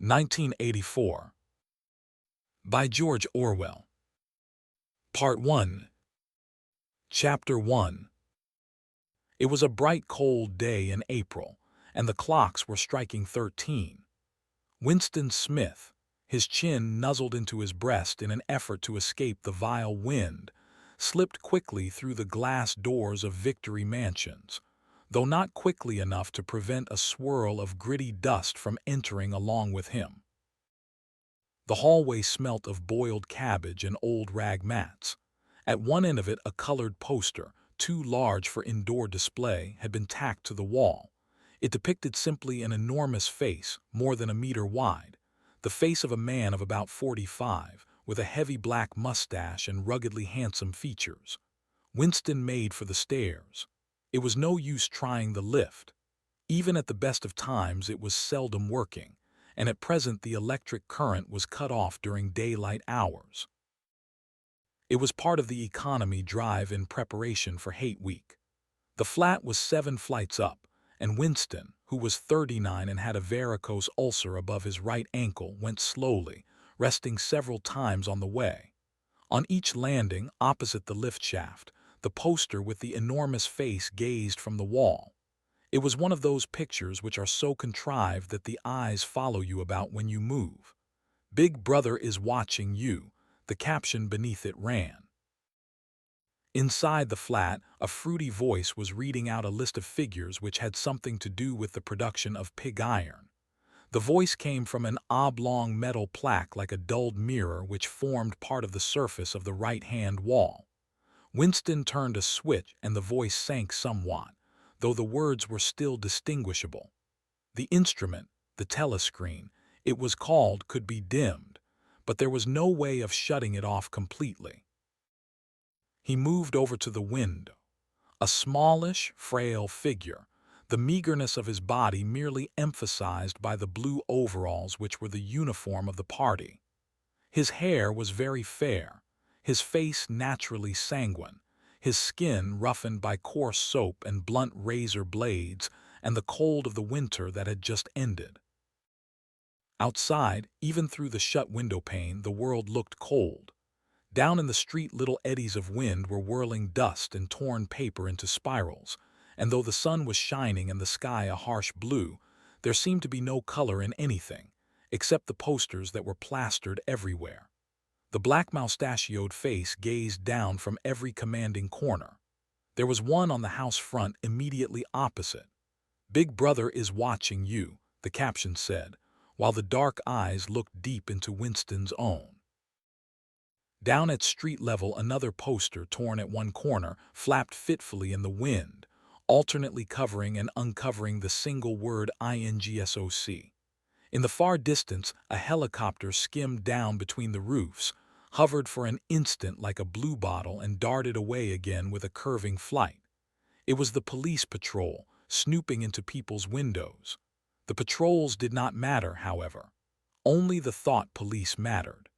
1984. By George Orwell. Part 1. Chapter 1. It was a bright, cold day in April, and the clocks were striking 13. Winston Smith, his chin nuzzled into his breast in an effort to escape the vile wind, slipped quickly through the glass doors of Victory Mansions, though not quickly enough to prevent a swirl of gritty dust from entering along with him. The hallway smelt of boiled cabbage and old rag mats. At one end of it, a colored poster, too large for indoor display, had been tacked to the wall. It depicted simply an enormous face, more than a meter wide, the face of a man of about 45, with a heavy black mustache and ruggedly handsome features. Winston made for the stairs. It was no use trying the lift. Even at the best of times, it was seldom working, and at present the electric current was cut off during daylight hours. It was part of the economy drive in preparation for Hate Week. The flat was 7 flights up, and Winston, who was 39 and had a varicose ulcer above his right ankle, went slowly, resting several times on the way. On each landing, opposite the lift shaft, the poster with the enormous face gazed from the wall. It was one of those pictures which are so contrived that the eyes follow you about when you move. "Big Brother is watching you," the caption beneath it ran. Inside the flat, a fruity voice was reading out a list of figures which had something to do with the production of pig iron. The voice came from an oblong metal plaque like a dulled mirror which formed part of the surface of the right-hand wall. Winston turned a switch and the voice sank somewhat, though the words were still distinguishable. The instrument, the telescreen, it was called, could be dimmed, but there was no way of shutting it off completely. He moved over to the window. A smallish, frail figure, the meagerness of his body merely emphasized by the blue overalls which were the uniform of the party. His hair was very fair, his face naturally sanguine, his skin roughened by coarse soap and blunt razor blades and the cold of the winter that had just ended. Outside, even through the shut window pane, the world looked cold. Down in the street, little eddies of wind were whirling dust and torn paper into spirals, and though the sun was shining and the sky a harsh blue, there seemed to be no color in anything, except the posters that were plastered everywhere. The black mustachioed face gazed down from every commanding corner. There was one on the house front immediately opposite. "Big Brother is watching you," the caption said, while the dark eyes looked deep into Winston's own. Down at street level, another poster, torn at one corner, flapped fitfully in the wind, alternately covering and uncovering the single word INGSOC. In the far distance, a helicopter skimmed down between the roofs, hovered for an instant like a bluebottle, and darted away again with a curving flight. It was the police patrol, snooping into people's windows. The patrols did not matter, however. Only the thought police mattered.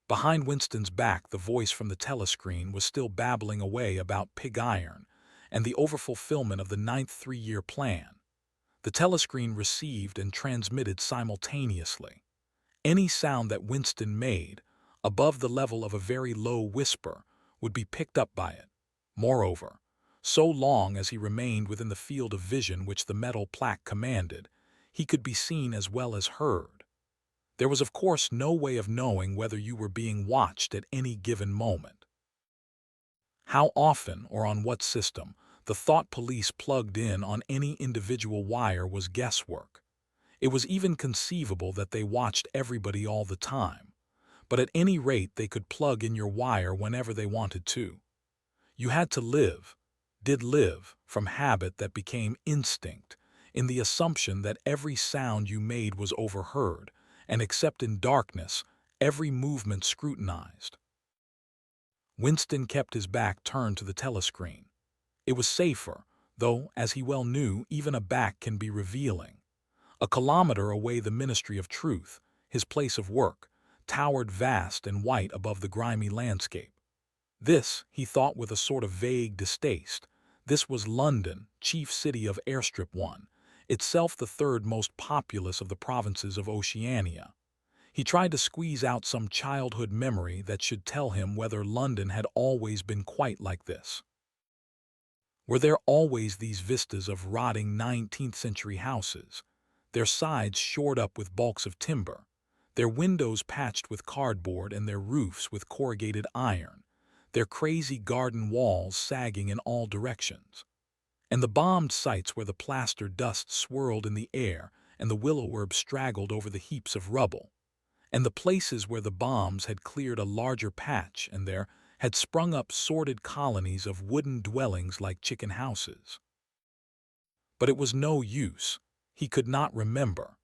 Behind Winston's back, the voice from the telescreen was still babbling away about pig iron and the overfulfillment of the 9th three-year plan. The telescreen received and transmitted simultaneously. Any sound that Winston made, above the level of a very low whisper, would be picked up by it. Moreover, so long as he remained within the field of vision which the metal plaque commanded, he could be seen as well as heard. There was of course no way of knowing whether you were being watched at any given moment. How often or on what system the thought police plugged in on any individual wire was guesswork. It was even conceivable that they watched everybody all the time, but at any rate they could plug in your wire whenever they wanted to. You had to live, did live, from habit that became instinct, in the assumption that every sound you made was overheard, and except in darkness, every movement scrutinized. Winston kept his back turned to the telescreen. It was safer, though, as he well knew, even a back can be revealing. A kilometer away, the Ministry of Truth, his place of work, towered vast and white above the grimy landscape. This, he thought with a sort of vague distaste, this was London, chief city of Airstrip 1, itself the third most populous of the provinces of Oceania. He tried to squeeze out some childhood memory that should tell him whether London had always been quite like this. Were there always these vistas of rotting 19th-century houses, their sides shored up with balks of timber, their windows patched with cardboard and their roofs with corrugated iron, their crazy garden walls sagging in all directions, and the bombed sites where the plaster dust swirled in the air and the willow herb straggled over the heaps of rubble, and the places where the bombs had cleared a larger patch and there had sprung up sordid colonies of wooden dwellings like chicken houses. But it was no use. He could not remember.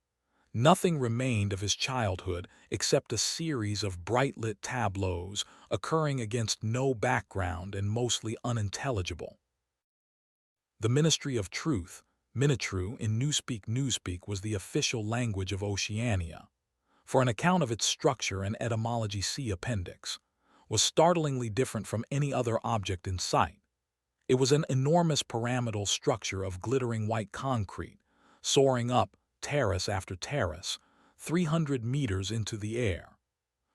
Nothing remained of his childhood except a series of bright-lit tableaus occurring against no background and mostly unintelligible. The Ministry of Truth, Minitru in Newspeak was the official language of Oceania. For an account of its structure and etymology see appendix, was startlingly different from any other object in sight. It was an enormous pyramidal structure of glittering white concrete, soaring up, terrace after terrace, 300 meters into the air.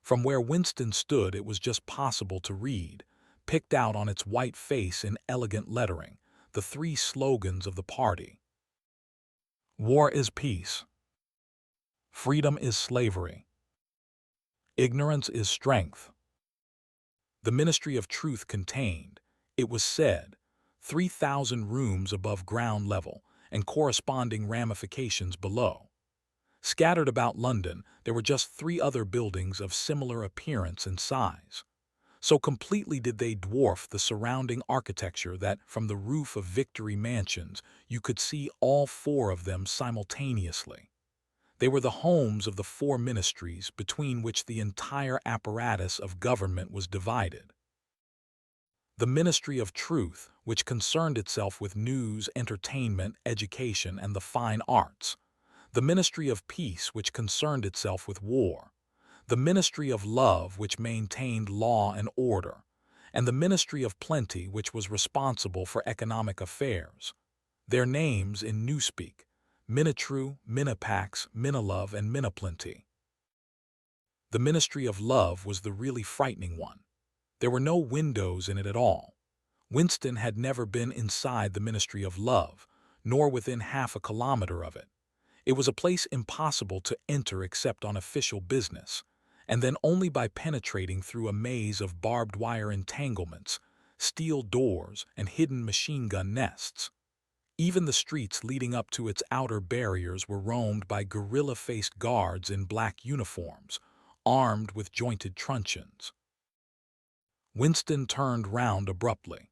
From where Winston stood it was just possible to read, picked out on its white face in elegant lettering, the three slogans of the party. War is peace. Freedom is slavery. Ignorance is strength. The Ministry of Truth contained, it was said, 3,000 rooms above ground level and corresponding ramifications below. Scattered about London, there were just 3 other buildings of similar appearance and size. So completely did they dwarf the surrounding architecture that, from the roof of Victory Mansions, you could see all 4 of them simultaneously. They were the homes of the 4 ministries between which the entire apparatus of government was divided. The Ministry of Truth, which concerned itself with news, entertainment, education, and the fine arts. The Ministry of Peace, which concerned itself with war. The Ministry of Love, which maintained law and order. And the Ministry of Plenty, which was responsible for economic affairs. Their names in Newspeak: Minitru, Minipax, Minilove, and Miniplenty. The Ministry of Love was the really frightening one. There were no windows in it at all. Winston had never been inside the Ministry of Love, nor within half a kilometer of it. It was a place impossible to enter except on official business, and then only by penetrating through a maze of barbed wire entanglements, steel doors, and hidden machine-gun nests. Even the streets leading up to its outer barriers were roamed by gorilla-faced guards in black uniforms, armed with jointed truncheons. Winston turned round abruptly.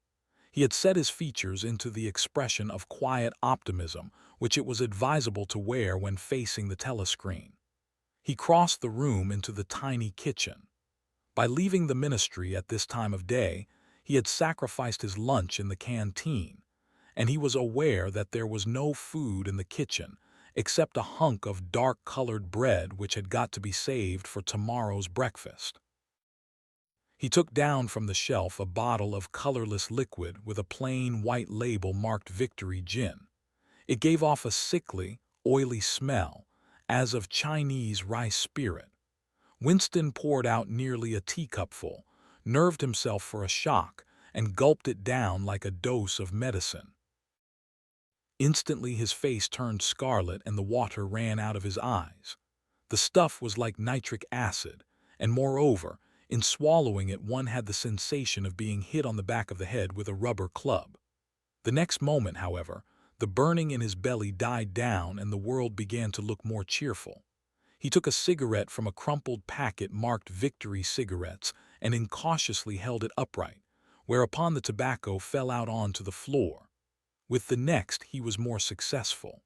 He had set his features into the expression of quiet optimism which it was advisable to wear when facing the telescreen. He crossed the room into the tiny kitchen. By leaving the ministry at this time of day, he had sacrificed his lunch in the canteen, and he was aware that there was no food in the kitchen except a hunk of dark-colored bread which had got to be saved for tomorrow's breakfast. He took down from the shelf a bottle of colorless liquid with a plain white label marked Victory Gin. It gave off a sickly, oily smell, as of Chinese rice spirit. Winston poured out nearly a teacupful, nerved himself for a shock, and gulped it down like a dose of medicine. Instantly his face turned scarlet and the water ran out of his eyes. The stuff was like nitric acid, and moreover, in swallowing it one had the sensation of being hit on the back of the head with a rubber club. The next moment, however, the burning in his belly died down and the world began to look more cheerful. He took a cigarette from a crumpled packet marked Victory Cigarettes and incautiously held it upright, whereupon the tobacco fell out onto the floor. With the next he was more successful.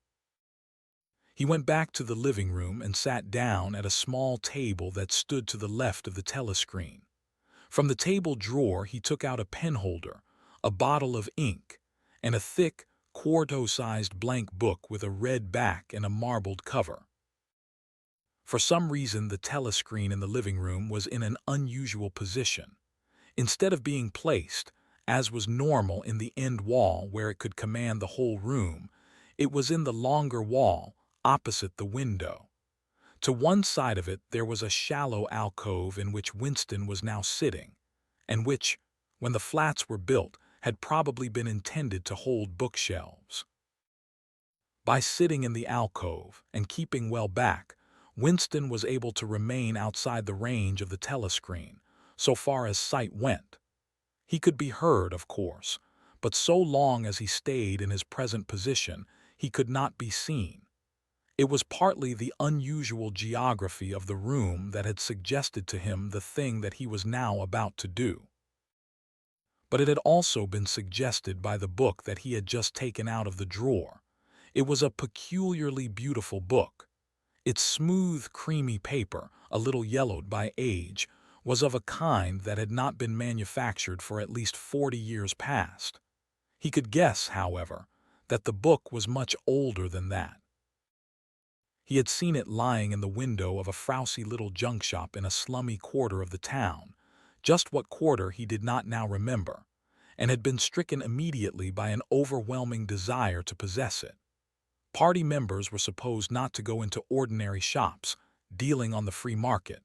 He went back to the living room and sat down at a small table that stood to the left of the telescreen. From the table drawer he took out a penholder, a bottle of ink, and a thick, quarto-sized blank book with a red back and a marbled cover. For some reason the telescreen in the living room was in an unusual position. Instead of being placed, as was normal, in the end wall where it could command the whole room, It was in the longer wall, opposite the window. To one side of it there was a shallow alcove in which Winston was now sitting, and which, when the flats were built, had probably been intended to hold bookshelves. By sitting in the alcove and keeping well back, Winston was able to remain outside the range of the telescreen, so far as sight went. He could be heard, of course, but so long as he stayed in his present position, he could not be seen. It was partly the unusual geography of the room that had suggested to him the thing that he was now about to do. But it had also been suggested by the book that he had just taken out of the drawer. It was a peculiarly beautiful book. Its smooth, creamy paper, a little yellowed by age, was of a kind that had not been manufactured for at least 40 years past. He could guess, however, that the book was much older than that. He had seen it lying in the window of a frowsy little junk shop in a slummy quarter of the town, just what quarter he did not now remember, and had been stricken immediately by an overwhelming desire to possess it. Party members were supposed not to go into ordinary shops, dealing on the free market,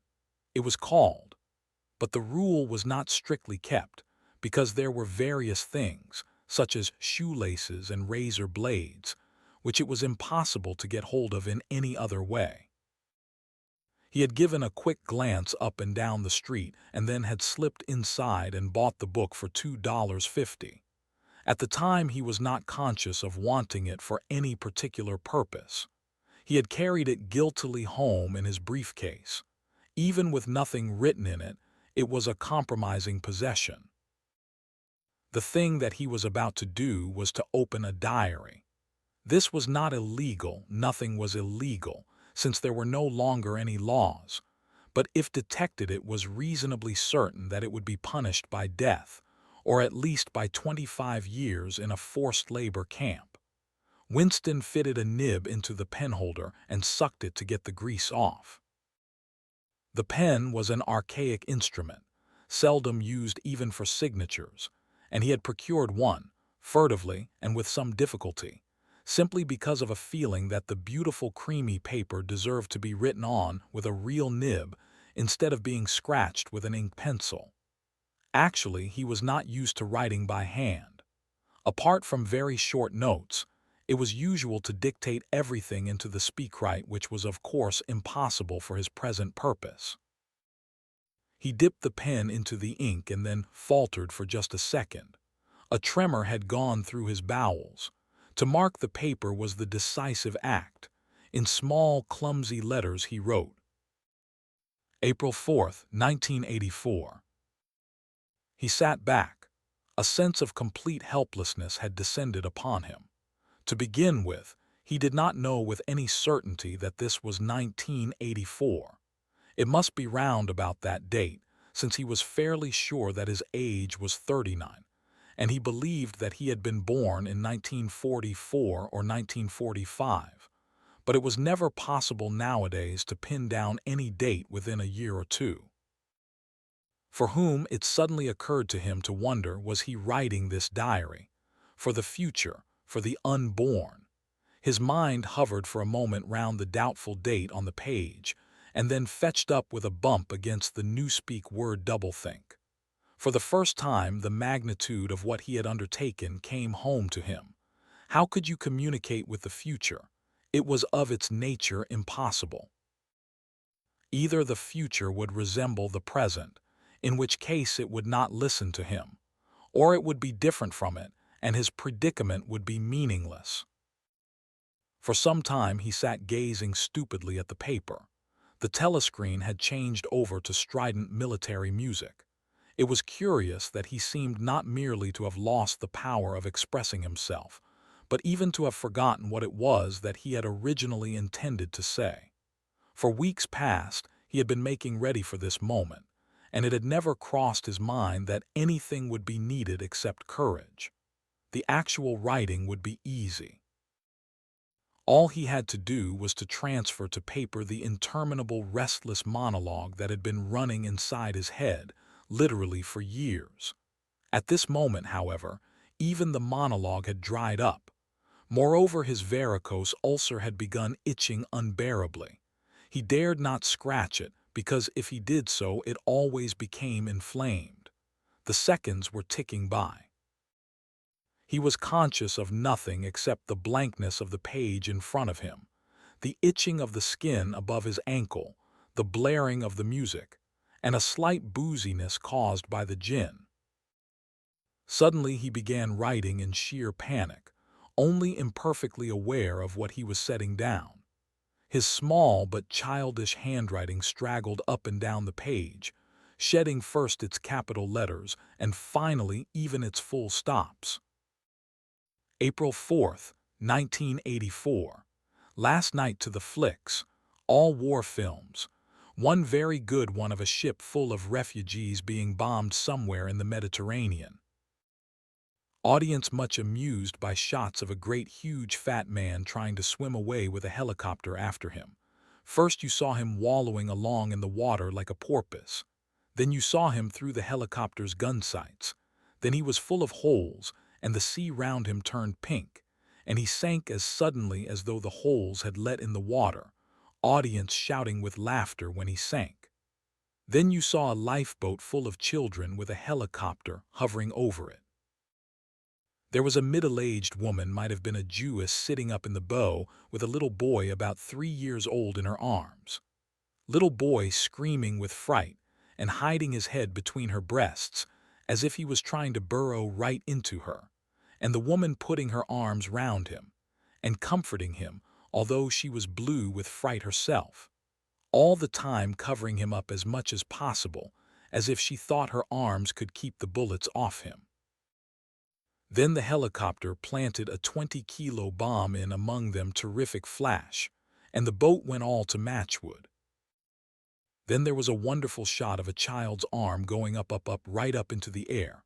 it was called, but the rule was not strictly kept, because there were various things, such as shoelaces and razor blades, which it was impossible to get hold of in any other way. He had given a quick glance up and down the street and then had slipped inside and bought the book for $2.50. At the time he was not conscious of wanting it for any particular purpose. He had carried it guiltily home in his briefcase. Even with nothing written in it, it was a compromising possession. The thing that he was about to do was to open a diary. This was not illegal, nothing was illegal, since there were no longer any laws, but if detected it was reasonably certain that it would be punished by death, or at least by 25 years in a forced labor camp. Winston fitted a nib into the penholder and sucked it to get the grease off. The pen was an archaic instrument, seldom used even for signatures, and he had procured one, furtively and with some difficulty, simply because of a feeling that the beautiful creamy paper deserved to be written on with a real nib instead of being scratched with an ink pencil. Actually, he was not used to writing by hand. Apart from very short notes, it was usual to dictate everything into the speakwrite, which was of course impossible for his present purpose. He dipped the pen into the ink and then faltered for just a second. A tremor had gone through his bowels. To mark the paper was the decisive act. In small, clumsy letters he wrote, April 4th, 1984. He sat back. A sense of complete helplessness had descended upon him. To begin with, he did not know with any certainty that this was 1984. It must be round about that date, since he was fairly sure that his age was 39, and he believed that he had been born in 1944 or 1945. But it was never possible nowadays to pin down any date within a year or two. For whom it suddenly occurred to him to wonder, was he writing this diary? For the future, for the unborn. His mind hovered for a moment round the doubtful date on the page, and then fetched up with a bump against the newspeak word doublethink. For the first time the magnitude of what he had undertaken came home to him. How could you communicate with the future? It was of its nature impossible. Either the future would resemble the present, in which case it would not listen to him, or it would be different from it, and his predicament would be meaningless. For some time he sat gazing stupidly at the paper. The telescreen had changed over to strident military music. It was curious that he seemed not merely to have lost the power of expressing himself, but even to have forgotten what it was that he had originally intended to say. For weeks past he had been making ready for this moment, and it had never crossed his mind that anything would be needed except courage. The actual writing would be easy. All he had to do was to transfer to paper the interminable restless monologue that had been running inside his head, literally for years. At this moment, however, even the monologue had dried up, Moreover, his varicose ulcer had begun itching unbearably. He dared not scratch it, because if he did so, it always became inflamed. The seconds were ticking by. He was conscious of nothing except the blankness of the page in front of him, the itching of the skin above his ankle, the blaring of the music, and a slight booziness caused by the gin. Suddenly he began writing in sheer panic, only imperfectly aware of what he was setting down. His small but childish handwriting straggled up and down the page, shedding first its capital letters and finally even its full stops. April 4th, 1984. Last night to the flicks. All war films. One very good one of a ship full of refugees being bombed somewhere in the Mediterranean. Audience much amused by shots of a great huge fat man trying to swim away with a helicopter after him. First you saw him wallowing along in the water like a porpoise. Then you saw him through the helicopter's gun sights. Then he was full of holes, and the sea round him turned pink, and he sank as suddenly as though the holes had let in the water, audience shouting with laughter when he sank. Then you saw a lifeboat full of children with a helicopter hovering over it. There was a middle-aged woman, might have been a Jewess, sitting up in the bow with a little boy about 3 years old in her arms. Little boy screaming with fright and hiding his head between her breasts as if he was trying to burrow right into her, and the woman putting her arms round him and comforting him, although she was blue with fright herself, all the time covering him up as much as possible, as if she thought her arms could keep the bullets off him. Then the helicopter planted a 20-kilo bomb in among them, terrific flash, and the boat went all to matchwood. Then there was a wonderful shot of a child's arm going up, right up into the air.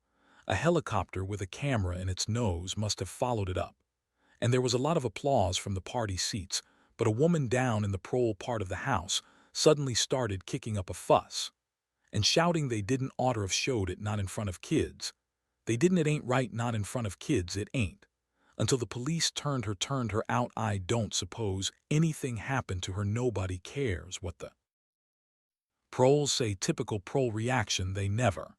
A helicopter with a camera in its nose must have followed it up. And there was a lot of applause from the party seats, but a woman down in the prole part of the house suddenly started kicking up a fuss and shouting they didn't oughter have showed it, not in front of kids. They didn't, it ain't right, not in front of kids, it ain't. Until the police turned her out. I don't suppose anything happened to her, nobody cares what the proles say. Typical prole reaction, they never.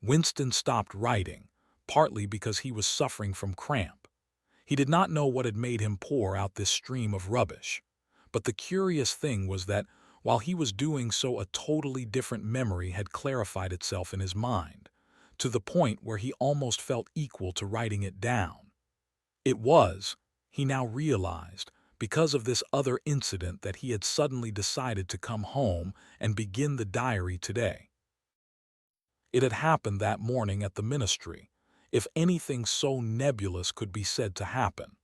Winston stopped writing, partly because he was suffering from cramp. He did not know what had made him pour out this stream of rubbish. But the curious thing was that, while he was doing so, a totally different memory had clarified itself in his mind, to the point where he almost felt equal to writing it down. It was, he now realized, because of this other incident that he had suddenly decided to come home and begin the diary today. It had happened that morning at the ministry, if anything so nebulous could be said to happen.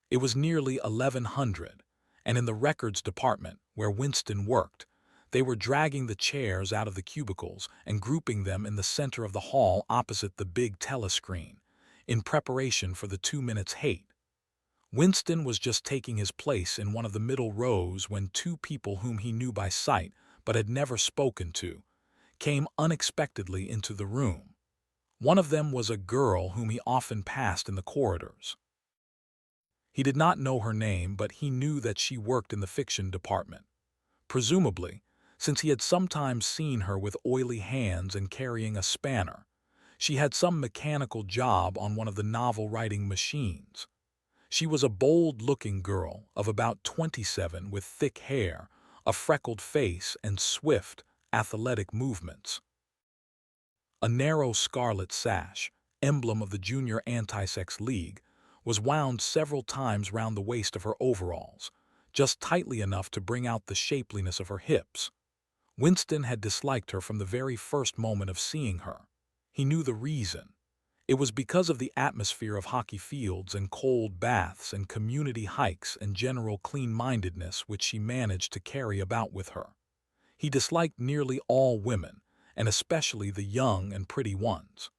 It was nearly 1100, and in the records department, where Winston worked, they were dragging the chairs out of the cubicles and grouping them in the center of the hall opposite the big telescreen, in preparation for the 2 minutes hate. Winston was just taking his place in one of the middle rows when two people whom he knew by sight but had never spoken to came unexpectedly into the room. One of them was a girl whom he often passed in the corridors. He did not know her name, but he knew that she worked in the fiction department. Presumably, since he had sometimes seen her with oily hands and carrying a spanner, she had some mechanical job on one of the novel-writing machines. She was a bold-looking girl of about 27 with thick hair, a freckled face, and swift, athletic movements. A narrow scarlet sash, emblem of the Junior Anti-Sex League, was wound several times round the waist of her overalls, just tightly enough to bring out the shapeliness of her hips. Winston had disliked her from the very first moment of seeing her. He knew the reason. It was because of the atmosphere of hockey fields and cold baths and community hikes and general clean-mindedness which she managed to carry about with her. He disliked nearly all women, and especially the young and pretty ones.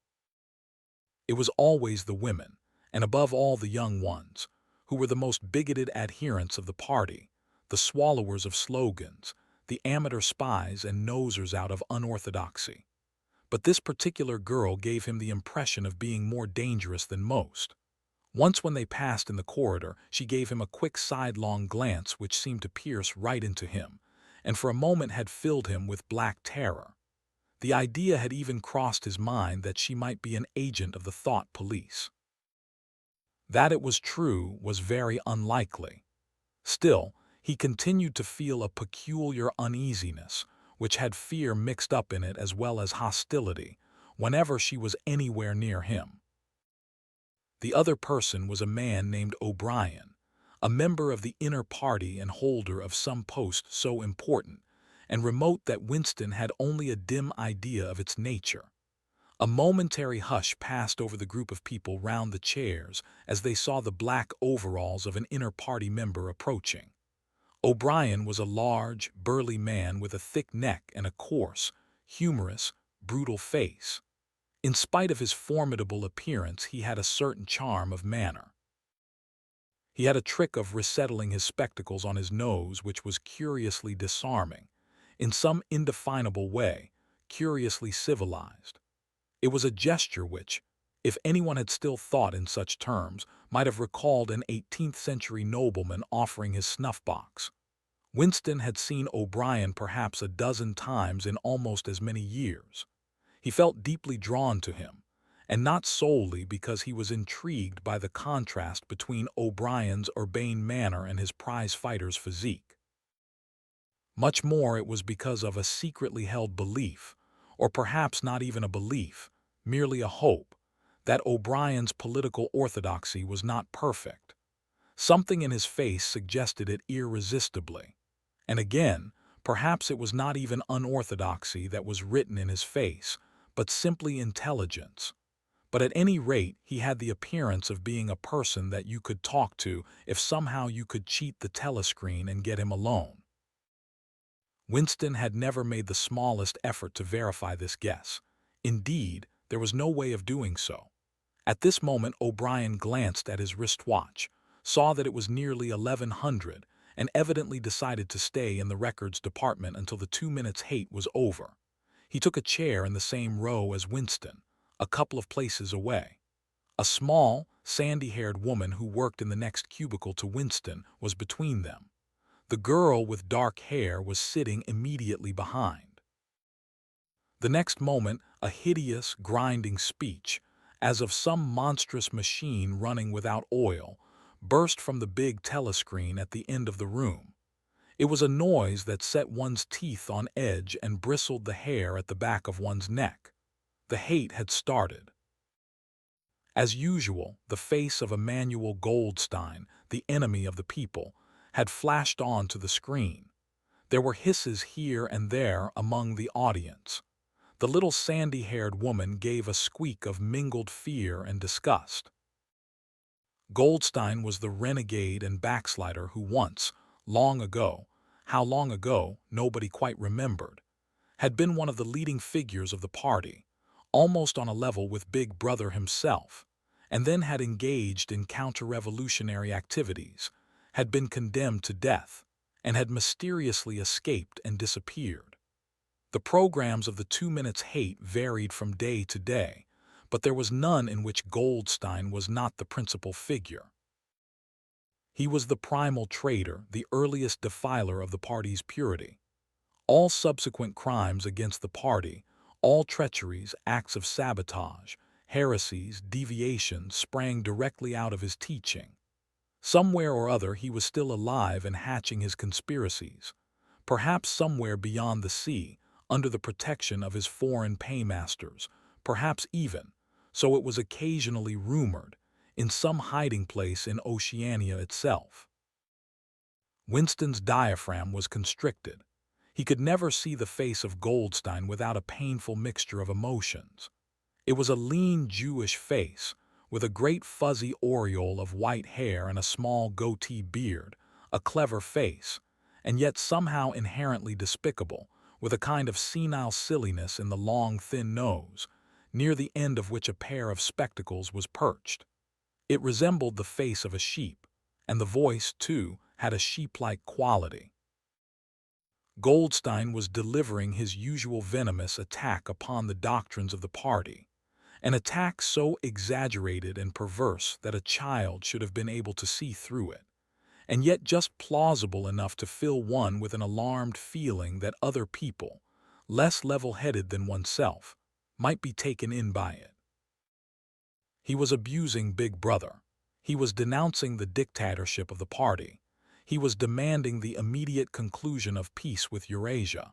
It was always the women, and above all the young ones, who were the most bigoted adherents of the party, the swallowers of slogans, the amateur spies and nosers out of unorthodoxy. But this particular girl gave him the impression of being more dangerous than most. Once when they passed in the corridor, she gave him a quick sidelong glance which seemed to pierce right into him, and for a moment had filled him with black terror. The idea had even crossed his mind that she might be an agent of the thought police. That it was true was very unlikely. Still, he continued to feel a peculiar uneasiness, which had fear mixed up in it as well as hostility, whenever she was anywhere near him. The other person was a man named O'Brien, a member of the inner party and holder of some post so important and remote that Winston had only a dim idea of its nature. A momentary hush passed over the group of people round the chairs as they saw the black overalls of an inner party member approaching. O'Brien was a large, burly man with a thick neck and a coarse, humorous, brutal face. In spite of his formidable appearance, he had a certain charm of manner. He had a trick of resettling his spectacles on his nose which was curiously disarming, in some indefinable way, curiously civilized. It was a gesture which, if anyone had still thought in such terms, might have recalled an 18th-century nobleman offering his snuff-box. Winston had seen O'Brien perhaps a dozen times in almost as many years. He felt deeply drawn to him, and not solely because he was intrigued by the contrast between O'Brien's urbane manner and his prize-fighter's physique. Much more it was because of a secretly held belief, or perhaps not even a belief, merely a hope, that O'Brien's political orthodoxy was not perfect. Something in his face suggested it irresistibly. And again, perhaps it was not even unorthodoxy that was written in his face, but simply intelligence. But at any rate, he had the appearance of being a person that you could talk to if somehow you could cheat the telescreen and get him alone. Winston had never made the smallest effort to verify this guess. Indeed, there was no way of doing so. At this moment O'Brien glanced at his wristwatch, saw that it was nearly 1100, and evidently decided to stay in the records department until the 2 minutes hate was over. He took a chair in the same row as Winston, a couple of places away. A small, sandy-haired woman who worked in the next cubicle to Winston was between them. The girl with dark hair was sitting immediately behind. The next moment, a hideous, grinding speech, as of some monstrous machine running without oil, burst from the big telescreen at the end of the room. It was a noise that set one's teeth on edge and bristled the hair at the back of one's neck. The hate had started. As usual, the face of Emmanuel Goldstein, the enemy of the people, had flashed on to the screen. There were hisses here and there among the audience. The little sandy-haired woman gave a squeak of mingled fear and disgust. Goldstein was the renegade and backslider who once, long ago, how long ago nobody quite remembered, had been one of the leading figures of the party, almost on a level with Big Brother himself, and then had engaged in counter-revolutionary activities, had been condemned to death, and had mysteriously escaped and disappeared. The programs of the 2 minutes hate varied from day to day, but there was none in which Goldstein was not the principal figure. He was the primal traitor, the earliest defiler of the party's purity. All subsequent crimes against the party, all treacheries, acts of sabotage, heresies, deviations sprang directly out of his teaching. Somewhere or other he was still alive and hatching his conspiracies, perhaps somewhere beyond the sea, under the protection of his foreign paymasters, perhaps even, so it was occasionally rumored, in some hiding place in Oceania itself. Winston's diaphragm was constricted. He could never see the face of Goldstein without a painful mixture of emotions. It was a lean Jewish face, with a great fuzzy aureole of white hair and a small goatee beard, a clever face, and yet somehow inherently despicable, with a kind of senile silliness in the long, thin nose, near the end of which a pair of spectacles was perched. It resembled the face of a sheep, and the voice, too, had a sheep-like quality. Goldstein was delivering his usual venomous attack upon the doctrines of the party, An attack so exaggerated and perverse that a child should have been able to see through it, and yet just plausible enough to fill one with an alarmed feeling that other people, less level-headed than oneself, might be taken in by it. He was abusing Big Brother. He was denouncing the dictatorship of the party. He was demanding the immediate conclusion of peace with Eurasia.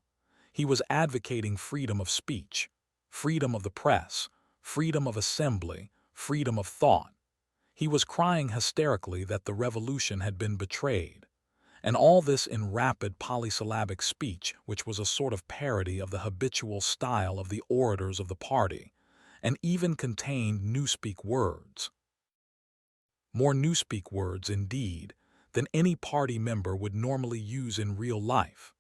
He was advocating freedom of speech, freedom of the press, freedom of assembly, freedom of thought. He was crying hysterically that the revolution had been betrayed. And all this in rapid polysyllabic speech, which was a sort of parody of the habitual style of the orators of the party, and even contained newspeak words. More newspeak words, indeed, than any party member would normally use in real life.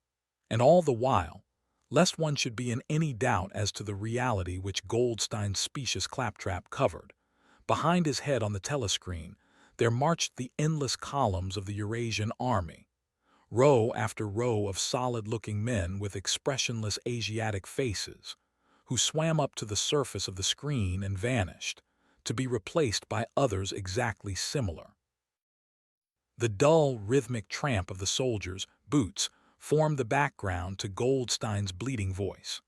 And all the while, lest one should be in any doubt as to the reality which Goldstein's specious claptrap covered, behind his head on the telescreen, there marched the endless columns of the Eurasian army, row after row of solid-looking men with expressionless Asiatic faces, who swam up to the surface of the screen and vanished, to be replaced by others exactly similar. The dull, rhythmic tramp of the soldiers' boots formed the background to Goldstein's bleating voice.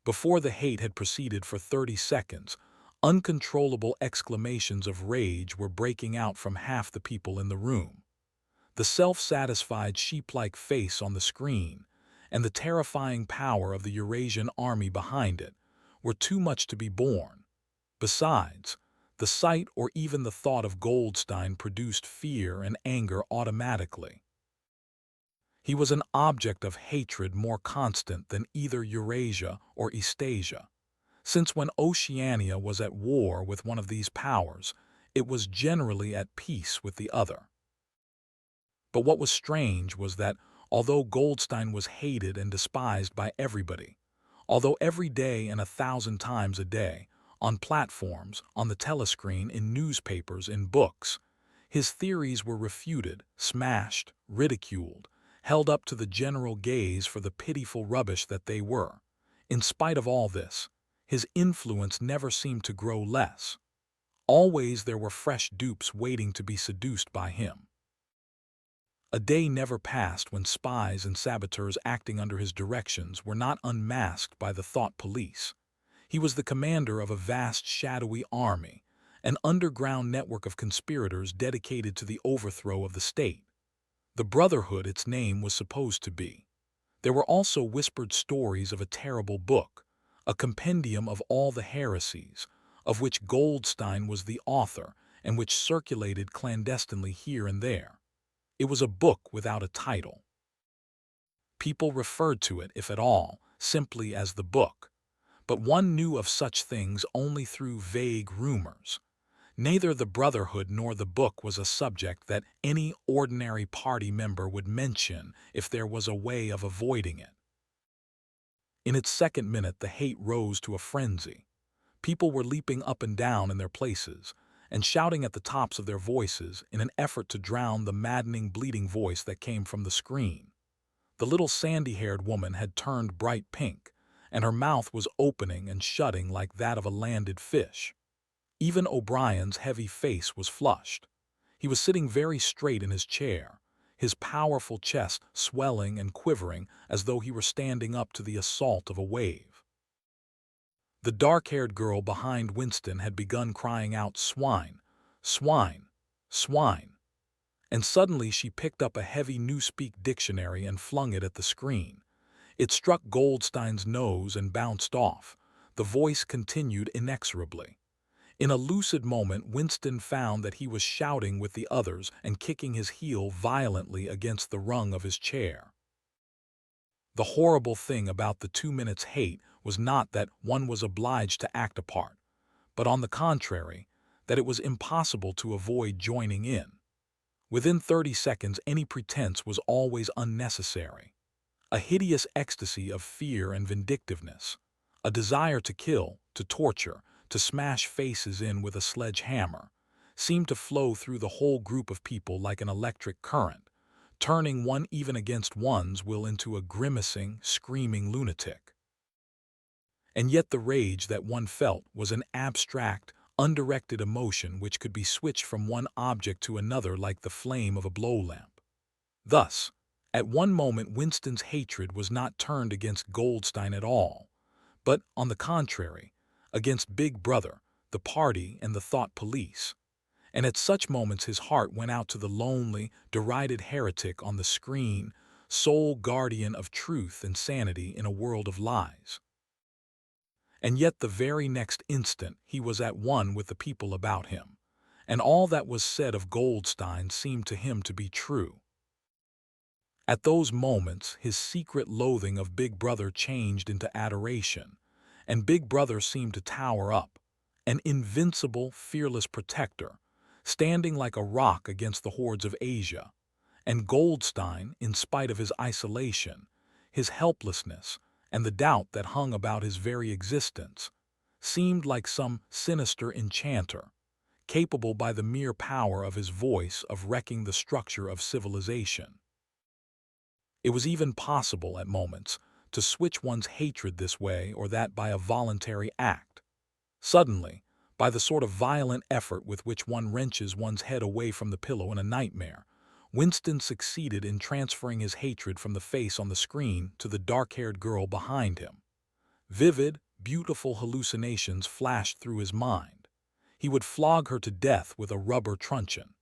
Before the hate had proceeded for 30 seconds, uncontrollable exclamations of rage were breaking out from half the people in the room. The self-satisfied sheep-like face on the screen, and the terrifying power of the Eurasian army behind it, were too much to be borne. Besides, the sight or even the thought of Goldstein produced fear and anger automatically. He was an object of hatred more constant than either Eurasia or Eastasia, since when Oceania was at war with one of these powers, it was generally at peace with the other. But what was strange was that, although Goldstein was hated and despised by everybody, although every day and 1,000 times a day, on platforms, on the telescreen, in newspapers, in books, his theories were refuted, smashed, ridiculed, held up to the general gaze for the pitiful rubbish that they were. In spite of all this, his influence never seemed to grow less. Always there were fresh dupes waiting to be seduced by him. A day never passed when spies and saboteurs acting under his directions were not unmasked by the thought police. He was the commander of a vast shadowy army, an underground network of conspirators dedicated to the overthrow of the state. The Brotherhood its name was supposed to be. There were also whispered stories of a terrible book, a compendium of all the heresies, of which Goldstein was the author and which circulated clandestinely here and there. It was a book without a title. People referred to it, if at all, simply as the book, but one knew of such things only through vague rumors. Neither the Brotherhood nor the book was a subject that any ordinary party member would mention if there was a way of avoiding it. In its second minute, the hate rose to a frenzy. People were leaping up and down in their places and shouting at the tops of their voices in an effort to drown the maddening bleating voice that came from the screen. The little sandy-haired woman had turned bright pink, and her mouth was opening and shutting like that of a landed fish. Even O'Brien's heavy face was flushed. He was sitting very straight in his chair, his powerful chest swelling and quivering as though he were standing up to the assault of a wave. The dark-haired girl behind Winston had begun crying out, "Swine! Swine! Swine!" And suddenly she picked up a heavy Newspeak dictionary and flung it at the screen. It struck Goldstein's nose and bounced off. The voice continued inexorably. In a lucid moment, Winston found that he was shouting with the others and kicking his heel violently against the rung of his chair. The horrible thing about the 2 minutes hate was not that one was obliged to act a part, but on the contrary, that it was impossible to avoid joining in. Within 30 seconds, any pretense was always unnecessary. A hideous ecstasy of fear and vindictiveness, a desire to kill, to torture, to smash faces in with a sledgehammer, seemed to flow through the whole group of people like an electric current, turning one even against one's will into a grimacing, screaming lunatic. And yet the rage that one felt was an abstract, undirected emotion which could be switched from one object to another like the flame of a blow lamp. Thus, at one moment Winston's hatred was not turned against Goldstein at all, but, on the contrary, against Big Brother, the party, and the thought police. And at such moments his heart went out to the lonely, derided heretic on the screen, sole guardian of truth and sanity in a world of lies. And yet the very next instant he was at one with the people about him, and all that was said of Goldstein seemed to him to be true. At those moments his secret loathing of Big Brother changed into adoration, and Big Brother seemed to tower up, an invincible, fearless protector, standing like a rock against the hordes of Asia. And Goldstein, in spite of his isolation, his helplessness, and the doubt that hung about his very existence, seemed like some sinister enchanter, capable by the mere power of his voice of wrecking the structure of civilization. It was even possible, at moments, to switch one's hatred this way or that by a voluntary act. Suddenly, by the sort of violent effort with which one wrenches one's head away from the pillow in a nightmare, Winston succeeded in transferring his hatred from the face on the screen to the dark-haired girl behind him. Vivid, beautiful hallucinations flashed through his mind. He would flog her to death with a rubber truncheon.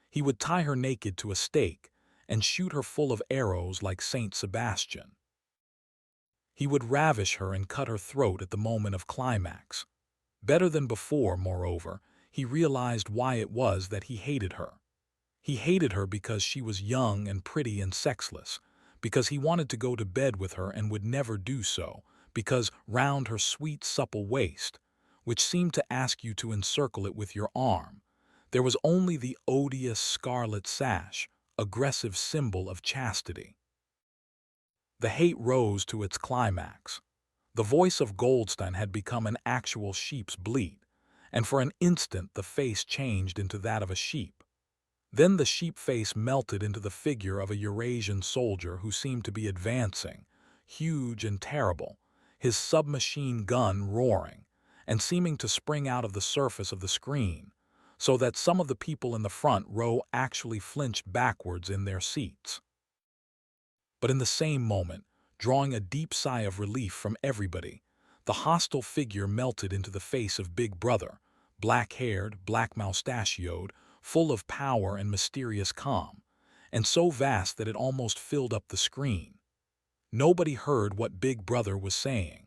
He would tie her naked to a stake and shoot her full of arrows like Saint Sebastian. He would ravish her and cut her throat at the moment of climax. Better than before, moreover, he realized why it was that he hated her. He hated her because she was young and pretty and sexless, because he wanted to go to bed with her and would never do so, because round her sweet supple waist, which seemed to ask you to encircle it with your arm, there was only the odious scarlet sash, aggressive symbol of chastity. The hate rose to its climax. The voice of Goldstein had become an actual sheep's bleat, and for an instant the face changed into that of a sheep. Then the sheep face melted into the figure of a Eurasian soldier who seemed to be advancing, huge and terrible, his submachine gun roaring, and seeming to spring out of the surface of the screen, so that some of the people in the front row actually flinched backwards in their seats. But in the same moment, drawing a deep sigh of relief from everybody, the hostile figure melted into the face of Big Brother, black-haired, black-moustachioed, full of power and mysterious calm, and so vast that it almost filled up the screen. Nobody heard what Big Brother was saying.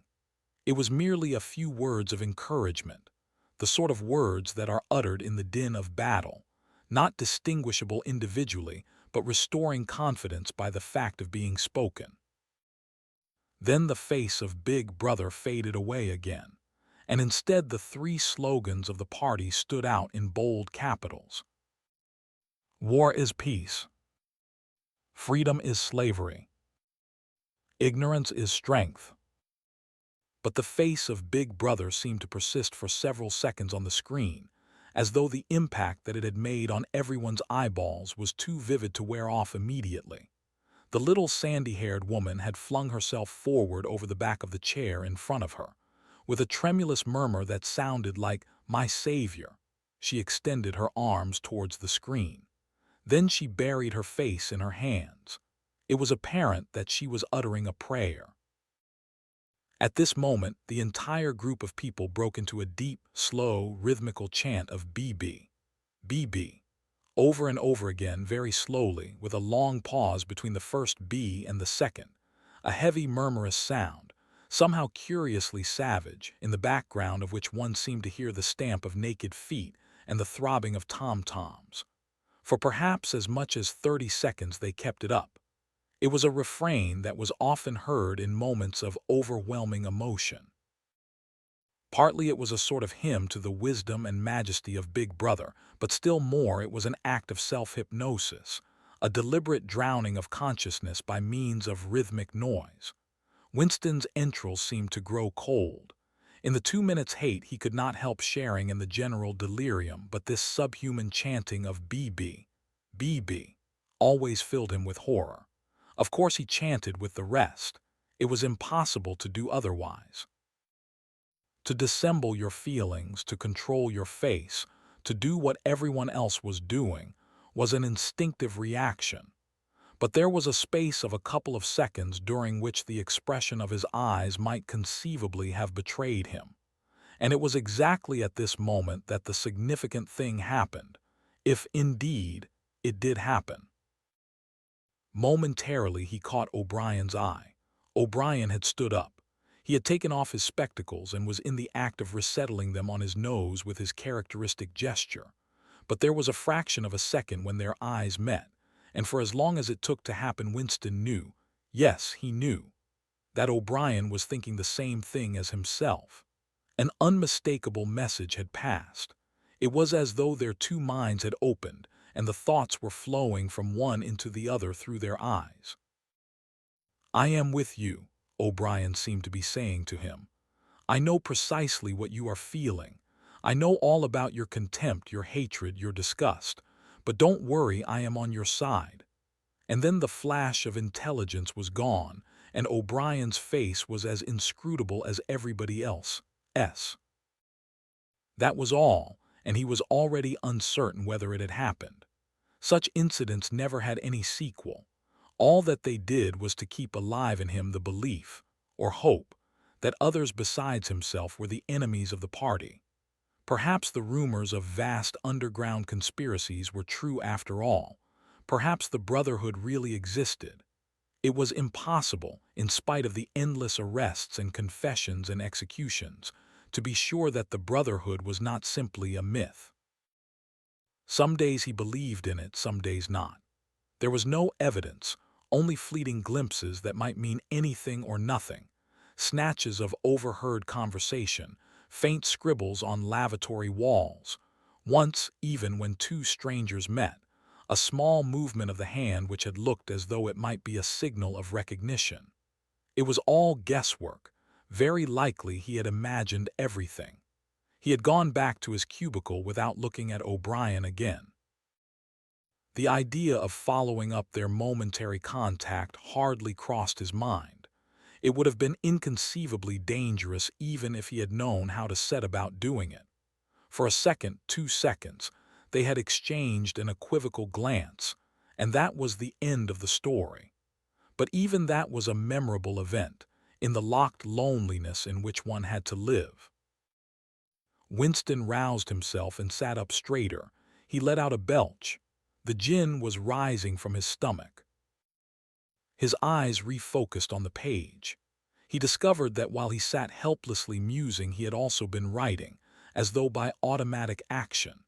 It was merely a few words of encouragement, the sort of words that are uttered in the din of battle, not distinguishable individually, but restoring confidence by the fact of being spoken. Then the face of Big Brother faded away again, and instead the three slogans of the party stood out in bold capitals. War is peace. Freedom is slavery. Ignorance is strength. But the face of Big Brother seemed to persist for several seconds on the screen, as though the impact that it had made on everyone's eyeballs was too vivid to wear off immediately. The little sandy-haired woman had flung herself forward over the back of the chair in front of her. With a tremulous murmur that sounded like, "My Savior," she extended her arms towards the screen. Then she buried her face in her hands. It was apparent that she was uttering a prayer. At this moment, the entire group of people broke into a deep, slow, rhythmical chant of BB, BB, over and over again very slowly, with a long pause between the first B and the second, a heavy murmurous sound, somehow curiously savage, in the background of which one seemed to hear the stamp of naked feet and the throbbing of tom-toms. For perhaps as much as 30 seconds they kept it up. It was a refrain that was often heard in moments of overwhelming emotion. Partly it was a sort of hymn to the wisdom and majesty of Big Brother, but still more it was an act of self-hypnosis, a deliberate drowning of consciousness by means of rhythmic noise. Winston's entrails seemed to grow cold. In the 2 minutes' hate he could not help sharing in the general delirium, but this subhuman chanting of BB, BB, always filled him with horror. Of course he chanted with the rest. It was impossible to do otherwise. To dissemble your feelings, to control your face, to do what everyone else was doing, was an instinctive reaction. But there was a space of a couple of seconds during which the expression of his eyes might conceivably have betrayed him. And it was exactly at this moment that the significant thing happened, if indeed it did happen. Momentarily he caught O'Brien's eye. O'Brien had stood up. He had taken off his spectacles and was in the act of resettling them on his nose with his characteristic gesture. But there was a fraction of a second when their eyes met, and for as long as it took to happen, Winston knew, yes, he knew, that O'Brien was thinking the same thing as himself. An unmistakable message had passed. It was as though their two minds had opened, and the thoughts were flowing from one into the other through their eyes. "I am with you," O'Brien seemed to be saying to him. "I know precisely what you are feeling. I know all about your contempt, your hatred, your disgust. But don't worry, I am on your side." And then the flash of intelligence was gone, and O'Brien's face was as inscrutable as everybody else's. That was all, and he was already uncertain whether it had happened. Such incidents never had any sequel. All that they did was to keep alive in him the belief, or hope, that others besides himself were the enemies of the party. Perhaps the rumors of vast underground conspiracies were true after all. Perhaps the Brotherhood really existed. It was impossible, in spite of the endless arrests and confessions and executions, to be sure that the Brotherhood was not simply a myth. Some days he believed in it, some days not. There was no evidence, only fleeting glimpses that might mean anything or nothing, snatches of overheard conversation, faint scribbles on lavatory walls. Once, even when two strangers met, a small movement of the hand which had looked as though it might be a signal of recognition. It was all guesswork. Very likely he had imagined everything. He had gone back to his cubicle without looking at O'Brien again. The idea of following up their momentary contact hardly crossed his mind. It would have been inconceivably dangerous even if he had known how to set about doing it. For a second, 2 seconds, they had exchanged an equivocal glance, and that was the end of the story. But even that was a memorable event, in the locked loneliness in which one had to live. Winston roused himself and sat up straighter. He let out a belch. The gin was rising from his stomach. His eyes refocused on the page. He discovered that while he sat helplessly musing, he had also been writing, as though by automatic action.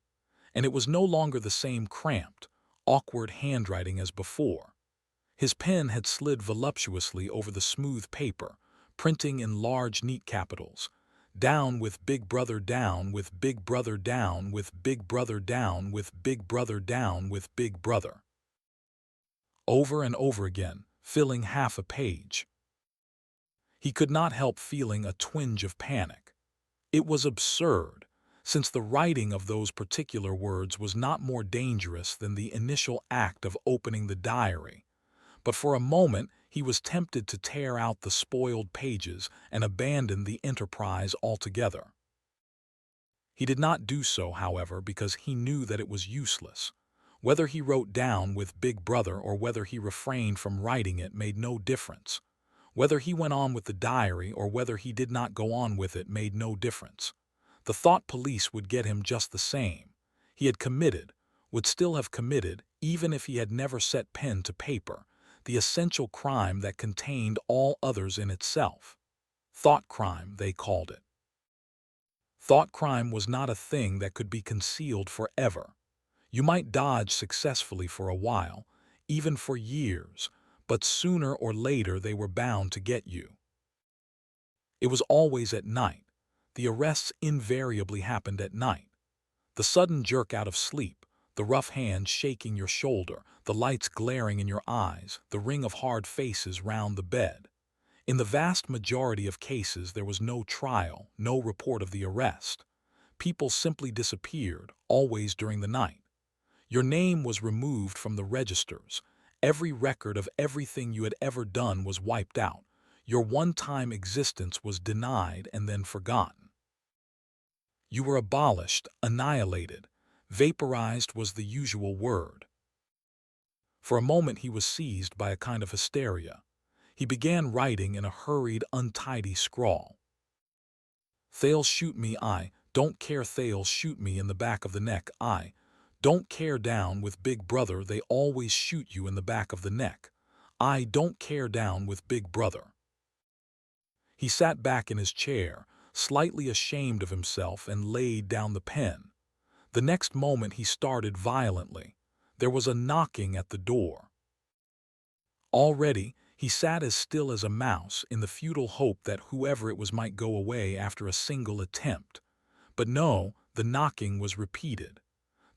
And it was no longer the same cramped, awkward handwriting as before. His pen had slid voluptuously over the smooth paper, printing in large, neat capitals, "Down with Big Brother, down with Big Brother, down with Big Brother, down with Big Brother, down with Big Brother," over and over again, filling half a page. He could not help feeling a twinge of panic. It was absurd, since the writing of those particular words was not more dangerous than the initial act of opening the diary. But for a moment he was tempted to tear out the spoiled pages and abandon the enterprise altogether. He did not do so, however, because he knew that it was useless. Whether he wrote down with Big Brother or whether he refrained from writing it made no difference. Whether he went on with the diary or whether he did not go on with it made no difference. The thought police would get him just the same. He had committed, would still have committed, even if he had never set pen to paper, the essential crime that contained all others in itself. Thought crime, they called it. Thought crime was not a thing that could be concealed forever. You might dodge successfully for a while, even for years, but sooner or later they were bound to get you. It was always at night. The arrests invariably happened at night. The sudden jerk out of sleep, the rough hand shaking your shoulder, the lights glaring in your eyes, the ring of hard faces round the bed. In the vast majority of cases there was no trial, no report of the arrest. People simply disappeared, always during the night. Your name was removed from the registers. Every record of everything you had ever done was wiped out. Your one-time existence was denied and then forgotten. You were abolished, annihilated. Vaporized was the usual word. For a moment he was seized by a kind of hysteria. He began writing in a hurried, untidy scrawl. They'll shoot me, I don't care, they'll shoot me in the back of the neck, I don't care, down with Big Brother, they always shoot you in the back of the neck. I don't care, down with Big Brother. He sat back in his chair, slightly ashamed of himself, and laid down the pen. The next moment he started violently. There was a knocking at the door. Already, he sat as still as a mouse in the futile hope that whoever it was might go away after a single attempt. But no, the knocking was repeated.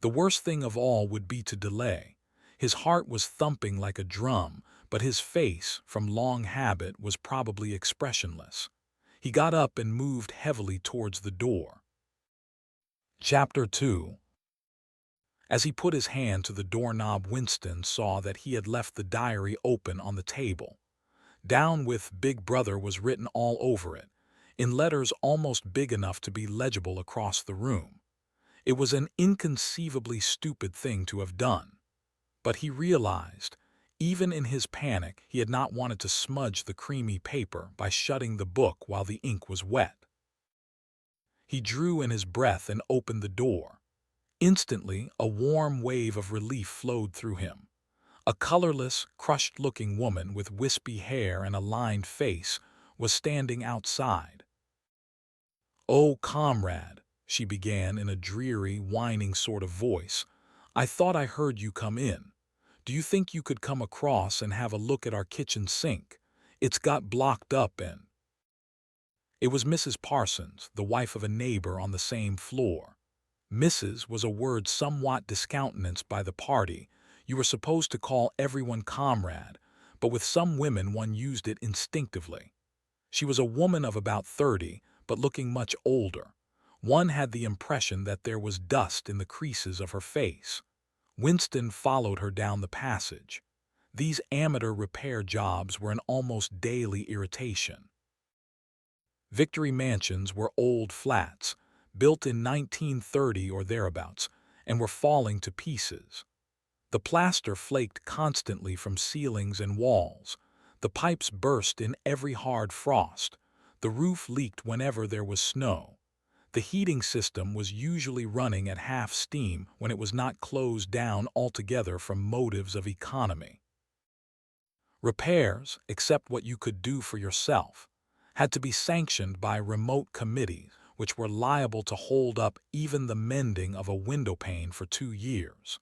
The worst thing of all would be to delay. His heart was thumping like a drum, but his face, from long habit, was probably expressionless. He got up and moved heavily towards the door. Chapter 2. As he put his hand to the doorknob, Winston saw that he had left the diary open on the table. Down with Big Brother was written all over it, in letters almost big enough to be legible across the room. It was an inconceivably stupid thing to have done. But he realized, even in his panic, he had not wanted to smudge the creamy paper by shutting the book while the ink was wet. He drew in his breath and opened the door. Instantly, a warm wave of relief flowed through him. A colorless, crushed-looking woman with wispy hair and a lined face was standing outside. "Oh, comrade," she began in a dreary, whining sort of voice, "I thought I heard you come in. Do you think you could come across and have a look at our kitchen sink? It's got blocked up and—" It was Mrs. Parsons, the wife of a neighbor on the same floor. Mrs. was a word somewhat discountenanced by the party. You were supposed to call everyone comrade, but with some women one used it instinctively. She was a woman of about 30, but looking much older. One had the impression that there was dust in the creases of her face. Winston followed her down the passage. These amateur repair jobs were an almost daily irritation. Victory Mansions were old flats, built in 1930 or thereabouts, and were falling to pieces. The plaster flaked constantly from ceilings and walls. The pipes burst in every hard frost. The roof leaked whenever there was snow. The heating system was usually running at half steam when it was not closed down altogether from motives of economy. Repairs, except what you could do for yourself, had to be sanctioned by remote committees, which were liable to hold up even the mending of a windowpane for 2 years.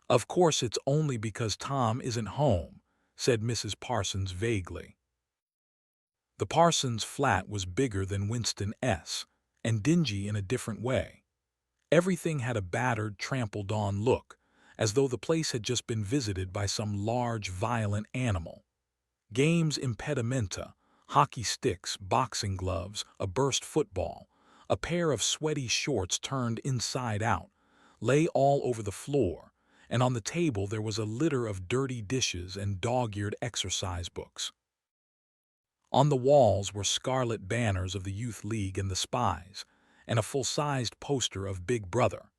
"Of course it's only because Tom isn't home," said Mrs. Parsons vaguely. The Parsons flat was bigger than Winston S., and dingy in a different way. Everything had a battered, trampled-on look, as though the place had just been visited by some large, violent animal. Games impedimenta, hockey sticks, boxing gloves, a burst football, a pair of sweaty shorts turned inside out, lay all over the floor, and on the table there was a litter of dirty dishes and dog-eared exercise books. On the walls were scarlet banners of the Youth League and the Spies, and a full-sized poster of Big Brother.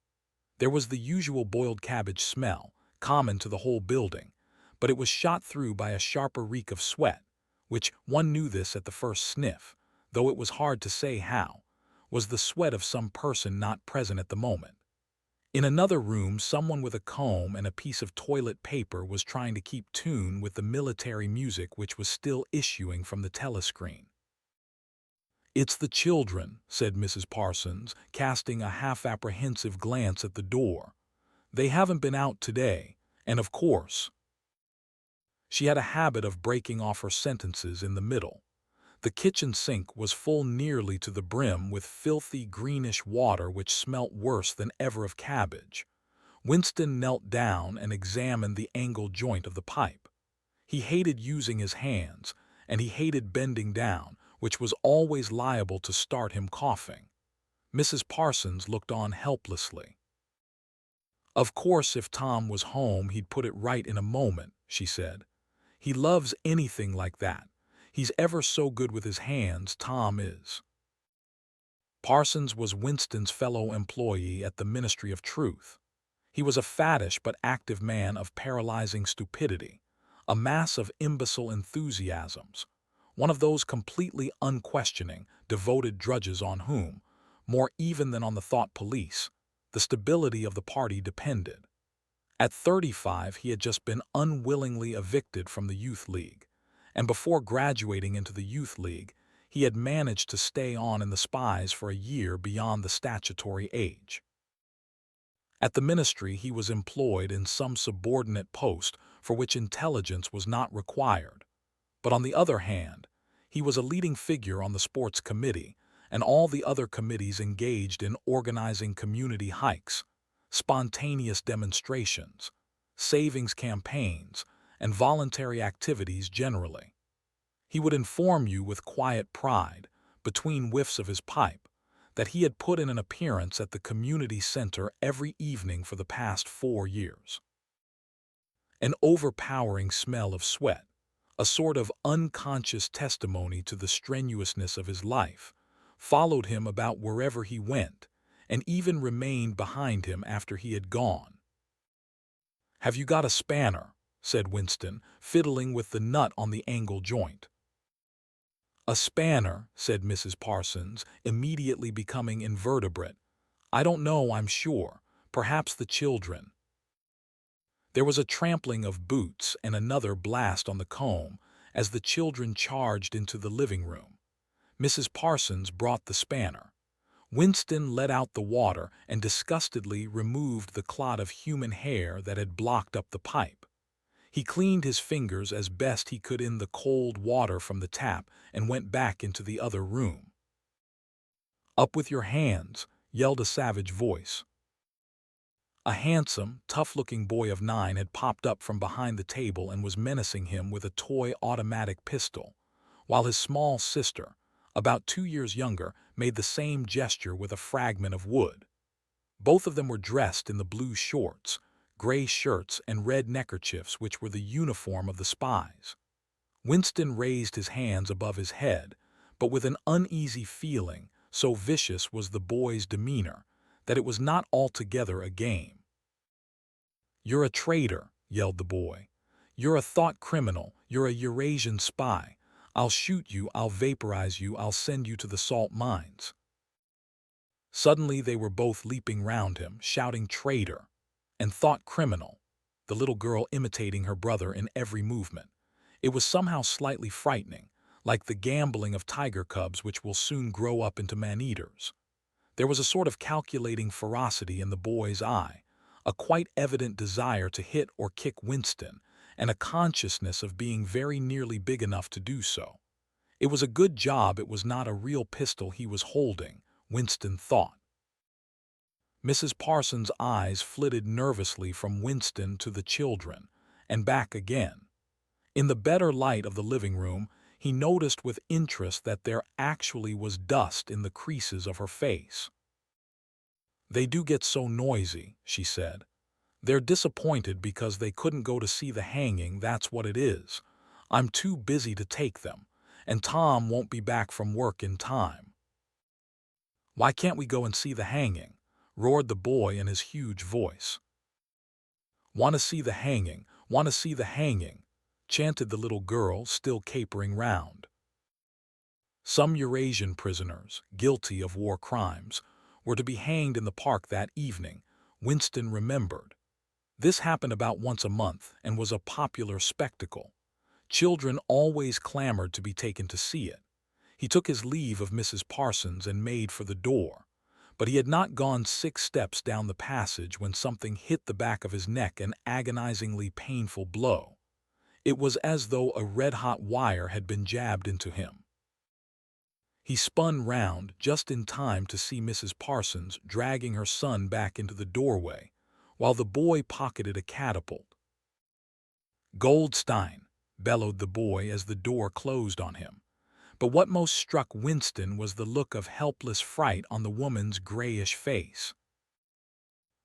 There was the usual boiled cabbage smell, common to the whole building, but it was shot through by a sharper reek of sweat, which, one knew this at the first sniff, though it was hard to say how, was the sweat of some person not present at the moment. In another room, someone with a comb and a piece of toilet paper was trying to keep tune with the military music which was still issuing from the telescreen. "It's the children," said Mrs. Parsons, casting a half-apprehensive glance at the door. "They haven't been out today, and of course—" She had a habit of breaking off her sentences in the middle. The kitchen sink was full nearly to the brim with filthy greenish water which smelt worse than ever of cabbage. Winston knelt down and examined the angle joint of the pipe. He hated using his hands, and he hated bending down, which was always liable to start him coughing. Mrs. Parsons looked on helplessly. "Of course, if Tom was home, he'd put it right in a moment," she said. "He loves anything like that. He's ever so good with his hands, Tom is." Parsons was Winston's fellow employee at the Ministry of Truth. He was a fattish but active man of paralyzing stupidity, a mass of imbecile enthusiasms, one of those completely unquestioning, devoted drudges on whom, more even than on the thought police, the stability of the party depended. At 35, he had just been unwillingly evicted from the Youth League, and before graduating into the Youth League, he had managed to stay on in the spies for a year beyond the statutory age. At the ministry, he was employed in some subordinate post for which intelligence was not required. But on the other hand, he was a leading figure on the sports committee and all the other committees engaged in organizing community hikes, spontaneous demonstrations, savings campaigns, and voluntary activities generally. He would inform you with quiet pride, between whiffs of his pipe, that he had put in an appearance at the community center every evening for the past 4 years. An overpowering smell of sweat, a sort of unconscious testimony to the strenuousness of his life, followed him about wherever he went, and even remained behind him after he had gone. "Have you got a spanner?" said Winston, fiddling with the nut on the angle joint. "A spanner," said Mrs. Parsons, immediately becoming invertebrate. "I don't know, I'm sure. Perhaps the children." There was a trampling of boots and another blast on the comb as the children charged into the living room. Mrs. Parsons brought the spanner. Winston let out the water and disgustedly removed the clot of human hair that had blocked up the pipe. He cleaned his fingers as best he could in the cold water from the tap and went back into the other room. "Up with your hands," yelled a savage voice. A handsome, tough-looking boy of 9 had popped up from behind the table and was menacing him with a toy automatic pistol, while his small sister, about 2 years younger, made the same gesture with a fragment of wood. Both of them were dressed in the blue shorts, gray shirts, and red neckerchiefs which were the uniform of the spies. Winston raised his hands above his head, but with an uneasy feeling, so vicious was the boy's demeanor, that it was not altogether a game. "You're a traitor," yelled the boy. "You're a thought criminal, you're a Eurasian spy. I'll shoot you, I'll vaporize you, I'll send you to the salt mines." Suddenly they were both leaping round him, shouting "traitor" and "thought criminal," the little girl imitating her brother in every movement. It was somehow slightly frightening, like the gambling of tiger cubs which will soon grow up into man-eaters. There was a sort of calculating ferocity in the boy's eye, a quite evident desire to hit or kick Winston, and a consciousness of being very nearly big enough to do so. It was a good job it was not a real pistol he was holding, Winston thought. Mrs. Parsons' eyes flitted nervously from Winston to the children, and back again. In the better light of the living room, he noticed with interest that there actually was dust in the creases of her face. "They do get so noisy," she said. "They're disappointed because they couldn't go to see the hanging, that's what it is. I'm too busy to take them, and Tom won't be back from work in time." "Why can't we go and see the hanging?" roared the boy in his huge voice. "Want to see the hanging, want to see the hanging," chanted the little girl, still capering round. Some Eurasian prisoners, guilty of war crimes, were to be hanged in the park that evening, Winston remembered. This happened about once a month and was a popular spectacle. Children always clamored to be taken to see it. He took his leave of Mrs. Parsons and made for the door, but he had not gone 6 steps down the passage when something hit the back of his neck, an agonizingly painful blow. It was as though a red-hot wire had been jabbed into him. He spun round just in time to see Mrs. Parsons dragging her son back into the doorway, while the boy pocketed a catapult. "Goldstein!" bellowed the boy as the door closed on him. But what most struck Winston was the look of helpless fright on the woman's grayish face.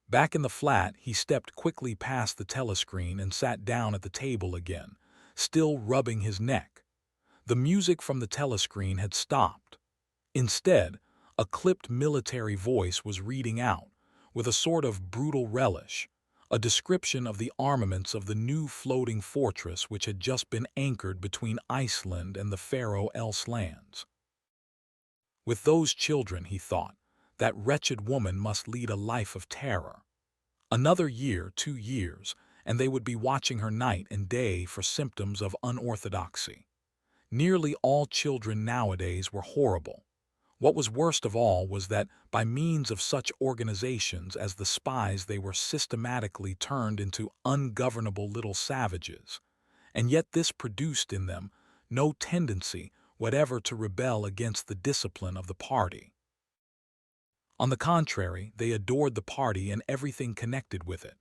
Back in the flat, he stepped quickly past the telescreen and sat down at the table again, still rubbing his neck. The music from the telescreen had stopped. Instead, A clipped military voice was reading out, with a sort of brutal relish, a description of the armaments of the new floating fortress which had just been anchored between Iceland and the Faroe Islands. With those children, he thought, that wretched woman must lead a life of terror. Another year, 2 years, and they would be watching her night and day for symptoms of unorthodoxy. Nearly all children nowadays were horrible. What was worst of all was that, by means of such organizations as the spies, they were systematically turned into ungovernable little savages, and yet this produced in them no tendency whatever to rebel against the discipline of the party. On the contrary, they adored the party and everything connected with it.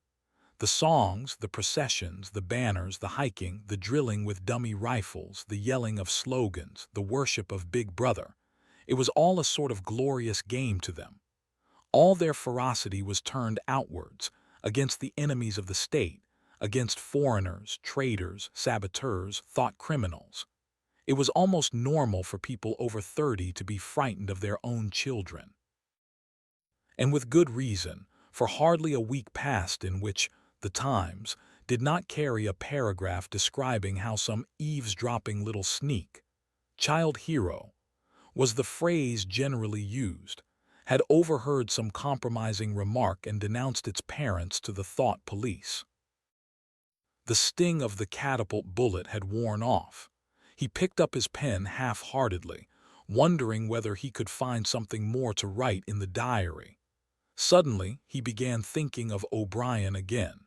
The songs, the processions, the banners, the hiking, the drilling with dummy rifles, the yelling of slogans, the worship of Big Brother. It was all a sort of glorious game to them. All their ferocity was turned outwards, against the enemies of the state, against foreigners, traitors, saboteurs, thought criminals. It was almost normal for people over 30 to be frightened of their own children. And with good reason, for hardly a week passed in which the Times did not carry a paragraph describing how some eavesdropping little sneak, child hero, was the phrase generally used, had overheard some compromising remark and denounced its parents to the thought police. The sting of the catapult bullet had worn off. He picked up his pen half-heartedly, wondering whether he could find something more to write in the diary. Suddenly, he began thinking of O'Brien again.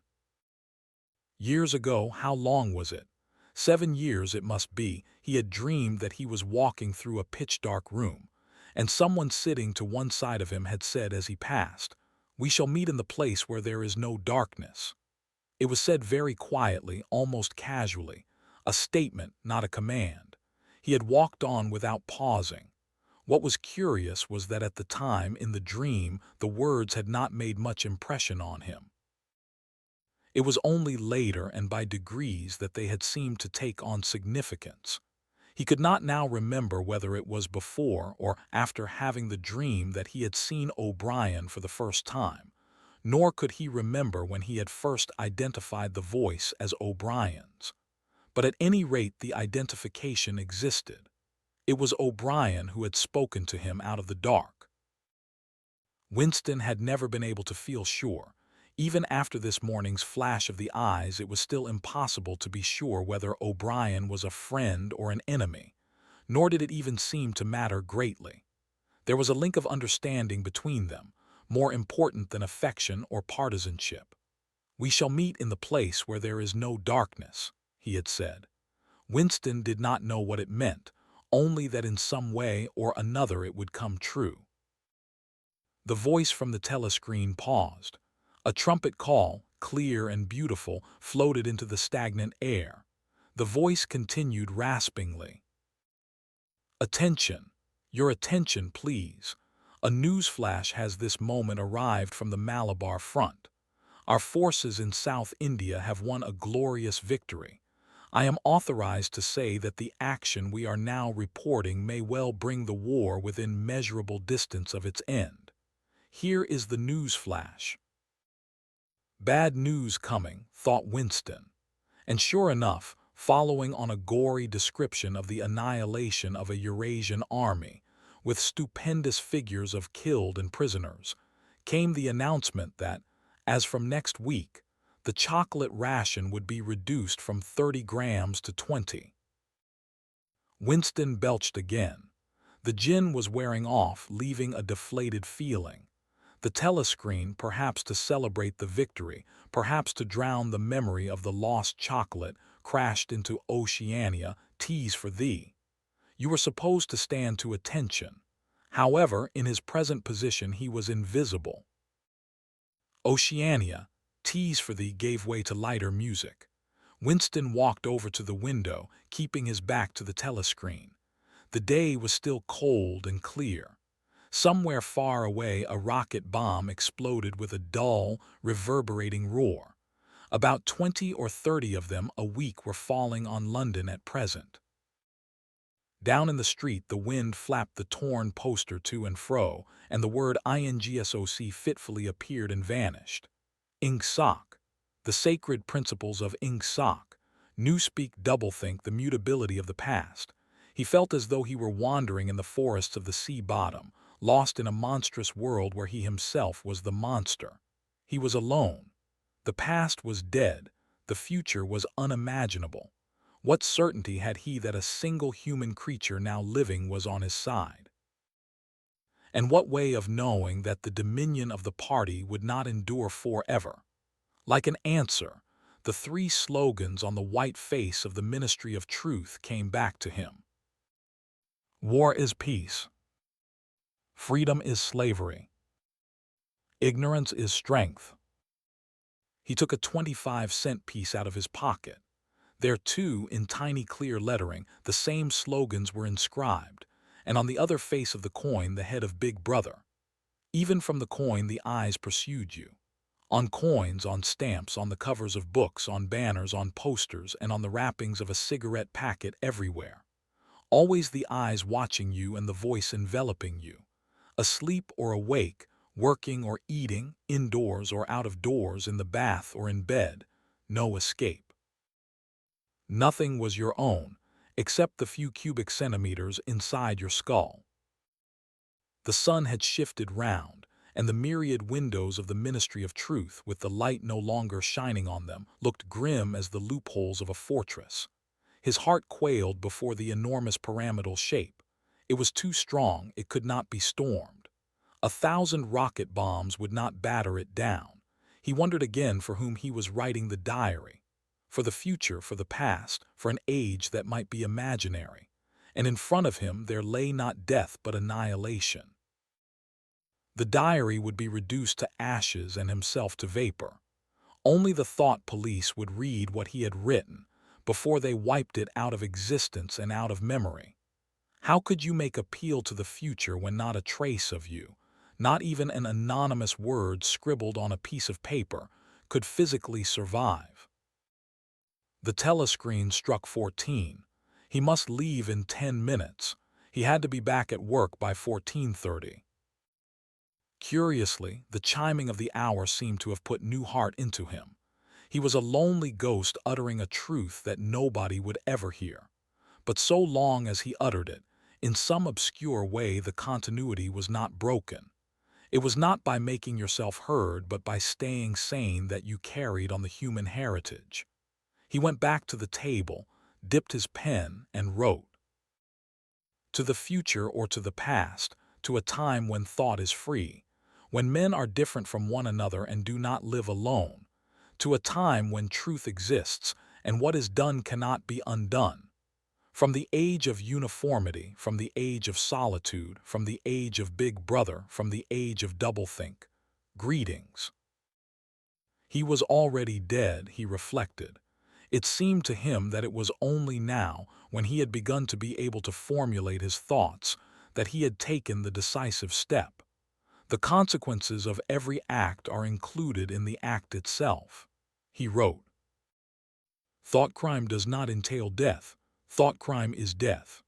Years ago, how long was it? 7 years it must be. He had dreamed that he was walking through a pitch-dark room, and someone sitting to one side of him had said as he passed, "We shall meet in the place where there is no darkness." It was said very quietly, almost casually, a statement, not a command. He had walked on without pausing. What was curious was that at the time, in the dream, the words had not made much impression on him. It was only later and by degrees that they had seemed to take on significance. He could not now remember whether it was before or after having the dream that he had seen O'Brien for the first time, nor could he remember when he had first identified the voice as O'Brien's. But at any rate the identification existed. It was O'Brien who had spoken to him out of the dark. Winston had never been able to feel sure. Even after this morning's flash of the eyes, it was still impossible to be sure whether O'Brien was a friend or an enemy, nor did it even seem to matter greatly. There was a link of understanding between them, more important than affection or partisanship. "We shall meet in the place where there is no darkness," he had said. Winston did not know what it meant, only that in some way or another it would come true. The voice from the telescreen paused. A trumpet call, clear and beautiful, floated into the stagnant air. The voice continued raspingly. "Attention! Your attention, please. A news flash has this moment arrived from the Malabar front. Our forces in South India have won a glorious victory. I am authorized to say that the action we are now reporting may well bring the war within measurable distance of its end. Here is the news flash." Bad news coming, thought Winston. And sure enough, following on a gory description of the annihilation of a Eurasian army, with stupendous figures of killed and prisoners, came the announcement that, as from next week, the chocolate ration would be reduced from 30 grams to 20. Winston belched again. The gin was wearing off, leaving a deflated feeling. The telescreen, perhaps to celebrate the victory, perhaps to drown the memory of the lost chocolate, crashed into Oceania. "Teas for thee." You were supposed to stand to attention. However, in his present position he was invisible. Oceania, "Teas for thee" gave way to lighter music. Winston walked over to the window, keeping his back to the telescreen. The day was still cold and clear. Somewhere far away a rocket bomb exploded with a dull, reverberating roar. About 20 or 30 of them a week were falling on London at present. Down in the street, the wind flapped the torn poster to and fro, and the word INGSOC fitfully appeared and vanished. Ingsoc, the sacred principles of Ingsoc, Newspeak doublethink the mutability of the past. He felt as though he were wandering in the forests of the sea bottom, lost in a monstrous world where he himself was the monster. He was alone. The past was dead. The future was unimaginable. What certainty had he that a single human creature now living was on his side? And what way of knowing that the dominion of the party would not endure forever? Like an answer, the three slogans on the white face of the Ministry of Truth came back to him. War is peace. Freedom is slavery. Ignorance is strength. He took a 25-cent piece out of his pocket. There, too, in tiny clear lettering, the same slogans were inscribed, and on the other face of the coin the head of Big Brother. Even from the coin the eyes pursued you. On coins, on stamps, on the covers of books, on banners, on posters, and on the wrappings of a cigarette packet everywhere. Always the eyes watching you and the voice enveloping you. Asleep or awake, working or eating, indoors or out of doors, in the bath or in bed, no escape. Nothing was your own, except the few cubic centimeters inside your skull. The sun had shifted round, and the myriad windows of the Ministry of Truth, with the light no longer shining on them, looked grim as the loopholes of a fortress. His heart quailed before the enormous pyramidal shape. It was too strong, it could not be stormed. 1,000 rocket bombs would not batter it down. He wondered again for whom he was writing the diary. For the future, for the past, for an age that might be imaginary. And in front of him there lay not death but annihilation. The diary would be reduced to ashes and himself to vapor. Only the thought police would read what he had written before they wiped it out of existence and out of memory. How could you make appeal to the future when not a trace of you, not even an anonymous word scribbled on a piece of paper, could physically survive? The telescreen struck 14. He must leave in 10 minutes. He had to be back at work by 14:30. Curiously, the chiming of the hour seemed to have put new heart into him. He was a lonely ghost uttering a truth that nobody would ever hear. But so long as he uttered it, in some obscure way the continuity was not broken. It was not by making yourself heard but by staying sane that you carried on the human heritage. He went back to the table, dipped his pen, and wrote. To the future or to the past, to a time when thought is free, when men are different from one another and do not live alone, to a time when truth exists and what is done cannot be undone. From the age of uniformity, from the age of solitude, from the age of Big Brother, from the age of doublethink, greetings. He was already dead, he reflected. It seemed to him that it was only now, when he had begun to be able to formulate his thoughts, that he had taken the decisive step. The consequences of every act are included in the act itself. He wrote, "Thought crime does not entail death. Thought crime is death."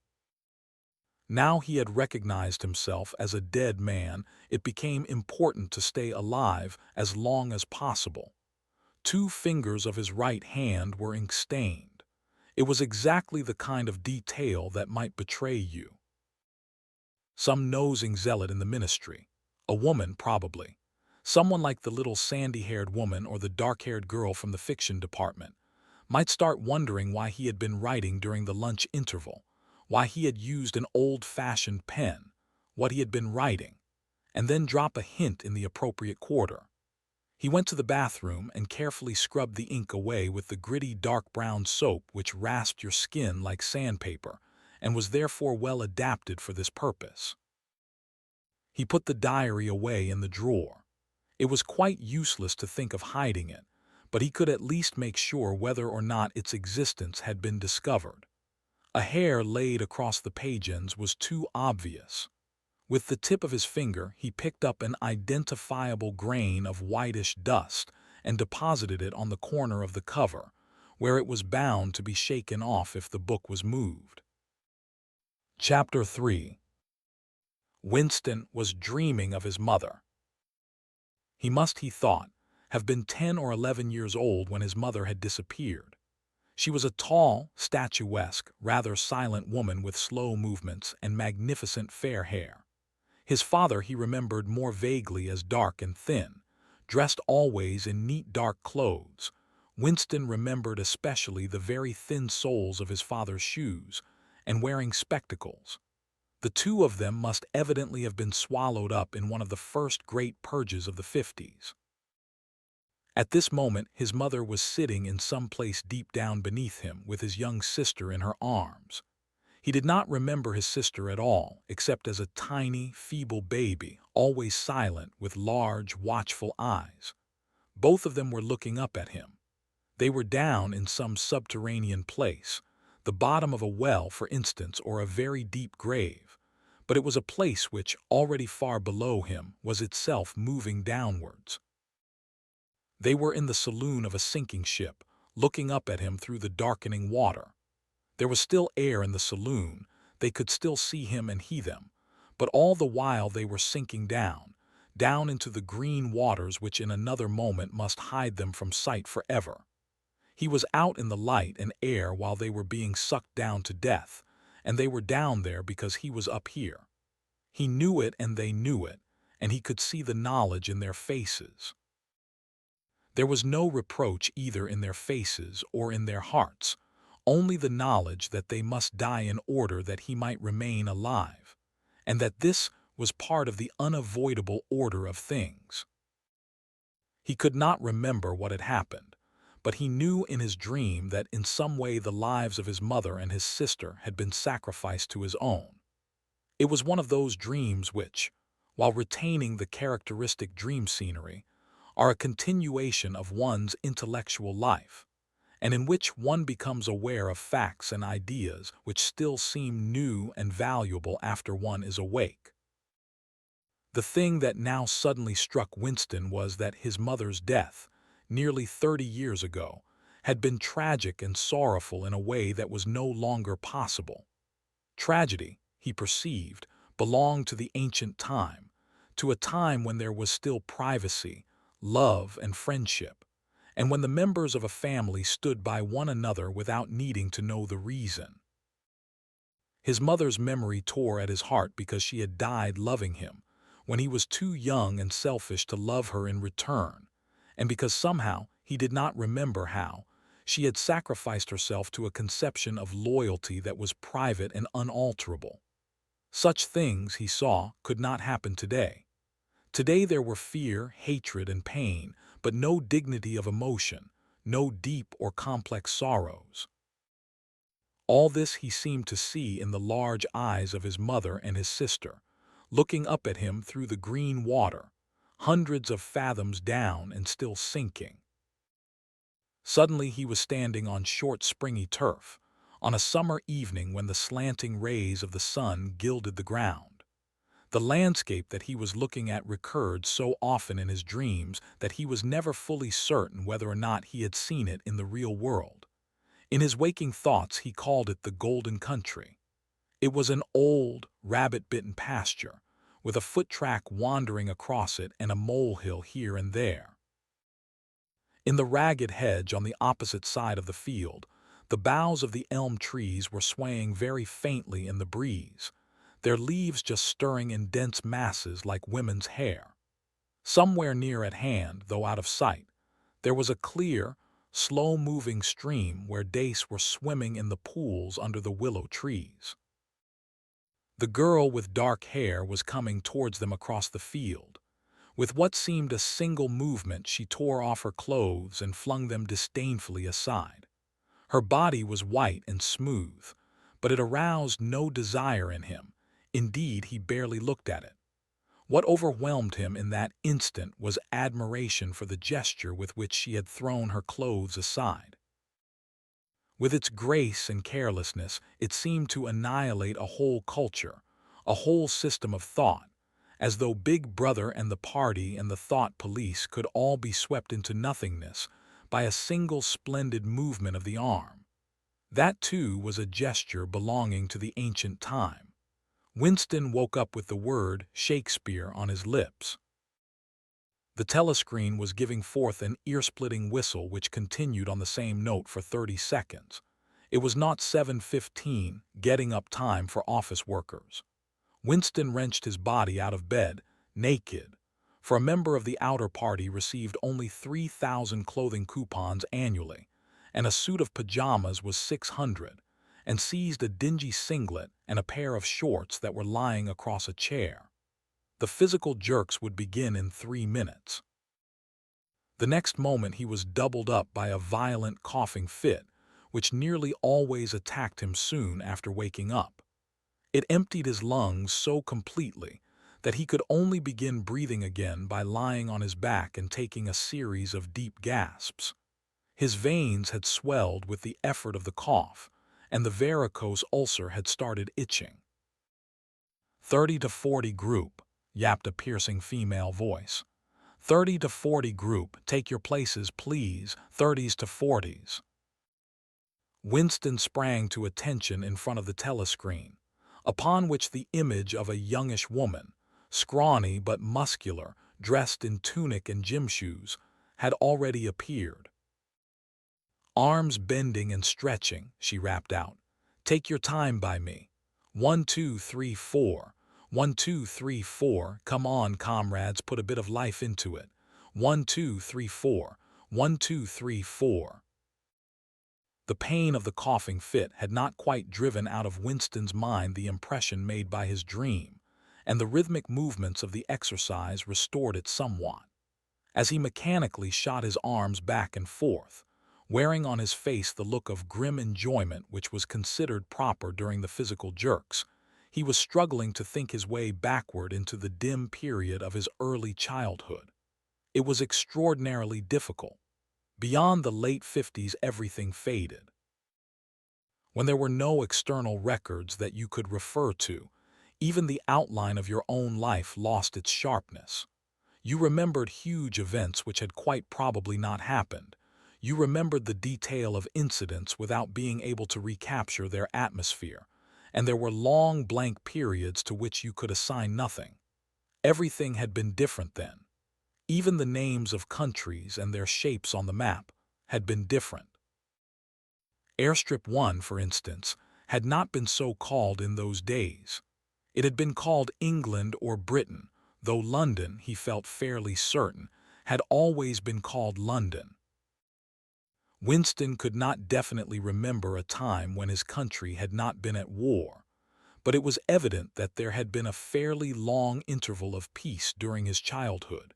Now he had recognized himself as a dead man. It became important to stay alive as long as possible. 2 fingers of his right hand were ink-stained. It was exactly the kind of detail that might betray you. Some nosing zealot in the ministry. A woman, probably. Someone like the little sandy-haired woman or the dark-haired girl from the fiction department might start wondering why he had been writing during the lunch interval, why he had used an old-fashioned pen, what he had been writing, and then drop a hint in the appropriate quarter. He went to the bathroom and carefully scrubbed the ink away with the gritty dark brown soap which rasped your skin like sandpaper and was therefore well adapted for this purpose. He put the diary away in the drawer. It was quite useless to think of hiding it, but he could at least make sure whether or not its existence had been discovered. A hair laid across the page ends was too obvious. With the tip of his finger, he picked up an identifiable grain of whitish dust and deposited it on the corner of the cover, where it was bound to be shaken off if the book was moved. Chapter 3. Winston was dreaming of his mother. He must, he thought, have been 10 or 11 years old when his mother had disappeared. She was a tall, statuesque, rather silent woman with slow movements and magnificent fair hair. His father he remembered more vaguely as dark and thin, dressed always in neat dark clothes. Winston remembered especially the very thin soles of his father's shoes, and wearing spectacles. The two of them must evidently have been swallowed up in one of the first great purges of the 50s. At this moment his mother was sitting in some place deep down beneath him with his young sister in her arms. He did not remember his sister at all, except as a tiny, feeble baby, always silent, with large, watchful eyes. Both of them were looking up at him. They were down in some subterranean place, the bottom of a well, for instance, or a very deep grave. But it was a place which, already far below him, was itself moving downwards. They were in the saloon of a sinking ship, looking up at him through the darkening water. There was still air in the saloon, they could still see him and he them, but all the while they were sinking down into the green waters which in another moment must hide them from sight forever. He was out in the light and air while they were being sucked down to death, and they were down there because he was up here. He knew it and they knew it, and he could see the knowledge in their faces. There was no reproach either in their faces or in their hearts, only the knowledge that they must die in order that he might remain alive, and that this was part of the unavoidable order of things. He could not remember what had happened, but he knew in his dream that in some way the lives of his mother and his sister had been sacrificed to his own. It was one of those dreams which, while retaining the characteristic dream scenery, are a continuation of one's intellectual life, and in which one becomes aware of facts and ideas which still seem new and valuable after one is awake. The thing that now suddenly struck Winston was that his mother's death, nearly 30 years ago, had been tragic and sorrowful in a way that was no longer possible. Tragedy, he perceived, belonged to the ancient time, to a time when there was still privacy, love, and friendship, and when the members of a family stood by one another without needing to know the reason. His mother's memory tore at his heart because she had died loving him, when he was too young and selfish to love her in return, and because somehow he did not remember how she had sacrificed herself to a conception of loyalty that was private and unalterable. Such things, he saw, could not happen today. Today there were fear, hatred, and pain, but no dignity of emotion, no deep or complex sorrows. All this he seemed to see in the large eyes of his mother and his sister, looking up at him through the green water, hundreds of fathoms down and still sinking. Suddenly he was standing on short springy turf, on a summer evening when the slanting rays of the sun gilded the ground. The landscape that he was looking at recurred so often in his dreams that he was never fully certain whether or not he had seen it in the real world. In his waking thoughts he called it the Golden Country. It was an old, rabbit-bitten pasture, with a foot-track wandering across it and a molehill here and there. In the ragged hedge on the opposite side of the field, the boughs of the elm trees were swaying very faintly in the breeze, their leaves just stirring in dense masses like women's hair. Somewhere near at hand, though out of sight, there was a clear, slow-moving stream where dace were swimming in the pools under the willow trees. The girl with dark hair was coming towards them across the field. With what seemed a single movement, she tore off her clothes and flung them disdainfully aside. Her body was white and smooth, but it aroused no desire in him. Indeed, he barely looked at it. What overwhelmed him in that instant was admiration for the gesture with which she had thrown her clothes aside. With its grace and carelessness, it seemed to annihilate a whole culture, a whole system of thought, as though Big Brother and the party and the thought police could all be swept into nothingness by a single splendid movement of the arm. That, too, was a gesture belonging to the ancient time. Winston woke up with the word Shakespeare on his lips. The telescreen was giving forth an ear-splitting whistle which continued on the same note for 30 seconds. It was not 7:15, getting up time for office workers. Winston wrenched his body out of bed, naked. For a member of the outer party received only 3,000 clothing coupons annually, and a suit of pajamas was 600, and seized a dingy singlet and a pair of shorts that were lying across a chair. The physical jerks would begin in 3 minutes. The next moment he was doubled up by a violent coughing fit, which nearly always attacked him soon after waking up. It emptied his lungs so completely that he could only begin breathing again by lying on his back and taking a series of deep gasps. His veins had swelled with the effort of the cough, and the varicose ulcer had started itching. 30 to 40 group, yapped a piercing female voice. 30 to 40 group, take your places, please, 30s to 40s. Winston sprang to attention in front of the telescreen, upon which the image of a youngish woman, scrawny but muscular, dressed in tunic and gym shoes, had already appeared. Arms bending and stretching, she rapped out. Take your time by me. 1, 2, 3, 4. 1, 2, 3, 4. Come on, comrades, put a bit of life into it. 1, 2, 3, 4. 1, 2, 3, 4. The pain of the coughing fit had not quite driven out of Winston's mind the impression made by his dream, and the rhythmic movements of the exercise restored it somewhat. As he mechanically shot his arms back and forth, wearing on his face the look of grim enjoyment which was considered proper during the physical jerks, he was struggling to think his way backward into the dim period of his early childhood. It was extraordinarily difficult. Beyond the late 50s, everything faded. When there were no external records that you could refer to, even the outline of your own life lost its sharpness. You remembered huge events which had quite probably not happened. You remembered the detail of incidents without being able to recapture their atmosphere, and there were long blank periods to which you could assign nothing. Everything had been different then. Even the names of countries and their shapes on the map had been different. Airstrip 1, for instance, had not been so called in those days. It had been called England or Britain, though London, he felt fairly certain, had always been called London. Winston could not definitely remember a time when his country had not been at war, but it was evident that there had been a fairly long interval of peace during his childhood,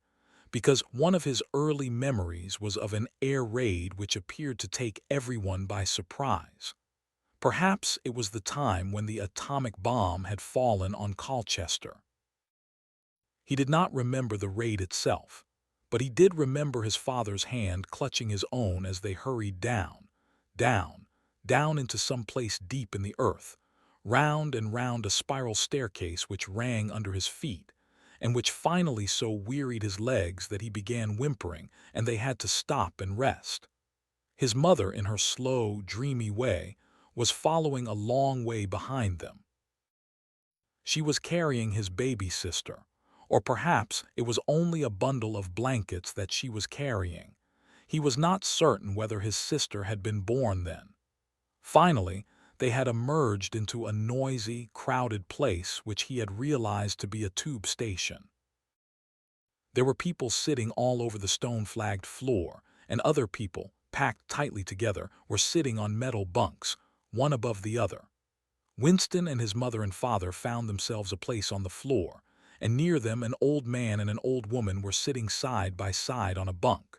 because one of his early memories was of an air raid which appeared to take everyone by surprise. Perhaps it was the time when the atomic bomb had fallen on Colchester. He did not remember the raid itself, but he did remember his father's hand clutching his own as they hurried down, down, down into some place deep in the earth, round and round a spiral staircase which rang under his feet, and which finally so wearied his legs that he began whimpering and they had to stop and rest. His mother, in her slow, dreamy way, was following a long way behind them. She was carrying his baby sister, or perhaps it was only a bundle of blankets that she was carrying. He was not certain whether his sister had been born then. Finally, they had emerged into a noisy, crowded place which he had realized to be a tube station. There were people sitting all over the stone-flagged floor, and other people, packed tightly together, were sitting on metal bunks, one above the other. Winston and his mother and father found themselves a place on the floor, and near them an old man and an old woman were sitting side by side on a bunk.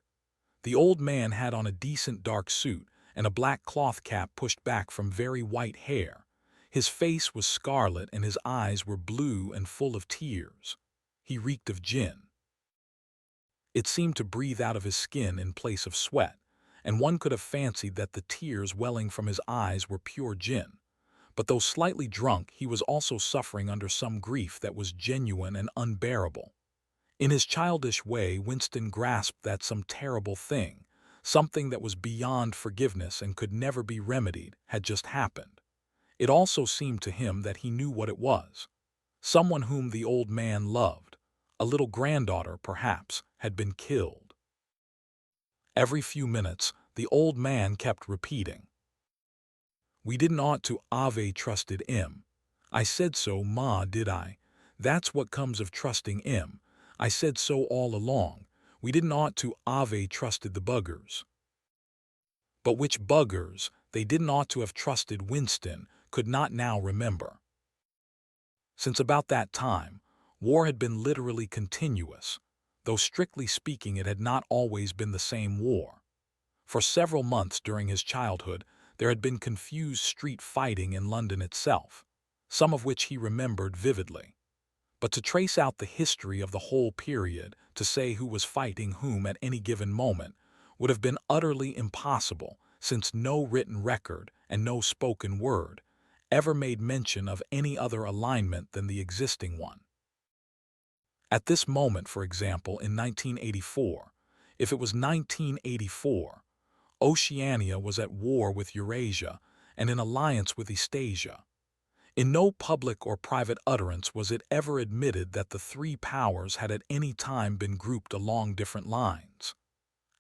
The old man had on a decent dark suit and a black cloth cap pushed back from very white hair. His face was scarlet and his eyes were blue and full of tears. He reeked of gin. It seemed to breathe out of his skin in place of sweat, and one could have fancied that the tears welling from his eyes were pure gin. But though slightly drunk, he was also suffering under some grief that was genuine and unbearable. In his childish way, Winston grasped that some terrible thing, something that was beyond forgiveness and could never be remedied, had just happened. It also seemed to him that he knew what it was. Someone whom the old man loved, a little granddaughter perhaps, had been killed. Every few minutes, the old man kept repeating, "We didn't ought to ave trusted 'im. I said so, ma, did I? That's what comes of trusting 'im. I said so all along. We didn't ought to ave trusted the buggers." But which buggers they didn't ought to have trusted Winston could not now remember. Since about that time, war had been literally continuous, though strictly speaking it had not always been the same war. For several months during his childhood, there had been confused street fighting in London itself, some of which he remembered vividly. But to trace out the history of the whole period, to say who was fighting whom at any given moment, would have been utterly impossible, since no written record and no spoken word ever made mention of any other alignment than the existing one. At this moment, for example, in 1984, if it was 1984, Oceania was at war with Eurasia and in alliance with Eastasia. In no public or private utterance was it ever admitted that the three powers had at any time been grouped along different lines.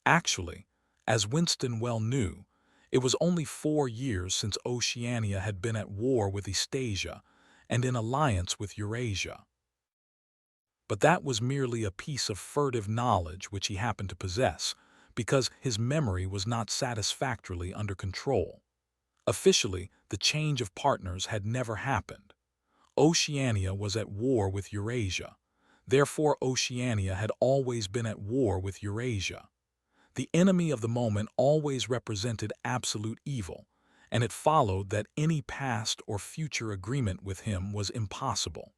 Actually, as Winston well knew, it was only 4 years since Oceania had been at war with Eastasia and in alliance with Eurasia. But that was merely a piece of furtive knowledge which he happened to possess, because his memory was not satisfactorily under control. Officially, the change of partners had never happened. Oceania was at war with Eurasia. Therefore, Oceania had always been at war with Eurasia. The enemy of the moment always represented absolute evil, and it followed that any past or future agreement with him was impossible.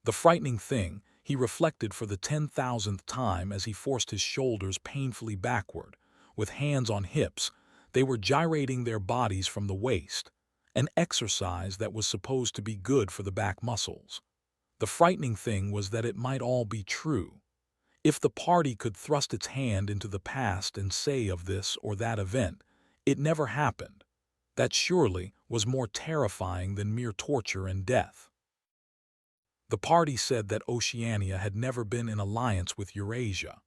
The frightening thing, he reflected for the 10,000th time as he forced his shoulders painfully backward, with hands on hips, they were gyrating their bodies from the waist, an exercise that was supposed to be good for the back muscles. The frightening thing was that it might all be true. If the party could thrust its hand into the past and say of this or that event, "It never happened," that surely was more terrifying than mere torture and death. The party said that Oceania had never been in alliance with Eurasia.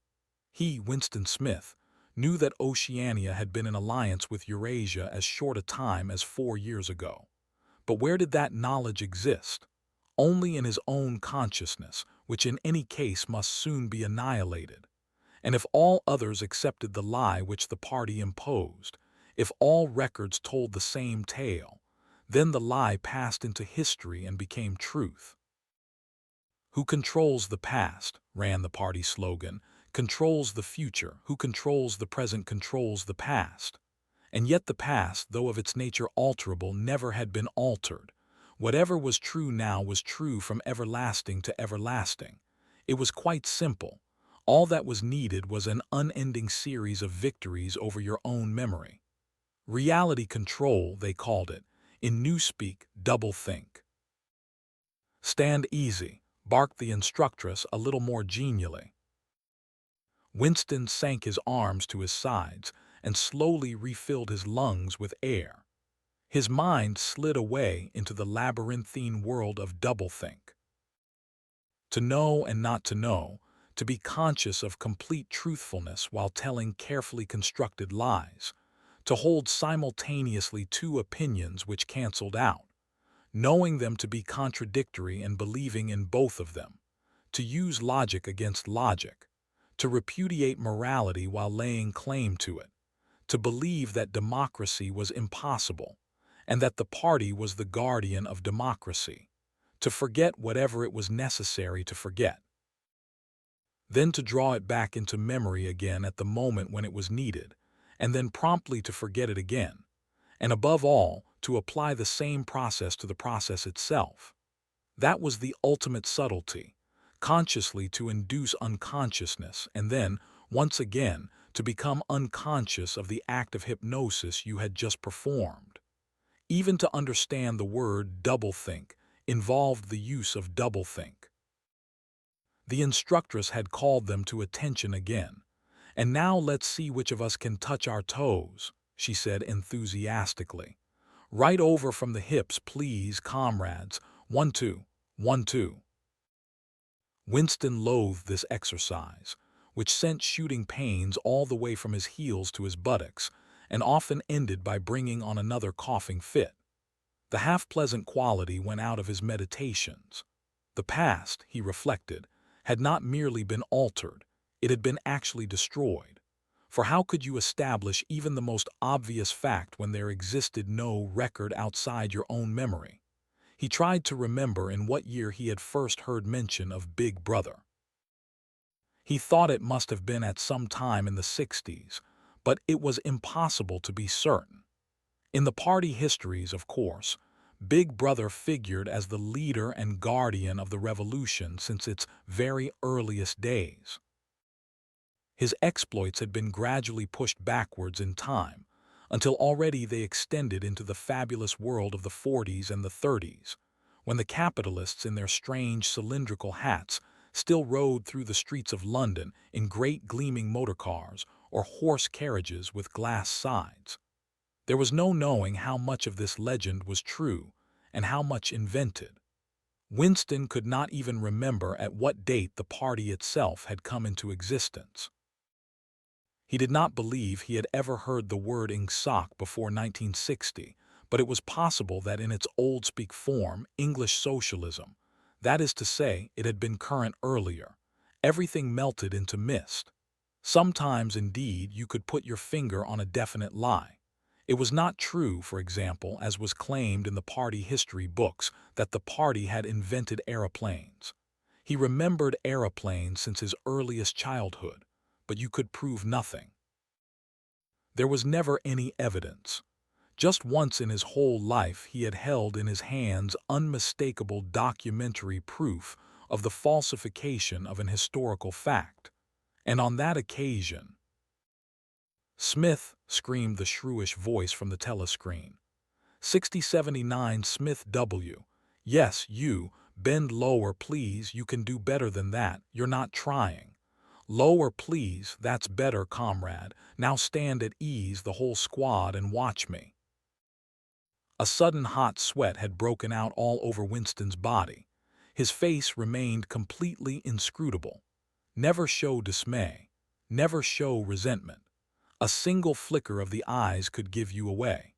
He, Winston Smith, knew that Oceania had been in alliance with Eurasia as short a time as 4 years ago. But where did that knowledge exist? Only in his own consciousness, which in any case must soon be annihilated. And if all others accepted the lie which the party imposed, if all records told the same tale, then the lie passed into history and became truth. "Who controls the past," ran the party slogan, "controls the future. Who controls the present controls the past." And yet the past, though of its nature alterable, never had been altered. Whatever was true now was true from everlasting to everlasting. It was quite simple. All that was needed was an unending series of victories over your own memory. Reality control, they called it. In newspeak, double-think. "Stand easy," barked the instructress a little more genially. Winston sank his arms to his sides and slowly refilled his lungs with air. His mind slid away into the labyrinthine world of doublethink. To know and not to know, to be conscious of complete truthfulness while telling carefully constructed lies, to hold simultaneously two opinions which canceled out, knowing them to be contradictory and believing in both of them, to use logic against logic, to repudiate morality while laying claim to it, to believe that democracy was impossible, and that the party was the guardian of democracy, to forget whatever it was necessary to forget, then to draw it back into memory again at the moment when it was needed, and then promptly to forget it again, and above all, to apply the same process to the process itself. That was the ultimate subtlety, consciously to induce unconsciousness, and then, once again, to become unconscious of the act of hypnosis you had just performed. Even to understand the word doublethink involved the use of doublethink. The instructress had called them to attention again. "And now let's see which of us can touch our toes," she said enthusiastically. "Right over from the hips, please, comrades. 1, 2, 1-2. Winston loathed this exercise, which sent shooting pains all the way from his heels to his buttocks, and often ended by bringing on another coughing fit. The half-pleasant quality went out of his meditations. The past, he reflected, had not merely been altered, it had been actually destroyed. For how could you establish even the most obvious fact when there existed no record outside your own memory? He tried to remember in what year he had first heard mention of Big Brother. He thought it must have been at some time in the 60s, but it was impossible to be certain. In the party histories, of course, Big Brother figured as the leader and guardian of the revolution since its very earliest days. His exploits had been gradually pushed backwards in time, until already they extended into the fabulous world of the 40s and the 30s, when the capitalists in their strange cylindrical hats still rode through the streets of London in great gleaming motor cars or horse carriages with glass sides. There was no knowing how much of this legend was true and how much invented. Winston could not even remember at what date the party itself had come into existence. He did not believe he had ever heard the word ingsoc before 1960, but it was possible that in its old-speak form, English socialism, that is to say, it had been current earlier, everything melted into mist. Sometimes, indeed, you could put your finger on a definite lie. It was not true, for example, as was claimed in the party history books, that the party had invented aeroplanes. He remembered aeroplanes since his earliest childhood, but you could prove nothing. There was never any evidence. Just once in his whole life he had held in his hands unmistakable documentary proof of the falsification of an historical fact. And on that occasion, "Smith!" screamed the shrewish voice from the telescreen. 6079 Smith W. Yes, you. Bend lower, please. You can do better than that. You're not trying. Lower, please. That's better, comrade. Now stand at ease, the whole squad, and watch me. A sudden hot sweat had broken out all over Winston's body. His face remained completely inscrutable. Never show dismay. Never show resentment. A single flicker of the eyes could give you away.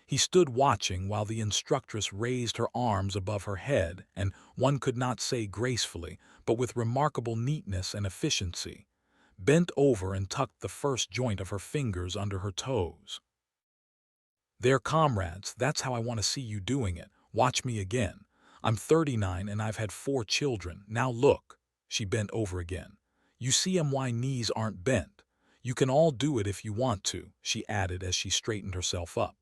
He stood watching while the instructress raised her arms above her head and, one could not say gracefully, but with remarkable neatness and efficiency, bent over and tucked the first joint of her fingers under her toes. There, comrades, that's how I want to see you doing it. Watch me again. I'm 39 and I've had 4 children. Now look. She bent over again. You see why knees aren't bent. You can all do it if you want to, she added as she straightened herself up.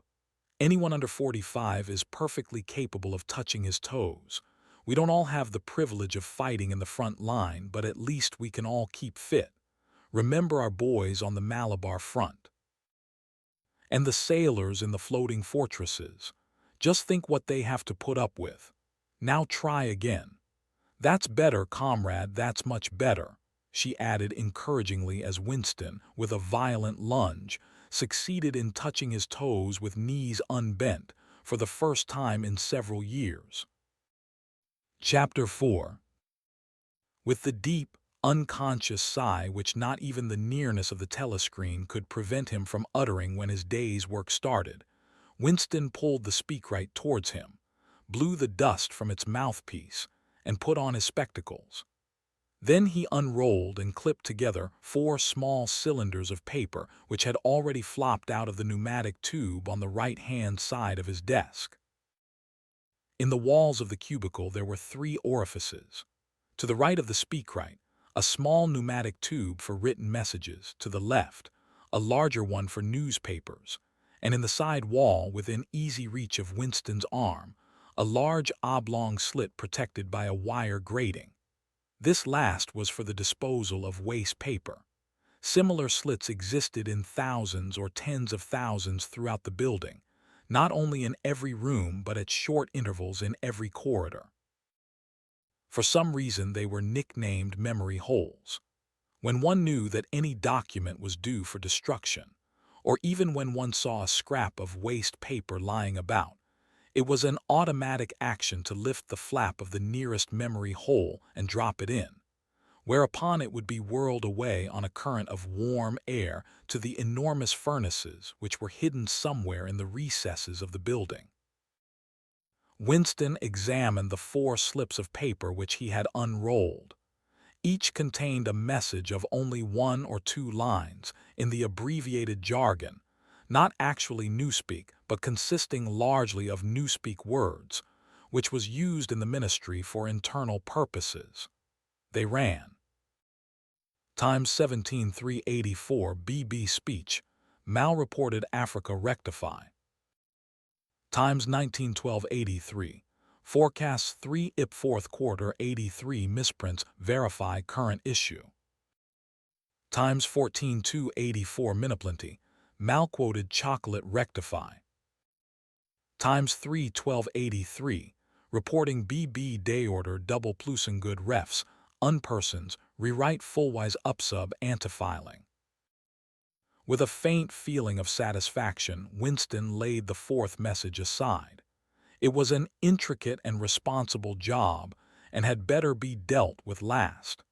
Anyone under 45 is perfectly capable of touching his toes. We don't all have the privilege of fighting in the front line, but at least we can all keep fit. Remember our boys on the Malabar front. And the sailors in the floating fortresses. Just think what they have to put up with. Now try again. That's better, comrade, that's much better, she added encouragingly as Winston, with a violent lunge, succeeded in touching his toes with knees unbent for the first time in several years. Chapter 4. With the deep, unconscious sigh which not even the nearness of the telescreen could prevent him from uttering when his day's work started, Winston pulled the speakwrite towards him, blew the dust from its mouthpiece, and put on his spectacles. Then he unrolled and clipped together 4 small cylinders of paper which had already flopped out of the pneumatic tube on the right-hand side of his desk. In the walls of the cubicle there were 3 orifices. To the right of the speakwrite, a small pneumatic tube for written messages; to the left, a larger one for newspapers; and in the side wall, within easy reach of Winston's arm, a large oblong slit protected by a wire grating. This last was for the disposal of waste paper. Similar slits existed in thousands or tens of thousands throughout the building, not only in every room but at short intervals in every corridor. For some reason they were nicknamed memory holes. When one knew that any document was due for destruction, or even when one saw a scrap of waste paper lying about, It was an automatic action to lift the flap of the nearest memory hole and drop it in, whereupon it would be whirled away on a current of warm air to the enormous furnaces which were hidden somewhere in the recesses of the building. Winston examined the 4 slips of paper which he had unrolled. Each contained a message of only 1 or 2 lines in the abbreviated jargon, not actually Newspeak, but consisting largely of Newspeak words, which was used in the ministry for internal purposes. They ran: Times 17-384 BB speech, malreported Africa rectify. Times 1912-83, forecasts 3 IP fourth quarter 83 misprints verify current issue. Times 14-284 miniplenty, malquoted chocolate rectify. Times 3-1283, reporting BB day order double plusengood refs, unpersons, rewrite fullwise upsub antifiling. With a faint feeling of satisfaction, Winston laid the 4th message aside. It was an intricate and responsible job and had better be dealt with last.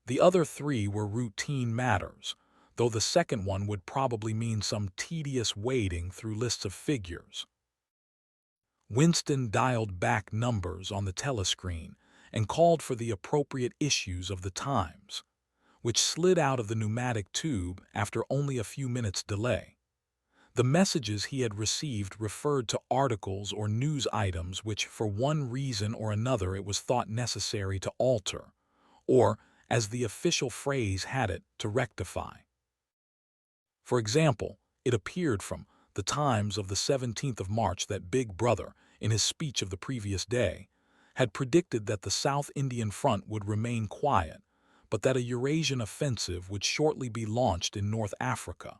The other 3 were routine matters, though the second one would probably mean some tedious wading through lists of figures. Winston dialed back numbers on the telescreen and called for the appropriate issues of the Times, which slid out of the pneumatic tube after only a few minutes' delay. The messages he had received referred to articles or news items which, for one reason or another, it was thought necessary to alter, or, as the official phrase had it, to rectify. For example, it appeared from the Times of the 17th of March that Big Brother, in his speech of the previous day, had predicted that the South Indian front would remain quiet, but that a Eurasian offensive would shortly be launched in North Africa.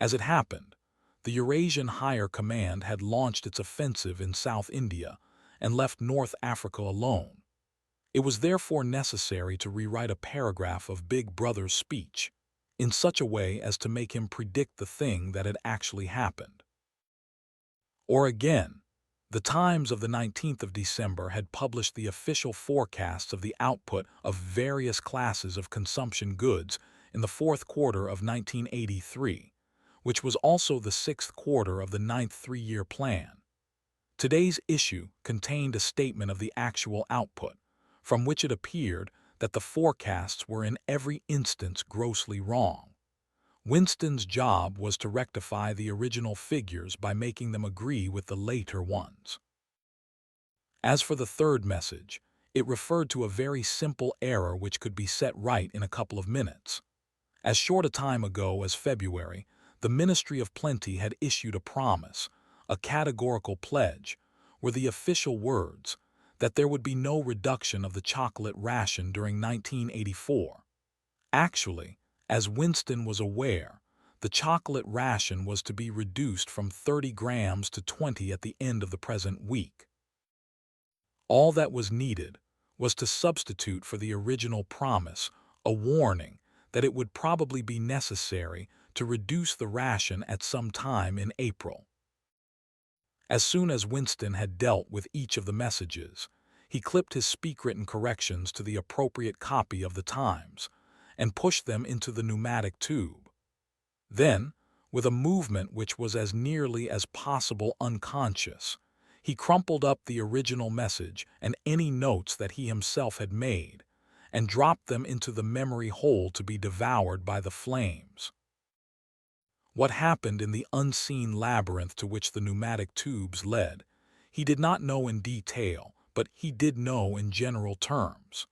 As it happened, the Eurasian Higher Command had launched its offensive in South India and left North Africa alone. It was therefore necessary to rewrite a paragraph of Big Brother's speech in such a way as to make him predict the thing that had actually happened. Or again, the Times of the 19th of December had published the official forecasts of the output of various classes of consumption goods in the 4th quarter of 1983, which was also the 6th quarter of the 9th three-year plan. Today's issue contained a statement of the actual output, from which it appeared that the forecasts were in every instance grossly wrong. Winston's job was to rectify the original figures by making them agree with the later ones. As for the 3rd message, it referred to a very simple error which could be set right in a couple of minutes. As short a time ago as February, the Ministry of Plenty had issued a promise, a categorical pledge, were the official words, that there would be no reduction of the chocolate ration during 1984. Actually, as Winston was aware, the chocolate ration was to be reduced from 30 grams to 20 at the end of the present week. All that was needed was to substitute for the original promise a warning that it would probably be necessary to reduce the ration at some time in April. As soon as Winston had dealt with each of the messages, he clipped his speak-written corrections to the appropriate copy of the Times and pushed them into the pneumatic tube. Then, with a movement which was as nearly as possible unconscious, he crumpled up the original message and any notes that he himself had made, and dropped them into the memory hole to be devoured by the flames. What happened in the unseen labyrinth to which the pneumatic tubes led, he did not know in detail, but he did know in general terms.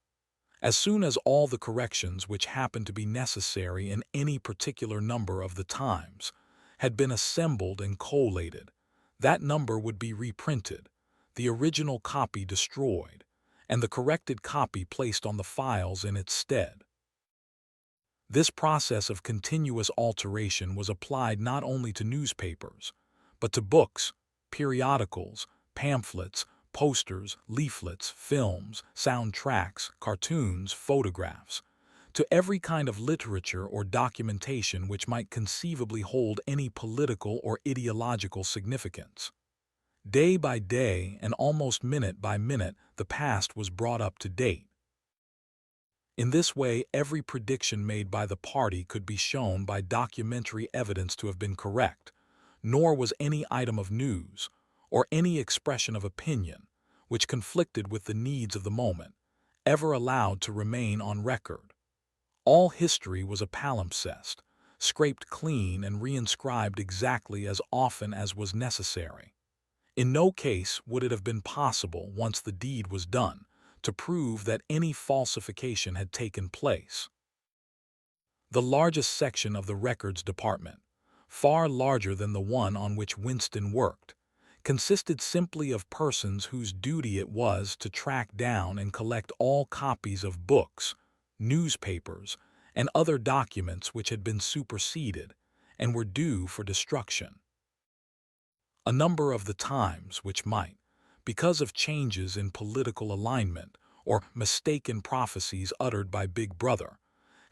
As soon as all the corrections which happened to be necessary in any particular number of the Times had been assembled and collated, that number would be reprinted, the original copy destroyed, and the corrected copy placed on the files in its stead. This process of continuous alteration was applied not only to newspapers, but to books, periodicals, pamphlets, posters, leaflets, films, soundtracks, cartoons, photographs, to every kind of literature or documentation which might conceivably hold any political or ideological significance. Day by day and almost minute by minute, the past was brought up to date. In this way, every prediction made by the party could be shown by documentary evidence to have been correct, nor was any item of news, or any expression of opinion, which conflicted with the needs of the moment, ever allowed to remain on record. All history was a palimpsest, scraped clean and reinscribed exactly as often as was necessary. In no case would it have been possible, once the deed was done, to prove that any falsification had taken place. The largest section of the records department, far larger than the one on which Winston worked, consisted simply of persons whose duty it was to track down and collect all copies of books, newspapers, and other documents which had been superseded and were due for destruction. A number of the times which might, because of changes in political alignment or mistaken prophecies uttered by Big Brother,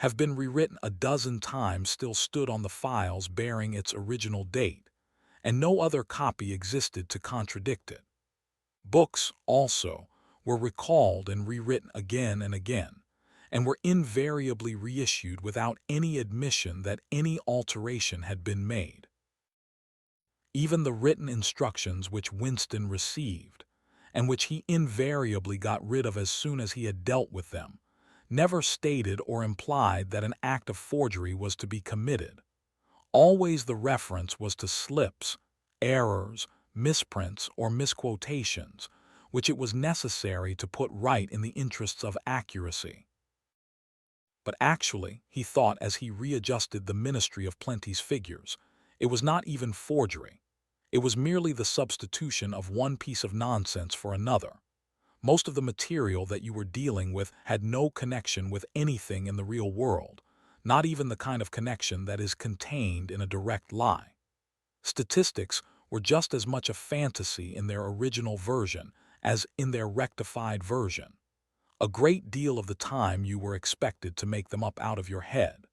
have been rewritten a dozen times, still stood on the files bearing its original date, and no other copy existed to contradict it. Books, also, were recalled and rewritten again and again, and were invariably reissued without any admission that any alteration had been made. Even the written instructions which Winston received, and which he invariably got rid of as soon as he had dealt with them, never stated or implied that an act of forgery was to be committed. Always the reference was to slips, errors, misprints, or misquotations, which it was necessary to put right in the interests of accuracy. But actually, he thought as he readjusted the Ministry of Plenty's figures, it was not even forgery. It was merely the substitution of one piece of nonsense for another. Most of the material that you were dealing with had no connection with anything in the real world, not even the kind of connection that is contained in a direct lie. Statistics were just as much a fantasy in their original version as in their rectified version. A great deal of the time you were expected to make them up out of your head.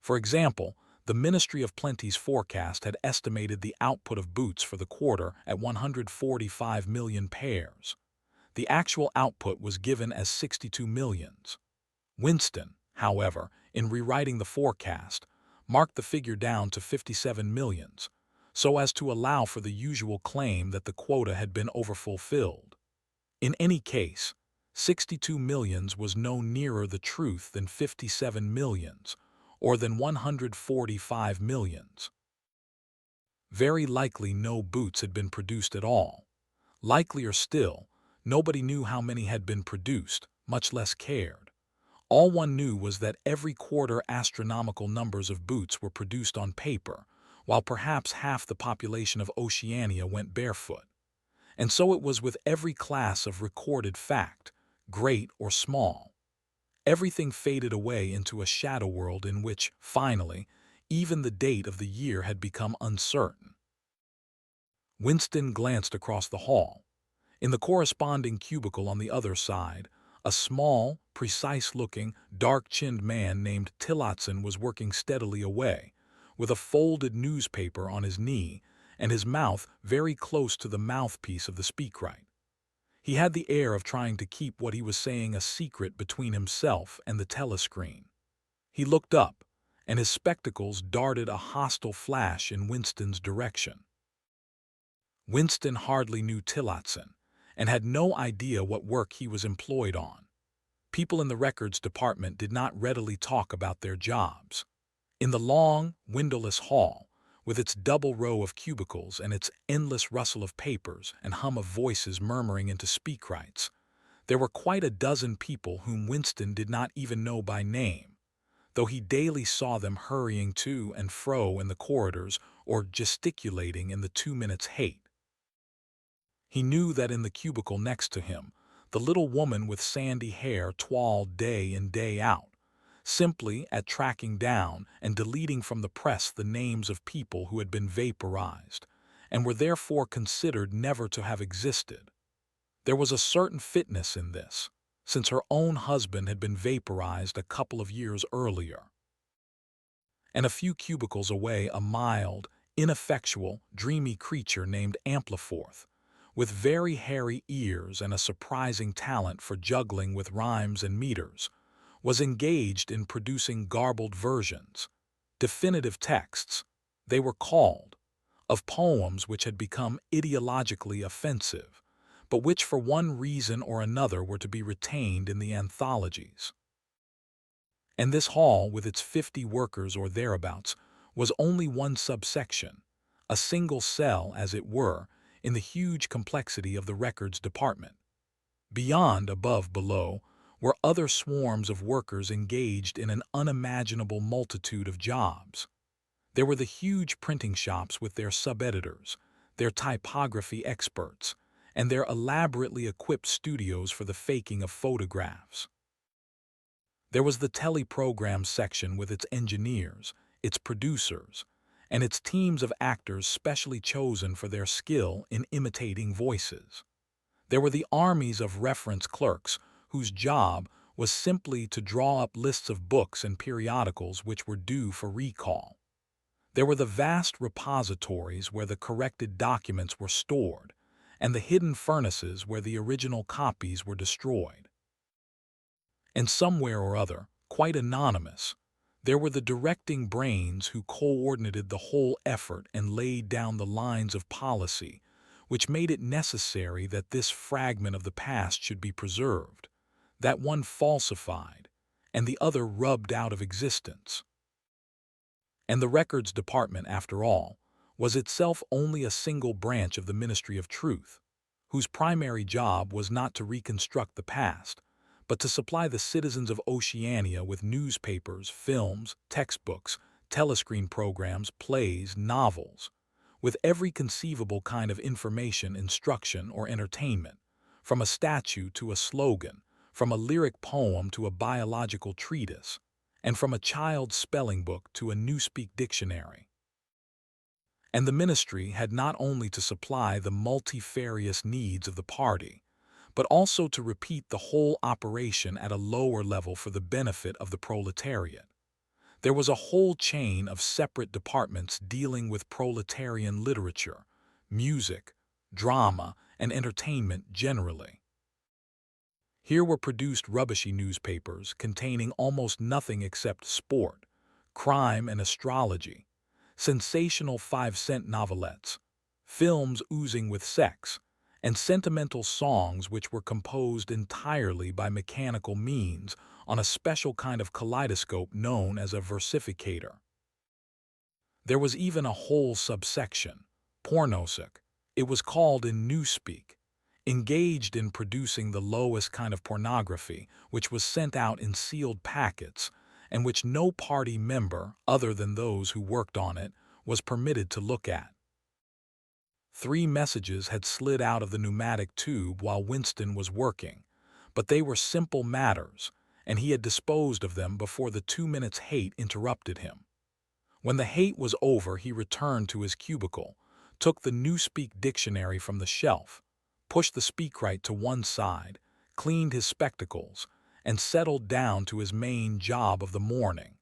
For example, the Ministry of Plenty's forecast had estimated the output of boots for the quarter at 145 million pairs. The actual output was given as 62 millions. Winston, however, in rewriting the forecast, marked the figure down to 57 millions, so as to allow for the usual claim that the quota had been overfulfilled. In any case, 62 millions was no nearer the truth than 57 millions, or than 145 millions. Very likely no boots had been produced at all. Likelier still, nobody knew how many had been produced, much less cared. All one knew was that every quarter astronomical numbers of boots were produced on paper, while perhaps half the population of Oceania went barefoot. And so it was with every class of recorded fact, great or small. Everything faded away into a shadow world in which, finally, even the date of the year had become uncertain. Winston glanced across the hall. In the corresponding cubicle on the other side, a small, precise-looking, dark-chinned man named Tillotson was working steadily away, with a folded newspaper on his knee and his mouth very close to the mouthpiece of the speakwrite. He had the air of trying to keep what he was saying a secret between himself and the telescreen. He looked up, and his spectacles darted a hostile flash in Winston's direction. Winston hardly knew Tillotson, and had no idea what work he was employed on. People in the records department did not readily talk about their jobs. In the long, windowless hall, with its double row of cubicles and its endless rustle of papers and hum of voices murmuring into speakwrites, there were quite a dozen people whom Winston did not even know by name, though he daily saw them hurrying to and fro in the corridors or gesticulating in the 2 minutes hate. He knew that in the cubicle next to him, the little woman with sandy hair toiled day in day out, simply at tracking down and deleting from the press the names of people who had been vaporized, and were therefore considered never to have existed. There was a certain fitness in this, since her own husband had been vaporized a couple of years earlier. And a few cubicles away, a mild, ineffectual, dreamy creature named Ampliforth, with very hairy ears and a surprising talent for juggling with rhymes and meters, was engaged in producing garbled versions, definitive texts, they were called, of poems which had become ideologically offensive, but which for one reason or another were to be retained in the anthologies. And this hall, with its 50 workers or thereabouts, was only one subsection, a single cell, as it were, in the huge complexity of the records department. Beyond, above, below, were other swarms of workers engaged in an unimaginable multitude of jobs. There were the huge printing shops with their sub-editors, their typography experts, and their elaborately equipped studios for the faking of photographs. There was the teleprogram section with its engineers, its producers, and its teams of actors specially chosen for their skill in imitating voices. There were the armies of reference clerks whose job was simply to draw up lists of books and periodicals which were due for recall. There were the vast repositories where the corrected documents were stored, and the hidden furnaces where the original copies were destroyed. And somewhere or other, quite anonymous, there were the directing brains who coordinated the whole effort and laid down the lines of policy which made it necessary that this fragment of the past should be preserved, that one falsified, and the other rubbed out of existence. And the records department, after all, was itself only a single branch of the Ministry of Truth, whose primary job was not to reconstruct the past, but to supply the citizens of Oceania with newspapers, films, textbooks, telescreen programs, plays, novels, with every conceivable kind of information, instruction, or entertainment, from a statue to a slogan, from a lyric poem to a biological treatise, and from a child's spelling book to a Newspeak dictionary. And the ministry had not only to supply the multifarious needs of the party, but also to repeat the whole operation at a lower level for the benefit of the proletariat. There was a whole chain of separate departments dealing with proletarian literature, music, drama, and entertainment generally. Here were produced rubbishy newspapers containing almost nothing except sport, crime, and astrology, sensational 5-cent novelettes, films oozing with sex, and sentimental songs which were composed entirely by mechanical means on a special kind of kaleidoscope known as a versificator. There was even a whole subsection, pornosec, it was called in newspeak, engaged in producing the lowest kind of pornography, which was sent out in sealed packets, and which no party member, other than those who worked on it, was permitted to look at. 3 messages had slid out of the pneumatic tube while Winston was working, but they were simple matters, and he had disposed of them before the 2 minutes' hate interrupted him. When the hate was over, he returned to his cubicle, took the Newspeak dictionary from the shelf, pushed the speakwrite to one side, cleaned his spectacles, and settled down to his main job of the morning.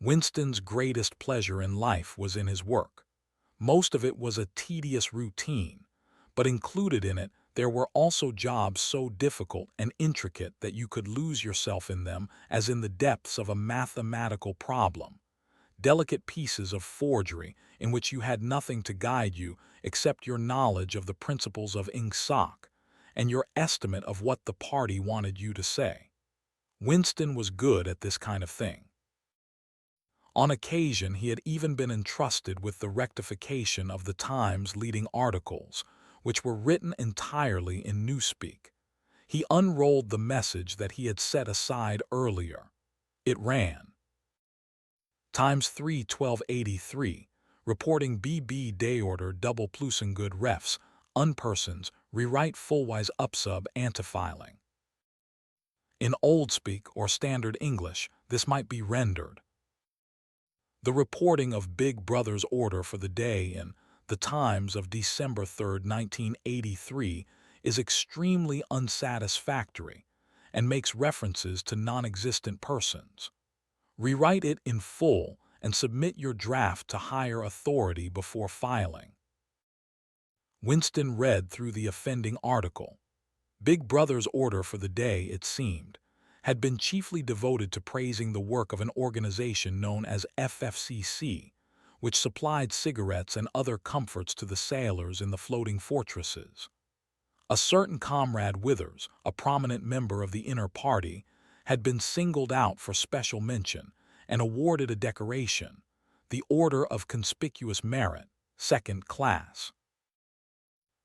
Winston's greatest pleasure in life was in his work. Most of it was a tedious routine, but included in it there were also jobs so difficult and intricate that you could lose yourself in them as in the depths of a mathematical problem, delicate pieces of forgery in which you had nothing to guide you except your knowledge of the principles of ingsoc and your estimate of what the party wanted you to say. Winston was good at this kind of thing. On occasion, he had even been entrusted with the rectification of the Times' leading articles, which were written entirely in newspeak. He unrolled the message that he had set aside earlier. It ran: Times 3 1283, reporting BB day order double plusengood refs, unpersons, rewrite fullwise upsub antifiling. In Oldspeak or Standard English, this might be rendered: the reporting of Big Brother's order for the day in the Times of December 3, 1983, is extremely unsatisfactory and makes references to non-existent persons. Rewrite it in full and submit your draft to higher authority before filing. Winston read through the offending article. Big Brother's order for the day, it seemed, had been chiefly devoted to praising the work of an organization known as FFCC, which supplied cigarettes and other comforts to the sailors in the floating fortresses. A certain Comrade Withers, a prominent member of the inner party, had been singled out for special mention and awarded a decoration, the Order of Conspicuous Merit, second class.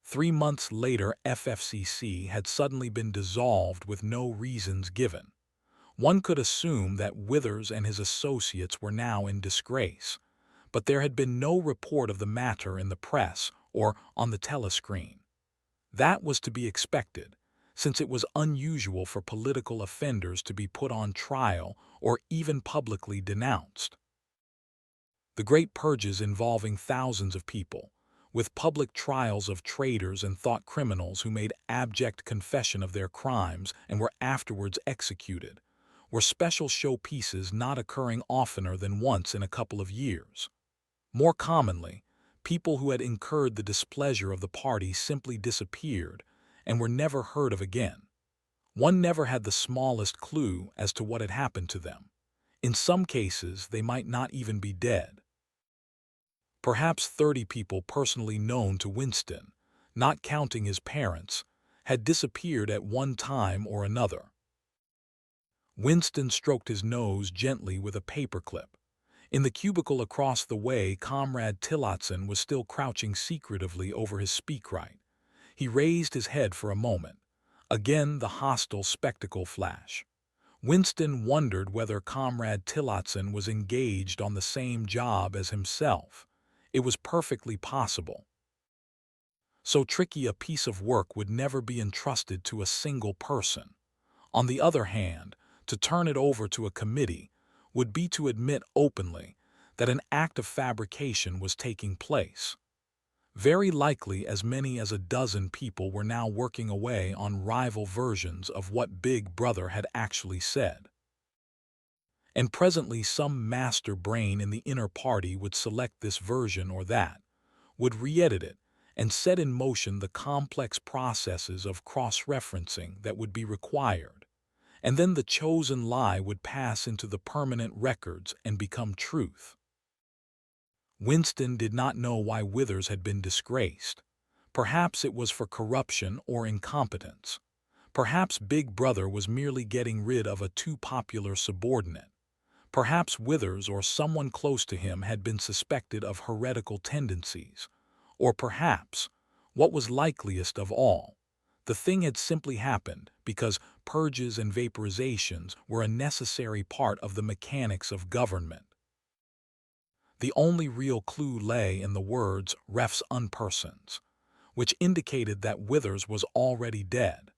3 months later, FFCC had suddenly been dissolved with no reasons given. One could assume that Withers and his associates were now in disgrace, but there had been no report of the matter in the press or on the telescreen. That was to be expected, since it was unusual for political offenders to be put on trial or even publicly denounced. The great purges involving thousands of people, with public trials of traitors and thought criminals who made abject confession of their crimes and were afterwards executed, were special showpieces not occurring oftener than once in a couple of years. More commonly, people who had incurred the displeasure of the party simply disappeared and were never heard of again. One never had the smallest clue as to what had happened to them. In some cases, they might not even be dead. Perhaps 30 people personally known to Winston, not counting his parents, had disappeared at one time or another. Winston stroked his nose gently with a paperclip. In the cubicle across the way, Comrade Tillotson was still crouching secretively over his speakwrite. He raised his head for a moment. Again the hostile spectacle flash. Winston wondered whether Comrade Tillotson was engaged on the same job as himself. It was perfectly possible. So tricky a piece of work would never be entrusted to a single person. On the other hand, to turn it over to a committee would be to admit openly that an act of fabrication was taking place. Very likely as many as a dozen people were now working away on rival versions of what Big Brother had actually said. And presently some master brain in the inner party would select this version or that, would re-edit it, and set in motion the complex processes of cross-referencing that would be required. And then the chosen lie would pass into the permanent records and become truth. Winston did not know why Withers had been disgraced. Perhaps it was for corruption or incompetence. Perhaps Big Brother was merely getting rid of a too popular subordinate. Perhaps Withers or someone close to him had been suspected of heretical tendencies. Or perhaps, what was likeliest of all, the thing had simply happened because purges and vaporizations were a necessary part of the mechanics of government. The only real clue lay in the words "refs unpersons," which indicated that Withers was already dead.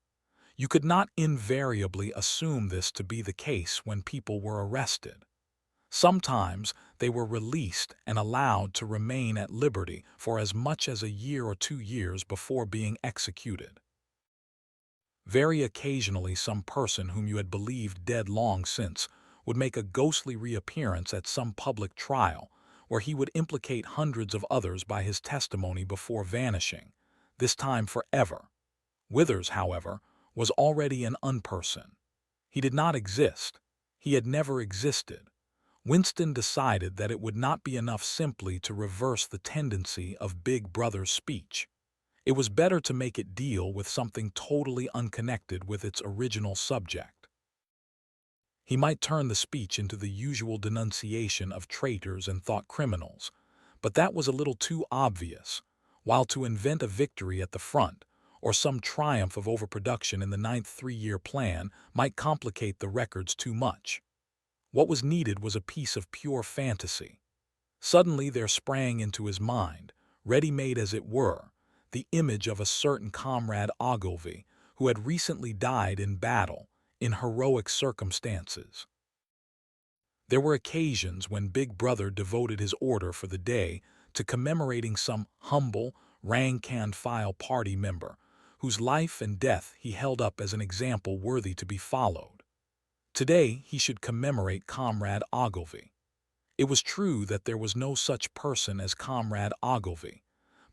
You could not invariably assume this to be the case when people were arrested. Sometimes they were released and allowed to remain at liberty for as much as a year or 2 years before being executed. Very occasionally some person whom you had believed dead long since would make a ghostly reappearance at some public trial where he would implicate hundreds of others by his testimony before vanishing, this time forever. Withers, however, was already an unperson. He did not exist. He had never existed. Winston decided that it would not be enough simply to reverse the tendency of Big Brother's speech. It was better to make it deal with something totally unconnected with its original subject. He might turn the speech into the usual denunciation of traitors and thought criminals, but that was a little too obvious, while to invent a victory at the front, or some triumph of overproduction in the 9th three-year plan might complicate the records too much. What was needed was a piece of pure fantasy. Suddenly there sprang into his mind, ready-made as it were, the image of a certain Comrade Ogilvy who had recently died in battle, in heroic circumstances. There were occasions when Big Brother devoted his order for the day to commemorating some humble, rank-and-file party member whose life and death he held up as an example worthy to be followed. Today he should commemorate Comrade Ogilvy. It was true that there was no such person as Comrade Ogilvy,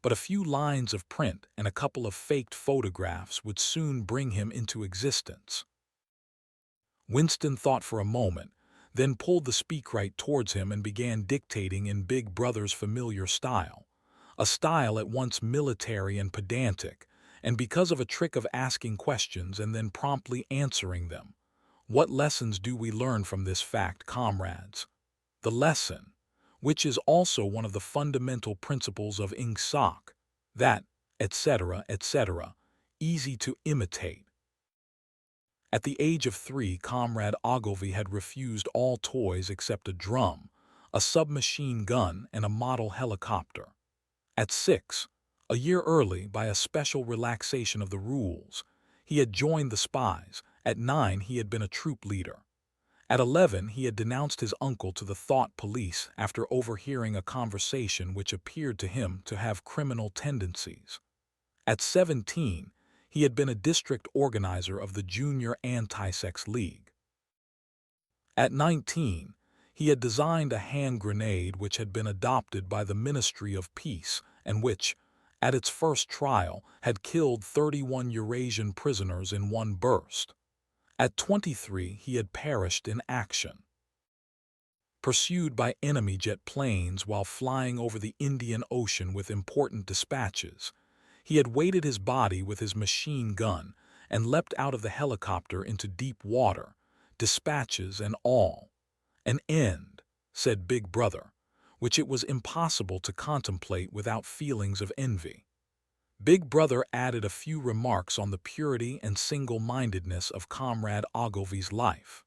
but a few lines of print and a couple of faked photographs would soon bring him into existence. Winston thought for a moment, then pulled the speakwrite towards him and began dictating in Big Brother's familiar style, a style at once military and pedantic, and because of a trick of asking questions and then promptly answering them. What lessons do we learn from this fact, comrades? The lesson, which is also one of the fundamental principles of ingsoc, that, etc., etc., easy to imitate. At the age of 3, Comrade Ogilvy had refused all toys except a drum, a submachine gun, and a model helicopter. At 6, a year early, by a special relaxation of the rules, he had joined the spies. At 9, he had been a troop leader. At 11, he had denounced his uncle to the thought police after overhearing a conversation which appeared to him to have criminal tendencies. At 17, he had been a district organizer of the Junior Anti-Sex League. At 19, he had designed a hand grenade which had been adopted by the Ministry of Peace and which, at its first trial, had killed 31 Eurasian prisoners in one burst. At 23, he had perished in action. Pursued by enemy jet planes while flying over the Indian Ocean with important dispatches, he had weighted his body with his machine gun and leapt out of the helicopter into deep water, dispatches and all. An end, said Big Brother, which it was impossible to contemplate without feelings of envy. Big Brother added a few remarks on the purity and single-mindedness of Comrade Ogilvy's life.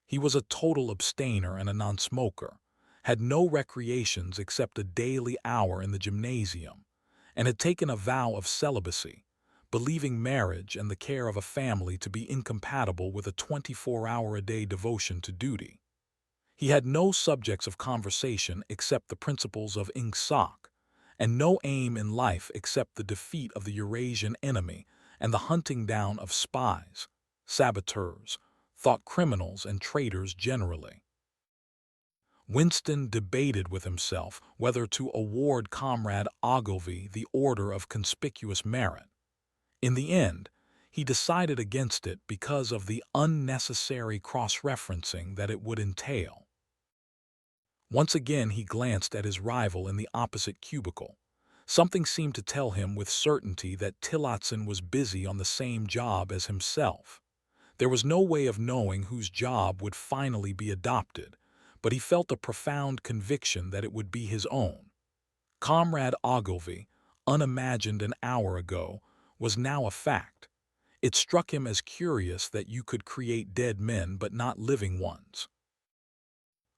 He was a total abstainer and a non-smoker, had no recreations except a daily hour in the gymnasium, and had taken a vow of celibacy, believing marriage and the care of a family to be incompatible with a 24-hour-a-day devotion to duty. He had no subjects of conversation except the principles of ingsoc, and no aim in life except the defeat of the Eurasian enemy and the hunting down of spies, saboteurs, thought criminals, and traitors generally. Winston debated with himself whether to award Comrade Ogilvy the Order of Conspicuous Merit. In the end, he decided against it because of the unnecessary cross-referencing that it would entail. Once again he glanced at his rival in the opposite cubicle. Something seemed to tell him with certainty that Tillotson was busy on the same job as himself. There was no way of knowing whose job would finally be adopted, but he felt a profound conviction that it would be his own. Comrade Ogilvy, unimagined an hour ago, was now a fact. It struck him as curious that you could create dead men but not living ones.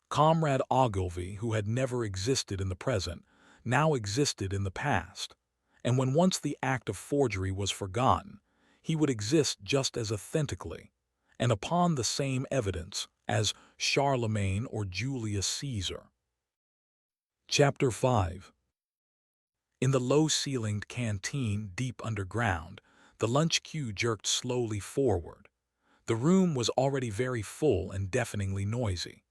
Comrade Ogilvy, who had never existed in the present, now existed in the past, and when once the act of forgery was forgotten, he would exist just as authentically, and upon the same evidence, as Charlemagne or Julius Caesar. Chapter 5. In the low-ceilinged canteen deep underground, the lunch queue jerked slowly forward. The room was already very full and deafeningly noisy.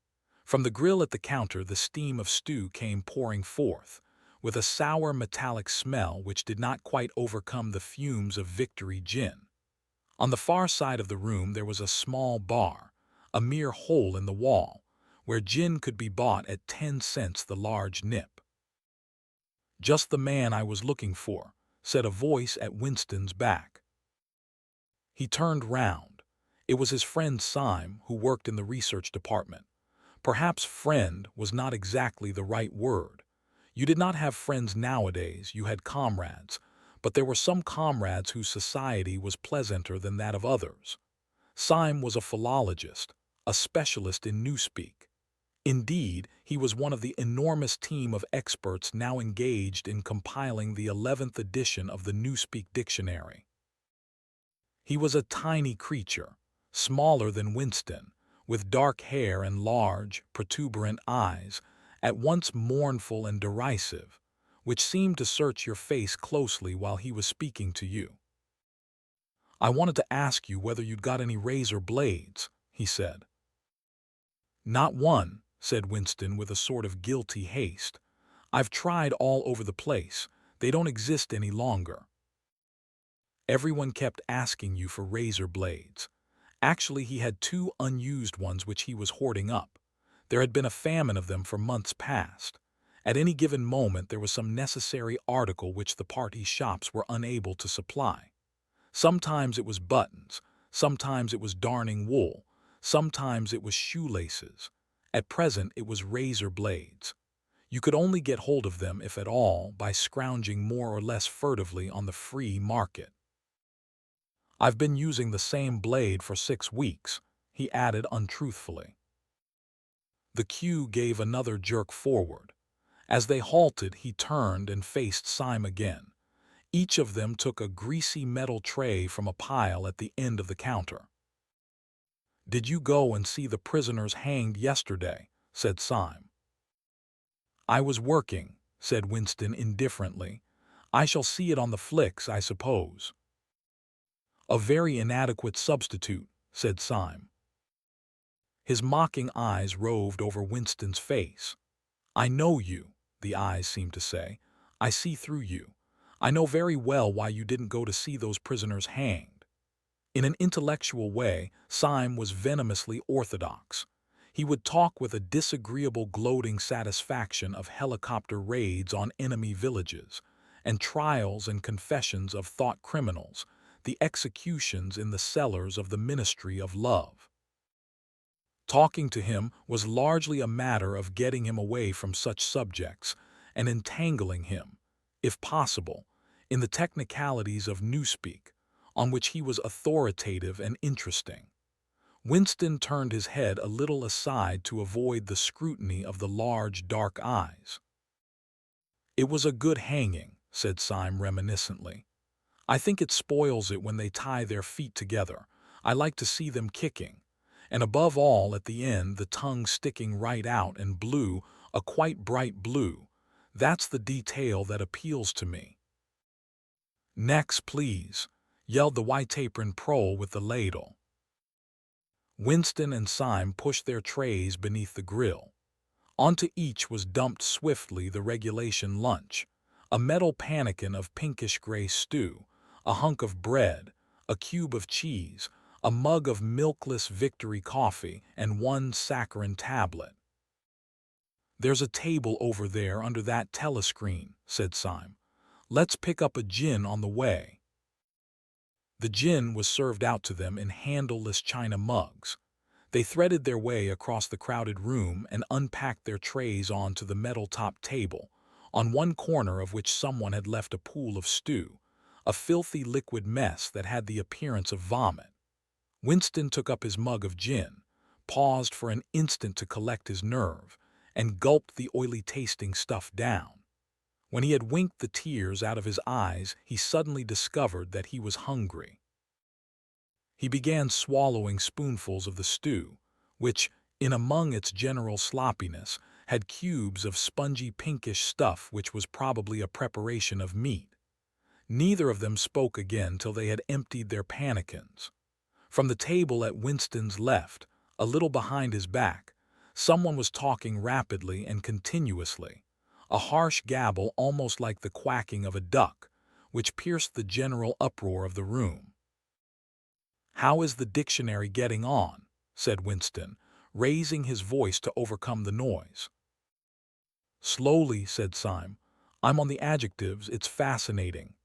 From the grill at the counter the steam of stew came pouring forth, with a sour metallic smell which did not quite overcome the fumes of Victory gin. On the far side of the room there was a small bar, a mere hole in the wall, where gin could be bought at 10 cents the large nip. "Just the man I was looking for," said a voice at Winston's back. He turned round. It was his friend Syme, who worked in the research department. Perhaps friend was not exactly the right word. You did not have friends nowadays, you had comrades, but there were some comrades whose society was pleasanter than that of others. Syme was a philologist, a specialist in newspeak. Indeed, he was one of the enormous team of experts now engaged in compiling the 11th edition of the Newspeak Dictionary. He was a tiny creature, smaller than Winston, with dark hair and large, protuberant eyes, at once mournful and derisive, which seemed to search your face closely while he was speaking to you. "I wanted to ask you whether you'd got any razor blades," he said. "Not one," said Winston with a sort of guilty haste. "I've tried all over the place. They don't exist any longer. Everyone kept asking you for razor blades. Actually, he had 2 unused ones which he was hoarding up. There had been a famine of them for months past. At any given moment there was some necessary article which the party shops were unable to supply. Sometimes it was buttons, sometimes it was darning wool, sometimes it was shoelaces. At present it was razor blades. You could only get hold of them, if at all, by scrounging more or less furtively on the free market. I've been using the same blade for 6 weeks," he added untruthfully. The queue gave another jerk forward. As they halted, he turned and faced Syme again. Each of them took a greasy metal tray from a pile at the end of the counter. "Did you go and see the prisoners hanged yesterday?" said Syme. "I was working," said Winston indifferently. "I shall see it on the flicks, I suppose." "A very inadequate substitute," said Syme. His mocking eyes roved over Winston's face. "I know you," the eyes seemed to say. "I see through you. I know very well why you didn't go to see those prisoners hanged." In an intellectual way, Syme was venomously orthodox. He would talk with a disagreeable gloating satisfaction of helicopter raids on enemy villages, and trials and confessions of thought criminals, the executions in the cellars of the Ministry of Love. Talking to him was largely a matter of getting him away from such subjects and entangling him, if possible, in the technicalities of newspeak, on which he was authoritative and interesting. Winston turned his head a little aside to avoid the scrutiny of the large, dark eyes. "It was a good hanging," said Syme reminiscently. "I think it spoils it when they tie their feet together. I like to see them kicking. And above all, at the end, the tongue sticking right out and blue, a quite bright blue. That's the detail that appeals to me." "Next, please," yelled the white-apron prole with the ladle. Winston and Syme pushed their trays beneath the grill. Onto each was dumped swiftly the regulation lunch, a metal pannikin of pinkish-gray stew, a hunk of bread, a cube of cheese, a mug of milkless Victory coffee, and 1 saccharin tablet. "There's a table over there under that telescreen," said Syme. "Let's pick up a gin on the way." The gin was served out to them in handleless china mugs. They threaded their way across the crowded room and unpacked their trays onto the metal-topped table, on one corner of which someone had left a pool of stew, a filthy liquid mess that had the appearance of vomit. Winston took up his mug of gin, paused for an instant to collect his nerve, and gulped the oily-tasting stuff down. When he had winked the tears out of his eyes, he suddenly discovered that he was hungry. He began swallowing spoonfuls of the stew, which, in among its general sloppiness, had cubes of spongy pinkish stuff which was probably a preparation of meat. Neither of them spoke again till they had emptied their pannikins. From the table at Winston's left, a little behind his back, someone was talking rapidly and continuously, a harsh gabble almost like the quacking of a duck, which pierced the general uproar of the room. "How is the dictionary getting on?" said Winston, raising his voice to overcome the noise. "Slowly," said Syme. "I'm on the adjectives. It's fascinating."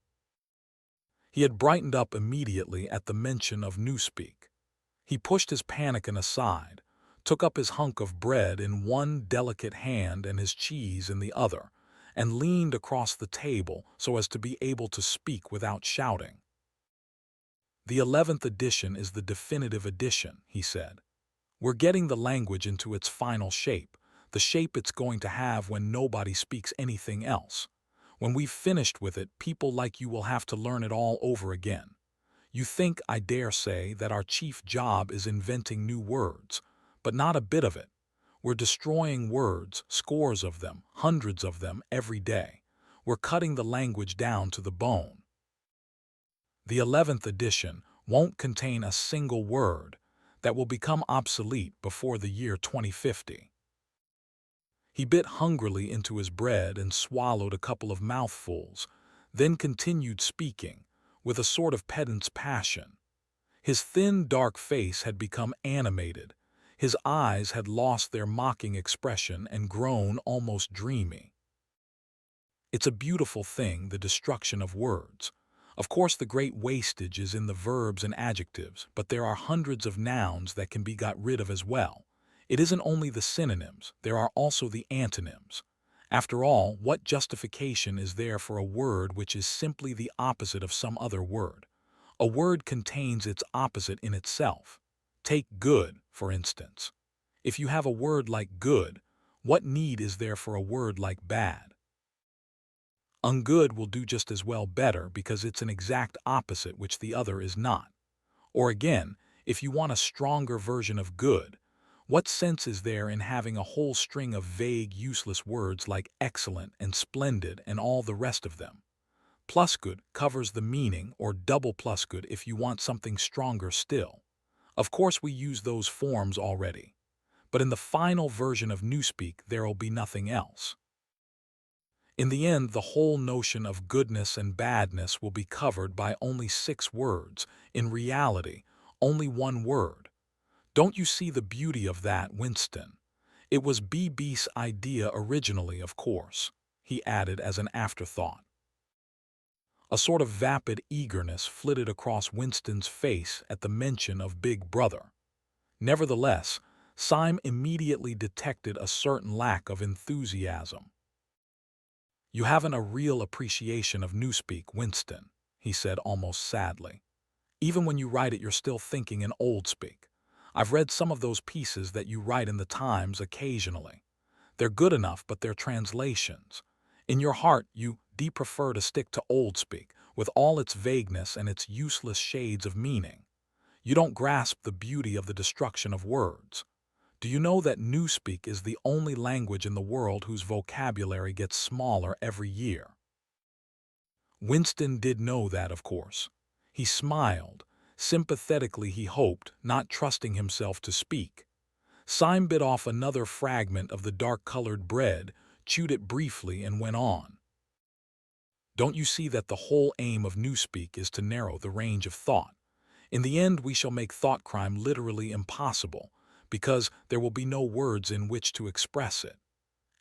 He had brightened up immediately at the mention of newspeak. He pushed his pannikin aside, took up his hunk of bread in one delicate hand and his cheese in the other, and leaned across the table so as to be able to speak without shouting. "The 11th edition is the definitive edition," he said. "We're getting the language into its final shape, the shape it's going to have when nobody speaks anything else. When we've finished with it, people like you will have to learn it all over again. You think, I dare say, that our chief job is inventing new words, but not a bit of it. We're destroying words, scores of them, hundreds of them, every day. We're cutting the language down to the bone. The 11th edition won't contain a single word that will become obsolete before the year 2050. He bit hungrily into his bread and swallowed a couple of mouthfuls, then continued speaking, with a sort of pedant's passion. His thin, dark face had become animated. His eyes had lost their mocking expression and grown almost dreamy. It's a beautiful thing, the destruction of words. Of course, the great wastage is in the verbs and adjectives, but there are hundreds of nouns that can be got rid of as well. It isn't only the synonyms, there are also the antonyms. After all, what justification is there for a word which is simply the opposite of some other word? A word contains its opposite in itself. Take good, for instance. If you have a word like good, what need is there for a word like bad? Ungood will do just as well better because it's an exact opposite which the other is not. Or again, if you want a stronger version of good, what sense is there in having a whole string of vague, useless words like excellent and splendid and all the rest of them? Plus good covers the meaning, or double plus good if you want something stronger still. Of course we use those forms already, but in the final version of Newspeak there'll be nothing else. In the end, the whole notion of goodness and badness will be covered by only 6 words, in reality, only 1 word. Don't you see the beauty of that, Winston? It was B.B.'s idea originally, of course, he added as an afterthought. A sort of vapid eagerness flitted across Winston's face at the mention of Big Brother. Nevertheless, Syme immediately detected a certain lack of enthusiasm. "You haven't a real appreciation of Newspeak, Winston," he said almost sadly. "Even when you write it, you're still thinking in old speak. I've read some of those pieces that you write in the Times occasionally. They're good enough, but they're translations. In your heart, you prefer to stick to old speak, with all its vagueness and its useless shades of meaning. You don't grasp the beauty of the destruction of words. Do you know that Newspeak is the only language in the world whose vocabulary gets smaller every year?" Winston did know that, of course. He smiled. Sympathetically he hoped, not trusting himself to speak. Syme bit off another fragment of the dark-colored bread, chewed it briefly, and went on. "Don't you see that the whole aim of Newspeak is to narrow the range of thought? In the end we shall make thought crime literally impossible, because there will be no words in which to express it.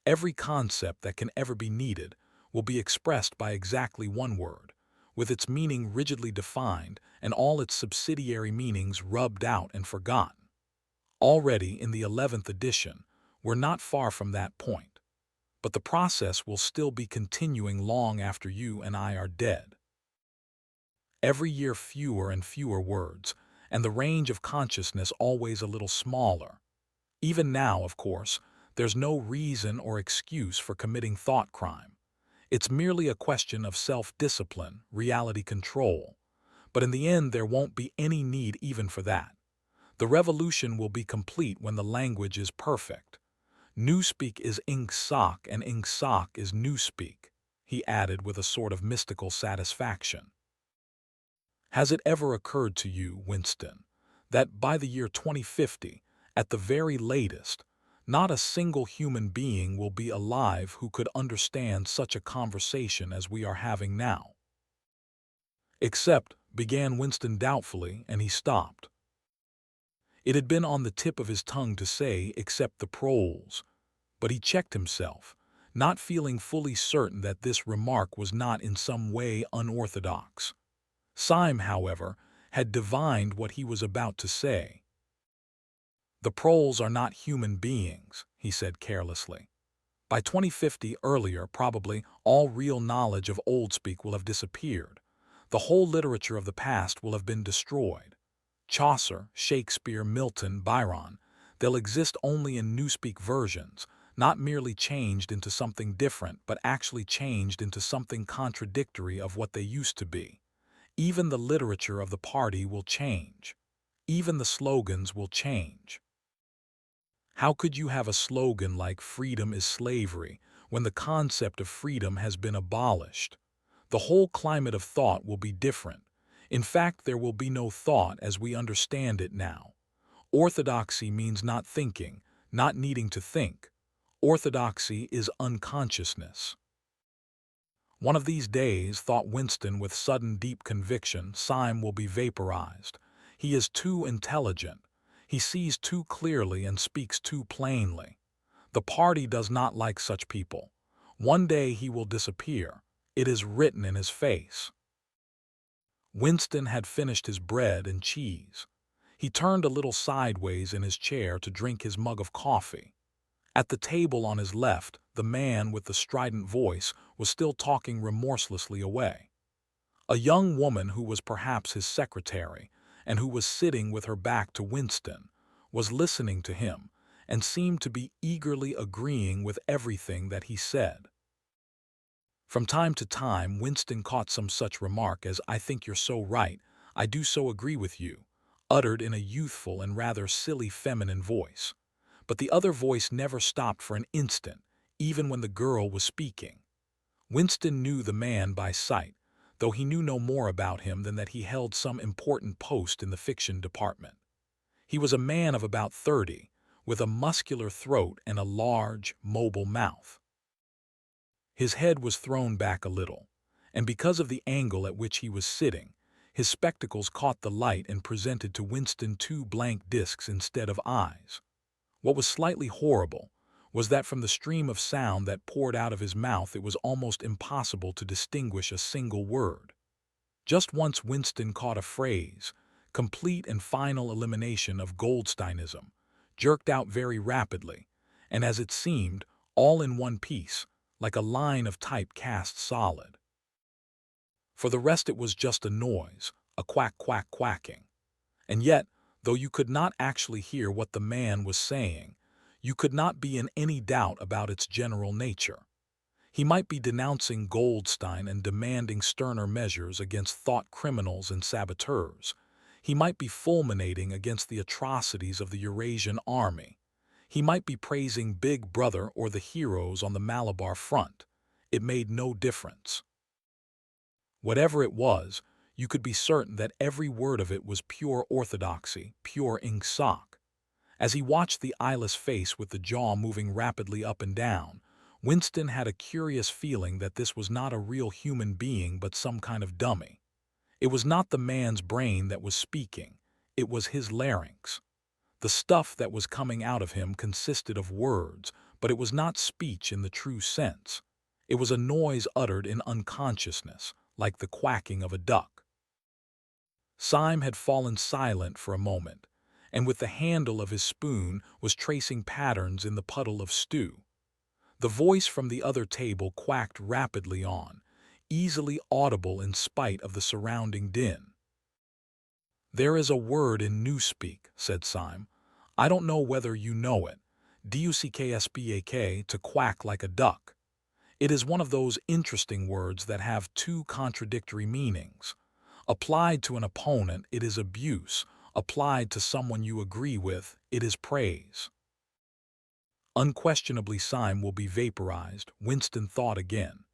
Every concept that can ever be needed will be expressed by exactly 1 word, with its meaning rigidly defined and all its subsidiary meanings rubbed out and forgotten. Already, in the 11th edition, we're not far from that point. But the process will still be continuing long after you and I are dead. Every year fewer and fewer words, and the range of consciousness always a little smaller. Even now, of course, there's no reason or excuse for committing thought crime. It's merely a question of self-discipline, reality control. But in the end, there won't be any need even for that. The revolution will be complete when the language is perfect. Newspeak is Ingsoc and Ingsoc is Newspeak," he added with a sort of mystical satisfaction. "Has it ever occurred to you, Winston, that by the year 2050, at the very latest, not a single human being will be alive who could understand such a conversation as we are having now?" "Except," began Winston doubtfully, and he stopped. It had been on the tip of his tongue to say, "except the proles," but he checked himself, not feeling fully certain that this remark was not in some way unorthodox. Syme, however, had divined what he was about to say. "The proles are not human beings," he said carelessly. "By 2050, earlier, probably, all real knowledge of old speak will have disappeared. The whole literature of the past will have been destroyed. Chaucer, Shakespeare, Milton, Byron, they'll exist only in Newspeak versions, not merely changed into something different, but actually changed into something contradictory of what they used to be. Even the literature of the party will change. Even the slogans will change. How could you have a slogan like 'freedom is slavery' when the concept of freedom has been abolished? The whole climate of thought will be different. In fact, there will be no thought as we understand it now. Orthodoxy means not thinking, not needing to think. Orthodoxy is unconsciousness. One of these days, thought Winston with sudden deep conviction, Syme will be vaporized. He is too intelligent. He sees too clearly and speaks too plainly. The party does not like such people. One day he will disappear. It is written in his face. Winston had finished his bread and cheese. He turned a little sideways in his chair to drink his mug of coffee. At the table on his left, the man with the strident voice was still talking remorselessly away. A young woman who was perhaps his secretary, and who was sitting with her back to Winston, was listening to him and seemed to be eagerly agreeing with everything that he said. From time to time, Winston caught some such remark as, "I think you're so right, I do so agree with you," uttered in a youthful and rather silly feminine voice. But the other voice never stopped for an instant, even when the girl was speaking. Winston knew the man by sight, though he knew no more about him than that he held some important post in the fiction department. He was a man of about 30, with a muscular throat and a large, mobile mouth. His head was thrown back a little, and because of the angle at which he was sitting, his spectacles caught the light and presented to Winston two blank discs instead of eyes. What was slightly horrible was that from the stream of sound that poured out of his mouth it was almost impossible to distinguish a single word. Just once Winston caught a phrase, "complete and final elimination of Goldsteinism," jerked out very rapidly, and as it seemed, all in one piece, like a line of type cast solid. For the rest it was just a noise, a quack-quack-quacking. And yet, though you could not actually hear what the man was saying, you could not be in any doubt about its general nature. He might be denouncing Goldstein and demanding sterner measures against thought criminals and saboteurs. He might be fulminating against the atrocities of the Eurasian army. He might be praising Big Brother or the heroes on the Malabar front. It made no difference. Whatever it was, you could be certain that every word of it was pure orthodoxy, pure ingsoc. As he watched the eyeless face with the jaw moving rapidly up and down, Winston had a curious feeling that this was not a real human being but some kind of dummy. It was not the man's brain that was speaking, it was his larynx. The stuff that was coming out of him consisted of words, but it was not speech in the true sense. It was a noise uttered in unconsciousness, like the quacking of a duck. Syme had fallen silent for a moment, and with the handle of his spoon was tracing patterns in the puddle of stew. The voice from the other table quacked rapidly on, easily audible in spite of the surrounding din. "There is a word in Newspeak," said Syme. "I don't know whether you know it. duckspak, to quack like a duck. It is one of those interesting words that have two contradictory meanings. Applied to an opponent, it is abuse. Applied to someone you agree with, it is praise." Unquestionably Syme will be vaporized, Winston thought again.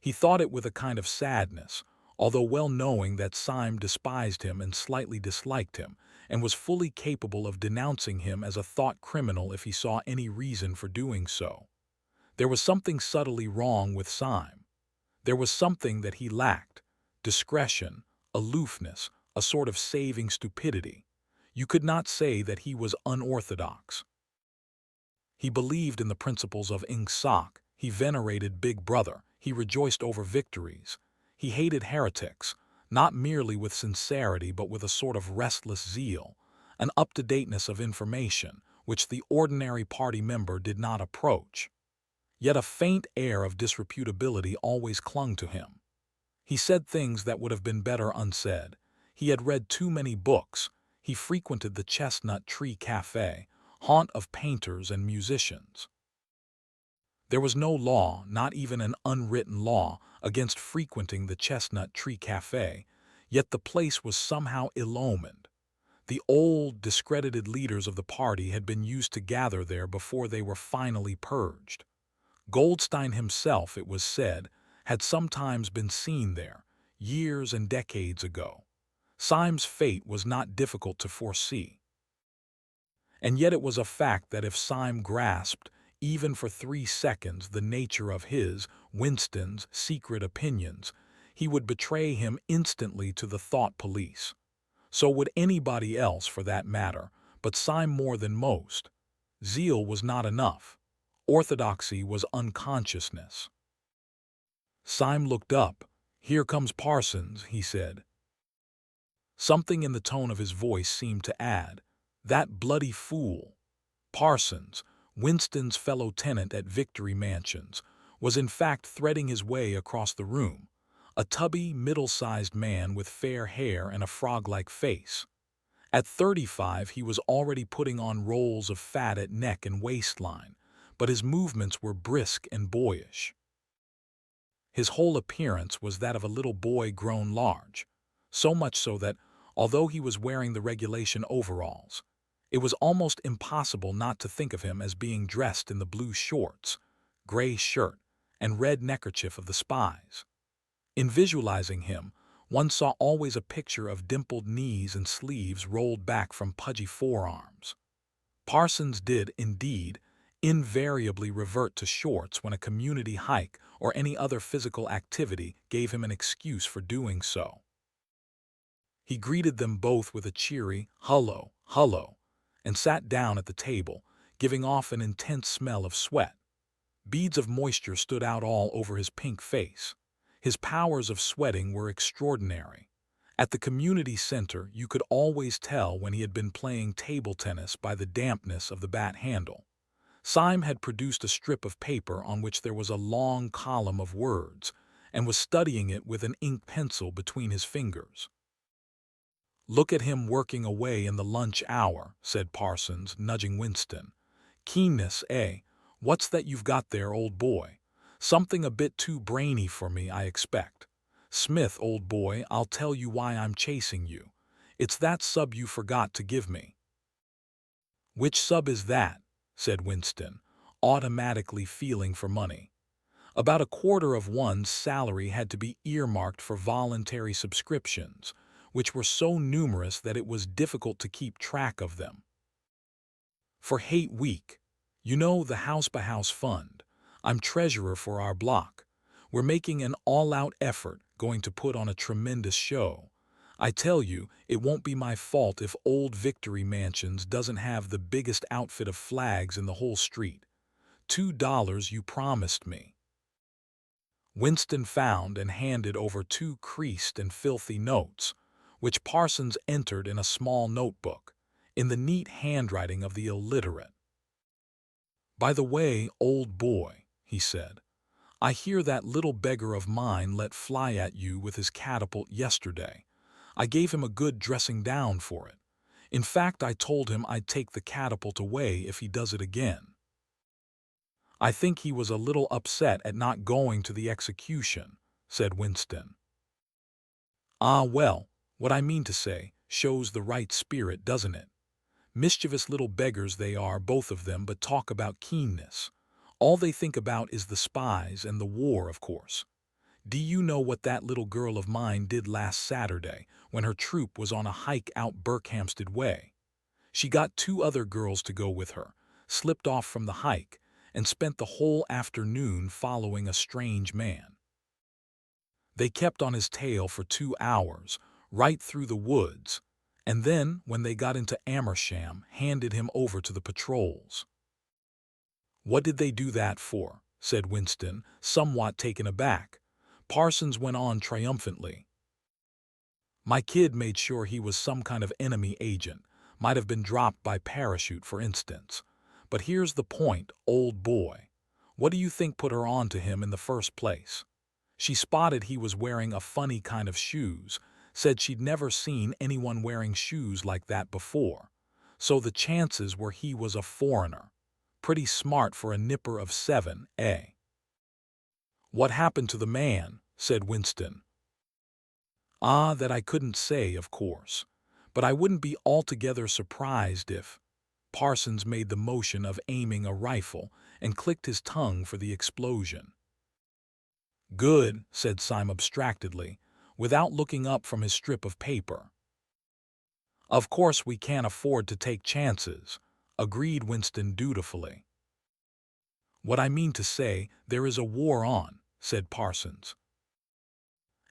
He thought it with a kind of sadness, although well knowing that Syme despised him and slightly disliked him, and was fully capable of denouncing him as a thought criminal if he saw any reason for doing so. There was something subtly wrong with Syme. There was something that he lacked: discretion, aloofness, a sort of saving stupidity. You could not say that he was unorthodox. He believed in the principles of ingsoc, he venerated Big Brother, he rejoiced over victories. He hated heretics, not merely with sincerity but with a sort of restless zeal, an up-to-dateness of information, which the ordinary party member did not approach. Yet a faint air of disreputability always clung to him. He said things that would have been better unsaid. He had read too many books. He frequented the Chestnut Tree Café, haunt of painters and musicians. There was no law, not even an unwritten law, against frequenting the Chestnut Tree Café, yet the place was somehow ill-omened. The old, discredited leaders of the party had been used to gather there before they were finally purged. Goldstein himself, it was said, had sometimes been seen there, years and decades ago. Syme's fate was not difficult to foresee. And yet it was a fact that if Syme grasped, even for 3 seconds, the nature of his, Winston's, secret opinions, he would betray him instantly to the thought police. So would anybody else for that matter, but Syme more than most. Zeal was not enough. Orthodoxy was unconsciousness. Syme looked up. "Here comes Parsons," he said. Something in the tone of his voice seemed to add, "That bloody fool." Parsons, Winston's fellow tenant at Victory Mansions, was in fact threading his way across the room, a tubby, middle-sized man with fair hair and a frog-like face. At 35 he was already putting on rolls of fat at neck and waistline, but his movements were brisk and boyish. His whole appearance was that of a little boy grown large, so much so that, although he was wearing the regulation overalls, it was almost impossible not to think of him as being dressed in the blue shorts, gray shirt, and red neckerchief of the spies. In visualizing him, one saw always a picture of dimpled knees and sleeves rolled back from pudgy forearms. Parsons did, indeed, invariably revert to shorts when a community hike or any other physical activity gave him an excuse for doing so. He greeted them both with a cheery "Hullo, hullo," and sat down at the table, giving off an intense smell of sweat. Beads of moisture stood out all over his pink face. His powers of sweating were extraordinary. At the community center, you could always tell when he had been playing table tennis by the dampness of the bat handle. Syme had produced a strip of paper on which there was a long column of words, and was studying it with an ink pencil between his fingers. "Look at him working away in the lunch hour," said Parsons, nudging Winston. "Keenness, eh? What's that you've got there, old boy? Something a bit too brainy for me, I expect. Smith, old boy, I'll tell you why I'm chasing you. It's that sub you forgot to give me." "Which sub is that?" said Winston, automatically feeling for money. About a quarter of one's salary had to be earmarked for voluntary subscriptions, which were so numerous that it was difficult to keep track of them. "For Hate Week. You know, the house-by-house fund. I'm treasurer for our block. We're making an all-out effort, going to put on a tremendous show. I tell you, it won't be my fault if old Victory Mansions doesn't have the biggest outfit of flags in the whole street. $2 you promised me." Winston found and handed over 2 creased and filthy notes, which Parsons entered in a small notebook, in the neat handwriting of the illiterate. "By the way, old boy," he said, "I hear that little beggar of mine let fly at you with his catapult yesterday. I gave him a good dressing down for it. In fact, I told him I'd take the catapult away if he does it again." "I think he was a little upset at not going to the execution," said Winston. "Ah, well, what I mean to say shows the right spirit, doesn't it? Mischievous little beggars they are, both of them, but talk about keenness. All they think about is the spies and the war, of course. Do you know what that little girl of mine did last Saturday when her troop was on a hike out Berkhamsted way? She got 2 other girls to go with her, slipped off from the hike, and spent the whole afternoon following a strange man. They kept on his tail for 2 hours, right through the woods, and then, when they got into Amersham, handed him over to the patrols." "What did they do that for?" said Winston, somewhat taken aback. Parsons went on triumphantly. "My kid made sure he was some kind of enemy agent, might have been dropped by parachute, for instance. But here's the point, old boy. What do you think put her on to him in the first place? She spotted he was wearing a funny kind of shoes, said she'd never seen anyone wearing shoes like that before. So the chances were he was a foreigner. Pretty smart for a nipper of 7, eh?" "What happened to the man?" said Winston. "Ah, that I couldn't say, of course. But I wouldn't be altogether surprised if—" Parsons made the motion of aiming a rifle and clicked his tongue for the explosion. "Good," said Syme abstractedly, without looking up from his strip of paper. "Of course we can't afford to take chances," agreed Winston dutifully. "What I mean to say, there is a war on," said Parsons.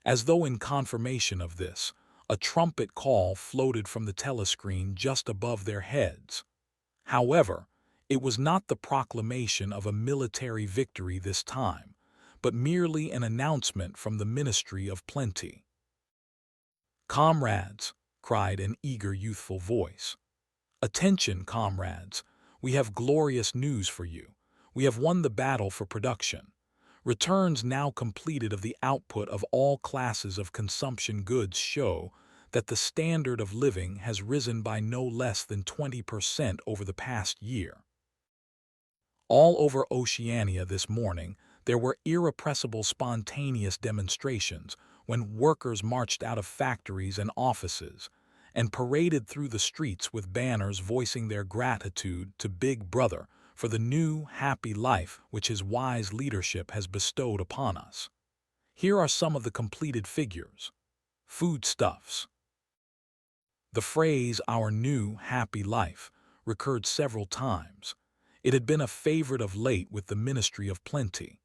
As though in confirmation of this, a trumpet call floated from the telescreen just above their heads. However, it was not the proclamation of a military victory this time, but merely an announcement from the Ministry of Plenty. "Comrades," cried an eager youthful voice. "Attention, comrades! We have glorious news for you. We have won the battle for production. Returns now completed of the output of all classes of consumption goods show that the standard of living has risen by no less than 20% over the past year." All over Oceania this morning, there were irrepressible spontaneous demonstrations when workers marched out of factories and offices and paraded through the streets with banners voicing their gratitude to Big Brother for the new, happy life which his wise leadership has bestowed upon us. Here are some of the completed figures. Foodstuffs. The phrase, "our new, happy life," recurred several times. It had been a favorite of late with the Ministry of Plenty.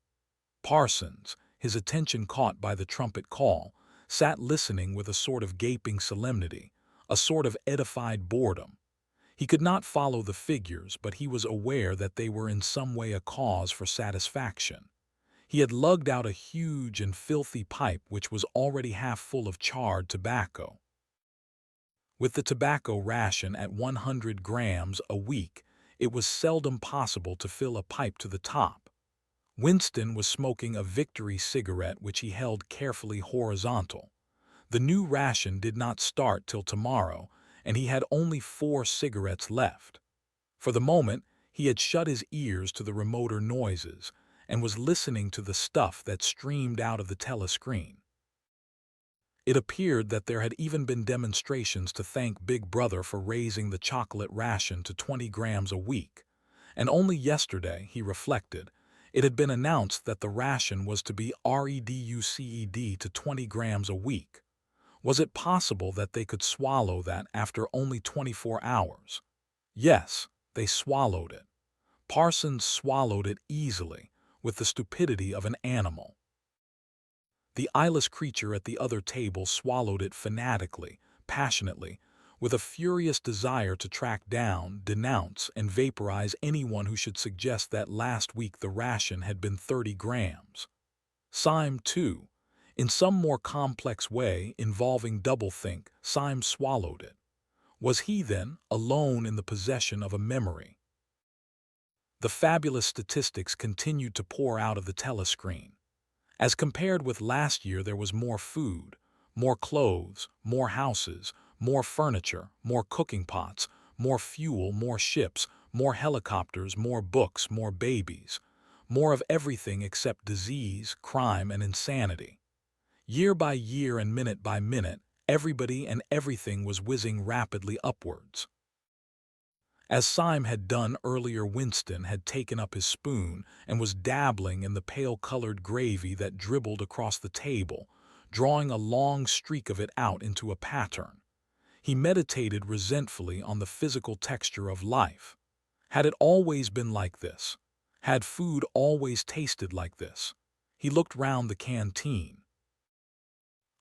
Parsons, his attention caught by the trumpet call, sat listening with a sort of gaping solemnity, a sort of edified boredom. He could not follow the figures, but he was aware that they were in some way a cause for satisfaction. He had lugged out a huge and filthy pipe which was already half full of charred tobacco. With the tobacco ration at 100 grams a week, it was seldom possible to fill a pipe to the top. Winston was smoking a Victory cigarette which he held carefully horizontal. The new ration did not start till tomorrow, and he had only 4 cigarettes left. For the moment, he had shut his ears to the remoter noises and was listening to the stuff that streamed out of the telescreen. It appeared that there had even been demonstrations to thank Big Brother for raising the chocolate ration to 20 grams a week, and only yesterday, he reflected, it had been announced that the ration was to be reduced to 20 grams a week. Was it possible that they could swallow that after only 24 hours? Yes, they swallowed it. Parsons swallowed it easily, with the stupidity of an animal. The eyeless creature at the other table swallowed it fanatically, passionately, with a furious desire to track down, denounce, and vaporize anyone who should suggest that last week the ration had been 30 grams. Syme, too, in some more complex way involving doublethink, Syme swallowed it. Was he, then, alone in the possession of a memory? The fabulous statistics continued to pour out of the telescreen. As compared with last year, there was more food, more clothes, more houses, more furniture, more cooking pots, more fuel, more ships, more helicopters, more books, more babies, more of everything except disease, crime, and insanity. Year by year and minute by minute, everybody and everything was whizzing rapidly upwards. As Syme had done earlier, Winston had taken up his spoon and was dabbling in the pale-colored gravy that dribbled across the table, drawing a long streak of it out into a pattern. He meditated resentfully on the physical texture of life. Had it always been like this? Had food always tasted like this? He looked round the canteen.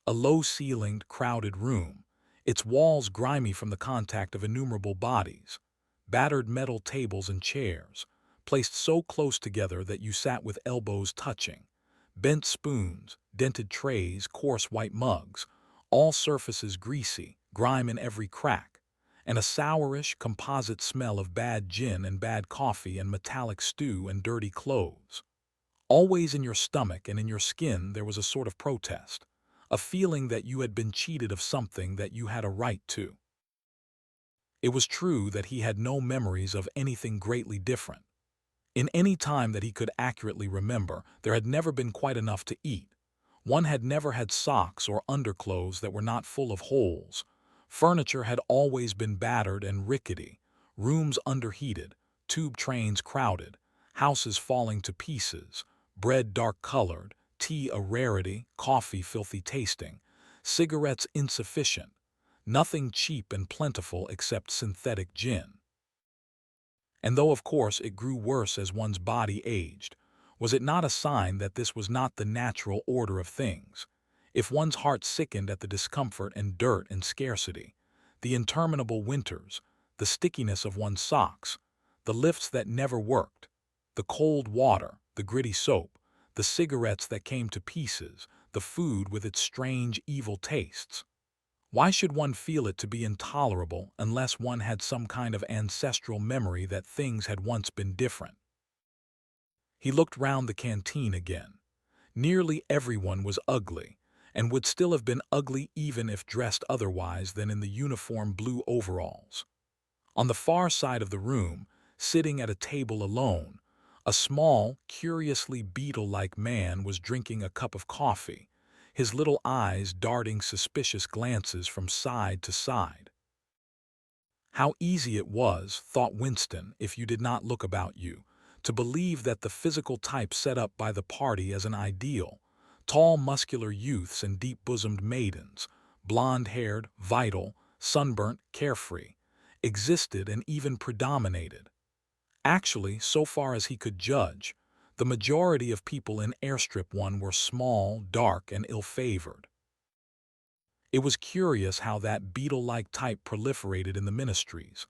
A low-ceilinged, crowded room, its walls grimy from the contact of innumerable bodies. Battered metal tables and chairs, placed so close together that you sat with elbows touching, bent spoons, dented trays, coarse white mugs, all surfaces greasy, grime in every crack, and a sourish, composite smell of bad gin and bad coffee and metallic stew and dirty clothes. Always in your stomach and in your skin there was a sort of protest, a feeling that you had been cheated of something that you had a right to. It was true that he had no memories of anything greatly different. In any time that he could accurately remember, there had never been quite enough to eat. One had never had socks or underclothes that were not full of holes. Furniture had always been battered and rickety, rooms underheated, tube trains crowded, houses falling to pieces, bread dark-colored, tea a rarity, coffee filthy tasting, cigarettes insufficient, nothing cheap and plentiful except synthetic gin. And though of course it grew worse as one's body aged, was it not a sign that this was not the natural order of things? If one's heart sickened at the discomfort and dirt and scarcity, the interminable winters, the stickiness of one's socks, the lifts that never worked, the cold water, the gritty soap, the cigarettes that came to pieces, the food with its strange, evil tastes. Why should one feel it to be intolerable unless one had some kind of ancestral memory that things had once been different? He looked round the canteen again. Nearly everyone was ugly, and would still have been ugly even if dressed otherwise than in the uniform blue overalls. On the far side of the room, sitting at a table alone, a small, curiously beetle-like man was drinking a cup of coffee, his little eyes darting suspicious glances from side to side. How easy it was, thought Winston, if you did not look about you, to believe that the physical type set up by the party as an ideal, tall muscular youths and deep-bosomed maidens, blonde-haired, vital, sunburnt, carefree, existed and even predominated. Actually, so far as he could judge, the majority of people in Airstrip 1 were small, dark, and ill-favored. It was curious how that beetle-like type proliferated in the ministries,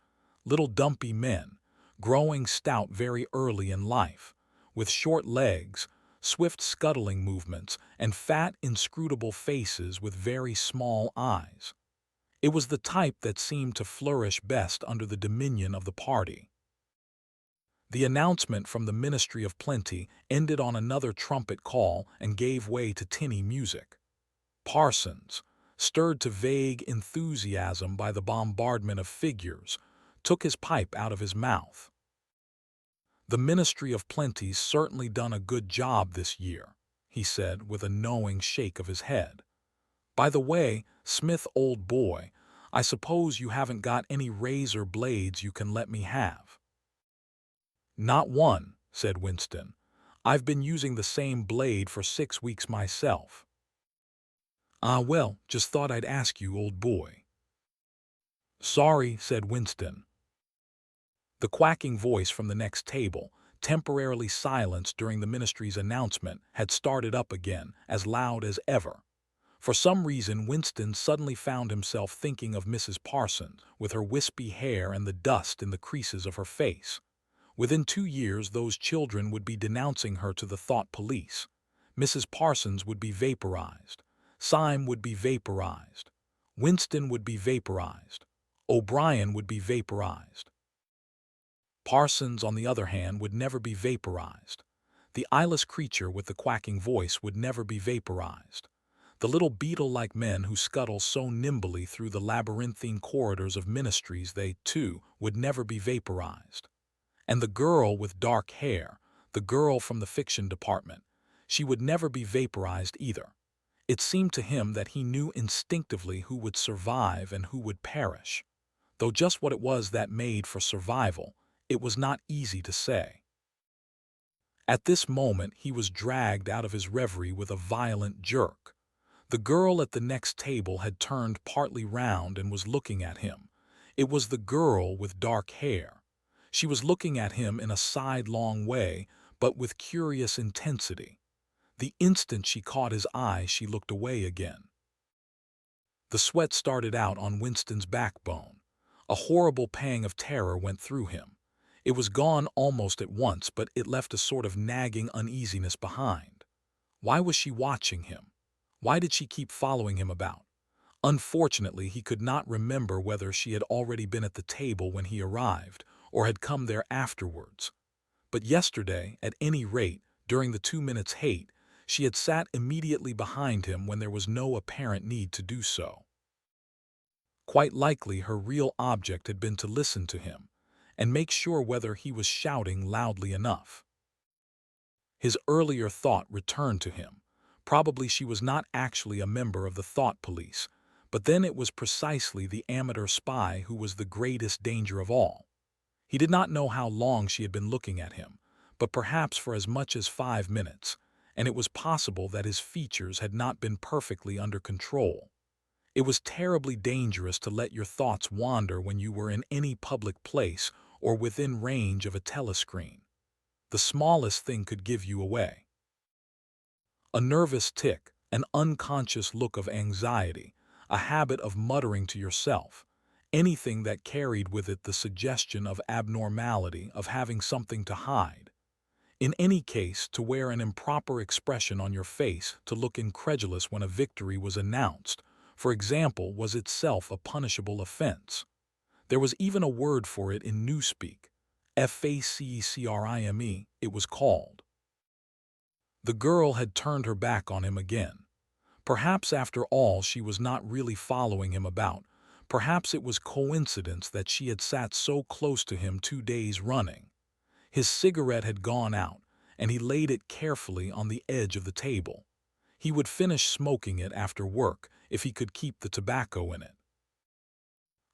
little dumpy men, growing stout very early in life, with short legs, swift scuttling movements, and fat, inscrutable faces with very small eyes. It was the type that seemed to flourish best under the dominion of the party. The announcement from the Ministry of Plenty ended on another trumpet call and gave way to tinny music. Parsons, stirred to vague enthusiasm by the bombardment of figures, took his pipe out of his mouth. "The Ministry of Plenty's certainly done a good job this year," he said with a knowing shake of his head. "By the way, Smith, old boy, I suppose you haven't got any razor blades you can let me have." "Not one," said Winston. "I've been using the same blade for 6 weeks myself." "Ah, well, just thought I'd ask you, old boy." "Sorry," said Winston. The quacking voice from the next table, temporarily silenced during the ministry's announcement, had started up again, as loud as ever. For some reason, Winston suddenly found himself thinking of Mrs. Parsons, with her wispy hair and the dust in the creases of her face. Within 2 years, those children would be denouncing her to the thought police. Mrs. Parsons would be vaporized. Syme would be vaporized. Winston would be vaporized. O'Brien would be vaporized. Parsons, on the other hand, would never be vaporized. The eyeless creature with the quacking voice would never be vaporized. The little beetle-like men who scuttle so nimbly through the labyrinthine corridors of ministries, they, too, would never be vaporized. And the girl with dark hair, the girl from the fiction department, she would never be vaporized either. It seemed to him that he knew instinctively who would survive and who would perish. Though just what it was that made for survival, it was not easy to say. At this moment he was dragged out of his reverie with a violent jerk. The girl at the next table had turned partly round and was looking at him. It was the girl with dark hair. She was looking at him in a sidelong way, but with curious intensity. The instant she caught his eye, she looked away again. The sweat started out on Winston's backbone. A horrible pang of terror went through him. It was gone almost at once, but it left a sort of nagging uneasiness behind. Why was she watching him? Why did she keep following him about? Unfortunately, he could not remember whether she had already been at the table when he arrived, or had come there afterwards. But yesterday, at any rate, during the 2 minutes' hate, she had sat immediately behind him when there was no apparent need to do so. Quite likely her real object had been to listen to him, and make sure whether he was shouting loudly enough. His earlier thought returned to him. Probably she was not actually a member of the thought police, but then it was precisely the amateur spy who was the greatest danger of all. He did not know how long she had been looking at him, but perhaps for as much as 5 minutes, and it was possible that his features had not been perfectly under control. It was terribly dangerous to let your thoughts wander when you were in any public place or within range of a telescreen. The smallest thing could give you away. A nervous tic, an unconscious look of anxiety, a habit of muttering to yourself, anything that carried with it the suggestion of abnormality, of having something to hide. In any case, to wear an improper expression on your face, to look incredulous when a victory was announced, for example, was itself a punishable offense. There was even a word for it in newspeak. Faccrime, it was called. The girl had turned her back on him again. Perhaps after all she was not really following him about. Perhaps it was coincidence that she had sat so close to him 2 days running. His cigarette had gone out, and he laid it carefully on the edge of the table. He would finish smoking it after work if he could keep the tobacco in it.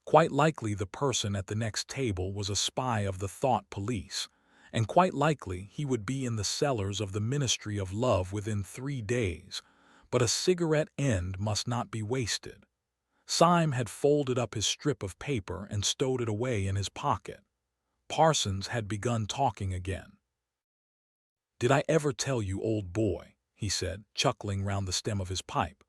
Quite likely the person at the next table was a spy of the thought police, and quite likely he would be in the cellars of the Ministry of Love within 3 days, but a cigarette end must not be wasted. Syme had folded up his strip of paper and stowed it away in his pocket. Parsons had begun talking again. "Did I ever tell you, old boy," he said, chuckling round the stem of his pipe,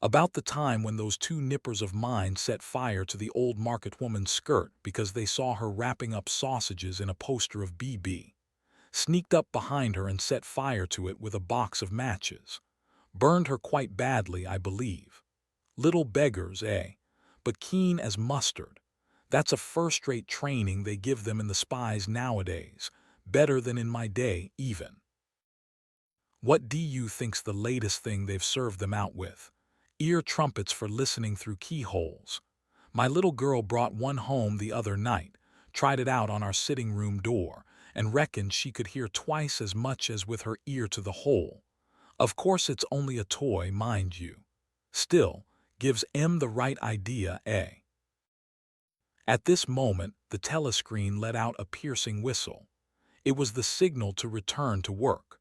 "about the time when those 2 nippers of mine set fire to the old market woman's skirt because they saw her wrapping up sausages in a poster of BB? Sneaked up behind her and set fire to it with a box of matches. Burned her quite badly, I believe. Little beggars, eh? But keen as mustard. That's a first-rate training they give them in the spies nowadays, better than in my day, even. What do you think's the latest thing they've served them out with? Ear trumpets for listening through keyholes. My little girl brought one home the other night, tried it out on our sitting-room door, and reckoned she could hear twice as much as with her ear to the hole. Of course it's only a toy, mind you. Still, gives em the right idea, eh?" At this moment, the telescreen let out a piercing whistle. It was the signal to return to work.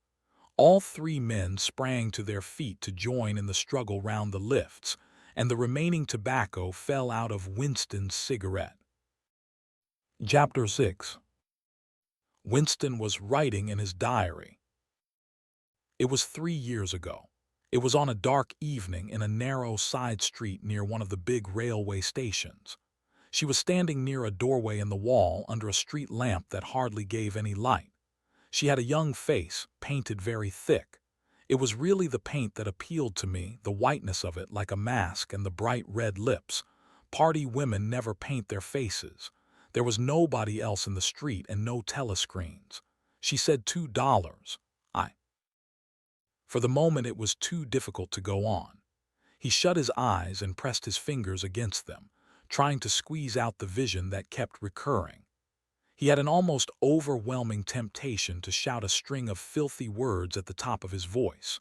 All 3 men sprang to their feet to join in the struggle round the lifts, and the remaining tobacco fell out of Winston's cigarette. Chapter 6. Winston was writing in his diary. It was 3 years ago. It was on a dark evening in a narrow side street near one of the big railway stations. She was standing near a doorway in the wall under a street lamp that hardly gave any light. She had a young face, painted very thick. It was really the paint that appealed to me, the whiteness of it like a mask and the bright red lips. Party women never paint their faces. There was nobody else in the street and no telescreens. She said $2. For the moment it was too difficult to go on. He shut his eyes and pressed his fingers against them, trying to squeeze out the vision that kept recurring. He had an almost overwhelming temptation to shout a string of filthy words at the top of his voice,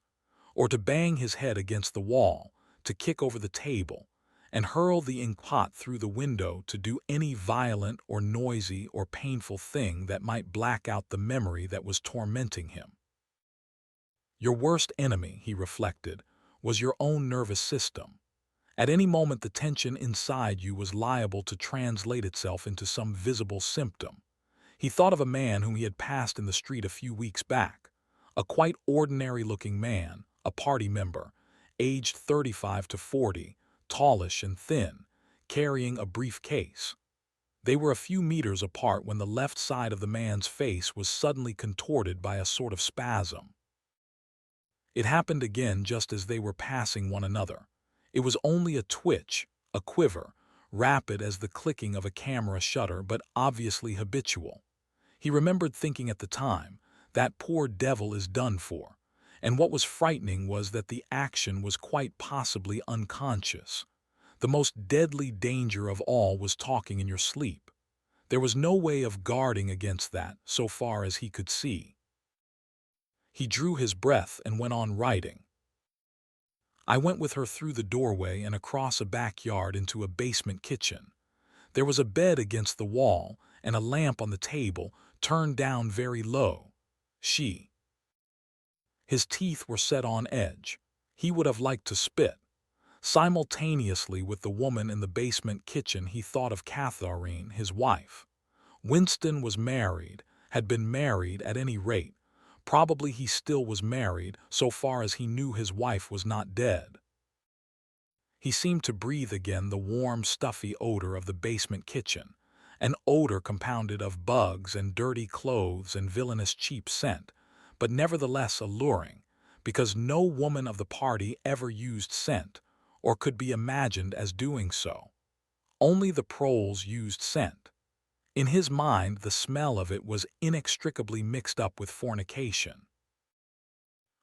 or to bang his head against the wall, to kick over the table, and hurl the inkpot through the window, to do any violent or noisy or painful thing that might black out the memory that was tormenting him. Your worst enemy, he reflected, was your own nervous system. At any moment the tension inside you was liable to translate itself into some visible symptom. He thought of a man whom he had passed in the street a few weeks back, a quite ordinary-looking man, a party member, aged 35 to 40, tallish and thin, carrying a briefcase. They were a few meters apart when the left side of the man's face was suddenly contorted by a sort of spasm. It happened again just as they were passing one another. It was only a twitch, a quiver, rapid as the clicking of a camera shutter, but obviously habitual. He remembered thinking at the time, that poor devil is done for, and what was frightening was that the action was quite possibly unconscious. The most deadly danger of all was talking in your sleep. There was no way of guarding against that, so far as he could see. He drew his breath and went on writing. I went with her through the doorway and across a backyard into a basement kitchen. There was a bed against the wall and a lamp on the table, turned down very low. His teeth were set on edge. He would have liked to spit. Simultaneously with the woman in the basement kitchen he thought of Catherine, his wife. Winston was married, had been married at any rate. Probably he still was married, so far as he knew his wife was not dead. He seemed to breathe again the warm, stuffy odor of the basement kitchen, an odor compounded of bugs and dirty clothes and villainous cheap scent, but nevertheless alluring, because no woman of the party ever used scent, or could be imagined as doing so. Only the proles used scent. In his mind, the smell of it was inextricably mixed up with fornication.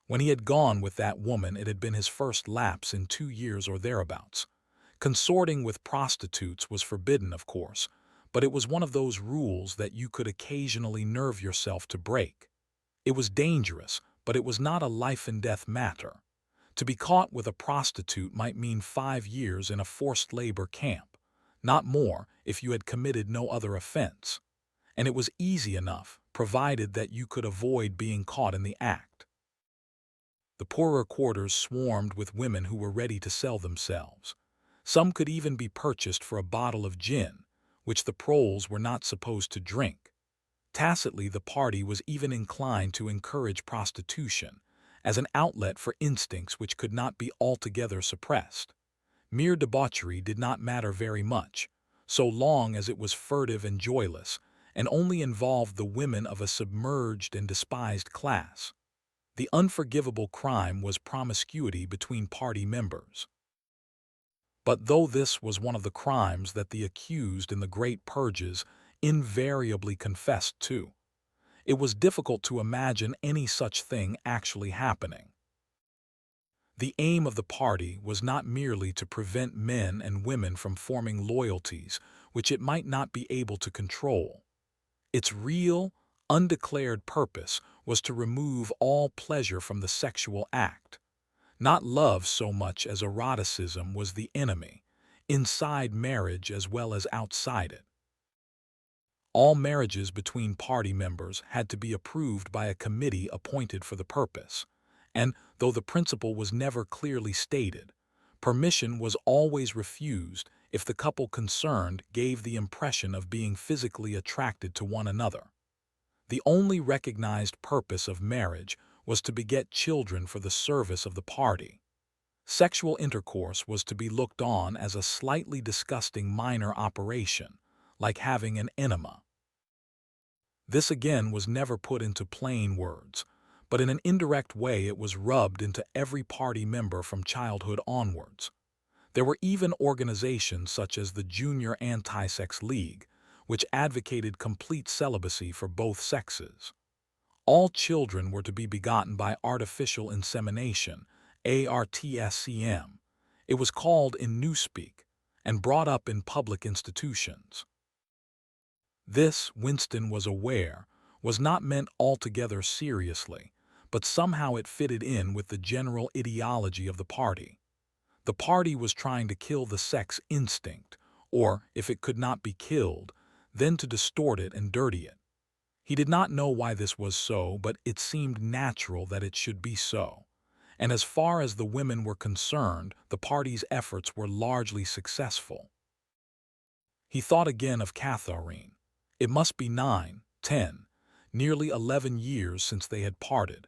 When he had gone with that woman, it had been his first lapse in 2 years or thereabouts. Consorting with prostitutes was forbidden, of course, but it was one of those rules that you could occasionally nerve yourself to break. It was dangerous, but it was not a life-and-death matter. To be caught with a prostitute might mean 5 years in a forced labor camp, not more if you had committed no other offense. And it was easy enough, provided that you could avoid being caught in the act. The poorer quarters swarmed with women who were ready to sell themselves. Some could even be purchased for a bottle of gin, which the proles were not supposed to drink. Tacitly, the party was even inclined to encourage prostitution, as an outlet for instincts which could not be altogether suppressed. Mere debauchery did not matter very much, so long as it was furtive and joyless, and only involved the women of a submerged and despised class. The unforgivable crime was promiscuity between party members. But though this was one of the crimes that the accused in the great purges invariably confessed to, it was difficult to imagine any such thing actually happening. The aim of the party was not merely to prevent men and women from forming loyalties which it might not be able to control. Its real, undeclared purpose was to remove all pleasure from the sexual act. Not love so much as eroticism was the enemy, inside marriage as well as outside it. All marriages between party members had to be approved by a committee appointed for the purpose, and, though the principle was never clearly stated, permission was always refused if the couple concerned gave the impression of being physically attracted to one another. The only recognized purpose of marriage was to beget children for the service of the party. Sexual intercourse was to be looked on as a slightly disgusting minor operation, like having an enema. This again was never put into plain words, but in an indirect way it was rubbed into every party member from childhood onwards. There were even organizations such as the Junior Anti-Sex League, which advocated complete celibacy for both sexes. All children were to be begotten by artificial insemination, ARTSCM. It was called in newspeak, and brought up in public institutions. This, Winston was aware, was not meant altogether seriously, but somehow it fitted in with the general ideology of the party. The party was trying to kill the sex instinct, or, if it could not be killed, then to distort it and dirty it. He did not know why this was so, but it seemed natural that it should be so. And as far as the women were concerned, the party's efforts were largely successful. He thought again of Catharine. It must be 9, 10, nearly 11 years since they had parted.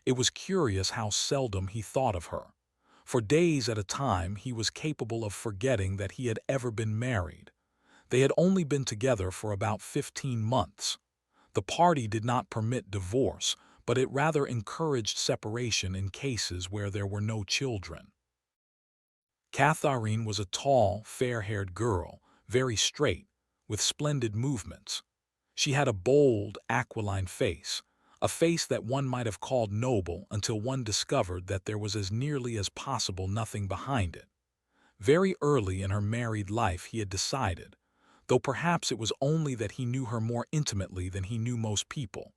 It was curious how seldom he thought of her. For days at a time he was capable of forgetting that he had ever been married. They had only been together for about 15 months. The party did not permit divorce, but it rather encouraged separation in cases where there were no children. Catharine was a tall, fair-haired girl, very straight, with splendid movements. She had a bold, aquiline face, a face that one might have called noble until one discovered that there was as nearly as possible nothing behind it. Very early in her married life he had decided, though perhaps it was only that he knew her more intimately than he knew most people,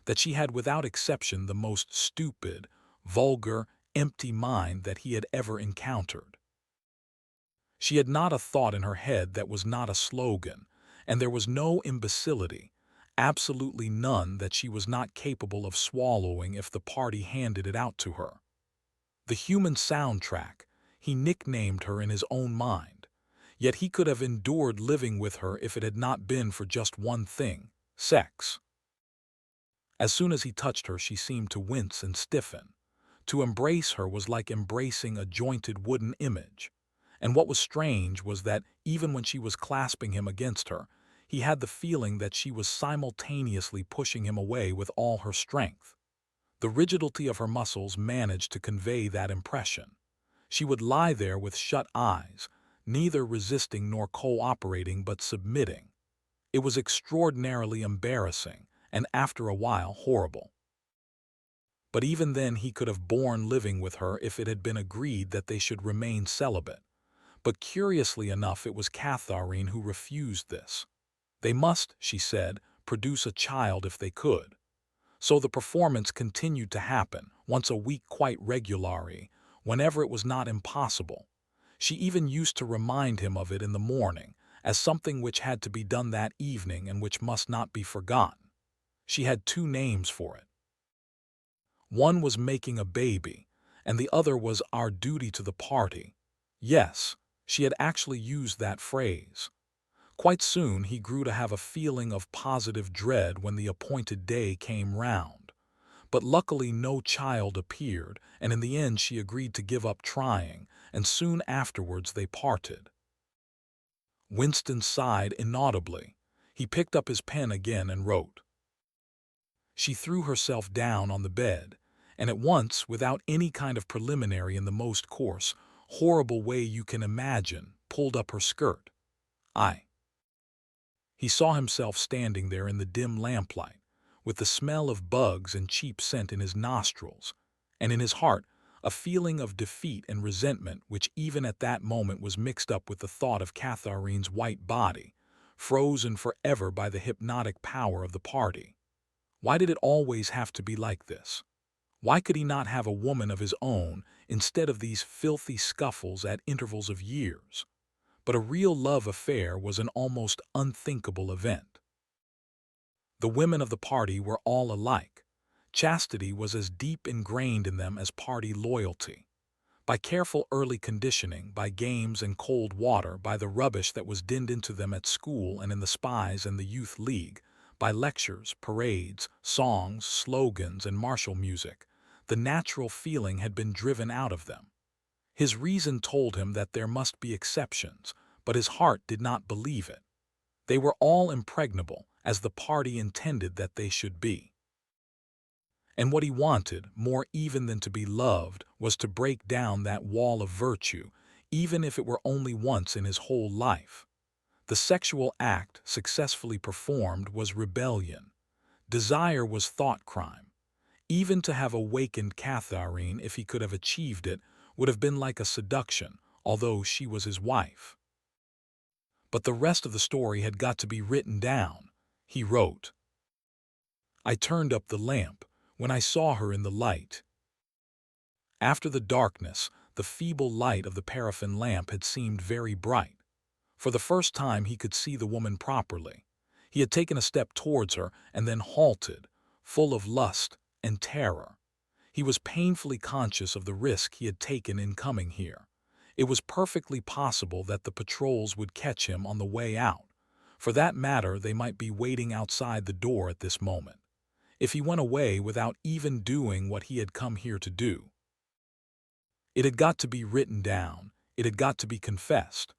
that she had without exception the most stupid, vulgar, empty mind that he had ever encountered. She had not a thought in her head that was not a slogan, and there was no imbecility, absolutely none, that she was not capable of swallowing if the party handed it out to her. The human soundtrack, he nicknamed her in his own mind. Yet he could have endured living with her if it had not been for just one thing: sex. As soon as he touched her, she seemed to wince and stiffen. To embrace her was like embracing a jointed wooden image. And what was strange was that even when she was clasping him against her, he had the feeling that she was simultaneously pushing him away with all her strength. The rigidity of her muscles managed to convey that impression. She would lie there with shut eyes, neither resisting nor cooperating but submitting. It was extraordinarily embarrassing, and after a while horrible. But even then he could have borne living with her if it had been agreed that they should remain celibate. But curiously enough, it was Catharine who refused this. They must, she said, produce a child if they could. So the performance continued to happen, once a week quite regularly, whenever it was not impossible. She even used to remind him of it in the morning, as something which had to be done that evening and which must not be forgotten. She had two names for it. One was making a baby, and the other was our duty to the party. Yes, she had actually used that phrase. Quite soon he grew to have a feeling of positive dread when the appointed day came round. But luckily no child appeared, and in the end she agreed to give up trying, and soon afterwards they parted. Winston sighed inaudibly. He picked up his pen again and wrote. She threw herself down on the bed, and at once, without any kind of preliminary, in the most coarse, horrible way you can imagine, pulled up her skirt. He saw himself standing there in the dim lamplight, with the smell of bugs and cheap scent in his nostrils, and in his heart a feeling of defeat and resentment which even at that moment was mixed up with the thought of Catharine's white body, frozen forever by the hypnotic power of the party. Why did it always have to be like this? Why could he not have a woman of his own instead of these filthy scuffles at intervals of years? But a real love affair was an almost unthinkable event. The women of the party were all alike. Chastity was as deep ingrained in them as party loyalty. By careful early conditioning, by games and cold water, by the rubbish that was dinned into them at school and in the spies and the youth league, by lectures, parades, songs, slogans, and martial music, the natural feeling had been driven out of them. His reason told him that there must be exceptions, but his heart did not believe it. They were all impregnable, as the party intended that they should be. And what he wanted, more even than to be loved, was to break down that wall of virtue, even if it were only once in his whole life. The sexual act, successfully performed, was rebellion. Desire was thought crime. Even to have awakened Catharine, if he could have achieved it, would have been like a seduction, although she was his wife. But the rest of the story had got to be written down. He wrote, I turned up the lamp when I saw her in the light. After the darkness, the feeble light of the paraffin lamp had seemed very bright. For the first time he could see the woman properly. He had taken a step towards her and then halted, full of lust and terror. He was painfully conscious of the risk he had taken in coming here. It was perfectly possible that the patrols would catch him on the way out. For that matter, they might be waiting outside the door at this moment. If he went away without even doing what he had come here to do. It had got to be written down. It had got to be confessed.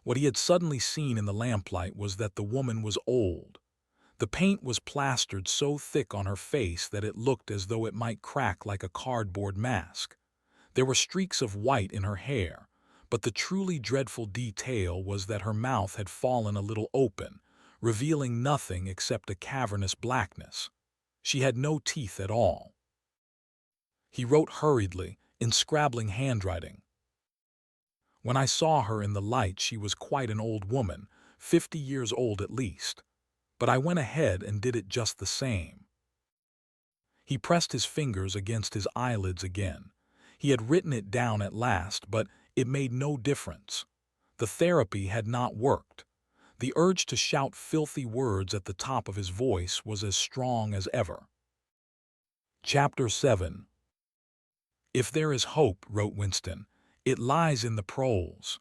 What he had suddenly seen in the lamplight was that the woman was old. The paint was plastered so thick on her face that it looked as though it might crack like a cardboard mask. There were streaks of white in her hair, but the truly dreadful detail was that her mouth had fallen a little open, revealing nothing except a cavernous blackness. She had no teeth at all. He wrote hurriedly, in scrabbling handwriting. When I saw her in the light, she was quite an old woman, 50 years old at least. But I went ahead and did it just the same. He pressed his fingers against his eyelids again. He had written it down at last, but it made no difference. The therapy had not worked. The urge to shout filthy words at the top of his voice was as strong as ever. Chapter 7. If there is hope, wrote Winston, it lies in the proles.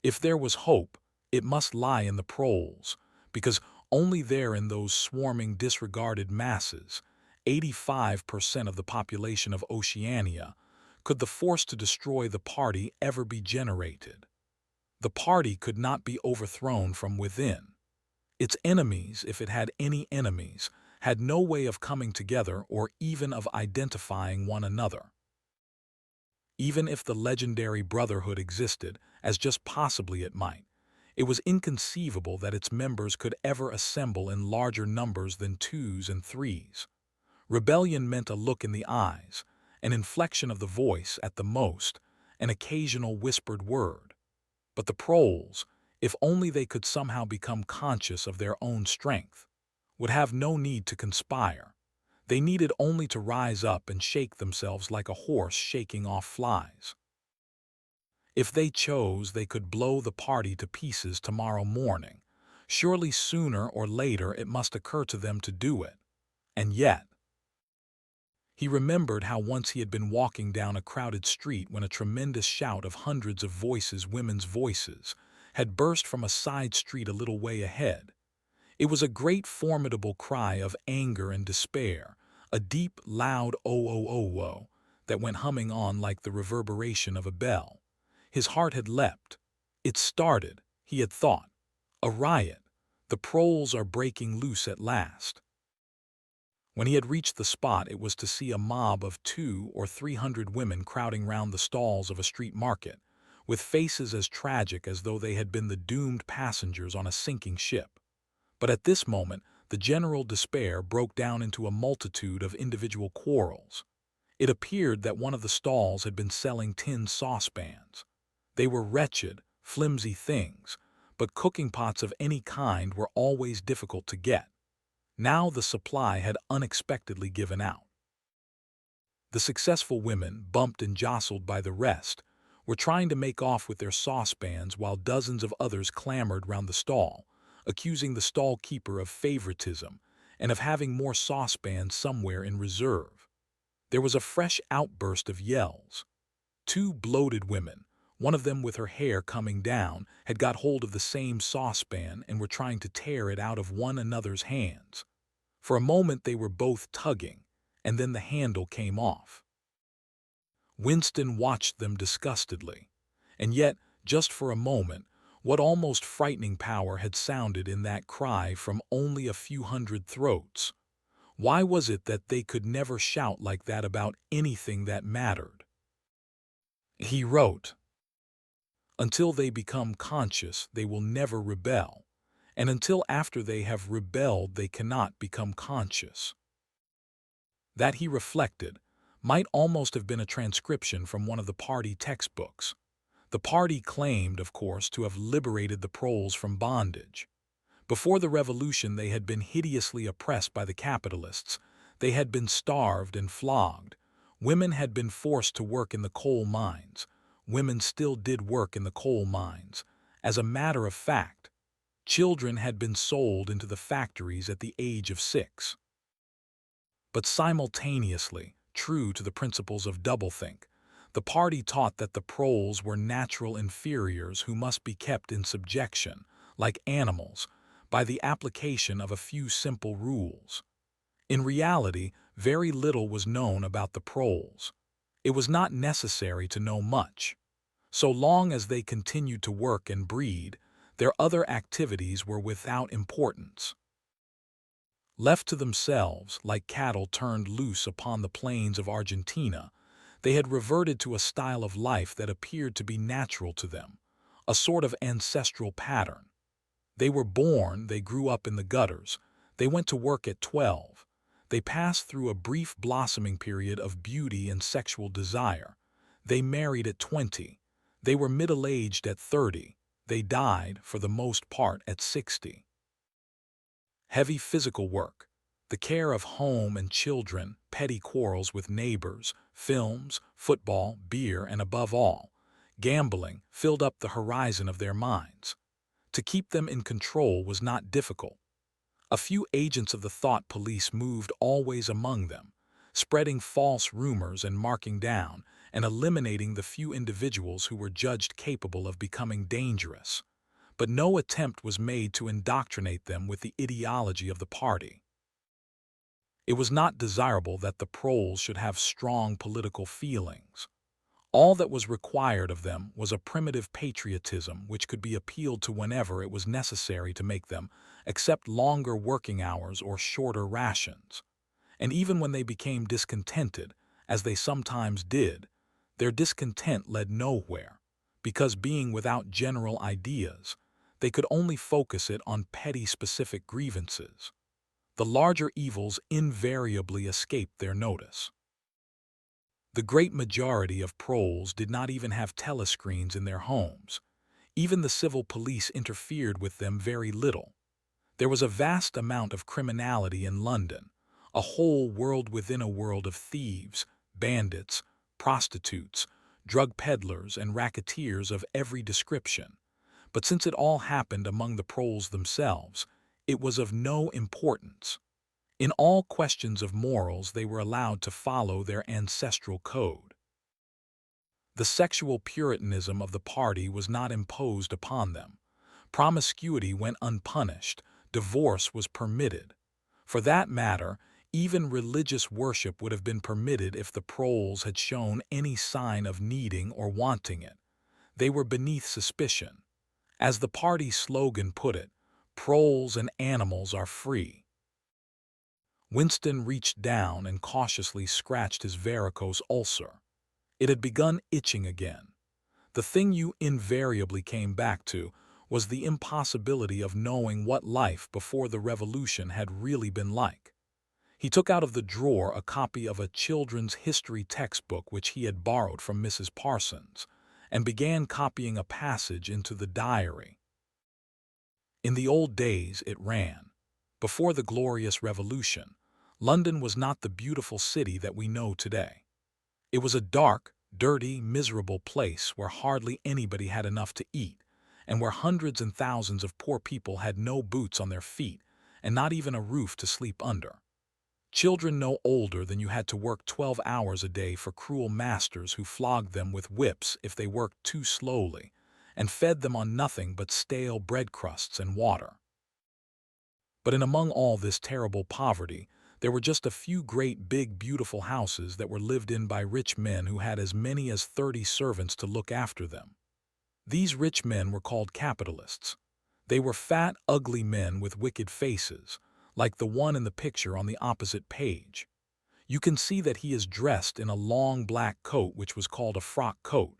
If there was hope, it must lie in the proles, because only there in those swarming disregarded masses, 85% of the population of Oceania, could the force to destroy the party ever be generated. The party could not be overthrown from within. Its enemies, if it had any enemies, had no way of coming together or even of identifying one another. Even if the legendary brotherhood existed, as just possibly it might, it was inconceivable that its members could ever assemble in larger numbers than twos and threes. Rebellion meant a look in the eyes, an inflection of the voice at the most, an occasional whispered word. But the proles, if only they could somehow become conscious of their own strength, would have no need to conspire. They needed only to rise up and shake themselves like a horse shaking off flies. If they chose, they could blow the party to pieces tomorrow morning. Surely sooner or later it must occur to them to do it. And yet, he remembered how once he had been walking down a crowded street when a tremendous shout of hundreds of voices, women's voices, had burst from a side street a little way ahead. It was a great formidable cry of anger and despair, a deep, loud oh-oh-oh-oh that went humming on like the reverberation of a bell. His heart had leapt. It started, he had thought. A riot. The proles are breaking loose at last. When he had reached the spot, it was to see a mob of 200 or 300 women crowding round the stalls of a street market, with faces as tragic as though they had been the doomed passengers on a sinking ship. But at this moment, the general despair broke down into a multitude of individual quarrels. It appeared that one of the stalls had been selling tin saucepans. They were wretched, flimsy things, but cooking pots of any kind were always difficult to get. Now the supply had unexpectedly given out. The successful women, bumped and jostled by the rest, were trying to make off with their saucepans while dozens of others clamored round the stall, accusing the stall keeper of favoritism and of having more saucepans somewhere in reserve. There was a fresh outburst of yells. 2 bloated women, one of them with her hair coming down, had got hold of the same saucepan and were trying to tear it out of one another's hands. For a moment they were both tugging, and then the handle came off. Winston watched them disgustedly. And yet, just for a moment, what almost frightening power had sounded in that cry from only a few hundred throats? Why was it that they could never shout like that about anything that mattered? He wrote, "Until they become conscious, they will never rebel, and until after they have rebelled, they cannot become conscious." That, he reflected, might almost have been a transcription from one of the party textbooks. The party claimed, of course, to have liberated the proles from bondage. Before the revolution, they had been hideously oppressed by the capitalists. They had been starved and flogged. Women had been forced to work in the coal mines. Women still did work in the coal mines. As a matter of fact, children had been sold into the factories at the age of 6. But simultaneously, true to the principles of doublethink, the party taught that the proles were natural inferiors who must be kept in subjection, like animals, by the application of a few simple rules. In reality, very little was known about the proles. It was not necessary to know much. So long as they continued to work and breed, their other activities were without importance. Left to themselves, like cattle turned loose upon the plains of Argentina, they had reverted to a style of life that appeared to be natural to them, a sort of ancestral pattern. They were born, they grew up in the gutters, they went to work at 12, they passed through a brief blossoming period of beauty and sexual desire, they married at 20, they were middle-aged at 30, they died, for the most part, at 60. Heavy physical work, the care of home and children, petty quarrels with neighbors, films, football, beer, and above all, gambling filled up the horizon of their minds. To keep them in control was not difficult. A few agents of the thought police moved always among them, spreading false rumors and marking down, and eliminating the few individuals who were judged capable of becoming dangerous. But no attempt was made to indoctrinate them with the ideology of the party. It was not desirable that the proles should have strong political feelings. All that was required of them was a primitive patriotism which could be appealed to whenever it was necessary to make them accept longer working hours or shorter rations. And even when they became discontented, as they sometimes did, their discontent led nowhere, because being without general ideas, they could only focus it on petty specific grievances. The larger evils invariably escaped their notice. The great majority of proles did not even have telescreens in their homes. Even the civil police interfered with them very little. There was a vast amount of criminality in London, a whole world within a world of thieves, bandits, prostitutes, drug peddlers, and racketeers of every description. But since it all happened among the proles themselves, it was of no importance. In all questions of morals, they were allowed to follow their ancestral code. The sexual puritanism of the party was not imposed upon them. Promiscuity went unpunished. Divorce was permitted. For that matter, even religious worship would have been permitted if the proles had shown any sign of needing or wanting it. They were beneath suspicion. As the party slogan put it, proles and animals are free. Winston reached down and cautiously scratched his varicose ulcer. It had begun itching again. The thing you invariably came back to was the impossibility of knowing what life before the revolution had really been like. He took out of the drawer a copy of a children's history textbook which he had borrowed from Mrs. Parsons, and began copying a passage into the diary. In the old days, it ran, before the glorious revolution, London was not the beautiful city that we know today. It was a dark, dirty, miserable place where hardly anybody had enough to eat, and where hundreds and thousands of poor people had no boots on their feet and not even a roof to sleep under. Children no older than you had to work 12 hours a day for cruel masters who flogged them with whips if they worked too slowly, and fed them on nothing but stale bread crusts and water. But in among all this terrible poverty, there were just a few great big beautiful houses that were lived in by rich men who had as many as 30 servants to look after them. These rich men were called capitalists. They were fat, ugly men with wicked faces, like the one in the picture on the opposite page. You can see that he is dressed in a long black coat which was called a frock coat,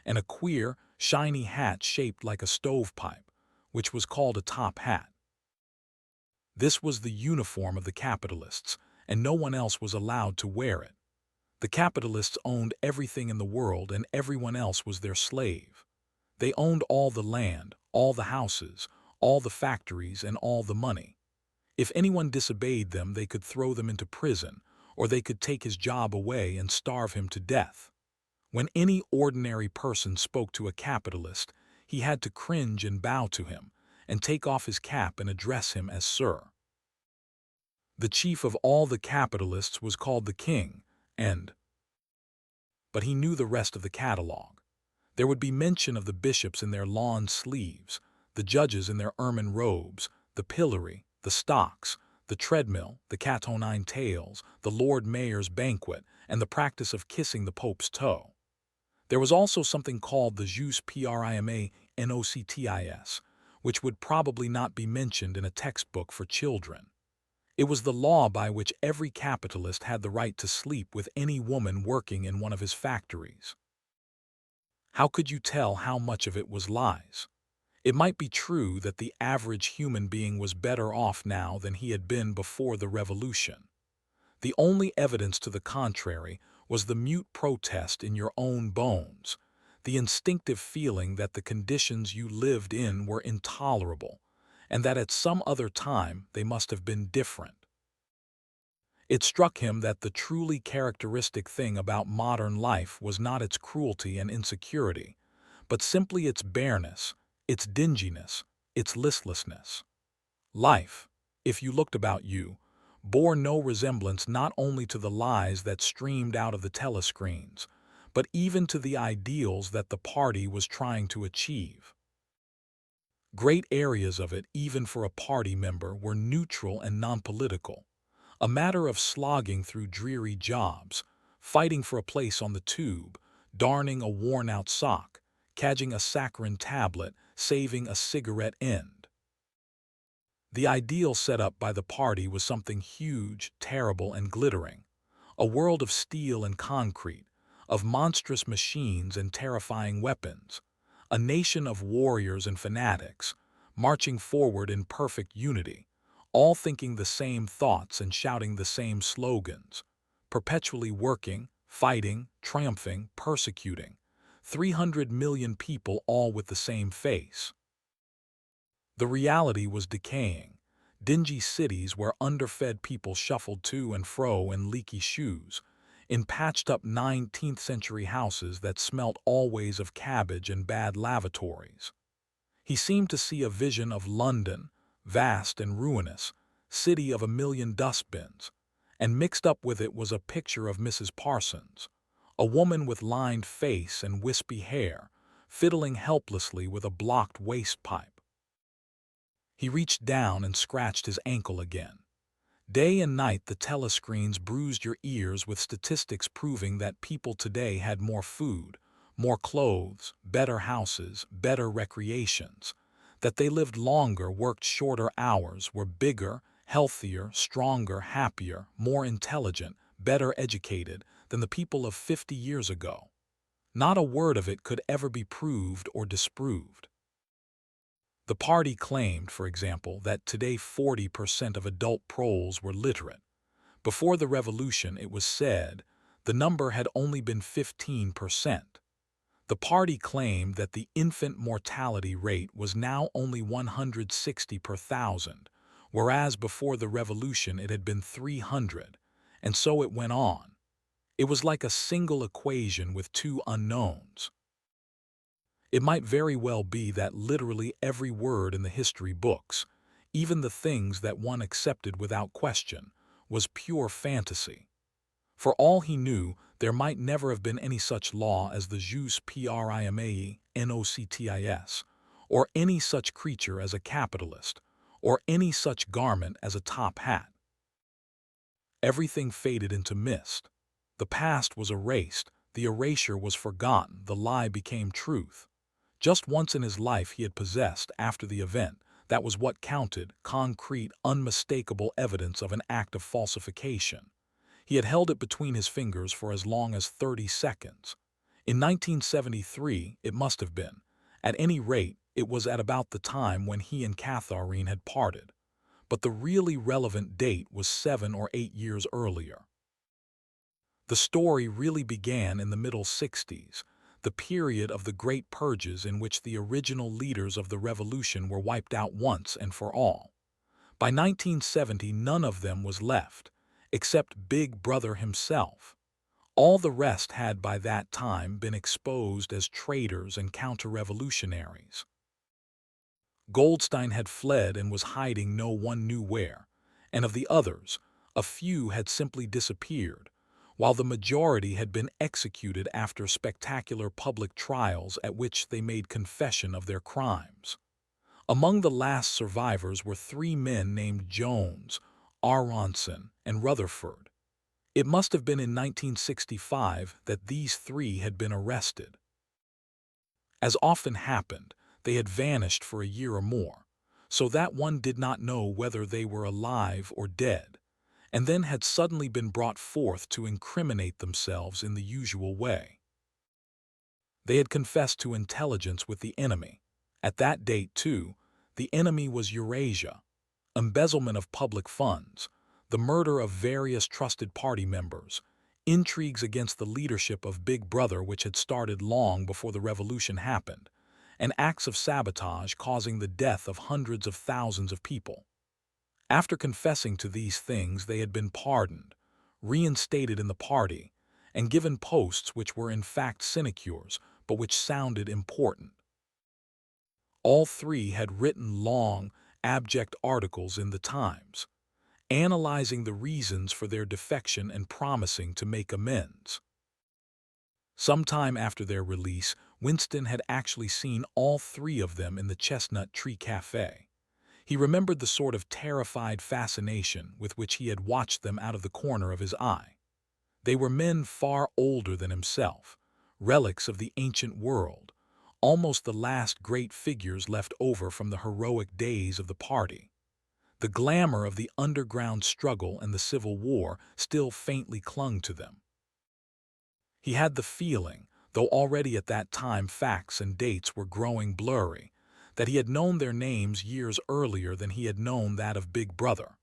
and a queer, shiny hat shaped like a stovepipe, which was called a top hat. This was the uniform of the capitalists, and no one else was allowed to wear it. The capitalists owned everything in the world, and everyone else was their slave. They owned all the land, all the houses, all the factories, and all the money. If anyone disobeyed them, they could throw them into prison, or they could take his job away and starve him to death. When any ordinary person spoke to a capitalist, he had to cringe and bow to him, and take off his cap and address him as Sir. The chief of all the capitalists was called the king, but he knew the rest of the catalogue. There would be mention of the bishops in their lawn sleeves, the judges in their ermine robes, the pillory, the stocks, the treadmill, the cat o' nine tails, the Lord Mayor's banquet, and the practice of kissing the Pope's toe. There was also something called the jus primanoctis, which would probably not be mentioned in a textbook for children. It was the law by which every capitalist had the right to sleep with any woman working in one of his factories. How could you tell how much of it was lies? It might be true that the average human being was better off now than he had been before the revolution. The only evidence to the contrary was the mute protest in your own bones, the instinctive feeling that the conditions you lived in were intolerable, and that at some other time they must have been different. It struck him that the truly characteristic thing about modern life was not its cruelty and insecurity, but simply its bareness, its dinginess, its listlessness. Life, if you looked about you, bore no resemblance not only to the lies that streamed out of the telescreens, but even to the ideals that the party was trying to achieve. Great areas of it, even for a party member, were neutral and non-political, a matter of slogging through dreary jobs, fighting for a place on the tube, darning a worn-out sock, cadging a saccharine tablet, saving a cigarette end. The ideal set up by the party was something huge, terrible, and glittering, a world of steel and concrete, of monstrous machines and terrifying weapons, a nation of warriors and fanatics, marching forward in perfect unity, all thinking the same thoughts and shouting the same slogans, perpetually working, fighting, triumphing, persecuting, 300 million people all with the same face. The reality was decaying, dingy cities where underfed people shuffled to and fro in leaky shoes, in patched-up 19th-century houses that smelt always of cabbage and bad lavatories. He seemed to see a vision of London, vast and ruinous, city of a million dustbins, and mixed up with it was a picture of Mrs. Parsons, a woman with lined face and wispy hair, fiddling helplessly with a blocked waste pipe. He reached down and scratched his ankle again. Day and night the telescreens bruised your ears with statistics proving that people today had more food, more clothes, better houses, better recreations, that they lived longer, worked shorter hours, were bigger, healthier, stronger, happier, more intelligent, better educated than the people of 50 years ago. Not a word of it could ever be proved or disproved. The party claimed, for example, that today 40% of adult proles were literate. Before the revolution, it was said, the number had only been 15%. The party claimed that the infant mortality rate was now only 160 per thousand, whereas before the revolution it had been 300, and so it went on. It was like a single equation with two unknowns. It might very well be that literally every word in the history books, even the things that one accepted without question, was pure fantasy. For all he knew, there might never have been any such law as the jus primae noctis, or any such creature as a capitalist, or any such garment as a top hat. Everything faded into mist. The past was erased, the erasure was forgotten, the lie became truth. Just once in his life he had possessed, after the event, that was what counted, concrete, unmistakable evidence of an act of falsification. He had held it between his fingers for as long as 30 seconds. In 1973, it must have been. At any rate, it was at about the time when he and Catharine had parted. But the really relevant date was 7 or 8 years earlier. The story really began in the middle 60s, the period of the great purges in which the original leaders of the revolution were wiped out once and for all. By 1970, none of them was left, except Big Brother himself. All the rest had by that time been exposed as traitors and counter-revolutionaries. Goldstein had fled and was hiding no one knew where, and of the others, a few had simply disappeared, while the majority had been executed after spectacular public trials at which they made confession of their crimes. Among the last survivors were 3 men named Jones, Aronson, and Rutherford. It must have been in 1965 that these 3 had been arrested. As often happened, they had vanished for a year or more, so that one did not know whether they were alive or dead, and then had suddenly been brought forth to incriminate themselves in the usual way. They had confessed to intelligence with the enemy. At that date, too, the enemy was Eurasia, embezzlement of public funds, the murder of various trusted party members, intrigues against the leadership of Big Brother which had started long before the revolution happened, and acts of sabotage causing the death of hundreds of thousands of people. After confessing to these things, they had been pardoned, reinstated in the party, and given posts which were in fact sinecures, but which sounded important. All 3 had written long, abject articles in the Times, analyzing the reasons for their defection and promising to make amends. Sometime after their release, Winston had actually seen all three of them in the Chestnut Tree Cafe. He remembered the sort of terrified fascination with which he had watched them out of the corner of his eye. They were men far older than himself, relics of the ancient world, almost the last great figures left over from the heroic days of the party. The glamour of the underground struggle and the Civil War still faintly clung to them. He had the feeling, though already at that time facts and dates were growing blurry, that he had known their names years earlier than he had known that of Big Brother.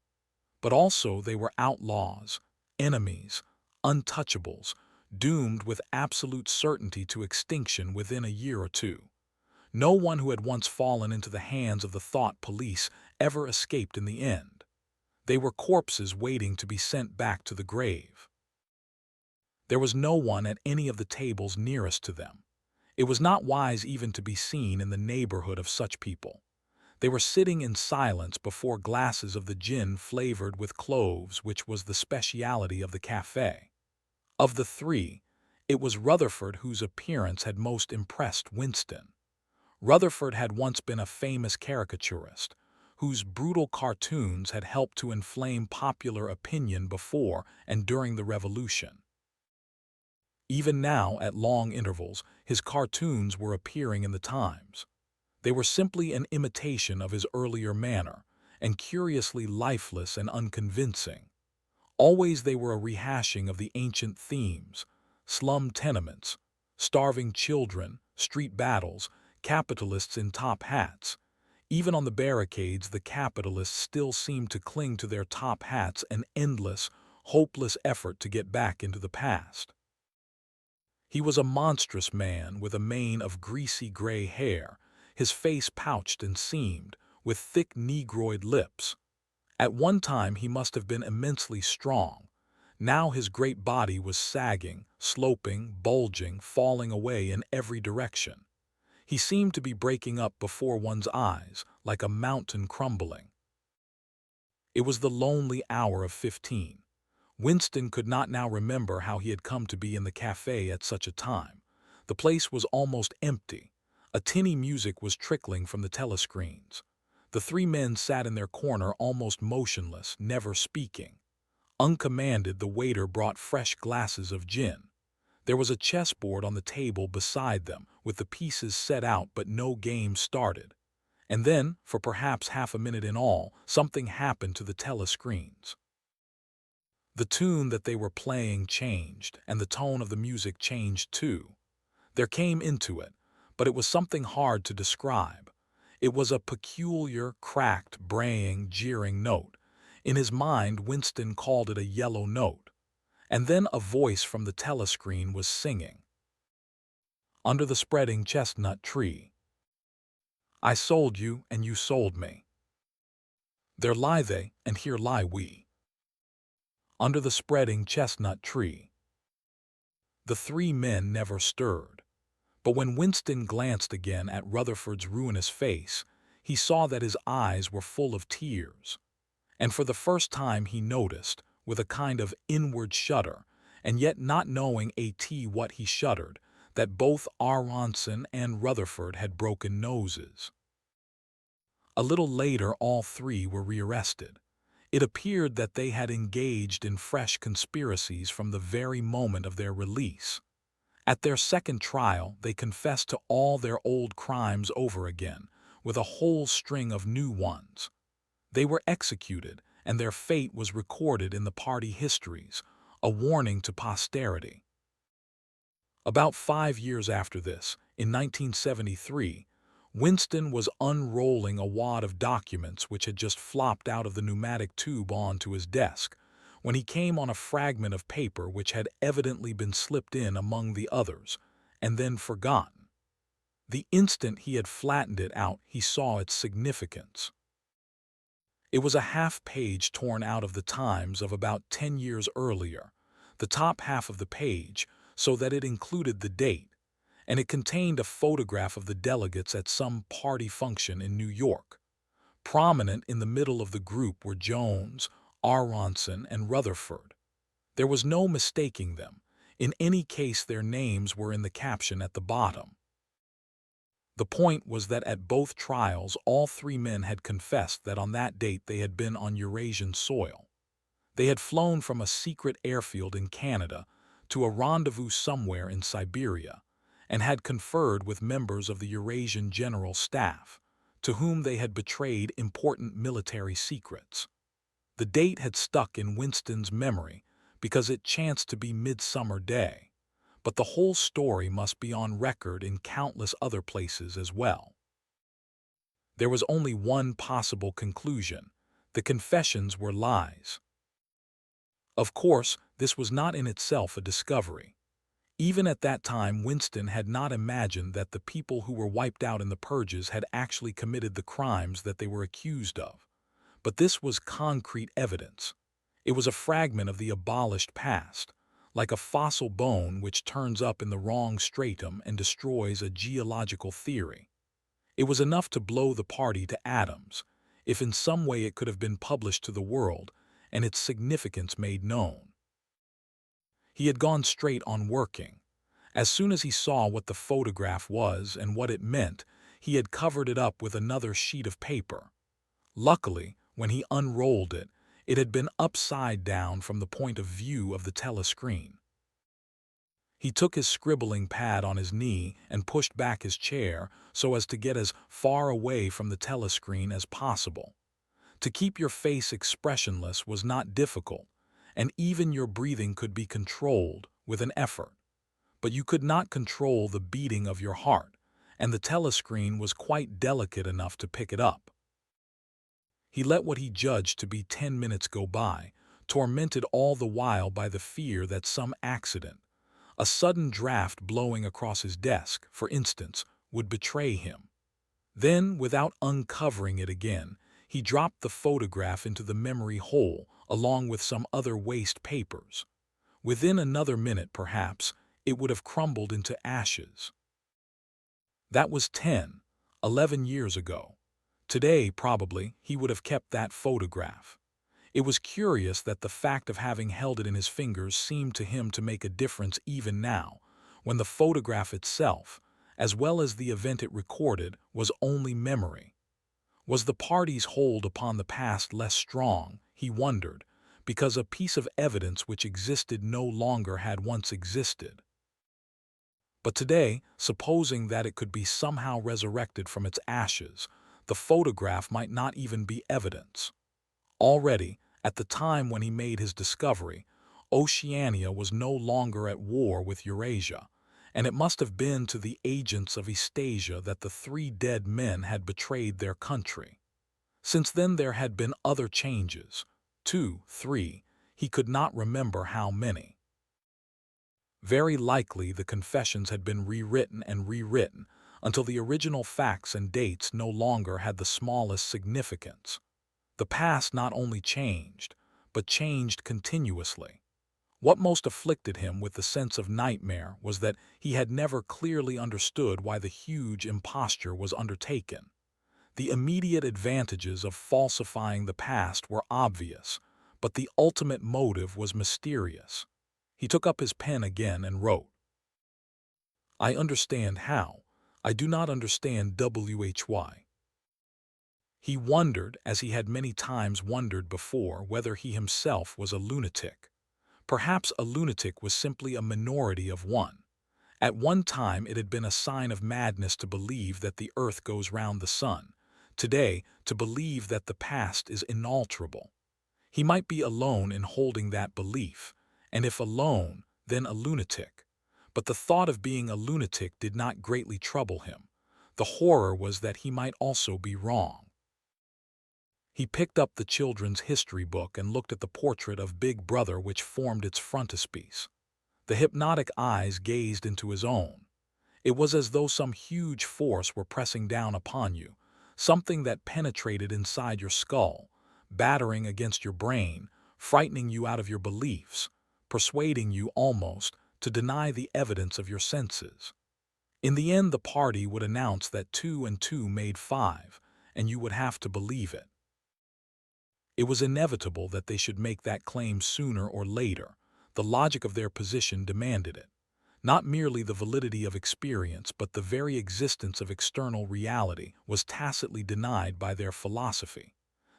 But also they were outlaws, enemies, untouchables, doomed with absolute certainty to extinction within a year or two. No one who had once fallen into the hands of the thought police ever escaped in the end. They were corpses waiting to be sent back to the grave. There was no one at any of the tables nearest to them. It was not wise even to be seen in the neighborhood of such people. They were sitting in silence before glasses of the gin flavored with cloves, which was the speciality of the cafe. Of the three, it was Rutherford whose appearance had most impressed Winston. Rutherford had once been a famous caricaturist, whose brutal cartoons had helped to inflame popular opinion before and during the Revolution. Even now, at long intervals, his cartoons were appearing in the Times. They were simply an imitation of his earlier manner, and curiously lifeless and unconvincing. Always they were a rehashing of the ancient themes: slum tenements, starving children, street battles, capitalists in top hats. Even on the barricades, the capitalists still seemed to cling to their top hats, an endless, hopeless effort to get back into the past. He was a monstrous man with a mane of greasy gray hair, his face pouched and seamed, with thick negroid lips. At one time he must have been immensely strong. Now his great body was sagging, sloping, bulging, falling away in every direction. He seemed to be breaking up before one's eyes, like a mountain crumbling. It was the lonely hour of 15. Winston could not now remember how he had come to be in the cafe at such a time. The place was almost empty. A tinny music was trickling from the telescreens. The three men sat in their corner almost motionless, never speaking. Uncommanded, the waiter brought fresh glasses of gin. There was a chessboard on the table beside them, with the pieces set out but no game started. And then, for perhaps half a minute in all, something happened to the telescreens. The tune that they were playing changed, and the tone of the music changed too. There came into it, but it was something hard to describe. It was a peculiar, cracked, braying, jeering note. In his mind, Winston called it a yellow note. And then a voice from the telescreen was singing. Under the spreading chestnut tree. I sold you, and you sold me. There lie they, and here lie we. Under the spreading chestnut tree. The three men never stirred. But when Winston glanced again at Rutherford's ruinous face, he saw that his eyes were full of tears. And for the first time he noticed, with a kind of inward shudder, and yet not knowing what he shuddered, that both Aronson and Rutherford had broken noses. A little later all three were rearrested. It appeared that they had engaged in fresh conspiracies from the very moment of their release. At their second trial, they confessed to all their old crimes over again, with a whole string of new ones. They were executed, and their fate was recorded in the party histories, a warning to posterity. About 5 years after this, in 1973, Winston was unrolling a wad of documents which had just flopped out of the pneumatic tube onto his desk, when he came on a fragment of paper which had evidently been slipped in among the others, and then forgotten. The instant he had flattened it out, he saw its significance. It was a half-page torn out of the Times of about 10 years earlier, the top half of the page, so that it included the date, and it contained a photograph of the delegates at some party function in New York. Prominent in the middle of the group were Jones, Aronson, and Rutherford. There was no mistaking them. In any case, their names were in the caption at the bottom. The point was that at both trials, all three men had confessed that on that date they had been on Eurasian soil. They had flown from a secret airfield in Canada to a rendezvous somewhere in Siberia, and had conferred with members of the Eurasian General Staff, to whom they had betrayed important military secrets. The date had stuck in Winston's memory because it chanced to be Midsummer Day, but the whole story must be on record in countless other places as well. There was only one possible conclusion: the confessions were lies. Of course, this was not in itself a discovery. Even at that time, Winston had not imagined that the people who were wiped out in the purges had actually committed the crimes that they were accused of. But this was concrete evidence. It was a fragment of the abolished past, like a fossil bone which turns up in the wrong stratum and destroys a geological theory. It was enough to blow the party to atoms, if in some way it could have been published to the world and its significance made known. He had gone straight on working. As soon as he saw what the photograph was and what it meant, he had covered it up with another sheet of paper. Luckily, when he unrolled it, it had been upside down from the point of view of the telescreen. He took his scribbling pad on his knee and pushed back his chair so as to get as far away from the telescreen as possible. To keep your face expressionless was not difficult, and even your breathing could be controlled with an effort. But you could not control the beating of your heart, and the telescreen was quite delicate enough to pick it up. He let what he judged to be 10 minutes go by, tormented all the while by the fear that some accident, a sudden draft blowing across his desk, for instance, would betray him. Then, without uncovering it again, he dropped the photograph into the memory hole along with some other waste papers. Within another minute, perhaps, it would have crumbled into ashes. That was 10, 11 years ago. Today, probably, he would have kept that photograph. It was curious that the fact of having held it in his fingers seemed to him to make a difference even now, when the photograph itself, as well as the event it recorded, was only memory. Was the party's hold upon the past less strong, he wondered, because a piece of evidence which existed no longer had once existed? But today, supposing that it could be somehow resurrected from its ashes, the photograph might not even be evidence. Already, at the time when he made his discovery, Oceania was no longer at war with Eurasia, and it must have been to the agents of Eastasia that the three dead men had betrayed their country. Since then there had been other changes, 2, 3, he could not remember how many. Very likely the confessions had been rewritten and rewritten until the original facts and dates no longer had the smallest significance. The past not only changed, but changed continuously. What most afflicted him with the sense of nightmare was that he had never clearly understood why the huge imposture was undertaken. The immediate advantages of falsifying the past were obvious, but the ultimate motive was mysterious. He took up his pen again and wrote, "I understand how. I do not understand why." He wondered, as he had many times wondered before, whether he himself was a lunatic. Perhaps a lunatic was simply a minority of one. At one time it had been a sign of madness to believe that the earth goes round the sun. Today, to believe that the past is inalterable. He might be alone in holding that belief, and if alone, then a lunatic. But the thought of being a lunatic did not greatly trouble him. The horror was that he might also be wrong. He picked up the children's history book and looked at the portrait of Big Brother which formed its frontispiece. The hypnotic eyes gazed into his own. It was as though some huge force were pressing down upon you, something that penetrated inside your skull, battering against your brain, frightening you out of your beliefs, persuading you almost to deny the evidence of your senses. In the end, the party would announce that 2 and 2 made 5, and you would have to believe it. It was inevitable that they should make that claim sooner or later. The The logic of their position demanded it. Not merely the validity of experience, but the very existence of external reality was tacitly denied by their philosophy.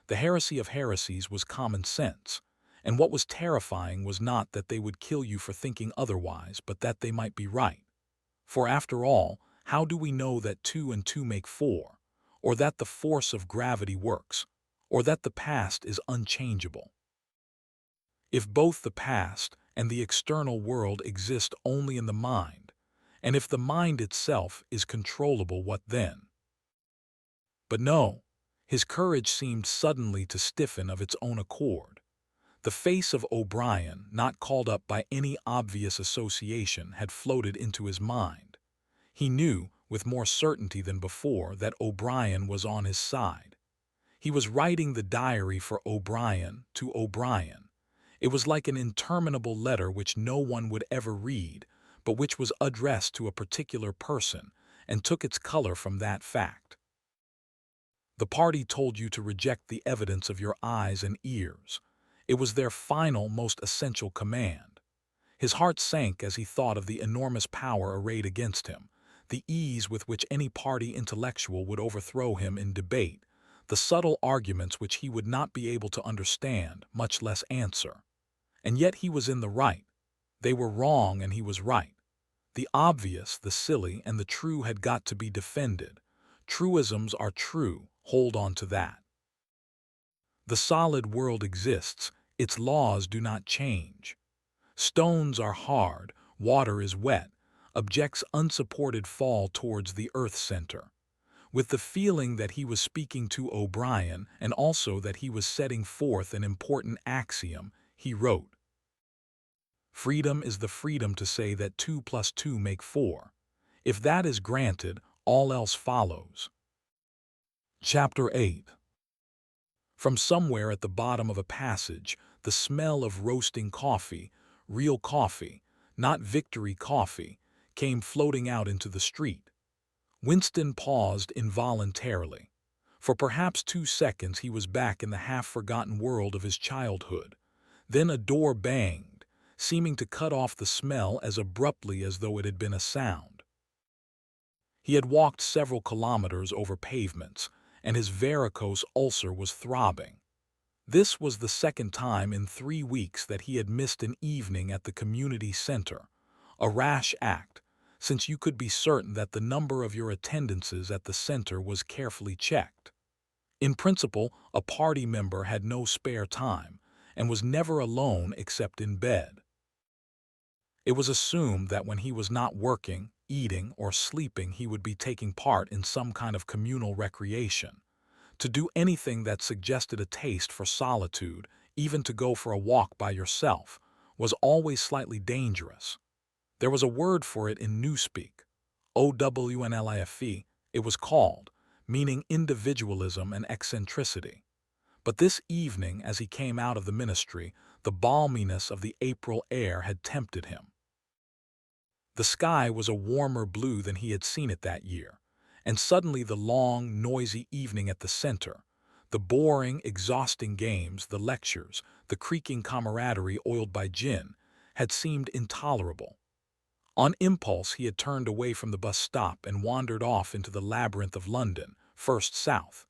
The heresy of heresies was common sense, and what was terrifying was not that they would kill you for thinking otherwise, but that they might be right. For after all, how do we know that 2 and 2 make 4, or that the force of gravity works, or that the past is unchangeable? If both the past and the external world exist only in the mind, and if the mind itself is controllable, what then? But no, his courage seemed suddenly to stiffen of its own accord. The face of O'Brien, not called up by any obvious association, had floated into his mind. He knew, with more certainty than before, that O'Brien was on his side. He was writing the diary for O'Brien to O'Brien. It was like an interminable letter which no one would ever read, but which was addressed to a particular person and took its color from that fact. The party told you to reject the evidence of your eyes and ears. It was their final, most essential command. His heart sank as he thought of the enormous power arrayed against him, the ease with which any party intellectual would overthrow him in debate, the subtle arguments which he would not be able to understand, much less answer. And yet he was in the right. They were wrong and he was right. The obvious, the silly, and the true had got to be defended. Truisms are true, hold on to that. The solid world exists, its laws do not change. Stones are hard, water is wet, objects unsupported fall towards the earth center. With the feeling that he was speaking to O'Brien and also that he was setting forth an important axiom, he wrote, "Freedom is the freedom to say that 2 plus 2 make 4. If that is granted, all else follows." Chapter 8. From somewhere at the bottom of a passage, the smell of roasting coffee, real coffee, not Victory coffee, came floating out into the street. Winston paused involuntarily. For perhaps 2 seconds he was back in the half-forgotten world of his childhood. Then a door banged, seeming to cut off the smell as abruptly as though it had been a sound. He had walked several kilometers over pavements, and his varicose ulcer was throbbing. This was the second time in 3 weeks that he had missed an evening at the community center, a rash act, since you could be certain that the number of your attendances at the center was carefully checked. In principle, a party member had no spare time, and was never alone except in bed. It was assumed that when he was not working, eating, or sleeping, he would be taking part in some kind of communal recreation. To do anything that suggested a taste for solitude, even to go for a walk by yourself, was always slightly dangerous. There was a word for it in Newspeak, OWNLIFE, it was called, meaning individualism and eccentricity. But this evening, as he came out of the ministry, the balminess of the April air had tempted him. The sky was a warmer blue than he had seen it that year, and suddenly the long, noisy evening at the center, the boring, exhausting games, the lectures, the creaking camaraderie oiled by gin, had seemed intolerable. On impulse he had turned away from the bus stop and wandered off into the labyrinth of London, first south,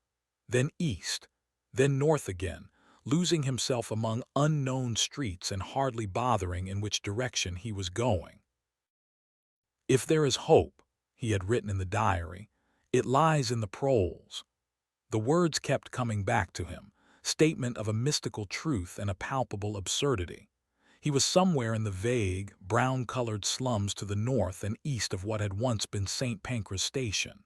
then east, then north again, losing himself among unknown streets and hardly bothering in which direction he was going. "If there is hope," he had written in the diary, "it lies in the proles." The words kept coming back to him, statement of a mystical truth and a palpable absurdity. He was somewhere in the vague, brown-colored slums to the north and east of what had once been St. Pancras Station.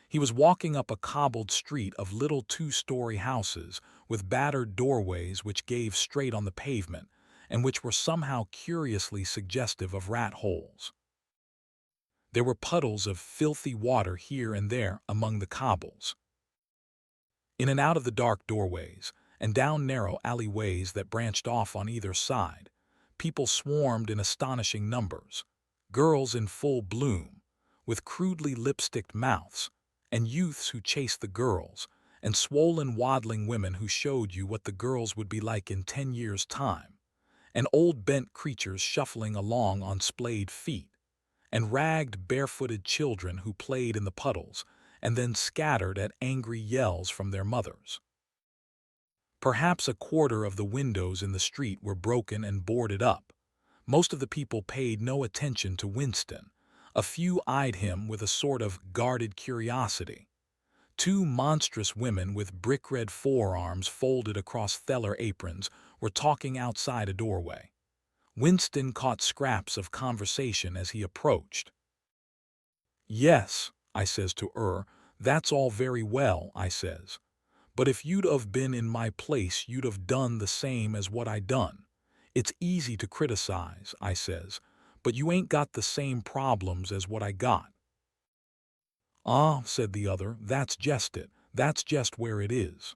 He was walking up a cobbled street of little 2-story houses with battered doorways which gave straight on the pavement and which were somehow curiously suggestive of rat holes. There were puddles of filthy water here and there among the cobbles. In and out of the dark doorways, and down narrow alleyways that branched off on either side, people swarmed in astonishing numbers, girls in full bloom, with crudely lipsticked mouths, and youths who chased the girls, and swollen waddling women who showed you what the girls would be like in 10 years' time, and old bent creatures shuffling along on splayed feet, and ragged, barefooted children who played in the puddles and then scattered at angry yells from their mothers. Perhaps a quarter of the windows in the street were broken and boarded up. Most of the people paid no attention to Winston. A few eyed him with a sort of guarded curiosity. Two monstrous women with brick-red forearms folded across theller aprons were talking outside a doorway. Winston caught scraps of conversation as he approached. "Yes," I says to her, "that's all very well," I says. "But if you'd have been in my place, you'd have done the same as what I done. It's easy to criticize," I says, "but you ain't got the same problems as what I got." "Ah," said the other, "that's just it. That's just where it is."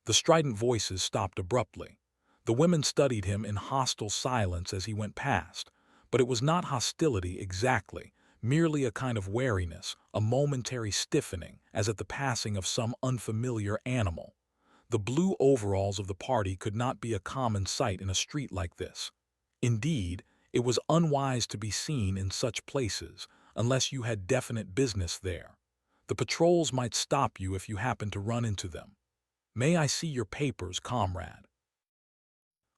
The strident voices stopped abruptly. The women studied him in hostile silence as he went past, but it was not hostility exactly, merely a kind of wariness, a momentary stiffening, as at the passing of some unfamiliar animal. The blue overalls of the party could not be a common sight in a street like this. Indeed, it was unwise to be seen in such places, unless you had definite business there. The patrols might stop you if you happened to run into them. "May I see your papers, comrade?"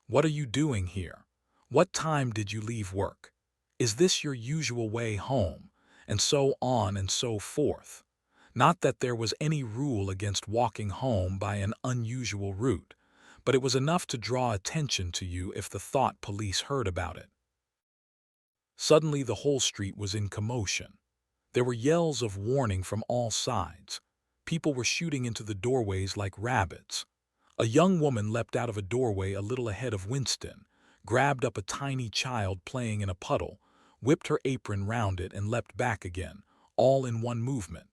"What are you doing here? What time did you leave work? Is this your usual way home?" And so on and so forth. Not that there was any rule against walking home by an unusual route, but it was enough to draw attention to you if the thought police heard about it. Suddenly the whole street was in commotion. There were yells of warning from all sides. People were shooting into the doorways like rabbits. A young woman leapt out of a doorway a little ahead of Winston, grabbed up a tiny child playing in a puddle, whipped her apron round it and leapt back again, all in one movement.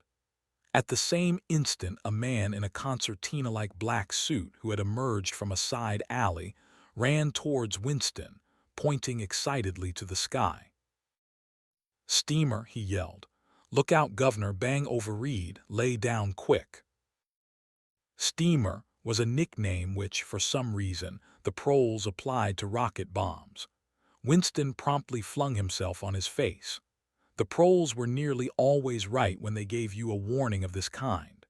At the same instant a man in a concertina-like black suit who had emerged from a side alley ran towards Winston, pointing excitedly to the sky. "Steamer," he yelled. "Look out, governor, bang over Reed, lay down quick." Steamer was a nickname which, for some reason, the proles applied to rocket bombs. Winston promptly flung himself on his face. The proles were nearly always right when they gave you a warning of this kind.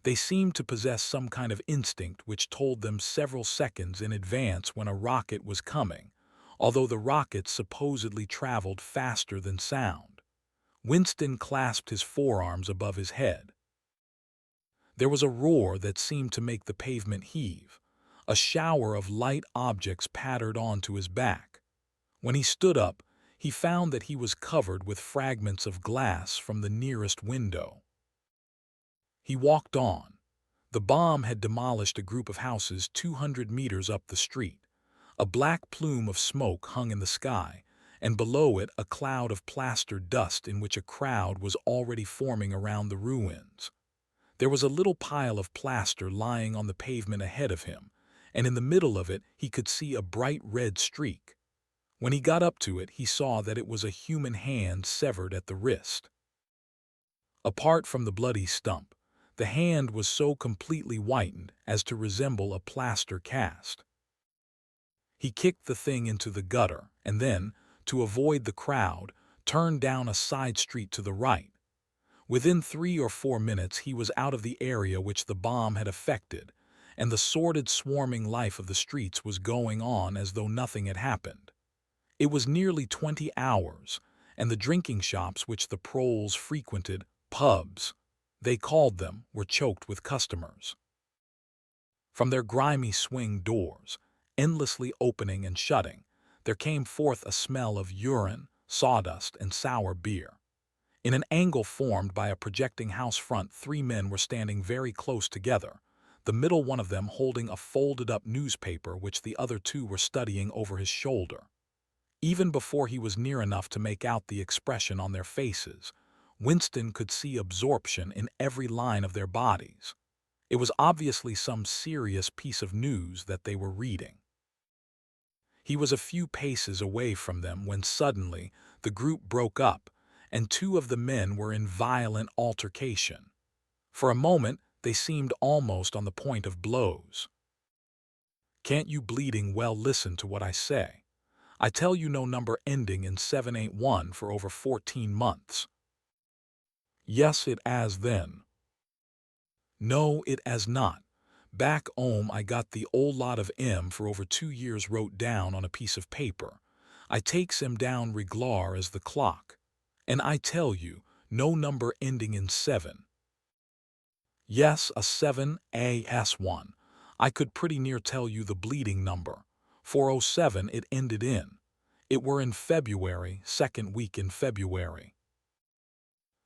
They seemed to possess some kind of instinct which told them several seconds in advance when a rocket was coming, although the rockets supposedly traveled faster than sound. Winston clasped his forearms above his head. There was a roar that seemed to make the pavement heave. A shower of light objects pattered onto his back. When he stood up, he found that he was covered with fragments of glass from the nearest window. He walked on. The bomb had demolished a group of houses 200 meters up the street. A black plume of smoke hung in the sky, and below it a cloud of plaster dust in which a crowd was already forming around the ruins. There was a little pile of plaster lying on the pavement ahead of him, and in the middle of it he could see a bright red streak. When he got up to it, he saw that it was a human hand severed at the wrist. Apart from the bloody stump, the hand was so completely whitened as to resemble a plaster cast. He kicked the thing into the gutter and then, to avoid the crowd, turned down a side street to the right. Within 3 or 4 minutes he was out of the area which the bomb had affected, and the sordid swarming life of the streets was going on as though nothing had happened. It was nearly 20 hours, and the drinking shops which the proles frequented, pubs, they called them, were choked with customers. From their grimy swing doors, endlessly opening and shutting, there came forth a smell of urine, sawdust, and sour beer. In an angle formed by a projecting house front, 3 men were standing very close together, the middle one of them holding a folded-up newspaper which the other 2 were studying over his shoulder. Even before he was near enough to make out the expression on their faces, Winston could see absorption in every line of their bodies. It was obviously some serious piece of news that they were reading. He was a few paces away from them when suddenly the group broke up, and 2 of the men were in violent altercation. For a moment they seemed almost on the point of blows. Can't you bleeding well listen to what I say? I tell you no number ending in 781 for over 14 months. Yes, it as then. No, it as not. Back 'ome I got the old lot of 'em for over 2 years wrote down on a piece of paper. I takes 'em down reglar as the clock. And I tell you, no number ending in 7. Yes, a 7 AS1. I could pretty near tell you the bleeding number. 407 it ended in. It were in February, second week in February.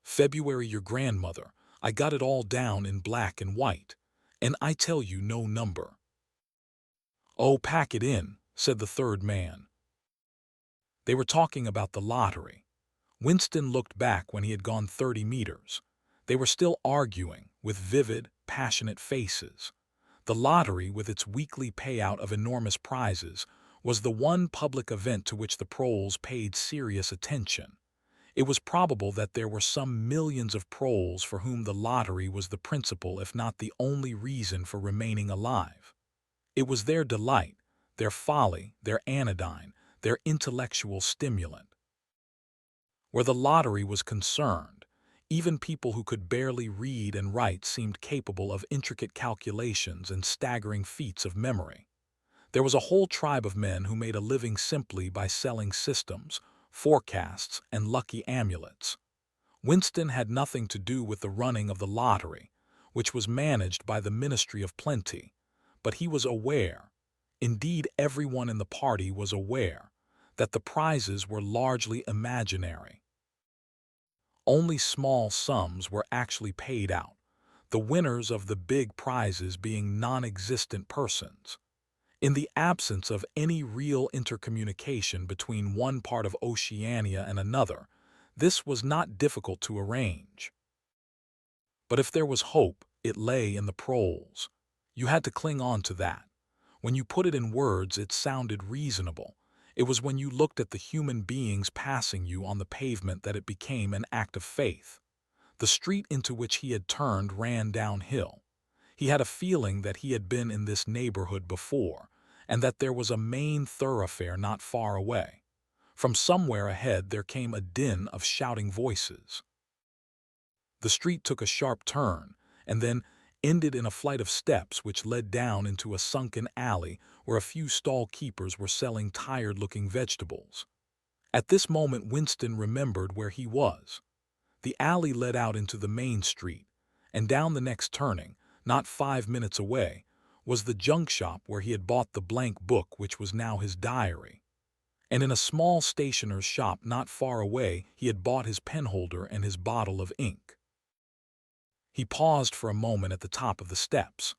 February your grandmother. I got it all down in black and white. And I tell you no number. Oh, pack it in, said the third man. They were talking about the lottery. Winston looked back when he had gone 30 meters. They were still arguing, with vivid, passionate faces. The lottery, with its weekly payout of enormous prizes, was the one public event to which the proles paid serious attention. It was probable that there were some millions of proles for whom the lottery was the principal if not the only reason for remaining alive. It was their delight, their folly, their anodyne, their intellectual stimulant. Where the lottery was concerned, even people who could barely read and write seemed capable of intricate calculations and staggering feats of memory. There was a whole tribe of men who made a living simply by selling systems, forecasts, and lucky amulets. Winston had nothing to do with the running of the lottery, which was managed by the Ministry of Plenty, but he was aware, indeed everyone in the party was aware, that the prizes were largely imaginary. Only small sums were actually paid out, the winners of the big prizes being non-existent persons. In the absence of any real intercommunication between one part of Oceania and another, this was not difficult to arrange. But if there was hope, it lay in the proles. You had to cling on to that. When you put it in words, it sounded reasonable. It was when you looked at the human beings passing you on the pavement that it became an act of faith. The street into which he had turned ran downhill. He had a feeling that he had been in this neighborhood before, and that there was a main thoroughfare not far away. From somewhere ahead there came a din of shouting voices. The street took a sharp turn, and then ended in a flight of steps which led down into a sunken alley where a few stall keepers were selling tired-looking vegetables. At this moment Winston remembered where he was. The alley led out into the main street, and down the next turning, not 5 minutes away, was the junk shop where he had bought the blank book which was now his diary. And in a small stationer's shop not far away he had bought his penholder and his bottle of ink. He paused for a moment at the top of the steps.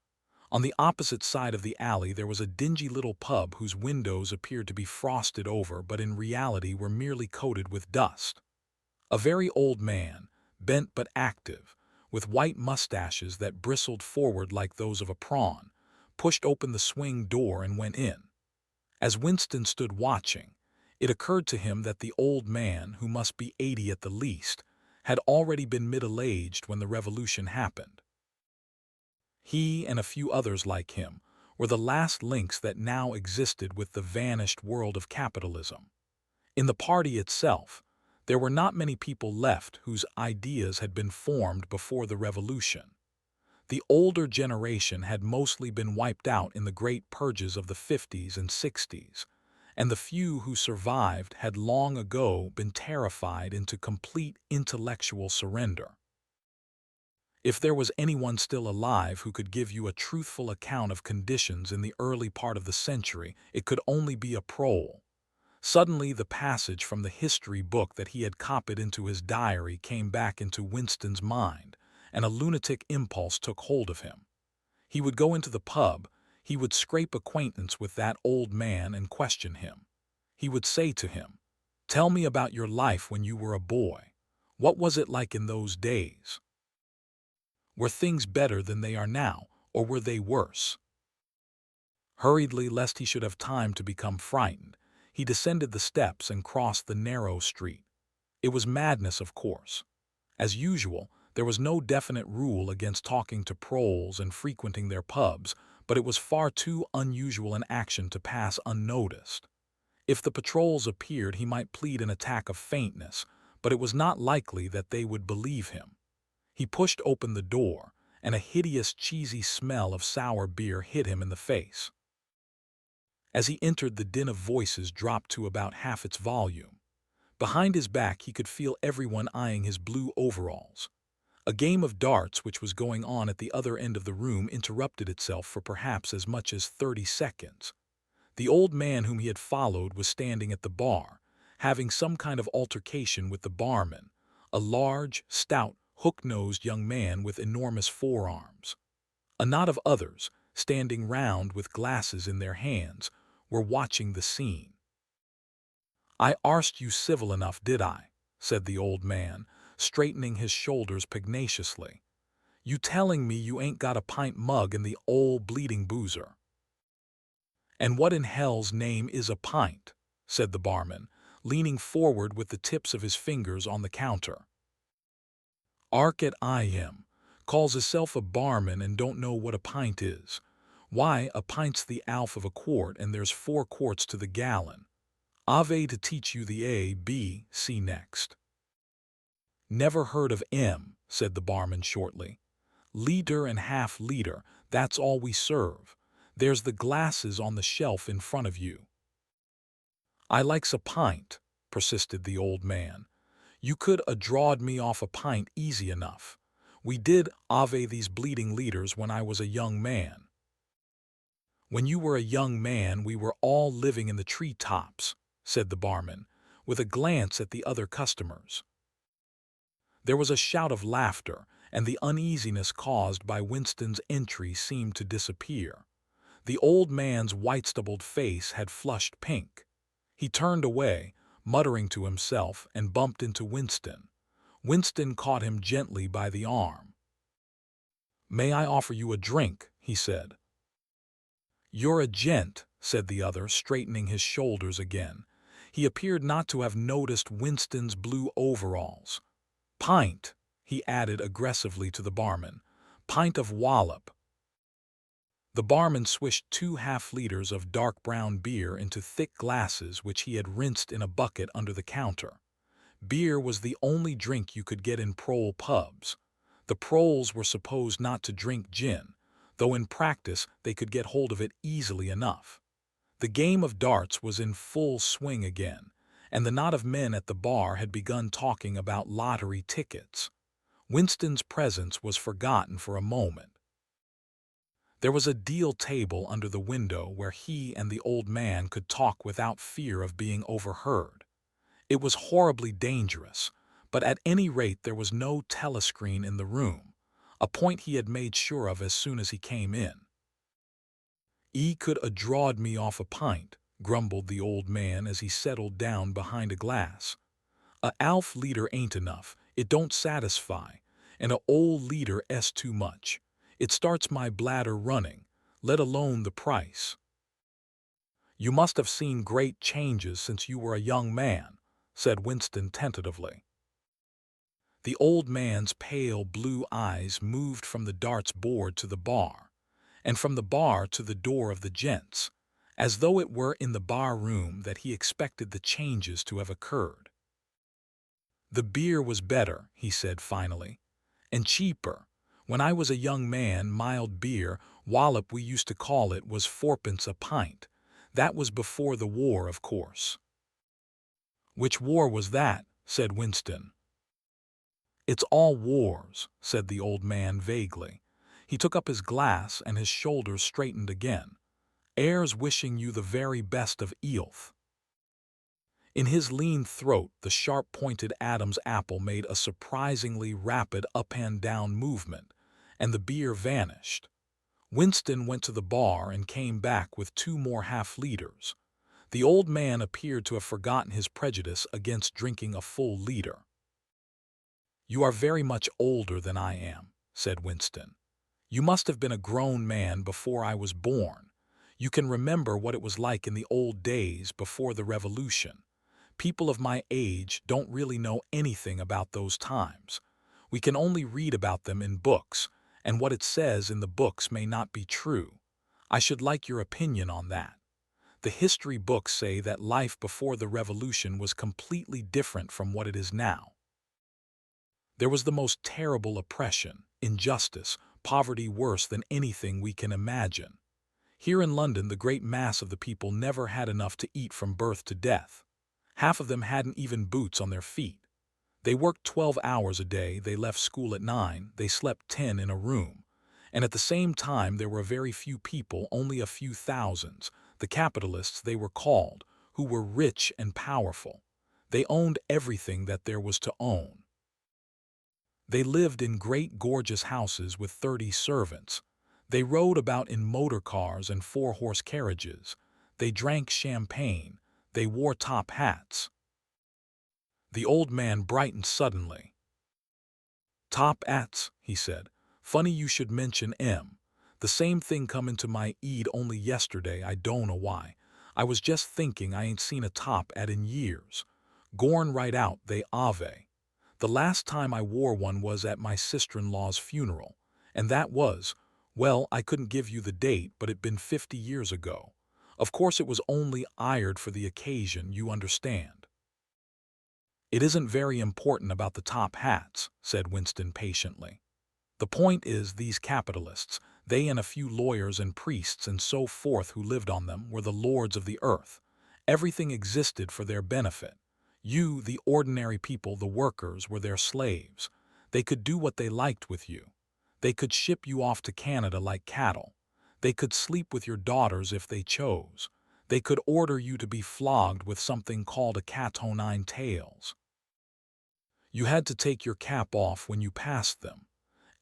On the opposite side of the alley there was a dingy little pub whose windows appeared to be frosted over but in reality were merely coated with dust. A very old man, bent but active, with white mustaches that bristled forward like those of a prawn, pushed open the swing door and went in. As Winston stood watching, it occurred to him that the old man, who must be 80 at the least, had already been middle-aged when the revolution happened. He and a few others like him were the last links that now existed with the vanished world of capitalism. In the party itself, there were not many people left whose ideas had been formed before the revolution. The older generation had mostly been wiped out in the great purges of the 50s and 60s, and the few who survived had long ago been terrified into complete intellectual surrender. If there was anyone still alive who could give you a truthful account of conditions in the early part of the century, it could only be a prole. Suddenly the passage from the history book that he had copied into his diary came back into Winston's mind, and a lunatic impulse took hold of him. He would go into the pub, he would scrape acquaintance with that old man and question him. He would say to him, "Tell me about your life when you were a boy. What was it like in those days? Were things better than they are now, or were they worse?" Hurriedly, lest he should have time to become frightened, he descended the steps and crossed the narrow street. It was madness, of course. As usual, there was no definite rule against talking to proles and frequenting their pubs, but it was far too unusual an action to pass unnoticed. If the patrols appeared, he might plead an attack of faintness, but it was not likely that they would believe him. He pushed open the door, and a hideous, cheesy smell of sour beer hit him in the face. As he entered, the din of voices dropped to about half its volume. Behind his back, he could feel everyone eyeing his blue overalls. A game of darts which was going on at the other end of the room interrupted itself for perhaps as much as 30 seconds. The old man whom he had followed was standing at the bar, having some kind of altercation with the barman, a large, stout, hook-nosed young man with enormous forearms. A knot of others, standing round with glasses in their hands, were watching the scene. "I arst you civil enough, did I?" said the old man, straightening his shoulders pugnaciously. "You telling me you ain't got a pint mug in the old bleeding boozer?" "And what in hell's name is a pint?" said the barman, leaning forward with the tips of his fingers on the counter. "Ark at I him, calls hisself a barman and don't know what a pint is. Why, a pint's the half of a quart, and there's 4 quarts to the gallon. Ave to teach you the A, B, C next." "Never heard of 'em," said the barman shortly. "Liter and half-liter, that's all we serve. There's the glasses on the shelf in front of you." "I likes a pint," persisted the old man. "You could a drawed me off a pint easy enough. We did ave these bleeding liters when I was a young man." "When you were a young man, we were all living in the tree-tops," said the barman, with a glance at the other customers. There was a shout of laughter, and the uneasiness caused by Winston's entry seemed to disappear. The old man's white-stubbled face had flushed pink. He turned away, muttering to himself, and bumped into Winston. Winston caught him gently by the arm. "May I offer you a drink?" he said. "You're a gent," said the other, straightening his shoulders again. He appeared not to have noticed Winston's blue overalls. "Pint," he added aggressively to the barman. "Pint of wallop." The barman swished 2 half-liters of dark brown beer into thick glasses which he had rinsed in a bucket under the counter. Beer was the only drink you could get in prole pubs. The proles were supposed not to drink gin, though in practice they could get hold of it easily enough. The game of darts was in full swing again, and the knot of men at the bar had begun talking about lottery tickets. Winston's presence was forgotten for a moment. There was a deal table under the window where he and the old man could talk without fear of being overheard. It was horribly dangerous, but at any rate there was no telescreen in the room, a point he had made sure of as soon as he came in. "'E could a drawed me off a pint," grumbled the old man as he settled down behind a glass. "A 1/2 liter ain't enough, it don't satisfy, and a 1/2 liter s too much. It starts my bladder running, let alone the price." "You must have seen great changes since you were a young man," said Winston tentatively. The old man's pale blue eyes moved from the darts board to the bar, and from the bar to the door of the gents, as though it were in the bar room that he expected the changes to have occurred. "The beer was better," he said finally, "and cheaper. When I was a young man, mild beer, wallop we used to call it, was 4d. a pint. That was before the war, of course." "Which war was that?" said Winston. "It's all wars," said the old man vaguely. He took up his glass and his shoulders straightened again. "Airs wishing you the very best of 'ealth." In his lean throat, the sharp-pointed Adam's apple made a surprisingly rapid up-and-down movement, and the beer vanished. Winston went to the bar and came back with 2 more half-liters. The old man appeared to have forgotten his prejudice against drinking a full liter. "You are very much older than I am," said Winston. "You must have been a grown man before I was born. You can remember what it was like in the old days before the Revolution. People of my age don't really know anything about those times. We can only read about them in books, and what it says in the books may not be true. I should like your opinion on that. The history books say that life before the revolution was completely different from what it is now. There was the most terrible oppression, injustice, poverty worse than anything we can imagine. Here in London, the great mass of the people never had enough to eat from birth to death. Half of them hadn't even boots on their feet. They worked 12 hours a day, they left school at 9, they slept 10 in a room. And at the same time, there were very few people, only a few thousands, the capitalists they were called, who were rich and powerful. They owned everything that there was to own. They lived in great gorgeous houses with 30 servants. They rode about in motor cars and 4-horse carriages. They drank champagne. They wore top hats. The old man brightened suddenly. Top hats, he said. Funny you should mention 'em. The same thing come into my head only yesterday, I don't know why. I was just thinking I ain't seen a top hat in years. Gorn right out, they ave. The last time I wore one was at my sister-in-law's funeral, and that was, well, I couldn't give you the date, but it'd been 50 years ago. Of course it was only hired for the occasion, you understand. It isn't very important about the top hats, said Winston patiently. The point is these capitalists, they and a few lawyers and priests and so forth who lived on them, were the lords of the earth. Everything existed for their benefit. You, the ordinary people, the workers, were their slaves. They could do what they liked with you. They could ship you off to Canada like cattle. They could sleep with your daughters if they chose. They could order you to be flogged with something called a cat o' nine tails. You had to take your cap off when you passed them.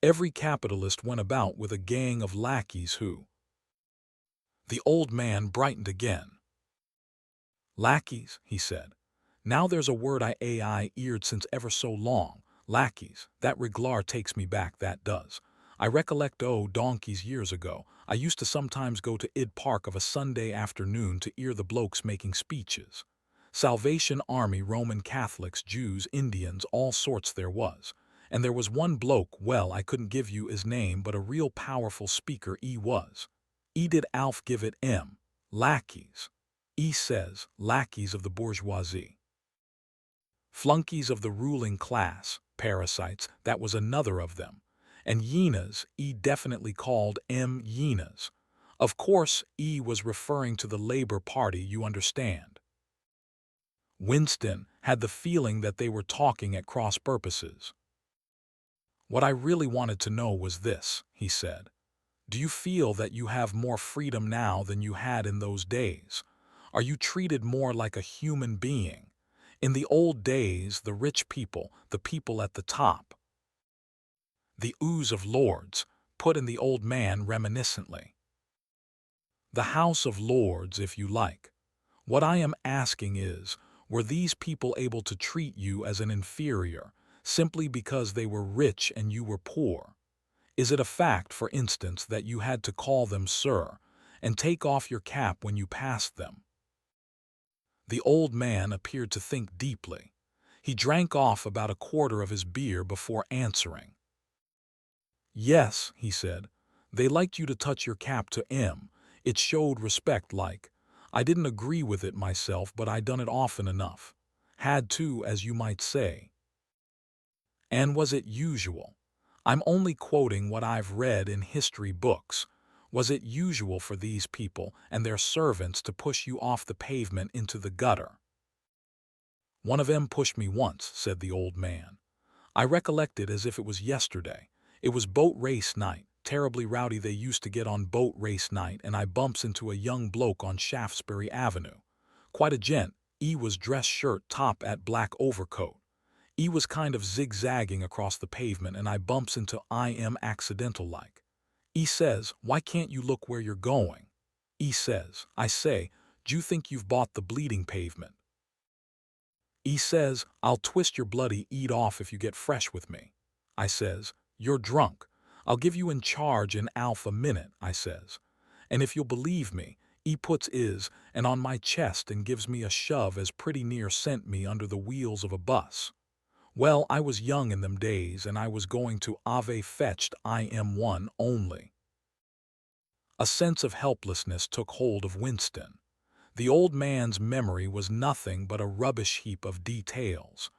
Every capitalist went about with a gang of lackeys who... The old man brightened again. Lackeys, he said. Now there's a word I eared since ever so long. Lackeys. That reglar takes me back, that does. I recollect donkeys years ago. I used to sometimes go to Id Park of a Sunday afternoon to hear the blokes making speeches. Salvation Army, Roman Catholics, Jews, Indians, all sorts there was. And there was one bloke, well, I couldn't give you his name, but a real powerful speaker he was. He did Alf give it lackeys. He says, lackeys of the bourgeoisie. Flunkies of the ruling class, parasites, that was another of them. And hyenas, he definitely called hyenas. Of course, he was referring to the Labour Party, you understand. Winston had the feeling that they were talking at cross purposes. What I really wanted to know was this, he said. Do you feel that you have more freedom now than you had in those days? Are you treated more like a human being? In the old days, the rich people, the people at the top, the ooze of lords, put in the old man reminiscently. The House of Lords, if you like. What I am asking is, were these people able to treat you as an inferior, simply because they were rich and you were poor? Is it a fact, for instance, that you had to call them sir, and take off your cap when you passed them? The old man appeared to think deeply. He drank off about a quarter of his beer before answering. Yes, he said, they liked you to touch your cap to 'em. It showed respect like. I didn't agree with it myself, but I done it often enough. Had to, as you might say. And was it usual? I'm only quoting what I've read in history books. Was it usual for these people and their servants to push you off the pavement into the gutter? One of 'em pushed me once, said the old man. I recollect it as if it was yesterday. It was boat race night, terribly rowdy they used to get on boat race night, and I bumps into a young bloke on Shaftesbury Avenue. Quite a gent, he was dress shirt top at black overcoat. He was kind of zigzagging across the pavement, and I bumps into him accidental like. He says, why can't you look where you're going? He says, I say, d'you think you've bought the bleeding pavement? He says, I'll twist your bloody eat off if you get fresh with me. I says, you're drunk. I'll give you in charge in a minute, I says. And if you'll believe me, he puts and on my chest and gives me a shove as pretty near sent me under the wheels of a bus. Well, I was young in them days, and I was going to Ave fetched one only. A sense of helplessness took hold of Winston. The old man's memory was nothing but a rubbish heap of details.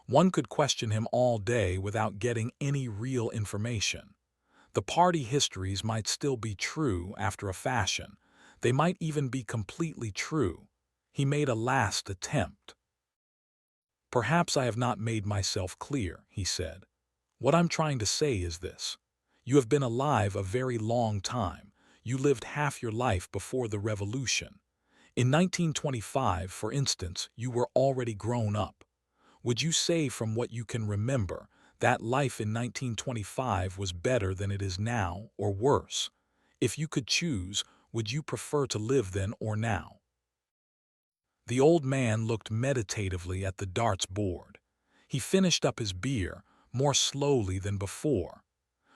One could question him all day without getting any real information. The party histories might still be true after a fashion. They might even be completely true. He made a last attempt. "Perhaps I have not made myself clear," he said. "What I'm trying to say is this. You have been alive a very long time. You lived half your life before the revolution. In 1925, for instance, you were already grown up. Would you say from what you can remember that life in 1925 was better than it is now, or worse? If you could choose, would you prefer to live then or now?" The old man looked meditatively at the darts board. He finished up his beer more slowly than before.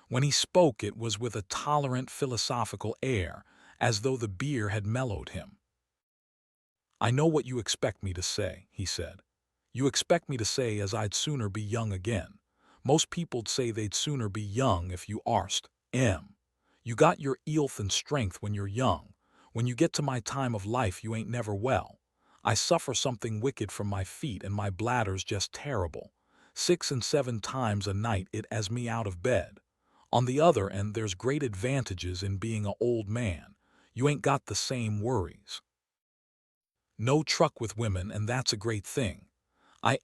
When he spoke, it was with a tolerant philosophical air, as though the beer had mellowed him. "I know what you expect me to say," he said. "You expect me to say as I'd sooner be young again. Most people'd say they'd sooner be young if you arst, You got your eelth and strength when you're young. When you get to my time of life you ain't never well. I suffer something wicked from my feet and my bladder's just terrible. 6 and 7 times a night it has me out of bed. On the other end, there's great advantages in being a old man. You ain't got the same worries. No truck with women, and that's a great thing. I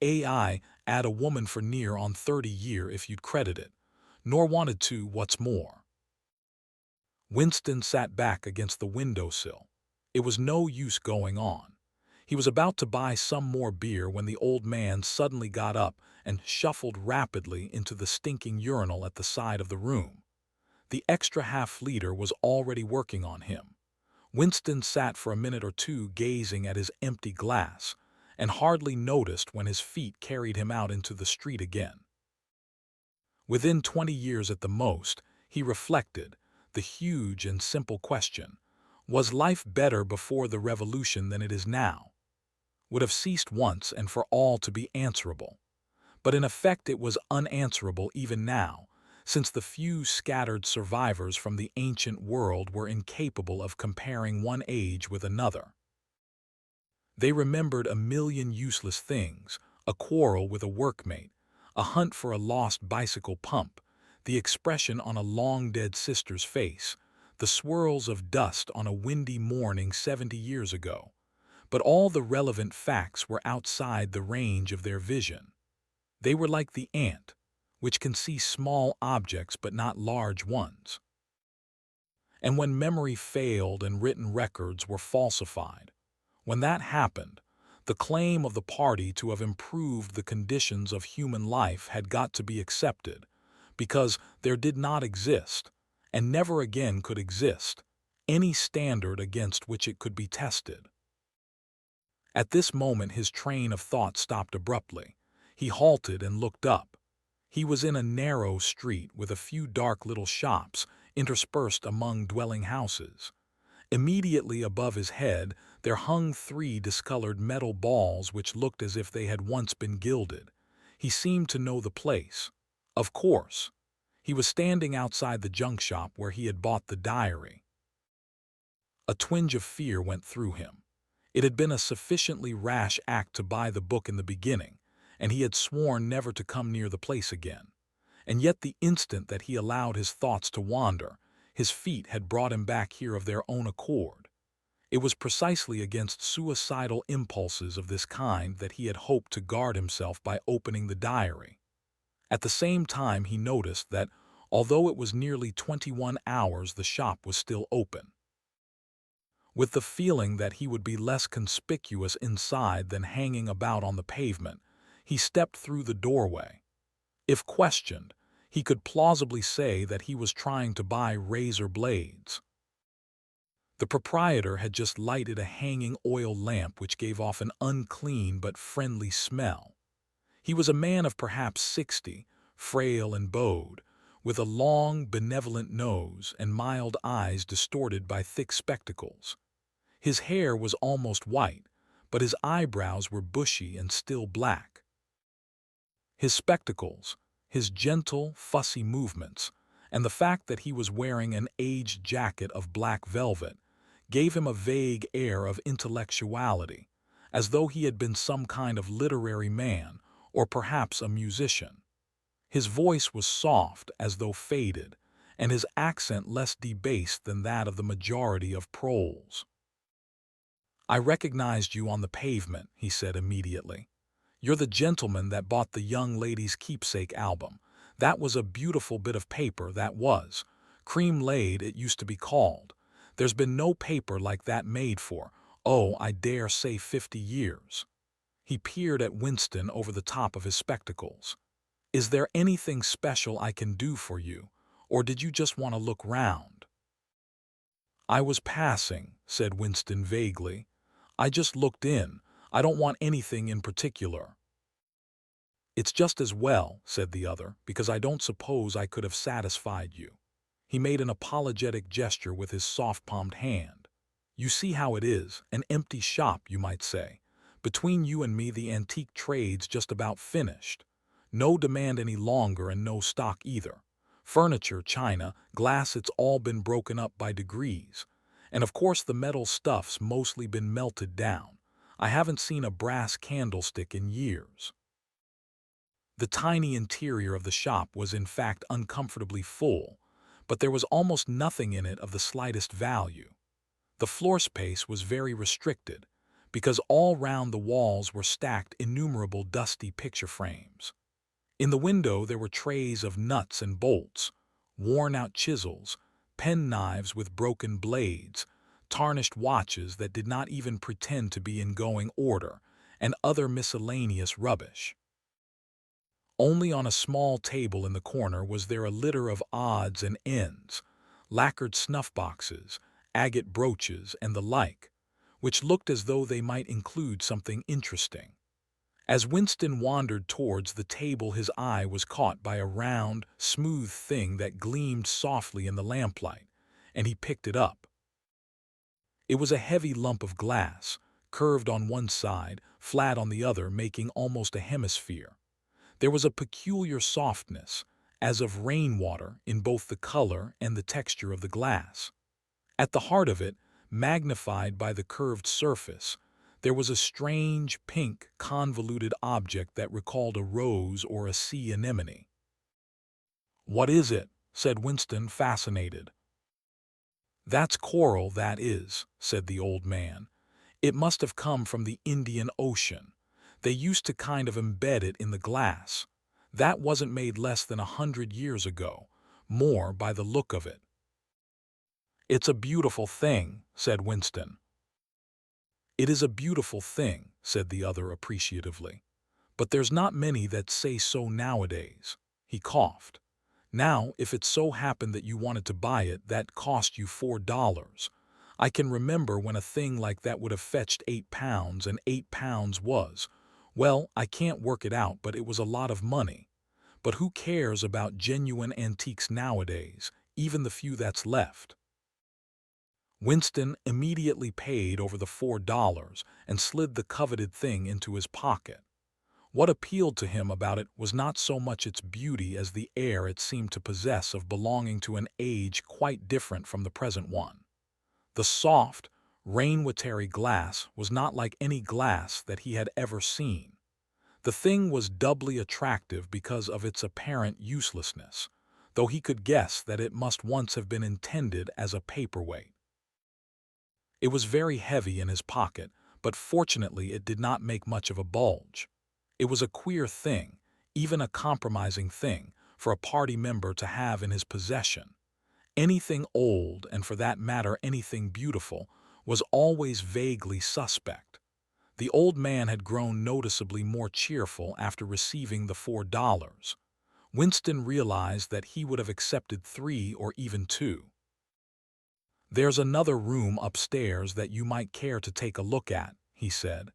add a woman for near on 30 year if you'd credit it. Nor wanted to, what's more." Winston sat back against the windowsill. It was no use going on. He was about to buy some more beer when the old man suddenly got up and shuffled rapidly into the stinking urinal at the side of the room. The extra half-liter was already working on him. Winston sat for a minute or two gazing at his empty glass, and hardly noticed when his feet carried him out into the street again. Within 20 years at the most, he reflected, the huge and simple question, was life better before the revolution than it is now? Would have ceased once and for all to be answerable. But in effect it was unanswerable even now, since the few scattered survivors from the ancient world were incapable of comparing one age with another. They remembered a million useless things, a quarrel with a workmate, a hunt for a lost bicycle pump, the expression on a long-dead sister's face, the swirls of dust on a windy morning 70 years ago. But all the relevant facts were outside the range of their vision. They were like the ant, which can see small objects but not large ones. And when memory failed and written records were falsified, when that happened, the claim of the party to have improved the conditions of human life had got to be accepted, because there did not exist, and never again could exist, any standard against which it could be tested. At this moment his train of thought stopped abruptly. He halted and looked up. He was in a narrow street with a few dark little shops interspersed among dwelling houses. Immediately above his head there hung 3 discolored metal balls which looked as if they had once been gilded. He seemed to know the place. Of course. He was standing outside the junk shop where he had bought the diary. A twinge of fear went through him. It had been a sufficiently rash act to buy the book in the beginning, and he had sworn never to come near the place again. And yet the instant that he allowed his thoughts to wander, his feet had brought him back here of their own accord. It was precisely against suicidal impulses of this kind that he had hoped to guard himself by opening the diary. At the same time he noticed that, although it was nearly 21 hours, the shop was still open. With the feeling that he would be less conspicuous inside than hanging about on the pavement, he stepped through the doorway. If questioned, he could plausibly say that he was trying to buy razor blades. The proprietor had just lighted a hanging oil lamp which gave off an unclean but friendly smell. He was a man of perhaps 60, frail and bowed, with a long, benevolent nose and mild eyes distorted by thick spectacles. His hair was almost white, but his eyebrows were bushy and still black. His spectacles, his gentle, fussy movements, and the fact that he was wearing an aged jacket of black velvet gave him a vague air of intellectuality, as though he had been some kind of literary man or perhaps a musician. His voice was soft as though faded, and his accent less debased than that of the majority of proles. "I recognized you on the pavement," he said immediately. "You're the gentleman that bought the young lady's keepsake album. That was a beautiful bit of paper, that was. Cream-laid, it used to be called. There's been no paper like that made for, oh, I dare say 50 years. He peered at Winston over the top of his spectacles. "Is there anything special I can do for you, or did you just want to look round?" "I was passing," said Winston vaguely. "I just looked in. I don't want anything in particular." "It's just as well," said the other, "because I don't suppose I could have satisfied you." He made an apologetic gesture with his soft-palmed hand. "You see how it is, an empty shop, you might say. Between you and me, the antique trade's just about finished. No demand any longer and no stock either. Furniture, china, glass, it's all been broken up by degrees. And of course the metal stuff's mostly been melted down. I haven't seen a brass candlestick in years." The tiny interior of the shop was in fact uncomfortably full, but there was almost nothing in it of the slightest value. The floor space was very restricted, because all round the walls were stacked innumerable dusty picture frames. In the window there were trays of nuts and bolts, worn-out chisels, pen-knives with broken blades, tarnished watches that did not even pretend to be in going order, and other miscellaneous rubbish. Only on a small table in the corner was there a litter of odds and ends, lacquered snuff-boxes, agate brooches, and the like, which looked as though they might include something interesting. As Winston wandered towards the table, his eye was caught by a round, smooth thing that gleamed softly in the lamplight, and he picked it up. It was a heavy lump of glass, curved on one side, flat on the other, making almost a hemisphere. There was a peculiar softness, as of rainwater, in both the color and the texture of the glass. At the heart of it, magnified by the curved surface, there was a strange, pink, convoluted object that recalled a rose or a sea anemone. "What is it?" said Winston, fascinated. "That's coral, that is," said the old man. "It must have come from the Indian Ocean. They used to kind of embed it in the glass. That wasn't made less than 100 years ago, more by the look of it." "It's a beautiful thing," said Winston. "It is a beautiful thing," said the other appreciatively. "But there's not many that say so nowadays." He coughed. "Now, if it so happened that you wanted to buy it, that cost you $4. I can remember when a thing like that would have fetched £8, and £8 was, well, I can't work it out, but it was a lot of money. But who cares about genuine antiques nowadays, even the few that's left?" Winston immediately paid over the $4 and slid the coveted thing into his pocket. What appealed to him about it was not so much its beauty as the air it seemed to possess of belonging to an age quite different from the present one. The soft, rain-watery glass was not like any glass that he had ever seen. The thing was doubly attractive because of its apparent uselessness, though he could guess that it must once have been intended as a paperweight. It was very heavy in his pocket, but fortunately it did not make much of a bulge. It was a queer thing, even a compromising thing, for a party member to have in his possession. Anything old, and for that matter anything beautiful, was always vaguely suspect. The old man had grown noticeably more cheerful after receiving the $4. Winston realized that he would have accepted 3 or even 2. "There's another room upstairs that you might care to take a look at," he said.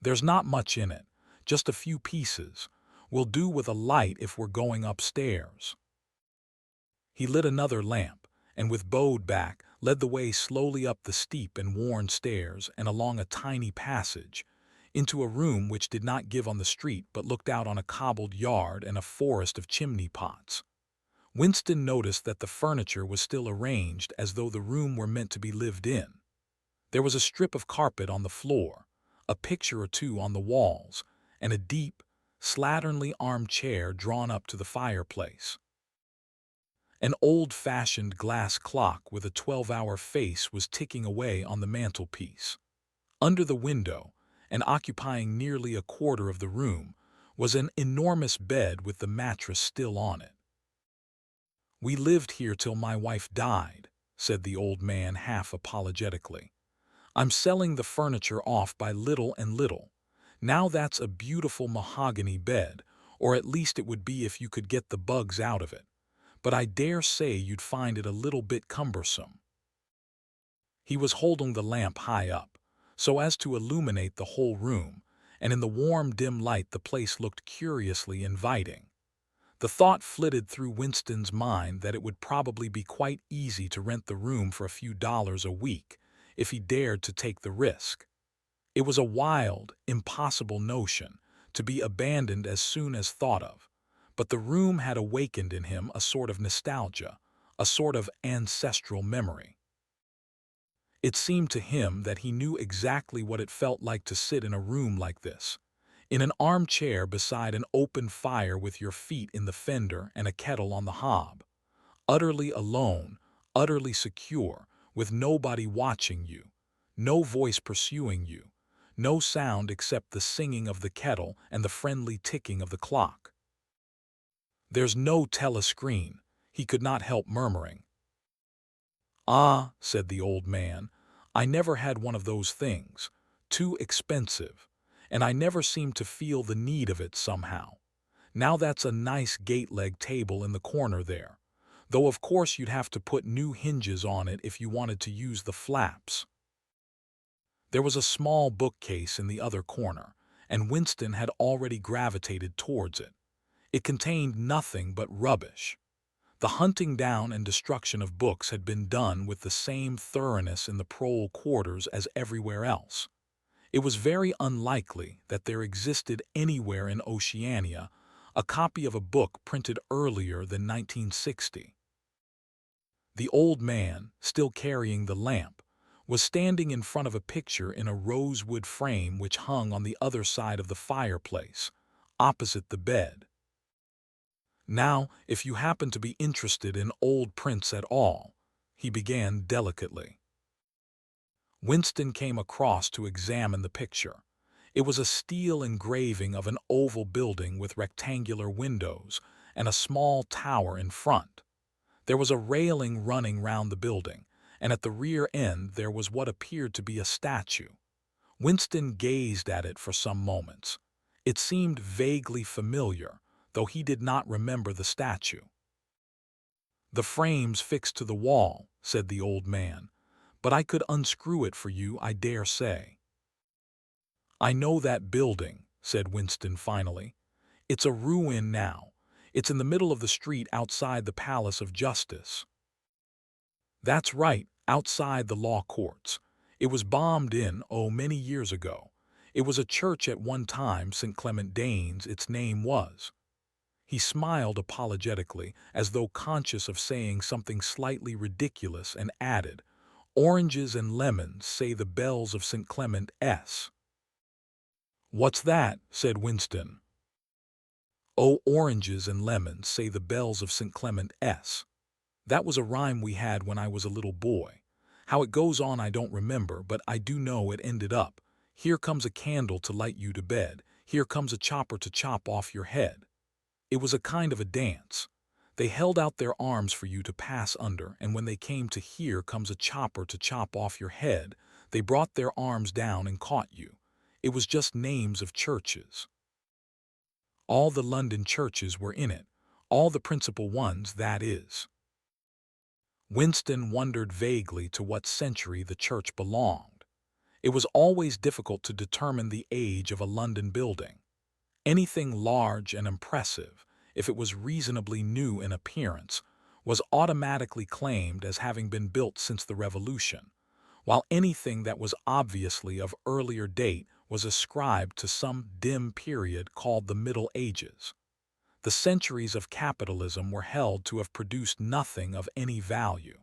"There's not much in it, just a few pieces. We'll do with a light if we're going upstairs." He lit another lamp, and with bowed back, led the way slowly up the steep and worn stairs and along a tiny passage, into a room which did not give on the street but looked out on a cobbled yard and a forest of chimney pots. Winston noticed that the furniture was still arranged as though the room were meant to be lived in. There was a strip of carpet on the floor, a picture or two on the walls, and a deep, slatternly armchair drawn up to the fireplace. An old-fashioned glass clock with a 12-hour face was ticking away on the mantelpiece. Under the window, and occupying nearly a quarter of the room, was an enormous bed with the mattress still on it. "We lived here till my wife died," said the old man half apologetically. "I'm selling the furniture off by little and little. Now that's a beautiful mahogany bed, or at least it would be if you could get the bugs out of it. But I dare say you'd find it a little bit cumbersome." He was holding the lamp high up, so as to illuminate the whole room, and in the warm, dim light the place looked curiously inviting. The thought flitted through Winston's mind that it would probably be quite easy to rent the room for a few dollars a week, if he dared to take the risk. It was a wild, impossible notion, to be abandoned as soon as thought of, but the room had awakened in him a sort of nostalgia, a sort of ancestral memory. It seemed to him that he knew exactly what it felt like to sit in a room like this, in an armchair beside an open fire with your feet in the fender and a kettle on the hob, utterly alone, utterly secure, with nobody watching you, no voice pursuing you, no sound except the singing of the kettle and the friendly ticking of the clock. "There's no telescreen," he could not help murmuring. "Ah," said the old man, "I never had one of those things. Too expensive. And I never seemed to feel the need of it somehow. Now that's a nice gate-leg table in the corner there, though of course you'd have to put new hinges on it if you wanted to use the flaps." There was a small bookcase in the other corner, and Winston had already gravitated towards it. It contained nothing but rubbish. The hunting down and destruction of books had been done with the same thoroughness in the prole quarters as everywhere else. It was very unlikely that there existed anywhere in Oceania a copy of a book printed earlier than 1960. The old man, still carrying the lamp, was standing in front of a picture in a rosewood frame which hung on the other side of the fireplace, opposite the bed. "Now, if you happen to be interested in old prints at all," he began delicately. Winston came across to examine the picture. It was a steel engraving of an oval building with rectangular windows and a small tower in front. There was a railing running round the building, and at the rear end there was what appeared to be a statue. Winston gazed at it for some moments. It seemed vaguely familiar, though he did not remember the statue. "The frame's fixed to the wall," said the old man, "but I could unscrew it for you, I dare say." "I know that building," said Winston finally. "It's a ruin now. It's in the middle of the street outside the Palace of Justice." "That's right, outside the law courts. It was bombed in, many years ago. It was a church at one time, St. Clement Danes, its name was." He smiled apologetically, as though conscious of saying something slightly ridiculous, and added, "Oranges and lemons, say the bells of St. Clement S." "What's that?" said Winston. "Oh, oranges and lemons, say the bells of St. Clement S. That was a rhyme we had when I was a little boy. How it goes on I don't remember, but I do know it ended up, 'Here comes a candle to light you to bed, here comes a chopper to chop off your head.' It was a kind of a dance. They held out their arms for you to pass under, and when they came to 'Here comes a chopper to chop off your head,' they brought their arms down and caught you. It was just names of churches. All the London churches were in it, all the principal ones, that is." Winston wondered vaguely to what century the church belonged. It was always difficult to determine the age of a London building. Anything large and impressive, if it was reasonably new in appearance, was automatically claimed as having been built since the Revolution, while anything that was obviously of earlier date was ascribed to some dim period called the Middle Ages. The centuries of capitalism were held to have produced nothing of any value.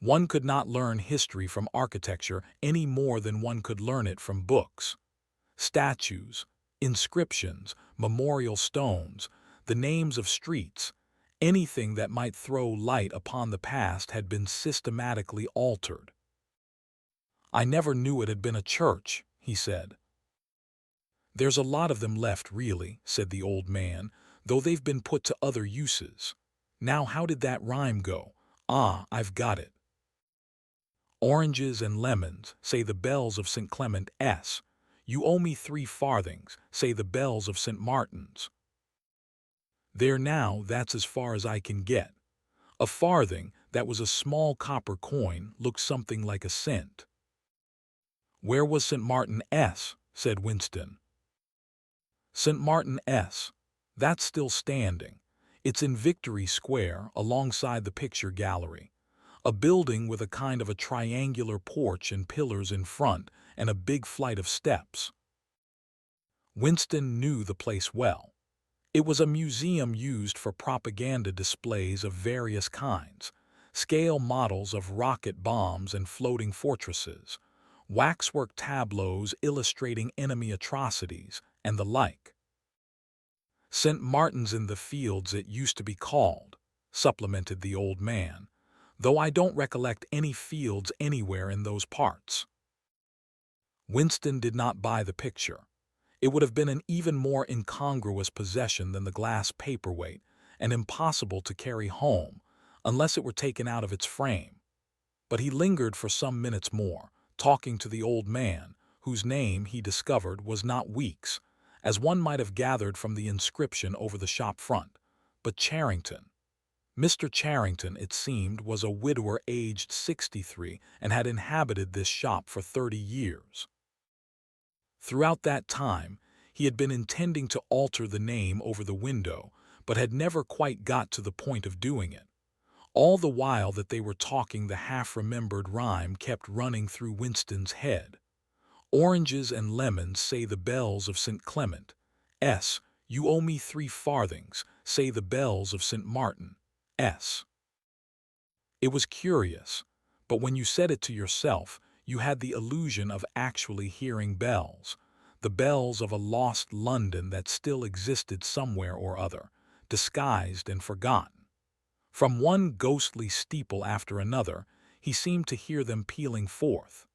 One could not learn history from architecture any more than one could learn it from books. Statues, inscriptions, memorial stones, the names of streets, anything that might throw light upon the past had been systematically altered. "I never knew it had been a church," he said. "There's a lot of them left, really," said the old man, "though they've been put to other uses. Now, how did that rhyme go? Ah, I've got it. Oranges and lemons, say the bells of St. Clement S. You owe me 3 farthings, say the bells of St. Martin's. There now, that's as far as I can get. A farthing, that was a small copper coin, looked something like a cent." "Where was St. Martin S.?" said Winston. "St. Martin S. That's still standing. It's in Victory Square, alongside the picture gallery. A building with a kind of a triangular porch and pillars in front, and a big flight of steps." Winston knew the place well. It was a museum used for propaganda displays of various kinds, scale models of rocket bombs and floating fortresses, waxwork tableaus illustrating enemy atrocities, and the like. "St. Martin's in the Fields it used to be called," supplemented the old man, "though I don't recollect any fields anywhere in those parts." Winston did not buy the picture. It would have been an even more incongruous possession than the glass paperweight, and impossible to carry home, unless it were taken out of its frame. But he lingered for some minutes more, talking to the old man, whose name, he discovered, was not Weeks, as one might have gathered from the inscription over the shop front, but Charrington. Mr. Charrington, it seemed, was a widower aged 63 and had inhabited this shop for 30 years. Throughout that time, he had been intending to alter the name over the window, but had never quite got to the point of doing it. All the while that they were talking, the half-remembered rhyme kept running through Winston's head. "Oranges and lemons, say the bells of St. Clement S. You owe me 3 farthings, say the bells of St. Martin S." It was curious, but when you said it to yourself, you had the illusion of actually hearing bells, the bells of a lost London that still existed somewhere or other, disguised and forgotten. From one ghostly steeple after another, he seemed to hear them pealing forth.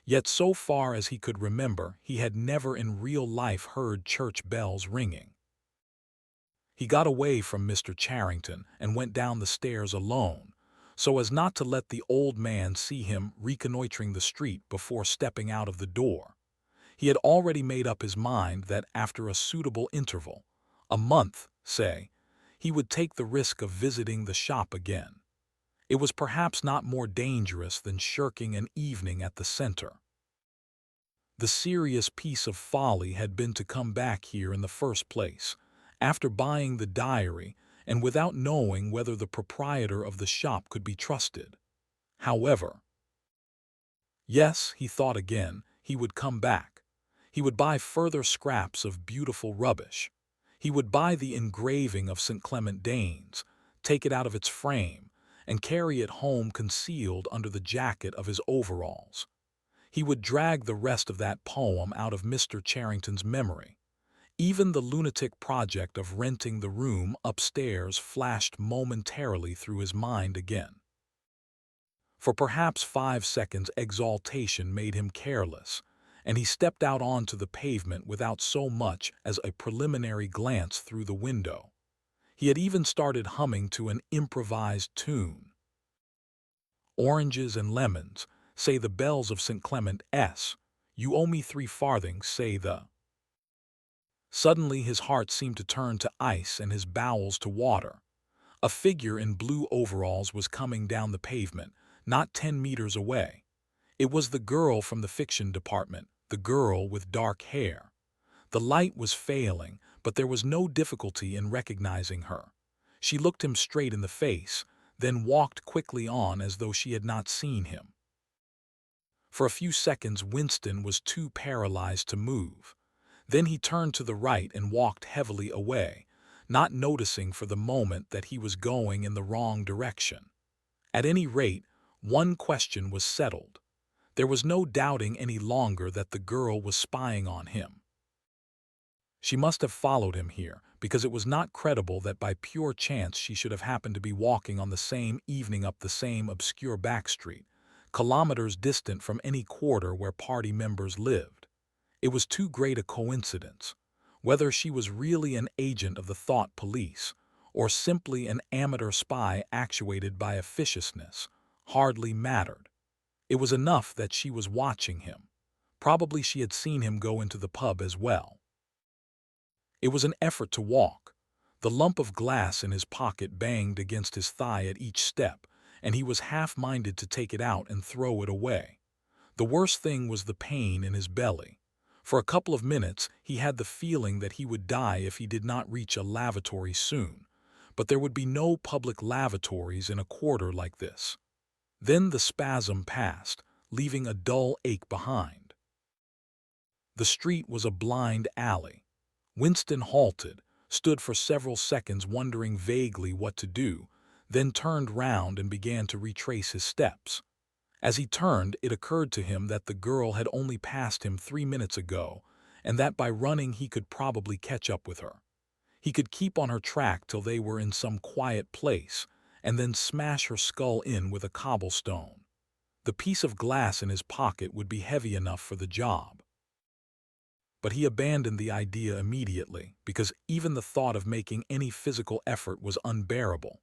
Yet so far as he could remember, he had never in real life heard church bells ringing. He got away from Mr. Charrington and went down the stairs alone, so as not to let the old man see him reconnoitering the street before stepping out of the door. He had already made up his mind that after a suitable interval, a month, say, he would take the risk of visiting the shop again. It was perhaps not more dangerous than shirking an evening at the center. The serious piece of folly had been to come back here in the first place, after buying the diary and without knowing whether the proprietor of the shop could be trusted. However, yes, he thought again, he would come back. He would buy further scraps of beautiful rubbish. He would buy the engraving of St. Clement Danes, take it out of its frame, and carry it home concealed under the jacket of his overalls. He would drag the rest of that poem out of Mr. Charrington's memory. Even the lunatic project of renting the room upstairs flashed momentarily through his mind again. For perhaps 5 seconds exaltation made him careless, and he stepped out onto the pavement without so much as a preliminary glance through the window. He had even started humming to an improvised tune. "Oranges and lemons, say the bells of St. Clement S. You owe me 3 farthings, say the—" Suddenly his heart seemed to turn to ice and his bowels to water. A figure in blue overalls was coming down the pavement, not 10 meters away. It was the girl from the fiction department, the girl with dark hair. The light was failing, but there was no difficulty in recognizing her. She looked him straight in the face, then walked quickly on as though she had not seen him. For a few seconds Winston was too paralyzed to move. Then he turned to the right and walked heavily away, not noticing for the moment that he was going in the wrong direction. At any rate, one question was settled. There was no doubting any longer that the girl was spying on him. She must have followed him here, because it was not credible that by pure chance she should have happened to be walking on the same evening up the same obscure back street, kilometers distant from any quarter where party members lived. It was too great a coincidence. Whether she was really an agent of the thought police, or simply an amateur spy actuated by officiousness, hardly mattered. It was enough that she was watching him. Probably she had seen him go into the pub as well. It was an effort to walk. The lump of glass in his pocket banged against his thigh at each step, and he was half-minded to take it out and throw it away. The worst thing was the pain in his belly. For a couple of minutes he had the feeling that he would die if he did not reach a lavatory soon, but there would be no public lavatories in a quarter like this. Then the spasm passed, leaving a dull ache behind. The street was a blind alley. Winston halted, stood for several seconds wondering vaguely what to do, then turned round and began to retrace his steps. As he turned, it occurred to him that the girl had only passed him 3 minutes ago, and that by running he could probably catch up with her. He could keep on her track till they were in some quiet place, and then smash her skull in with a cobblestone. The piece of glass in his pocket would be heavy enough for the job. But he abandoned the idea immediately, because even the thought of making any physical effort was unbearable.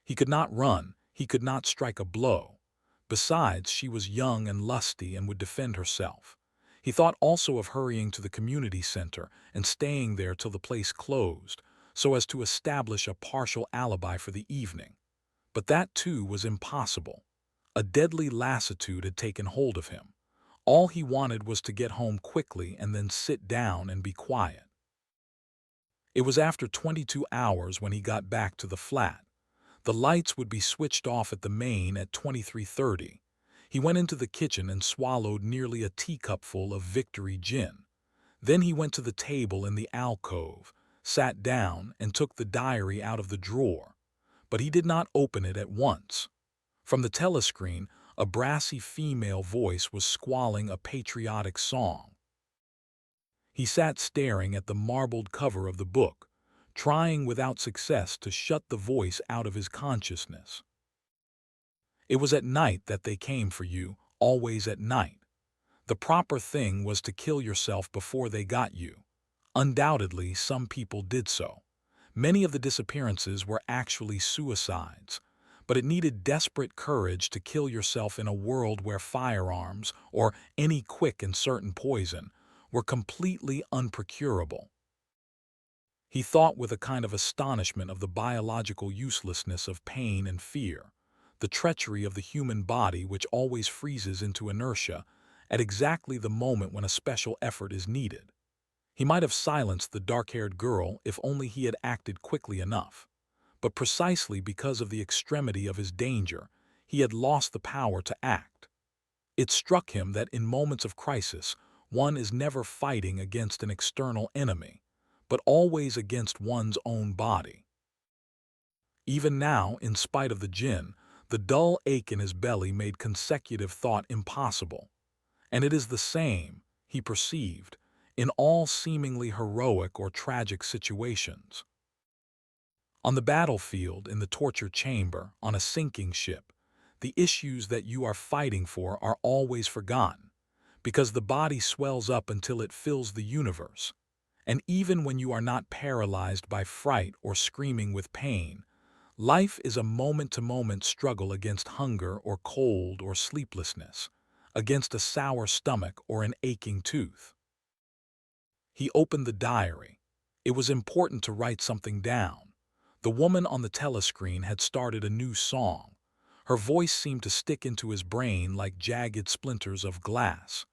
He could not run, he could not strike a blow. Besides, she was young and lusty and would defend herself. He thought also of hurrying to the community center and staying there till the place closed, so as to establish a partial alibi for the evening. But that too was impossible. A deadly lassitude had taken hold of him. All he wanted was to get home quickly and then sit down and be quiet. It was after 22 hours when he got back to the flat. The lights would be switched off at the main at 23:30. He went into the kitchen and swallowed nearly a teacupful of Victory gin. Then he went to the table in the alcove, sat down, and took the diary out of the drawer. But he did not open it at once. From the telescreen, a brassy female voice was squalling a patriotic song. He sat staring at the marbled cover of the book, trying without success to shut the voice out of his consciousness. It was at night that they came for you, always at night. The proper thing was to kill yourself before they got you. Undoubtedly, some people did so. Many of the disappearances were actually suicides, but it needed desperate courage to kill yourself in a world where firearms, or any quick and certain poison, were completely unprocurable. He thought with a kind of astonishment of the biological uselessness of pain and fear, the treachery of the human body which always freezes into inertia at exactly the moment when a special effort is needed. He might have silenced the dark-haired girl if only he had acted quickly enough. But precisely because of the extremity of his danger, he had lost the power to act. It struck him that in moments of crisis, one is never fighting against an external enemy, but always against one's own body. Even now, in spite of the gin, the dull ache in his belly made consecutive thought impossible. And it is the same, he perceived, in all seemingly heroic or tragic situations. On the battlefield, in the torture chamber, on a sinking ship, the issues that you are fighting for are always forgotten, because the body swells up until it fills the universe. And even when you are not paralyzed by fright or screaming with pain, life is a moment-to-moment struggle against hunger or cold or sleeplessness, against a sour stomach or an aching tooth. He opened the diary. It was important to write something down. The woman on the telescreen had started a new song. Her voice seemed to stick into his brain like jagged splinters of glass.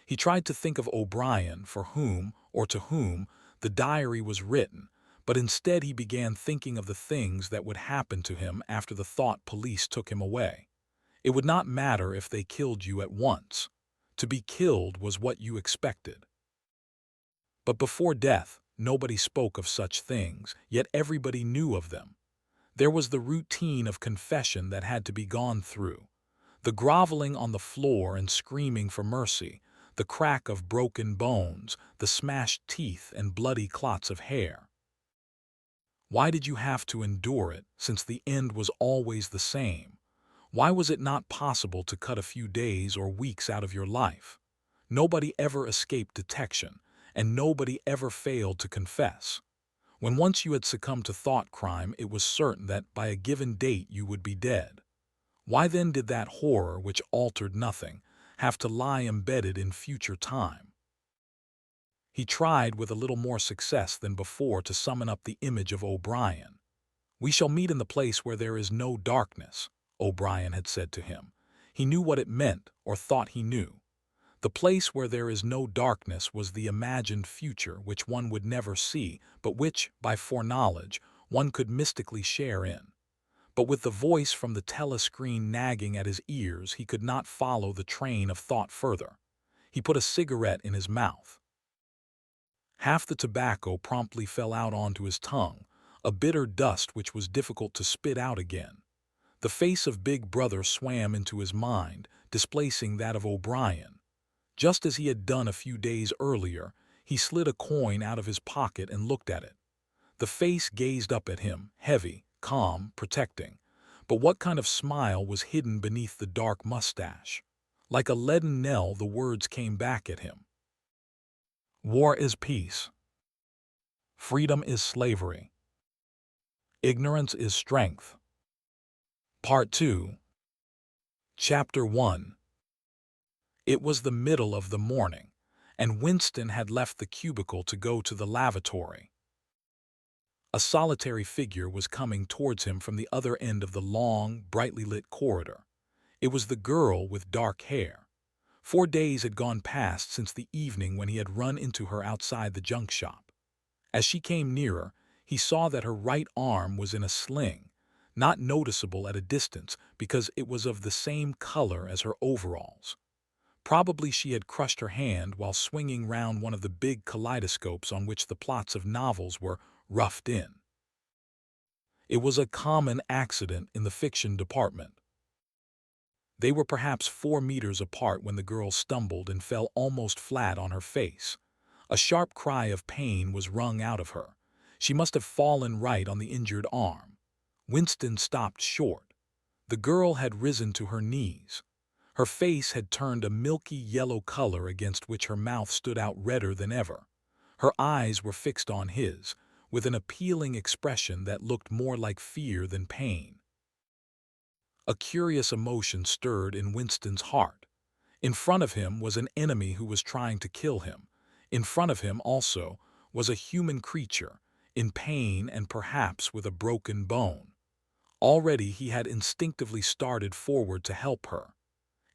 He tried to think of O'Brien, for whom, or to whom, the diary was written, but instead he began thinking of the things that would happen to him after the thought police took him away. It would not matter if they killed you at once. To be killed was what you expected. But before death, nobody spoke of such things, yet everybody knew of them. There was the routine of confession that had to be gone through, the groveling on the floor and screaming for mercy, the crack of broken bones, the smashed teeth and bloody clots of hair. Why did you have to endure it, since the end was always the same? Why was it not possible to cut a few days or weeks out of your life? Nobody ever escaped detection, and nobody ever failed to confess. When once you had succumbed to thought crime, it was certain that by a given date you would be dead. Why then did that horror, which altered nothing, have to lie embedded in future time? He tried with a little more success than before to summon up the image of O'Brien. "We shall meet in the place where there is no darkness," O'Brien had said to him. He knew what it meant, or thought he knew. The place where there is no darkness was the imagined future which one would never see, but which, by foreknowledge, one could mystically share in. But with the voice from the telescreen nagging at his ears, he could not follow the train of thought further. He put a cigarette in his mouth. Half the tobacco promptly fell out onto his tongue, a bitter dust which was difficult to spit out again. The face of Big Brother swam into his mind, displacing that of O'Brien. Just as he had done a few days earlier, he slid a coin out of his pocket and looked at it. The face gazed up at him, heavy, calm, protecting. But what kind of smile was hidden beneath the dark mustache? Like a leaden knell, the words came back at him. War is peace. Freedom is slavery. Ignorance is strength. Part 2. Chapter 1. It was the middle of the morning, and Winston had left the cubicle to go to the lavatory. A solitary figure was coming towards him from the other end of the long, brightly lit corridor. It was the girl with dark hair. 4 days had gone past since the evening when he had run into her outside the junk shop. As she came nearer, he saw that her right arm was in a sling, not noticeable at a distance because it was of the same color as her overalls. Probably she had crushed her hand while swinging round one of the big kaleidoscopes on which the plots of novels were roughed in. It was a common accident in the fiction department. They were perhaps 4 meters apart when the girl stumbled and fell almost flat on her face. A sharp cry of pain was wrung out of her. She must have fallen right on the injured arm. Winston stopped short. The girl had risen to her knees. Her face had turned a milky yellow color against which her mouth stood out redder than ever. Her eyes were fixed on his, with an appealing expression that looked more like fear than pain. A curious emotion stirred in Winston's heart. In front of him was an enemy who was trying to kill him. In front of him, also, was a human creature, in pain and perhaps with a broken bone. Already he had instinctively started forward to help her.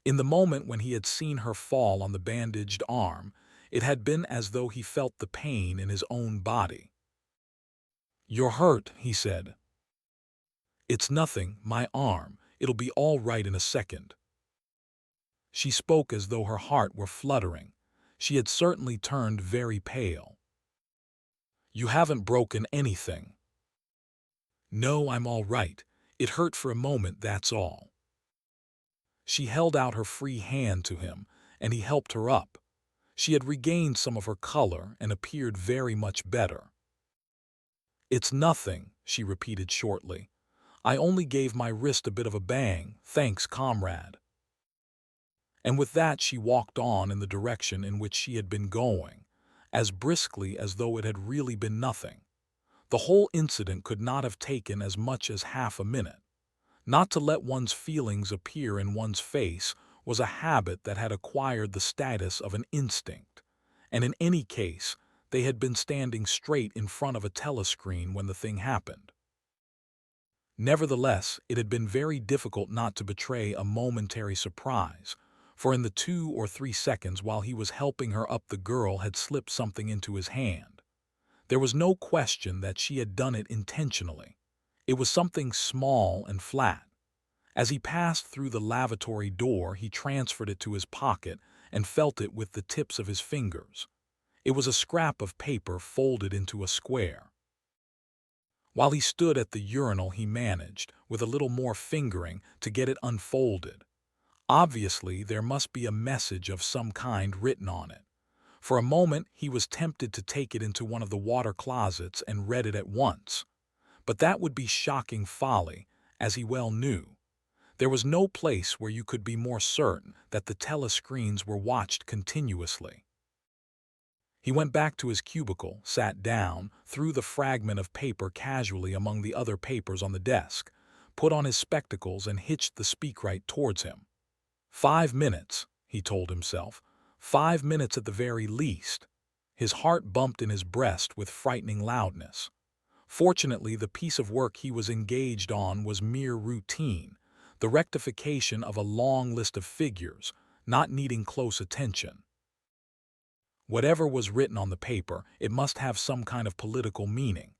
In the moment when he had seen her fall on the bandaged arm, it had been as though he felt the pain in his own body. "You're hurt," he said. "It's nothing, my arm. It'll be all right in a second." She spoke as though her heart were fluttering. She had certainly turned very pale. "You haven't broken anything." "No, I'm all right. It hurt for a moment, that's all." She held out her free hand to him, and he helped her up. She had regained some of her color and appeared very much better. "It's nothing," she repeated shortly. "I only gave my wrist a bit of a bang, thanks, comrade." And with that she walked on in the direction in which she had been going, as briskly as though it had really been nothing. The whole incident could not have taken as much as half a minute. Not to let one's feelings appear in one's face was a habit that had acquired the status of an instinct, and in any case, they had been standing straight in front of a telescreen when the thing happened. Nevertheless, it had been very difficult not to betray a momentary surprise, for in the 2 or 3 seconds while he was helping her up, the girl had slipped something into his hand. There was no question that she had done it intentionally. It was something small and flat. As he passed through the lavatory door, he transferred it to his pocket and felt it with the tips of his fingers. It was a scrap of paper folded into a square. While he stood at the urinal, he managed, with a little more fingering, to get it unfolded. Obviously, there must be a message of some kind written on it. For a moment, he was tempted to take it into one of the water closets and read it at once. But that would be shocking folly, as he well knew. There was no place where you could be more certain that the telescreens were watched continuously. He went back to his cubicle, sat down, threw the fragment of paper casually among the other papers on the desk, put on his spectacles and hitched the speakwrite towards him. 5 minutes, he told himself. 5 minutes at the very least. His heart bumped in his breast with frightening loudness. Fortunately, the piece of work he was engaged on was mere routine, the rectification of a long list of figures, not needing close attention. Whatever was written on the paper, it must have some kind of political meaning.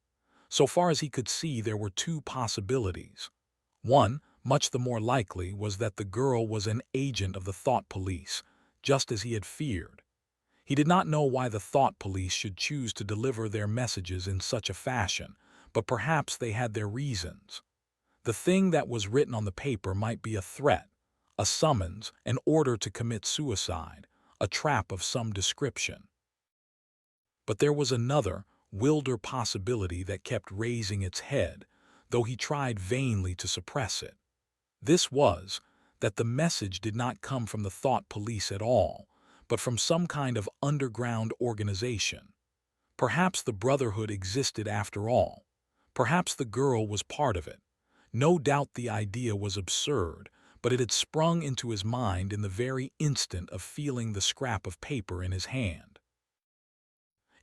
So far as he could see, there were two possibilities. One, much the more likely, was that the girl was an agent of the thought police, just as he had feared. He did not know why the thought police should choose to deliver their messages in such a fashion, but perhaps they had their reasons. The thing that was written on the paper might be a threat, a summons, an order to commit suicide, a trap of some description. But there was another, wilder possibility that kept raising its head, though he tried vainly to suppress it. This was, that the message did not come from the thought police at all, but from some kind of underground organization. Perhaps the Brotherhood existed after all. Perhaps the girl was part of it. No doubt the idea was absurd, but it had sprung into his mind in the very instant of feeling the scrap of paper in his hand.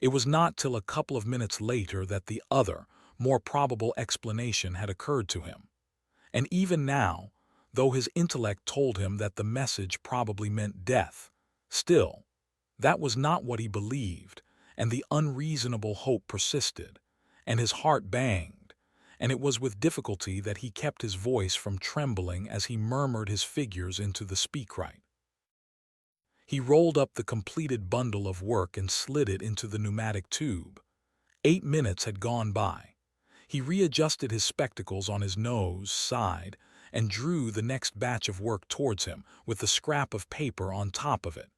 It was not till a couple of minutes later that the other, more probable explanation had occurred to him. And even now, though his intellect told him that the message probably meant death, still, that was not what he believed, and the unreasonable hope persisted, and his heart banged, and it was with difficulty that he kept his voice from trembling as he murmured his figures into the speakwrite. He rolled up the completed bundle of work and slid it into the pneumatic tube. 8 minutes had gone by. He readjusted his spectacles on his nose, sighed, and drew the next batch of work towards him, with the scrap of paper on top of it.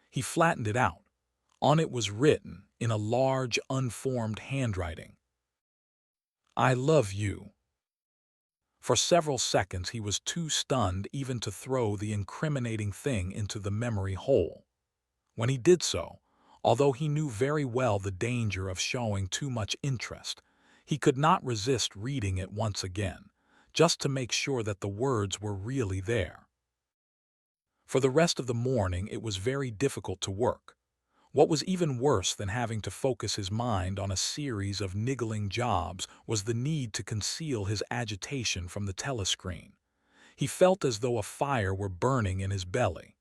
He flattened it out. On it was written, in a large, unformed handwriting, "I love you." For several seconds he was too stunned even to throw the incriminating thing into the memory hole. When he did so, although he knew very well the danger of showing too much interest, he could not resist reading it once again, just to make sure that the words were really there. For the rest of the morning it was very difficult to work. What was even worse than having to focus his mind on a series of niggling jobs was the need to conceal his agitation from the telescreen. He felt as though a fire were burning in his belly.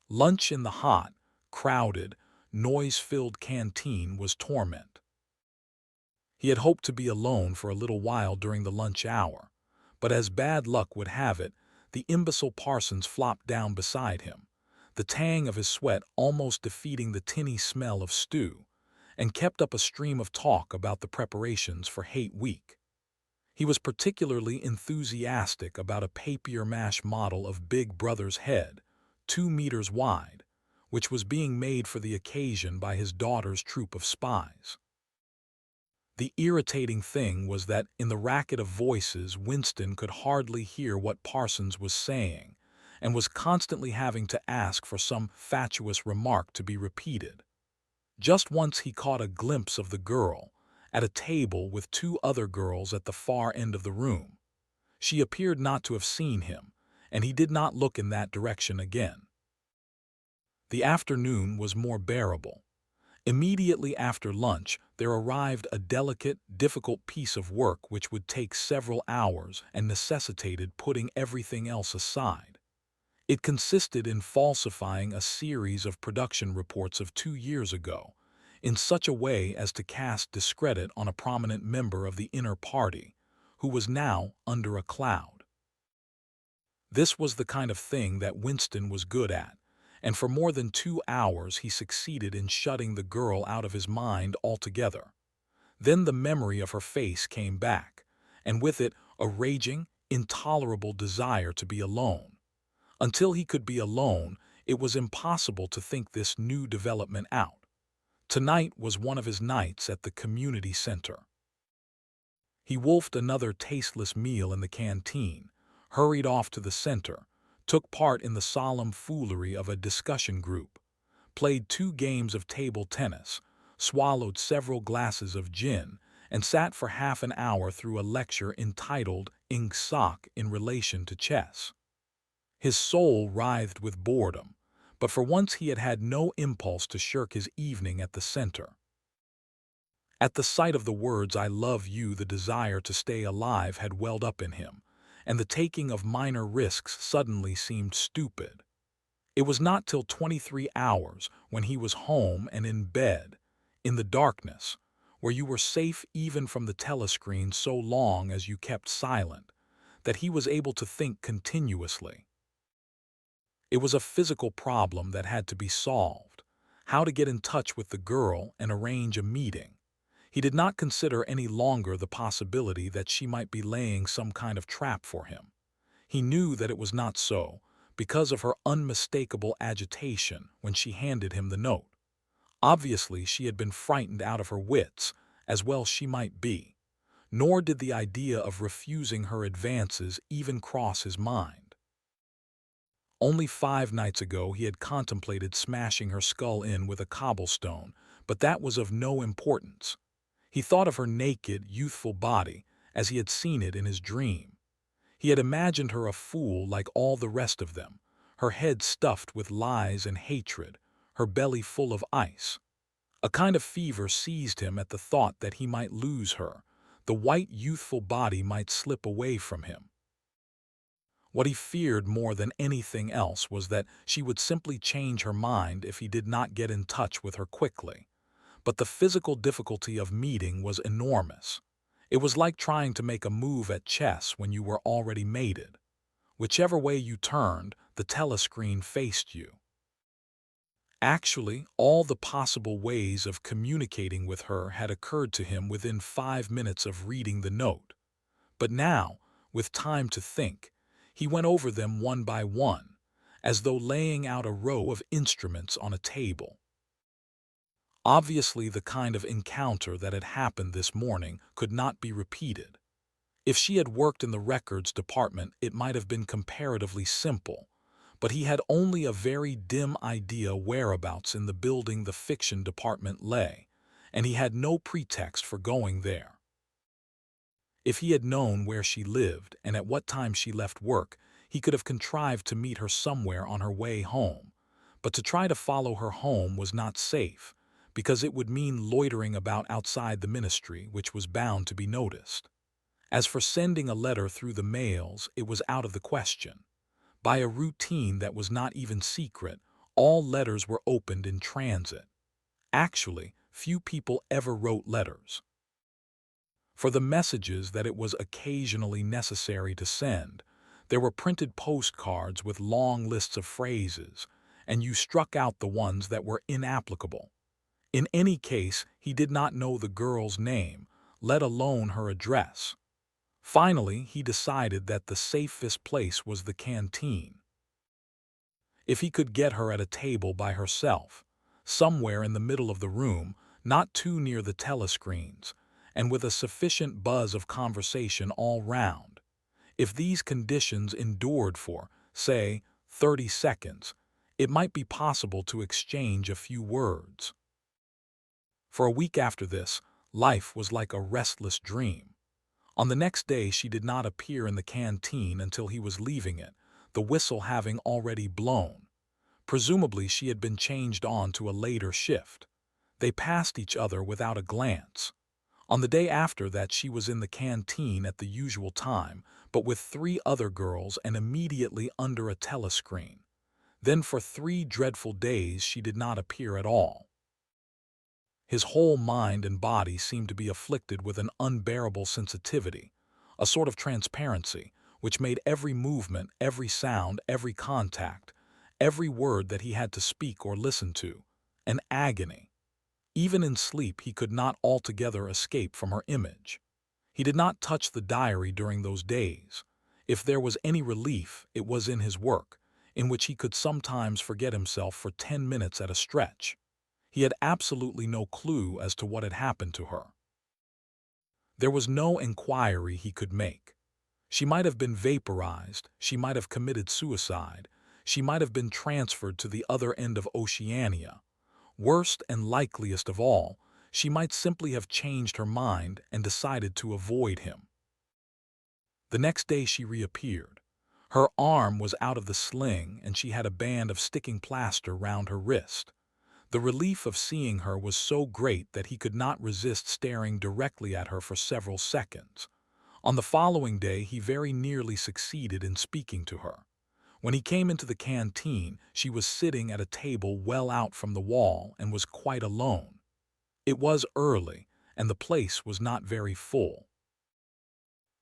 Lunch in the hot, crowded, noise-filled canteen was torment. He had hoped to be alone for a little while during the lunch hour, but as bad luck would have it, the imbecile Parsons flopped down beside him, the tang of his sweat almost defeating the tinny smell of stew, and kept up a stream of talk about the preparations for Hate Week. He was particularly enthusiastic about a papier-mâché model of Big Brother's head, 2 meters wide, which was being made for the occasion by his daughter's troop of spies. The irritating thing was that in the racket of voices Winston could hardly hear what Parsons was saying, and was constantly having to ask for some fatuous remark to be repeated. Just once he caught a glimpse of the girl, at a table with 2 other girls at the far end of the room. She appeared not to have seen him, and he did not look in that direction again. The afternoon was more bearable. Immediately after lunch, there arrived a delicate, difficult piece of work which would take several hours and necessitated putting everything else aside. It consisted in falsifying a series of production reports of 2 years ago, in such a way as to cast discredit on a prominent member of the inner party, who was now under a cloud. This was the kind of thing that Winston was good at, and for more than 2 hours he succeeded in shutting the girl out of his mind altogether. Then the memory of her face came back, and with it a raging, intolerable desire to be alone. Until he could be alone, it was impossible to think this new development out. Tonight was one of his nights at the community center. He wolfed another tasteless meal in the canteen, hurried off to the center, took part in the solemn foolery of a discussion group, played 2 games of table tennis, swallowed several glasses of gin, and sat for half an hour through a lecture entitled Ing Soc in relation to chess. His soul writhed with boredom, but for once he had had no impulse to shirk his evening at the center. At the sight of the words "I love you," the desire to stay alive had welled up in him, and the taking of minor risks suddenly seemed stupid. It was not till 23 hours, when he was home and in bed, in the darkness, where you were safe even from the telescreen so long as you kept silent, that he was able to think continuously. It was a physical problem that had to be solved: how to get in touch with the girl and arrange a meeting. He did not consider any longer the possibility that she might be laying some kind of trap for him. He knew that it was not so, because of her unmistakable agitation when she handed him the note. Obviously, she had been frightened out of her wits, as well she might be, nor did the idea of refusing her advances even cross his mind. Only 5 nights ago he had contemplated smashing her skull in with a cobblestone, but that was of no importance. He thought of her naked, youthful body as he had seen it in his dream. He had imagined her a fool like all the rest of them, her head stuffed with lies and hatred, her belly full of ice. A kind of fever seized him at the thought that he might lose her, the white youthful body might slip away from him. What he feared more than anything else was that she would simply change her mind if he did not get in touch with her quickly. But the physical difficulty of meeting was enormous. It was like trying to make a move at chess when you were already mated. Whichever way you turned, the telescreen faced you. Actually, all the possible ways of communicating with her had occurred to him within 5 minutes of reading the note. But now, with time to think, he went over them one by one, as though laying out a row of instruments on a table. Obviously, the kind of encounter that had happened this morning could not be repeated. If she had worked in the records department, it might have been comparatively simple, but he had only a very dim idea whereabouts in the building the fiction department lay, and he had no pretext for going there. If he had known where she lived and at what time she left work, he could have contrived to meet her somewhere on her way home. But to try to follow her home was not safe, because it would mean loitering about outside the ministry, which was bound to be noticed. As for sending a letter through the mails, it was out of the question. By a routine that was not even secret, all letters were opened in transit. Actually, few people ever wrote letters. For the messages that it was occasionally necessary to send, there were printed postcards with long lists of phrases, and you struck out the ones that were inapplicable. In any case, he did not know the girl's name, let alone her address. Finally, he decided that the safest place was the canteen. If he could get her at a table by herself, somewhere in the middle of the room, not too near the telescreens, and with a sufficient buzz of conversation all round. If these conditions endured for, say, 30 seconds, it might be possible to exchange a few words. For a week after this, life was like a restless dream. On the next day she did not appear in the canteen until he was leaving it, the whistle having already blown. Presumably she had been changed on to a later shift. They passed each other without a glance. On the day after that she was in the canteen at the usual time, but with 3 other girls and immediately under a telescreen. Then for 3 dreadful days she did not appear at all. His whole mind and body seemed to be afflicted with an unbearable sensitivity, a sort of transparency, which made every movement, every sound, every contact, every word that he had to speak or listen to, an agony. Even in sleep he could not altogether escape from her image. He did not touch the diary during those days. If there was any relief, it was in his work, in which he could sometimes forget himself for 10 minutes at a stretch. He had absolutely no clue as to what had happened to her. There was no inquiry he could make. She might have been vaporized, she might have committed suicide, she might have been transferred to the other end of Oceania. Worst and likeliest of all, she might simply have changed her mind and decided to avoid him. The next day she reappeared. Her arm was out of the sling and she had a band of sticking plaster round her wrist. The relief of seeing her was so great that he could not resist staring directly at her for several seconds. On the following day he very nearly succeeded in speaking to her. When he came into the canteen, she was sitting at a table well out from the wall and was quite alone. It was early, and the place was not very full.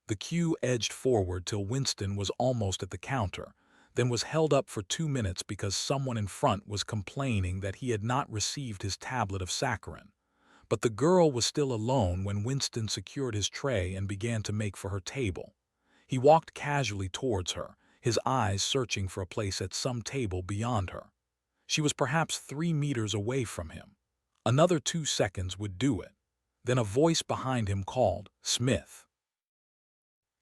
The queue edged forward till Winston was almost at the counter, then was held up for 2 minutes because someone in front was complaining that he had not received his tablet of saccharin. But the girl was still alone when Winston secured his tray and began to make for her table. He walked casually towards her, his eyes searching for a place at some table beyond her. She was perhaps 3 meters away from him. Another 2 seconds would do it. Then a voice behind him called, "Smith."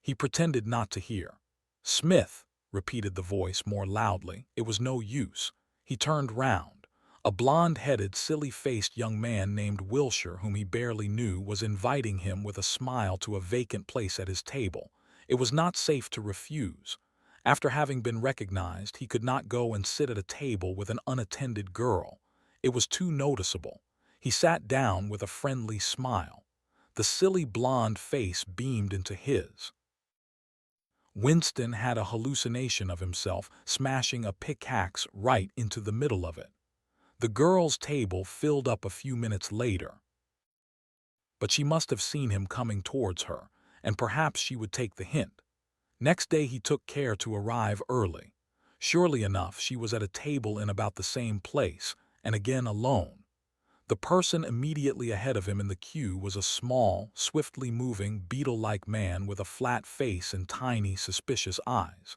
He pretended not to hear. "Smith," repeated the voice more loudly. It was no use. He turned round. A blonde-headed, silly-faced young man named Wilshire, whom he barely knew, was inviting him with a smile to a vacant place at his table. It was not safe to refuse. After having been recognized, he could not go and sit at a table with an unattended girl. It was too noticeable. He sat down with a friendly smile. The silly blonde face beamed into his. Winston had a hallucination of himself smashing a pickaxe right into the middle of it. The girl's table filled up a few minutes later. But she must have seen him coming towards her, and perhaps she would take the hint. Next day he took care to arrive early. Surely enough, she was at a table in about the same place, and again alone. The person immediately ahead of him in the queue was a small, swiftly moving, beetle-like man with a flat face and tiny, suspicious eyes.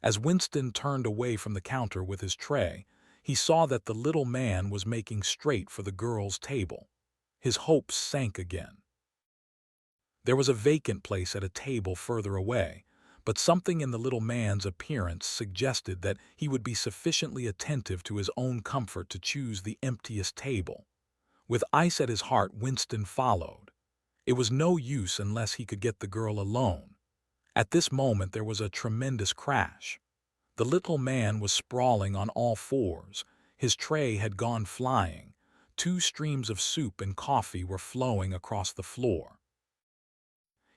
As Winston turned away from the counter with his tray, he saw that the little man was making straight for the girl's table. His hopes sank again. There was a vacant place at a table further away, but something in the little man's appearance suggested that he would be sufficiently attentive to his own comfort to choose the emptiest table. With ice at his heart, Winston followed. It was no use unless he could get the girl alone. At this moment there was a tremendous crash. The little man was sprawling on all fours. His tray had gone flying. 2 streams of soup and coffee were flowing across the floor.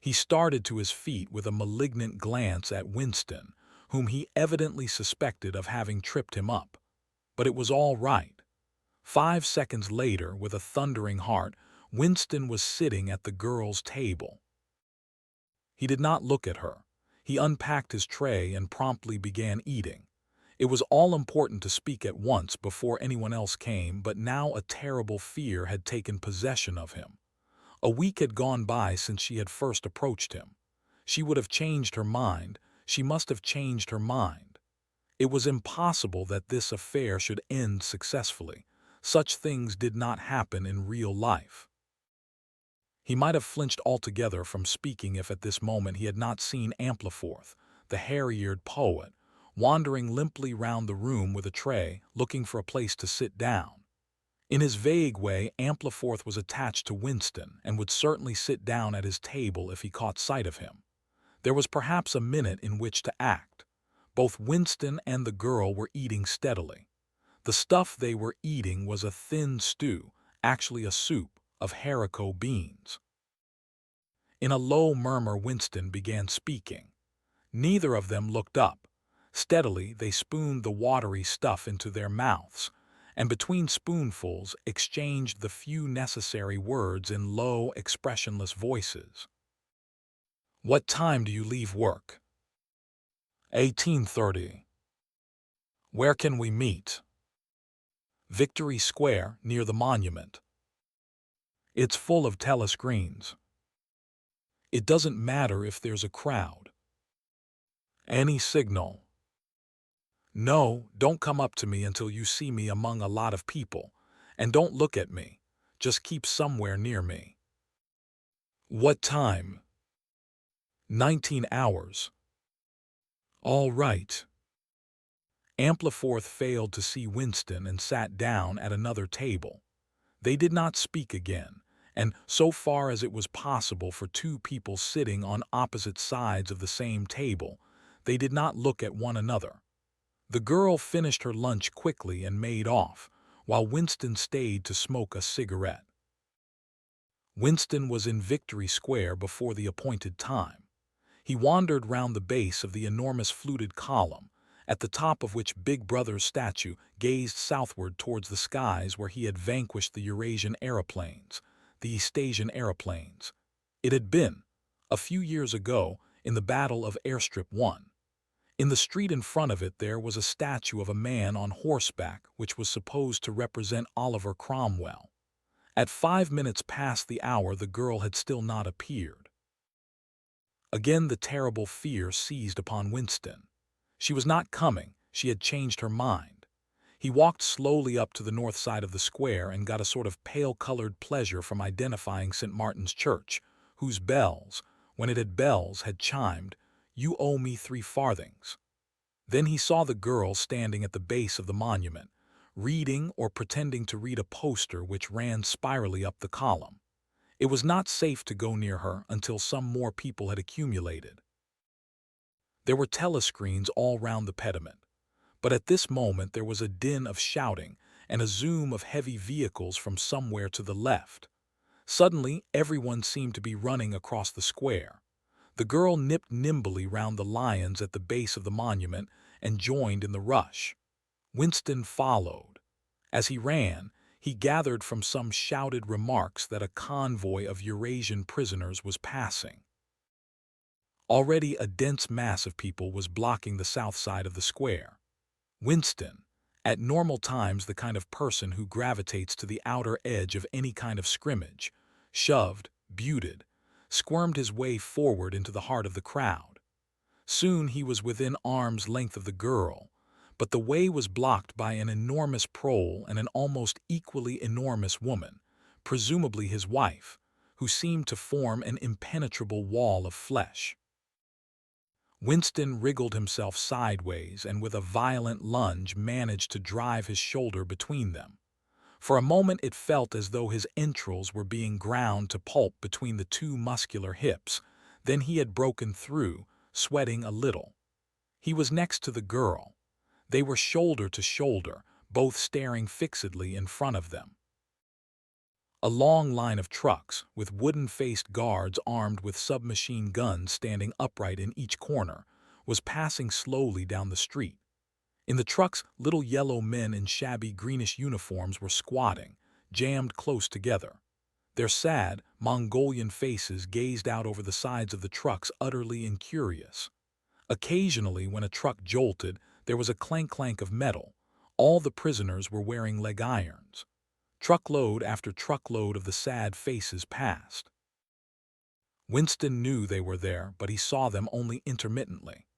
He started to his feet with a malignant glance at Winston, whom he evidently suspected of having tripped him up. But it was all right. 5 seconds later, with a thundering heart, Winston was sitting at the girl's table. He did not look at her. He unpacked his tray and promptly began eating. It was all important to speak at once before anyone else came, but now a terrible fear had taken possession of him. A week had gone by since she had first approached him. She would have changed her mind. She must have changed her mind. It was impossible that this affair should end successfully. Such things did not happen in real life. He might have flinched altogether from speaking if at this moment he had not seen Ampleforth, the hairy-eared poet, wandering limply round the room with a tray, looking for a place to sit down. In his vague way, Ampleforth was attached to Winston and would certainly sit down at his table if he caught sight of him. There was perhaps a minute in which to act. Both Winston and the girl were eating steadily. The stuff they were eating was a thin stew, actually a soup, of haricot beans. In a low murmur Winston began speaking. Neither of them looked up. Steadily they spooned the watery stuff into their mouths, and between spoonfuls exchanged the few necessary words in low, expressionless voices. "What time do you leave work?" 18:30. Where can we meet? Victory Square, near the monument. It's full of telescreens. It doesn't matter if there's a crowd. Any signal. No, don't come up to me until you see me among a lot of people. And don't look at me. Just keep somewhere near me. What time? 19 hours. All right. Ampliforth failed to see Winston and sat down at another table. They did not speak again, and so far as it was possible for two people sitting on opposite sides of the same table, they did not look at one another. The girl finished her lunch quickly and made off, while Winston stayed to smoke a cigarette. Winston was in Victory Square before the appointed time. He wandered round the base of the enormous fluted column, at the top of which Big Brother's statue gazed southward towards the skies where he had vanquished the Eurasian aeroplanes, the Eastasian aeroplanes. It had been, a few years ago, in the Battle of Airstrip 1. In the street in front of it there was a statue of a man on horseback which was supposed to represent Oliver Cromwell. At 5 minutes past the hour the girl had still not appeared. Again the terrible fear seized upon Winston. She was not coming, she had changed her mind. He walked slowly up to the north side of the square and got a sort of pale-colored pleasure from identifying St. Martin's Church, whose bells, when it had bells, had chimed, "You owe me 3 farthings." Then he saw the girl standing at the base of the monument, reading or pretending to read a poster which ran spirally up the column. It was not safe to go near her until some more people had accumulated. There were telescreens all round the pediment, but at this moment there was a din of shouting and a zoom of heavy vehicles from somewhere to the left. Suddenly everyone seemed to be running across the square. The girl nipped nimbly round the lions at the base of the monument and joined in the rush. Winston followed. As he ran, he gathered from some shouted remarks that a convoy of Eurasian prisoners was passing. Already a dense mass of people was blocking the south side of the square. Winston, at normal times the kind of person who gravitates to the outer edge of any kind of scrimmage, shoved, buted, squirmed his way forward into the heart of the crowd. Soon he was within arm's length of the girl, but the way was blocked by an enormous prole and an almost equally enormous woman, presumably his wife, who seemed to form an impenetrable wall of flesh. Winston wriggled himself sideways and with a violent lunge managed to drive his shoulder between them. For a moment it felt as though his entrails were being ground to pulp between the two muscular hips. Then he had broken through, sweating a little. He was next to the girl. They were shoulder to shoulder, both staring fixedly in front of them. A long line of trucks, with wooden-faced guards armed with submachine guns standing upright in each corner, was passing slowly down the street. In the trucks, little yellow men in shabby greenish uniforms were squatting, jammed close together. Their sad, Mongolian faces gazed out over the sides of the trucks utterly incurious. Occasionally, when a truck jolted, there was a clank-clank of metal. All the prisoners were wearing leg irons. Truckload after truckload of the sad faces passed. Winston knew they were there, but he saw them only intermittently.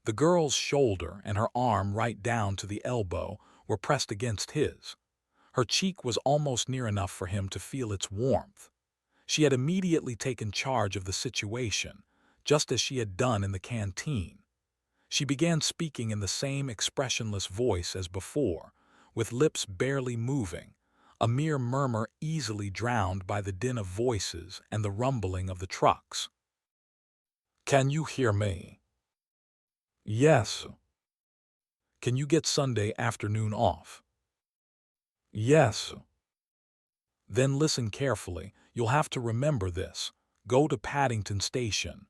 The girl's shoulder and her arm right down to the elbow were pressed against his. Her cheek was almost near enough for him to feel its warmth. She had immediately taken charge of the situation, just as she had done in the canteen. She began speaking in the same expressionless voice as before, with lips barely moving, a mere murmur easily drowned by the din of voices and the rumbling of the trucks. "Can you hear me?" "Yes." "Can you get Sunday afternoon off?" "Yes." "Then listen carefully. You'll have to remember this. Go to Paddington Station."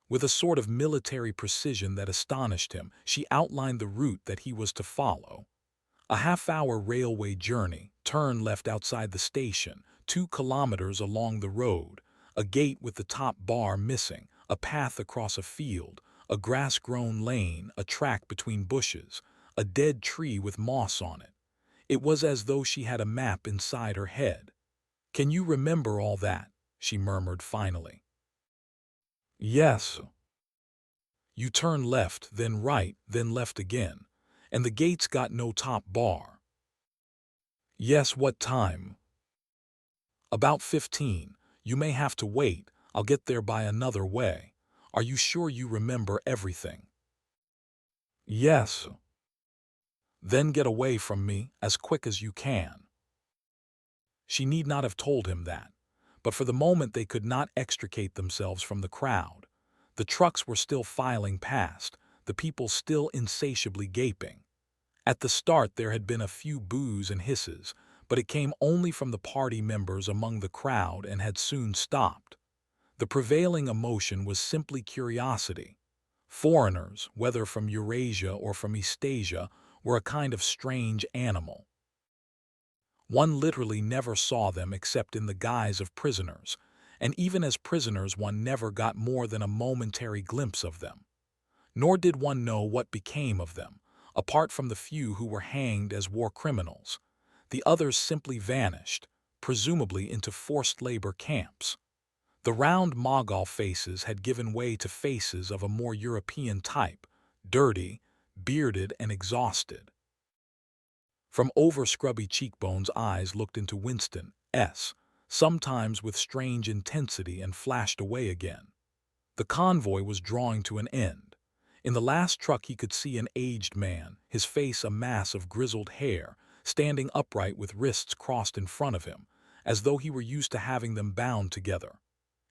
With a sort of military precision that astonished him, she outlined the route that he was to follow. A half-hour railway journey, turn left outside the station, 2 kilometers along the road, a gate with the top bar missing, a path across a field, a grass-grown lane, a track between bushes, a dead tree with moss on it. It was as though she had a map inside her head. "Can you remember all that?" she murmured finally. "Yes." "You turn left, then right, then left again. And the gate's got no top bar." "Yes, what time?" "About 15. You may have to wait. I'll get there by another way. Are you sure you remember everything?" "Yes." "Then get away from me as quick as you can." She need not have told him that, but for the moment they could not extricate themselves from the crowd. The trucks were still filing past, the people still insatiably gaping. At the start there had been a few boos and hisses, but it came only from the party members among the crowd and had soon stopped. The prevailing emotion was simply curiosity. Foreigners, whether from Eurasia or from Eastasia, were a kind of strange animal. One literally never saw them except in the guise of prisoners, and even as prisoners one never got more than a momentary glimpse of them. Nor did one know what became of them, apart from the few who were hanged as war criminals. The others simply vanished, presumably into forced labor camps. The round Mongol faces had given way to faces of a more European type, dirty, bearded, and exhausted. From over scrubby cheekbones eyes looked into Winston's, sometimes with strange intensity, and flashed away again. The convoy was drawing to an end. In the last truck he could see an aged man, his face a mass of grizzled hair, standing upright with wrists crossed in front of him, as though he were used to having them bound together.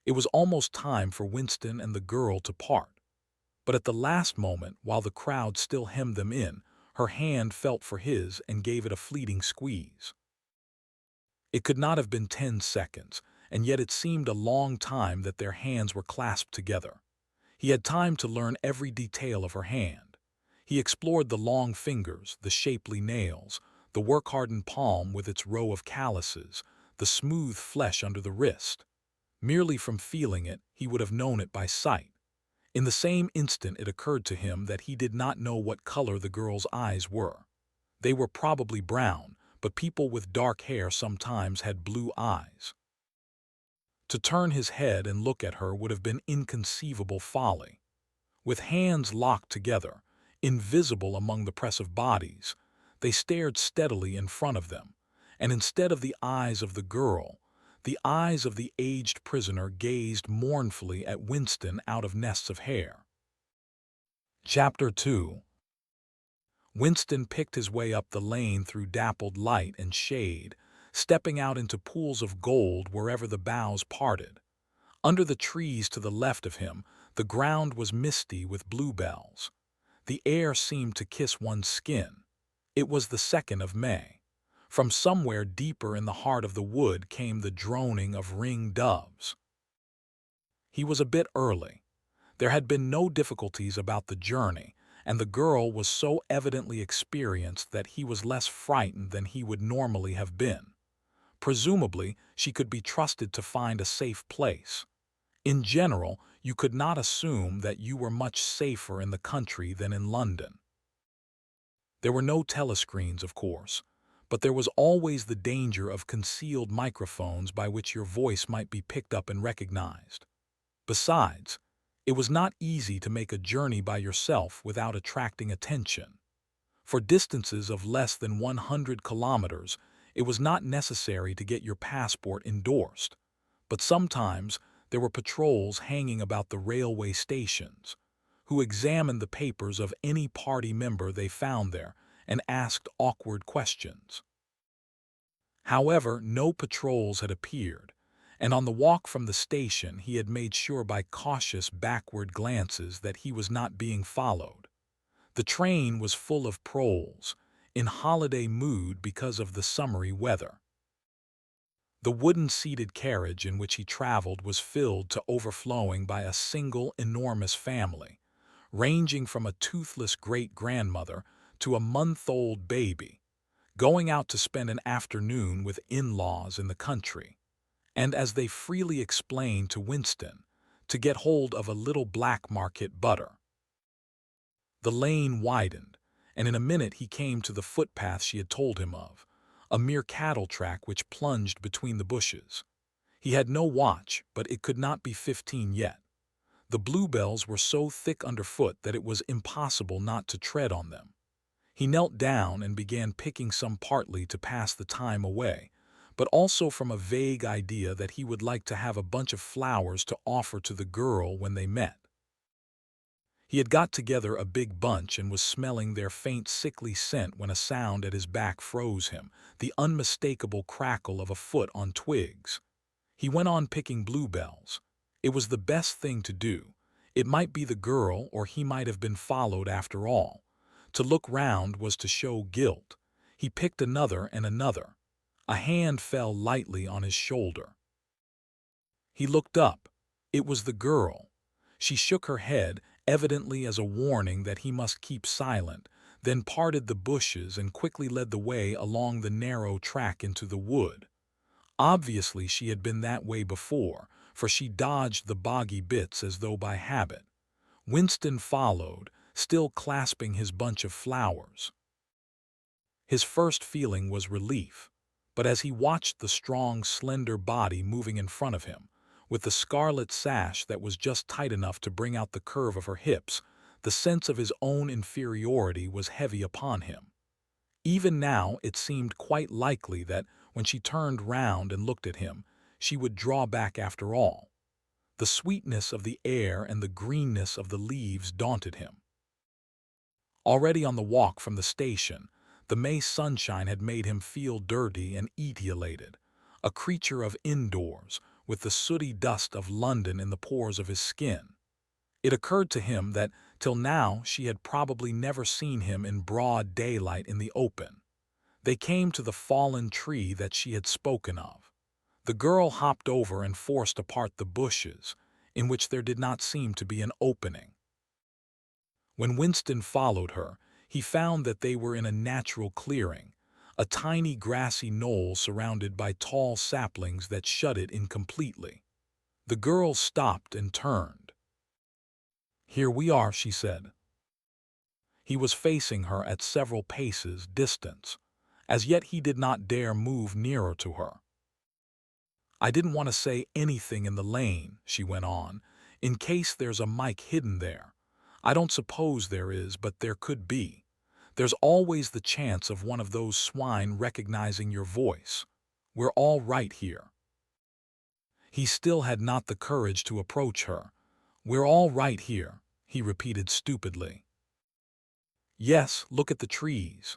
It was almost time for Winston and the girl to part. But at the last moment, while the crowd still hemmed them in, her hand felt for his and gave it a fleeting squeeze. It could not have been 10 seconds, and yet it seemed a long time that their hands were clasped together. He had time to learn every detail of her hand. He explored the long fingers, the shapely nails, the work-hardened palm with its row of calluses, the smooth flesh under the wrist. Merely from feeling it, he would have known it by sight. In the same instant it occurred to him that he did not know what color the girl's eyes were. They were probably brown, but people with dark hair sometimes had blue eyes. To turn his head and look at her would have been inconceivable folly. With hands locked together, invisible among the press of bodies, they stared steadily in front of them, and instead of the eyes of the girl, the eyes of the aged prisoner gazed mournfully at Winston out of nests of hair. Chapter 2. Winston picked his way up the lane through dappled light and shade, stepping out into pools of gold wherever the boughs parted. Under the trees to the left of him, the ground was misty with bluebells. The air seemed to kiss one's skin. It was the 2nd of May. From somewhere deeper in the heart of the wood came the droning of ringed doves. He was a bit early. There had been no difficulties about the journey, and the girl was so evidently experienced that he was less frightened than he would normally have been. Presumably, she could be trusted to find a safe place. In general, you could not assume that you were much safer in the country than in London. There were no telescreens, of course, but there was always the danger of concealed microphones by which your voice might be picked up and recognized. Besides, it was not easy to make a journey by yourself without attracting attention. For distances of less than 100 kilometers, it was not necessary to get your passport endorsed, but sometimes there were patrols hanging about the railway stations, who examined the papers of any party member they found there and asked awkward questions. However, no patrols had appeared, and on the walk from the station he had made sure by cautious backward glances that he was not being followed. The train was full of proles, in holiday mood because of the summery weather. The wooden-seated carriage in which he traveled was filled to overflowing by a single enormous family, ranging from a toothless great-grandmother to a month-old baby, going out to spend an afternoon with in-laws in the country, and, as they freely explained to Winston, to get hold of a little black market butter. The lane widened, and in a minute he came to the footpath she had told him of, a mere cattle track which plunged between the bushes. He had no watch, but it could not be 15 yet. The bluebells were so thick underfoot that it was impossible not to tread on them. He knelt down and began picking some partly to pass the time away, but also from a vague idea that he would like to have a bunch of flowers to offer to the girl when they met. He had got together a big bunch and was smelling their faint sickly scent when a sound at his back froze him, the unmistakable crackle of a foot on twigs. He went on picking bluebells. It was the best thing to do. It might be the girl, or he might have been followed after all. To look round was to show guilt. He picked another and another. A hand fell lightly on his shoulder. He looked up. It was the girl. She shook her head, evidently as a warning that he must keep silent, then parted the bushes and quickly led the way along the narrow track into the wood. Obviously she had been that way before, for she dodged the boggy bits as though by habit. Winston followed, still clasping his bunch of flowers. His first feeling was relief, but as he watched the strong, slender body moving in front of him, with the scarlet sash that was just tight enough to bring out the curve of her hips, the sense of his own inferiority was heavy upon him. Even now it seemed quite likely that, when she turned round and looked at him, she would draw back after all. The sweetness of the air and the greenness of the leaves daunted him. Already on the walk from the station, the May sunshine had made him feel dirty and etiolated, a creature of indoors, with the sooty dust of London in the pores of his skin. It occurred to him that, till now, she had probably never seen him in broad daylight in the open. They came to the fallen tree that she had spoken of. The girl hopped over and forced apart the bushes, in which there did not seem to be an opening. When Winston followed her, he found that they were in a natural clearing, a tiny grassy knoll surrounded by tall saplings that shut it in completely. The girl stopped and turned. "Here we are," she said. He was facing her at several paces distance. As yet he did not dare move nearer to her. "I didn't want to say anything in the lane," she went on, "in case there's a mic hidden there. I don't suppose there is, but there could be. There's always the chance of one of those swine recognizing your voice. We're all right here." He still had not the courage to approach her. "We're all right here," he repeated stupidly. "Yes, look at the trees."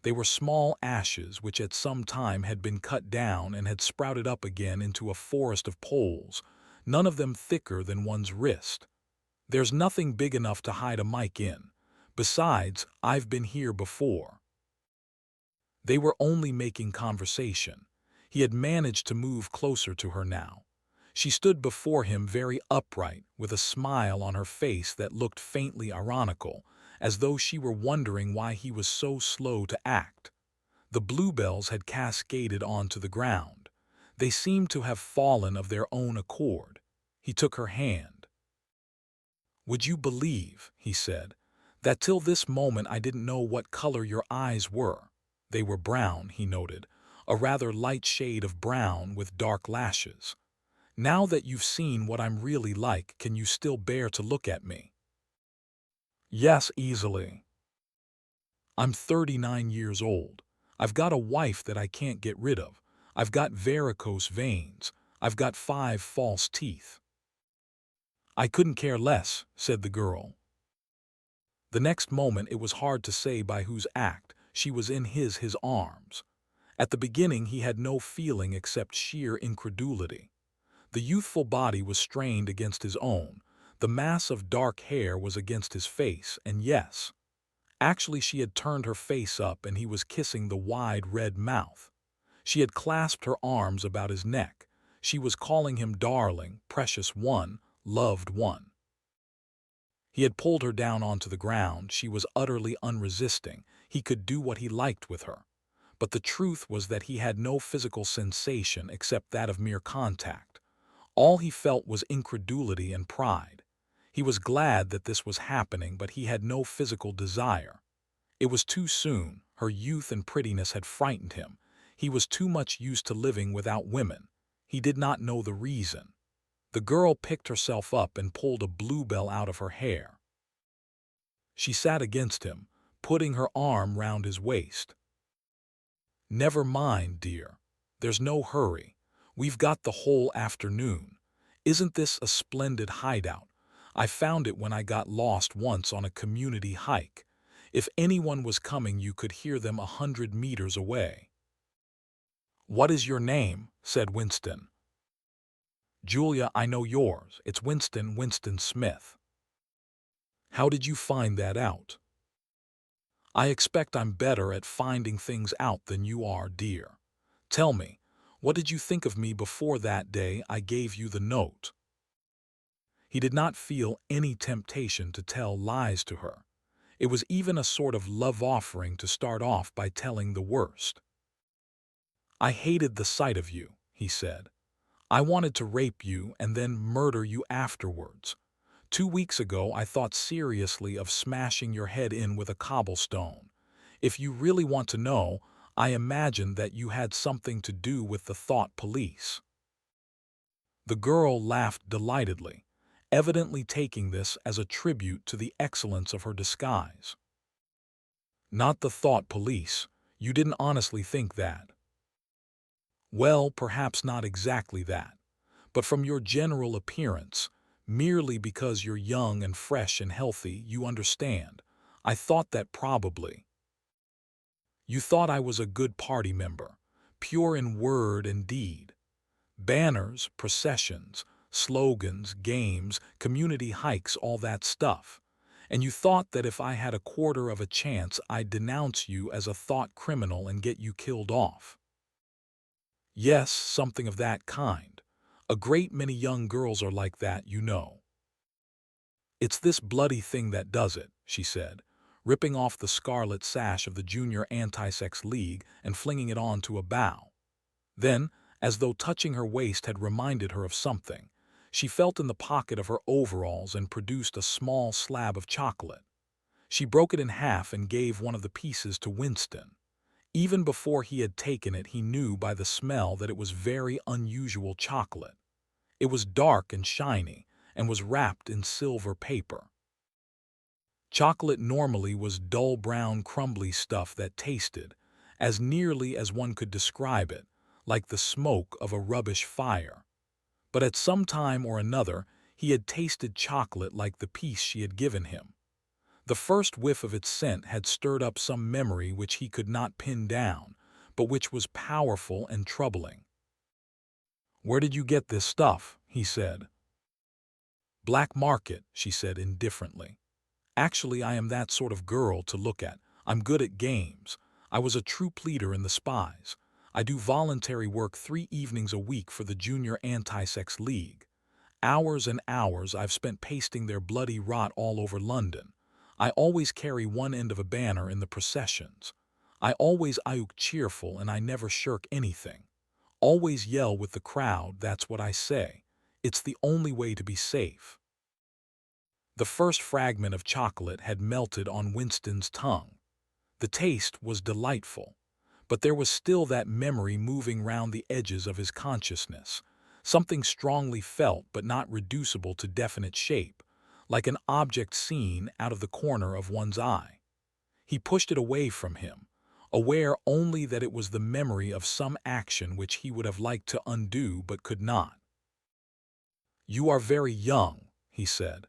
They were small ashes which at some time had been cut down and had sprouted up again into a forest of poles, none of them thicker than one's wrist. "There's nothing big enough to hide a mic in. Besides, I've been here before." They were only making conversation. He had managed to move closer to her now. She stood before him very upright, with a smile on her face that looked faintly ironical, as though she were wondering why he was so slow to act. The bluebells had cascaded onto the ground. They seemed to have fallen of their own accord. He took her hand. "Would you believe," he said, "that till this moment I didn't know what color your eyes were?" They were brown, he noted, a rather light shade of brown with dark lashes. "Now that you've seen what I'm really like, can you still bear to look at me?" "Yes, easily. I'm 39 years old. I've got a wife that I can't get rid of. I've got varicose veins. I've got 5 false teeth." "I couldn't care less," said the girl. The next moment it was hard to say by whose act she was in his arms. At the beginning he had no feeling except sheer incredulity. The youthful body was strained against his own, the mass of dark hair was against his face, and yes, actually she had turned her face up and he was kissing the wide red mouth. She had clasped her arms about his neck. She was calling him darling, precious one, loved one. He had pulled her down onto the ground. She was utterly unresisting. He could do what he liked with her. But the truth was that he had no physical sensation except that of mere contact. All he felt was incredulity and pride. He was glad that this was happening, but he had no physical desire. It was too soon. Her youth and prettiness had frightened him. He was too much used to living without women. He did not know the reason. The girl picked herself up and pulled a bluebell out of her hair. She sat against him, putting her arm round his waist. "Never mind, dear. There's no hurry. We've got the whole afternoon. Isn't this a splendid hideout? I found it when I got lost once on a community hike. If anyone was coming, you could hear them 100 meters away." "What is your name?" said Winston. "Julia, I know yours. It's Winston Smith." "How did you find that out?" "I expect I'm better at finding things out than you are, dear. Tell me, what did you think of me before that day I gave you the note?" He did not feel any temptation to tell lies to her. It was even a sort of love offering to start off by telling the worst. "I hated the sight of you," he said. "I wanted to rape you and then murder you afterwards. 2 weeks ago I thought seriously of smashing your head in with a cobblestone. If you really want to know, I imagined that you had something to do with the thought police." The girl laughed delightedly, evidently taking this as a tribute to the excellence of her disguise. "Not the thought police. You didn't honestly think that." "Well, perhaps not exactly that. But from your general appearance, merely because you're young and fresh and healthy, you understand. I thought that probably. You thought I was a good party member, pure in word and deed. Banners, processions, slogans, games, community hikes, all that stuff. And you thought that if I had a quarter of a chance, I'd denounce you as a thought criminal and get you killed off." "Yes, something of that kind. A great many young girls are like that, you know." "It's this bloody thing that does it," she said, ripping off the scarlet sash of the Junior Anti-Sex League and flinging it onto a bough. Then, as though touching her waist had reminded her of something, she felt in the pocket of her overalls and produced a small slab of chocolate. She broke it in half and gave one of the pieces to Winston. Even before he had taken it, he knew by the smell that it was very unusual chocolate. It was dark and shiny, and was wrapped in silver paper. Chocolate normally was dull brown crumbly stuff that tasted, as nearly as one could describe it, like the smoke of a rubbish fire. But at some time or another he had tasted chocolate like the piece she had given him. The first whiff of its scent had stirred up some memory which he could not pin down, but which was powerful and troubling. "Where did you get this stuff?" he said. "Black market," she said indifferently. "Actually, I am that sort of girl to look at. I'm good at games. I was a troop leader in the Spies. I do voluntary work 3 evenings a week for the Junior Anti-Sex League. Hours and hours I've spent pasting their bloody rot all over London. I always carry one end of a banner in the processions. I always look cheerful and I never shirk anything. Always yell with the crowd, that's what I say. It's the only way to be safe." The first fragment of chocolate had melted on Winston's tongue. The taste was delightful, but there was still that memory moving round the edges of his consciousness, something strongly felt but not reducible to definite shape, like an object seen out of the corner of one's eye. He pushed it away from him, aware only that it was the memory of some action which he would have liked to undo but could not. "You are very young," he said.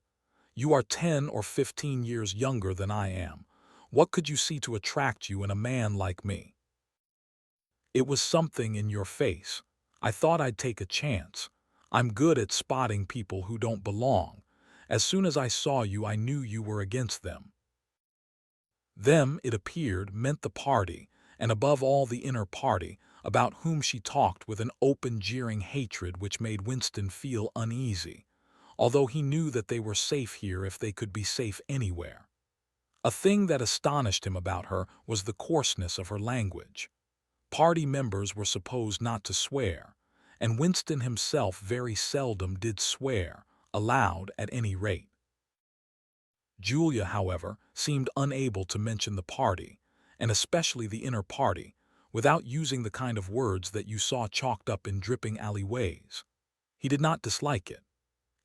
"You are 10 or 15 years younger than I am. What could you see to attract you in a man like me?" "It was something in your face. I thought I'd take a chance. I'm good at spotting people who don't belong. As soon as I saw you, I knew you were against them." Them, it appeared, meant the party, and above all the inner party, about whom she talked with an open, jeering hatred which made Winston feel uneasy, although he knew that they were safe here if they could be safe anywhere. A thing that astonished him about her was the coarseness of her language. Party members were supposed not to swear, and Winston himself very seldom did swear, aloud at any rate. Julia, however, seemed unable to mention the party, and especially the inner party, without using the kind of words that you saw chalked up in dripping alleyways. He did not dislike it.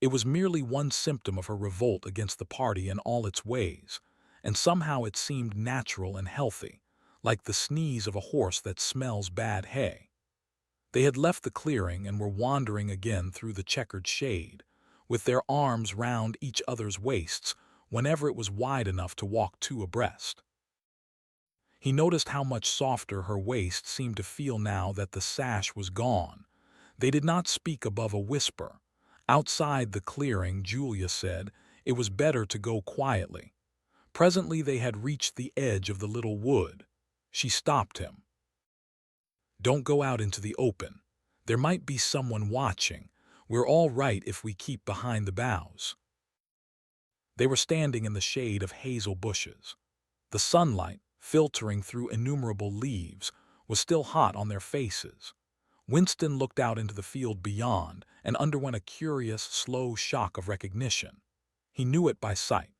It was merely one symptom of her revolt against the party in all its ways, and somehow it seemed natural and healthy, like the sneeze of a horse that smells bad hay. They had left the clearing and were wandering again through the checkered shade, with their arms round each other's waists whenever it was wide enough to walk two abreast. He noticed how much softer her waist seemed to feel now that the sash was gone. They did not speak above a whisper. Outside the clearing, Julia said, it was better to go quietly. Presently they had reached the edge of the little wood. She stopped him. "Don't go out into the open. There might be someone watching. We're all right if we keep behind the boughs." They were standing in the shade of hazel bushes. The sunlight, filtering through innumerable leaves, was still hot on their faces. Winston looked out into the field beyond and underwent a curious, slow shock of recognition. He knew it by sight.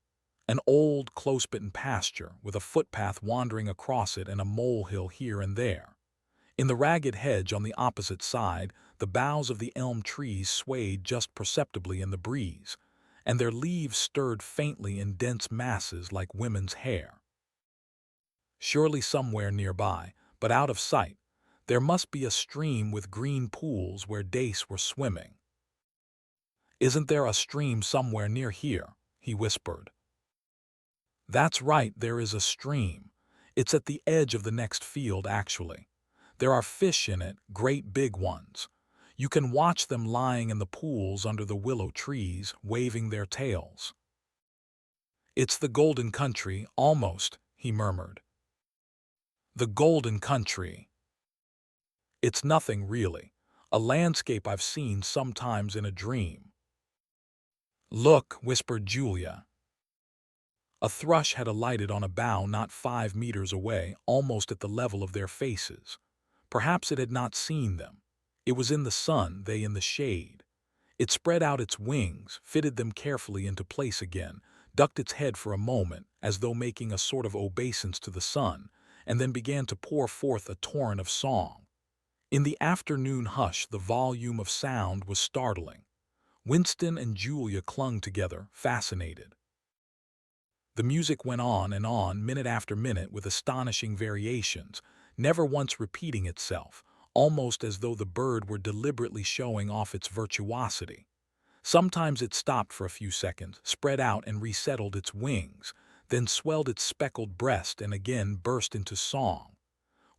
An old, close-bitten pasture, with a footpath wandering across it and a molehill here and there. In the ragged hedge on the opposite side, the boughs of the elm trees swayed just perceptibly in the breeze, and their leaves stirred faintly in dense masses like women's hair. Surely somewhere nearby, but out of sight, there must be a stream with green pools where dace were swimming. "Isn't there a stream somewhere near here?" he whispered. "That's right, there is a stream. It's at the edge of the next field, actually. There are fish in it, great big ones. You can watch them lying in the pools under the willow trees, waving their tails." "It's the golden country, almost," he murmured. "The golden country. It's nothing, really. A landscape I've seen sometimes in a dream." "Look," whispered Julia. A thrush had alighted on a bough not 5 meters away, almost at the level of their faces. Perhaps it had not seen them. It was in the sun, they in the shade. It spread out its wings, fitted them carefully into place again, ducked its head for a moment, as though making a sort of obeisance to the sun, and then began to pour forth a torrent of song. In the afternoon hush, the volume of sound was startling. Winston and Julia clung together, fascinated. The music went on, minute after minute, with astonishing variations, never once repeating itself, almost as though the bird were deliberately showing off its virtuosity. Sometimes it stopped for a few seconds, spread out and resettled its wings, then swelled its speckled breast and again burst into song.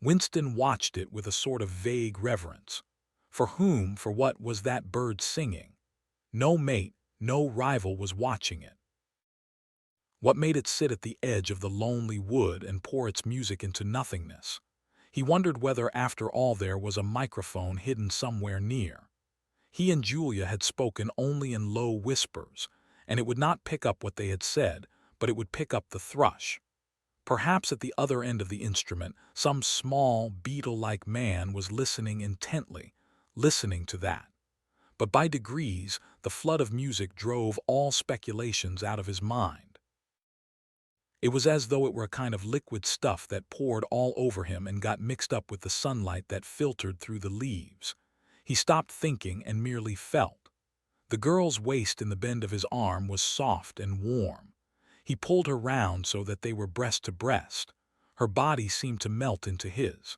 Winston watched it with a sort of vague reverence. For whom, for what was that bird singing? No mate, no rival was watching it. What made it sit at the edge of the lonely wood and pour its music into nothingness? He wondered whether after all there was a microphone hidden somewhere near. He and Julia had spoken only in low whispers, and it would not pick up what they had said, but it would pick up the thrush. Perhaps at the other end of the instrument, some small, beetle-like man was listening intently, listening to that. But by degrees, the flood of music drove all speculations out of his mind. It was as though it were a kind of liquid stuff that poured all over him and got mixed up with the sunlight that filtered through the leaves. He stopped thinking and merely felt. The girl's waist in the bend of his arm was soft and warm. He pulled her round so that they were breast to breast. Her body seemed to melt into his.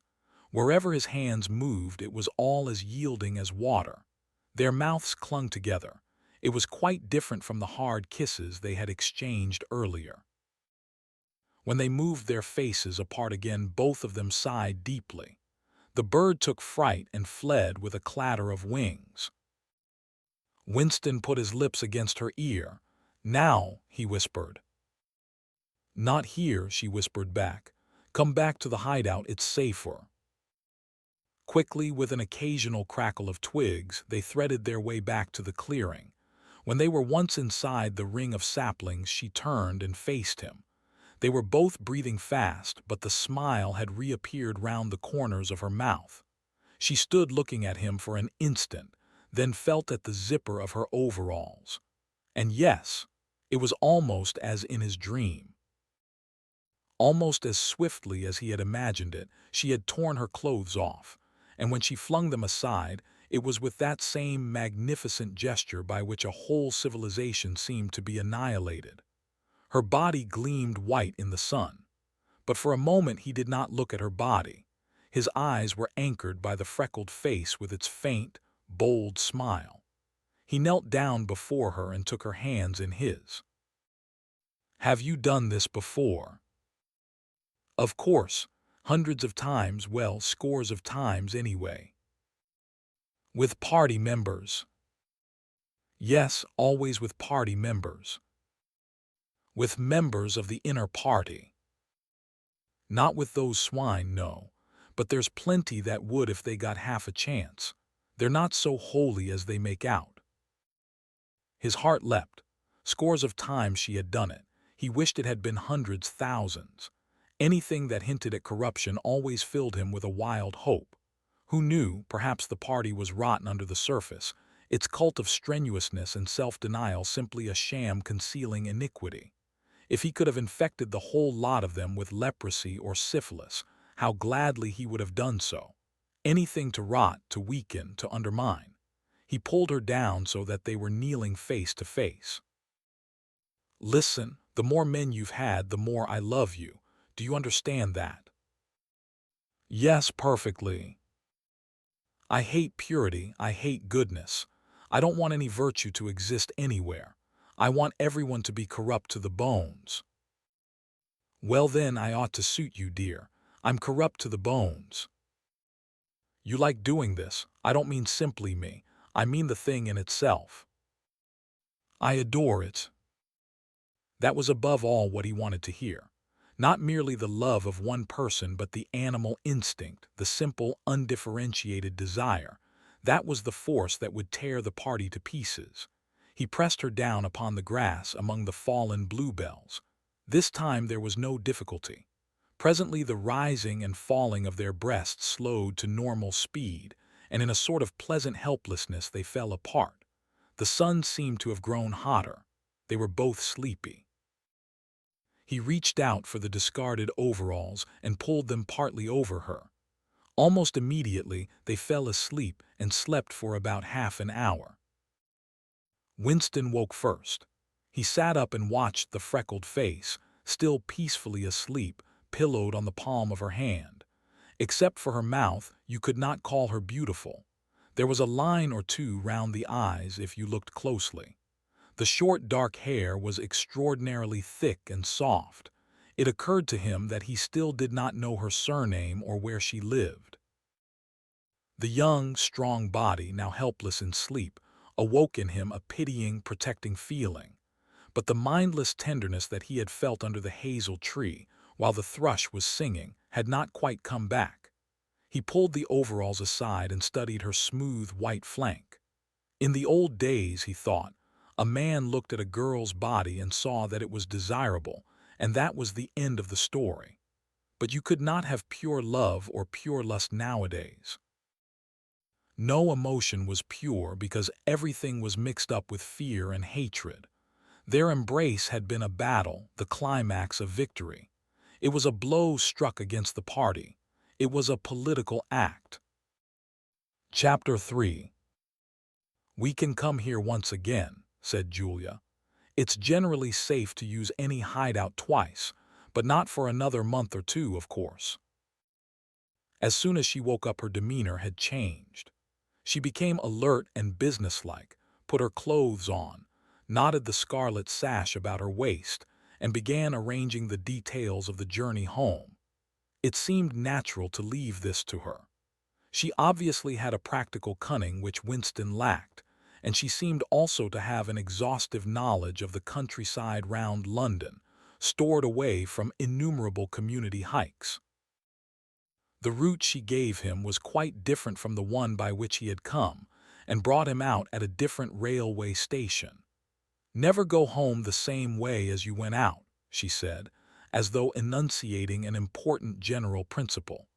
Wherever his hands moved, it was all as yielding as water. Their mouths clung together. It was quite different from the hard kisses they had exchanged earlier. When they moved their faces apart again, both of them sighed deeply. The bird took fright and fled with a clatter of wings. Winston put his lips against her ear. "Now," he whispered. "Not here," she whispered back. "Come back to the hideout, it's safer." Quickly, with an occasional crackle of twigs, they threaded their way back to the clearing. When they were once inside the ring of saplings, she turned and faced him. They were both breathing fast, but the smile had reappeared round the corners of her mouth. She stood looking at him for an instant, then felt at the zipper of her overalls. And yes, It was almost as in his dream. Almost as swiftly as he had imagined it, she had torn her clothes off, and when she flung them aside, it was with that same magnificent gesture by which a whole civilization seemed to be annihilated. Her body gleamed white in the sun, but for a moment he did not look at her body. His eyes were anchored by the freckled face with its faint, bold smile. He knelt down before her and took her hands in his. "Have you done this before?" "Of course, hundreds of times, well, scores of times anyway." "With party members?" "Yes, always with party members." "With members of the inner party?" "Not with those swine, no. But there's plenty that would if they got half a chance. They're not so holy as they make out." His heart leapt. Scores of times she had done it. He wished it had been hundreds, thousands. Anything that hinted at corruption always filled him with a wild hope. Who knew, perhaps the party was rotten under the surface, its cult of strenuousness and self-denial simply a sham concealing iniquity. If he could have infected the whole lot of them with leprosy or syphilis, how gladly he would have done so. Anything to rot, to weaken, to undermine. He pulled her down so that they were kneeling face to face. "Listen, the more men you've had, the more I love you. Do you understand that?" "Yes, perfectly. I hate purity, I hate goodness. I don't want any virtue to exist anywhere. I want everyone to be corrupt to the bones." "Well then, I ought to suit you, dear. I'm corrupt to the bones." "You like doing this. I don't mean simply me. I mean the thing in itself." "I adore it." That was above all what he wanted to hear. Not merely the love of one person, but the animal instinct, the simple, undifferentiated desire. That was the force that would tear the party to pieces. He pressed her down upon the grass among the fallen bluebells. This time there was no difficulty. Presently the rising and falling of their breasts slowed to normal speed, and in a sort of pleasant helplessness they fell apart. The sun seemed to have grown hotter. They were both sleepy. He reached out for the discarded overalls and pulled them partly over her. Almost immediately they fell asleep and slept for about half an hour. Winston woke first. He sat up and watched the freckled face, still peacefully asleep, pillowed on the palm of her hand. Except for her mouth, you could not call her beautiful. There was a line or two round the eyes if you looked closely. The short dark hair was extraordinarily thick and soft. It occurred to him that he still did not know her surname or where she lived. The young, strong body, now helpless in sleep, awoke in him a pitying, protecting feeling. But the mindless tenderness that he had felt under the hazel tree, while the thrush was singing, had not quite come back. He pulled the overalls aside and studied her smooth white flank. In the old days, he thought, a man looked at a girl's body and saw that it was desirable, and that was the end of the story. But you could not have pure love or pure lust nowadays. No emotion was pure because everything was mixed up with fear and hatred. Their embrace had been a battle, the climax of victory. It was a blow struck against the party. It was a political act. Chapter 3. "We can come here once again," said Julia. "It's generally safe to use any hideout twice, but not for another month or two, of course." As soon as she woke up, her demeanor had changed. She became alert and businesslike, put her clothes on, knotted the scarlet sash about her waist, and began arranging the details of the journey home. It seemed natural to leave this to her. She obviously had a practical cunning which Winston lacked, and she seemed also to have an exhaustive knowledge of the countryside round London, stored away from innumerable community hikes. The route she gave him was quite different from the one by which he had come, and brought him out at a different railway station. "Never go home the same way as you went out," she said, as though enunciating an important general principle.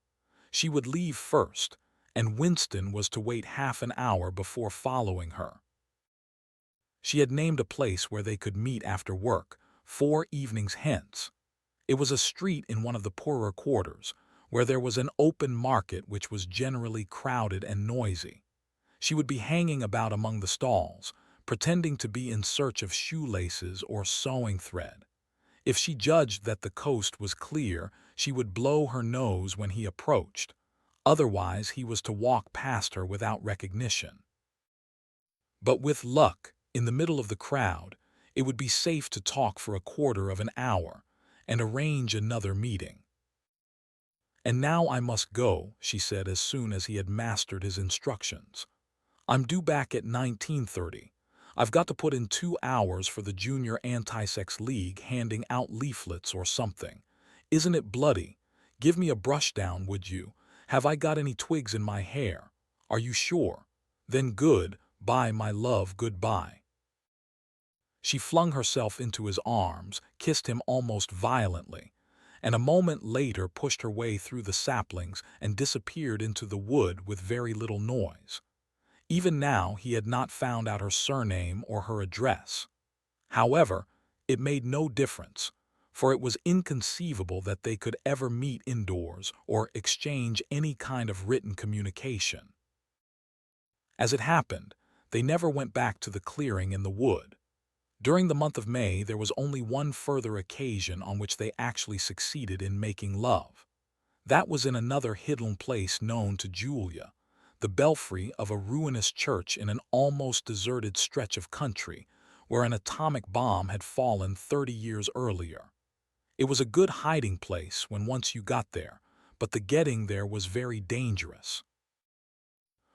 She would leave first, and Winston was to wait half an hour before following her. She had named a place where they could meet after work, 4 evenings hence. It was a street in one of the poorer quarters, where there was an open market which was generally crowded and noisy. She would be hanging about among the stalls, pretending to be in search of shoelaces or sewing thread. If she judged that the coast was clear, she would blow her nose when he approached. Otherwise, he was to walk past her without recognition. But with luck, in the middle of the crowd, it would be safe to talk for a quarter of an hour and arrange another meeting. "And now I must go," she said as soon as he had mastered his instructions. "I'm due back at 19:30. I've got to put in 2 hours for the Junior Anti-Sex League handing out leaflets or something. Isn't it bloody? Give me a brush down, would you? Have I got any twigs in my hair? Are you sure? Then good. Bye, my love, goodbye." She flung herself into his arms, kissed him almost violently, and a moment later pushed her way through the saplings and disappeared into the wood with very little noise. Even now he had not found out her surname or her address. However, it made no difference, for it was inconceivable that they could ever meet indoors or exchange any kind of written communication. As it happened, they never went back to the clearing in the wood. During the month of May, there was only one further occasion on which they actually succeeded in making love. That was in another hidden place known to Julia, the belfry of a ruinous church in an almost deserted stretch of country where an atomic bomb had fallen 30 years earlier. It was a good hiding place when once you got there, but the getting there was very dangerous.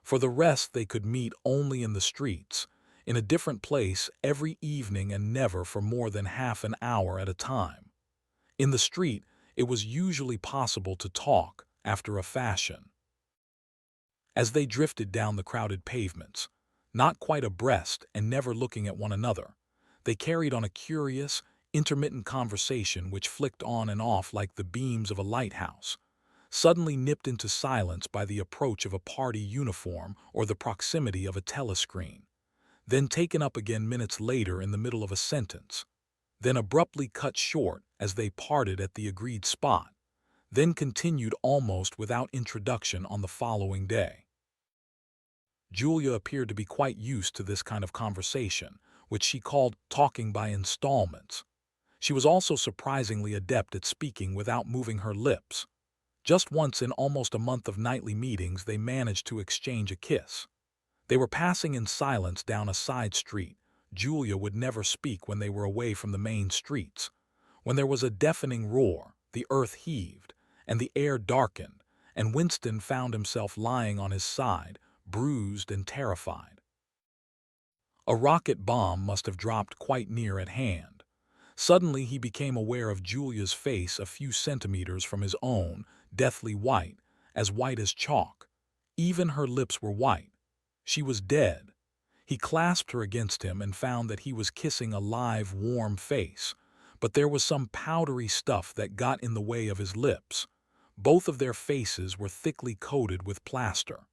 For the rest, they could meet only in the streets, in a different place every evening and never for more than half an hour at a time. In the street, it was usually possible to talk, after a fashion. As they drifted down the crowded pavements, not quite abreast and never looking at one another, they carried on a curious, intermittent conversation which flicked on and off like the beams of a lighthouse, suddenly nipped into silence by the approach of a party uniform or the proximity of a telescreen, then taken up again minutes later in the middle of a sentence, then abruptly cut short as they parted at the agreed spot, then continued almost without introduction on the following day. Julia appeared to be quite used to this kind of conversation, which she called talking by installments. She was also surprisingly adept at speaking without moving her lips. Just once in almost a month of nightly meetings they managed to exchange a kiss. They were passing in silence down a side street. Julia would never speak when they were away from the main streets. When there was a deafening roar, the earth heaved, and the air darkened, and Winston found himself lying on his side, bruised and terrified. A rocket bomb must have dropped quite near at hand. Suddenly he became aware of Julia's face a few centimeters from his own, deathly white as chalk. Even her lips were white. She was dead. He clasped her against him and found that he was kissing a live, warm face, but there was some powdery stuff that got in the way of his lips. Both of their faces were thickly coated with plaster.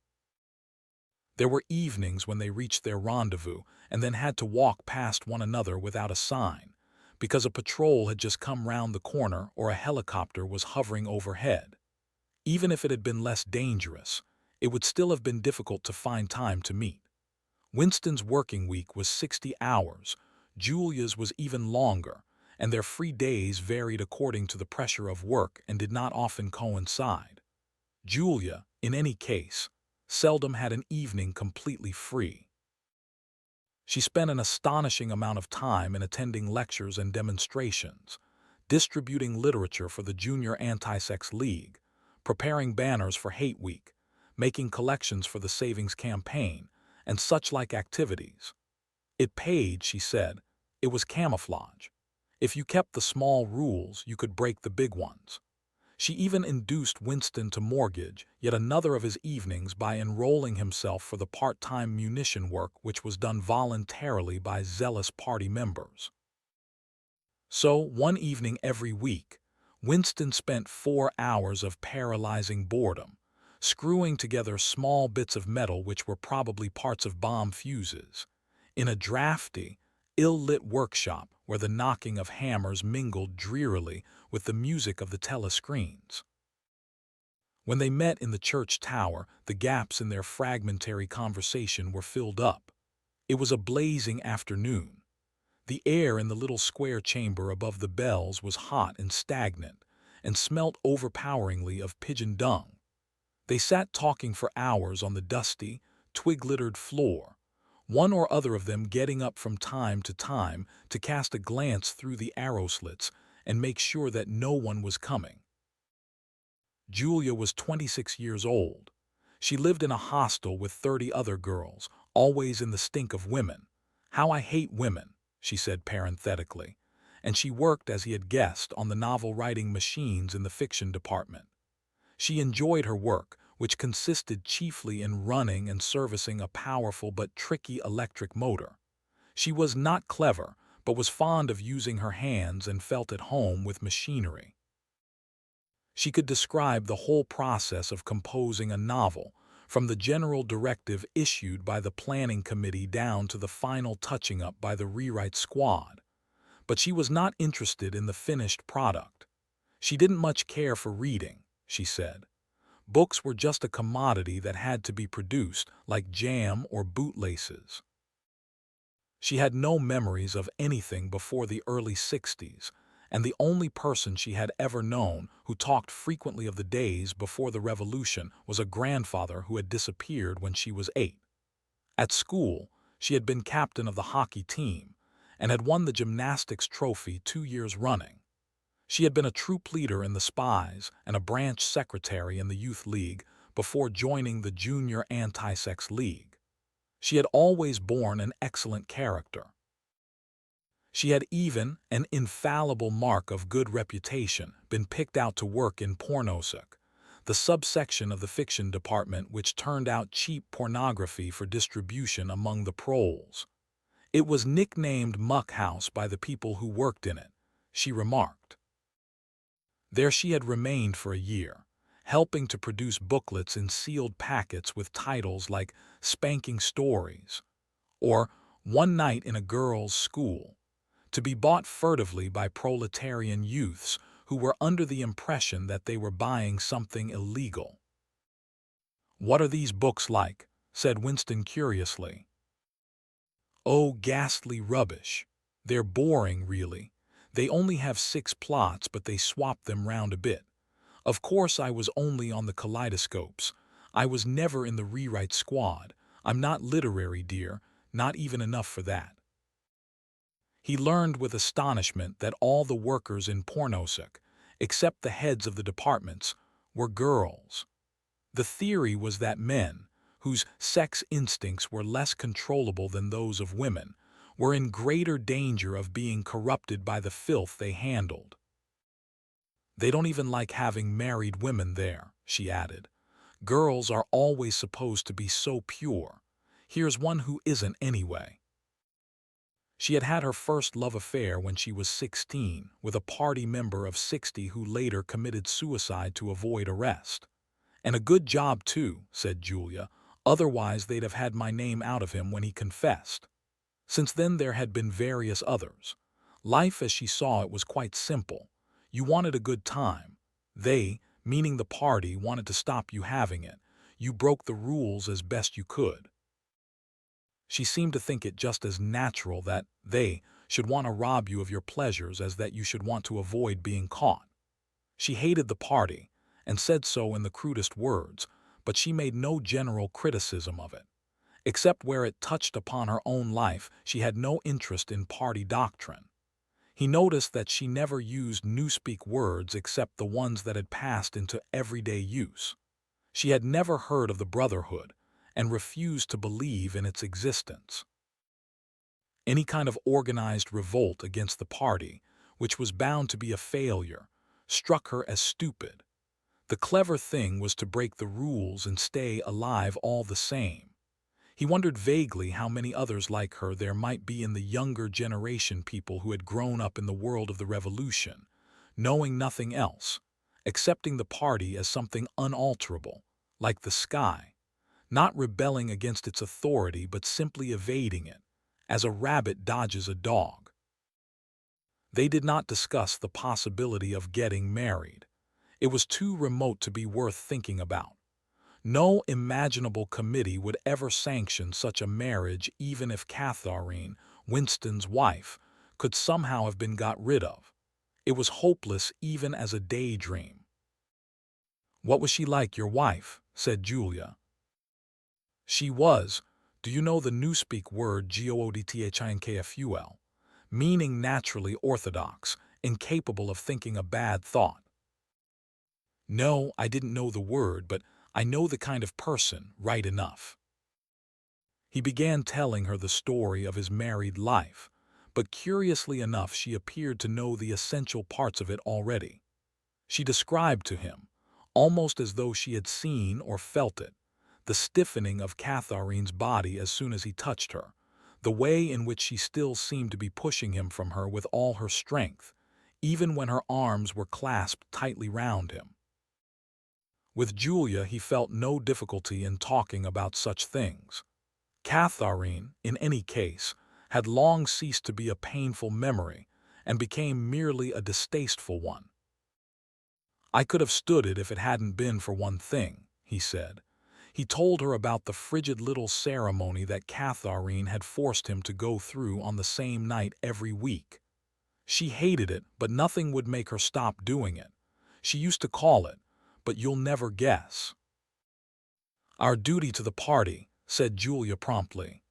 There were evenings when they reached their rendezvous and then had to walk past one another without a sign, because a patrol had just come round the corner or a helicopter was hovering overhead. Even if it had been less dangerous, it would still have been difficult to find time to meet. Winston's working week was 60 hours, Julia's was even longer, and their free days varied according to the pressure of work and did not often coincide. Julia, in any case, seldom had an evening completely free. She spent an astonishing amount of time in attending lectures and demonstrations, distributing literature for the Junior Anti-Sex League, preparing banners for Hate Week, making collections for the Savings Campaign, and such like activities. It paid, she said. It was camouflage. If you kept the small rules, you could break the big ones. She even induced Winston to mortgage yet another of his evenings by enrolling himself for the part-time munition work which was done voluntarily by zealous party members. So, one evening every week, Winston spent 4 hours of paralyzing boredom, screwing together small bits of metal which were probably parts of bomb fuses, in a drafty, ill-lit workshop where the knocking of hammers mingled drearily with the music of the telescreens. When they met in the church tower, the gaps in their fragmentary conversation were filled up. It was a blazing afternoon. The air in the little square chamber above the bells was hot and stagnant, and smelt overpoweringly of pigeon dung. They sat talking for hours on the dusty, twig-littered floor, one or other of them getting up from time to cast a glance through the arrow slits and make sure that no one was coming. Julia was 26 years old. She lived in a hostel with 30 other girls, always in the stink of women. "How I hate women," she said parenthetically, and she worked, as he had guessed, on the novel-writing machines in the fiction department. She enjoyed her work, which consisted chiefly in running and servicing a powerful but tricky electric motor. She was not clever, but was fond of using her hands and felt at home with machinery. She could describe the whole process of composing a novel, from the general directive issued by the planning committee down to the final touching up by the rewrite squad. But she was not interested in the finished product. She didn't much care for reading, she said. Books were just a commodity that had to be produced, like jam or bootlaces. She had no memories of anything before the early 60s, and the only person she had ever known who talked frequently of the days before the revolution was a grandfather who had disappeared when she was 8. At school, she had been captain of the hockey team and had won the gymnastics trophy 2 years running. She had been a troop leader in the Spies and a branch secretary in the Youth League before joining the Junior Anti-Sex League. She had always borne an excellent character. She had even, an infallible mark of good reputation, been picked out to work in Pornosec, the subsection of the fiction department which turned out cheap pornography for distribution among the proles. It was nicknamed Muck House by the people who worked in it, she remarked. There she had remained for a year, helping to produce booklets in sealed packets with titles like Spanking Stories or One Night in a Girls' School, to be bought furtively by proletarian youths who were under the impression that they were buying something illegal. "What are these books like?" said Winston curiously. "Oh, ghastly rubbish. They're boring, really. They only have 6 plots, but they swap them round a bit. Of course I was only on the kaleidoscopes. I was never in the rewrite squad. I'm not literary, dear, not even enough for that." He learned with astonishment that all the workers in Pornosec, except the heads of the departments, were girls. The theory was that men, whose sex instincts were less controllable than those of women, were in greater danger of being corrupted by the filth they handled. "They don't even like having married women there," she added. "Girls are always supposed to be so pure. Here's one who isn't anyway." She had had her first love affair when she was 16 with a party member of 60 who later committed suicide to avoid arrest. "And a good job too," said Julia, "otherwise they'd have had my name out of him when he confessed." Since then there had been various others. Life as she saw it was quite simple. You wanted a good time. They, meaning the party, wanted to stop you having it. You broke the rules as best you could. She seemed to think it just as natural that they should want to rob you of your pleasures as that you should want to avoid being caught. She hated the party, and said so in the crudest words, but she made no general criticism of it. Except where it touched upon her own life, she had no interest in party doctrine. He noticed that she never used newspeak words except the ones that had passed into everyday use. She had never heard of the Brotherhood, and refused to believe in its existence. Any kind of organized revolt against the party, which was bound to be a failure, struck her as stupid. The clever thing was to break the rules and stay alive all the same. He wondered vaguely how many others like her there might be in the younger generation, people who had grown up in the world of the revolution, knowing nothing else, accepting the party as something unalterable, like the sky, not rebelling against its authority but simply evading it, as a rabbit dodges a dog. They did not discuss the possibility of getting married. It was too remote to be worth thinking about. No imaginable committee would ever sanction such a marriage, even if Catharine, Winston's wife, could somehow have been got rid of. It was hopeless even as a daydream. "What was she like, your wife?" said Julia. "She was, do you know the Newspeak word goodthinkful, meaning naturally orthodox, incapable of thinking a bad thought?" "No, I didn't know the word, but I know the kind of person, right enough." He began telling her the story of his married life, but curiously enough she appeared to know the essential parts of it already. She described to him, almost as though she had seen or felt it, the stiffening of Catharine's body as soon as he touched her, the way in which she still seemed to be pushing him from her with all her strength, even when her arms were clasped tightly round him. With Julia he felt no difficulty in talking about such things. Catharine, in any case, had long ceased to be a painful memory and became merely a distasteful one. "I could have stood it if it hadn't been for one thing," he said. He told her about the frigid little ceremony that Catharine had forced him to go through on the same night every week. She hated it, but nothing would make her stop doing it. She used to call it, but you'll never guess. "Our duty to the party," said Julia promptly.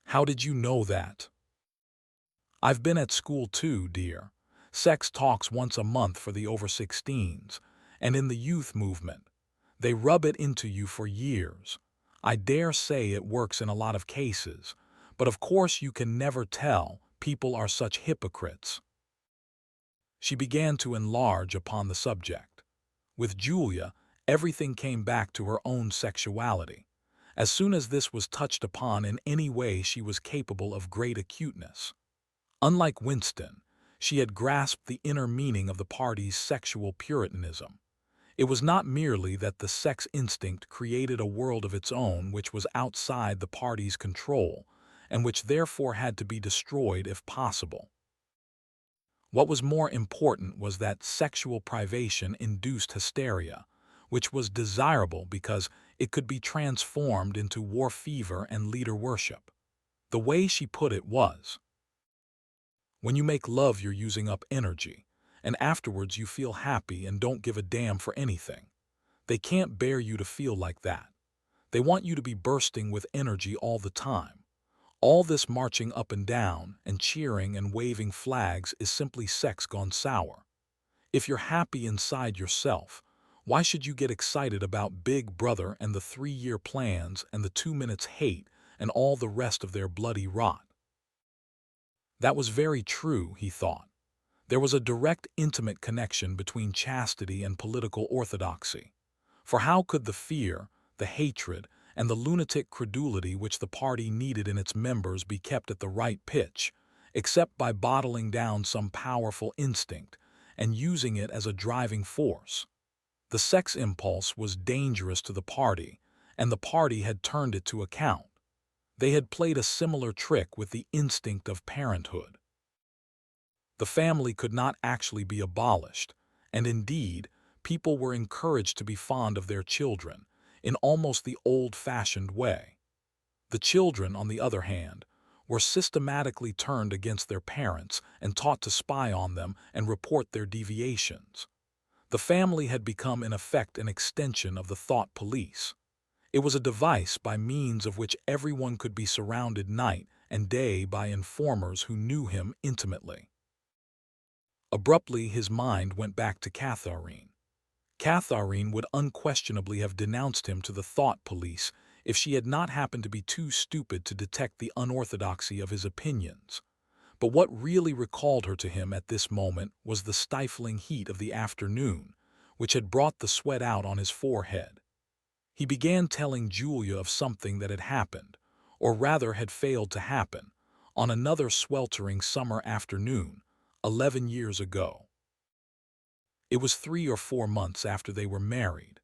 "How did you know that?" "I've been at school too, dear. Sex talks once a month for the over-16s, and in the youth movement. They rub it into you for years. I dare say it works in a lot of cases, but of course you can never tell. People are such hypocrites." She began to enlarge upon the subject. With Julia, everything came back to her own sexuality. As soon as this was touched upon in any way, she was capable of great acuteness. Unlike Winston, she had grasped the inner meaning of the party's sexual puritanism. It was not merely that the sex instinct created a world of its own which was outside the party's control, and which therefore had to be destroyed if possible. What was more important was that sexual privation induced hysteria, which was desirable because it could be transformed into war fever and leader worship. The way she put it was, "When you make love, you're using up energy, and afterwards you feel happy and don't give a damn for anything. They can't bear you to feel like that. They want you to be bursting with energy all the time. All this marching up and down and cheering and waving flags is simply sex gone sour. If you're happy inside yourself, why should you get excited about Big Brother and the 3-year plans and the 2 minutes hate and all the rest of their bloody rot?" That was very true, he thought. There was a direct, intimate connection between chastity and political orthodoxy. For how could the fear, the hatred, and the lunatic credulity which the party needed in its members be kept at the right pitch, except by bottling down some powerful instinct and using it as a driving force? The sex impulse was dangerous to the party, and the party had turned it to account. They had played a similar trick with the instinct of parenthood. The family could not actually be abolished, and indeed, people were encouraged to be fond of their children, in almost the old-fashioned way. The children, on the other hand, were systematically turned against their parents and taught to spy on them and report their deviations. The family had become in effect an extension of the thought police. It was a device by means of which everyone could be surrounded night and day by informers who knew him intimately. Abruptly his mind went back to Catharine. Catharine would unquestionably have denounced him to the thought police if she had not happened to be too stupid to detect the unorthodoxy of his opinions. But what really recalled her to him at this moment was the stifling heat of the afternoon, which had brought the sweat out on his forehead. He began telling Julia of something that had happened, or rather had failed to happen, on another sweltering summer afternoon, 11 years ago. It was 3 or 4 months after they were married.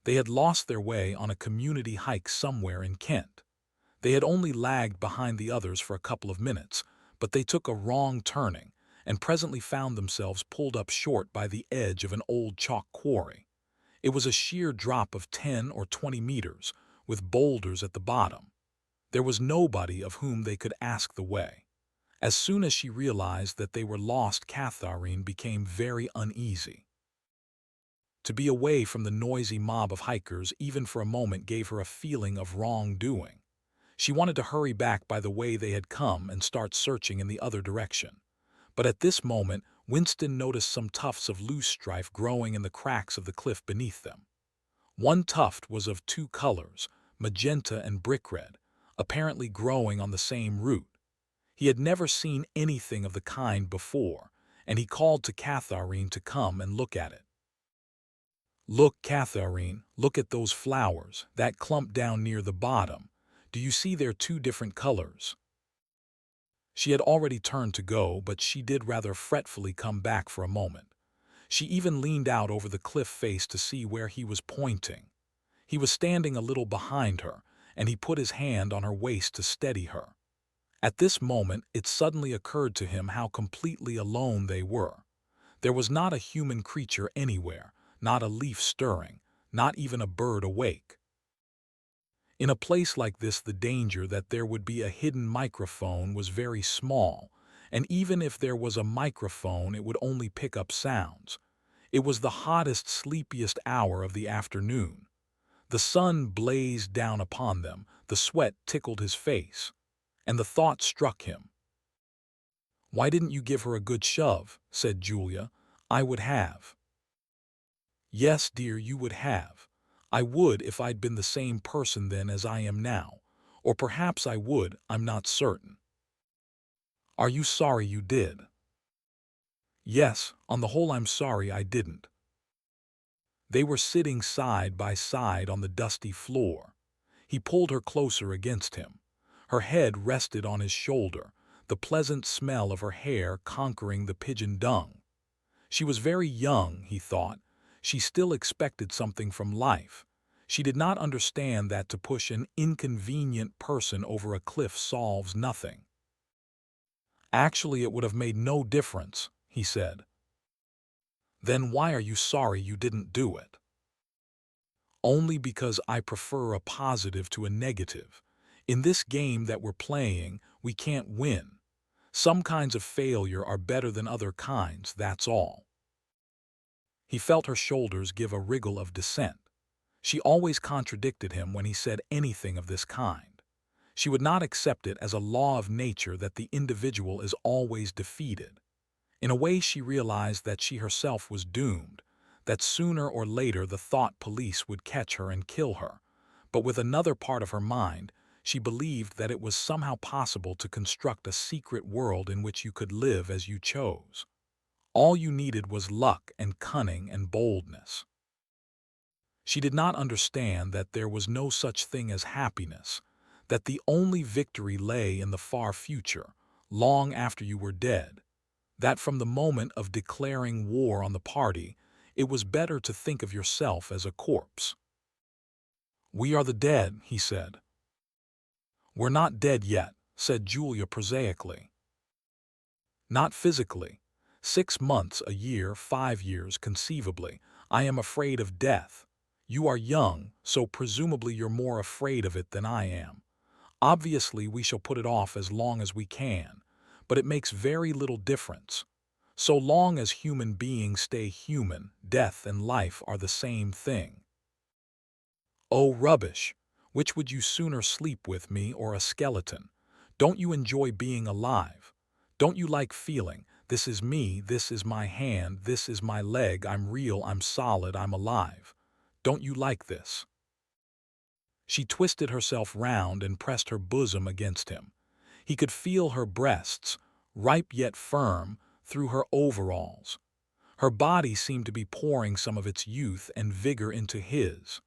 They had lost their way on a community hike somewhere in Kent. They had only lagged behind the others for a couple of minutes, but they took a wrong turning and presently found themselves pulled up short by the edge of an old chalk quarry. It was a sheer drop of 10 or 20 meters, with boulders at the bottom. There was nobody of whom they could ask the way. As soon as she realized that they were lost, Catherine became very uneasy. To be away from the noisy mob of hikers even for a moment gave her a feeling of wrongdoing. She wanted to hurry back by the way they had come and start searching in the other direction. But at this moment, Winston noticed some tufts of loosestrife growing in the cracks of the cliff beneath them. One tuft was of two colors, magenta and brick red, apparently growing on the same root. He had never seen anything of the kind before, and he called to Catherine to come and look at it. "Look, Catherine, look at those flowers, that clump down near the bottom. Do you see they're two different colors?" She had already turned to go, but she did rather fretfully come back for a moment. She even leaned out over the cliff face to see where he was pointing. He was standing a little behind her, and he put his hand on her waist to steady her. At this moment, it suddenly occurred to him how completely alone they were. There was not a human creature anywhere, not a leaf stirring, not even a bird awake. In a place like this, the danger that there would be a hidden microphone was very small, and even if there was a microphone, it would only pick up sounds. It was the hottest, sleepiest hour of the afternoon. The sun blazed down upon them, the sweat tickled his face, and the thought struck him. "Why didn't you give her a good shove?" said Julia. "I would have." "Yes, dear, you would have. I would if I'd been the same person then as I am now. Or perhaps I would, I'm not certain." "Are you sorry you did?" "Yes, on the whole I'm sorry I didn't." They were sitting side by side on the dusty floor. He pulled her closer against him. Her head rested on his shoulder, the pleasant smell of her hair conquering the pigeon dung. She was very young, he thought. She still expected something from life. She did not understand that to push an inconvenient person over a cliff solves nothing. "Actually, it would have made no difference," he said. "Then why are you sorry you didn't do it?" "Only because I prefer a positive to a negative. In this game that we're playing, we can't win. Some kinds of failure are better than other kinds, that's all." He felt her shoulders give a wriggle of dissent. She always contradicted him when he said anything of this kind. She would not accept it as a law of nature that the individual is always defeated. In a way, she realized that she herself was doomed, that sooner or later the thought police would catch her and kill her. But with another part of her mind, she believed that it was somehow possible to construct a secret world in which you could live as you chose. All you needed was luck and cunning and boldness. She did not understand that there was no such thing as happiness, that the only victory lay in the far future, long after you were dead, that from the moment of declaring war on the party, it was better to think of yourself as a corpse. "We are the dead," he said. "We're not dead yet," said Julia prosaically. "Not physically. 6 months, a year, 5 years, conceivably. I am afraid of death. You are young, so presumably you're more afraid of it than I am. Obviously, we shall put it off as long as we can, but it makes very little difference. So long as human beings stay human, death and life are the same thing." "Oh, rubbish! Which would you sooner sleep with, me or a skeleton? Don't you enjoy being alive? Don't you like feeling, this is me, this is my hand, this is my leg, I'm real, I'm solid, I'm alive? Don't you like this?" She twisted herself round and pressed her bosom against him. He could feel her breasts, ripe yet firm, through her overalls. Her body seemed to be pouring some of its youth and vigor into his.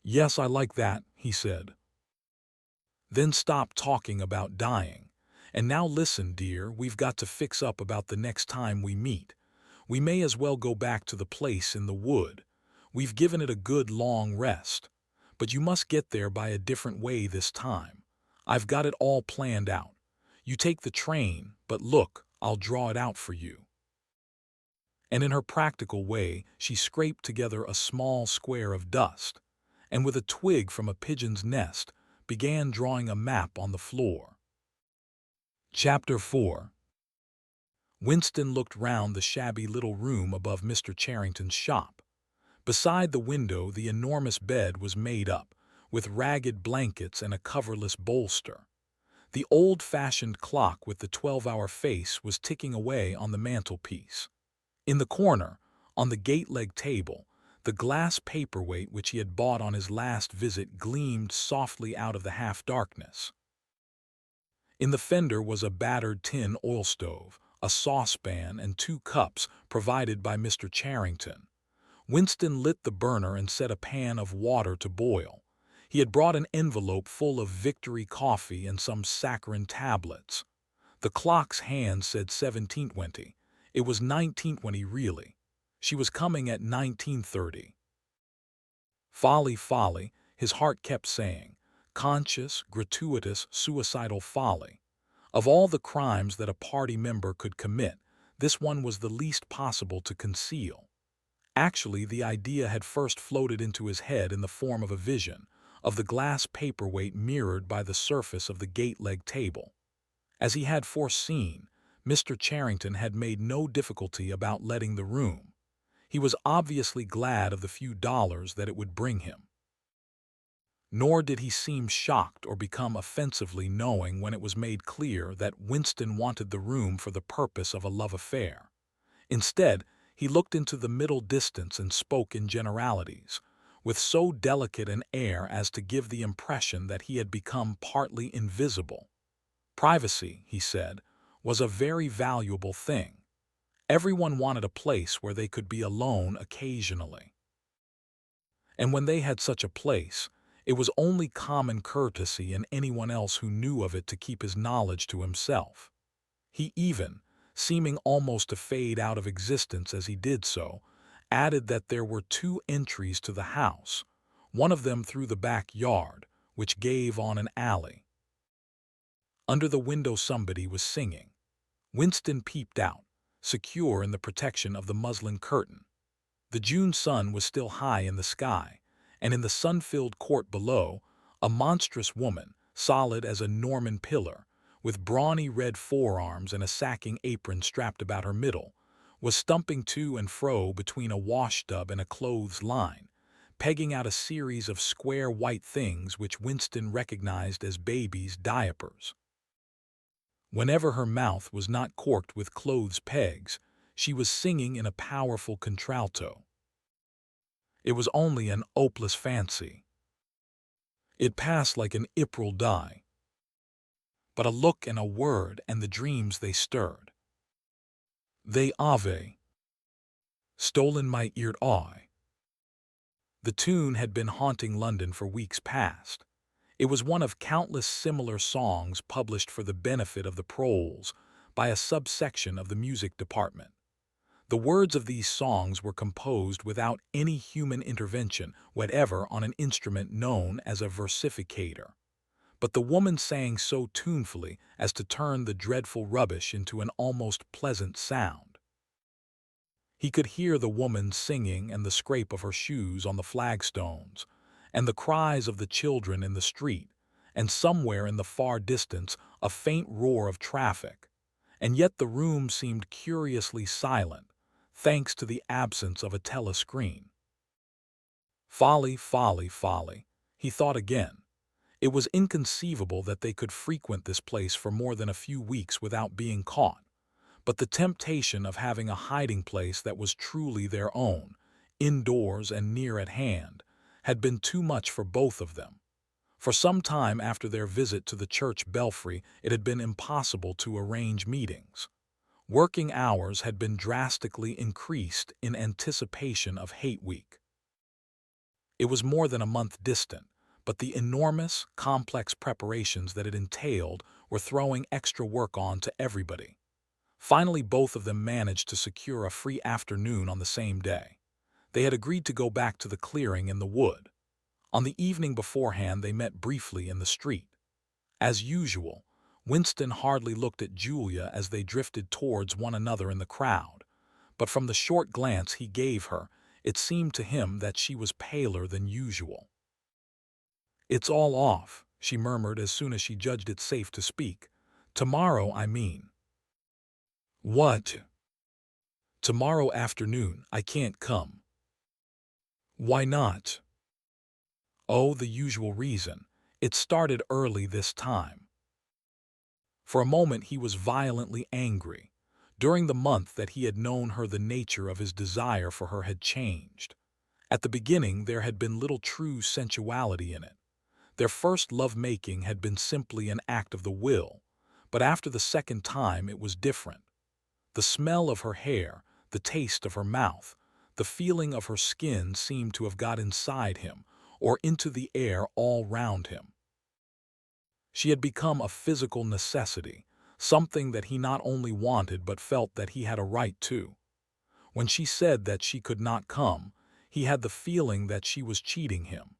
"Yes, I like that," he said. "Then stop talking about dying. And now listen, dear, we've got to fix up about the next time we meet. We may as well go back to the place in the wood. We've given it a good long rest. But you must get there by a different way this time. I've got it all planned out. You take the train, but look, I'll draw it out for you." And in her practical way, she scraped together a small square of dust, and with a twig from a pigeon's nest, began drawing a map on the floor. Chapter 4. Winston looked round the shabby little room above Mr. Charrington's shop. Beside the window, the enormous bed was made up, with ragged blankets and a coverless bolster. The old-fashioned clock with the 12-hour face was ticking away on the mantelpiece. In the corner, on the gate-leg table, the glass paperweight which he had bought on his last visit gleamed softly out of the half-darkness. In the fender was a battered tin oil stove, a saucepan, and 2 cups provided by Mr. Charrington. Winston lit the burner and set a pan of water to boil. He had brought an envelope full of Victory coffee and some saccharin tablets. The clock's hand said 17:20. It was 19:20 really. She was coming at 19:30. Folly, folly, his heart kept saying. Conscious, gratuitous, suicidal folly. Of all the crimes that a party member could commit, this one was the least possible to conceal. Actually, the idea had first floated into his head in the form of a vision, of the glass paperweight mirrored by the surface of the gate-leg table. As he had foreseen, Mr. Charrington had made no difficulty about letting the room. He was obviously glad of the few dollars that it would bring him. Nor did he seem shocked or become offensively knowing when it was made clear that Winston wanted the room for the purpose of a love affair. Instead, he looked into the middle distance and spoke in generalities, with so delicate an air as to give the impression that he had become partly invisible. Privacy, he said, was a very valuable thing. Everyone wanted a place where they could be alone occasionally. And when they had such a place, it was only common courtesy in anyone else who knew of it to keep his knowledge to himself. He even, seeming almost to fade out of existence as he did so, added that there were 2 entries to the house, one of them through the backyard, which gave on an alley. Under the window somebody was singing. Winston peeped out, secure in the protection of the muslin curtain. The June sun was still high in the sky, and in the sun-filled court below, a monstrous woman, solid as a Norman pillar, with brawny red forearms and a sacking apron strapped about her middle, was stumping to and fro between a wash-tub and a clothes line, pegging out a series of square white things which Winston recognized as babies' diapers. Whenever her mouth was not corked with clothes pegs, she was singing in a powerful contralto. It was only an hopeless fancy. It passed like an April dye. But a look and a word and the dreams they stirred. They have stolen my eared eye. The tune had been haunting London for weeks past. It was one of countless similar songs published for the benefit of the proles by a subsection of the music department. The words of these songs were composed without any human intervention whatever on an instrument known as a versificator. But the woman sang so tunefully as to turn the dreadful rubbish into an almost pleasant sound. He could hear the woman singing and the scrape of her shoes on the flagstones, and the cries of the children in the street, and somewhere in the far distance a faint roar of traffic, and yet the room seemed curiously silent, thanks to the absence of a telescreen. Folly, folly, folly, he thought again. It was inconceivable that they could frequent this place for more than a few weeks without being caught, but the temptation of having a hiding place that was truly their own, indoors and near at hand, had been too much for both of them. For some time after their visit to the church belfry, it had been impossible to arrange meetings. Working hours had been drastically increased in anticipation of Hate Week. It was more than a month distant, but the enormous, complex preparations that it entailed were throwing extra work on to everybody. Finally, both of them managed to secure a free afternoon on the same day. They had agreed to go back to the clearing in the wood. On the evening beforehand, they met briefly in the street. As usual, Winston hardly looked at Julia as they drifted towards one another in the crowd, but from the short glance he gave her, it seemed to him that she was paler than usual. "It's all off," she murmured as soon as she judged it safe to speak. "Tomorrow, I mean." "What?" "Tomorrow afternoon. I can't come." "Why not?" "Oh, the usual reason. It started early this time." For a moment he was violently angry. During the month that he had known her, the nature of his desire for her had changed. At the beginning there had been little true sensuality in it. Their first love-making had been simply an act of the will, but after the second time it was different. The smell of her hair, the taste of her mouth, the feeling of her skin seemed to have got inside him, or into the air all round him. She had become a physical necessity, something that he not only wanted but felt that he had a right to. When she said that she could not come, he had the feeling that she was cheating him.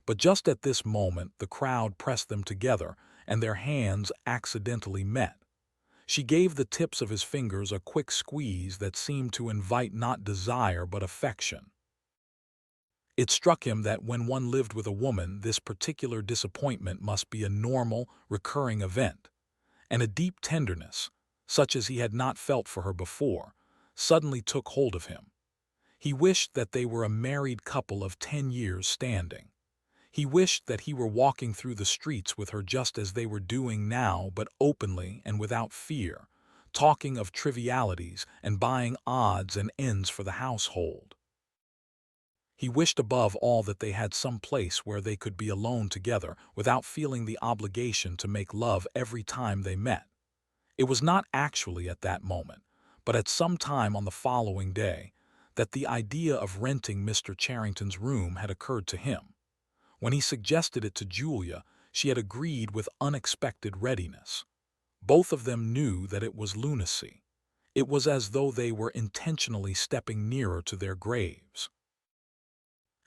But just at this moment the crowd pressed them together, and their hands accidentally met. She gave the tips of his fingers a quick squeeze that seemed to invite not desire but affection. It struck him that when one lived with a woman, this particular disappointment must be a normal, recurring event, and a deep tenderness, such as he had not felt for her before, suddenly took hold of him. He wished that they were a married couple of 10 years standing. He wished that he were walking through the streets with her just as they were doing now, but openly and without fear, talking of trivialities and buying odds and ends for the household. He wished above all that they had some place where they could be alone together without feeling the obligation to make love every time they met. It was not actually at that moment, but at some time on the following day, that the idea of renting Mr. Charrington's room had occurred to him. When he suggested it to Julia, she had agreed with unexpected readiness. Both of them knew that it was lunacy. It was as though they were intentionally stepping nearer to their graves.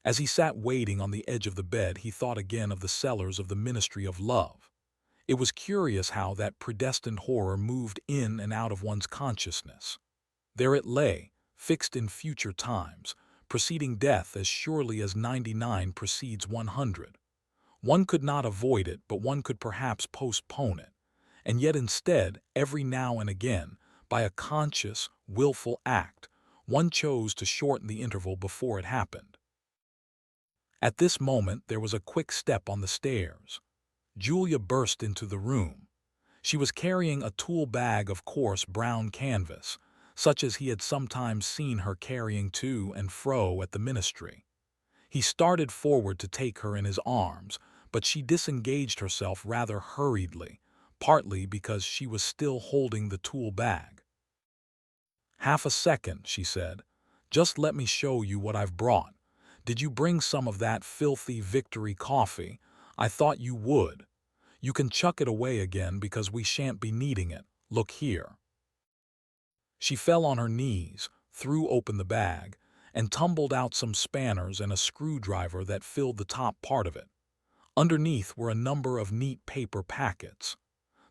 As he sat waiting on the edge of the bed, he thought again of the cellars of the Ministry of Love. It was curious how that predestined horror moved in and out of one's consciousness. There it lay, fixed in future times, preceding death as surely as 99 precedes 100. One could not avoid it, but one could perhaps postpone it. And yet instead, every now and again, by a conscious, willful act, one chose to shorten the interval before it happened. At this moment there was a quick step on the stairs. Julia burst into the room. She was carrying a tool bag of coarse brown canvas, such as he had sometimes seen her carrying to and fro at the ministry. He started forward to take her in his arms, but she disengaged herself rather hurriedly, partly because she was still holding the tool bag. "Half a second," she said. "Just let me show you what I've brought. Did you bring some of that filthy Victory coffee? I thought you would. You can chuck it away again because we shan't be needing it. Look here." She fell on her knees, threw open the bag, and tumbled out some spanners and a screwdriver that filled the top part of it. Underneath were a number of neat paper packets.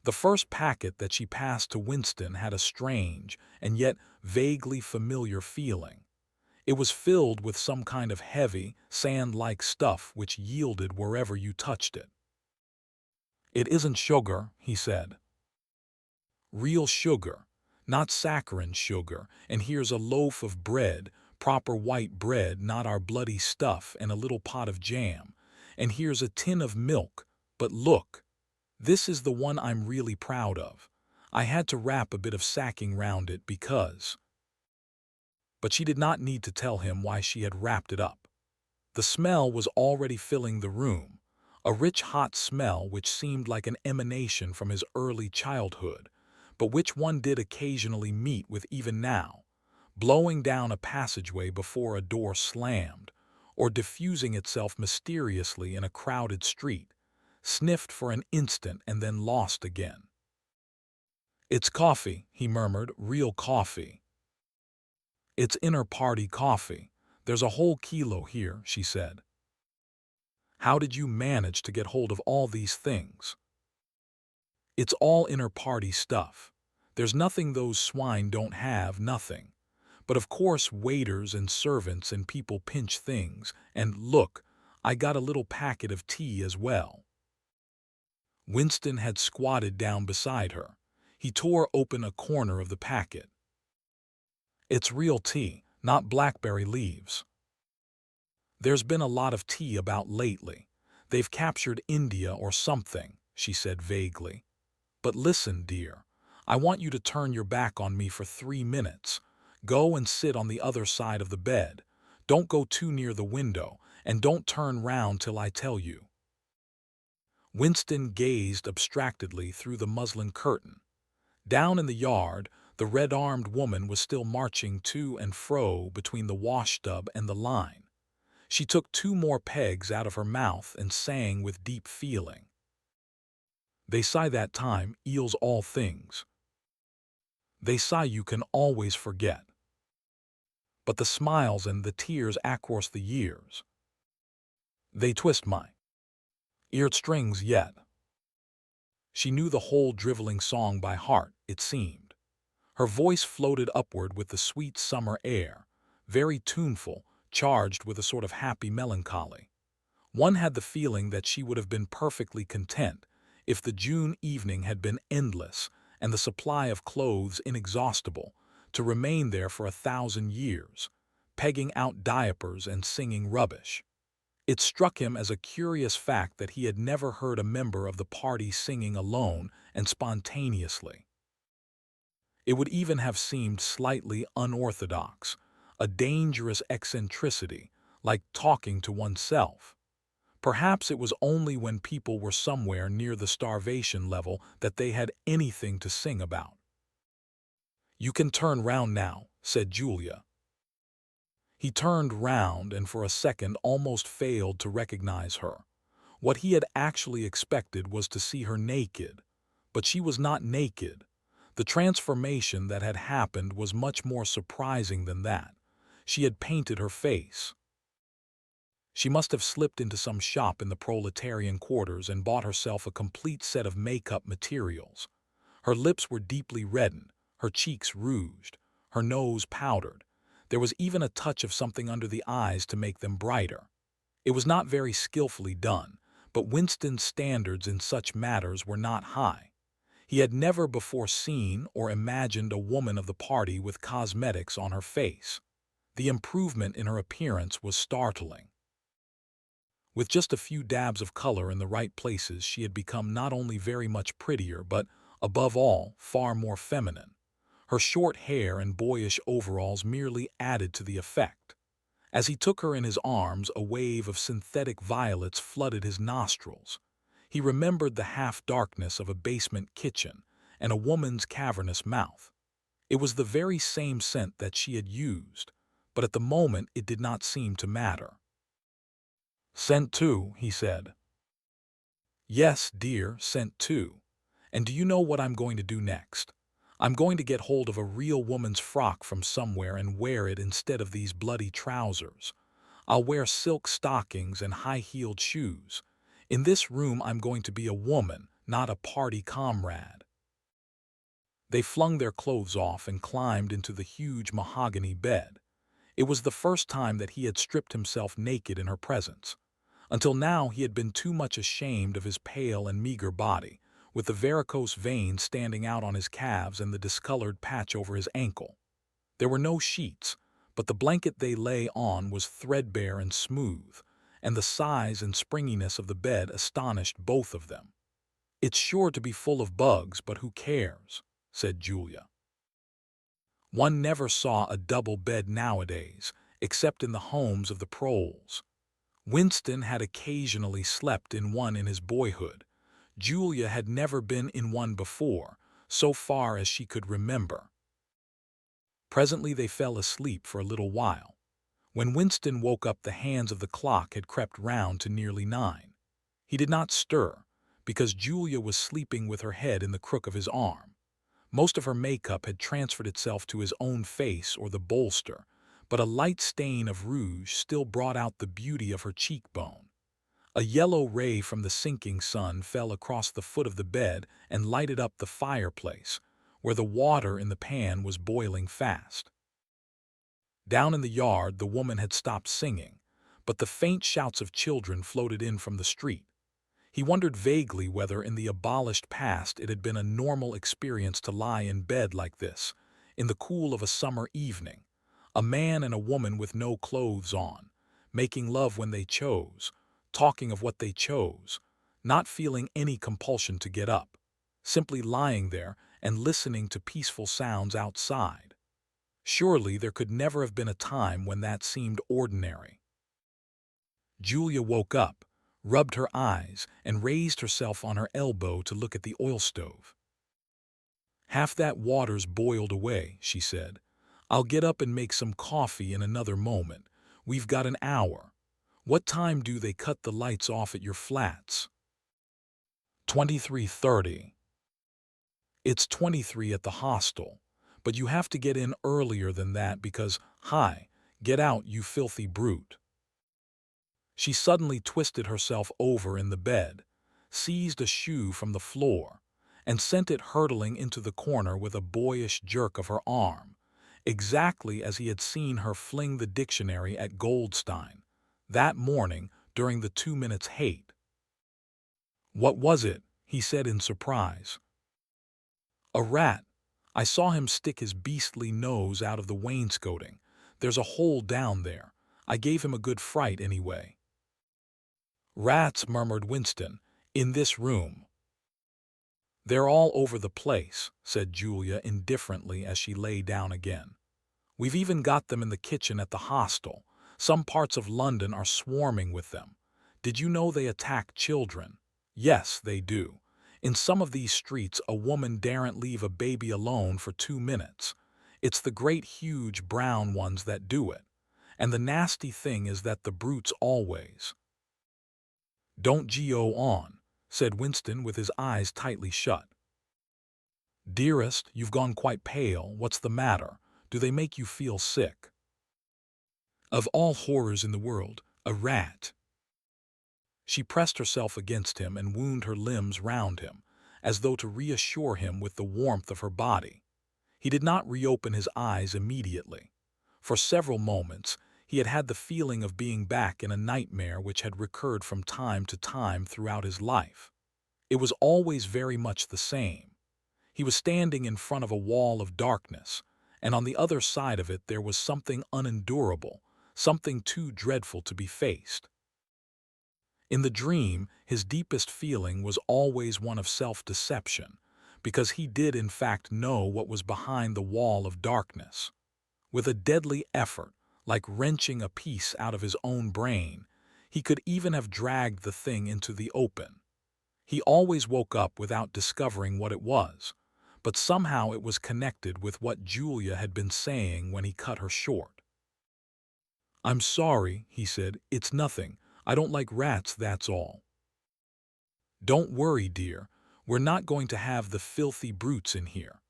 The first packet that she passed to Winston had a strange and yet vaguely familiar feeling. It was filled with some kind of heavy, sand-like stuff which yielded wherever you touched it. "It isn't sugar," he said. "Real sugar, not saccharine sugar, and here's a loaf of bread, proper white bread, not our bloody stuff, and a little pot of jam, and here's a tin of milk, but look, this is the one I'm really proud of. I had to wrap a bit of sacking round it because—" But she did not need to tell him why she had wrapped it up. The smell was already filling the room, a rich hot smell which seemed like an emanation from his early childhood, but which one did occasionally meet with even now, blowing down a passageway before a door slammed, or diffusing itself mysteriously in a crowded street, sniffed for an instant and then lost again. "It's coffee," he murmured, "real coffee. It's inner-party coffee. There's a whole kilo here," she said. How did you manage to get hold of all these things? It's all inter-party stuff. There's nothing those swine don't have, nothing. But of course waiters and servants and people pinch things, and look, I got a little packet of tea as well. Winston had squatted down beside her. He tore open a corner of the packet. It's real tea, not blackberry leaves. There's been a lot of tea about lately. They've captured India or something, she said vaguely. But listen, dear, I want you to turn your back on me for 3 minutes. Go and sit on the other side of the bed. Don't go too near the window, and don't turn round till I tell you. Winston gazed abstractedly through the muslin curtain. Down in the yard, the red-armed woman was still marching to and fro between the wash-tub and the line. She took 2 more pegs out of her mouth and sang with deep feeling. They say that time heals all things. They say you can always forget. But the smiles and the tears across the years, they twist my ear strings yet. She knew the whole driveling song by heart, it seemed. Her voice floated upward with the sweet summer air, very tuneful, charged with a sort of happy melancholy. One had the feeling that she would have been perfectly content if the June evening had been endless and the supply of clothes inexhaustible, to remain there for 1,000 years, pegging out diapers and singing rubbish. It struck him as a curious fact that he had never heard a member of the party singing alone and spontaneously. It would even have seemed slightly unorthodox, a dangerous eccentricity, like talking to oneself. Perhaps it was only when people were somewhere near the starvation level that they had anything to sing about. "You can turn round now," said Julia. He turned round and for a second almost failed to recognize her. What he had actually expected was to see her naked, but she was not naked. The transformation that had happened was much more surprising than that. She had painted her face. She must have slipped into some shop in the proletarian quarters and bought herself a complete set of makeup materials. Her lips were deeply reddened, her cheeks rouged, her nose powdered. There was even a touch of something under the eyes to make them brighter. It was not very skillfully done, but Winston's standards in such matters were not high. He had never before seen or imagined a woman of the party with cosmetics on her face. The improvement in her appearance was startling. With just a few dabs of color in the right places, she had become not only very much prettier, but, above all, far more feminine. Her short hair and boyish overalls merely added to the effect. As he took her in his arms, a wave of synthetic violets flooded his nostrils. He remembered the half-darkness of a basement kitchen and a woman's cavernous mouth. It was the very same scent that she had used, but at the moment it did not seem to matter. "Scent too," he said. "Yes, dear, scent too. And do you know what I'm going to do next? I'm going to get hold of a real woman's frock from somewhere and wear it instead of these bloody trousers. I'll wear silk stockings and high-heeled shoes. In this room I'm going to be a woman, not a party comrade." They flung their clothes off and climbed into the huge mahogany bed. It was the first time that he had stripped himself naked in her presence. Until now he had been too much ashamed of his pale and meager body, with the varicose veins standing out on his calves and the discolored patch over his ankle. There were no sheets, but the blanket they lay on was threadbare and smooth, and the size and springiness of the bed astonished both of them. "It's sure to be full of bugs, but who cares?" said Julia. One never saw a double bed nowadays, except in the homes of the proles. Winston had occasionally slept in one in his boyhood. Julia had never been in one before, so far as she could remember. Presently they fell asleep for a little while. When Winston woke up, the hands of the clock had crept round to nearly 9. He did not stir, because Julia was sleeping with her head in the crook of his arm. Most of her makeup had transferred itself to his own face or the bolster, but a light stain of rouge still brought out the beauty of her cheekbone. A yellow ray from the sinking sun fell across the foot of the bed and lighted up the fireplace, where the water in the pan was boiling fast. Down in the yard, the woman had stopped singing, but the faint shouts of children floated in from the street. He wondered vaguely whether in the abolished past it had been a normal experience to lie in bed like this, in the cool of a summer evening, a man and a woman with no clothes on, making love when they chose, talking of what they chose, not feeling any compulsion to get up, simply lying there and listening to peaceful sounds outside. Surely there could never have been a time when that seemed ordinary. Julia woke up, rubbed her eyes, and raised herself on her elbow to look at the oil stove. "Half that water's boiled away," she said. "I'll get up and make some coffee in another moment. We've got an hour. What time do they cut the lights off at your flats?" 23:30. It's 23 at the hostel, but you have to get in earlier than that because, hi, get out, you filthy brute. She suddenly twisted herself over in the bed, seized a shoe from the floor, and sent it hurtling into the corner with a boyish jerk of her arm, exactly as he had seen her fling the dictionary at Goldstein that morning during the 2 minutes hate. "What was it?" he said in surprise. "A rat. I saw him stick his beastly nose out of the wainscoting. There's a hole down there. I gave him a good fright anyway." "Rats," murmured Winston, "in this room." "They're all over the place," said Julia indifferently as she lay down again. "We've even got them in the kitchen at the hostel. Some parts of London are swarming with them. Did you know they attack children? Yes, they do. In some of these streets a woman daren't leave a baby alone for 2 minutes. It's the great huge brown ones that do it. And the nasty thing is that the brutes always—" "Don't go on," said Winston with his eyes tightly shut. "Dearest, you've gone quite pale. What's the matter? Do they make you feel sick?" "Of all horrors in the world, a rat." She pressed herself against him and wound her limbs round him, as though to reassure him with the warmth of her body. He did not reopen his eyes immediately. For several moments, he had had the feeling of being back in a nightmare which had recurred from time to time throughout his life. It was always very much the same. He was standing in front of a wall of darkness, and on the other side of it there was something unendurable, something too dreadful to be faced. In the dream, his deepest feeling was always one of self-deception, because he did in fact know what was behind the wall of darkness. With a deadly effort, like wrenching a piece out of his own brain, he could even have dragged the thing into the open. He always woke up without discovering what it was, but somehow it was connected with what Julia had been saying when he cut her short. "I'm sorry," he said. "It's nothing. I don't like rats, that's all." "Don't worry, dear. We're not going to have the filthy brutes in here.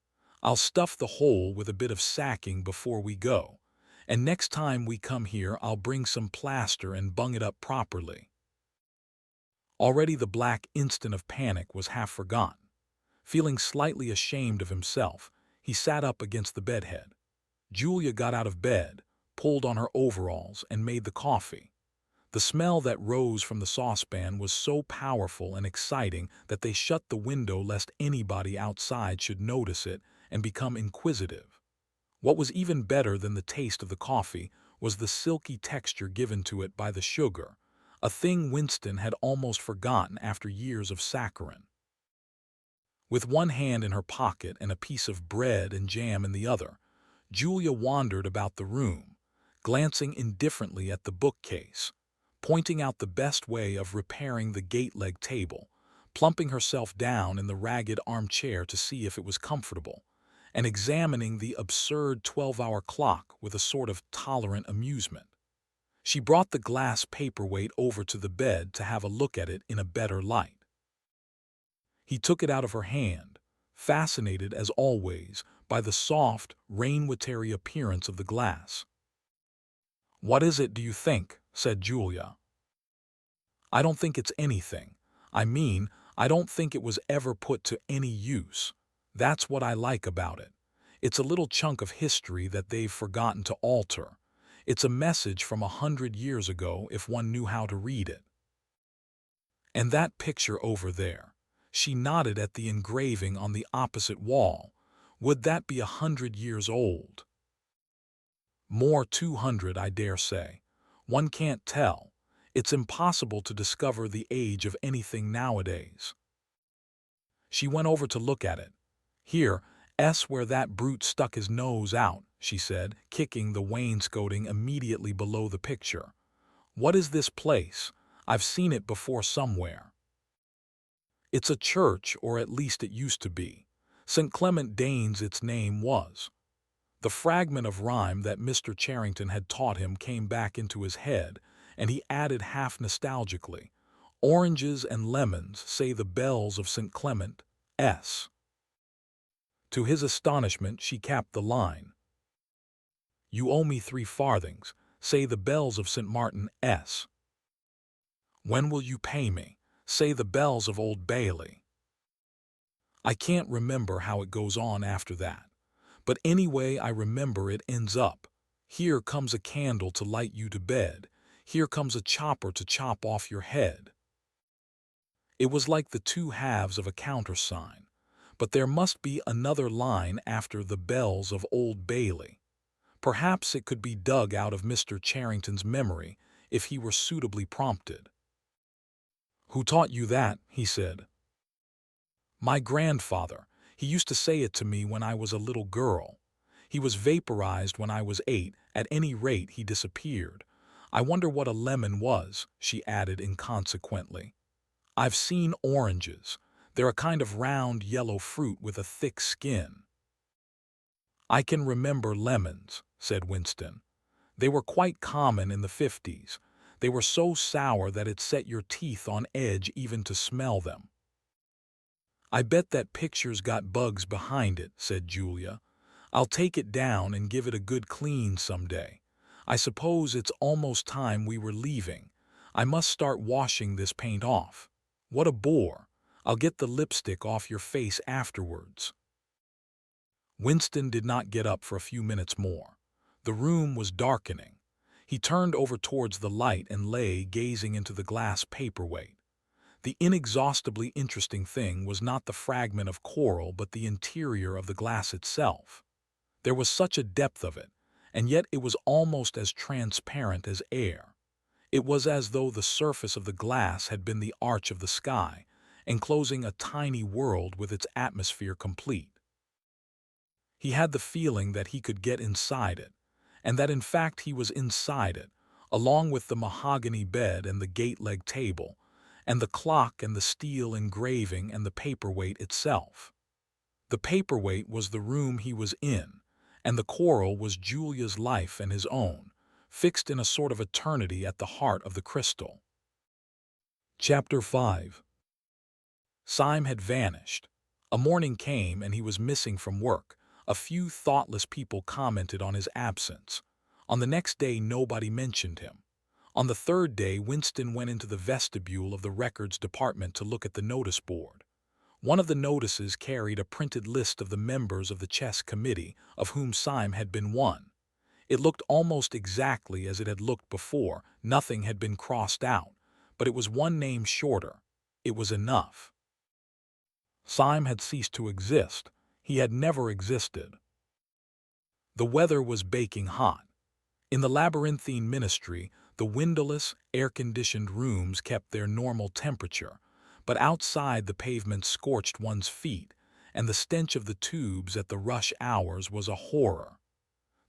I'll stuff the hole with a bit of sacking before we go, and next time we come here I'll bring some plaster and bung it up properly." Already the black instant of panic was half forgotten. Feeling slightly ashamed of himself, he sat up against the bedhead. Julia got out of bed, pulled on her overalls, and made the coffee. The smell that rose from the saucepan was so powerful and exciting that they shut the window lest anybody outside should notice it and become inquisitive. What was even better than the taste of the coffee was the silky texture given to it by the sugar, a thing Winston had almost forgotten after years of saccharin. With one hand in her pocket and a piece of bread and jam in the other, Julia wandered about the room, glancing indifferently at the bookcase, pointing out the best way of repairing the gate-leg table, plumping herself down in the ragged armchair to see if it was comfortable, and examining the absurd 12-hour clock with a sort of tolerant amusement. She brought the glass paperweight over to the bed to have a look at it in a better light. He took it out of her hand, fascinated as always by the soft, rain-watery appearance of the glass. "What is it, do you think?" said Julia. I don't think it's anything. I mean, I don't think it was ever put to any use. That's what I like about it. It's a little chunk of history that they've forgotten to alter. It's a message from 100 years ago if one knew how to read it. And that picture over there. She nodded at the engraving on the opposite wall. Would that be 100 years old? More 200, I dare say. One can't tell. It's impossible to discover the age of anything nowadays. She went over to look at it. Here, where that brute stuck his nose out, she said, kicking the wainscoting immediately below the picture. What is this place? I've seen it before somewhere. It's a church, or at least it used to be. St. Clement Danes its name was. The fragment of rhyme that Mr. Charrington had taught him came back into his head, and he added half nostalgically, "Oranges and lemons, say the bells of St. Clement, S." To his astonishment, she capped the line. "You owe me 3 farthings, say the bells of St. Martin, S." "When will you pay me, say the bells of Old Bailey?" I can't remember how it goes on after that. But anyway, I remember it ends up, "Here comes a candle to light you to bed. Here comes a chopper to chop off your head." It was like the 2 halves of a countersign. But there must be another line after the bells of Old Bailey. Perhaps it could be dug out of Mr. Charrington's memory if he were suitably prompted. "Who taught you that?" he said. "My grandfather. He used to say it to me when I was a little girl. He was vaporized when I was 8. At any rate, he disappeared. I wonder what a lemon was," she added inconsequently. "I've seen oranges. They're a kind of round yellow fruit with a thick skin." "I can remember lemons," said Winston. "They were quite common in the 50s. They were so sour that it set your teeth on edge even to smell them." "I bet that picture's got bugs behind it," said Julia. "I'll take it down and give it a good clean someday. I suppose it's almost time we were leaving. I must start washing this paint off. What a bore. I'll get the lipstick off your face afterwards." Winston did not get up for a few minutes more. The room was darkening. He turned over towards the light and lay gazing into the glass paperweight. The inexhaustibly interesting thing was not the fragment of coral but the interior of the glass itself. There was such a depth of it, and yet it was almost as transparent as air. It was as though the surface of the glass had been the arch of the sky, enclosing a tiny world with its atmosphere complete. He had the feeling that he could get inside it, and that in fact he was inside it, along with the mahogany bed and the gate-leg table, and the clock and the steel engraving and the paperweight itself. The paperweight was the room he was in, and the coral was Julia's life and his own, fixed in a sort of eternity at the heart of the crystal. Chapter 5. Syme had vanished. A morning came and he was missing from work. A few thoughtless people commented on his absence. On the next day nobody mentioned him. On the 3rd day Winston went into the vestibule of the records department to look at the notice board. One of the notices carried a printed list of the members of the chess committee, of whom Syme had been one. It looked almost exactly as it had looked before. Nothing had been crossed out, but it was one name shorter. It was enough. Syme had ceased to exist. He had never existed. The weather was baking hot. In the labyrinthine ministry, the windowless, air-conditioned rooms kept their normal temperature, but outside the pavement scorched one's feet, and the stench of the tubes at the rush hours was a horror.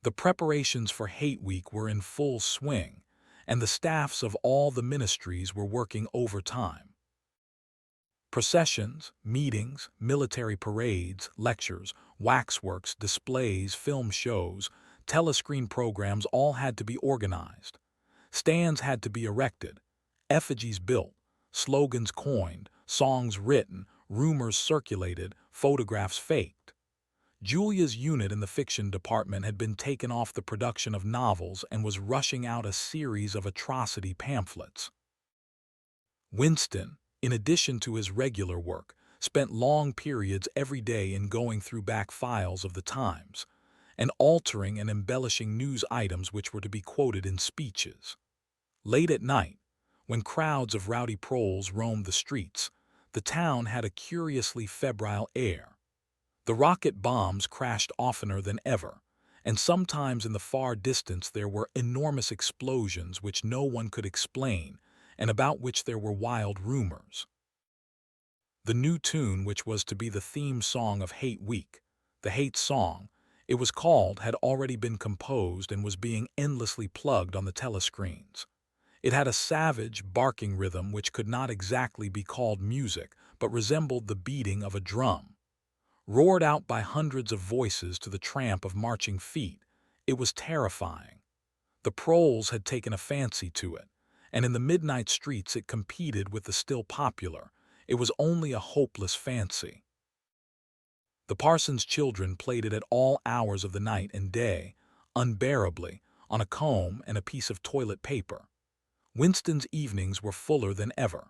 The preparations for Hate Week were in full swing, and the staffs of all the ministries were working overtime. Processions, meetings, military parades, lectures, waxworks, displays, film shows, telescreen programs all had to be organized. Stands had to be erected, effigies built, slogans coined, songs written, rumors circulated, photographs faked. Julia's unit in the fiction department had been taken off the production of novels and was rushing out a series of atrocity pamphlets. Winston, in addition to his regular work, spent long periods every day in going through back files of the Times and altering and embellishing news items which were to be quoted in speeches. Late at night, when crowds of rowdy proles roamed the streets, the town had a curiously febrile air. The rocket bombs crashed oftener than ever, and sometimes in the far distance there were enormous explosions which no one could explain and about which there were wild rumors. The new tune which was to be the theme song of Hate Week, the Hate Song, it was called, had already been composed and was being endlessly plugged on the telescreens. It had a savage, barking rhythm which could not exactly be called music, but resembled the beating of a drum. Roared out by hundreds of voices to the tramp of marching feet, it was terrifying. The proles had taken a fancy to it, and in the midnight streets it competed with the still popular. It was only a hopeless fancy. The parson's children played it at all hours of the night and day, unbearably, on a comb and a piece of toilet paper. Winston's evenings were fuller than ever.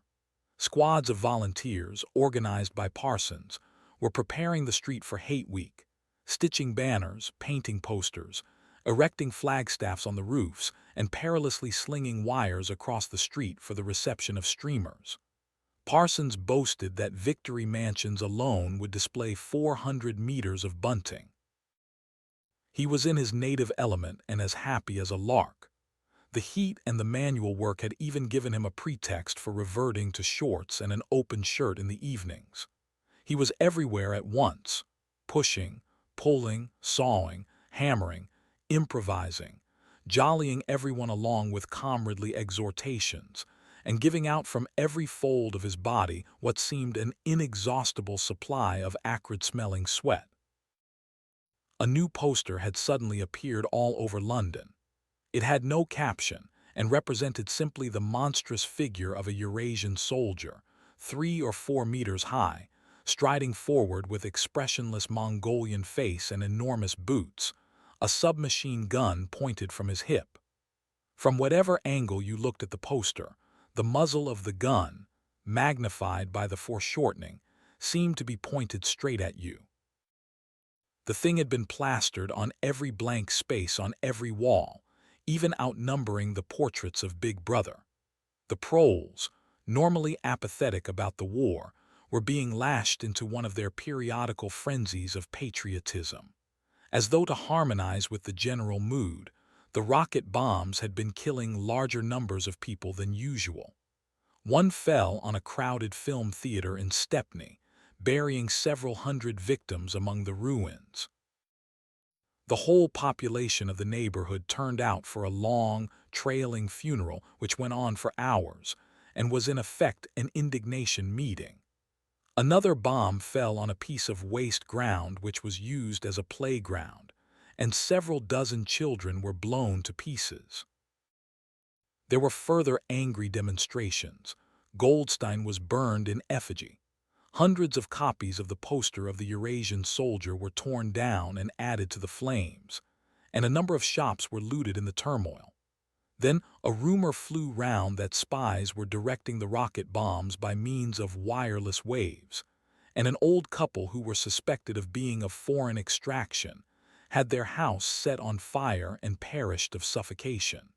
Squads of volunteers, organized by parsons, were preparing the street for Hate Week, stitching banners, painting posters, erecting flagstaffs on the roofs, and perilously slinging wires across the street for the reception of streamers. Parsons boasted that Victory Mansions alone would display 400 meters of bunting. He was in his native element and as happy as a lark. The heat and the manual work had even given him a pretext for reverting to shorts and an open shirt in the evenings. He was everywhere at once, pushing, pulling, sawing, hammering, improvising, jollying everyone along with comradely exhortations, and giving out from every fold of his body what seemed an inexhaustible supply of acrid-smelling sweat. A new poster had suddenly appeared all over London. It had no caption and represented simply the monstrous figure of a Eurasian soldier, 3 or 4 meters high, striding forward with expressionless Mongolian face and enormous boots, a submachine gun pointed from his hip. From whatever angle you looked at the poster, the muzzle of the gun, magnified by the foreshortening, seemed to be pointed straight at you. The thing had been plastered on every blank space on every wall, even outnumbering the portraits of Big Brother. The proles, normally apathetic about the war, were being lashed into one of their periodical frenzies of patriotism. As though to harmonize with the general mood, the rocket bombs had been killing larger numbers of people than usual. One fell on a crowded film theater in Stepney, burying several hundred victims among the ruins. The whole population of the neighborhood turned out for a long, trailing funeral which went on for hours, and was in effect an indignation meeting. Another bomb fell on a piece of waste ground which was used as a playground, and several dozen children were blown to pieces. There were further angry demonstrations. Goldstein was burned in effigy. Hundreds of copies of the poster of the Eurasian soldier were torn down and added to the flames, and a number of shops were looted in the turmoil. Then a rumor flew round that spies were directing the rocket bombs by means of wireless waves, and an old couple who were suspected of being of foreign extraction had their house set on fire and perished of suffocation.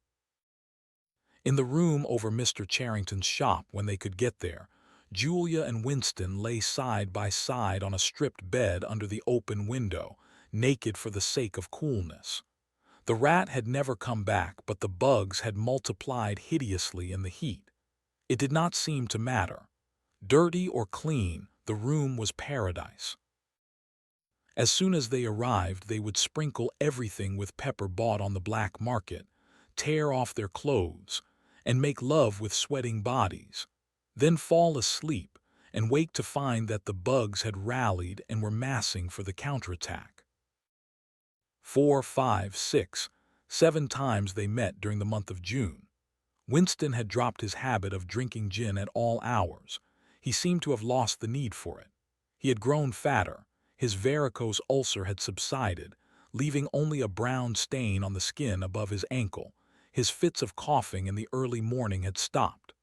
In the room over Mr. Charrington's shop, when they could get there, Julia and Winston lay side by side on a stripped bed under the open window, naked for the sake of coolness. The rat had never come back, but the bugs had multiplied hideously in the heat. It did not seem to matter. Dirty or clean, the room was paradise. As soon as they arrived, they would sprinkle everything with pepper bought on the black market, tear off their clothes, and make love with sweating bodies, then fall asleep and wake to find that the bugs had rallied and were massing for the counterattack. 4, 5, 6, 7 times they met during the month of June. Winston had dropped his habit of drinking gin at all hours. He seemed to have lost the need for it. He had grown fatter. His varicose ulcer had subsided, leaving only a brown stain on the skin above his ankle. His fits of coughing in the early morning had stopped.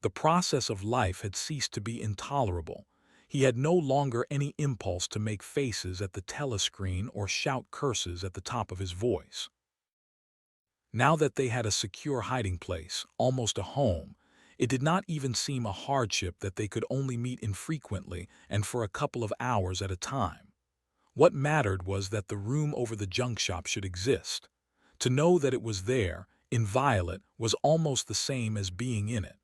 The process of life had ceased to be intolerable. He had no longer any impulse to make faces at the telescreen or shout curses at the top of his voice. Now that they had a secure hiding place, almost a home, it did not even seem a hardship that they could only meet infrequently and for a couple of hours at a time. What mattered was that the room over the junk shop should exist. To know that it was there, inviolate, was almost the same as being in it.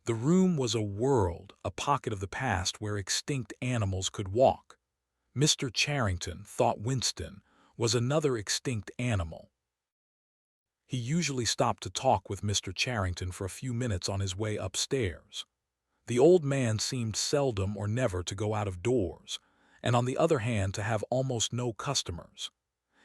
The room was a world, a pocket of the past where extinct animals could walk. Mr. Charrington, thought Winston, was another extinct animal. He usually stopped to talk with Mr. Charrington for a few minutes on his way upstairs. The old man seemed seldom or never to go out of doors, and on the other hand to have almost no customers.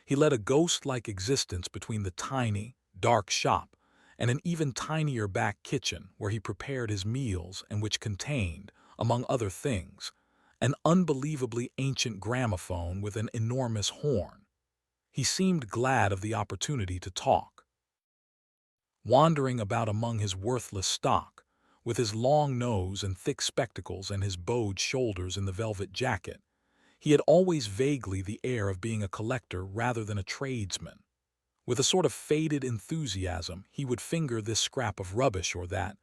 He led a ghost-like existence between the tiny, dark shop and an even tinier back kitchen where he prepared his meals and which contained, among other things, an unbelievably ancient gramophone with an enormous horn. He seemed glad of the opportunity to talk. Wandering about among his worthless stock, with his long nose and thick spectacles and his bowed shoulders in the velvet jacket, he had always vaguely the air of being a collector rather than a tradesman. With a sort of faded enthusiasm, he would finger this scrap of rubbish or that,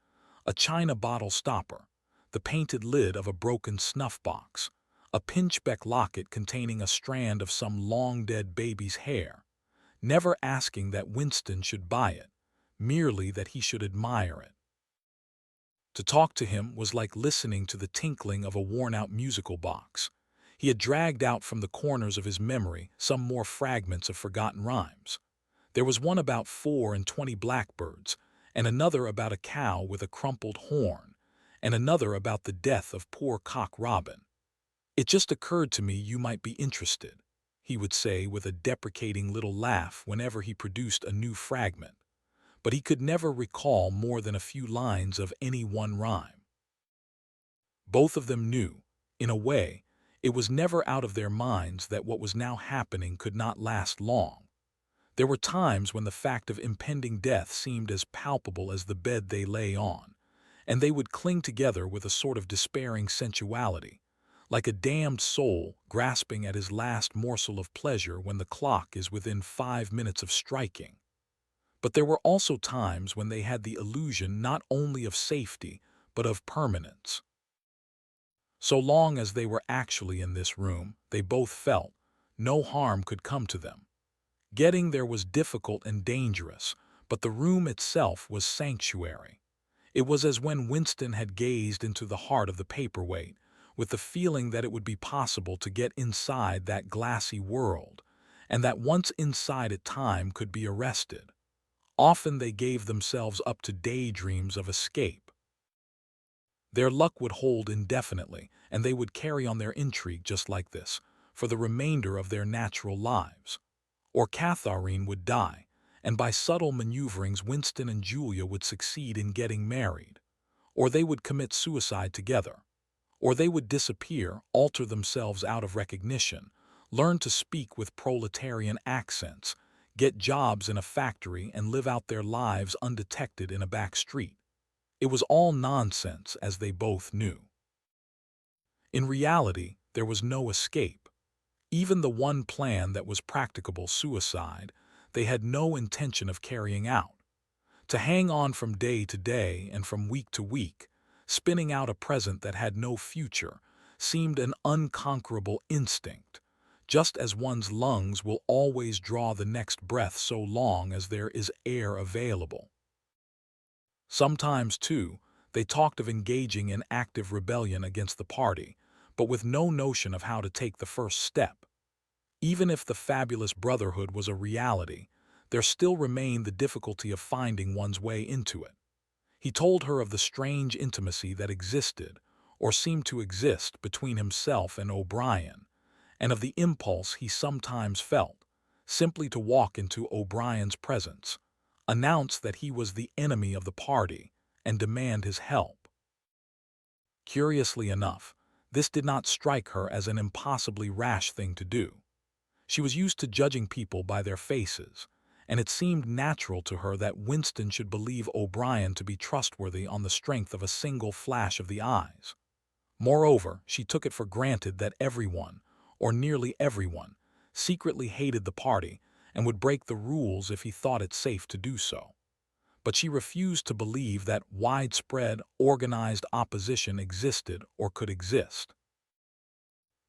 a china bottle stopper, the painted lid of a broken snuff-box, a pinchbeck locket containing a strand of some long-dead baby's hair, never asking that Winston should buy it, merely that he should admire it. To talk to him was like listening to the tinkling of a worn-out musical box. He had dragged out from the corners of his memory some more fragments of forgotten rhymes. There was one about 24 blackbirds, and another about a cow with a crumpled horn, and another about the death of poor Cock Robin. "It just occurred to me you might be interested," he would say with a deprecating little laugh whenever he produced a new fragment. But he could never recall more than a few lines of any one rhyme. Both of them knew, in a way, it was never out of their minds that what was now happening could not last long. There were times when the fact of impending death seemed as palpable as the bed they lay on, and they would cling together with a sort of despairing sensuality, like a damned soul grasping at his last morsel of pleasure when the clock is within 5 minutes of striking. But there were also times when they had the illusion not only of safety, but of permanence. So long as they were actually in this room, they both felt, no harm could come to them. Getting there was difficult and dangerous, but the room itself was sanctuary. It was as when Winston had gazed into the heart of the paperweight, with the feeling that it would be possible to get inside that glassy world, and that once inside it time could be arrested. Often they gave themselves up to daydreams of escape. Their luck would hold indefinitely, and they would carry on their intrigue just like this, for the remainder of their natural lives. Or Catharine would die, and by subtle maneuverings Winston and Julia would succeed in getting married. Or they would commit suicide together. Or they would disappear, alter themselves out of recognition, learn to speak with proletarian accents, get jobs in a factory and live out their lives undetected in a back street. It was all nonsense, as they both knew. In reality, there was no escape. Even the one plan that was practicable, suicide, they had no intention of carrying out. To hang on from day to day and from week to week, spinning out a present that had no future, seemed an unconquerable instinct, just as one's lungs will always draw the next breath so long as there is air available. Sometimes, too, they talked of engaging in active rebellion against the party, but with no notion of how to take the first step. Even if the fabulous brotherhood was a reality, there still remained the difficulty of finding one's way into it. He told her of the strange intimacy that existed, or seemed to exist, between himself and O'Brien, and of the impulse he sometimes felt, simply to walk into O'Brien's presence, announce that he was the enemy of the party, and demand his help. Curiously enough, this did not strike her as an impossibly rash thing to do. She was used to judging people by their faces, and it seemed natural to her that Winston should believe O'Brien to be trustworthy on the strength of a single flash of the eyes. Moreover, she took it for granted that everyone, or nearly everyone, secretly hated the party and would break the rules if he thought it safe to do so. But she refused to believe that widespread, organized opposition existed or could exist.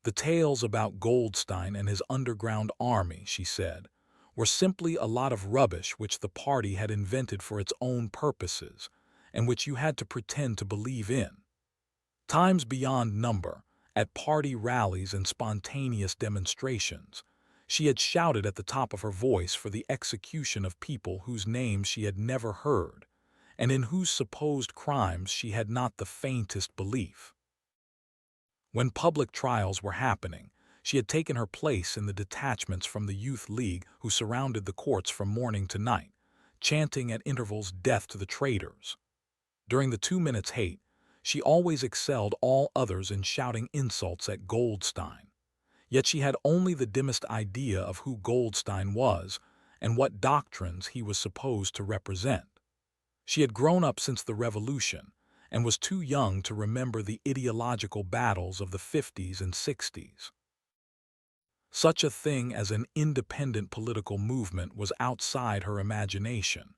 The tales about Goldstein and his underground army, she said, were simply a lot of rubbish which the party had invented for its own purposes, and which you had to pretend to believe in. Times beyond number, at party rallies and spontaneous demonstrations, she had shouted at the top of her voice for the execution of people whose names she had never heard, and in whose supposed crimes she had not the faintest belief. When public trials were happening, she had taken her place in the detachments from the Youth League who surrounded the courts from morning to night, chanting at intervals death to the traitors. During the 2 minutes hate, she always excelled all others in shouting insults at Goldstein. Yet she had only the dimmest idea of who Goldstein was and what doctrines he was supposed to represent. She had grown up since the Revolution and was too young to remember the ideological battles of the 50s and 60s. Such a thing as an independent political movement was outside her imagination,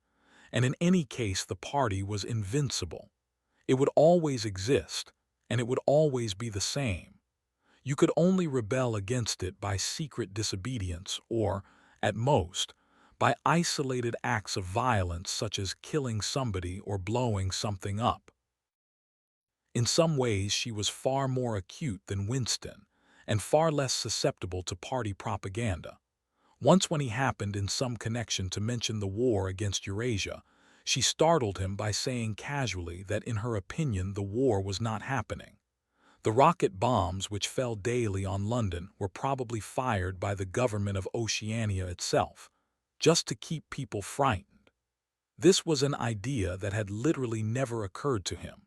and in any case the party was invincible. It would always exist, and it would always be the same. You could only rebel against it by secret disobedience or, at most, by isolated acts of violence such as killing somebody or blowing something up. In some ways she was far more acute than Winston, and far less susceptible to party propaganda. Once when he happened in some connection to mention the war against Eurasia, she startled him by saying casually that in her opinion the war was not happening. The rocket bombs which fell daily on London were probably fired by the government of Oceania itself, just to keep people frightened. This was an idea that had literally never occurred to him.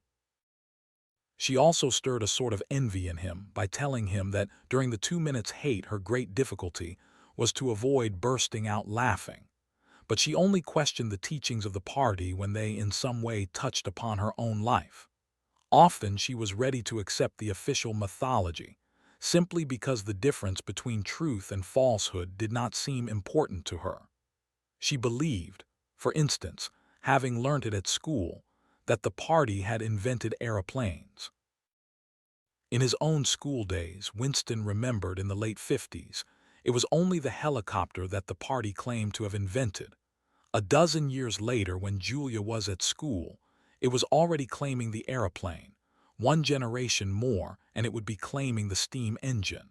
She also stirred a sort of envy in him by telling him that during the 2 minutes hate her great difficulty was to avoid bursting out laughing. But she only questioned the teachings of the party when they in some way touched upon her own life. Often she was ready to accept the official mythology, simply because the difference between truth and falsehood did not seem important to her. She believed, for instance, having learnt it at school, that the party had invented aeroplanes. In his own school days, Winston remembered in the late 50s, it was only the helicopter that the party claimed to have invented. A dozen years later, when Julia was at school, it was already claiming the aeroplane. 1 generation more, and it would be claiming the steam engine.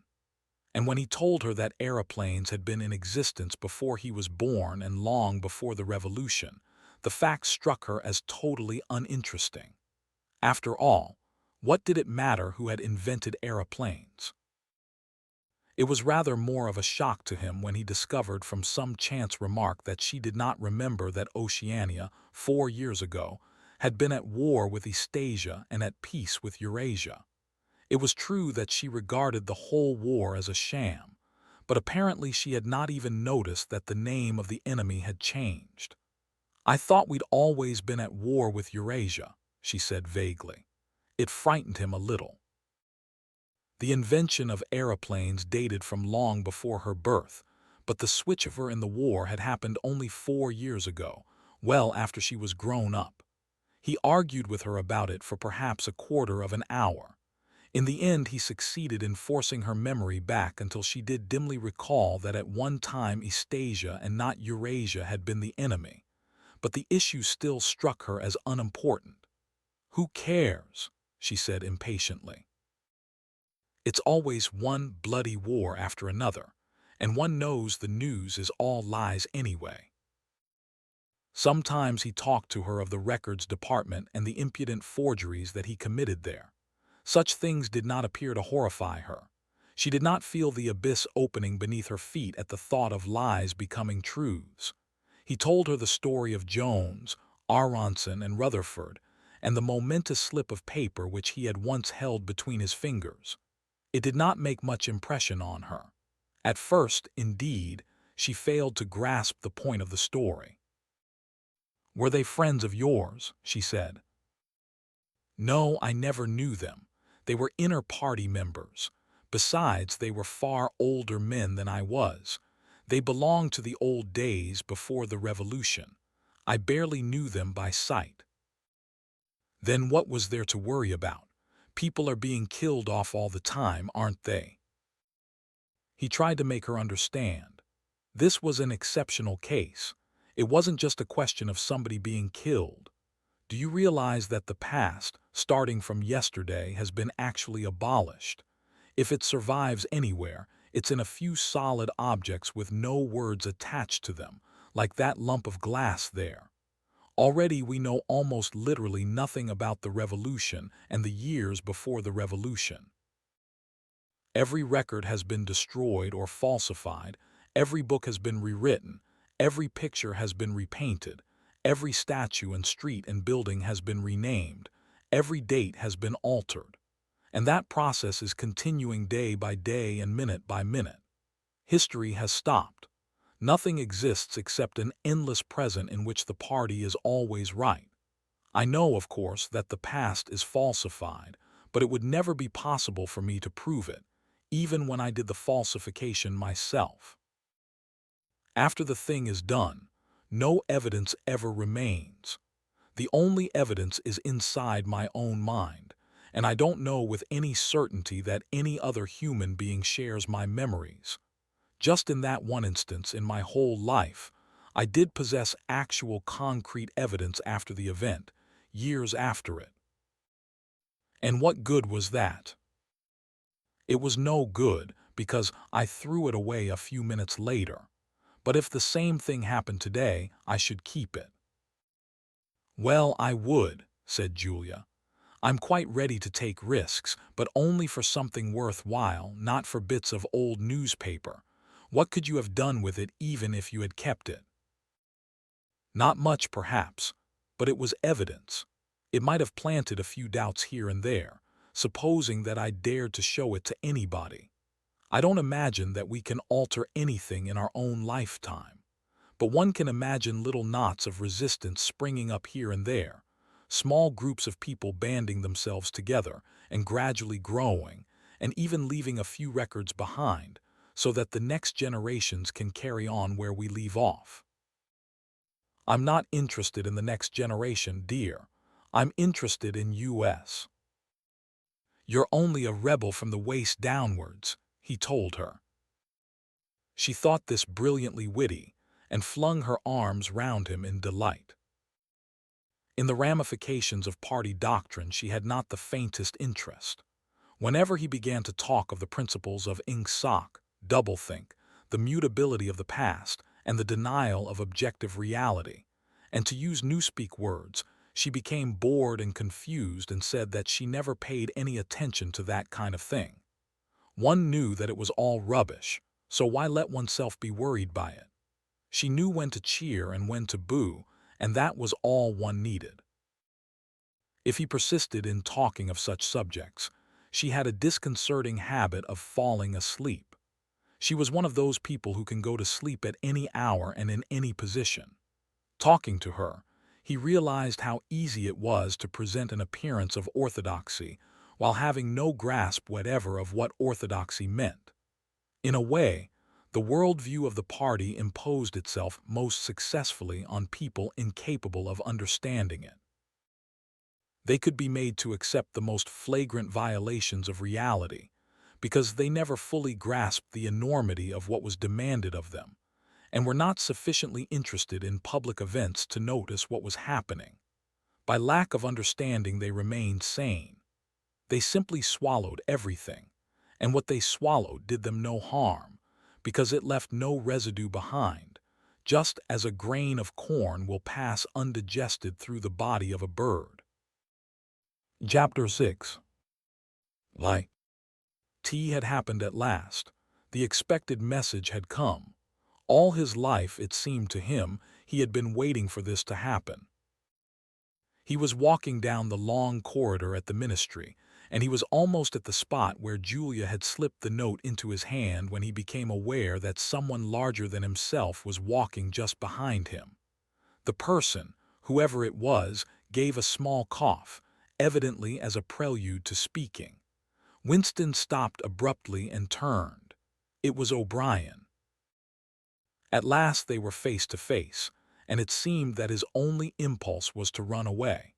And when he told her that aeroplanes had been in existence before he was born and long before the Revolution, the fact struck her as totally uninteresting. After all, what did it matter who had invented aeroplanes? It was rather more of a shock to him when he discovered from some chance remark that she did not remember that Oceania, 4 years ago, had been at war with Eastasia and at peace with Eurasia. It was true that she regarded the whole war as a sham, but apparently she had not even noticed that the name of the enemy had changed. "I thought we'd always been at war with Eurasia," she said vaguely. It frightened him a little. The invention of aeroplanes dated from long before her birth, but the switchover in the war had happened only 4 years ago, well after she was grown up. He argued with her about it for perhaps a quarter of an hour. In the end he succeeded in forcing her memory back until she did dimly recall that at one time Eastasia and not Eurasia had been the enemy, but the issue still struck her as unimportant. "Who cares?" she said impatiently. "It's always one bloody war after another, and one knows the news is all lies anyway." Sometimes he talked to her of the records department and the impudent forgeries that he committed there. Such things did not appear to horrify her. She did not feel the abyss opening beneath her feet at the thought of lies becoming truths. He told her the story of Jones, Aronson, and Rutherford, and the momentous slip of paper which he had once held between his fingers. It did not make much impression on her. At first, indeed, she failed to grasp the point of the story. "Were they friends of yours?" she said. "No, I never knew them. They were inner-party members. Besides, they were far older men than I was. They belonged to the old days before the revolution. I barely knew them by sight." "Then what was there to worry about? People are being killed off all the time, aren't they?" He tried to make her understand. This was an exceptional case. It wasn't just a question of somebody being killed. "Do you realize that the past, starting from yesterday, has been actually abolished? If it survives anywhere, it's in a few solid objects with no words attached to them, like that lump of glass there. Already we know almost literally nothing about the revolution and the years before the revolution. Every record has been destroyed or falsified, every book has been rewritten, every picture has been repainted, every statue and street and building has been renamed, every date has been altered. And that process is continuing day by day and minute by minute. History has stopped. Nothing exists except an endless present in which the party is always right. I know, of course, that the past is falsified, but it would never be possible for me to prove it, even when I did the falsification myself. After the thing is done, no evidence ever remains. The only evidence is inside my own mind, and I don't know with any certainty that any other human being shares my memories. Just in that one instance in my whole life, I did possess actual concrete evidence after the event, years after it. And what good was that? It was no good, because I threw it away a few minutes later. But if the same thing happened today, I should keep it." "Well, I would," said Julia. "I'm quite ready to take risks, but only for something worthwhile, not for bits of old newspaper. What could you have done with it even if you had kept it?" "Not much, perhaps, but it was evidence. It might have planted a few doubts here and there, supposing that I dared to show it to anybody. I don't imagine that we can alter anything in our own lifetime, but one can imagine little knots of resistance springing up here and there, small groups of people banding themselves together and gradually growing, and even leaving a few records behind, so that the next generations can carry on where we leave off." "I'm not interested in the next generation, dear. I'm interested in U.S. "You're only a rebel from the waist downwards," he told her. She thought this brilliantly witty, and flung her arms round him in delight. In the ramifications of party doctrine she had not the faintest interest. Whenever he began to talk of the principles of Ingsoc, doublethink, the mutability of the past, and the denial of objective reality, and to use newspeak words, she became bored and confused and said that she never paid any attention to that kind of thing. One knew that it was all rubbish, so why let oneself be worried by it? She knew when to cheer and when to boo, and that was all one needed. If he persisted in talking of such subjects, she had a disconcerting habit of falling asleep. She was one of those people who can go to sleep at any hour and in any position. Talking to her, he realized how easy it was to present an appearance of orthodoxy while having no grasp whatever of what orthodoxy meant. In a way, the worldview of the party imposed itself most successfully on people incapable of understanding it. They could be made to accept the most flagrant violations of reality, because they never fully grasped the enormity of what was demanded of them, and were not sufficiently interested in public events to notice what was happening. By lack of understanding they remained sane. They simply swallowed everything, and what they swallowed did them no harm, because it left no residue behind, just as a grain of corn will pass undigested through the body of a bird. Chapter 6. Tea had happened at last. The expected message had come. All his life, it seemed to him, he had been waiting for this to happen. He was walking down the long corridor at the ministry, and he was almost at the spot where Julia had slipped the note into his hand when he became aware that someone larger than himself was walking just behind him. The person, whoever it was, gave a small cough, evidently as a prelude to speaking. Winston stopped abruptly and turned. It was O'Brien. At last they were face to face, and it seemed that his only impulse was to run away.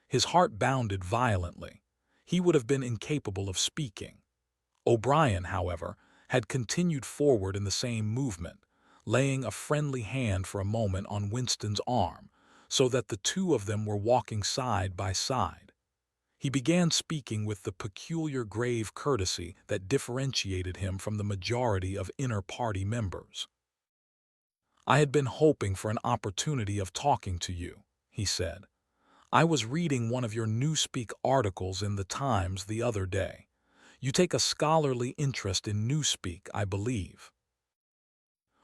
His heart bounded violently. He would have been incapable of speaking. O'Brien, however, had continued forward in the same movement, laying a friendly hand for a moment on Winston's arm, so that the two of them were walking side by side. He began speaking with the peculiar grave courtesy that differentiated him from the majority of inner-party members. "I had been hoping for an opportunity of talking to you," he said. "I was reading one of your Newspeak articles in the Times the other day. You take a scholarly interest in Newspeak, I believe."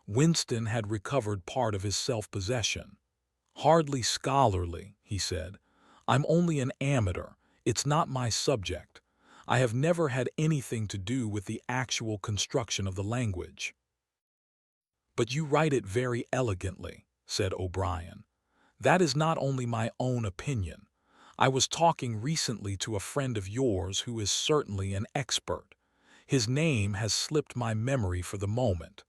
Winston had recovered part of his self-possession. "Hardly scholarly," he said. "I'm only an amateur. It's not my subject. I have never had anything to do with the actual construction of the language." "But you write it very elegantly," said O'Brien. "That is not only my own opinion. I was talking recently to a friend of yours who is certainly an expert. His name has slipped my memory for the moment."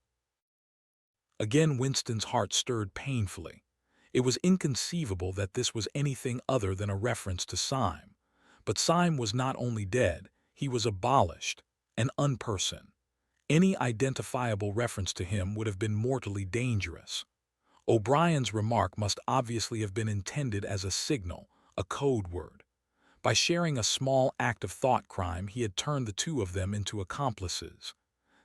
Again Winston's heart stirred painfully. It was inconceivable that this was anything other than a reference to Syme. But Syme was not only dead, he was abolished, an unperson. Any identifiable reference to him would have been mortally dangerous. O'Brien's remark must obviously have been intended as a signal, a code word. By sharing a small act of thought crime, he had turned the two of them into accomplices.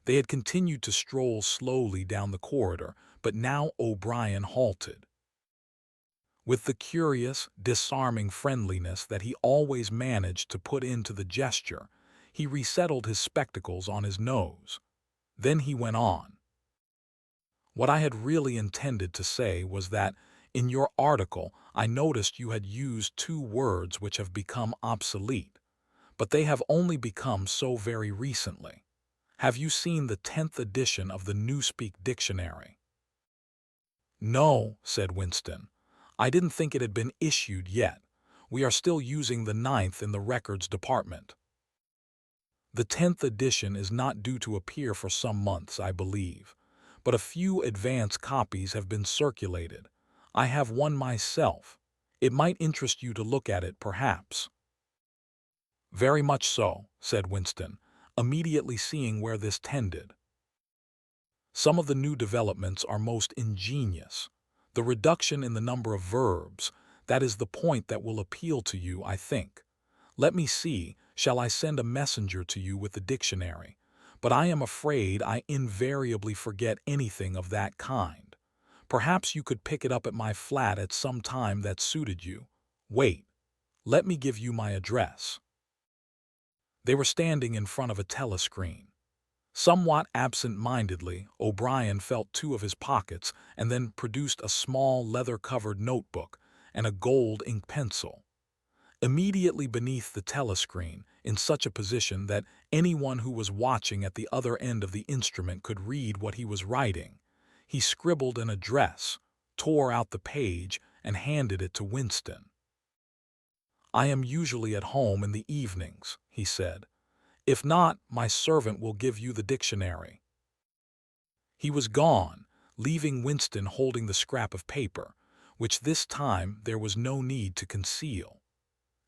They had continued to stroll slowly down the corridor, but now O'Brien halted. With the curious, disarming friendliness that he always managed to put into the gesture, he resettled his spectacles on his nose. Then he went on. "What I had really intended to say was that, in your article, I noticed you had used two words which have become obsolete, but they have only become so very recently. Have you seen the 10th edition of the Newspeak Dictionary?" "No," said Winston. "I didn't think it had been issued yet. We are still using the 9th in the records department." "The 10th edition is not due to appear for some months, I believe, but a few advance copies have been circulated. I have one myself. It might interest you to look at it, perhaps." "Very much so," said Winston, immediately seeing where this tended. "Some of the new developments are most ingenious. The reduction in the number of verbs, that is the point that will appeal to you, I think. Let me see, shall I send a messenger to you with the dictionary? But I am afraid I invariably forget anything of that kind. Perhaps you could pick it up at my flat at some time that suited you. Wait, let me give you my address." They were standing in front of a telescreen. Somewhat absent-mindedly, O'Brien felt two of his pockets and then produced a small leather-covered notebook and a gold ink pencil. Immediately beneath the telescreen, in such a position that anyone who was watching at the other end of the instrument could read what he was writing, he scribbled an address, tore out the page, and handed it to Winston. "I am usually at home in the evenings," he said. "If not, my servant will give you the dictionary." He was gone, leaving Winston holding the scrap of paper, which this time there was no need to conceal.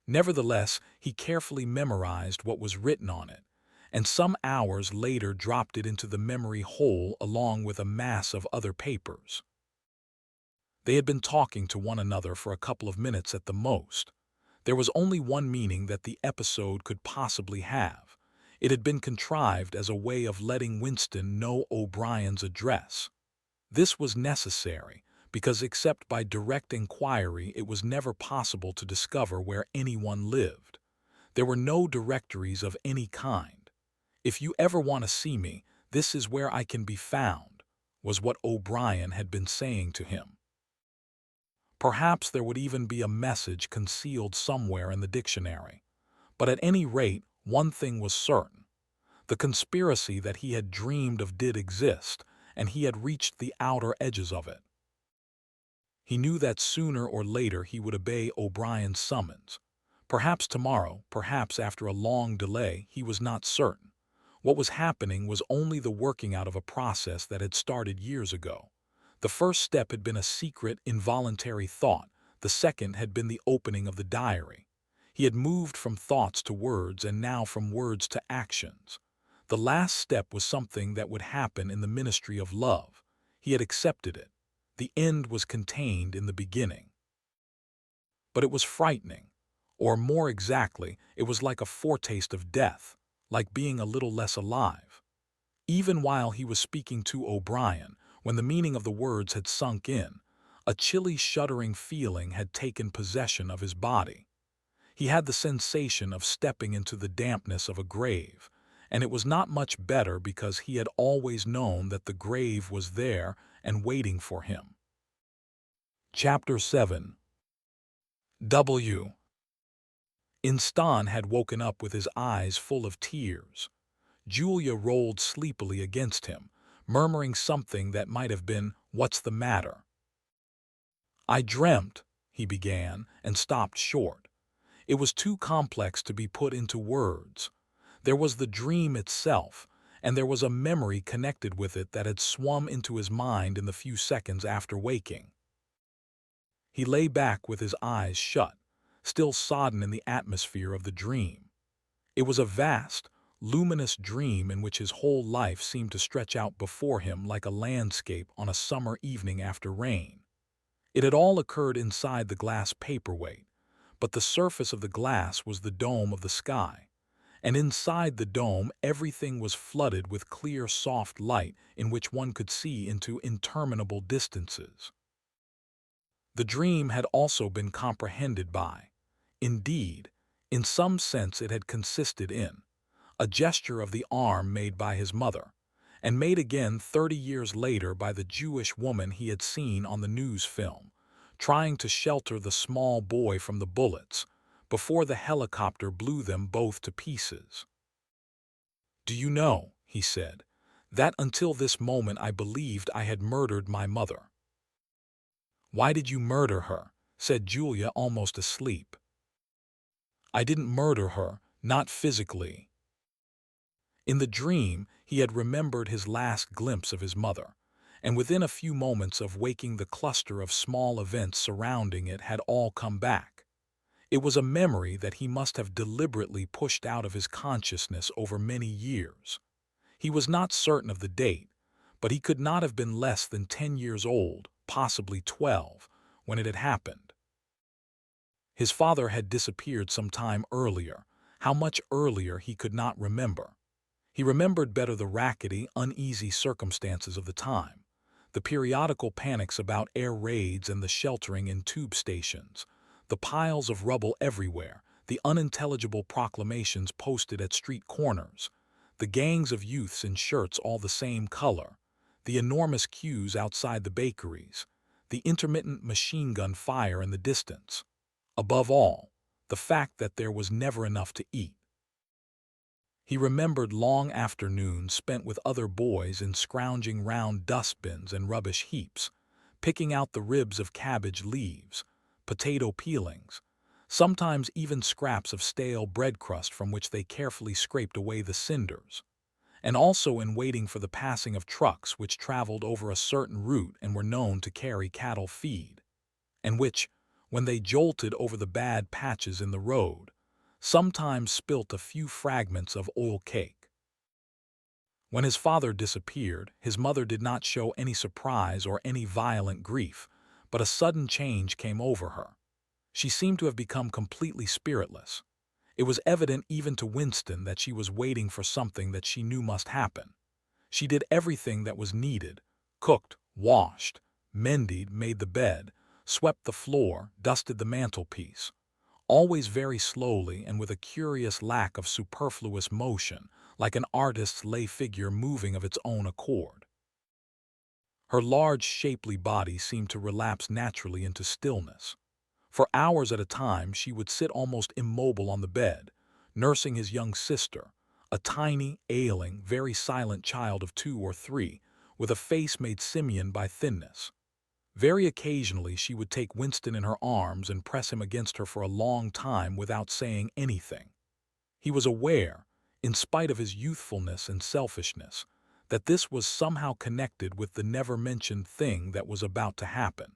Nevertheless, he carefully memorized what was written on it, and some hours later dropped it into the memory hole along with a mass of other papers. They had been talking to one another for a couple of minutes at the most. There was only one meaning that the episode could possibly have. It had been contrived as a way of letting Winston know O'Brien's address. This was necessary, because except by direct inquiry it was never possible to discover where anyone lived. There were no directories of any kind. "If you ever want to see me, this is where I can be found," was what O'Brien had been saying to him. Perhaps there would even be a message concealed somewhere in the dictionary. But at any rate, One thing was certain. The conspiracy that he had dreamed of did exist, and he had reached the outer edges of it. He knew that sooner or later he would obey O'Brien's summons. Perhaps tomorrow, perhaps after a long delay, he was not certain. What was happening was only the working out of a process that had started years ago. The first step had been a secret, involuntary thought. The second had been the opening of the diary. He had moved from thoughts to words and now from words to actions. The last step was something that would happen in the ministry of love. He had accepted it. The end was contained in the beginning. But it was frightening. Or more exactly, it was like a foretaste of death, like being a little less alive. Even while he was speaking to O'Brien, when the meaning of the words had sunk in, a chilly, shuddering feeling had taken possession of his body. He had the sensation of stepping into the dampness of a grave, and it was not much better because he had always known that the grave was there and waiting for him. Chapter 7. W. Winston had woken up with his eyes full of tears. Julia rolled sleepily against him, murmuring something that might have been, "What's the matter?" "I dreamt," he began, and stopped short. It was too complex to be put into words. There was the dream itself, and there was a memory connected with it that had swum into his mind in the few seconds after waking. He lay back with his eyes shut, still sodden in the atmosphere of the dream. It was a vast, luminous dream in which his whole life seemed to stretch out before him like a landscape on a summer evening after rain. It had all occurred inside the glass paperweight, but the surface of the glass was the dome of the sky, and inside the dome everything was flooded with clear, soft light in which one could see into interminable distances. The dream had also been comprehended by, indeed, in some sense it had consisted in, a gesture of the arm made by his mother, and made again 30 years later by the Jewish woman he had seen on the news film, trying to shelter the small boy from the bullets, before the helicopter blew them both to pieces. "Do you know," he said, "that until this moment I believed I had murdered my mother." "Why did you murder her?" said Julia, almost asleep. "I didn't murder her, not physically." In the dream, he had remembered his last glimpse of his mother, and within a few moments of waking the cluster of small events surrounding it had all come back. It was a memory that he must have deliberately pushed out of his consciousness over many years. He was not certain of the date, but he could not have been less than 10 years old, possibly 12, when it had happened. His father had disappeared some time earlier. How much earlier he could not remember. He remembered better the rackety, uneasy circumstances of the time, the periodical panics about air raids and the sheltering in tube stations, the piles of rubble everywhere, the unintelligible proclamations posted at street corners, the gangs of youths in shirts all the same color, the enormous queues outside the bakeries, the intermittent machine gun fire in the distance. Above all, the fact that there was never enough to eat. He remembered long afternoons spent with other boys in scrounging round dustbins and rubbish heaps, picking out the ribs of cabbage leaves, potato peelings, sometimes even scraps of stale bread crust from which they carefully scraped away the cinders, and also in waiting for the passing of trucks which traveled over a certain route and were known to carry cattle feed, and which, when they jolted over the bad patches in the road, sometimes spilt a few fragments of oil cake. When his father disappeared, his mother did not show any surprise or any violent grief, but a sudden change came over her. She seemed to have become completely spiritless. It was evident even to Winston that she was waiting for something that she knew must happen. She did everything that was needed, cooked, washed, mended, made the bed, swept the floor, dusted the mantelpiece, always very slowly and with a curious lack of superfluous motion, like an artist's lay figure moving of its own accord. Her large, shapely body seemed to relapse naturally into stillness. For hours at a time she would sit almost immobile on the bed, nursing his young sister, a tiny, ailing, very silent child of 2 or 3, with a face made simian by thinness. Very occasionally she would take Winston in her arms and press him against her for a long time without saying anything. He was aware, in spite of his youthfulness and selfishness, that this was somehow connected with the never-mentioned thing that was about to happen.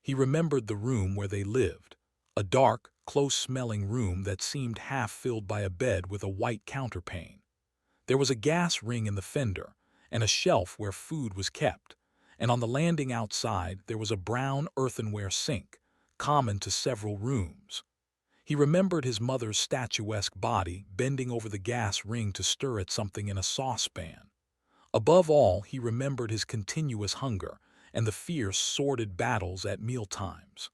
He remembered the room where they lived, a dark, close-smelling room that seemed half filled by a bed with a white counterpane. There was a gas ring in the fender, and a shelf where food was kept, and on the landing outside there was a brown earthenware sink, common to several rooms. He remembered his mother's statuesque body bending over the gas ring to stir at something in a saucepan. Above all, he remembered his continuous hunger and the fierce, sordid battles at mealtimes.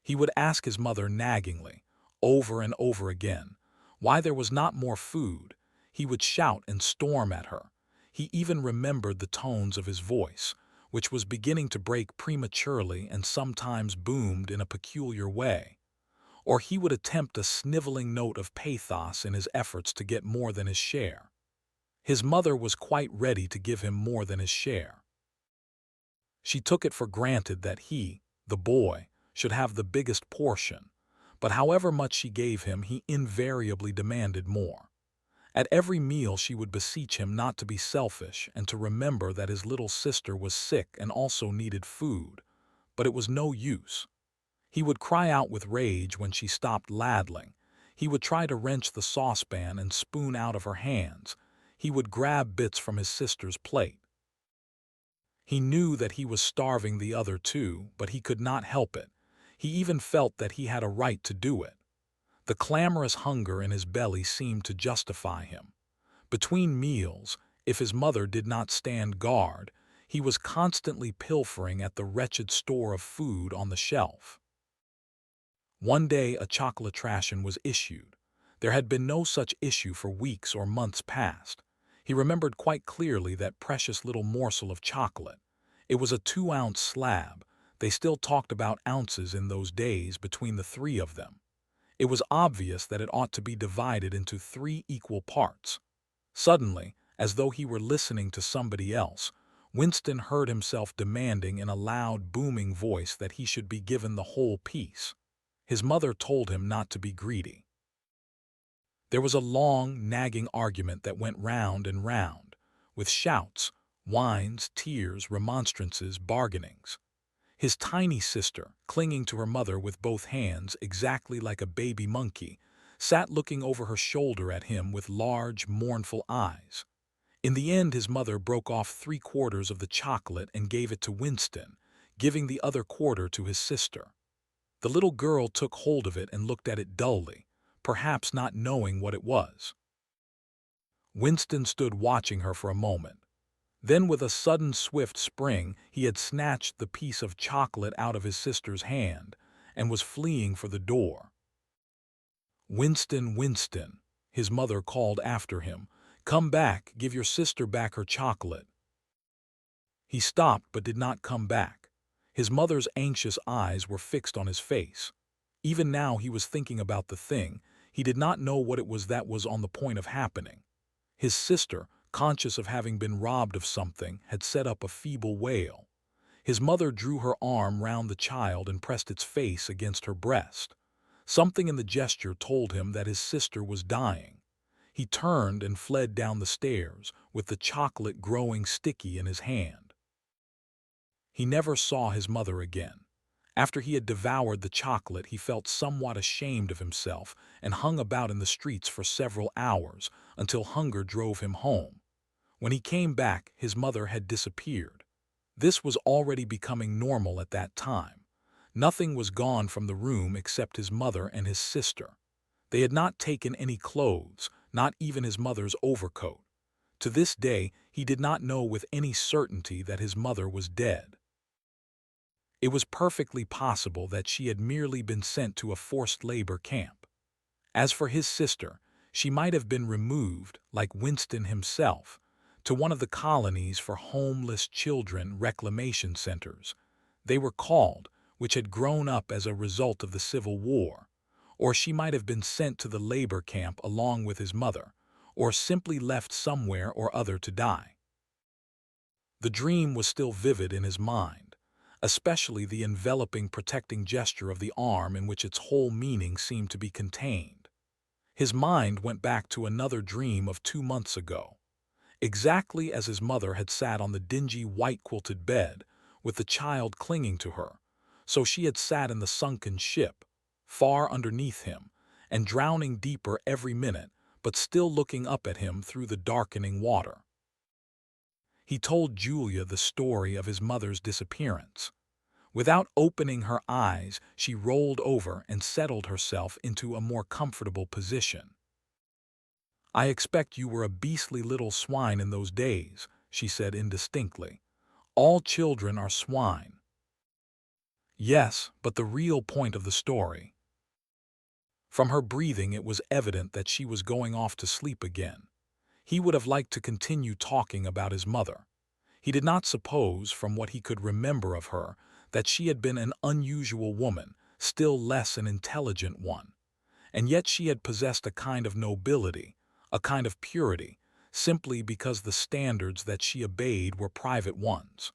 He would ask his mother naggingly, over and over again, why there was not more food. He would shout and storm at her. He even remembered the tones of his voice, which was beginning to break prematurely and sometimes boomed in a peculiar way. Or he would attempt a sniveling note of pathos in his efforts to get more than his share. His mother was quite ready to give him more than his share. She took it for granted that he, the boy, should have the biggest portion, but however much she gave him, he invariably demanded more. At every meal she would beseech him not to be selfish and to remember that his little sister was sick and also needed food, but it was no use. He would cry out with rage when she stopped ladling. He would try to wrench the saucepan and spoon out of her hands. He would grab bits from his sister's plate. He knew that he was starving the other two, but he could not help it. He even felt that he had a right to do it. The clamorous hunger in his belly seemed to justify him. Between meals, if his mother did not stand guard, he was constantly pilfering at the wretched store of food on the shelf. One day a chocolate ration was issued. There had been no such issue for weeks or months past. He remembered quite clearly that precious little morsel of chocolate. It was a 2-ounce slab. They still talked about ounces in those days between the 3 of them. It was obvious that it ought to be divided into 3 equal parts. Suddenly, as though he were listening to somebody else, Winston heard himself demanding in a loud, booming voice that he should be given the whole piece. His mother told him not to be greedy. There was a long, nagging argument that went round and round, with shouts, whines, tears, remonstrances, bargainings. His tiny sister, clinging to her mother with both hands exactly like a baby monkey, sat looking over her shoulder at him with large, mournful eyes. In the end his mother broke off 3/4 of the chocolate and gave it to Winston, giving the other quarter to his sister. The little girl took hold of it and looked at it dully, perhaps not knowing what it was. Winston stood watching her for a moment. Then with a sudden swift spring he had snatched the piece of chocolate out of his sister's hand and was fleeing for the door. "Winston, Winston," his mother called after him, "come back, give your sister back her chocolate." He stopped but did not come back. His mother's anxious eyes were fixed on his face. Even now he was thinking about the thing. He did not know what it was that was on the point of happening. His sister, conscious of having been robbed of something, had set up a feeble wail. His mother drew her arm round the child and pressed its face against her breast. Something in the gesture told him that his sister was dying. He turned and fled down the stairs, with the chocolate growing sticky in his hand. He never saw his mother again. After he had devoured the chocolate, he felt somewhat ashamed of himself and hung about in the streets for several hours until hunger drove him home. When he came back, his mother had disappeared. This was already becoming normal at that time. Nothing was gone from the room except his mother and his sister. They had not taken any clothes, not even his mother's overcoat. To this day, he did not know with any certainty that his mother was dead. It was perfectly possible that she had merely been sent to a forced labor camp. As for his sister, she might have been removed, like Winston himself, to one of the colonies for homeless children reclamation centers, they were called, which had grown up as a result of the Civil War, Or she might have been sent to the labor camp along with his mother, or simply left somewhere or other to die. The dream was still vivid in his mind, especially the enveloping protecting gesture of the arm in which its whole meaning seemed to be contained. His mind went back to another dream of 2 months ago, exactly as his mother had sat on the dingy white-quilted bed, with the child clinging to her. So she had sat in the sunken ship, far underneath him, and drowning deeper every minute, but still looking up at him through the darkening water. He told Julia the story of his mother's disappearance. Without opening her eyes, she rolled over and settled herself into a more comfortable position. "I expect you were a beastly little swine in those days," she said indistinctly. "All children are swine." "Yes, but the real point of the story." From her breathing it was evident that she was going off to sleep again. He would have liked to continue talking about his mother. He did not suppose, from what he could remember of her, that she had been an unusual woman, still less an intelligent one. And yet she had possessed a kind of nobility, a kind of purity, simply because the standards that she obeyed were private ones.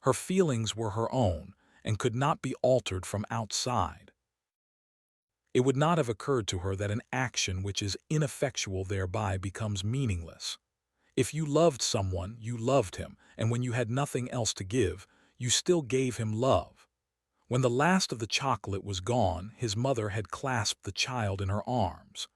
Her feelings were her own, and could not be altered from outside. It would not have occurred to her that an action which is ineffectual thereby becomes meaningless. If you loved someone, you loved him, and when you had nothing else to give, you still gave him love. When the last of the chocolate was gone, his mother had clasped the child in her arms.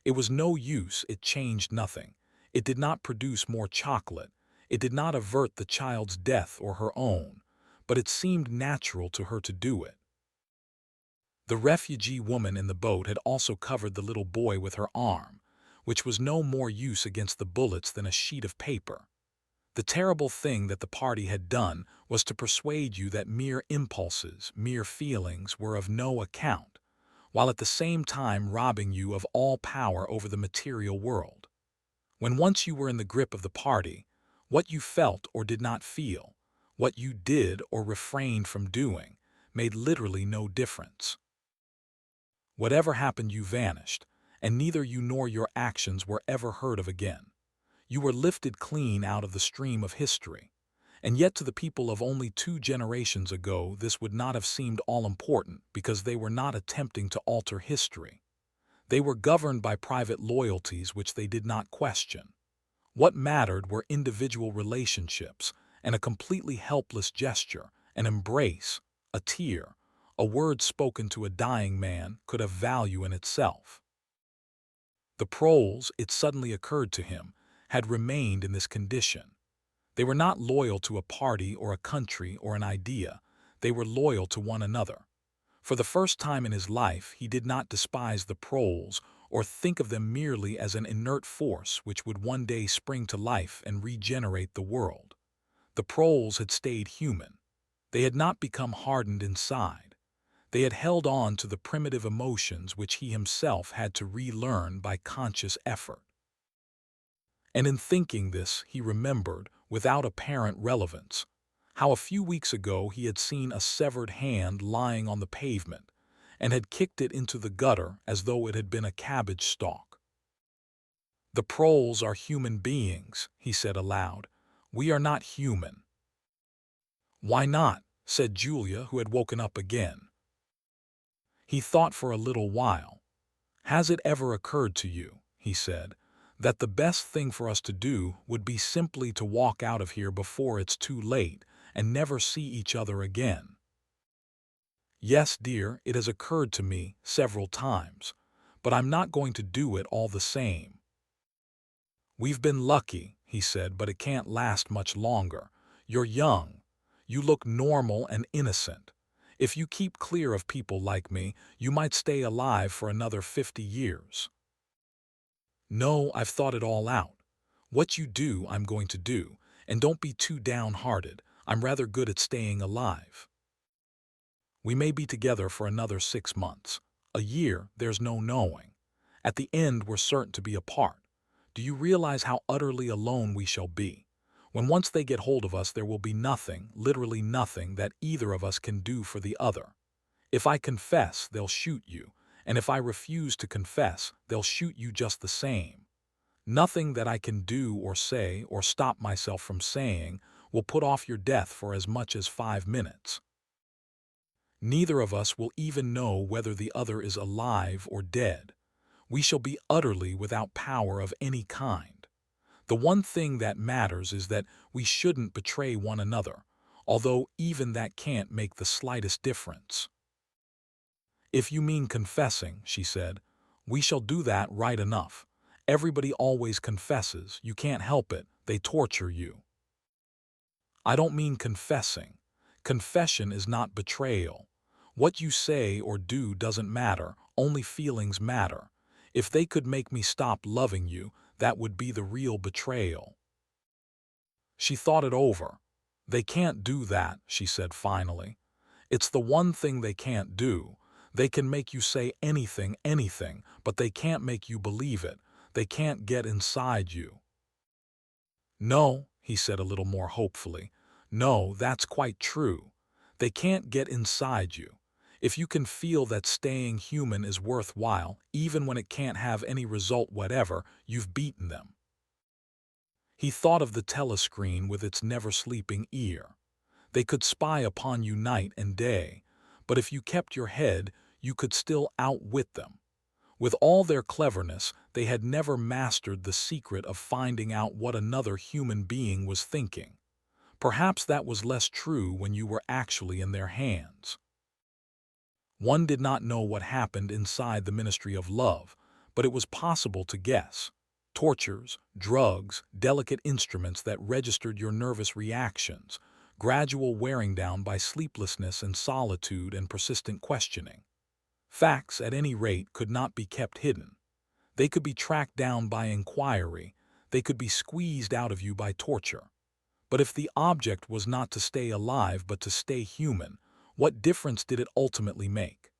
It was no use, it changed nothing. It did not produce more chocolate. It did not avert the child's death or her own, but it seemed natural to her to do it. The refugee woman in the boat had also covered the little boy with her arm, which was no more use against the bullets than a sheet of paper. The terrible thing that the party had done was to persuade you that mere impulses, mere feelings, were of no account, while at the same time robbing you of all power over the material world. When once you were in the grip of the party, what you felt or did not feel, what you did or refrained from doing, made literally no difference. Whatever happened, you vanished, and neither you nor your actions were ever heard of again. You were lifted clean out of the stream of history. And yet to the people of only 2 generations ago this would not have seemed all-important, because they were not attempting to alter history. They were governed by private loyalties which they did not question. What mattered were individual relationships, and a completely helpless gesture, an embrace, a tear, a word spoken to a dying man could have value in itself. The proles, it suddenly occurred to him, had remained in this condition. They were not loyal to a party or a country or an idea. They were loyal to one another. For the first time in his life, he did not despise the proles or think of them merely as an inert force which would one day spring to life and regenerate the world. The proles had stayed human. They had not become hardened inside. They had held on to the primitive emotions which he himself had to relearn by conscious effort. And in thinking this, he remembered, without apparent relevance, how a few weeks ago he had seen a severed hand lying on the pavement, and had kicked it into the gutter as though it had been a cabbage stalk. "The proles are human beings," he said aloud. "We are not human." "Why not?" said Julia, who had woken up again. He thought for a little while. "Has it ever occurred to you," he said, "that the best thing for us to do would be simply to walk out of here before it's too late and never see each other again?" "Yes, dear, it has occurred to me several times, but I'm not going to do it all the same." "We've been lucky," he said, "but it can't last much longer. You're young. You look normal and innocent. If you keep clear of people like me, you might stay alive for another 50 years. No, I've thought it all out. What you do, I'm going to do, and don't be too downhearted. I'm rather good at staying alive. We may be together for another 6 months. A year, there's no knowing. At the end, we're certain to be apart. Do you realize how utterly alone we shall be? When once they get hold of us, there will be nothing, literally nothing, that either of us can do for the other. If I confess, they'll shoot you, And if I refuse to confess, they'll shoot you just the same. Nothing that I can do or say or stop myself from saying will put off your death for as much as 5 minutes. Neither of us will even know whether the other is alive or dead. We shall be utterly without power of any kind. The one thing that matters is that we shouldn't betray one another, although even that can't make the slightest difference. If you mean confessing, she said, we shall do that right enough. Everybody always confesses. You can't help it. They torture you. I don't mean confessing. Confession is not betrayal. What you say or do doesn't matter. Only feelings matter. If they could make me stop loving you, that would be the real betrayal. She thought it over. They can't do that, she said finally. It's the one thing they can't do. They can make you say anything, but they can't make you believe it. They can't get inside you. No, he said a little more hopefully. No, that's quite true. They can't get inside you. If you can feel that staying human is worthwhile, even when it can't have any result whatever, you've beaten them. He thought of the telescreen with its never-sleeping ear. They could spy upon you night and day, but if you kept your head, you could still outwit them. With all their cleverness, they had never mastered the secret of finding out what another human being was thinking. Perhaps that was less true when you were actually in their hands. One did not know what happened inside the Ministry of Love, but it was possible to guess. Tortures, drugs, delicate instruments that registered your nervous reactions, gradual wearing down by sleeplessness and solitude and persistent questioning. Facts, at any rate, could not be kept hidden. They could be tracked down by inquiry. They could be squeezed out of you by torture. But if the object was not to stay alive but to stay human, what difference did it ultimately make?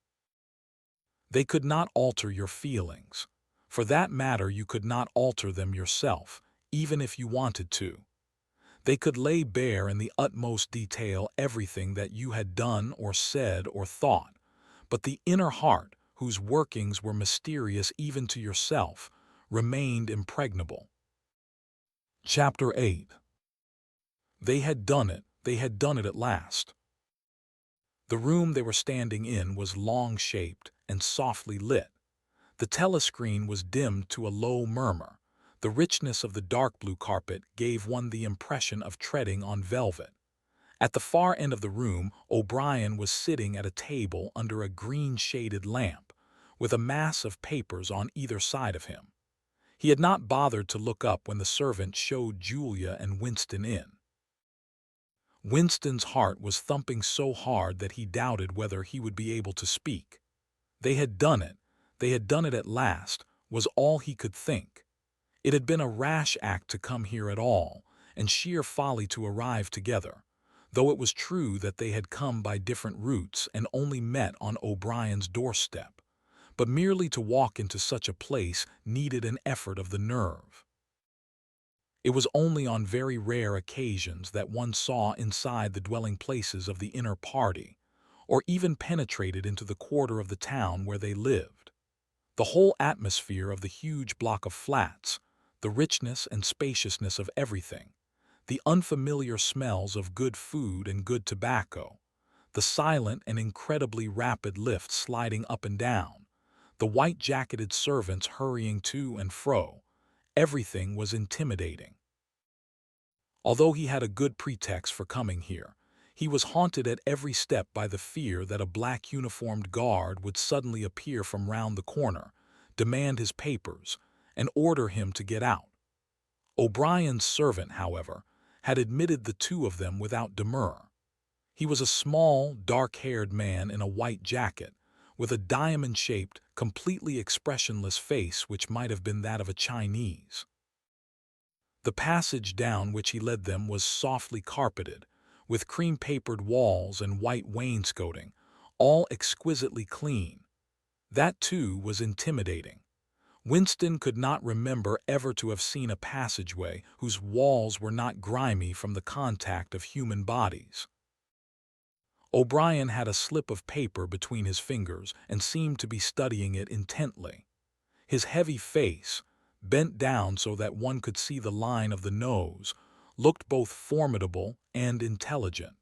They could not alter your feelings. For that matter, you could not alter them yourself, even if you wanted to. They could lay bare in the utmost detail everything that you had done or said or thought, but the inner heart, whose workings were mysterious even to yourself, remained impregnable. Chapter 8. They had done it at last. The room they were standing in was long-shaped and softly lit. The telescreen was dimmed to a low murmur. The richness of the dark blue carpet gave one the impression of treading on velvet. At the far end of the room, O'Brien was sitting at a table under a green-shaded lamp, with a mass of papers on either side of him. He had not bothered to look up when the servant showed Julia and Winston in. Winston's heart was thumping so hard that he doubted whether he would be able to speak. They had done it at last, was all he could think. It had been a rash act to come here at all, and sheer folly to arrive together, though it was true that they had come by different routes and only met on O'Brien's doorstep. But merely to walk into such a place needed an effort of the nerve. It was only on very rare occasions that one saw inside the dwelling places of the inner party, or even penetrated into the quarter of the town where they lived. The whole atmosphere of the huge block of flats, the richness and spaciousness of everything, the unfamiliar smells of good food and good tobacco, the silent and incredibly rapid lifts sliding up and down, the white-jacketed servants hurrying to and fro, everything was intimidating. Although he had a good pretext for coming here, he was haunted at every step by the fear that a black uniformed guard would suddenly appear from round the corner, demand his papers, and order him to get out. O'Brien's servant, however, had admitted the two of them without demur. He was a small, dark-haired man in a white jacket, with a diamond-shaped, completely expressionless face which might have been that of a Chinese. The passage down which he led them was softly carpeted, with cream-papered walls and white wainscoting, all exquisitely clean. That, too, was intimidating. Winston could not remember ever to have seen a passageway whose walls were not grimy from the contact of human bodies. O'Brien had a slip of paper between his fingers and seemed to be studying it intently. His heavy face, bent down so that one could see the line of the nose, looked both formidable and intelligent.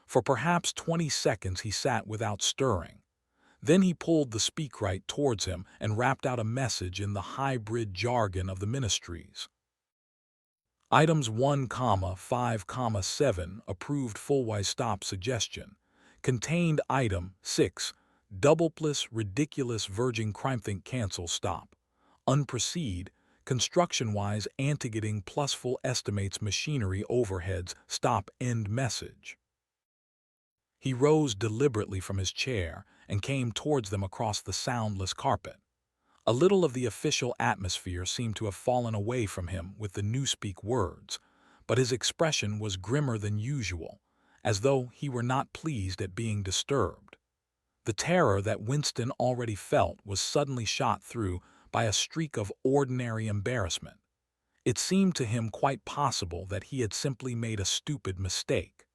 For perhaps 20 seconds he sat without stirring. Then he pulled the speakwrite towards him and rapped out a message in the hybrid jargon of the ministries. Items 1, 5, 7 approved full-wise stop suggestion. Contained item 6, double-plus ridiculous verging crime think cancel stop. Unproceed, construction-wise anti-getting plus full estimates machinery overheads stop end message. He rose deliberately from his chair and came towards them across the soundless carpet. A little of the official atmosphere seemed to have fallen away from him with the newspeak words, but his expression was grimmer than usual, as though he were not pleased at being disturbed. The terror that Winston already felt was suddenly shot through by a streak of ordinary embarrassment. It seemed to him quite possible that he had simply made a stupid mistake.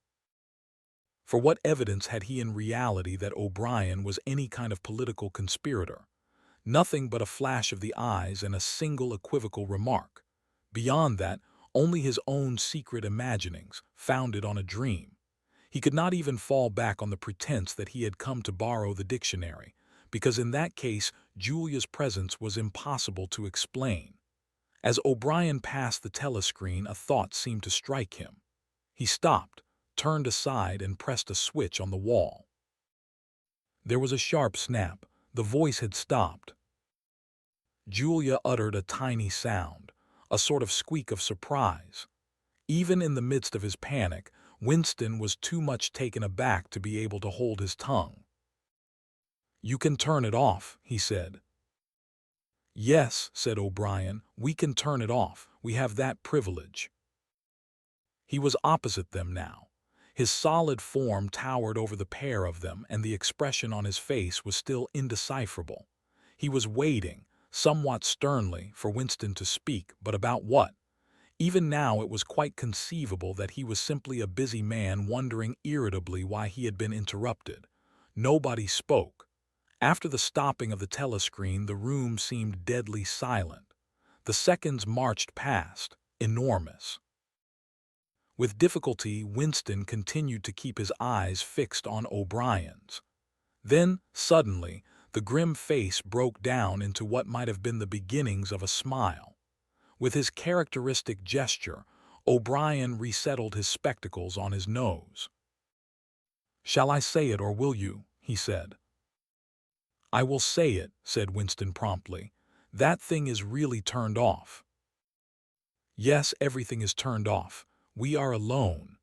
For what evidence had he in reality that O'Brien was any kind of political conspirator? Nothing but a flash of the eyes and a single equivocal remark. Beyond that, only his own secret imaginings, founded on a dream. He could not even fall back on the pretense that he had come to borrow the dictionary, because in that case Julia's presence was impossible to explain. As O'Brien passed the telescreen, a thought seemed to strike him. He stopped, turned aside, and pressed a switch on the wall. There was a sharp snap. The voice had stopped. Julia uttered a tiny sound, a sort of squeak of surprise. Even in the midst of his panic, Winston was too much taken aback to be able to hold his tongue. "You can turn it off," he said. "Yes," said O'Brien, "we can turn it off. We have that privilege." He was opposite them now. His solid form towered over the pair of them, and the expression on his face was still indecipherable. He was waiting, somewhat sternly, for Winston to speak, but about what? Even now it was quite conceivable that he was simply a busy man wondering irritably why he had been interrupted. Nobody spoke. After the stopping of the telescreen, the room seemed deadly silent. The seconds marched past, enormous. With difficulty, Winston continued to keep his eyes fixed on O'Brien's. Then, suddenly, the grim face broke down into what might have been the beginnings of a smile. With his characteristic gesture, O'Brien resettled his spectacles on his nose. "Shall I say it, or will you?" he said. "I will say it," said Winston promptly. "That thing is really turned off." "Yes, everything is turned off. We are alone.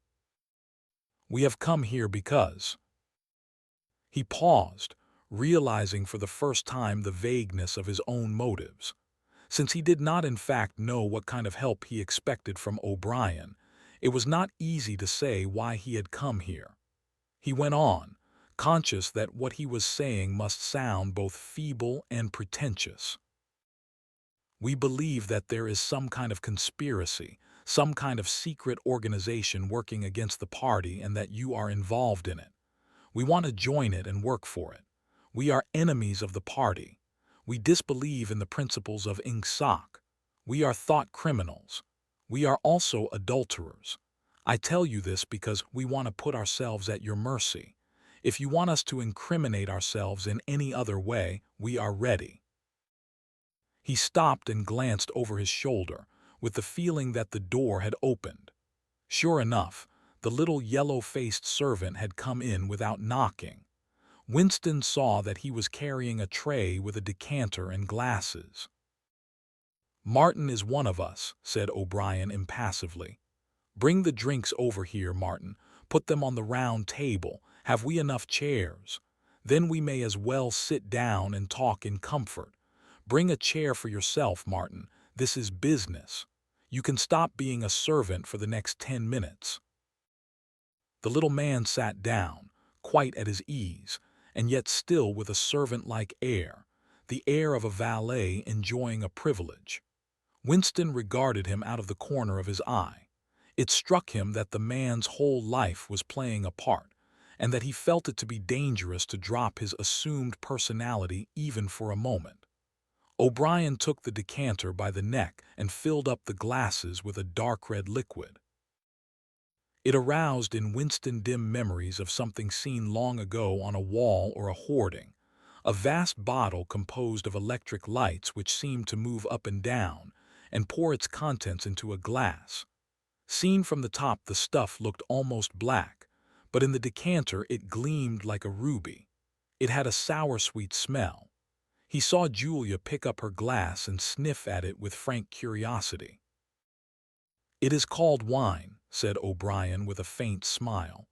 We have come here because—" He paused, realizing for the first time the vagueness of his own motives. Since he did not in fact know what kind of help he expected from O'Brien, it was not easy to say why he had come here. He went on, conscious that what he was saying must sound both feeble and pretentious. "We believe that there is some kind of conspiracy, some kind of secret organization working against the party, and that you are involved in it. We want to join it and work for it. We are enemies of the party. We disbelieve in the principles of Ingsoc. We are thought criminals. We are also adulterers. I tell you this because we want to put ourselves at your mercy. If you want us to incriminate ourselves in any other way, we are ready." He stopped and glanced over his shoulder, with the feeling that the door had opened. Sure enough, the little yellow-faced servant had come in without knocking. Winston saw that he was carrying a tray with a decanter and glasses. "Martin is one of us," said O'Brien impassively. "Bring the drinks over here, Martin. Put them on the round table. Have we enough chairs? Then we may as well sit down and talk in comfort. Bring a chair for yourself, Martin. This is business. You can stop being a servant for the next 10 minutes. The little man sat down, quite at his ease, and yet still with a servant-like air, the air of a valet enjoying a privilege. Winston regarded him out of the corner of his eye. It struck him that the man's whole life was playing a part, and that he felt it to be dangerous to drop his assumed personality even for a moment. O'Brien took the decanter by the neck and filled up the glasses with a dark red liquid. It aroused in Winston dim memories of something seen long ago on a wall or a hoarding, a vast bottle composed of electric lights which seemed to move up and down and pour its contents into a glass. Seen from the top, the stuff looked almost black, but in the decanter it gleamed like a ruby. It had a sour-sweet smell. He saw Julia pick up her glass and sniff at it with frank curiosity. "It is called wine," said O'Brien with a faint smile.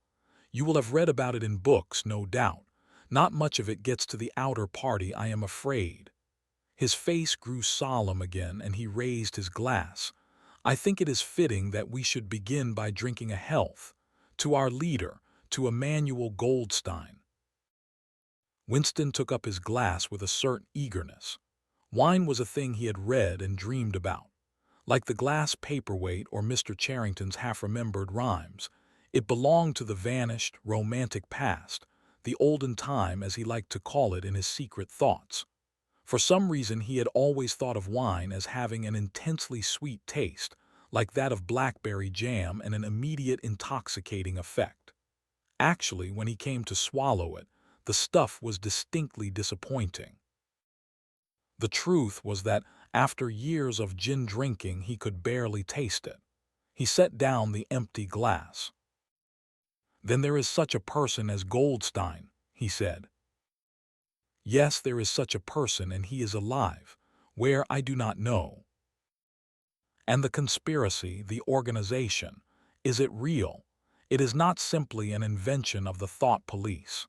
"You will have read about it in books, no doubt. Not much of it gets to the outer party, I am afraid." His face grew solemn again, and he raised his glass. "I think it is fitting that we should begin by drinking a health to our leader, to Emmanuel Goldstein." Winston took up his glass with a certain eagerness. Wine was a thing he had read and dreamed about. Like the glass paperweight or Mr. Charrington's half-remembered rhymes, it belonged to the vanished, romantic past, the olden time as he liked to call it in his secret thoughts. For some reason he had always thought of wine as having an intensely sweet taste, like that of blackberry jam, and an immediate intoxicating effect. Actually, when he came to swallow it, the stuff was distinctly disappointing. The truth was that after years of gin drinking he could barely taste it. He set down the empty glass. "Then there is such a person as Goldstein," he said. "Yes, there is such a person, and he is alive. Where, I do not know." "And the conspiracy, the organization, is it real? It is not simply an invention of the thought police."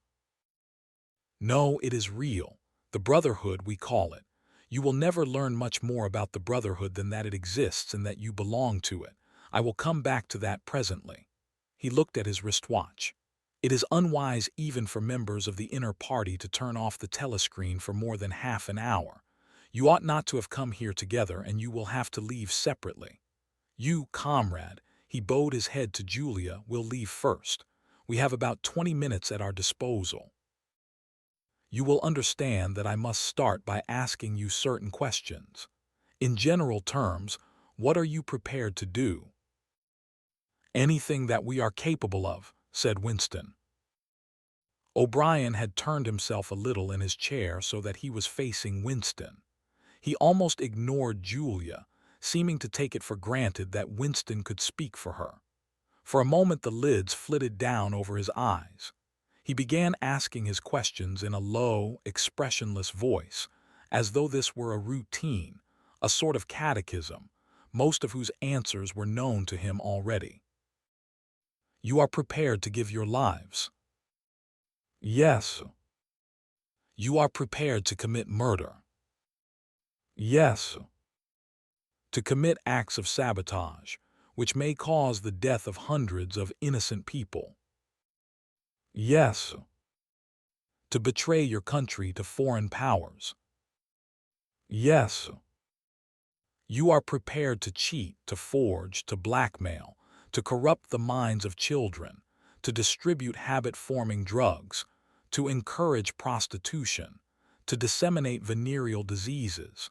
"No, it is real. The Brotherhood, we call it. You will never learn much more about the Brotherhood than that it exists and that you belong to it. I will come back to that presently." He looked at his wristwatch. "It is unwise even for members of the inner party to turn off the telescreen for more than half an hour. You ought not to have come here together, and you will have to leave separately. You, comrade," he bowed his head to Julia, "will leave first. We have about 20 minutes at our disposal. You will understand that I must start by asking you certain questions. In general terms, what are you prepared to do?" "Anything that we are capable of," said Winston. O'Brien had turned himself a little in his chair so that he was facing Winston. He almost ignored Julia, seeming to take it for granted that Winston could speak for her. For a moment the lids flitted down over his eyes. He began asking his questions in a low, expressionless voice, as though this were a routine, a sort of catechism, most of whose answers were known to him already. "You are prepared to give your lives?" "Yes." "You are prepared to commit murder?" "Yes." "To commit acts of sabotage, which may cause the death of hundreds of innocent people?" "Yes." "To betray your country to foreign powers?" "Yes." "You are prepared to cheat, to forge, to blackmail, to corrupt the minds of children, to distribute habit-forming drugs, to encourage prostitution, to disseminate venereal diseases,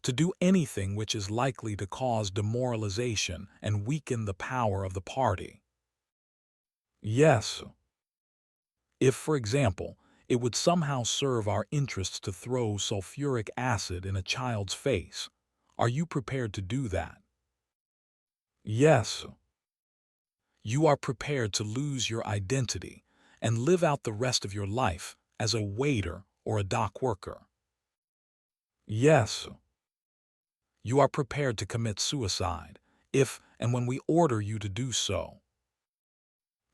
to do anything which is likely to cause demoralization and weaken the power of the party?" "Yes." "If, for example, it would somehow serve our interests to throw sulfuric acid in a child's face, are you prepared to do that?" "Yes." "You are prepared to lose your identity and live out the rest of your life as a waiter or a dock worker?" "Yes." "You are prepared to commit suicide if and when we order you to do so?"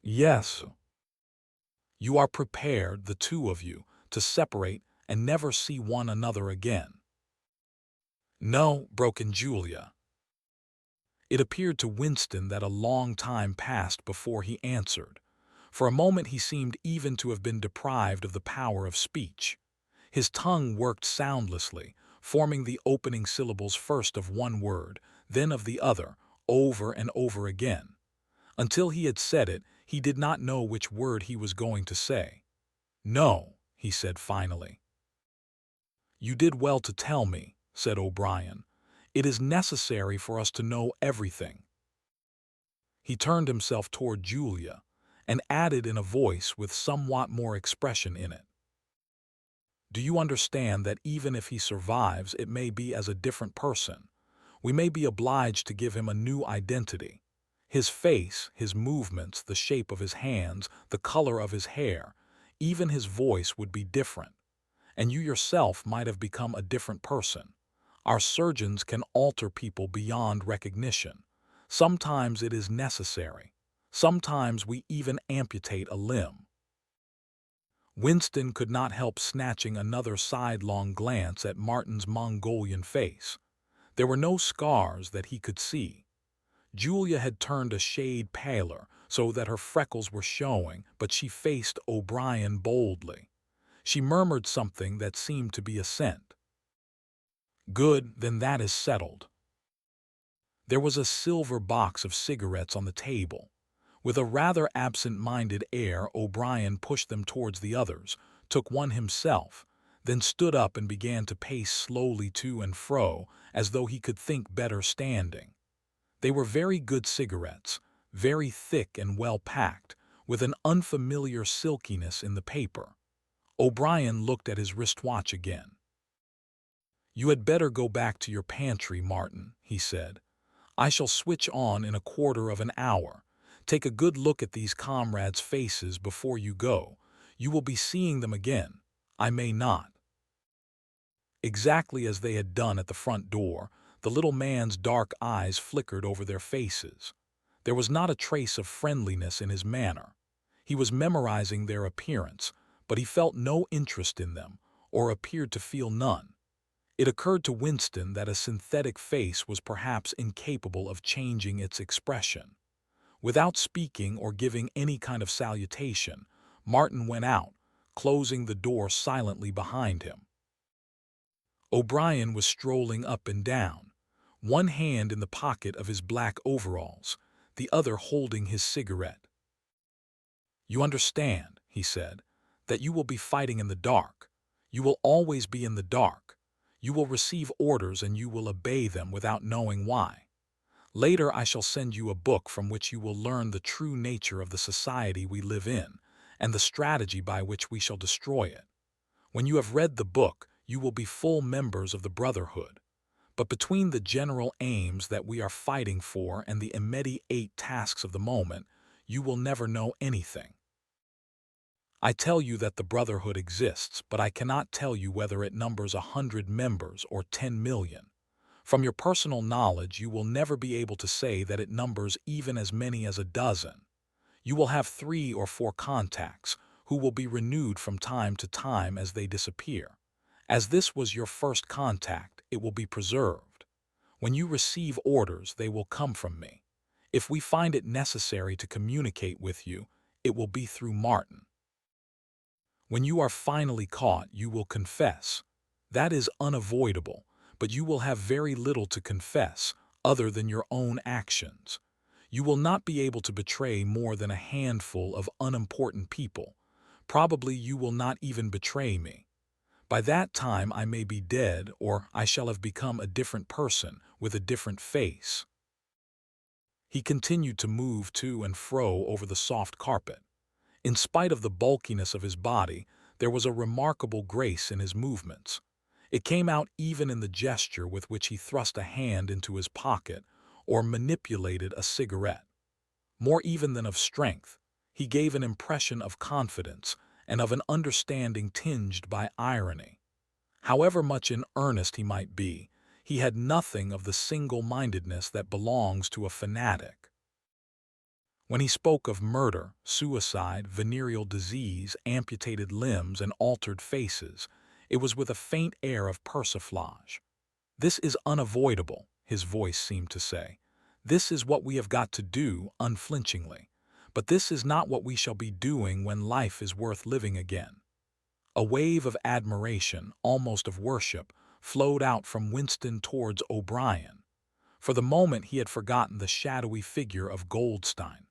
"Yes." "You are prepared, the two of you, to separate and never see one another again?" "No," broke in Julia. It appeared to Winston that a long time passed before he answered. For a moment he seemed even to have been deprived of the power of speech. His tongue worked soundlessly, forming the opening syllables first of one word, then of the other, over and over again. Until he had said it, He did not know which word he was going to say. "No," he said finally. "You did well to tell me," said O'Brien. "It is necessary for us to know everything." He turned himself toward Julia and added in a voice with somewhat more expression in it, "Do you understand that even if he survives, it may be as a different person? We may be obliged to give him a new identity. His face, his movements, the shape of his hands, the color of his hair, even his voice would be different. And you yourself might have become a different person. Our surgeons can alter people beyond recognition. Sometimes it is necessary. Sometimes we even amputate a limb." Winston could not help snatching another sidelong glance at Martin's Mongolian face. There were no scars that he could see. Julia had turned a shade paler so that her freckles were showing, but she faced O'Brien boldly. She murmured something that seemed to be assent. "Good, then that is settled." There was a silver box of cigarettes on the table. With a rather absent-minded air, O'Brien pushed them towards the others, took one himself, then stood up and began to pace slowly to and fro, as though he could think better standing. They were very good cigarettes, very thick and well-packed, with an unfamiliar silkiness in the paper. O'Brien looked at his wristwatch again. "You had better go back to your pantry, Martin," he said. "I shall switch on in a quarter of an hour. Take a good look at these comrades' faces before you go. You will be seeing them again. I may not." Exactly as they had done at the front door, the little man's dark eyes flickered over their faces. There was not a trace of friendliness in his manner. He was memorizing their appearance, but he felt no interest in them, or appeared to feel none. It occurred to Winston that a synthetic face was perhaps incapable of changing its expression. Without speaking or giving any kind of salutation, Martin went out, closing the door silently behind him. O'Brien was strolling up and down, one hand in the pocket of his black overalls, the other holding his cigarette. "You understand," he said, "that you will be fighting in the dark. You will always be in the dark. You will receive orders and you will obey them without knowing why. Later I shall send you a book from which you will learn the true nature of the society we live in and the strategy by which we shall destroy it. When you have read the book, you will be full members of the Brotherhood. But between the general aims that we are fighting for and the immediate tasks of the moment, you will never know anything. I tell you that the Brotherhood exists, but I cannot tell you whether it numbers 100 members or 10 million. From your personal knowledge, you will never be able to say that it numbers even as many as a dozen. You will have 3 or 4 contacts, who will be renewed from time to time as they disappear. As this was your first contact, it will be preserved. When you receive orders, they will come from me. If we find it necessary to communicate with you, it will be through Martin. When you are finally caught, you will confess. That is unavoidable, but you will have very little to confess other than your own actions. You will not be able to betray more than a handful of unimportant people. Probably you will not even betray me. By that time I may be dead, or I shall have become a different person with a different face." He continued to move to and fro over the soft carpet. In spite of the bulkiness of his body, there was a remarkable grace in his movements. It came out even in the gesture with which he thrust a hand into his pocket or manipulated a cigarette. More even than of strength, he gave an impression of confidence and of an understanding tinged by irony. However much in earnest he might be, he had nothing of the single-mindedness that belongs to a fanatic. When he spoke of murder, suicide, venereal disease, amputated limbs, and altered faces, it was with a faint air of persiflage. "This is unavoidable," his voice seemed to say. "This is what we have got to do unflinchingly. But this is not what we shall be doing when life is worth living again." A wave of admiration, almost of worship, flowed out from Winston towards O'Brien. For the moment he had forgotten the shadowy figure of Goldstein.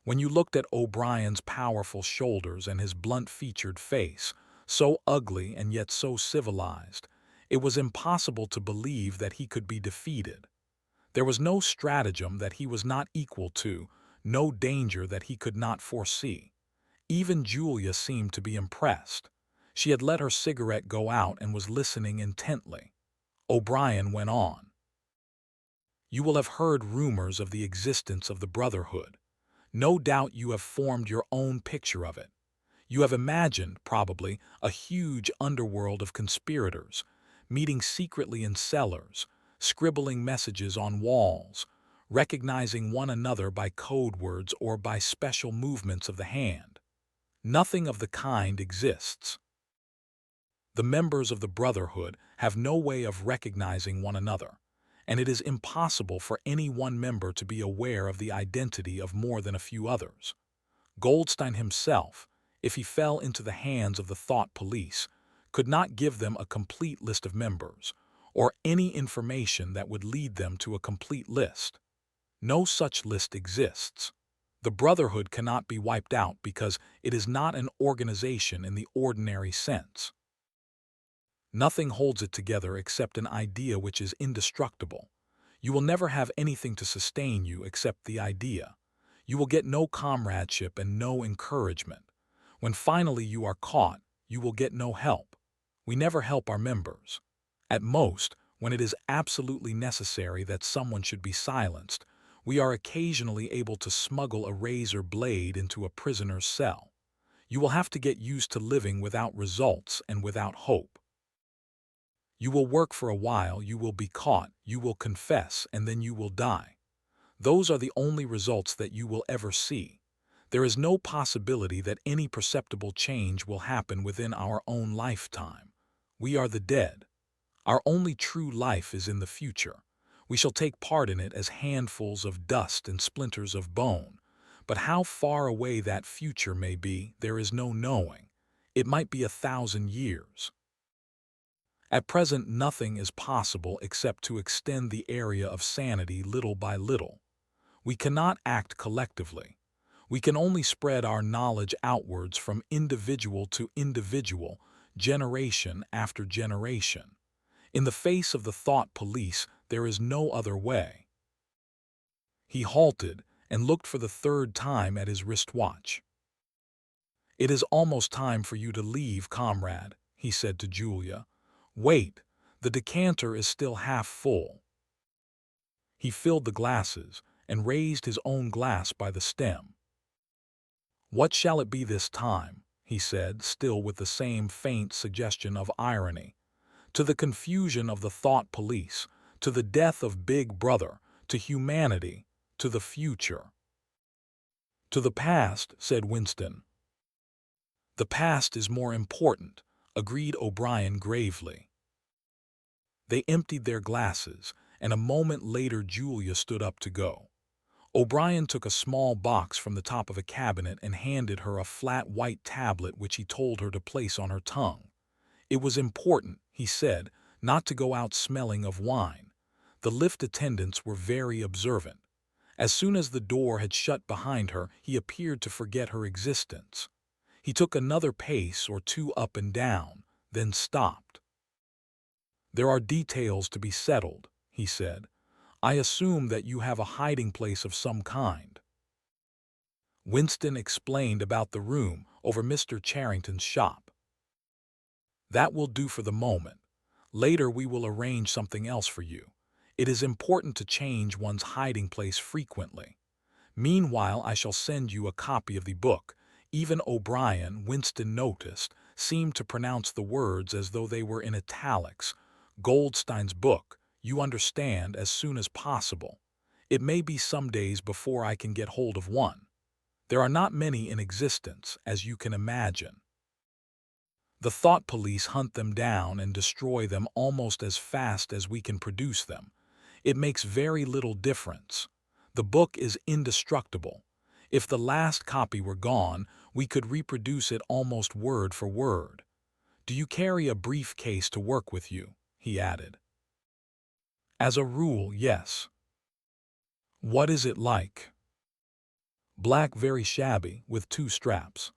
When you looked at O'Brien's powerful shoulders and his blunt-featured face, so ugly and yet so civilized, it was impossible to believe that he could be defeated. There was no stratagem that he was not equal to, no danger that he could not foresee. Even Julia seemed to be impressed. She had let her cigarette go out and was listening intently. O'Brien went on. You will have heard rumors of the existence of the Brotherhood. No doubt you have formed your own picture of it. You have imagined, probably, a huge underworld of conspirators, meeting secretly in cellars, scribbling messages on walls, recognizing one another by code words or by special movements of the hand. Nothing of the kind exists. The members of the Brotherhood have no way of recognizing one another, and it is impossible for any one member to be aware of the identity of more than a few others. Goldstein himself, if he fell into the hands of the thought police, could not give them a complete list of members, or any information that would lead them to a complete list. No such list exists. The Brotherhood cannot be wiped out because it is not an organization in the ordinary sense. Nothing holds it together except an idea which is indestructible. You will never have anything to sustain you except the idea. You will get no comradeship and no encouragement. When finally you are caught, you will get no help. We never help our members. At most, when it is absolutely necessary that someone should be silenced, we are occasionally able to smuggle a razor blade into a prisoner's cell. You will have to get used to living without results and without hope. You will work for a while, you will be caught, you will confess, and then you will die. Those are the only results that you will ever see. There is no possibility that any perceptible change will happen within our own lifetime. We are the dead. Our only true life is in the future. We shall take part in it as handfuls of dust and splinters of bone. But how far away that future may be, there is no knowing. It might be 1,000 years. At present, nothing is possible except to extend the area of sanity little by little. We cannot act collectively. We can only spread our knowledge outwards from individual to individual, generation after generation. In the face of the thought police, there is no other way. He halted and looked for the third time at his wristwatch. It is almost time for you to leave, comrade, he said to Julia. Wait, the decanter is still half full. He filled the glasses and raised his own glass by the stem. What shall it be this time? He said, still with the same faint suggestion of irony. To the confusion of the thought police, to the death of Big Brother, to humanity, to the future. To the past, said Winston. The past is more important, agreed O'Brien gravely. They emptied their glasses, and a moment later Julia stood up to go. O'Brien took a small box from the top of a cabinet and handed her a flat white tablet which he told her to place on her tongue. It was important, he said, not to go out smelling of wine. The lift attendants were very observant. As soon as the door had shut behind her, he appeared to forget her existence. He took another pace or two up and down, then stopped. There are details to be settled, he said. I assume that you have a hiding place of some kind. Winston explained about the room over Mr. Charrington's shop. That will do for the moment. Later we will arrange something else for you. It is important to change one's hiding place frequently. Meanwhile, I shall send you a copy of the book. Even O'Brien, Winston noticed, seemed to pronounce the words as though they were in italics. Goldstein's book, you understand, as soon as possible. It may be some days before I can get hold of one. There are not many in existence, as you can imagine. The thought police hunt them down and destroy them almost as fast as we can produce them. It makes very little difference. The book is indestructible. If the last copy were gone, we could reproduce it almost word for word. Do you carry a briefcase to work with you? He added. As a rule, yes. What is it like? Black, very shabby, with 2 straps.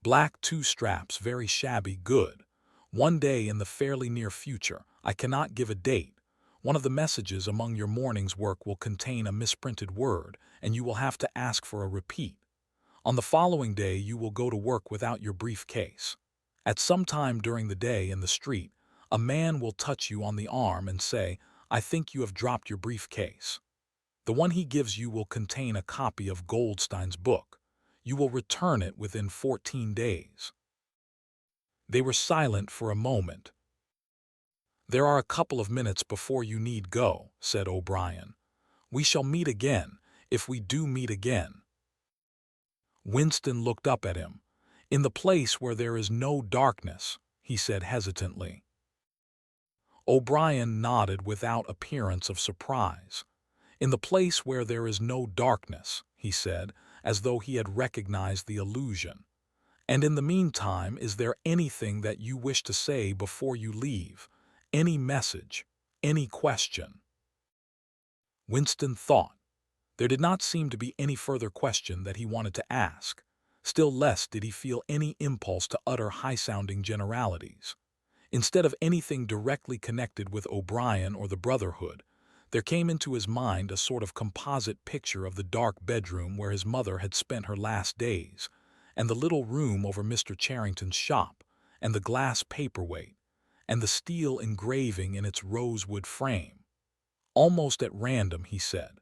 Black, 2 straps, very shabby, good. One day in the fairly near future, I cannot give a date. One of the messages among your morning's work will contain a misprinted word, and you will have to ask for a repeat. On the following day, you will go to work without your briefcase. At some time during the day in the street, a man will touch you on the arm and say, "I think you have dropped your briefcase." The one he gives you will contain a copy of Goldstein's book. You will return it within 14 days. They were silent for a moment. "There are a couple of minutes before you need go," said O'Brien. "We shall meet again, if we do meet again." Winston looked up at him. "In the place where there is no darkness," he said hesitantly. O'Brien nodded without appearance of surprise. "In the place where there is no darkness," he said, as though he had recognized the allusion. "And in the meantime, is there anything that you wish to say before you leave? Any message? Any question?" Winston thought. There did not seem to be any further question that he wanted to ask. Still less did he feel any impulse to utter high-sounding generalities. Instead of anything directly connected with O'Brien or the Brotherhood, there came into his mind a sort of composite picture of the dark bedroom where his mother had spent her last days, and the little room over Mr. Charrington's shop, and the glass paperweight, and the steel engraving in its rosewood frame. Almost at random, he said,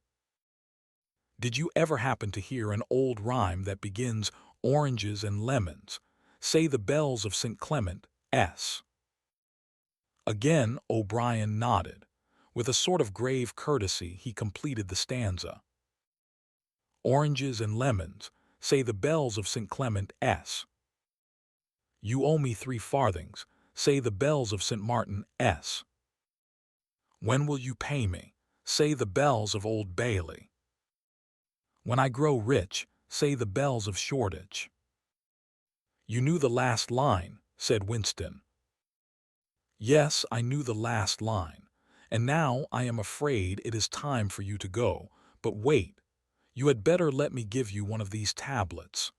"Did you ever happen to hear an old rhyme that begins, 'Oranges and lemons, say the bells of St. Clement, S.'" Again O'Brien nodded. With a sort of grave courtesy he completed the stanza. "Oranges and lemons, say the bells of St. Clement, S. You owe me 3 farthings, say the bells of St. Martin, S. When will you pay me, say the bells of Old Bailey. When I grow rich, say the bells of Shoreditch." "You knew the last line," said Winston. "Yes, I knew the last line. And now I am afraid it is time for you to go. But wait, you had better let me give you one of these tablets."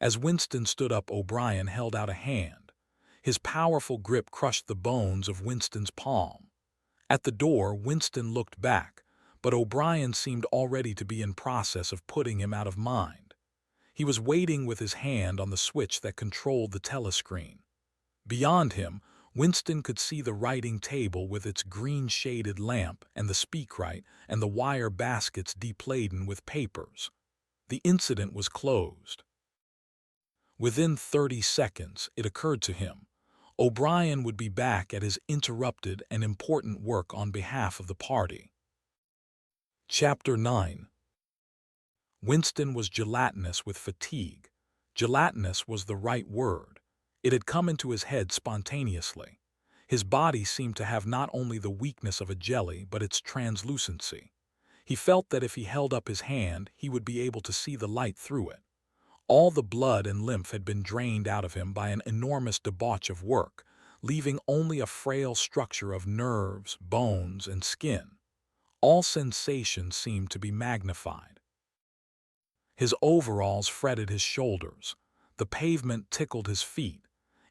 As Winston stood up, O'Brien held out a hand. His powerful grip crushed the bones of Winston's palm. At the door, Winston looked back, but O'Brien seemed already to be in process of putting him out of mind. He was waiting with his hand on the switch that controlled the telescreen. Beyond him, Winston could see the writing table with its green-shaded lamp and the speakwrite and the wire baskets deep-laden with papers. The incident was closed. Within 30 seconds, it occurred to him, O'Brien would be back at his interrupted and important work on behalf of the party. Chapter 9. Winston was gelatinous with fatigue. Gelatinous was the right word. It had come into his head spontaneously. His body seemed to have not only the weakness of a jelly, but its translucency. He felt that if he held up his hand, he would be able to see the light through it. All the blood and lymph had been drained out of him by an enormous debauch of work, leaving only a frail structure of nerves, bones, and skin. All sensation seemed to be magnified. His overalls fretted his shoulders. The pavement tickled his feet.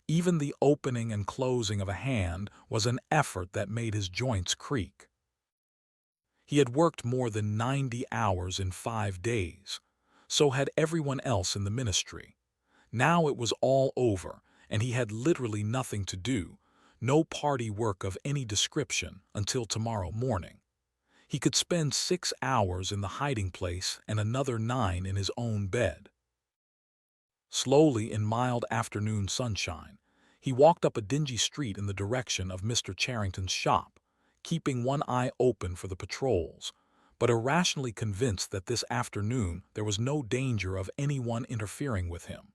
Even the opening and closing of a hand was an effort that made his joints creak. He had worked more than 90 hours in 5 days. So had everyone else in the ministry. Now it was all over, and he had literally nothing to do, no party work of any description, until tomorrow morning. He could spend 6 hours in the hiding place and another 9 in his own bed. Slowly, in mild afternoon sunshine, he walked up a dingy street in the direction of Mr. Charrington's shop, keeping one eye open for the patrols, but irrationally convinced that this afternoon there was no danger of anyone interfering with him.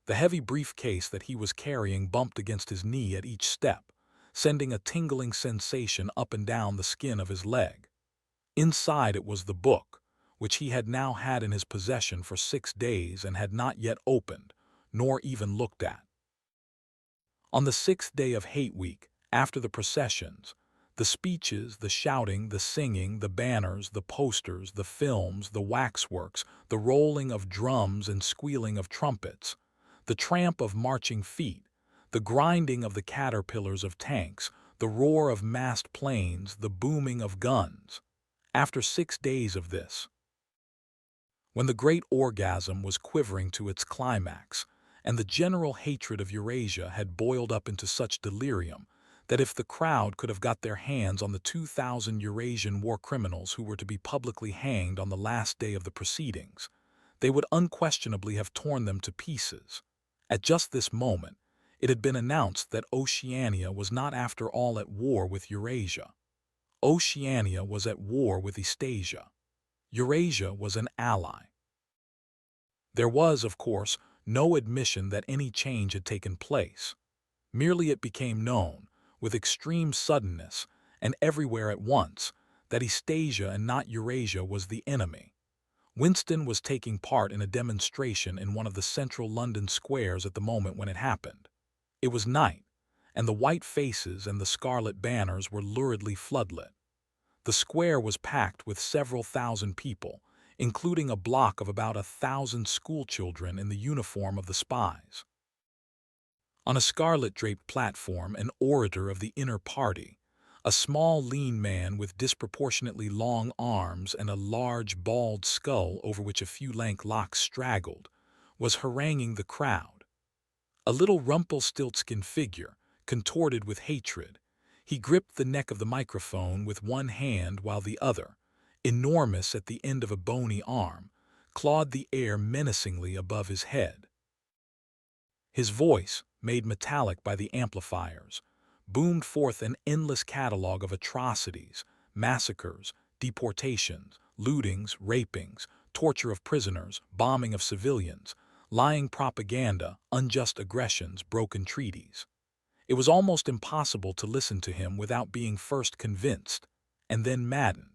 The heavy briefcase that he was carrying bumped against his knee at each step, sending a tingling sensation up and down the skin of his leg. Inside it was the book, which he had now had in his possession for 6 days and had not yet opened, nor even looked at. On the 6th day of Hate Week, after the processions, The speeches, the shouting, the singing, the banners, the posters, the films, the waxworks, the rolling of drums and squealing of trumpets, the tramp of marching feet, the grinding of the caterpillars of tanks, the roar of massed planes, the booming of guns. After 6 days of this, when the great orgasm was quivering to its climax, and the general hatred of Eurasia had boiled up into such delirium that if the crowd could have got their hands on the 2,000 Eurasian war criminals who were to be publicly hanged on the last day of the proceedings, they would unquestionably have torn them to pieces. At just this moment, it had been announced that Oceania was not after all at war with Eurasia. Oceania was at war with Eastasia. Eurasia was an ally. There was, of course, no admission that any change had taken place. Merely it became known, with extreme suddenness, and everywhere at once, that Eastasia and not Eurasia was the enemy. Winston was taking part in a demonstration in one of the central London squares at the moment when it happened. It was night, and the white faces and the scarlet banners were luridly floodlit. The square was packed with several thousand people, including a block of about 1,000 schoolchildren in the uniform of the spies. On a scarlet-draped platform, an orator of the inner party, a small, lean man with disproportionately long arms and a large, bald skull over which a few lank locks straggled, was haranguing the crowd. A little Rumpelstiltskin figure, contorted with hatred, he gripped the neck of the microphone with one hand while the other, enormous at the end of a bony arm, clawed the air menacingly above his head. His voice, made metallic by the amplifiers, boomed forth an endless catalogue of atrocities, massacres, deportations, lootings, rapings, torture of prisoners, bombing of civilians, lying propaganda, unjust aggressions, broken treaties. It was almost impossible to listen to him without being first convinced, and then maddened.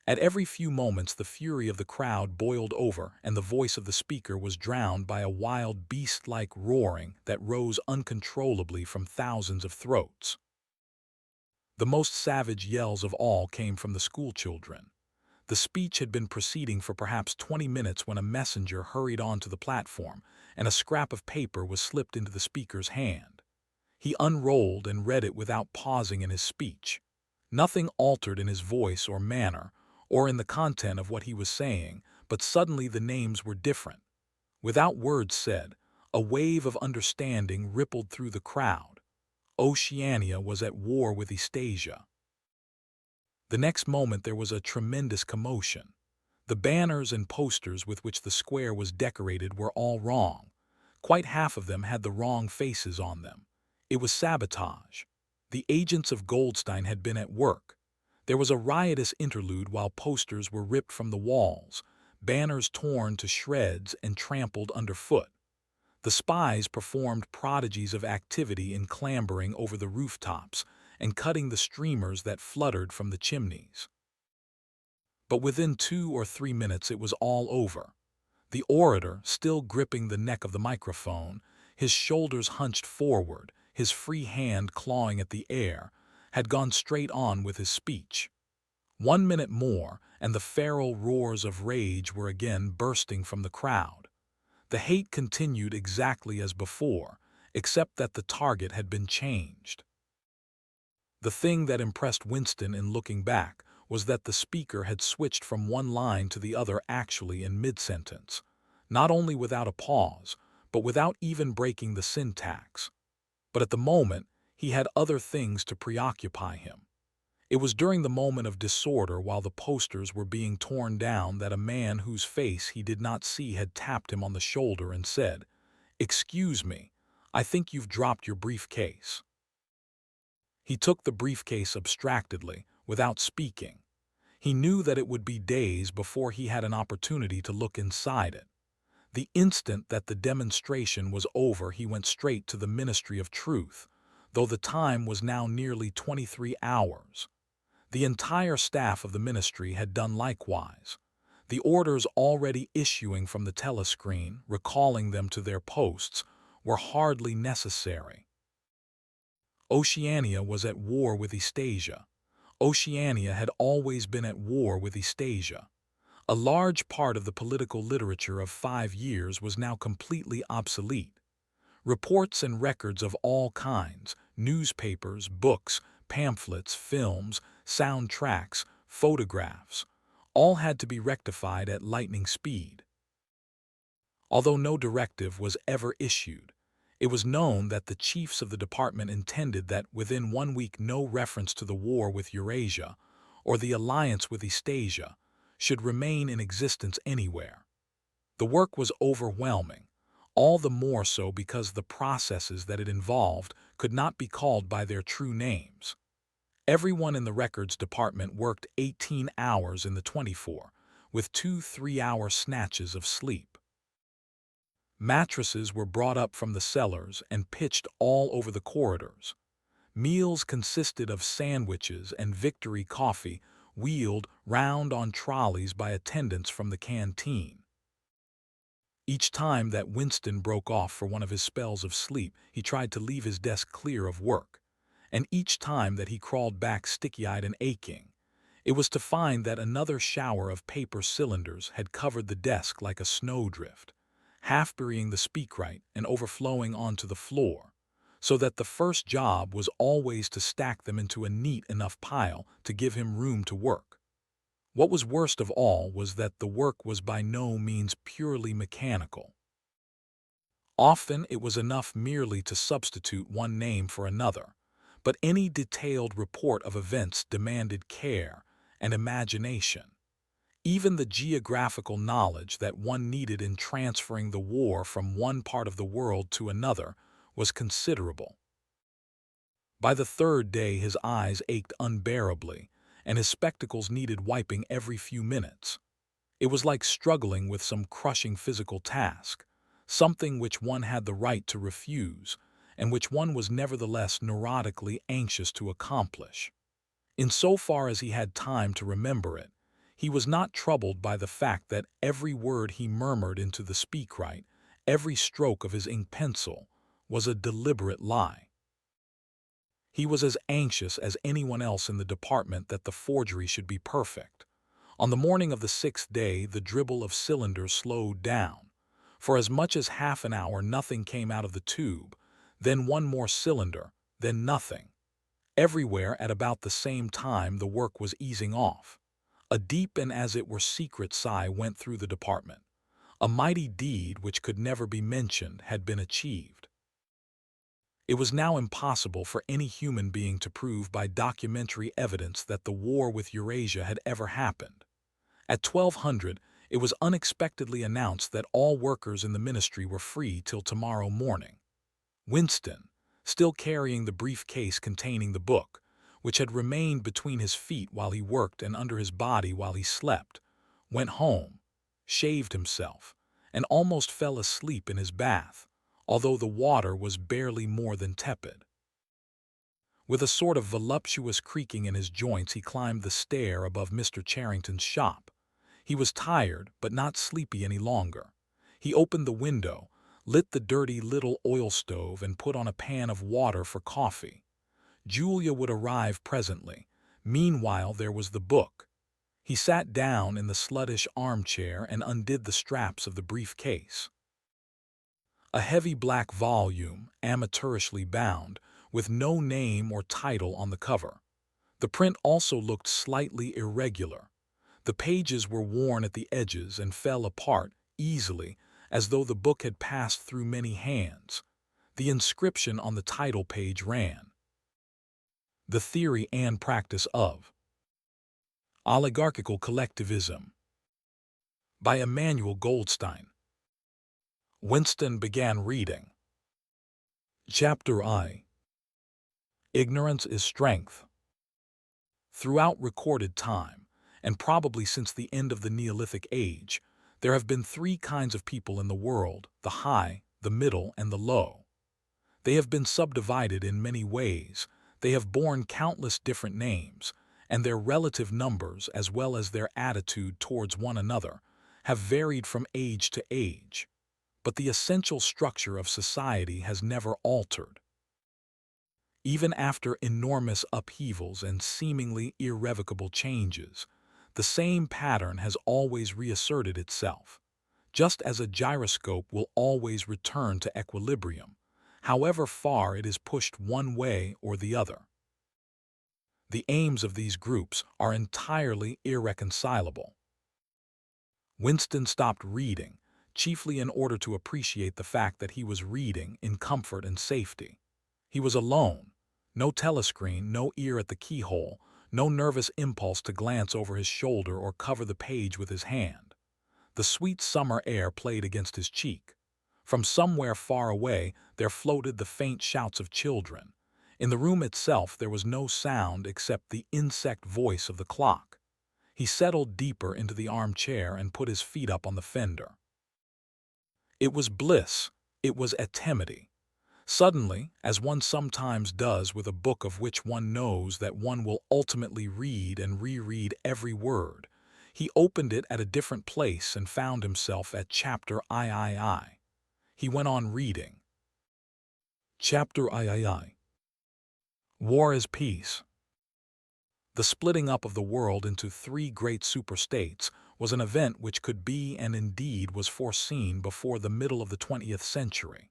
At every few moments the fury of the crowd boiled over, and the voice of the speaker was drowned by a wild beast-like roaring that rose uncontrollably from thousands of throats. The most savage yells of all came from the schoolchildren. The speech had been proceeding for perhaps 20 minutes when a messenger hurried onto the platform, and a scrap of paper was slipped into the speaker's hand. He unrolled and read it without pausing in his speech. Nothing altered in his voice or manner, or in the content of what he was saying, but suddenly the names were different. Without words said, a wave of understanding rippled through the crowd. Oceania was at war with Eastasia. The next moment there was a tremendous commotion. The banners and posters with which the square was decorated were all wrong. Quite half of them had the wrong faces on them. It was sabotage. The agents of Goldstein had been at work. There was a riotous interlude while posters were ripped from the walls, banners torn to shreds and trampled underfoot. The spies performed prodigies of activity in clambering over the rooftops and cutting the streamers that fluttered from the chimneys. But within 2 or 3 minutes it was all over. The orator, still gripping the neck of the microphone, his shoulders hunched forward, his free hand clawing at the air, had gone straight on with his speech. 1 minute more, and the feral roars of rage were again bursting from the crowd. The hate continued exactly as before, except that the target had been changed. The thing that impressed Winston in looking back was that the speaker had switched from one line to the other actually in mid-sentence, not only without a pause, but without even breaking the syntax. But at the moment, he had other things to preoccupy him. It was during the moment of disorder while the posters were being torn down that a man whose face he did not see had tapped him on the shoulder and said, "Excuse me, I think you've dropped your briefcase." He took the briefcase abstractedly, without speaking. He knew that it would be days before he had an opportunity to look inside it. The instant that the demonstration was over he went straight to the Ministry of Truth, though the time was now nearly 23 hours. The entire staff of the ministry had done likewise. The orders already issuing from the telescreen, recalling them to their posts, were hardly necessary. Oceania was at war with Eastasia. Oceania had always been at war with Eastasia. A large part of the political literature of 5 years was now completely obsolete. Reports and records of all kinds, newspapers, books, pamphlets, films, soundtracks, photographs, all had to be rectified at lightning speed. Although no directive was ever issued, it was known that the chiefs of the department intended that within 1 week no reference to the war with Eurasia or the alliance with Eastasia should remain in existence anywhere. The work was overwhelming, all the more so because the processes that it involved could not be called by their true names. Everyone in the records department worked 18 hours in the 24, with 2 3-hour snatches of sleep. Mattresses were brought up from the cellars and pitched all over the corridors. Meals consisted of sandwiches and Victory coffee wheeled round on trolleys by attendants from the canteen. Each time that Winston broke off for one of his spells of sleep, he tried to leave his desk clear of work. And each time that he crawled back sticky-eyed and aching, it was to find that another shower of paper cylinders had covered the desk like a snowdrift, half burying the speakwrite and overflowing onto the floor, so that the first job was always to stack them into a neat enough pile to give him room to work. What was worst of all was that the work was by no means purely mechanical. Often it was enough merely to substitute one name for another, but any detailed report of events demanded care and imagination. Even the geographical knowledge that one needed in transferring the war from one part of the world to another was considerable. By the 3rd day his eyes ached unbearably, and his spectacles needed wiping every few minutes. It was like struggling with some crushing physical task, something which one had the right to refuse, and which one was nevertheless neurotically anxious to accomplish. Insofar as he had time to remember it, he was not troubled by the fact that every word he murmured into the speakwrite, every stroke of his ink pencil, was a deliberate lie. He was as anxious as anyone else in the department that the forgery should be perfect. On the morning of the 6th day, the dribble of cylinders slowed down. For as much as half an hour nothing came out of the tube, then one more cylinder, then nothing. Everywhere at about the same time the work was easing off. A deep and as it were secret sigh went through the department. A mighty deed which could never be mentioned had been achieved. It was now impossible for any human being to prove by documentary evidence that the war with Eurasia had ever happened. At 1200, it was unexpectedly announced that all workers in the ministry were free till tomorrow morning. Winston, still carrying the briefcase containing the book, which had remained between his feet while he worked and under his body while he slept, went home, shaved himself, and almost fell asleep in his bath, although the water was barely more than tepid. With a sort of voluptuous creaking in his joints he climbed the stair above Mr. Charrington's shop. He was tired, but not sleepy any longer. He opened the window, lit the dirty little oil stove and put on a pan of water for coffee. Julia would arrive presently. Meanwhile there was the book. He sat down in the sluttish armchair and undid the straps of the briefcase. A heavy black volume, amateurishly bound, with no name or title on the cover. The print also looked slightly irregular. The pages were worn at the edges and fell apart easily, as though the book had passed through many hands. The inscription on the title page ran, "The Theory and Practice of Oligarchical Collectivism," by Emmanuel Goldstein. Winston began reading. Chapter I. Ignorance is Strength. Throughout recorded time, and probably since the end of the Neolithic Age, there have been 3 kinds of people in the world: the high, the middle, and the low. They have been subdivided in many ways, they have borne countless different names, and their relative numbers as well as their attitude towards one another have varied from age to age. But the essential structure of society has never altered. Even after enormous upheavals and seemingly irrevocable changes, the same pattern has always reasserted itself, just as a gyroscope will always return to equilibrium, however far it is pushed one way or the other. The aims of these groups are entirely irreconcilable. Winston stopped reading, chiefly in order to appreciate the fact that he was reading in comfort and safety. He was alone. No telescreen, no ear at the keyhole, no nervous impulse to glance over his shoulder or cover the page with his hand. The sweet summer air played against his cheek. From somewhere far away there floated the faint shouts of children. In the room itself there was no sound except the insect voice of the clock. He settled deeper into the armchair and put his feet up on the fender. It was bliss. It was eternity. Suddenly, as one sometimes does with a book of which one knows that one will ultimately read and reread every word, he opened it at a different place and found himself at chapter III. He went on reading. Chapter III. War as Peace. The splitting up of the world into three great superstates was an event which could be and indeed was foreseen before the middle of the 20th century.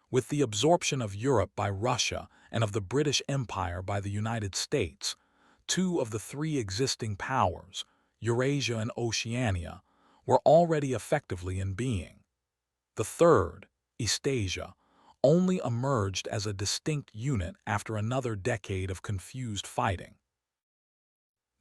With the absorption of Europe by Russia and of the British Empire by the United States, two of the three existing powers, Eurasia and Oceania, were already effectively in being. The third, Eastasia, only emerged as a distinct unit after another decade of confused fighting.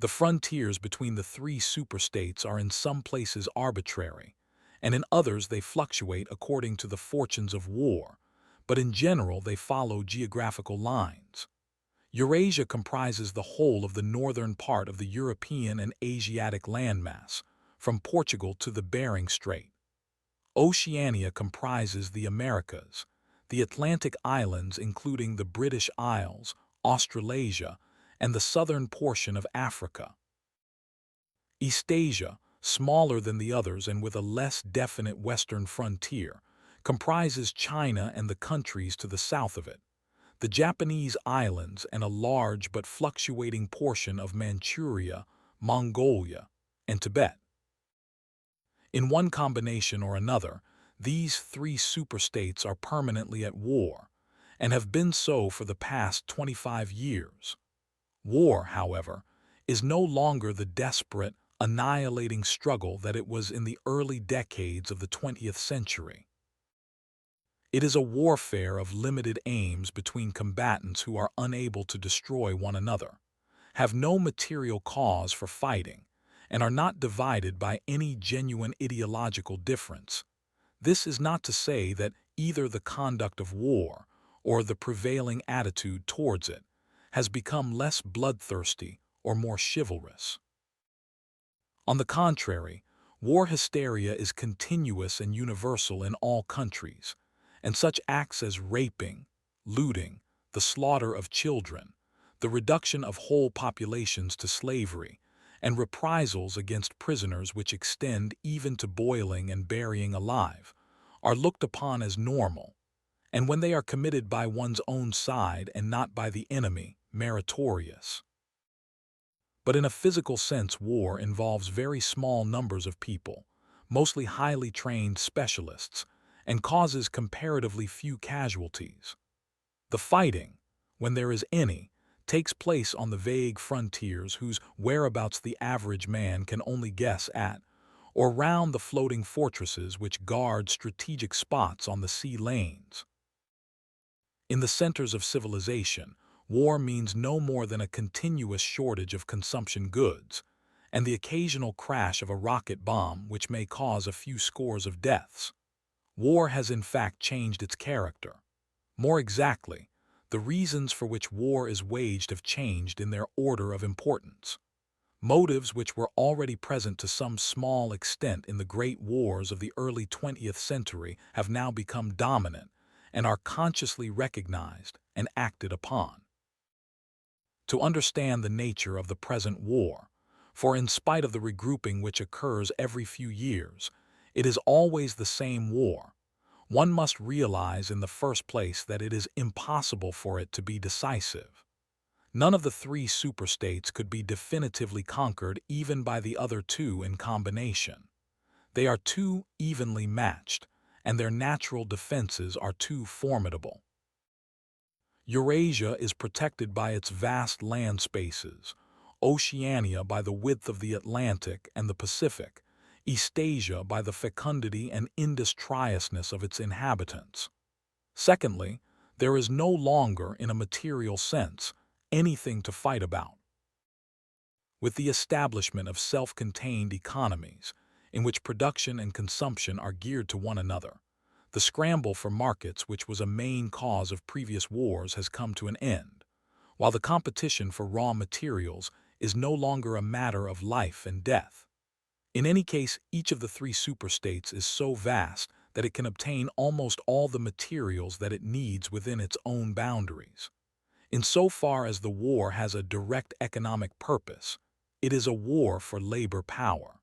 The frontiers between the three superstates are in some places arbitrary, and in others they fluctuate according to the fortunes of war, but in general they follow geographical lines. Eurasia comprises the whole of the northern part of the European and Asiatic landmass, from Portugal to the Bering Strait. Oceania comprises the Americas, the Atlantic Islands including the British Isles, Australasia, and the southern portion of Africa. Eastasia, smaller than the others and with a less definite western frontier, comprises China and the countries to the south of it, the Japanese islands and a large but fluctuating portion of Manchuria, Mongolia, and Tibet. In one combination or another, these three superstates are permanently at war, and have been so for the past 25 years. War, however, is no longer the desperate, annihilating struggle that it was in the early decades of the 20th century. It is a warfare of limited aims between combatants who are unable to destroy one another, have no material cause for fighting, and are not divided by any genuine ideological difference. This is not to say that either the conduct of war or the prevailing attitude towards it has become less bloodthirsty or more chivalrous. On the contrary, war hysteria is continuous and universal in all countries, and such acts as raping, looting, the slaughter of children, the reduction of whole populations to slavery, and reprisals against prisoners which extend even to boiling and burying alive, are looked upon as normal, and when they are committed by one's own side and not by the enemy, meritorious. But in a physical sense, war involves very small numbers of people, mostly highly trained specialists, and causes comparatively few casualties. The fighting, when there is any, takes place on the vague frontiers whose whereabouts the average man can only guess at, or round the floating fortresses which guard strategic spots on the sea lanes. In the centers of civilization, war means no more than a continuous shortage of consumption goods, and the occasional crash of a rocket bomb which may cause a few scores of deaths. War has in fact changed its character. More exactly, the reasons for which war is waged have changed in their order of importance. Motives which were already present to some small extent in the great wars of the early 20th century have now become dominant and are consciously recognized and acted upon. To understand the nature of the present war, for in spite of the regrouping which occurs every few years, it is always the same war, one must realize in the first place that it is impossible for it to be decisive. None of the three superstates could be definitively conquered even by the other two in combination. They are too evenly matched, and their natural defenses are too formidable. Eurasia is protected by its vast land spaces, Oceania by the width of the Atlantic and the Pacific, Eastasia by the fecundity and industriousness of its inhabitants. Secondly, there is no longer, in a material sense, anything to fight about. With the establishment of self-contained economies, in which production and consumption are geared to one another, the scramble for markets, which was a main cause of previous wars, has come to an end, while the competition for raw materials is no longer a matter of life and death. In any case, each of the three superstates is so vast that it can obtain almost all the materials that it needs within its own boundaries. Insofar as the war has a direct economic purpose, it is a war for labor power.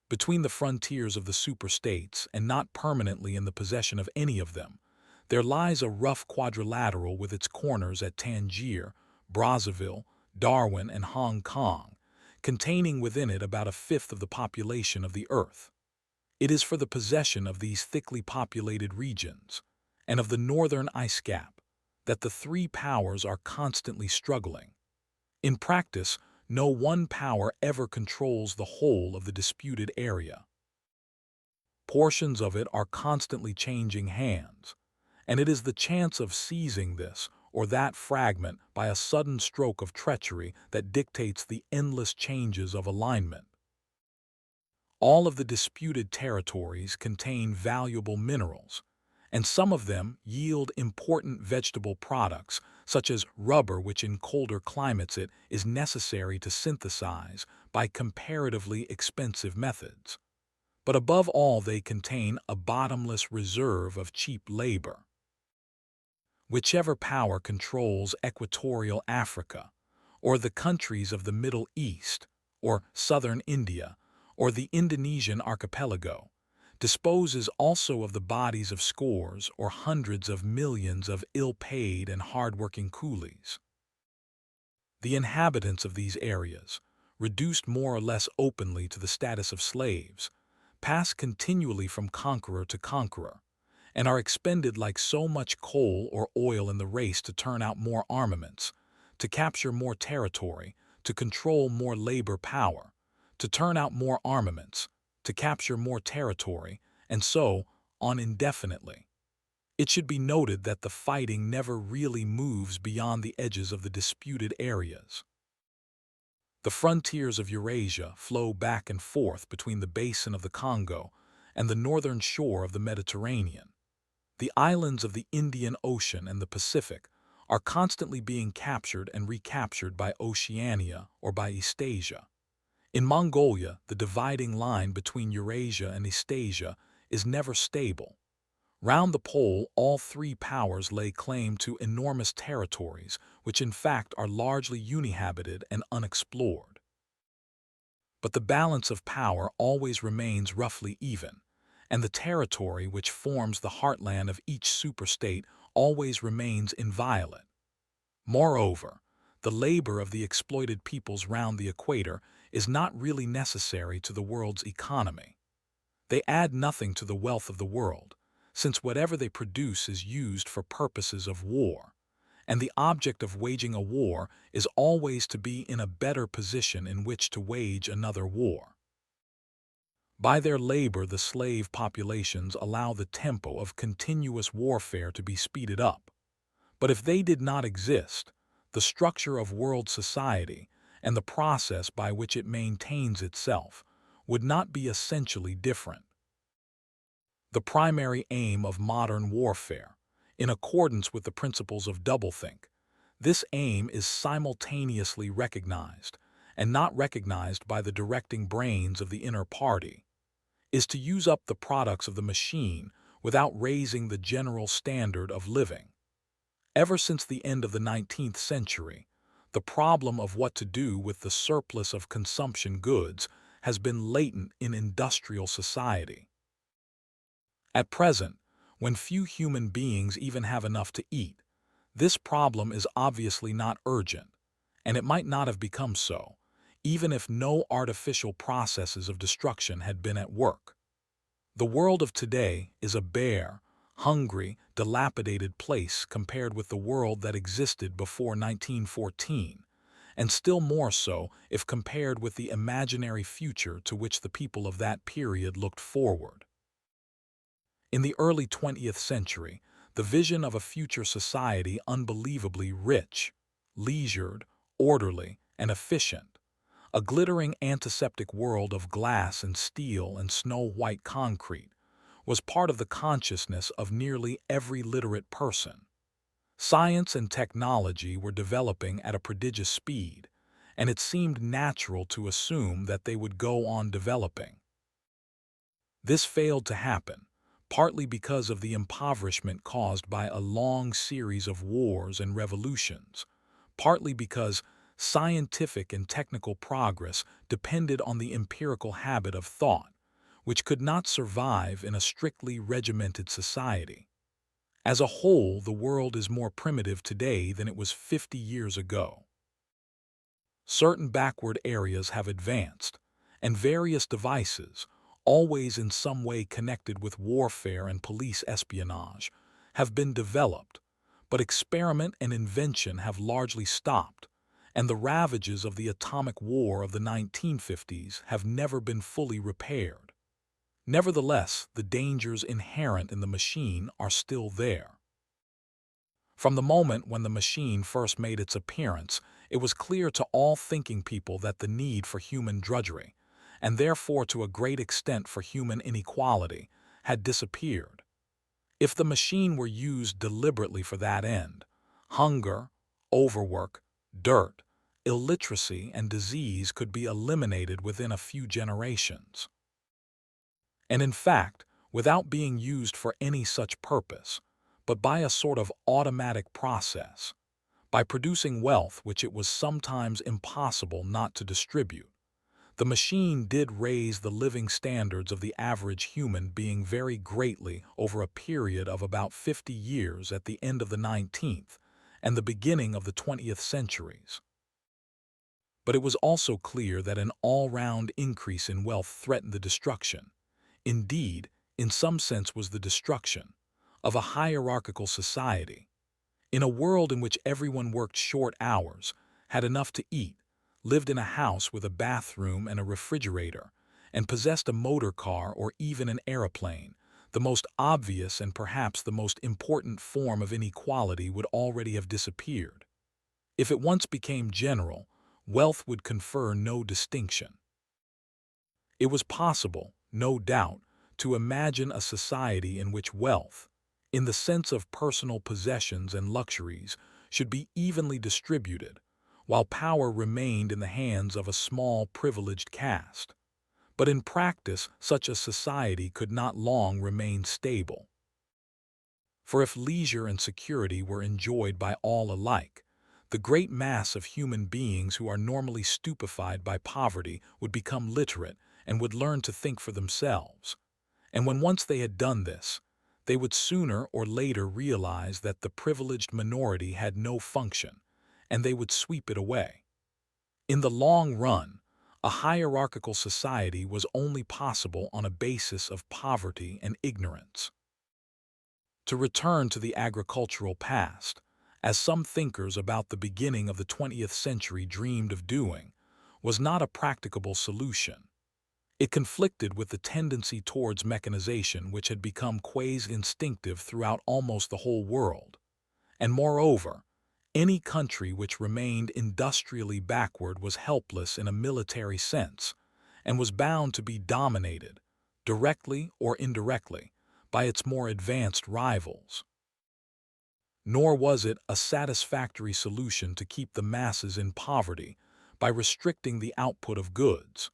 Between the frontiers of the superstates, and not permanently in the possession of any of them, there lies a rough quadrilateral with its corners at Tangier, Brazzaville, Darwin, and Hong Kong, containing within it about a fifth of the population of the earth. It is for the possession of these thickly populated regions, and of the northern ice cap, that the three powers are constantly struggling. In practice, no one power ever controls the whole of the disputed area. Portions of it are constantly changing hands, and it is the chance of seizing this or that fragment by a sudden stroke of treachery that dictates the endless changes of alignment. All of the disputed territories contain valuable minerals, and some of them yield important vegetable products, such as rubber, which in colder climates it is necessary to synthesize by comparatively expensive methods. But above all, they contain a bottomless reserve of cheap labor. Whichever power controls equatorial Africa, or the countries of the Middle East, or southern India, or the Indonesian archipelago, disposes also of the bodies of scores or hundreds of millions of ill-paid and hard-working coolies. The inhabitants of these areas, reduced more or less openly to the status of slaves, pass continually from conqueror to conqueror, and are expended like so much coal or oil in the race to turn out more armaments, to capture more territory, to control more labor power, to turn out more armaments, to capture more territory, and so on indefinitely. It should be noted that the fighting never really moves beyond the edges of the disputed areas. The frontiers of Eurasia flow back and forth between the basin of the Congo and the northern shore of the Mediterranean. The islands of the Indian Ocean and the Pacific are constantly being captured and recaptured by Oceania or by Eastasia. In Mongolia, the dividing line between Eurasia and Eastasia is never stable. Round the pole, all three powers lay claim to enormous territories, which in fact are largely uninhabited and unexplored. But the balance of power always remains roughly even, and the territory which forms the heartland of each superstate always remains inviolate. Moreover, the labor of the exploited peoples round the equator is not really necessary to the world's economy. They add nothing to the wealth of the world, since whatever they produce is used for purposes of war, and the object of waging a war is always to be in a better position in which to wage another war. By their labor, the slave populations allow the tempo of continuous warfare to be speeded up. But if they did not exist, the structure of world society and the process by which it maintains itself would not be essentially different. The primary aim of modern warfare, in accordance with the principles of doublethink, this aim is simultaneously recognized and not recognized by the directing brains of the inner party, is to use up the products of the machine without raising the general standard of living. Ever since the end of the 19th century, the problem of what to do with the surplus of consumption goods has been latent in industrial society. At present, when few human beings even have enough to eat, this problem is obviously not urgent, and it might not have become so, even if no artificial processes of destruction had been at work. The world of today is a bare, hungry, dilapidated place compared with the world that existed before 1914, and still more so if compared with the imaginary future to which the people of that period looked forward. In the early 20th century, the vision of a future society unbelievably rich, leisured, orderly, and efficient, a glittering antiseptic world of glass and steel and snow-white concrete, was part of the consciousness of nearly every literate person. Science and technology were developing at a prodigious speed, and it seemed natural to assume that they would go on developing. This failed to happen, partly because of the impoverishment caused by a long series of wars and revolutions, partly because scientific and technical progress depended on the empirical habit of thought, which could not survive in a strictly regimented society. As a whole, the world is more primitive today than it was 50 years ago. Certain backward areas have advanced, and various devices, always in some way connected with warfare and police espionage, have been developed, but experiment and invention have largely stopped, and the ravages of the atomic war of the 1950s have never been fully repaired. Nevertheless, the dangers inherent in the machine are still there. From the moment when the machine first made its appearance, it was clear to all thinking people that the need for human drudgery, and therefore to a great extent for human inequality, had disappeared. If the machine were used deliberately for that end, hunger, overwork, dirt, illiteracy, and disease could be eliminated within a few generations. And in fact, without being used for any such purpose, but by a sort of automatic process, by producing wealth which it was sometimes impossible not to distribute, the machine did raise the living standards of the average human being very greatly over a period of about 50 years at the end of the 19th and the beginning of the 20th centuries. But it was also clear that an all-round increase in wealth threatened the destruction, indeed, in some sense was the destruction, of a hierarchical society. In a world in which everyone worked short hours, had enough to eat, lived in a house with a bathroom and a refrigerator, and possessed a motor car or even an aeroplane, the most obvious and perhaps the most important form of inequality would already have disappeared. If it once became general, wealth would confer no distinction. It was possible, no doubt, to imagine a society in which wealth, in the sense of personal possessions and luxuries, should be evenly distributed, while power remained in the hands of a small privileged caste. But in practice, such a society could not long remain stable. For if leisure and security were enjoyed by all alike, the great mass of human beings who are normally stupefied by poverty would become literate and would learn to think for themselves. And when once they had done this, they would sooner or later realize that the privileged minority had no function, and they would sweep it away. In the long run, a hierarchical society was only possible on a basis of poverty and ignorance. To return to the agricultural past, as some thinkers about the beginning of the 20th century dreamed of doing, was not a practicable solution. It conflicted with the tendency towards mechanization which had become quasi-instinctive throughout almost the whole world. And moreover, any country which remained industrially backward was helpless in a military sense, and was bound to be dominated, directly or indirectly, by its more advanced rivals. Nor was it a satisfactory solution to keep the masses in poverty by restricting the output of goods.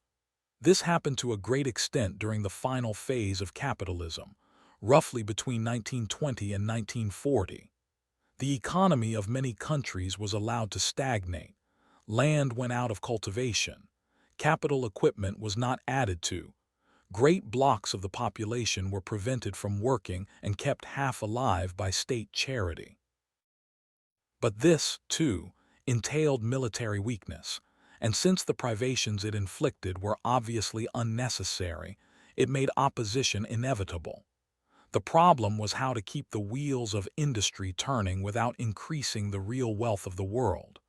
This happened to a great extent during the final phase of capitalism, roughly between 1920 and 1940. The economy of many countries was allowed to stagnate, land went out of cultivation, capital equipment was not added to, Great blocks of the population were prevented from working and kept half alive by state charity. But this, too, entailed military weakness, and since the privations it inflicted were obviously unnecessary, it made opposition inevitable. The problem was how to keep the wheels of industry turning without increasing the real wealth of the world.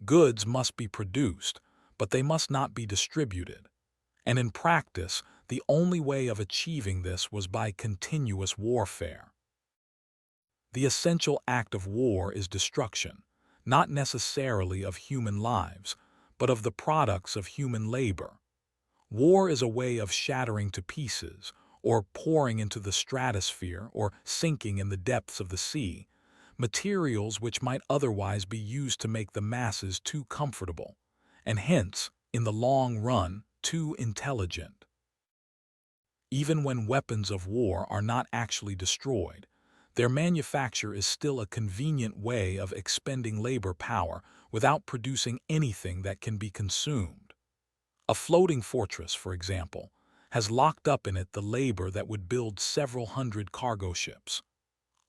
Goods must be produced, but they must not be distributed. And in practice, the only way of achieving this was by continuous warfare. The essential act of war is destruction, not necessarily of human lives, but of the products of human labor. War is a way of shattering to pieces, or pouring into the stratosphere, or sinking in the depths of the sea, materials which might otherwise be used to make the masses too comfortable, and hence, in the long run, too intelligent. Even when weapons of war are not actually destroyed, their manufacture is still a convenient way of expending labor power without producing anything that can be consumed. A floating fortress, for example, has locked up in it the labor that would build several hundred cargo ships.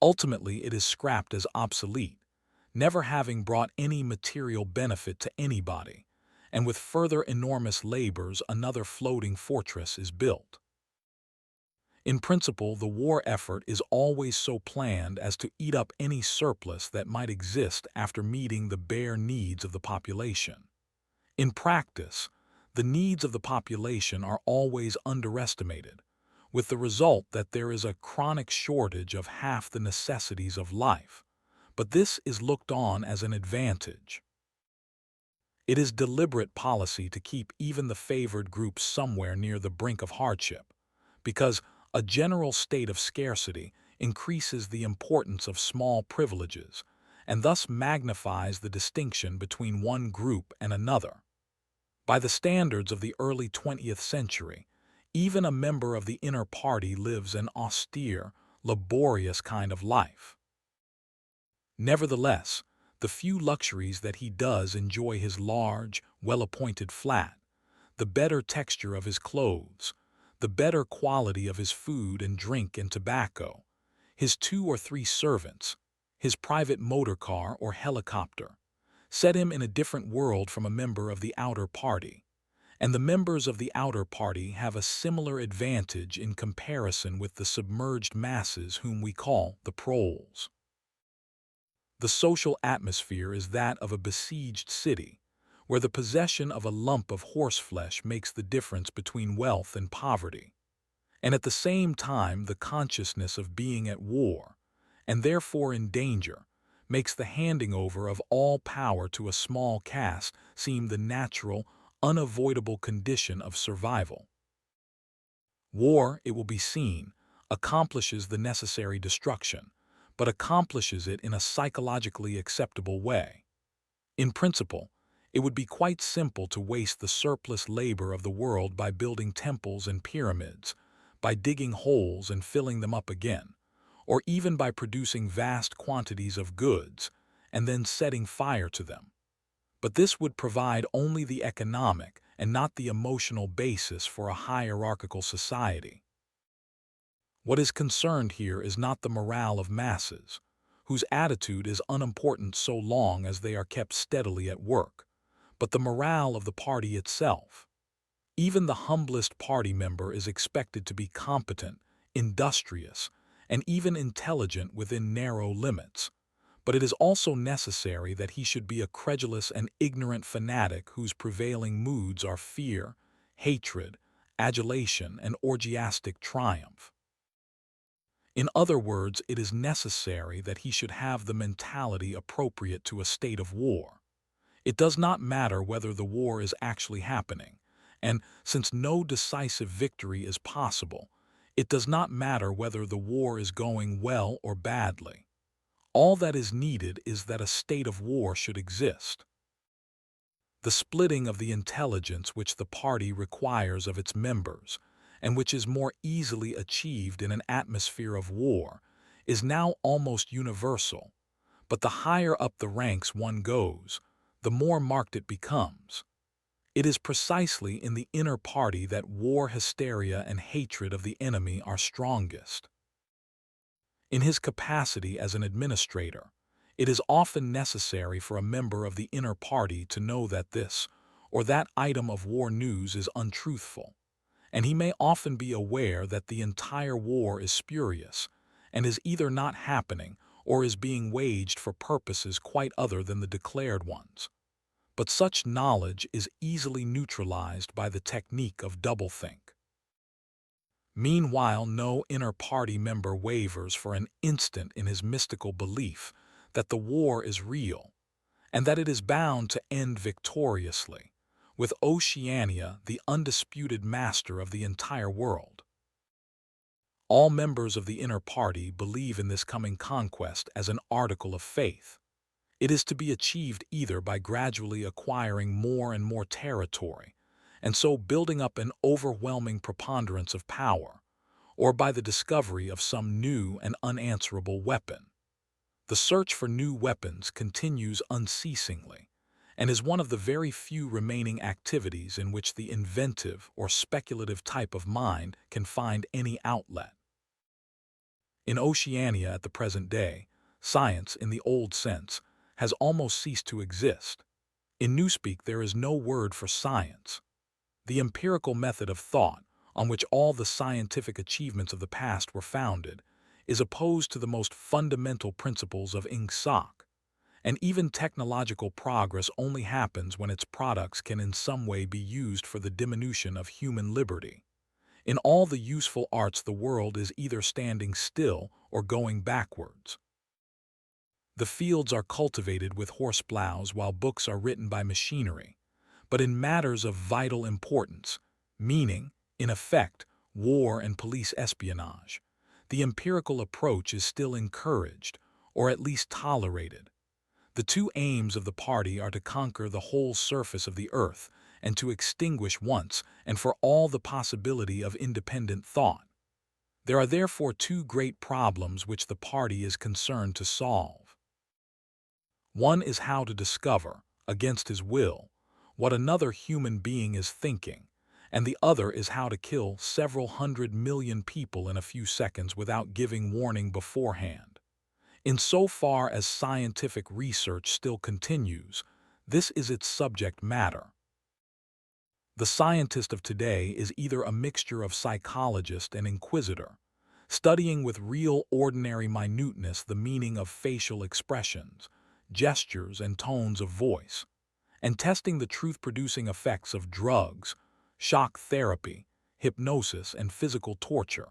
Ultimately, it is scrapped as obsolete, never having brought any material benefit to anybody, and with further enormous labors another floating fortress is built. In principle, the war effort is always so planned as to eat up any surplus that might exist after meeting the bare needs of the population. In practice, the needs of the population are always underestimated, with the result that there is a chronic shortage of half the necessities of life. But this is looked on as an advantage. It is deliberate policy to keep even the favored groups somewhere near the brink of hardship, because a general state of scarcity increases the importance of small privileges, and thus magnifies the distinction between one group and another. By the standards of the early 20th century, even a member of the inner party lives an austere, laborious kind of life. Nevertheless, the few luxuries that he does enjoy, his large, well-appointed flat, the better texture of his clothes, the better quality of his food and drink and tobacco, his 2 or 3 servants, his private motor car or helicopter, set him in a different world from a member of the outer party, and the members of the outer party have a similar advantage in comparison with the submerged masses whom we call the proles. The social atmosphere is that of a besieged city, where the possession of a lump of horseflesh makes the difference between wealth and poverty, and at the same time the consciousness of being at war, and therefore in danger, makes the handing over of all power to a small caste seem the natural, unavoidable condition of survival. War, it will be seen, accomplishes the necessary destruction, but accomplishes it in a psychologically acceptable way. In principle, it would be quite simple to waste the surplus labor of the world by building temples and pyramids, by digging holes and filling them up again, or even by producing vast quantities of goods and then setting fire to them. But this would provide only the economic and not the emotional basis for a hierarchical society. What is concerned here is not the morale of masses, whose attitude is unimportant so long as they are kept steadily at work, but the morale of the party itself. Even the humblest party member is expected to be competent, industrious, and even intelligent within narrow limits, but it is also necessary that he should be a credulous and ignorant fanatic whose prevailing moods are fear, hatred, adulation, and orgiastic triumph. In other words, it is necessary that he should have the mentality appropriate to a state of war. It does not matter whether the war is actually happening, and since no decisive victory is possible, it does not matter whether the war is going well or badly. All that is needed is that a state of war should exist. The splitting of the intelligence which the party requires of its members, and which is more easily achieved in an atmosphere of war, is now almost universal, but the higher up the ranks one goes, the more marked it becomes. It is precisely in the inner party that war hysteria and hatred of the enemy are strongest. In his capacity as an administrator, it is often necessary for a member of the inner party to know that this or that item of war news is untruthful, and he may often be aware that the entire war is spurious and is either not happening or is being waged for purposes quite other than the declared ones. But such knowledge is easily neutralized by the technique of doublethink. Meanwhile, no inner party member wavers for an instant in his mystical belief that the war is real and that it is bound to end victoriously, with Oceania the undisputed master of the entire world. All members of the inner party believe in this coming conquest as an article of faith. It is to be achieved either by gradually acquiring more and more territory, and so building up an overwhelming preponderance of power, or by the discovery of some new and unanswerable weapon. The search for new weapons continues unceasingly, and is one of the very few remaining activities in which the inventive or speculative type of mind can find any outlet. In Oceania at the present day, science, in the old sense, has almost ceased to exist. In Newspeak there is no word for science. The empirical method of thought, on which all the scientific achievements of the past were founded, is opposed to the most fundamental principles of Ingsoc, and even technological progress only happens when its products can in some way be used for the diminution of human liberty. In all the useful arts the world is either standing still or going backwards. The fields are cultivated with horse plows while books are written by machinery, but in matters of vital importance, meaning, in effect, war and police espionage, the empirical approach is still encouraged, or at least tolerated. The two aims of the party are to conquer the whole surface of the earth and to extinguish once and for all the possibility of independent thought. There are therefore two great problems which the party is concerned to solve. One is how to discover, against his will, what another human being is thinking, and the other is how to kill several 100 million people in a few seconds without giving warning beforehand. Insofar as scientific research still continues, this is its subject matter. The scientist of today is either a mixture of psychologist and inquisitor, studying with real ordinary minuteness the meaning of facial expressions, gestures, and tones of voice, and testing the truth-producing effects of drugs, shock therapy, hypnosis, and physical torture.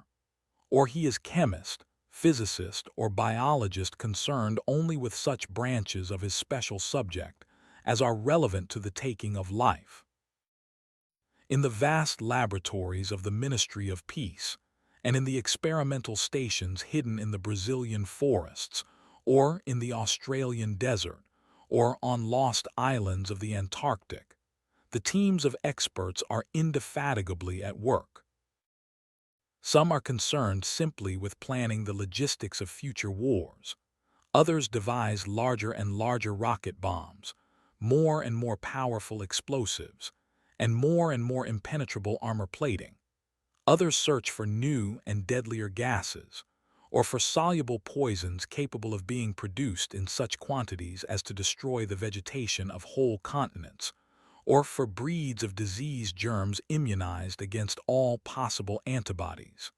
Or he is chemist, physicist, or biologist concerned only with such branches of his special subject as are relevant to the taking of life. In the vast laboratories of the Ministry of Peace, and in the experimental stations hidden in the Brazilian forests, or in the Australian desert, or on lost islands of the Antarctic, the teams of experts are indefatigably at work. Some are concerned simply with planning the logistics of future wars. Others devise larger and larger rocket bombs, more and more powerful explosives, and more impenetrable armor plating. Others search for new and deadlier gases, or for soluble poisons capable of being produced in such quantities as to destroy the vegetation of whole continents, or for breeds of disease germs immunized against all possible antibodies.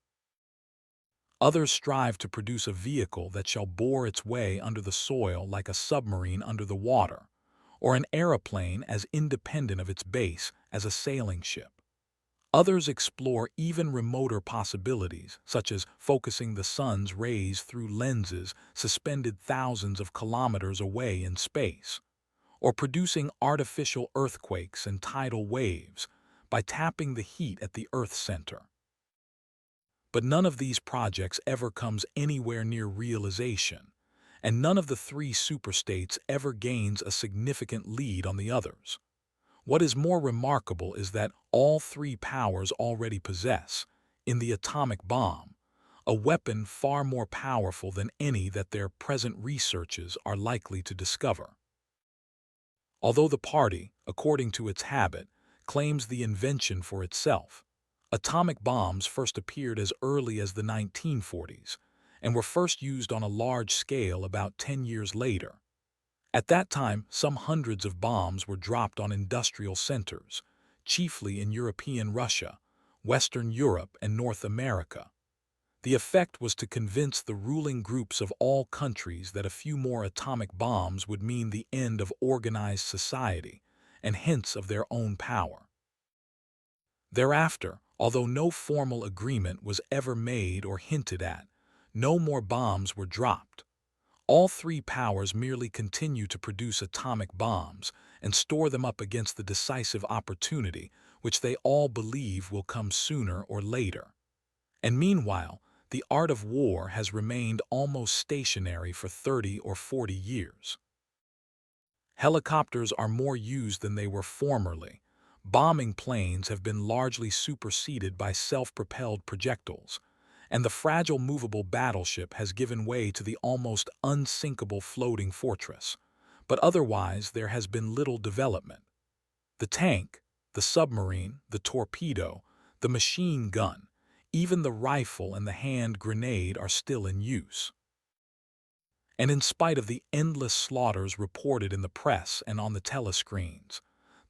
Others strive to produce a vehicle that shall bore its way under the soil like a submarine under the water, or an aeroplane as independent of its base as a sailing ship. Others explore even remoter possibilities, such as focusing the sun's rays through lenses suspended thousands of kilometers away in space, or producing artificial earthquakes and tidal waves by tapping the heat at the Earth's center. But none of these projects ever comes anywhere near realization, and none of the three superstates ever gains a significant lead on the others. What is more remarkable is that all three powers already possess, in the atomic bomb, a weapon far more powerful than any that their present researches are likely to discover. Although the party, according to its habit, claims the invention for itself. Atomic bombs first appeared as early as the 1940s and were first used on a large scale about 10 years later. At that time, some hundreds of bombs were dropped on industrial centers, chiefly in European Russia, Western Europe, and North America. The effect was to convince the ruling groups of all countries that a few more atomic bombs would mean the end of organized society, and hence of their own power. Thereafter, although no formal agreement was ever made or hinted at, no more bombs were dropped. All three powers merely continue to produce atomic bombs and store them up against the decisive opportunity which they all believe will come sooner or later. And meanwhile, the art of war has remained almost stationary for 30 or 40 years. Helicopters are more used than they were formerly. Bombing planes have been largely superseded by self-propelled projectiles, and the fragile movable battleship has given way to the almost unsinkable floating fortress. But otherwise there has been little development. The tank, the submarine, the torpedo, the machine gun, even the rifle and the hand grenade are still in use. And in spite of the endless slaughters reported in the press and on the telescreens,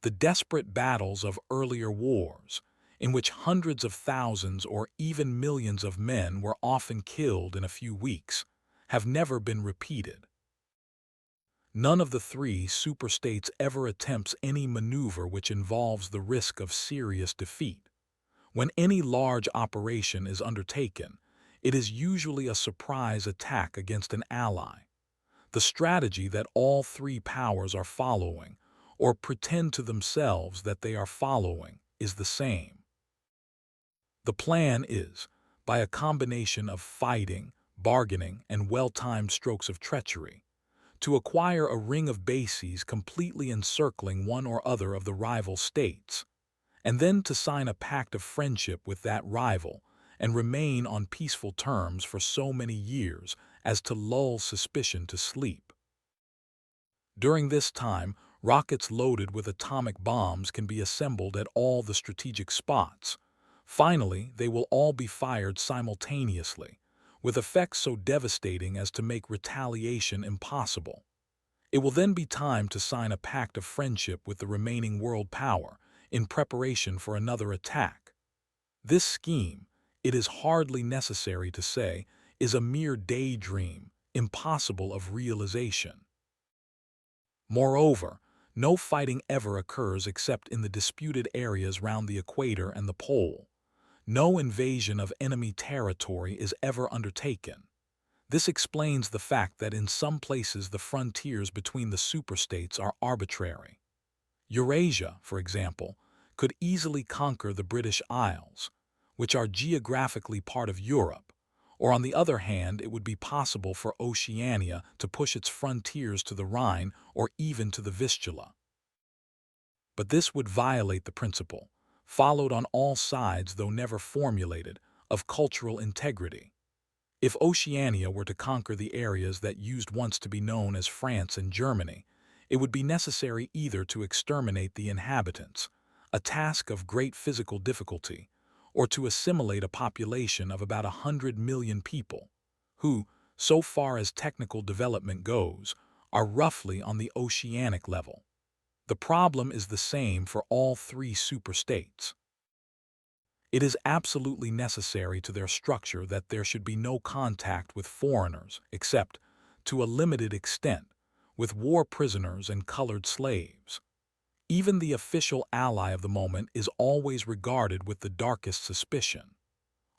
the desperate battles of earlier wars, in which hundreds of thousands or even millions of men were often killed in a few weeks, have never been repeated. None of the three superstates ever attempts any maneuver which involves the risk of serious defeat. When any large operation is undertaken, it is usually a surprise attack against an ally. The strategy that all three powers are following, or pretend to themselves that they are following, is the same. The plan is, by a combination of fighting, bargaining, and well-timed strokes of treachery, to acquire a ring of bases completely encircling one or other of the rival states, and then to sign a pact of friendship with that rival and remain on peaceful terms for so many years as to lull suspicion to sleep. During this time, rockets loaded with atomic bombs can be assembled at all the strategic spots. Finally, they will all be fired simultaneously, with effects so devastating as to make retaliation impossible. It will then be time to sign a pact of friendship with the remaining world power in preparation for another attack. This scheme, it is hardly necessary to say, is a mere daydream, impossible of realization. Moreover, no fighting ever occurs except in the disputed areas round the equator and the pole. No invasion of enemy territory is ever undertaken. This explains the fact that in some places the frontiers between the superstates are arbitrary. Eurasia, for example, could easily conquer the British Isles, which are geographically part of Europe, or on the other hand it would be possible for Oceania to push its frontiers to the Rhine or even to the Vistula. But this would violate the principle, followed on all sides though never formulated, of cultural integrity. If Oceania were to conquer the areas that used once to be known as France and Germany, it would be necessary either to exterminate the inhabitants, a task of great physical difficulty, or to assimilate a population of about 100 million people, who, so far as technical development goes, are roughly on the oceanic level. The problem is the same for all three superstates. It is absolutely necessary to their structure that there should be no contact with foreigners except, to a limited extent, with war prisoners and colored slaves. Even the official ally of the moment is always regarded with the darkest suspicion.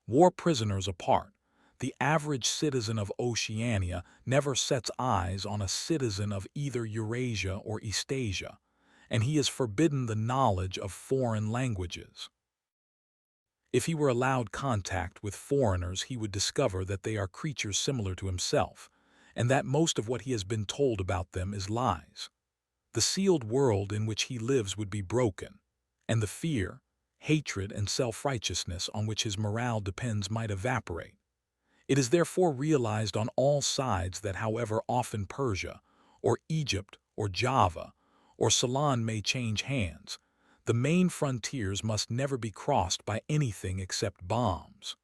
War prisoners apart, the average citizen of Oceania never sets eyes on a citizen of either Eurasia or Eastasia, and he is forbidden the knowledge of foreign languages. If he were allowed contact with foreigners, he would discover that they are creatures similar to himself, and that most of what he has been told about them is lies. The sealed world in which he lives would be broken, and the fear, hatred, and self-righteousness on which his morale depends might evaporate. It is therefore realized on all sides that however often Persia, or Egypt, or Java, or Ceylon may change hands, The main frontiers must never be crossed by anything except bombs.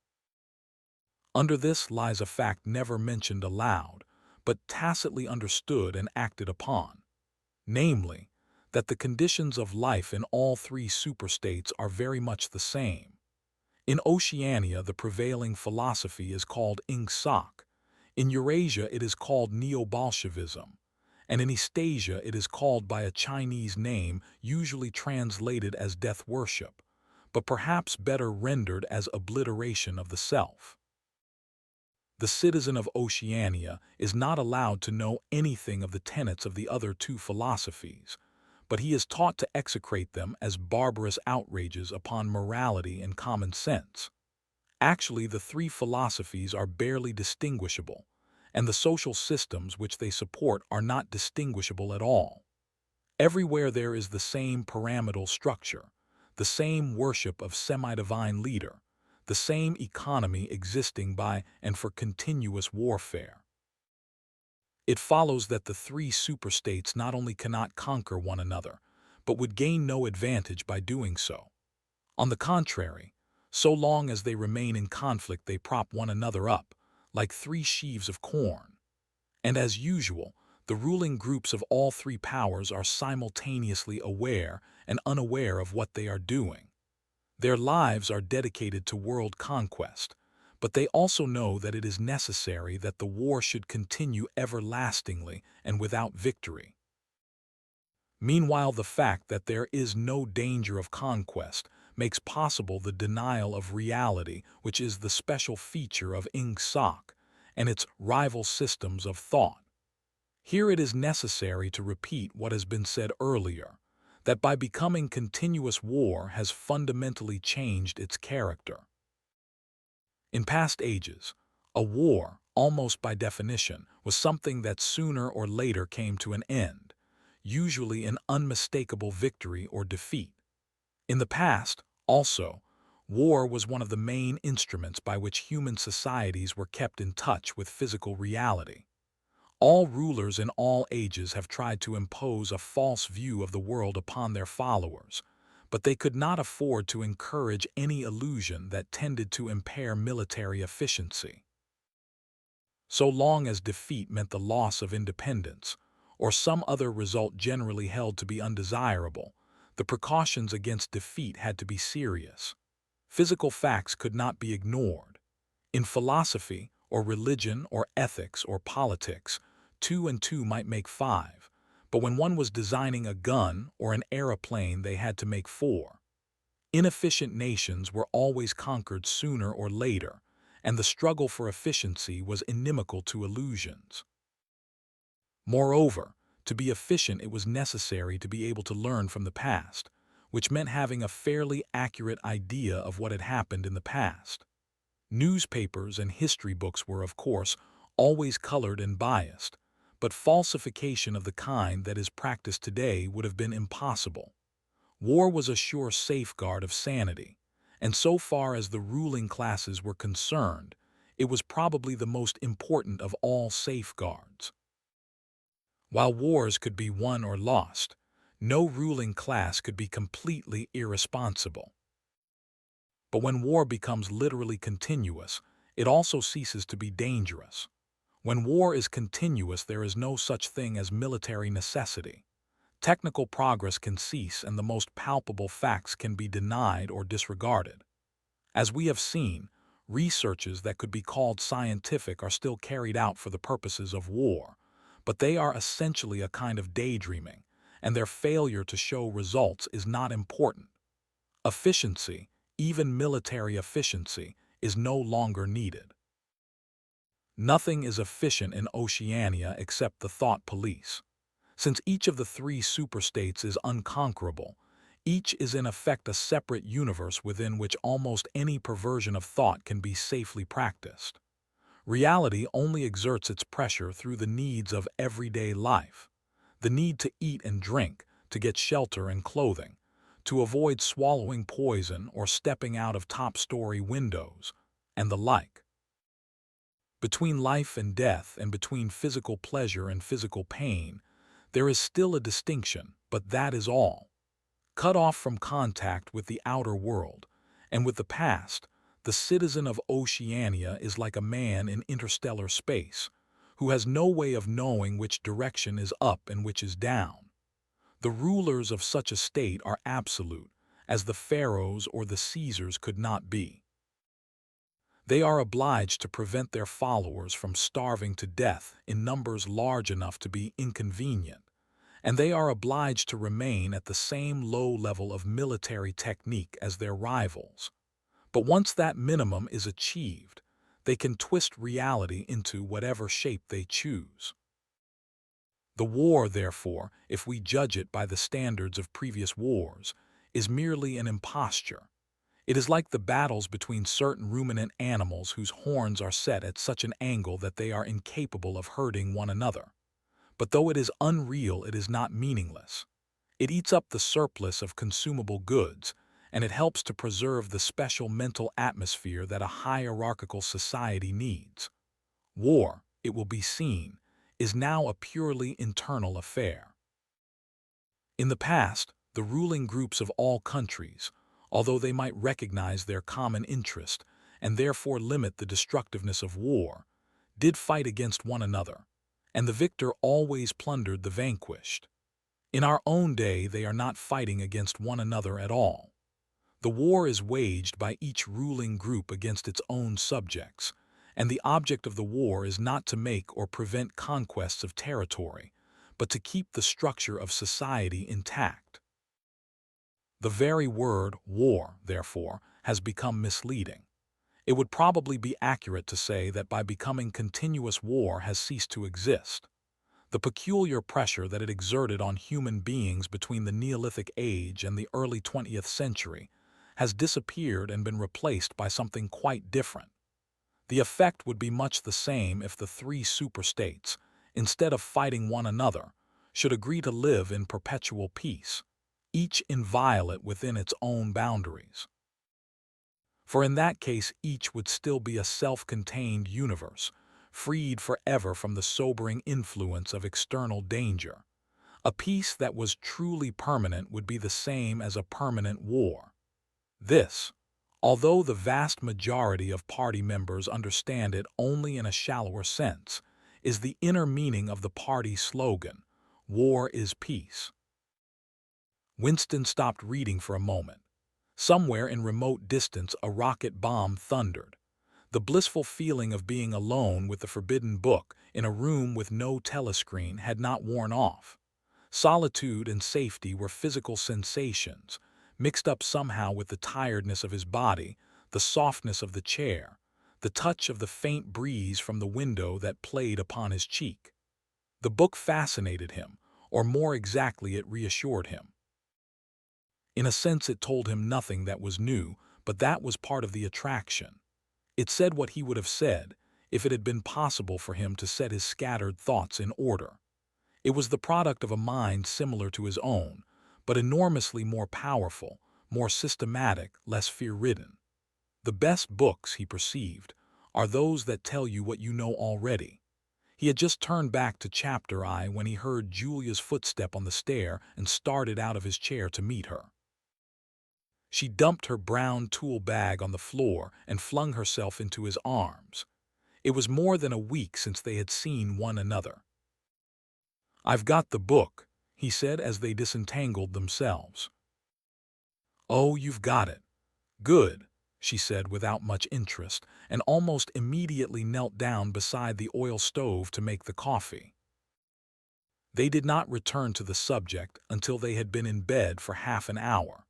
Under this lies a fact never mentioned aloud, but tacitly understood and acted upon, namely, that the conditions of life in all three superstates are very much the same. In Oceania, the prevailing philosophy is called Ingsoc. In Eurasia, it is called Neo-Bolshevism. And in Eastasia, it is called by a Chinese name usually translated as death worship, but perhaps better rendered as obliteration of the self. The citizen of Oceania is not allowed to know anything of the tenets of the other two philosophies, but he is taught to execrate them as barbarous outrages upon morality and common sense. Actually, the three philosophies are barely distinguishable, and the social systems which they support are not distinguishable at all. Everywhere there is the same pyramidal structure, the same worship of semi-divine leader, the same economy existing by and for continuous warfare. It follows that the three superstates not only cannot conquer one another, but would gain no advantage by doing so. On the contrary, so long as they remain in conflict they prop one another up, like three sheaves of corn. And as usual, the ruling groups of all three powers are simultaneously aware and unaware of what they are doing. Their lives are dedicated to world conquest, but they also know that it is necessary that the war should continue everlastingly and without victory. Meanwhile, the fact that there is no danger of conquest makes possible the denial of reality, which is the special feature of Ingsoc and its rival systems of thought. Here it is necessary to repeat what has been said earlier, that by becoming continuous war has fundamentally changed its character. In past ages, a war, almost by definition, was something that sooner or later came to an end, usually an unmistakable victory or defeat. In the past, also, war was one of the main instruments by which human societies were kept in touch with physical reality. All rulers in all ages have tried to impose a false view of the world upon their followers, but they could not afford to encourage any illusion that tended to impair military efficiency. So long as defeat meant the loss of independence, or some other result generally held to be undesirable, the precautions against defeat had to be serious. Physical facts could not be ignored. In philosophy, or religion, or ethics, or politics, 2 and 2 might make 5, but when one was designing a gun or an aeroplane they had to make 4. Inefficient nations were always conquered sooner or later, and the struggle for efficiency was inimical to illusions. Moreover, to be efficient it was necessary to be able to learn from the past, which meant having a fairly accurate idea of what had happened in the past. Newspapers and history books were, of course, always colored and biased, but falsification of the kind that is practiced today would have been impossible. War was a sure safeguard of sanity, and so far as the ruling classes were concerned, it was probably the most important of all safeguards. While wars could be won or lost, no ruling class could be completely irresponsible. But when war becomes literally continuous, it also ceases to be dangerous. When war is continuous, there is no such thing as military necessity. Technical progress can cease and the most palpable facts can be denied or disregarded. As we have seen, researches that could be called scientific are still carried out for the purposes of war, but they are essentially a kind of daydreaming, and their failure to show results is not important. Efficiency, even military efficiency, is no longer needed. Nothing is efficient in Oceania except the thought police. Since each of the three superstates is unconquerable, each is in effect a separate universe within which almost any perversion of thought can be safely practiced. Reality only exerts its pressure through the needs of everyday life, the need to eat and drink, to get shelter and clothing, to avoid swallowing poison or stepping out of top-story windows, and the like. Between life and death and between physical pleasure and physical pain, there is still a distinction, but that is all. cut off from contact with the outer world, and with the past. The citizen of Oceania is like a man in interstellar space, who has no way of knowing which direction is up and which is down. The rulers of such a state are absolute, as the pharaohs or the Caesars could not be. They are obliged to prevent their followers from starving to death in numbers large enough to be inconvenient, and they are obliged to remain at the same low level of military technique as their rivals. But once that minimum is achieved, they can twist reality into whatever shape they choose. The war, therefore, if we judge it by the standards of previous wars, is merely an imposture. It is like the battles between certain ruminant animals whose horns are set at such an angle that they are incapable of hurting one another. But though it is unreal, it is not meaningless. It eats up the surplus of consumable goods, and it helps to preserve the special mental atmosphere that a hierarchical society needs. War, it will be seen, is now a purely internal affair. In the past, the ruling groups of all countries, although they might recognize their common interest and therefore limit the destructiveness of war, did fight against one another, and the victor always plundered the vanquished. In our own day, they are not fighting against one another at all. The war is waged by each ruling group against its own subjects, and the object of the war is not to make or prevent conquests of territory, but to keep the structure of society intact. The very word war, therefore, has become misleading. It would probably be accurate to say that by becoming continuous, war has ceased to exist. The peculiar pressure that it exerted on human beings between the Neolithic age and the early 20th century has disappeared and been replaced by something quite different. The effect would be much the same if the three superstates, instead of fighting one another, should agree to live in perpetual peace, each inviolate within its own boundaries. For in that case, each would still be a self-contained universe, freed forever from the sobering influence of external danger. A peace that was truly permanent would be the same as a permanent war. This, although the vast majority of party members understand it only in a shallower sense, is the inner meaning of the party slogan, "War is peace." Winston stopped reading for a moment. Somewhere in remote distance, a rocket bomb thundered. The blissful feeling of being alone with the forbidden book in a room with no telescreen had not worn off. Solitude and safety were physical sensations, mixed up somehow with the tiredness of his body, the softness of the chair, the touch of the faint breeze from the window that played upon his cheek. The book fascinated him, or more exactly, it reassured him. In a sense, it told him nothing that was new, but that was part of the attraction. It said what he would have said if it had been possible for him to set his scattered thoughts in order. It was the product of a mind similar to his own, but enormously more powerful, more systematic, less fear-ridden. The best books, he perceived, are those that tell you what you know already. He had just turned back to chapter I when he heard Julia's footstep on the stair and started out of his chair to meet her. She dumped her brown tool bag on the floor and flung herself into his arms. It was more than a week since they had seen one another. "I've got the book," he said as they disentangled themselves. "Oh, you've got it. Good," she said without much interest, and almost immediately knelt down beside the oil stove to make the coffee. They did not return to the subject until they had been in bed for half an hour.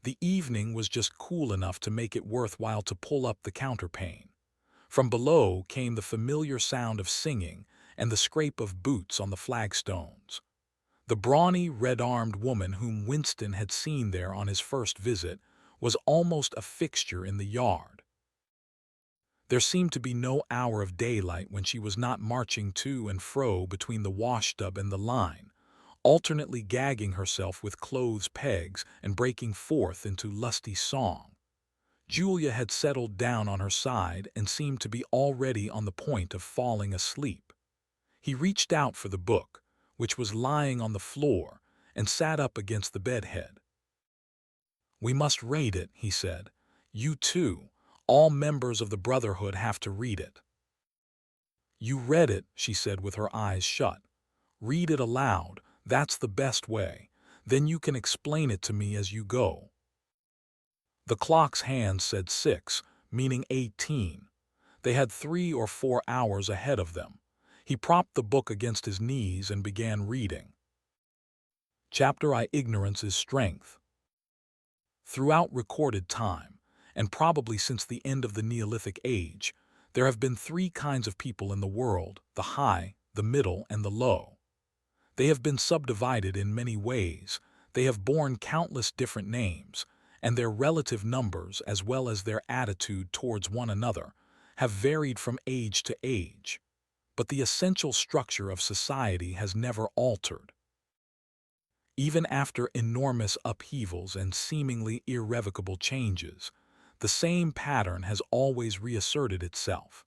The evening was just cool enough to make it worthwhile to pull up the counterpane. From below came the familiar sound of singing and the scrape of boots on the flagstones. The brawny, red-armed woman whom Winston had seen there on his first visit was almost a fixture in the yard. There seemed to be no hour of daylight when she was not marching to and fro between the washtub and the line, alternately gagging herself with clothes pegs and breaking forth into lusty song. Julia had settled down on her side and seemed to be already on the point of falling asleep. He reached out for the book, which was lying on the floor, and sat up against the bedhead. "We must read it," he said. "You too. All members of the Brotherhood have to read it." "You read it," she said with her eyes shut. "Read it aloud. That's the best way. Then you can explain it to me as you go." The clock's hands said 6, meaning 18. They had 3 or 4 hours ahead of them. He propped the book against his knees and began reading. Chapter I. Ignorance is Strength. Throughout recorded time, and probably since the end of the Neolithic Age, there have been 3 kinds of people in the world: the high, the middle, and the low. They have been subdivided in many ways. They have borne countless different names, and their relative numbers, as well as their attitude towards one another, have varied from age to age. But the essential structure of society has never altered. Even after enormous upheavals and seemingly irrevocable changes, the same pattern has always reasserted itself,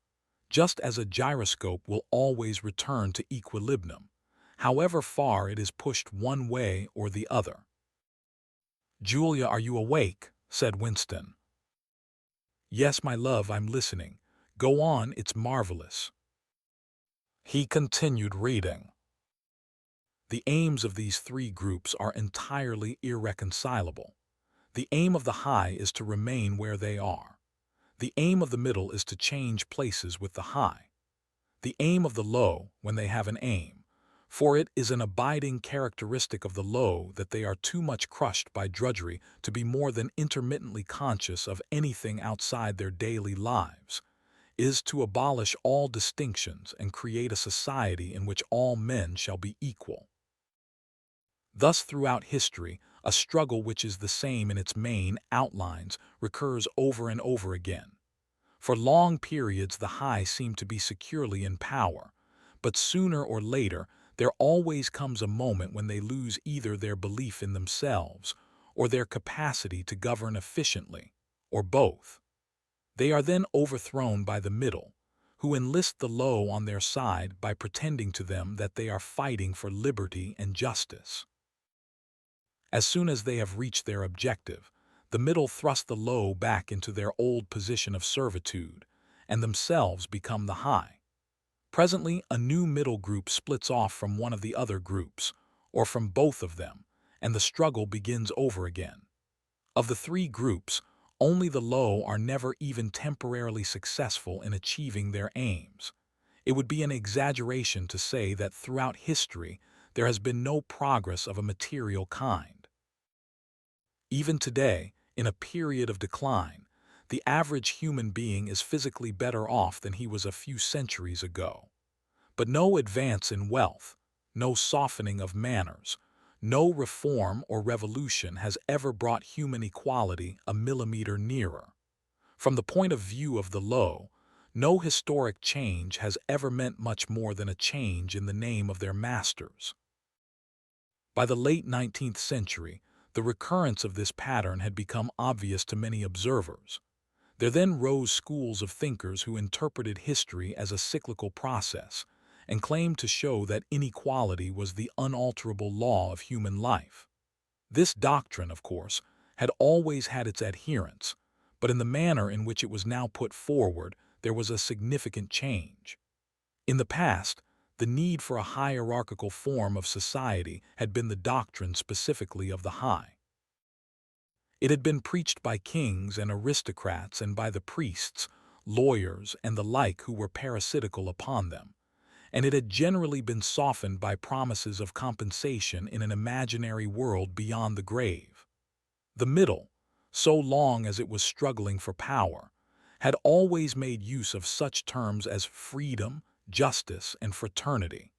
just as a gyroscope will always return to equilibrium, however far it is pushed one way or the other. "Julia, are you awake?" said Winston. "Yes, my love, I'm listening. Go on, it's marvelous." He continued reading. The aims of these 3 groups are entirely irreconcilable. The aim of the high is to remain where they are. The aim of the middle is to change places with the high. The aim of the low, when they have an aim, for it is an abiding characteristic of the low that they are too much crushed by drudgery to be more than intermittently conscious of anything outside their daily lives, is to abolish all distinctions and create a society in which all men shall be equal. Thus, throughout history, a struggle which is the same in its main outlines recurs over and over again. For long periods the high seem to be securely in power, but sooner or later there always comes a moment when they lose either their belief in themselves or their capacity to govern efficiently, or both. They are then overthrown by the middle, who enlist the low on their side by pretending to them that they are fighting for liberty and justice. As soon as they have reached their objective, the middle thrust the low back into their old position of servitude, and themselves become the high. Presently, a new middle group splits off from one of the other groups, or from both of them, and the struggle begins over again. Of the 3 groups, only the low are never even temporarily successful in achieving their aims. It would be an exaggeration to say that throughout history there has been no progress of a material kind. Even today, in a period of decline, the average human being is physically better off than he was a few centuries ago. But no advance in wealth, no softening of manners, no reform or revolution has ever brought human equality a millimeter nearer. From the point of view of the low, no historic change has ever meant much more than a change in the name of their masters. By the late 19th century, the recurrence of this pattern had become obvious to many observers. There then rose schools of thinkers who interpreted history as a cyclical process and claimed to show that inequality was the unalterable law of human life. This doctrine, of course, had always had its adherents, but in the manner in which it was now put forward, there was a significant change. In the past, the need for a hierarchical form of society had been the doctrine specifically of the high. It had been preached by kings and aristocrats and by the priests, lawyers, and the like who were parasitical upon them, and it had generally been softened by promises of compensation in an imaginary world beyond the grave. The middle, so long as it was struggling for power, had always made use of such terms as freedom, justice, and fraternity.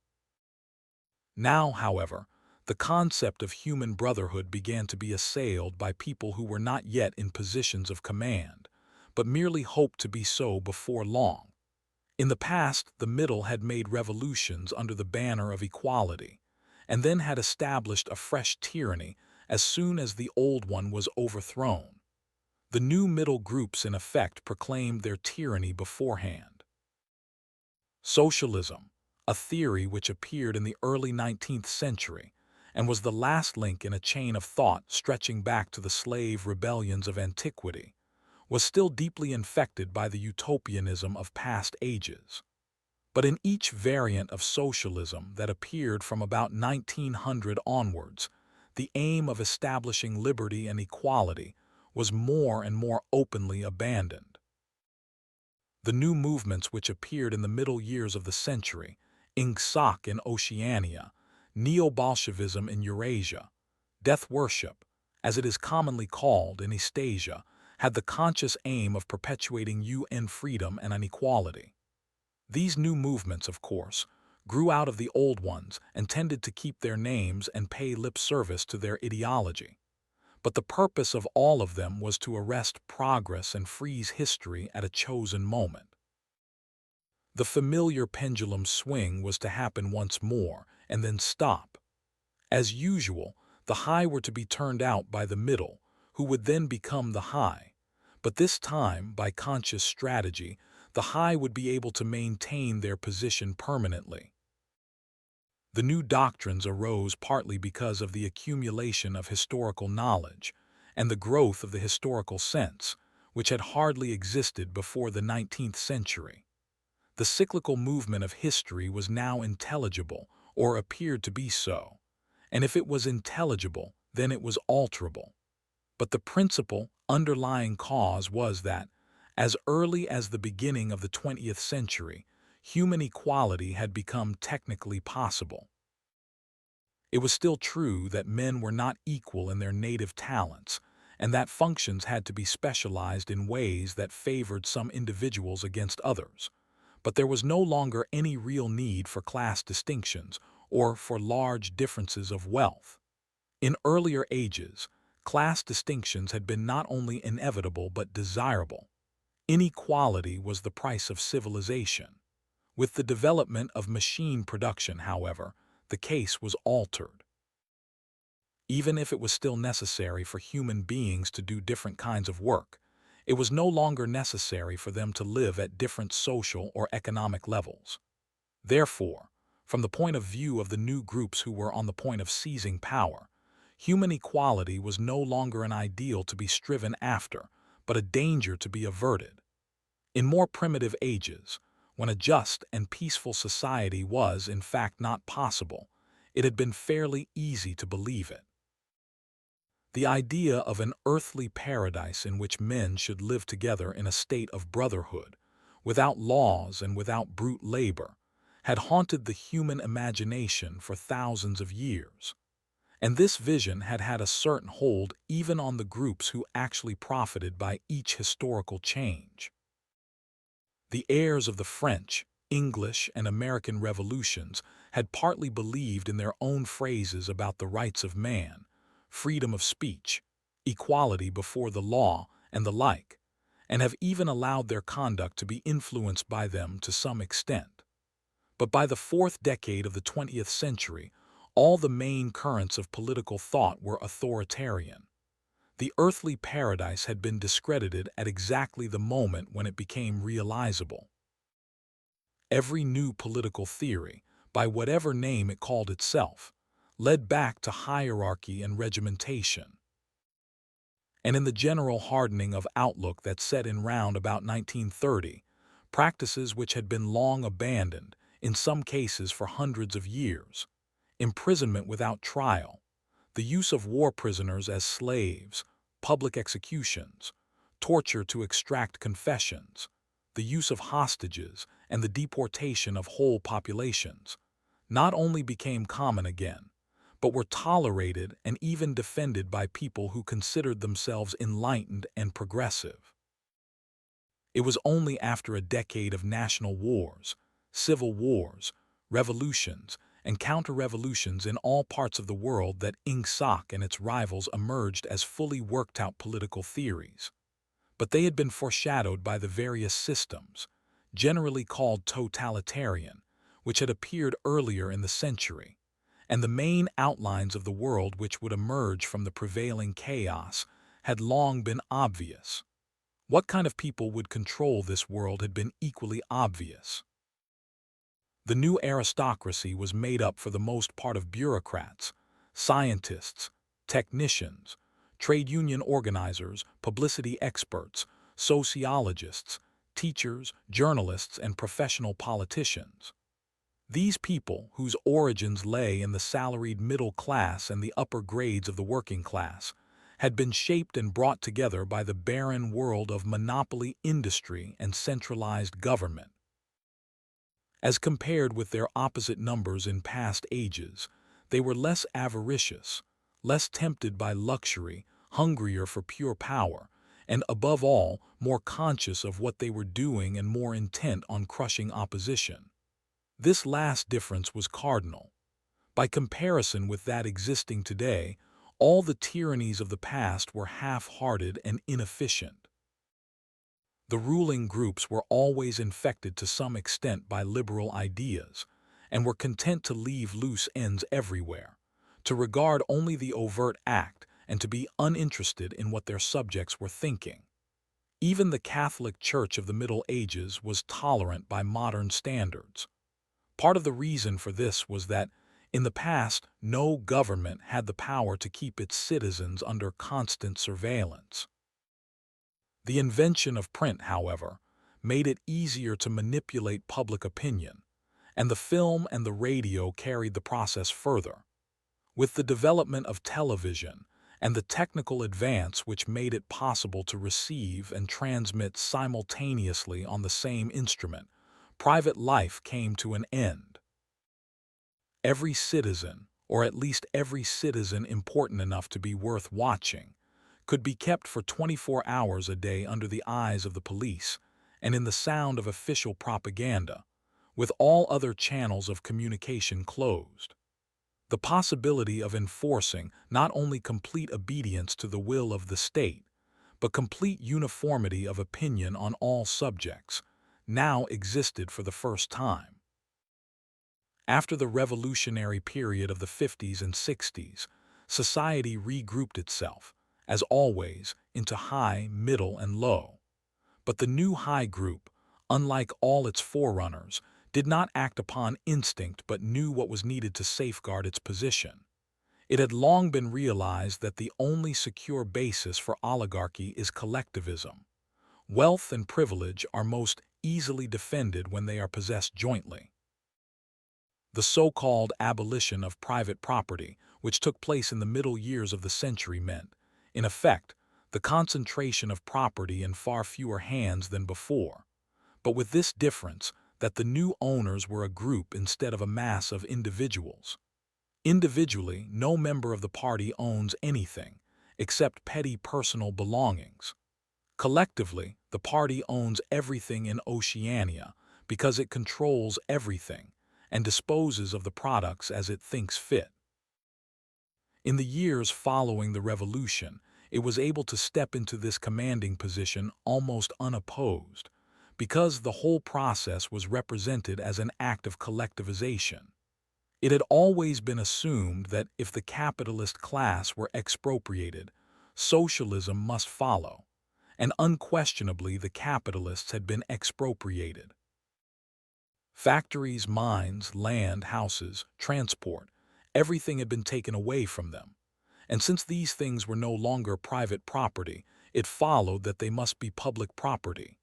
Now, however, the concept of human brotherhood began to be assailed by people who were not yet in positions of command, but merely hoped to be so before long. In the past, the middle had made revolutions under the banner of equality, and then had established a fresh tyranny as soon as the old one was overthrown. The new middle groups in effect proclaimed their tyranny beforehand. Socialism, a theory which appeared in the early 19th century, and was the last link in a chain of thought stretching back to the slave rebellions of antiquity, was still deeply infected by the utopianism of past ages. But in each variant of socialism that appeared from about 1900 onwards, the aim of establishing liberty and equality was more and more openly abandoned. The new movements which appeared in the middle years of the century, Ingsoc in Oceania, Neo-Bolshevism in Eurasia, death worship, as it is commonly called in Eastasia, had the conscious aim of perpetuating UN freedom and inequality. These new movements, of course, grew out of the old ones and tended to keep their names and pay lip service to their ideology. But the purpose of all of them was to arrest progress and freeze history at a chosen moment. The familiar pendulum swing was to happen once more and then stop. As usual, the high were to be turned out by the middle, who would then become the high. But this time, by conscious strategy, the high would be able to maintain their position permanently. The new doctrines arose partly because of the accumulation of historical knowledge and the growth of the historical sense, which had hardly existed before the 19th century. The cyclical movement of history was now intelligible, or appeared to be so, and if it was intelligible, then it was alterable. But the principal, underlying cause was that, as early as the beginning of the 20th century, human equality had become technically possible. It was still true that men were not equal in their native talents, and that functions had to be specialized in ways that favored some individuals against others. But there was no longer any real need for class distinctions or for large differences of wealth. In earlier ages, class distinctions had been not only inevitable but desirable. Inequality was the price of civilization. With the development of machine production, however, the case was altered. Even if it was still necessary for human beings to do different kinds of work, it was no longer necessary for them to live at different social or economic levels. Therefore, from the point of view of the new groups who were on the point of seizing power, human equality was no longer an ideal to be striven after, but a danger to be averted. In more primitive ages, when a just and peaceful society was, in fact, not possible, it had been fairly easy to believe it. The idea of an earthly paradise in which men should live together in a state of brotherhood, without laws and without brute labor, had haunted the human imagination for thousands of years. And this vision had had a certain hold even on the groups who actually profited by each historical change. The heirs of the French, English, and American revolutions had partly believed in their own phrases about the rights of man, freedom of speech, equality before the law, and the like, and have even allowed their conduct to be influenced by them to some extent. But by the fourth decade of the 20th century, all the main currents of political thought were authoritarian. The earthly paradise had been discredited at exactly the moment when it became realizable. Every new political theory, by whatever name it called itself, led back to hierarchy and regimentation. And in the general hardening of outlook that set in round about 1930, practices which had been long abandoned, in some cases for hundreds of years, imprisonment without trial, the use of war prisoners as slaves, public executions, torture to extract confessions, the use of hostages, and the deportation of whole populations, not only became common again, but were tolerated and even defended by people who considered themselves enlightened and progressive. It was only after a decade of national wars, civil wars, revolutions, and counter-revolutions in all parts of the world that Ingsoc and its rivals emerged as fully worked-out political theories. But they had been foreshadowed by the various systems, generally called totalitarian, which had appeared earlier in the century, and the main outlines of the world which would emerge from the prevailing chaos had long been obvious. What kind of people would control this world had been equally obvious. The new aristocracy was made up for the most part of bureaucrats, scientists, technicians, trade union organizers, publicity experts, sociologists, teachers, journalists, and professional politicians. These people, whose origins lay in the salaried middle class and the upper grades of the working class, had been shaped and brought together by the barren world of monopoly industry and centralized government. As compared with their opposite numbers in past ages, they were less avaricious, less tempted by luxury, hungrier for pure power, and above all, more conscious of what they were doing and more intent on crushing opposition. This last difference was cardinal. By comparison with that existing today, all the tyrannies of the past were half-hearted and inefficient. The ruling groups were always infected to some extent by liberal ideas, and were content to leave loose ends everywhere, to regard only the overt act and to be uninterested in what their subjects were thinking. Even the Catholic Church of the Middle Ages was tolerant by modern standards. Part of the reason for this was that, in the past, no government had the power to keep its citizens under constant surveillance. The invention of print, however, made it easier to manipulate public opinion, and the film and the radio carried the process further. With the development of television and the technical advance which made it possible to receive and transmit simultaneously on the same instrument, private life came to an end. Every citizen, or at least every citizen important enough to be worth watching, could be kept for 24 hours a day under the eyes of the police and in the sound of official propaganda, with all other channels of communication closed. The possibility of enforcing not only complete obedience to the will of the state, but complete uniformity of opinion on all subjects, now existed for the first time. After the revolutionary period of the 50s and 60s, society regrouped itself, as always, into high, middle, and low. But the new high group, unlike all its forerunners, did not act upon instinct but knew what was needed to safeguard its position. It had long been realized that the only secure basis for oligarchy is collectivism. Wealth and privilege are most easily defended when they are possessed jointly. The so-called abolition of private property, which took place in the middle years of the century, meant, in effect, the concentration of property in far fewer hands than before, but with this difference that the new owners were a group instead of a mass of individuals. Individually, no member of the party owns anything, except petty personal belongings. Collectively, the party owns everything in Oceania because it controls everything and disposes of the products as it thinks fit. In the years following the revolution, it was able to step into this commanding position almost unopposed, because the whole process was represented as an act of collectivization. It had always been assumed that if the capitalist class were expropriated, socialism must follow, and unquestionably the capitalists had been expropriated. Factories, mines, land, houses, transport, everything had been taken away from them. And since these things were no longer private property, it followed that they must be public property.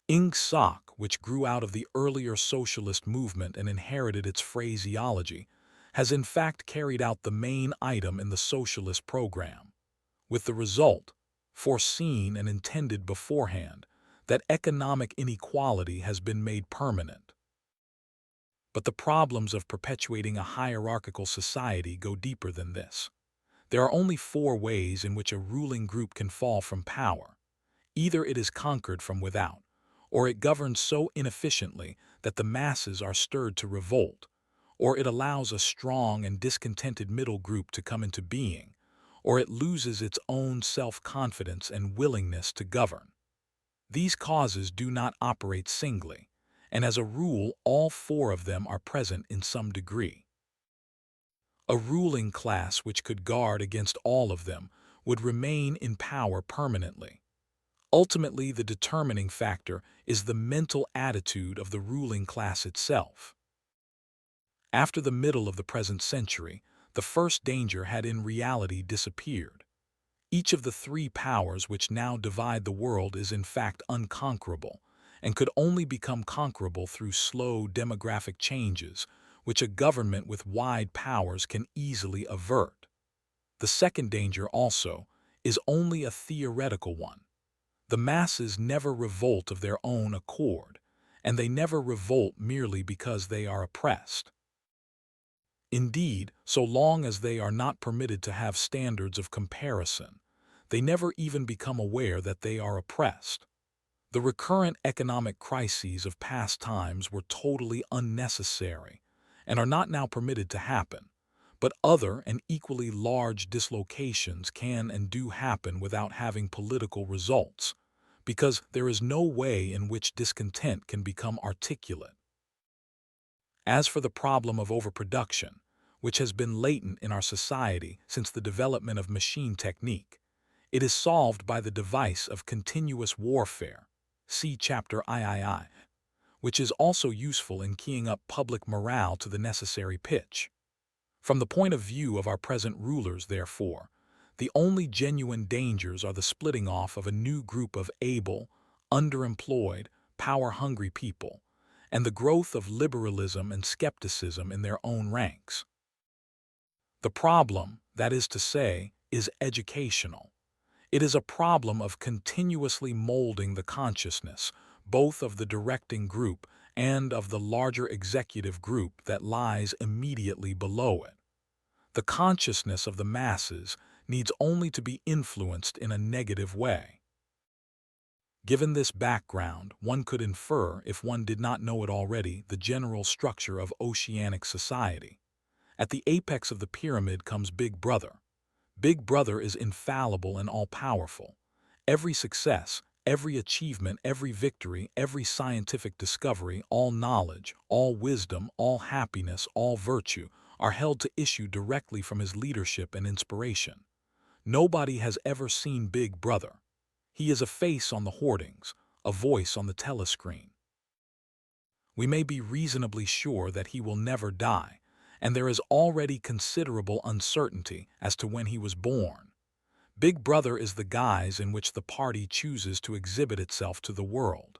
Ingsoc, which grew out of the earlier socialist movement and inherited its phraseology, has in fact carried out the main item in the socialist program, with the result, foreseen and intended beforehand, that economic inequality has been made permanent. But the problems of perpetuating a hierarchical society go deeper than this. There are only 4 ways in which a ruling group can fall from power. Either it is conquered from without, or it governs so inefficiently that the masses are stirred to revolt, or it allows a strong and discontented middle group to come into being, or it loses its own self-confidence and willingness to govern. These causes do not operate singly, and as a rule all 4 of them are present in some degree. A ruling class which could guard against all of them would remain in power permanently. Ultimately, the determining factor is the mental attitude of the ruling class itself. After the middle of the present century, the first danger had in reality disappeared. Each of the three powers which now divide the world is in fact unconquerable, and could only become conquerable through slow demographic changes, which a government with wide powers can easily avert. The second danger, also, is only a theoretical one. The masses never revolt of their own accord, and they never revolt merely because they are oppressed. Indeed, so long as they are not permitted to have standards of comparison, they never even become aware that they are oppressed. The recurrent economic crises of past times were totally unnecessary and are not now permitted to happen, but other and equally large dislocations can and do happen without having political results, because there is no way in which discontent can become articulate. As for the problem of overproduction, which has been latent in our society since the development of machine technique, it is solved by the device of continuous warfare, see chapter III, which is also useful in keying up public morale to the necessary pitch. From the point of view of our present rulers, therefore, the only genuine dangers are the splitting off of a new group of able, underemployed, power-hungry people, and the growth of liberalism and skepticism in their own ranks. The problem, that is to say, is educational. It is a problem of continuously molding the consciousness, both of the directing group and of the larger executive group that lies immediately below it. The consciousness of the masses needs only to be influenced in a negative way. Given this background, one could infer, if one did not know it already, the general structure of oceanic society. At the apex of the pyramid comes Big Brother. Big Brother is infallible and all-powerful. Every success, every achievement, every victory, every scientific discovery, all knowledge, all wisdom, all happiness, all virtue, are held to issue directly from his leadership and inspiration. Nobody has ever seen Big Brother. He is a face on the hoardings, a voice on the telescreen. We may be reasonably sure that he will never die, and there is already considerable uncertainty as to when he was born. Big Brother is the guise in which the party chooses to exhibit itself to the world.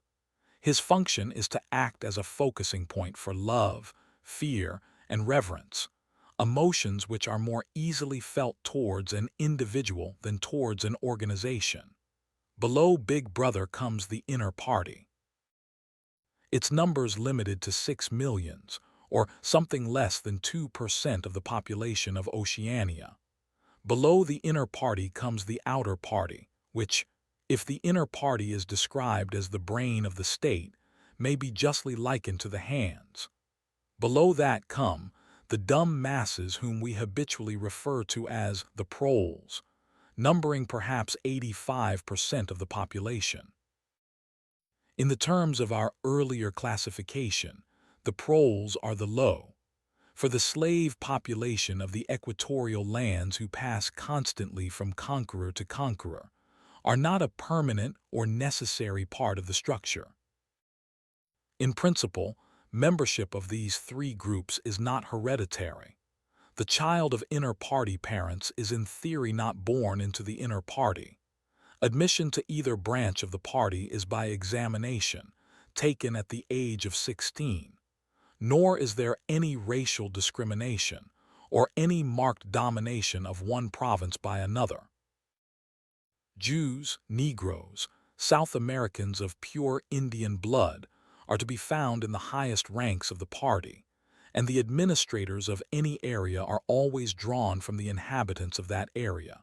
His function is to act as a focusing point for love, fear, and reverence, emotions which are more easily felt towards an individual than towards an organization. Below Big Brother comes the inner party. Its numbers limited to 6 millions, or something less than 2% of the population of Oceania. Below the inner party comes the outer party, which, if the inner party is described as the brain of the state, may be justly likened to the hands. Below that come the dumb masses whom we habitually refer to as the proles, numbering perhaps 85% of the population. In the terms of our earlier classification, the proles are the low, for the slave population of the equatorial lands who pass constantly from conqueror to conqueror are not a permanent or necessary part of the structure. In principle, membership of these three groups is not hereditary. The child of inner party parents is in theory not born into the inner party. Admission to either branch of the party is by examination, taken at the age of 16. Nor is there any racial discrimination or any marked domination of one province by another. Jews, Negroes, South Americans of pure Indian blood are to be found in the highest ranks of the party, and the administrators of any area are always drawn from the inhabitants of that area.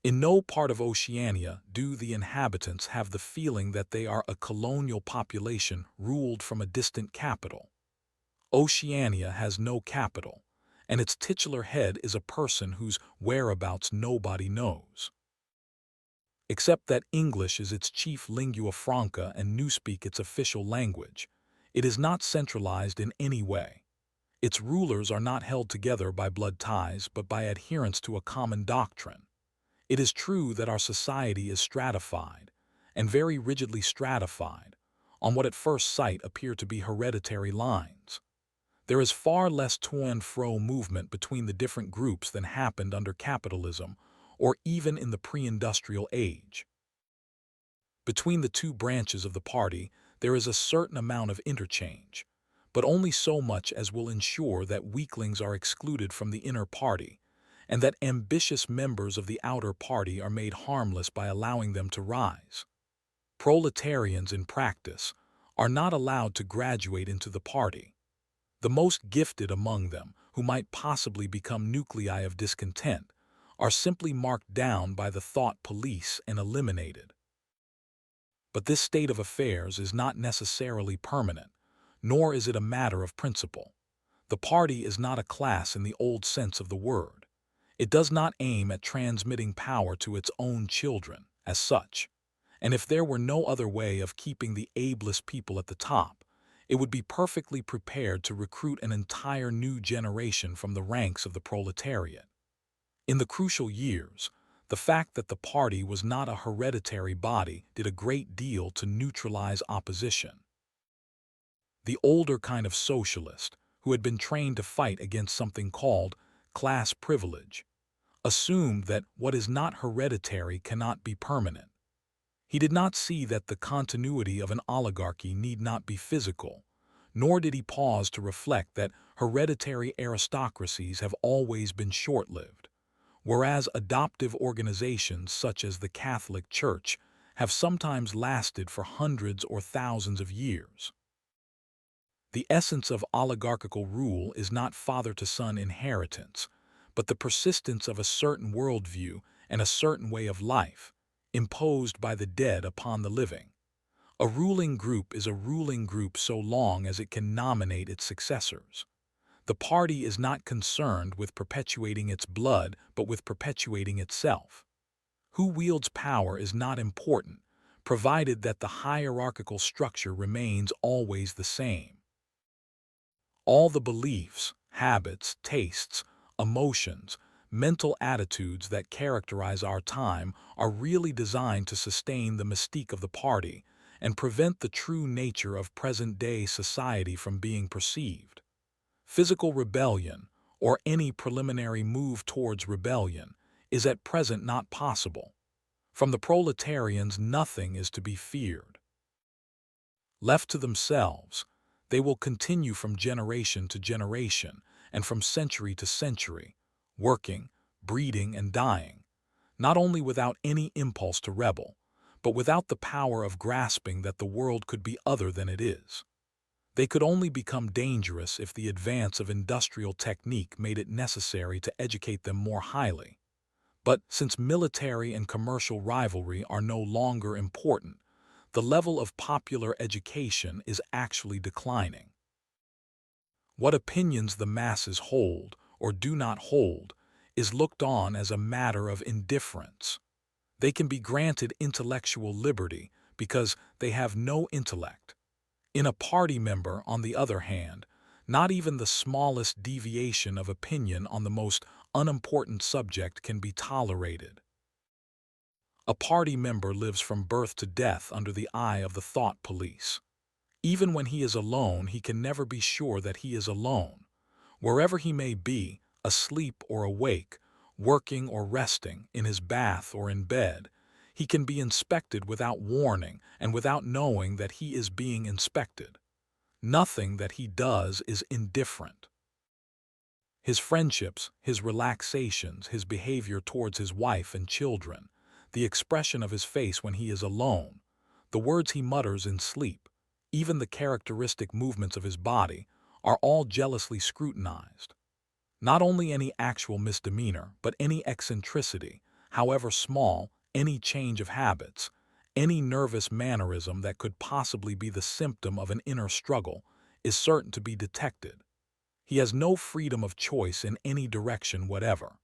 In no part of Oceania do the inhabitants have the feeling that they are a colonial population ruled from a distant capital. Oceania has no capital, and its titular head is a person whose whereabouts nobody knows. Except that English is its chief lingua franca and Newspeak its official language, it is not centralized in any way. Its rulers are not held together by blood ties but by adherence to a common doctrine. It is true that our society is stratified, and very rigidly stratified, on what at first sight appear to be hereditary lines. There is far less to and fro movement between the different groups than happened under capitalism or even in the pre-industrial age. Between the two branches of the party, there is a certain amount of interchange, but only so much as will ensure that weaklings are excluded from the inner party, and that ambitious members of the outer party are made harmless by allowing them to rise. Proletarians, in practice, are not allowed to graduate into the party. The most gifted among them, who might possibly become nuclei of discontent, are simply marked down by the thought police and eliminated. But this state of affairs is not necessarily permanent, nor is it a matter of principle. The party is not a class in the old sense of the word. It does not aim at transmitting power to its own children, as such. And if there were no other way of keeping the ablest people at the top, it would be perfectly prepared to recruit an entire new generation from the ranks of the proletariat. In the crucial years, the fact that the party was not a hereditary body did a great deal to neutralize opposition. The older kind of socialist, who had been trained to fight against something called class privilege, assumed that what is not hereditary cannot be permanent. He did not see that the continuity of an oligarchy need not be physical, nor did he pause to reflect that hereditary aristocracies have always been short-lived, whereas adoptive organizations such as the Catholic Church have sometimes lasted for hundreds or thousands of years. The essence of oligarchical rule is not father-to-son inheritance, but the persistence of a certain worldview and a certain way of life, imposed by the dead upon the living. A ruling group is a ruling group so long as it can nominate its successors. The party is not concerned with perpetuating its blood, but with perpetuating itself. Who wields power is not important, provided that the hierarchical structure remains always the same. All the beliefs, habits, tastes, emotions, mental attitudes that characterize our time are really designed to sustain the mystique of the party and prevent the true nature of present-day society from being perceived. Physical rebellion, or any preliminary move towards rebellion, is at present not possible. From the proletarians, nothing is to be feared. Left to themselves, they will continue from generation to generation and from century to century, working, breeding, and dying, not only without any impulse to rebel, but without the power of grasping that the world could be other than it is. They could only become dangerous if the advance of industrial technique made it necessary to educate them more highly. But since military and commercial rivalry are no longer important, the level of popular education is actually declining. What opinions the masses hold or do not hold is looked on as a matter of indifference. They can be granted intellectual liberty because they have no intellect. In a party member, on the other hand, not even the smallest deviation of opinion on the most unimportant subject can be tolerated. A party member lives from birth to death under the eye of the thought police. Even when he is alone, he can never be sure that he is alone. Wherever he may be, asleep or awake, working or resting, in his bath or in bed, he can be inspected without warning and without knowing that he is being inspected. Nothing that he does is indifferent. His friendships, his relaxations, his behavior towards his wife and children, the expression of his face when he is alone, the words he mutters in sleep, even the characteristic movements of his body, are all jealously scrutinized. Not only any actual misdemeanor, but any eccentricity, however small, any change of habits, any nervous mannerism that could possibly be the symptom of an inner struggle, is certain to be detected. He has no freedom of choice in any direction whatever.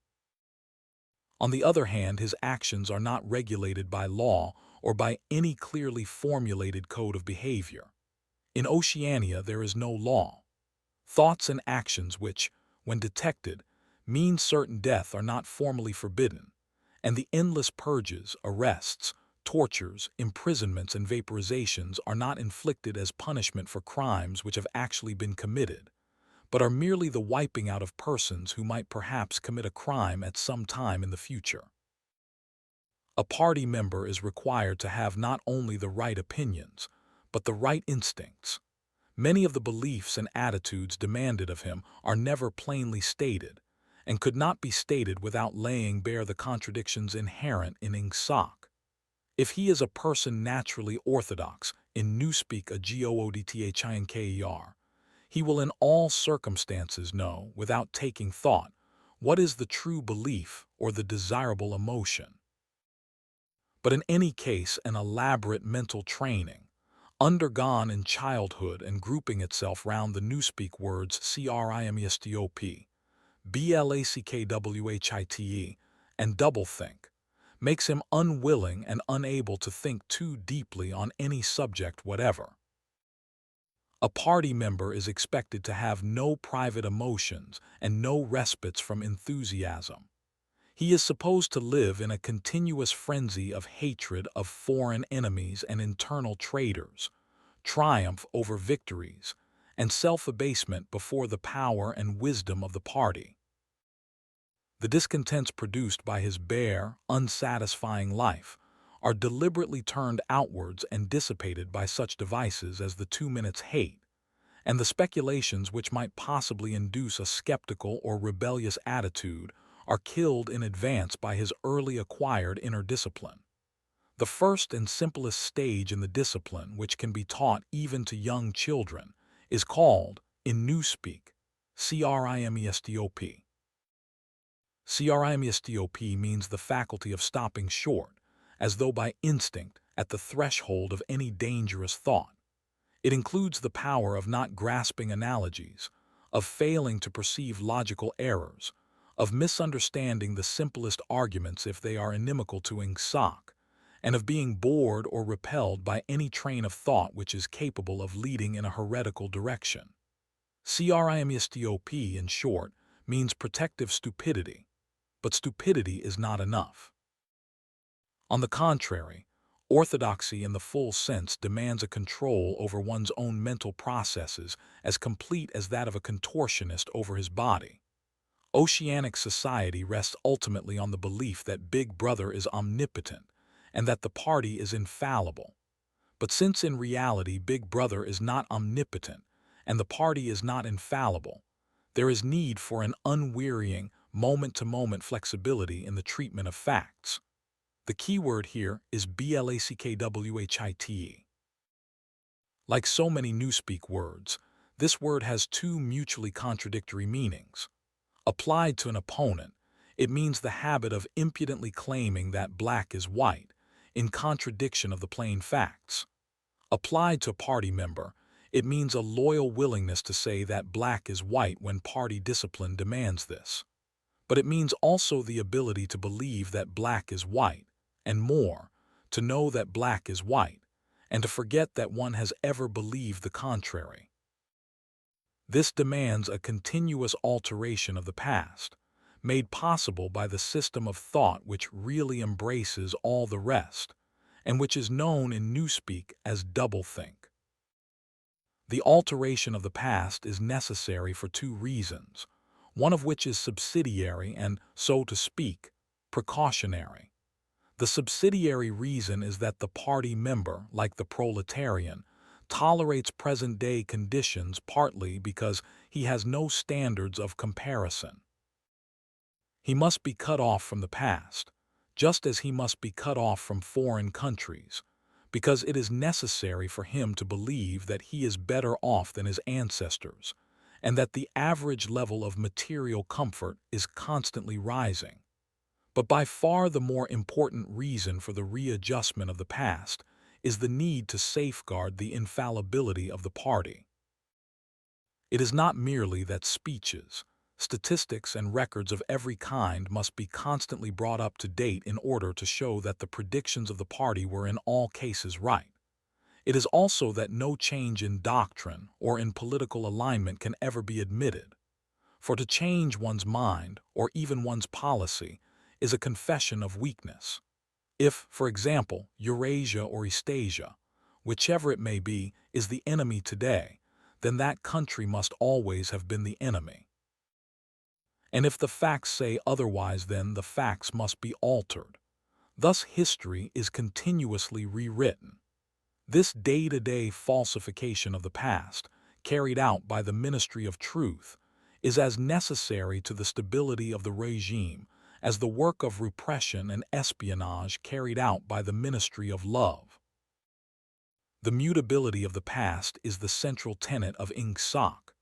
On the other hand, his actions are not regulated by law or by any clearly formulated code of behavior. In Oceania, there is no law. Thoughts and actions which, when detected, mean certain death are not formally forbidden, and the endless purges, arrests, tortures, imprisonments, and vaporizations are not inflicted as punishment for crimes which have actually been committed, but are merely the wiping out of persons who might perhaps commit a crime at some time in the future. A party member is required to have not only the right opinions, but the right instincts. Many of the beliefs and attitudes demanded of him are never plainly stated, and could not be stated without laying bare the contradictions inherent in ingsoc. If he is a person naturally orthodox, in newspeak a goodthinker, he will in all circumstances know, without taking thought, what is the true belief or the desirable emotion. But in any case, an elaborate mental training, undergone in childhood and grouping itself round the newspeak words CRIMESTOP, BLACKWHITE, and doublethink, makes him unwilling and unable to think too deeply on any subject whatever. A party member is expected to have no private emotions and no respites from enthusiasm. He is supposed to live in a continuous frenzy of hatred of foreign enemies and internal traitors, triumph over victories, and self-abasement before the power and wisdom of the party. The discontents produced by his bare, unsatisfying life are deliberately turned outwards and dissipated by such devices as the 2 minutes hate, and the speculations which might possibly induce a skeptical or rebellious attitude are killed in advance by his early acquired inner discipline. The first and simplest stage in the discipline, which can be taught even to young children, is called, in newspeak, CRIMESTOP. CRIMESTOP means the faculty of stopping short, as though by instinct, at the threshold of any dangerous thought. It includes the power of not grasping analogies, of failing to perceive logical errors, of misunderstanding the simplest arguments if they are inimical to ingsoc, and of being bored or repelled by any train of thought which is capable of leading in a heretical direction. CRIMESTOP, in short, means protective stupidity, but stupidity is not enough. On the contrary, orthodoxy in the full sense demands a control over one's own mental processes as complete as that of a contortionist over his body. Oceanic society rests ultimately on the belief that Big Brother is omnipotent and that the party is infallible. But since in reality Big Brother is not omnipotent and the party is not infallible, there is need for an unwearying, moment-to-moment flexibility in the treatment of facts. The key word here is BLACKWHITE. Like so many newspeak words, this word has two mutually contradictory meanings. Applied to an opponent, it means the habit of impudently claiming that black is white, in contradiction of the plain facts. Applied to a party member, it means a loyal willingness to say that black is white when party discipline demands this. But it means also the ability to believe that black is white, and more, to know that black is white, and to forget that one has ever believed the contrary. This demands a continuous alteration of the past, made possible by the system of thought which really embraces all the rest, and which is known in newspeak as doublethink. The alteration of the past is necessary for two reasons, one of which is subsidiary and, so to speak, precautionary. The subsidiary reason is that the party member, like the proletarian, tolerates present-day conditions partly because he has no standards of comparison. He must be cut off from the past, just as he must be cut off from foreign countries, because it is necessary for him to believe that he is better off than his ancestors, and that the average level of material comfort is constantly rising. But by far the more important reason for the readjustment of the past is the need to safeguard the infallibility of the party. It is not merely that speeches, statistics, and records of every kind must be constantly brought up to date in order to show that the predictions of the party were in all cases right. It is also that no change in doctrine or in political alignment can ever be admitted. For to change one's mind, or even one's policy, is a confession of weakness. If, for example, Eurasia or Eastasia, whichever it may be, is the enemy today, then that country must always have been the enemy. And if the facts say otherwise, then the facts must be altered. Thus history is continuously rewritten. This day-to-day falsification of the past, carried out by the Ministry of Truth, is as necessary to the stability of the regime as the work of repression and espionage carried out by the Ministry of Love. The mutability of the past is the central tenet of Ingsoc.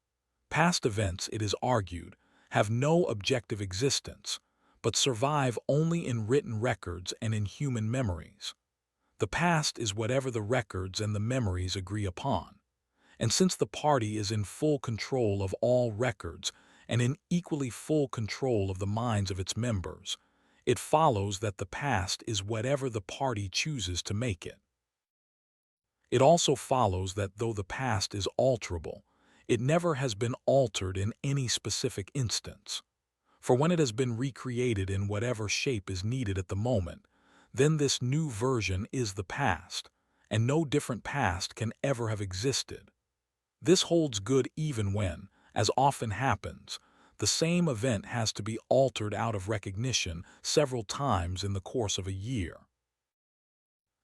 Past events, it is argued, have no objective existence, but survive only in written records and in human memories. The past is whatever the records and the memories agree upon. And since the party is in full control of all records and in equally full control of the minds of its members, it follows that the past is whatever the party chooses to make it. It also follows that though the past is alterable, it never has been altered in any specific instance. For when it has been recreated in whatever shape is needed at the moment, then this new version is the past, and no different past can ever have existed. This holds good even when, as often happens, the same event has to be altered out of recognition several times in the course of a year.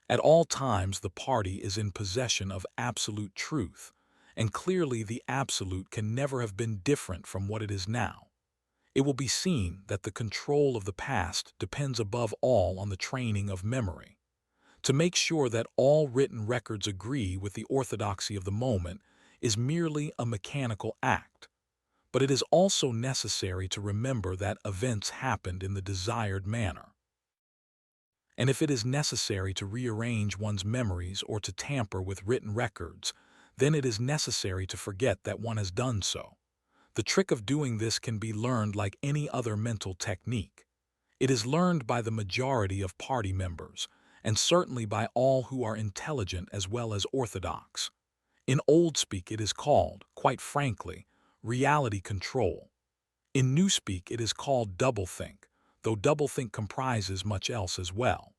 At all times the party is in possession of absolute truth, and clearly the absolute can never have been different from what it is now. It will be seen that the control of the past depends above all on the training of memory. To make sure that all written records agree with the orthodoxy of the moment is merely a mechanical act, but it is also necessary to remember that events happened in the desired manner. And if it is necessary to rearrange one's memories or to tamper with written records, then it is necessary to forget that one has done so. The trick of doing this can be learned like any other mental technique. It is learned by the majority of party members, and certainly by all who are intelligent as well as orthodox. In old speak it is called, quite frankly, reality control. In new speak it is called doublethink, though doublethink comprises much else as well.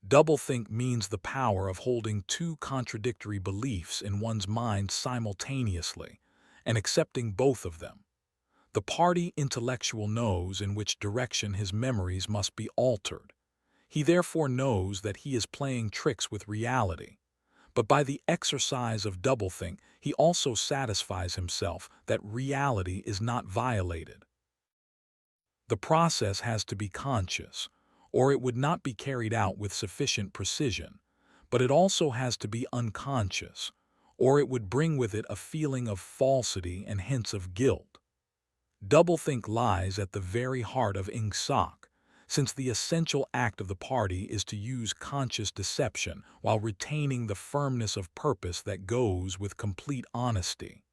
Doublethink means the power of holding two contradictory beliefs in one's mind simultaneously and accepting both of them. The party intellectual knows in which direction his memories must be altered. He therefore knows that he is playing tricks with reality. But by the exercise of doublethink, he also satisfies himself that reality is not violated. The process has to be conscious, or it would not be carried out with sufficient precision, but it also has to be unconscious, or it would bring with it a feeling of falsity and hence of guilt. Doublethink lies at the very heart of Ingsoc, since the essential act of the party is to use conscious deception while retaining the firmness of purpose that goes with complete honesty.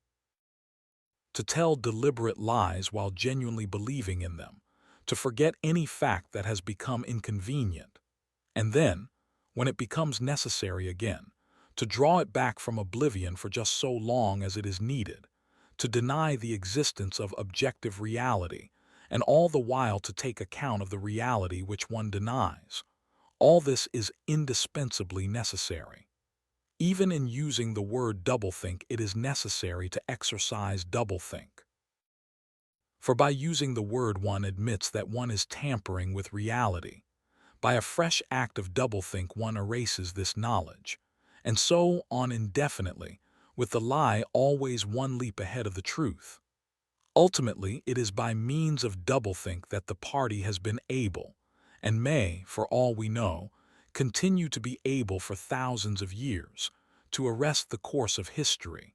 To tell deliberate lies while genuinely believing in them, to forget any fact that has become inconvenient, and then, when it becomes necessary again, to draw it back from oblivion for just so long as it is needed, to deny the existence of objective reality, and all the while to take account of the reality which one denies. All this is indispensably necessary. Even in using the word doublethink, it is necessary to exercise doublethink. For by using the word one admits that one is tampering with reality. By a fresh act of doublethink one erases this knowledge, and so on indefinitely, with the lie always one leap ahead of the truth. Ultimately, it is by means of doublethink that the party has been able, and may, for all we know, continue to be able for thousands of years, to arrest the course of history.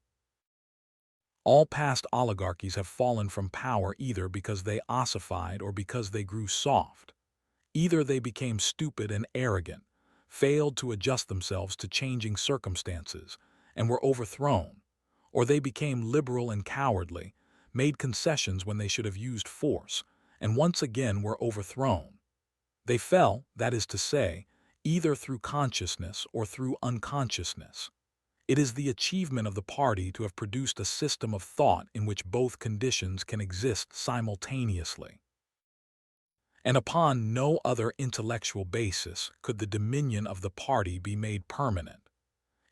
All past oligarchies have fallen from power either because they ossified or because they grew soft. Either they became stupid and arrogant, failed to adjust themselves to changing circumstances, and were overthrown, or they became liberal and cowardly, made concessions when they should have used force, and once again were overthrown. They fell, that is to say, either through consciousness or through unconsciousness. It is the achievement of the party to have produced a system of thought in which both conditions can exist simultaneously. And upon no other intellectual basis could the dominion of the party be made permanent.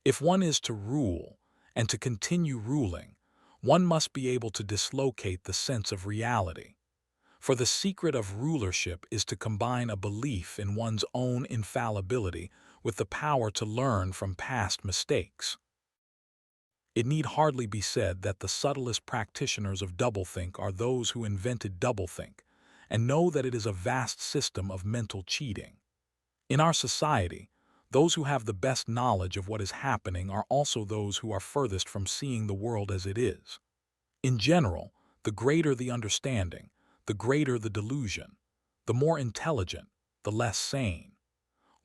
If one is to rule, And to continue ruling, one must be able to dislocate the sense of reality. For the secret of rulership is to combine a belief in one's own infallibility with the power to learn from past mistakes. It need hardly be said that the subtlest practitioners of doublethink are those who invented doublethink, and know that it is a vast system of mental cheating. In our society, those who have the best knowledge of what is happening are also those who are furthest from seeing the world as it is. In general, the greater the understanding, the greater the delusion, the more intelligent, the less sane.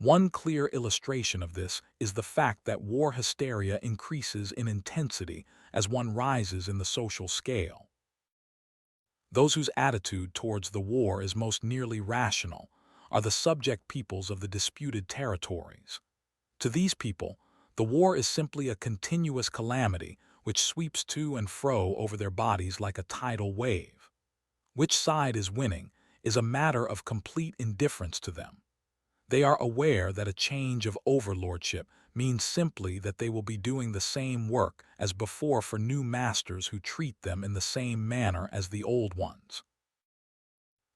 One clear illustration of this is the fact that war hysteria increases in intensity as one rises in the social scale. Those whose attitude towards the war is most nearly rational are the subject peoples of the disputed territories. To these people, the war is simply a continuous calamity which sweeps to and fro over their bodies like a tidal wave. Which side is winning is a matter of complete indifference to them. They are aware that a change of overlordship means simply that they will be doing the same work as before for new masters who treat them in the same manner as the old ones.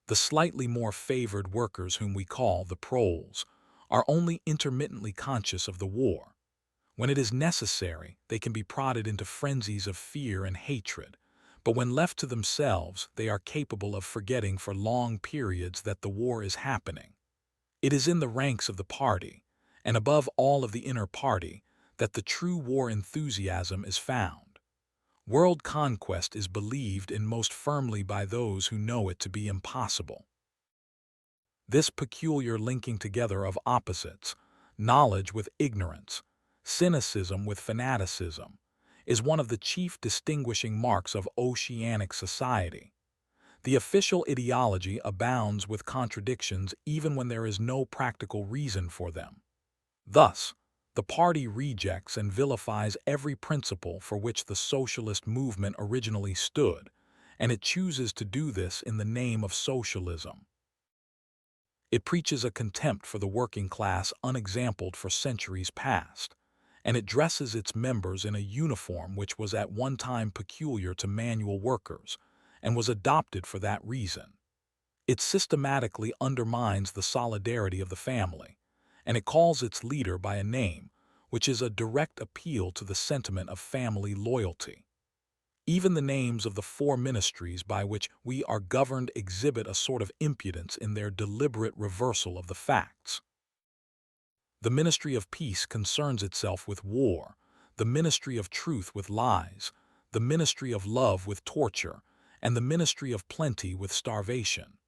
The slightly more favored workers, whom we call the proles, are only intermittently conscious of the war. When it is necessary, they can be prodded into frenzies of fear and hatred, but when left to themselves, they are capable of forgetting for long periods that the war is happening. It is in the ranks of the party, and above all of the inner party, that the true war enthusiasm is found. World conquest is believed in most firmly by those who know it to be impossible. This peculiar linking together of opposites, knowledge with ignorance, cynicism with fanaticism, is one of the chief distinguishing marks of oceanic society. The official ideology abounds with contradictions even when there is no practical reason for them. Thus, the party rejects and vilifies every principle for which the socialist movement originally stood, and it chooses to do this in the name of socialism. It preaches a contempt for the working class unexampled for centuries past, and it dresses its members in a uniform which was at one time peculiar to manual workers, and was adopted for that reason. It systematically undermines the solidarity of the family, and it calls its leader by a name, which is a direct appeal to the sentiment of family loyalty. Even the names of the four ministries by which we are governed exhibit a sort of impudence in their deliberate reversal of the facts. The Ministry of Peace concerns itself with war, the Ministry of Truth with lies, the Ministry of Love with torture, and the Ministry of Plenty with starvation.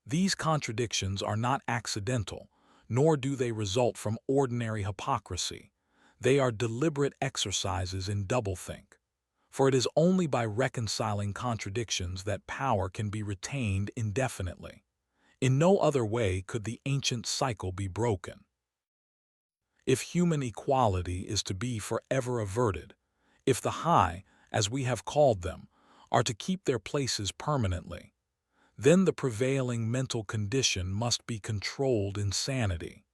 These contradictions are not accidental, nor do they result from ordinary hypocrisy. They are deliberate exercises in doublethink. For it is only by reconciling contradictions that power can be retained indefinitely. In no other way could the ancient cycle be broken. If human equality is to be forever averted, if the high, as we have called them, are to keep their places permanently, then the prevailing mental condition must be controlled insanity.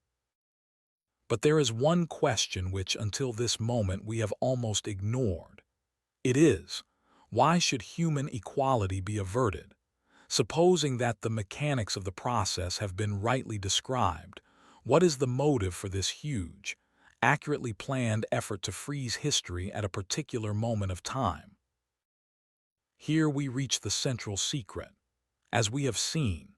But there is one question which until this moment we have almost ignored. It is, why should human equality be averted? Supposing that the mechanics of the process have been rightly described, what is the motive for this huge, accurately planned effort to freeze history at a particular moment of time? Here we reach the central secret. As we have seen,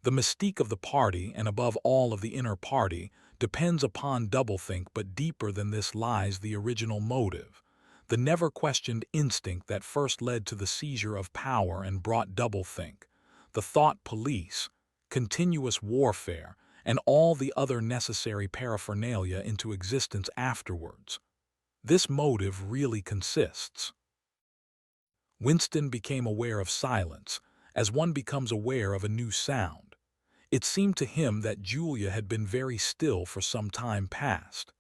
the mystique of the party, and above all of the inner party, depends upon doublethink, but deeper than this lies the original motive, the never-questioned instinct that first led to the seizure of power and brought doublethink, the thought police, continuous warfare, and all the other necessary paraphernalia into existence afterwards. This motive really consists. Winston became aware of silence, as one becomes aware of a new sound. It seemed to him that Julia had been very still for some time past.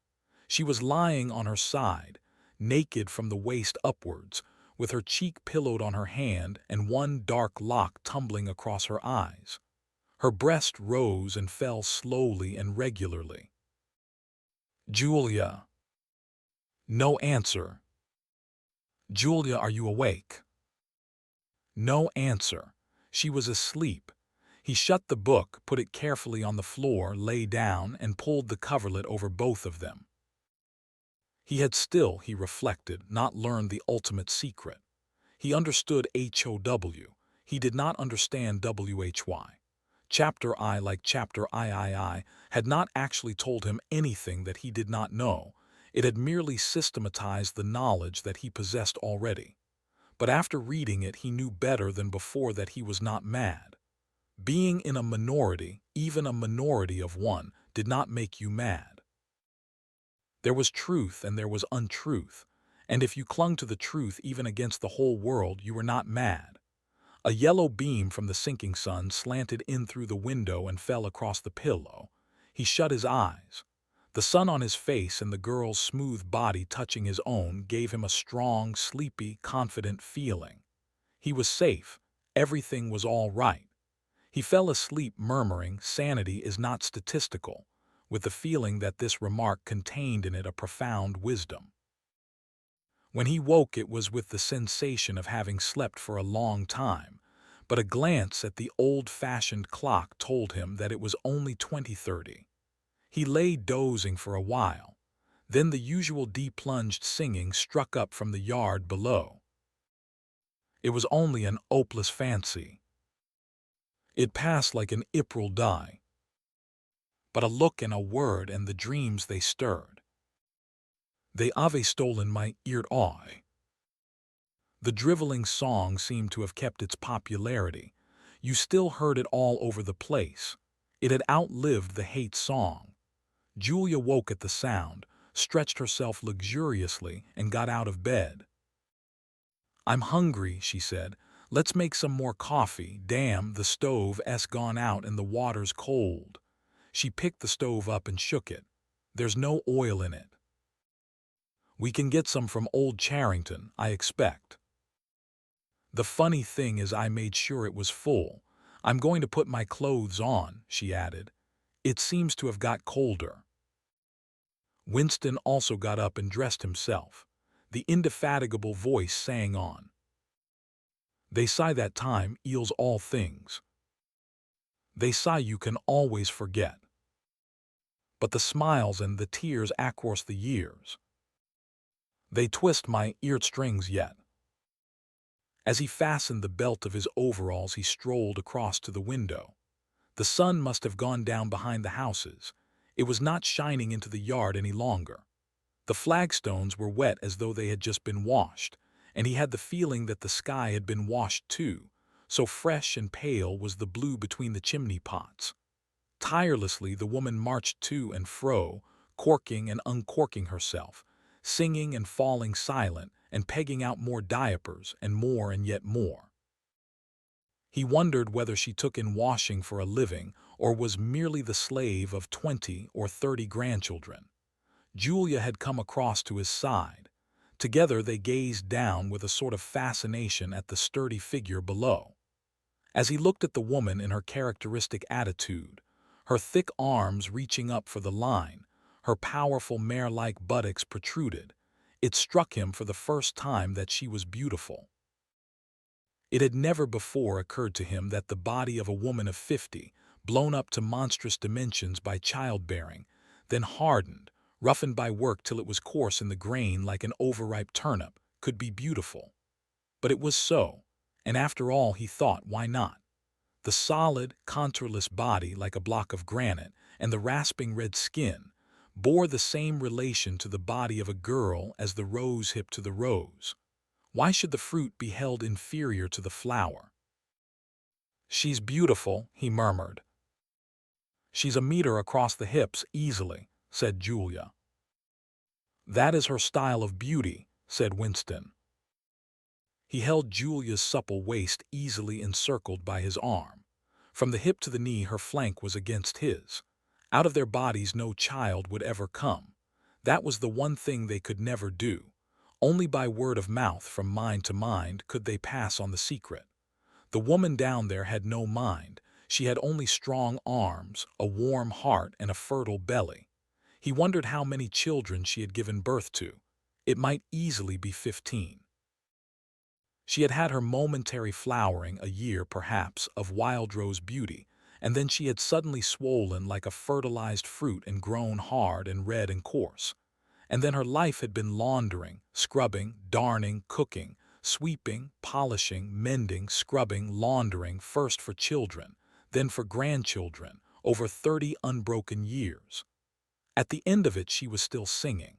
She was lying on her side, naked from the waist upwards, with her cheek pillowed on her hand and one dark lock tumbling across her eyes. Her breast rose and fell slowly and regularly. Julia. No answer. "Julia, are you awake?" No answer. She was asleep. He shut the book, put it carefully on the floor, lay down, and pulled the coverlet over both of them. He had still, he reflected, not learned the ultimate secret. He understood HOW. He did not understand WHY. Chapter I, like chapter III, had not actually told him anything that he did not know. It had merely systematized the knowledge that he possessed already. But after reading it, he knew better than before that he was not mad. Being in a minority, even a minority of one, did not make you mad. There was truth and there was untruth, and if you clung to the truth even against the whole world, you were not mad. A yellow beam from the sinking sun slanted in through the window and fell across the pillow. He shut his eyes. The sun on his face and the girl's smooth body touching his own gave him a strong, sleepy, confident feeling. He was safe. Everything was all right. He fell asleep murmuring, "Sanity is not statistical," with the feeling that this remark contained in it a profound wisdom. When he woke, it was with the sensation of having slept for a long time, but a glance at the old-fashioned clock told him that it was only 20:30. He lay dozing for a while. Then the usual deep-plunged singing struck up from the yard below. It was only an hopeless fancy. It passed like an April day. But a look and a word and the dreams they stirred. They have stolen my eared eye. The driveling song seemed to have kept its popularity. You still heard it all over the place. It had outlived the hate song. Julia woke at the sound, stretched herself luxuriously, and got out of bed. "I'm hungry," she said. "Let's make some more coffee. Damn, the stove's gone out and the water's cold." She picked the stove up and shook it. "There's no oil in it." "We can get some from Old Charrington, I expect." "The funny thing is I made sure it was full. I'm going to put my clothes on," she added. "It seems to have got colder." Winston also got up and dressed himself. The indefatigable voice sang on. "They say that time heals all things. They say you can always forget. But the smiles and the tears across the years, they twist my ear-strings yet." As he fastened the belt of his overalls, he strolled across to the window. The sun must have gone down behind the houses. It was not shining into the yard any longer. The flagstones were wet as though they had just been washed, and he had the feeling that the sky had been washed too, so fresh and pale was the blue between the chimney pots. Tirelessly the woman marched to and fro, corking and uncorking herself, singing and falling silent, and pegging out more diapers and yet more. He wondered whether she took in washing for a living or was merely the slave of 20 or 30 grandchildren. Julia had come across to his side. Together they gazed down with a sort of fascination at the sturdy figure below. As he looked at the woman in her characteristic attitude, her thick arms reaching up for the line, her powerful mare-like buttocks protruded, it struck him for the first time that she was beautiful. It had never before occurred to him that the body of a woman of 50, blown up to monstrous dimensions by childbearing, then hardened, roughened by work till it was coarse in the grain like an overripe turnip, could be beautiful. But it was so, and after all, he thought, why not? The solid, contourless body like a block of granite, and the rasping red skin, bore the same relation to the body of a girl as the rose hip to the rose. Why should the fruit be held inferior to the flower? "She's beautiful," he murmured. "She's a meter across the hips easily," said Julia. "That is her style of beauty," said Winston. He held Julia's supple waist easily encircled by his arm. From the hip to the knee her flank was against his. Out of their bodies no child would ever come. That was the one thing they could never do. Only by word of mouth from mind to mind could they pass on the secret. The woman down there had no mind. She had only strong arms, a warm heart, and a fertile belly. He wondered how many children she had given birth to. It might easily be 15. She had had her momentary flowering, a year, perhaps, of wild rose beauty, and then she had suddenly swollen like a fertilized fruit and grown hard and red and coarse. And then her life had been laundering, scrubbing, darning, cooking, sweeping, polishing, mending, scrubbing, laundering, first for children, then for grandchildren, over 30 unbroken years. At the end of it she was still singing.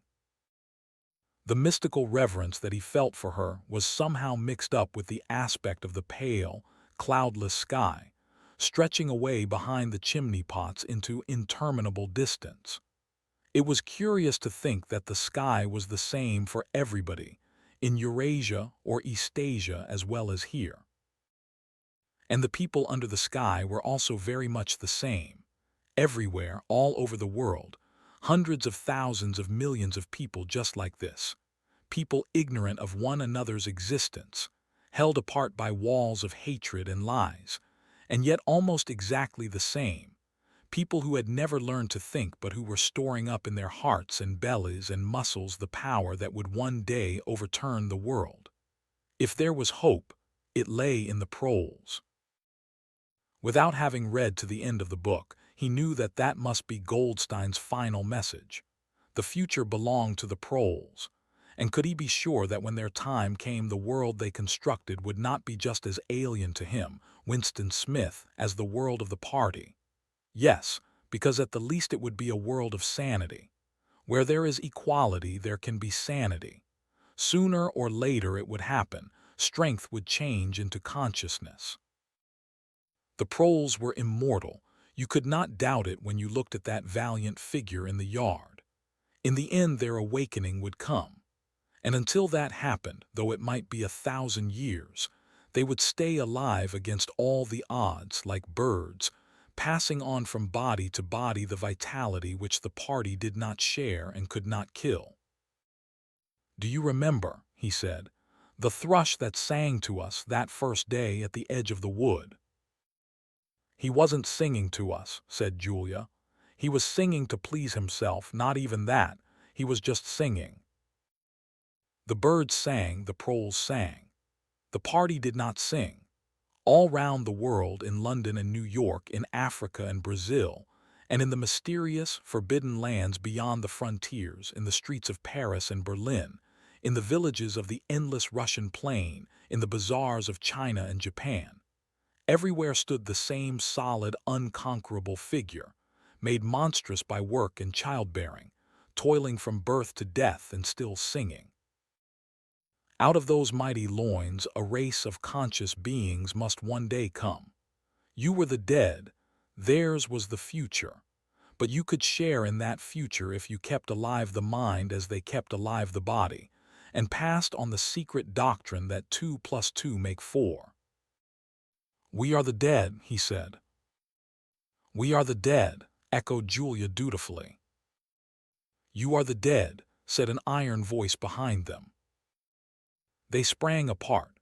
The mystical reverence that he felt for her was somehow mixed up with the aspect of the pale, cloudless sky, stretching away behind the chimney pots into interminable distance. It was curious to think that the sky was the same for everybody, in Eurasia or Eastasia as well as here. And the people under the sky were also very much the same. Everywhere, all over the world, hundreds of thousands of millions of people just like this. People ignorant of one another's existence, held apart by walls of hatred and lies, and yet almost exactly the same. People who had never learned to think but who were storing up in their hearts and bellies and muscles the power that would one day overturn the world. If there was hope, it lay in the proles. Without having read to the end of the book, he knew that that must be Goldstein's final message. The future belonged to the proles. And could he be sure that when their time came the world they constructed would not be just as alien to him, Winston Smith, as the world of the party? Yes, because at the least it would be a world of sanity. Where there is equality, there can be sanity. Sooner or later it would happen. Strength would change into consciousness. The proles were immortal. You could not doubt it when you looked at that valiant figure in the yard. In the end their awakening would come. And until that happened, though it might be 1,000 years, they would stay alive against all the odds like birds, passing on from body to body the vitality which the party did not share and could not kill. "Do you remember," he said, "the thrush that sang to us that first day at the edge of the wood?" "He wasn't singing to us," said Julia. "He was singing to please himself, not even that. He was just singing." The birds sang, the proles sang. The party did not sing. All round the world, in London and New York, in Africa and Brazil, and in the mysterious, forbidden lands beyond the frontiers, in the streets of Paris and Berlin, in the villages of the endless Russian plain, in the bazaars of China and Japan, everywhere stood the same solid, unconquerable figure, made monstrous by work and childbearing, toiling from birth to death and still singing. Out of those mighty loins a race of conscious beings must one day come. You were the dead, theirs was the future, but you could share in that future if you kept alive the mind as they kept alive the body, and passed on the secret doctrine that 2 + 2 make 4. "We are the dead," he said. "We are the dead," echoed Julia dutifully. "You are the dead," said an iron voice behind them. They sprang apart.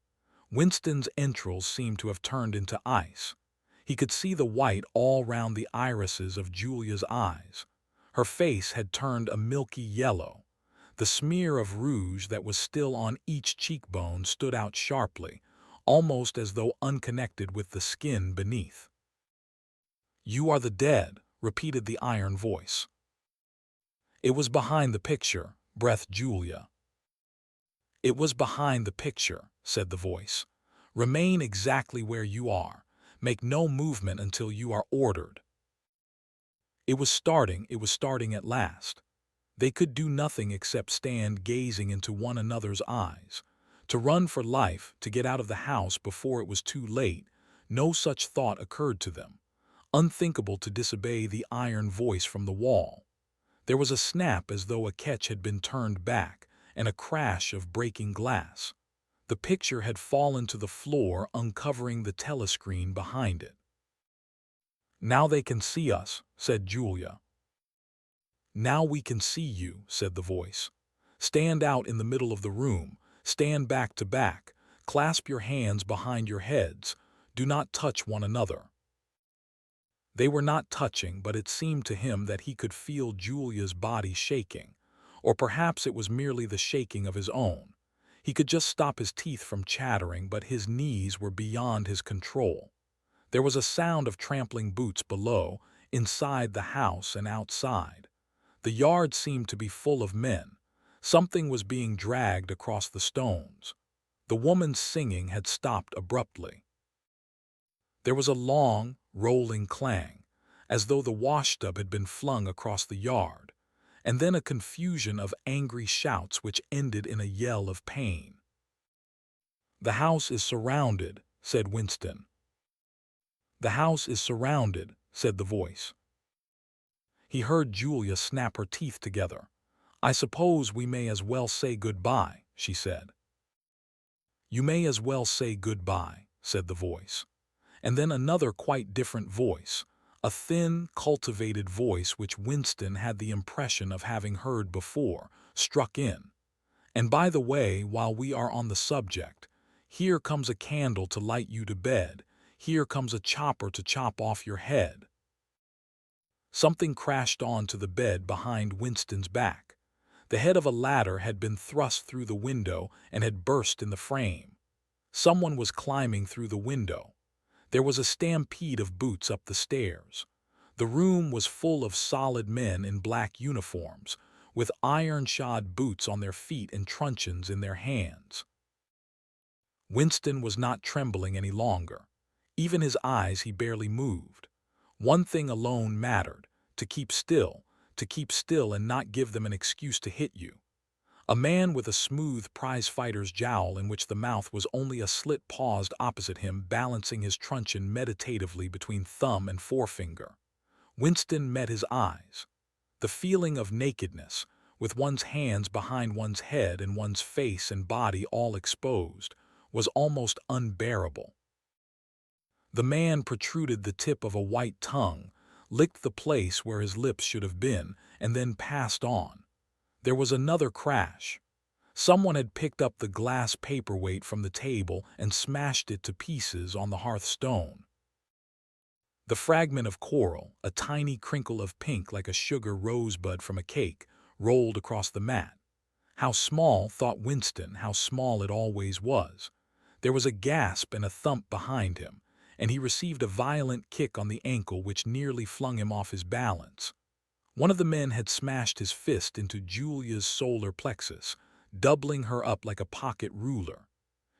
Winston's entrails seemed to have turned into ice. He could see the white all round the irises of Julia's eyes. Her face had turned a milky yellow. The smear of rouge that was still on each cheekbone stood out sharply, almost as though unconnected with the skin beneath. "You are the dead," repeated the iron voice. "It was behind the picture," breathed Julia. "It was behind the picture," said the voice. "Remain exactly where you are. Make no movement until you are ordered." It was starting at last. They could do nothing except stand gazing into one another's eyes. To run for life, to get out of the house before it was too late, no such thought occurred to them. Unthinkable to disobey the iron voice from the wall. There was a snap as though a catch had been turned back, and a crash of breaking glass. The picture had fallen to the floor, uncovering the telescreen behind it. "Now they can see us," said Julia. "Now we can see you," said the voice. "Stand out in the middle of the room. Stand back to back. Clasp your hands behind your heads. Do not touch one another." They were not touching, but it seemed to him that he could feel Julia's body shaking. Or perhaps it was merely the shaking of his own. He could just stop his teeth from chattering, but his knees were beyond his control. There was a sound of trampling boots below, inside the house and outside. The yard seemed to be full of men. Something was being dragged across the stones. The woman's singing had stopped abruptly. There was a long, rolling clang, as though the washtub had been flung across the yard, and then a confusion of angry shouts which ended in a yell of pain. "The house is surrounded," said Winston. "The house is surrounded," said the voice. He heard Julia snap her teeth together. "I suppose we may as well say goodbye," she said. "You may as well say goodbye," said the voice. And then another quite different voice, a thin, cultivated voice which Winston had the impression of having heard before, struck in. "And by the way, while we are on the subject, here comes a candle to light you to bed. Here comes a chopper to chop off your head." Something crashed onto the bed behind Winston's back. The head of a ladder had been thrust through the window and had burst in the frame. Someone was climbing through the window. There was a stampede of boots up the stairs. The room was full of solid men in black uniforms, with iron-shod boots on their feet and truncheons in their hands. Winston was not trembling any longer. Even his eyes he barely moved. One thing alone mattered, to keep still and not give them an excuse to hit you. A man with a smooth prizefighter's jowl in which the mouth was only a slit paused opposite him, balancing his truncheon meditatively between thumb and forefinger. Winston met his eyes. The feeling of nakedness, with one's hands behind one's head and one's face and body all exposed, was almost unbearable. The man protruded the tip of a white tongue, licked the place where his lips should have been, and then passed on. There was another crash. Someone had picked up the glass paperweight from the table and smashed it to pieces on the hearthstone. The fragment of coral, a tiny crinkle of pink like a sugar rosebud from a cake, rolled across the mat. How small, thought Winston, how small it always was. There was a gasp and a thump behind him, and he received a violent kick on the ankle which nearly flung him off his balance. One of the men had smashed his fist into Julia's solar plexus, doubling her up like a pocket ruler.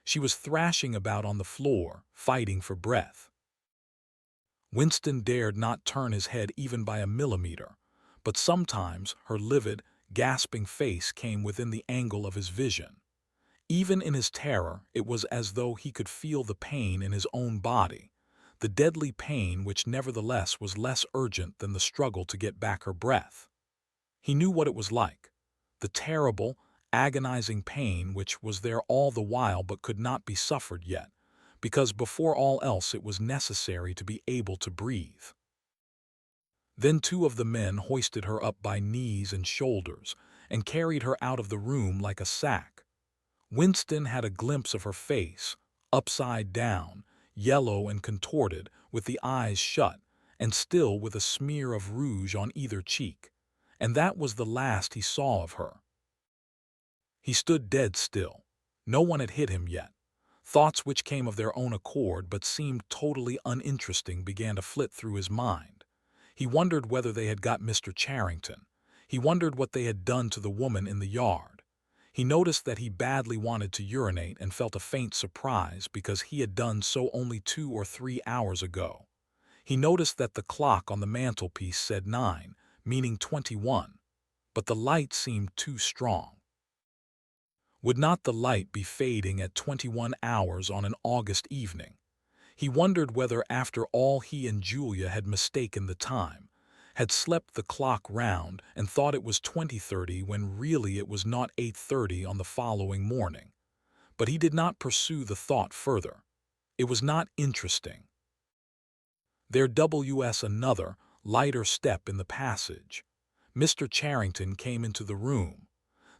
She was thrashing about on the floor, fighting for breath. Winston dared not turn his head even by a millimeter, but sometimes her livid, gasping face came within the angle of his vision. Even in his terror, it was as though he could feel the pain in his own body, the deadly pain which nevertheless was less urgent than the struggle to get back her breath. He knew what it was like, the terrible, agonizing pain which was there all the while but could not be suffered yet, because before all else it was necessary to be able to breathe. Then two of the men hoisted her up by knees and shoulders and carried her out of the room like a sack. Winston had a glimpse of her face, upside down, yellow and contorted, with the eyes shut, and still with a smear of rouge on either cheek, and that was the last he saw of her. He stood dead still. No one had hit him yet. Thoughts which came of their own accord but seemed totally uninteresting began to flit through his mind. He wondered whether they had got Mr. Charrington. He wondered what they had done to the woman in the yard. He noticed that he badly wanted to urinate and felt a faint surprise because he had done so only 2 or 3 hours ago. He noticed that the clock on the mantelpiece said 9, meaning 21, but the light seemed too strong. Would not the light be fading at 21 hours on an August evening? He wondered whether after all he and Julia had mistaken the time, had slept the clock round and thought it was 20:30 when really it was not 8:30 on the following morning. But he did not pursue the thought further. It was not interesting. There was another, lighter step in the passage. Mr. Charrington came into the room.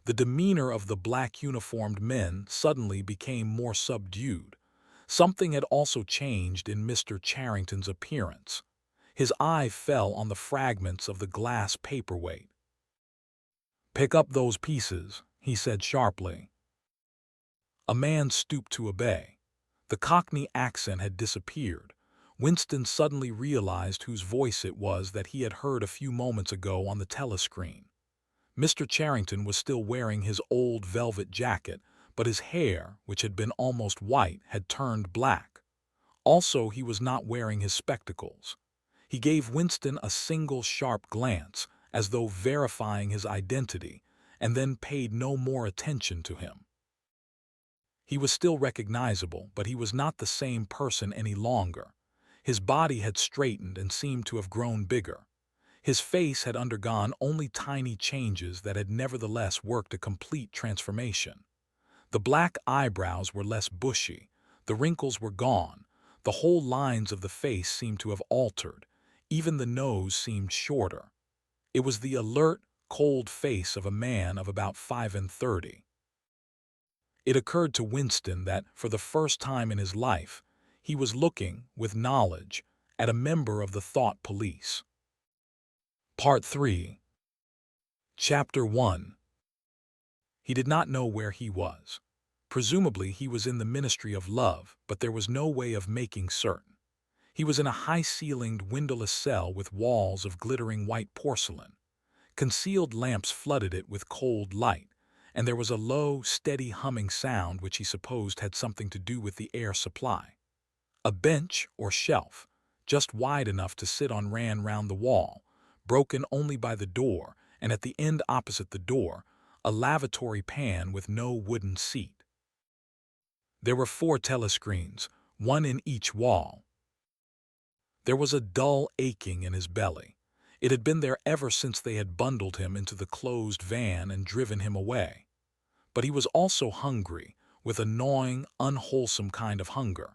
The demeanor of the black-uniformed men suddenly became more subdued. Something had also changed in Mr. Charrington's appearance. His eye fell on the fragments of the glass paperweight. "Pick up those pieces," he said sharply. A man stooped to obey. The Cockney accent had disappeared. Winston suddenly realized whose voice it was that he had heard a few moments ago on the telescreen. Mr. Charrington was still wearing his old velvet jacket, but his hair, which had been almost white, had turned black. Also, he was not wearing his spectacles. He gave Winston a single sharp glance, as though verifying his identity, and then paid no more attention to him. He was still recognizable, but he was not the same person any longer. His body had straightened and seemed to have grown bigger. His face had undergone only tiny changes that had nevertheless worked a complete transformation. The black eyebrows were less bushy, the wrinkles were gone, the whole lines of the face seemed to have altered, even the nose seemed shorter. It was the alert, cold face of a man of about 35. It occurred to Winston that, for the first time in his life, he was looking, with knowledge, at a member of the thought police. Part 3. Chapter 1. He did not know where he was. Presumably he was in the Ministry of Love, but there was no way of making certain. He was in a high-ceilinged, windowless cell with walls of glittering white porcelain. Concealed lamps flooded it with cold light, and there was a low, steady humming sound which he supposed had something to do with the air supply. A bench or shelf, just wide enough to sit on, ran round the wall, broken only by the door, and at the end opposite the door, a lavatory pan with no wooden seat. There were 4 telescreens, one in each wall. There was a dull aching in his belly. It had been there ever since they had bundled him into the closed van and driven him away. But he was also hungry, with a gnawing, unwholesome kind of hunger.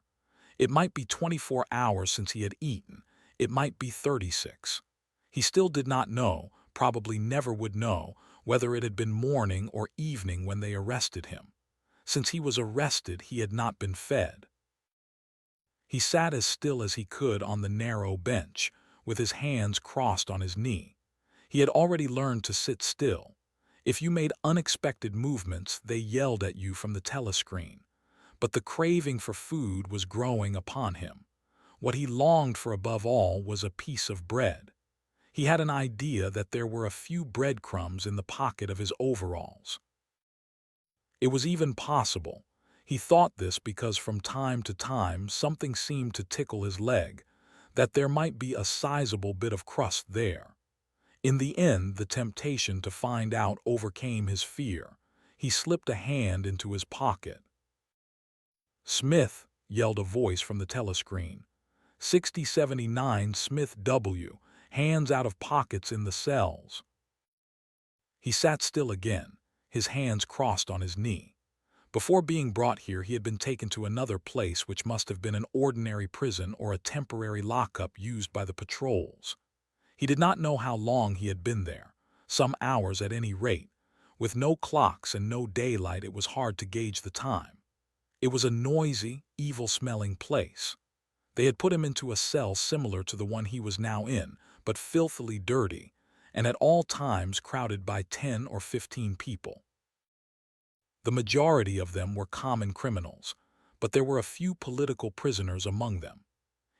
It might be 24 hours since he had eaten. It might be 36. He still did not know, probably never would know, whether it had been morning or evening when they arrested him. Since he was arrested, he had not been fed. He sat as still as he could on the narrow bench, with his hands crossed on his knee. He had already learned to sit still. If you made unexpected movements, they yelled at you from the telescreen. But the craving for food was growing upon him. What he longed for above all was a piece of bread. He had an idea that there were a few breadcrumbs in the pocket of his overalls. It was even possible. He thought this because from time to time something seemed to tickle his leg, that there might be a sizable bit of crust there. In the end, the temptation to find out overcame his fear. He slipped a hand into his pocket. "Smith," yelled a voice from the telescreen. 6079 Smith W., hands out of pockets in the cells. He sat still again, his hands crossed on his knee. Before being brought here, he had been taken to another place which must have been an ordinary prison or a temporary lockup used by the patrols. He did not know how long he had been there, some hours at any rate. With no clocks and no daylight, it was hard to gauge the time. It was a noisy, evil-smelling place. They had put him into a cell similar to the one he was now in, but filthily dirty, and at all times crowded by 10 or 15 people. The majority of them were common criminals, but there were a few political prisoners among them.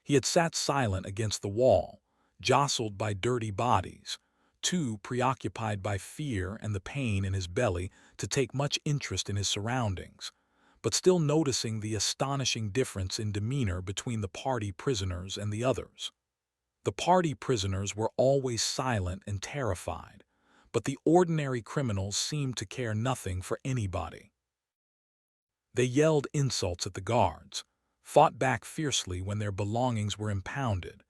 He had sat silent against the wall, jostled by dirty bodies, too preoccupied by fear and the pain in his belly to take much interest in his surroundings, but still noticing the astonishing difference in demeanor between the party prisoners and the others. The party prisoners were always silent and terrified, but the ordinary criminals seemed to care nothing for anybody. They yelled insults at the guards, fought back fiercely when their belongings were impounded,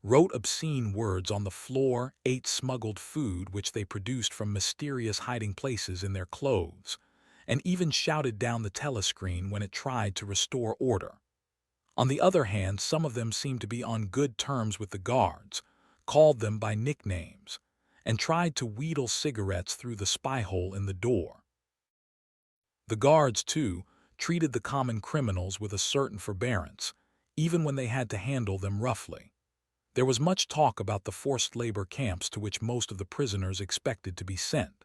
wrote obscene words on the floor, ate smuggled food which they produced from mysterious hiding places in their clothes, and even shouted down the telescreen when it tried to restore order. On the other hand, some of them seemed to be on good terms with the guards, called them by nicknames, and tried to wheedle cigarettes through the spy-hole in the door. The guards, too, treated the common criminals with a certain forbearance, even when they had to handle them roughly. There was much talk about the forced labor camps to which most of the prisoners expected to be sent.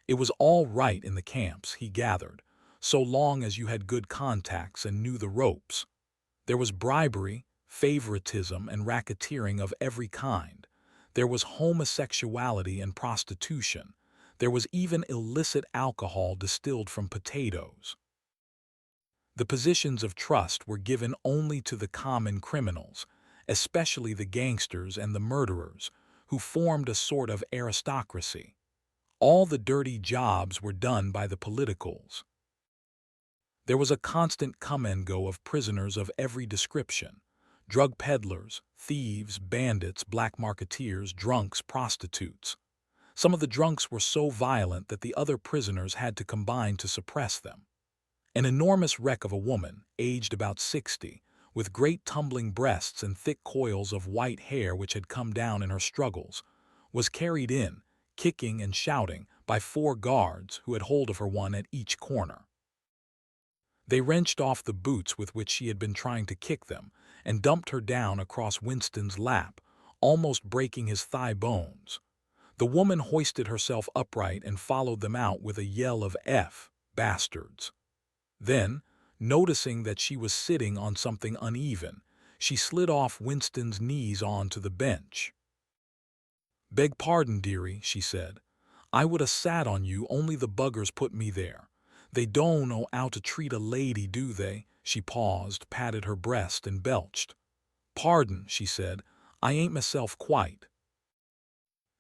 It was all right in the camps, he gathered, so long as you had good contacts and knew the ropes. There was bribery, favoritism, and racketeering of every kind. There was homosexuality and prostitution. There was even illicit alcohol distilled from potatoes. The positions of trust were given only to the common criminals, especially the gangsters and the murderers, who formed a sort of aristocracy. All the dirty jobs were done by the politicals. There was a constant come and go of prisoners of every description: drug peddlers, thieves, bandits, black marketeers, drunks, prostitutes. Some of the drunks were so violent that the other prisoners had to combine to suppress them. An enormous wreck of a woman, aged about 60, with great tumbling breasts and thick coils of white hair which had come down in her struggles, was carried in, kicking and shouting, by 4 guards who had hold of her, one at each corner. They wrenched off the boots with which she had been trying to kick them and dumped her down across Winston's lap, almost breaking his thigh bones. The woman hoisted herself upright and followed them out with a yell of "F, bastards." Then, noticing that she was sitting on something uneven, she slid off Winston's knees onto the bench. "Beg pardon, dearie," she said. "I would 'a' sat on you, only the buggers put me there. They don't know 'ow to treat a lady, do they?" She paused, patted her breast, and belched. "Pardon," she said, "I ain't myself quite."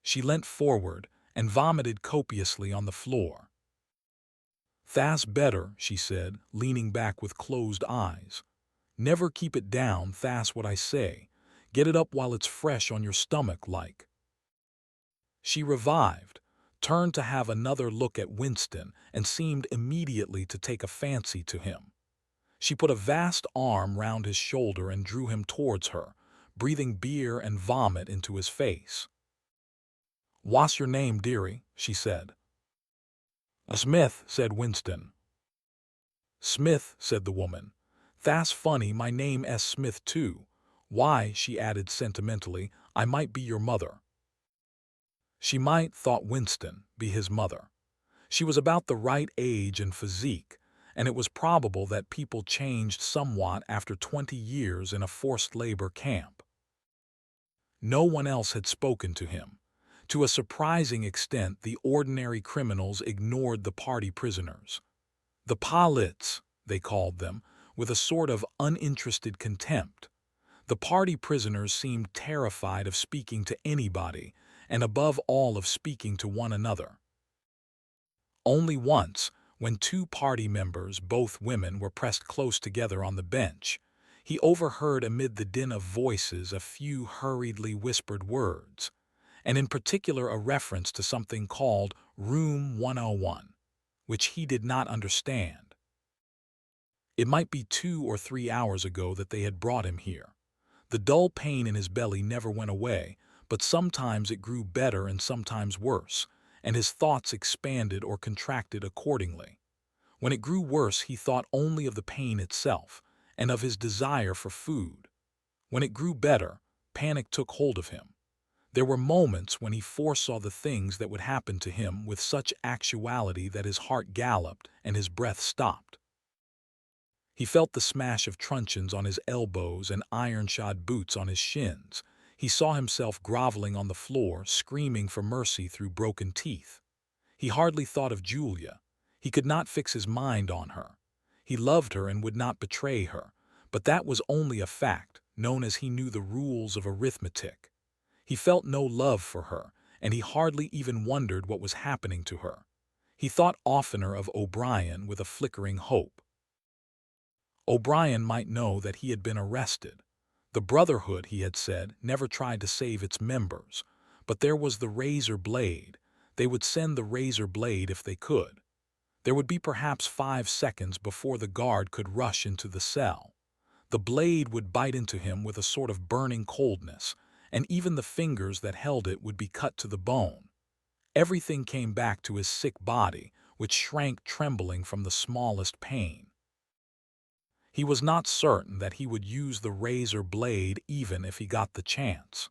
She leant forward and vomited copiously on the floor. "Tha's better," she said, leaning back with closed eyes. "Never keep it down, tha's what I say. Get it up while it's fresh on your stomach, like." She revived, turned to have another look at Winston, and seemed immediately to take a fancy to him. She put a vast arm round his shoulder and drew him towards her, breathing beer and vomit into his face. "What's your name, dearie?" she said. "Smith," said Winston. "Smith," said the woman. "Tha's funny, my name's Smith too. Why," she added sentimentally, "I might be your mother." She might, thought Winston, be his mother. She was about the right age and physique, and it was probable that people changed somewhat after 20 years in a forced labor camp. No one else had spoken to him. To a surprising extent, the ordinary criminals ignored the party prisoners. The polits, they called them, with a sort of uninterested contempt. The party prisoners seemed terrified of speaking to anybody, and above all of speaking to one another. Only once, when 2 party members, both women, were pressed close together on the bench, he overheard amid the din of voices a few hurriedly whispered words, and in particular a reference to something called Room 101, which he did not understand. It might be 2 or 3 hours ago that they had brought him here. The dull pain in his belly never went away, but sometimes it grew better and sometimes worse, and his thoughts expanded or contracted accordingly. When it grew worse, he thought only of the pain itself, and of his desire for food. When it grew better, panic took hold of him. There were moments when he foresaw the things that would happen to him with such actuality that his heart galloped and his breath stopped. He felt the smash of truncheons on his elbows and iron-shod boots on his shins. He saw himself groveling on the floor, screaming for mercy through broken teeth. He hardly thought of Julia. He could not fix his mind on her. He loved her and would not betray her, but that was only a fact, known as he knew the rules of arithmetic. He felt no love for her, and he hardly even wondered what was happening to her. He thought oftener of O'Brien with a flickering hope. O'Brien might know that he had been arrested. The Brotherhood, he had said, never tried to save its members, but there was the razor blade. They would send the razor blade if they could. There would be perhaps 5 seconds before the guard could rush into the cell. The blade would bite into him with a sort of burning coldness, and even the fingers that held it would be cut to the bone. Everything came back to his sick body, which shrank trembling from the smallest pain. He was not certain that he would use the razor blade even if he got the chance.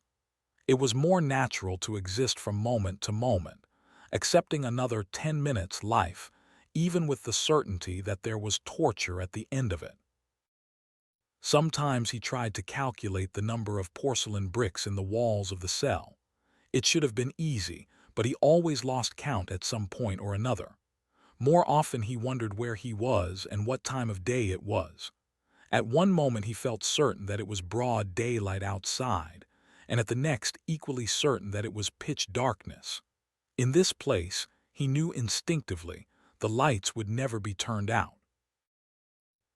It was more natural to exist from moment to moment, accepting another 10 minutes life, even with the certainty that there was torture at the end of it. Sometimes he tried to calculate the number of porcelain bricks in the walls of the cell. It should have been easy, but he always lost count at some point or another. More often he wondered where he was and what time of day it was. At one moment he felt certain that it was broad daylight outside, and at the next equally certain that it was pitch darkness. In this place, he knew instinctively, the lights would never be turned out.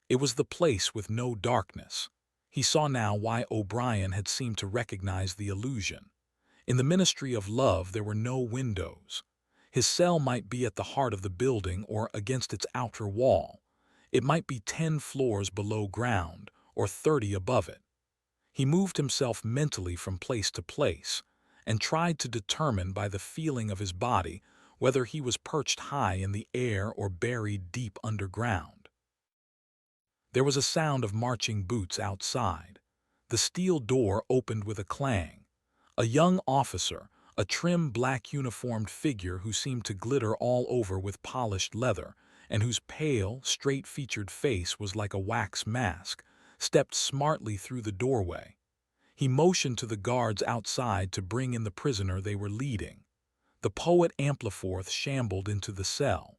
It was the place with no darkness. He saw now why O'Brien had seemed to recognize the illusion. In the Ministry of Love there were no windows. His cell might be at the heart of the building or against its outer wall. It might be 10 floors below ground or 30 above it. He moved himself mentally from place to place and tried to determine by the feeling of his body whether he was perched high in the air or buried deep underground. There was a sound of marching boots outside. The steel door opened with a clang. A young officer, a trim black uniformed figure who seemed to glitter all over with polished leather, and whose pale, straight-featured face was like a wax mask, stepped smartly through the doorway. He motioned to the guards outside to bring in the prisoner they were leading. The poet Ampleforth shambled into the cell.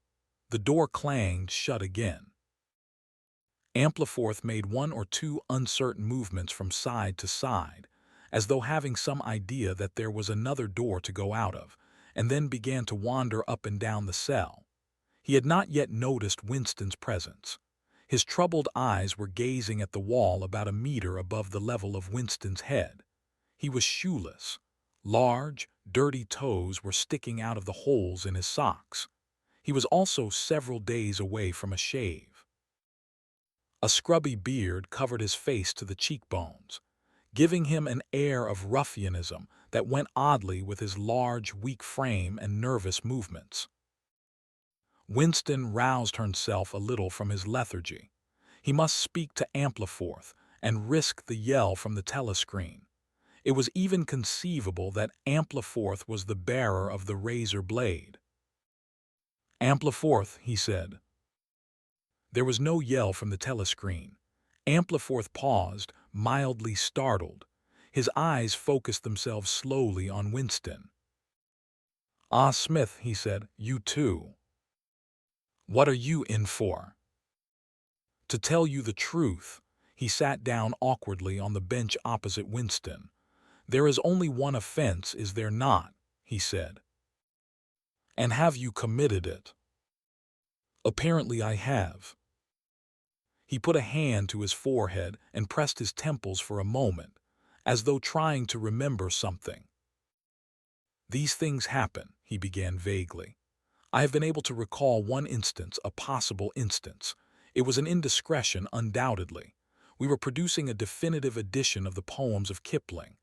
The door clanged shut again. Ampleforth made 1 or 2 uncertain movements from side to side, as though having some idea that there was another door to go out of, and then began to wander up and down the cell. He had not yet noticed Winston's presence. His troubled eyes were gazing at the wall about a meter above the level of Winston's head. He was shoeless. Large, dirty toes were sticking out of the holes in his socks. He was also several days away from a shave. A scrubby beard covered his face to the cheekbones, giving him an air of ruffianism that went oddly with his large, weak frame and nervous movements. Winston roused himself a little from his lethargy. He must speak to Ampleforth and risk the yell from the telescreen. It was even conceivable that Ampleforth was the bearer of the razor blade. "Ampleforth," he said. There was no yell from the telescreen. Ampleforth paused, mildly startled. His eyes focused themselves slowly on Winston. "Ah, Smith," he said, "you too. What are you in for?" "To tell you the truth," he sat down awkwardly on the bench opposite Winston. "There is only one offense, is there not?" he said. "And have you committed it?" "Apparently I have." He put a hand to his forehead and pressed his temples for a moment, as though trying to remember something. "These things happen," he began vaguely. "I have been able to recall one instance, a possible instance. It was an indiscretion, undoubtedly. We were producing a definitive edition of the poems of Kipling.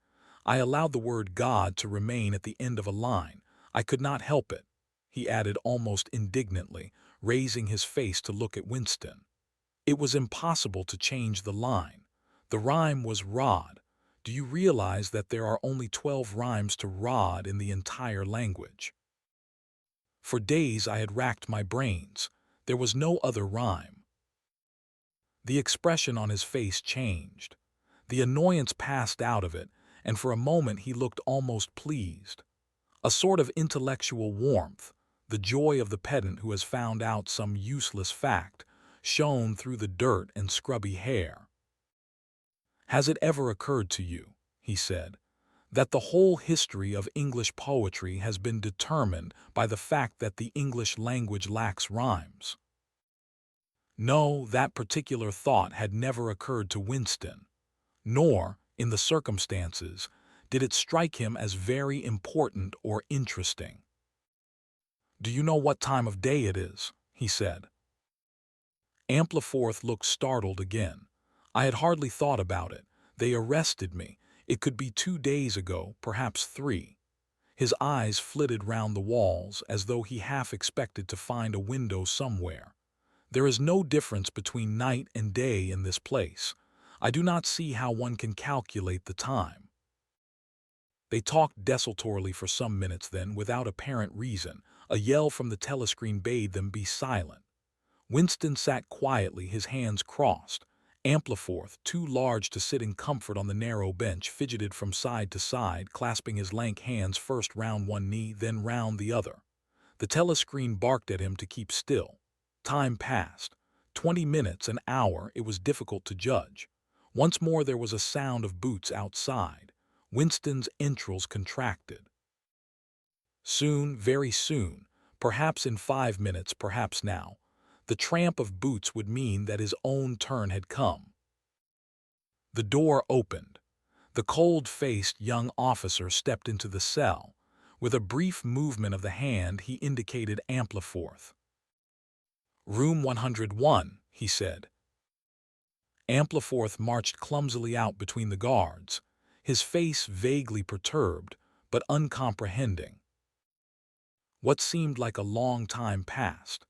I allowed the word God to remain at the end of a line. I could not help it," he added almost indignantly, raising his face to look at Winston. "It was impossible to change the line. The rhyme was rod. Do you realize that there are only 12 rhymes to rod in the entire language?" For days I had racked my brains. There was no other rhyme. The expression on his face changed. The annoyance passed out of it, and for a moment he looked almost pleased. A sort of intellectual warmth, the joy of the pedant who has found out some useless fact, shone through the dirt and scrubby hair. "Has it ever occurred to you," he said, "that the whole history of English poetry has been determined by the fact that the English language lacks rhymes?" No, that particular thought had never occurred to Winston, nor, in the circumstances, did it strike him as very important or interesting. "Do you know what time of day it is?" he said. Ampleforth looked startled again. "I had hardly thought about it. They arrested me. It could be 2 days ago, perhaps 3. His eyes flitted round the walls as though he half expected to find a window somewhere. "There is no difference between night and day in this place. I do not see how one can calculate the time." They talked desultorily for some minutes, then, without apparent reason, a yell from the telescreen bade them be silent. Winston sat quietly, his hands crossed. Ampleforth, too large to sit in comfort on the narrow bench, fidgeted from side to side, clasping his lank hands first round one knee, then round the other. The telescreen barked at him to keep still. Time passed. 20 minutes, an hour, it was difficult to judge. Once more there was a sound of boots outside. Winston's entrails contracted. Soon, very soon, perhaps in 5 minutes, perhaps now, the tramp of boots would mean that his own turn had come. The door opened. The cold-faced young officer stepped into the cell. With a brief movement of the hand, he indicated Ampleforth. "Room 101, he said. Ampleforth marched clumsily out between the guards, his face vaguely perturbed, but uncomprehending. What seemed like a long time passed.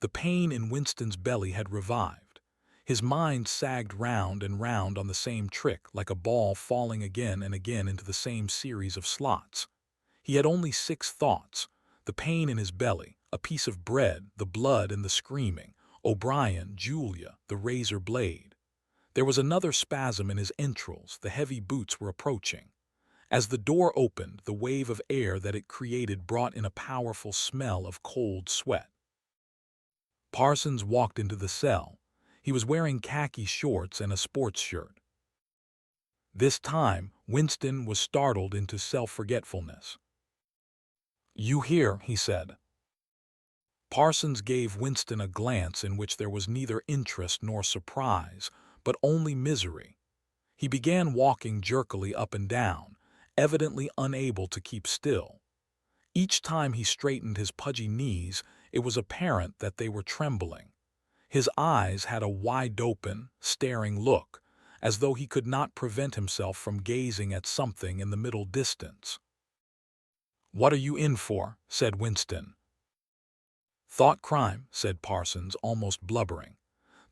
The pain in Winston's belly had revived. His mind sagged round and round on the same trick, like a ball falling again and again into the same series of slots. He had only 6 thoughts: the pain in his belly, a piece of bread, the blood and the screaming, O'Brien, Julia, the razor blade. There was another spasm in his entrails. The heavy boots were approaching. As the door opened, the wave of air that it created brought in a powerful smell of cold sweat. Parsons walked into the cell. He was wearing khaki shorts and a sports shirt. This time, Winston was startled into self-forgetfulness. "You here?" he said. Parsons gave Winston a glance in which there was neither interest nor surprise, but only misery. He began walking jerkily up and down, evidently unable to keep still. Each time he straightened his pudgy knees, it was apparent that they were trembling. His eyes had a wide-open, staring look, as though he could not prevent himself from gazing at something in the middle distance. "What are you in for?" said Winston. "Thought crime," said Parsons, almost blubbering.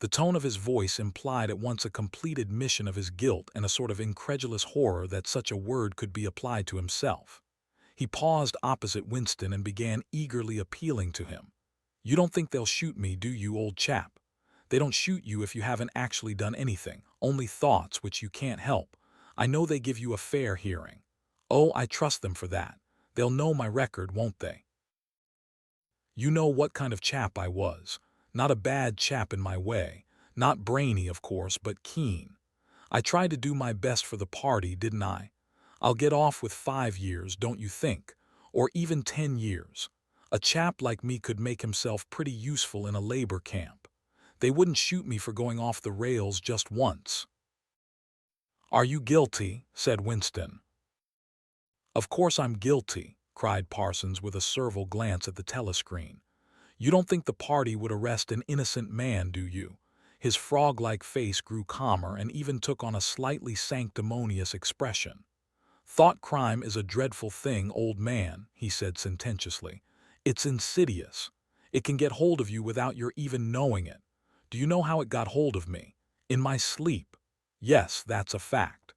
The tone of his voice implied at once a complete admission of his guilt and a sort of incredulous horror that such a word could be applied to himself. He paused opposite Winston and began eagerly appealing to him. "You don't think they'll shoot me, do you, old chap? They don't shoot you if you haven't actually done anything, only thoughts which you can't help. I know they give you a fair hearing. Oh, I trust them for that. They'll know my record, won't they? You know what kind of chap I was. Not a bad chap in my way. Not brainy, of course, but keen. I tried to do my best for the party, didn't I? I'll get off with 5 years, don't you think? Or even 10 years. A chap like me could make himself pretty useful in a labor camp. They wouldn't shoot me for going off the rails just once." "Are you guilty?" said Winston. "Of course I'm guilty," cried Parsons with a servile glance at the telescreen. "You don't think the party would arrest an innocent man, do you?" His frog-like face grew calmer and even took on a slightly sanctimonious expression. "Thought crime is a dreadful thing, old man," he said sententiously. "It's insidious. It can get hold of you without your even knowing it. Do you know how it got hold of me? In my sleep. Yes, that's a fact.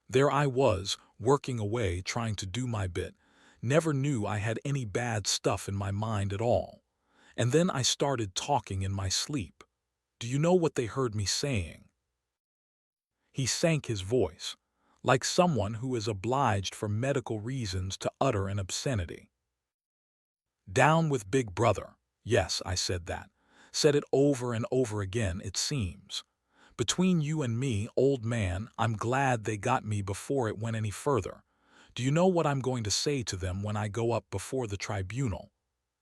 There I was, working away, trying to do my bit. Never knew I had any bad stuff in my mind at all. And then I started talking in my sleep. Do you know what they heard me saying?" He sank his voice, like someone who is obliged for medical reasons to utter an obscenity. "Down with Big Brother. Yes, I said that. Said it over and over again, it seems. Between you and me, old man, I'm glad they got me before it went any further. Do you know what I'm going to say to them when I go up before the tribunal?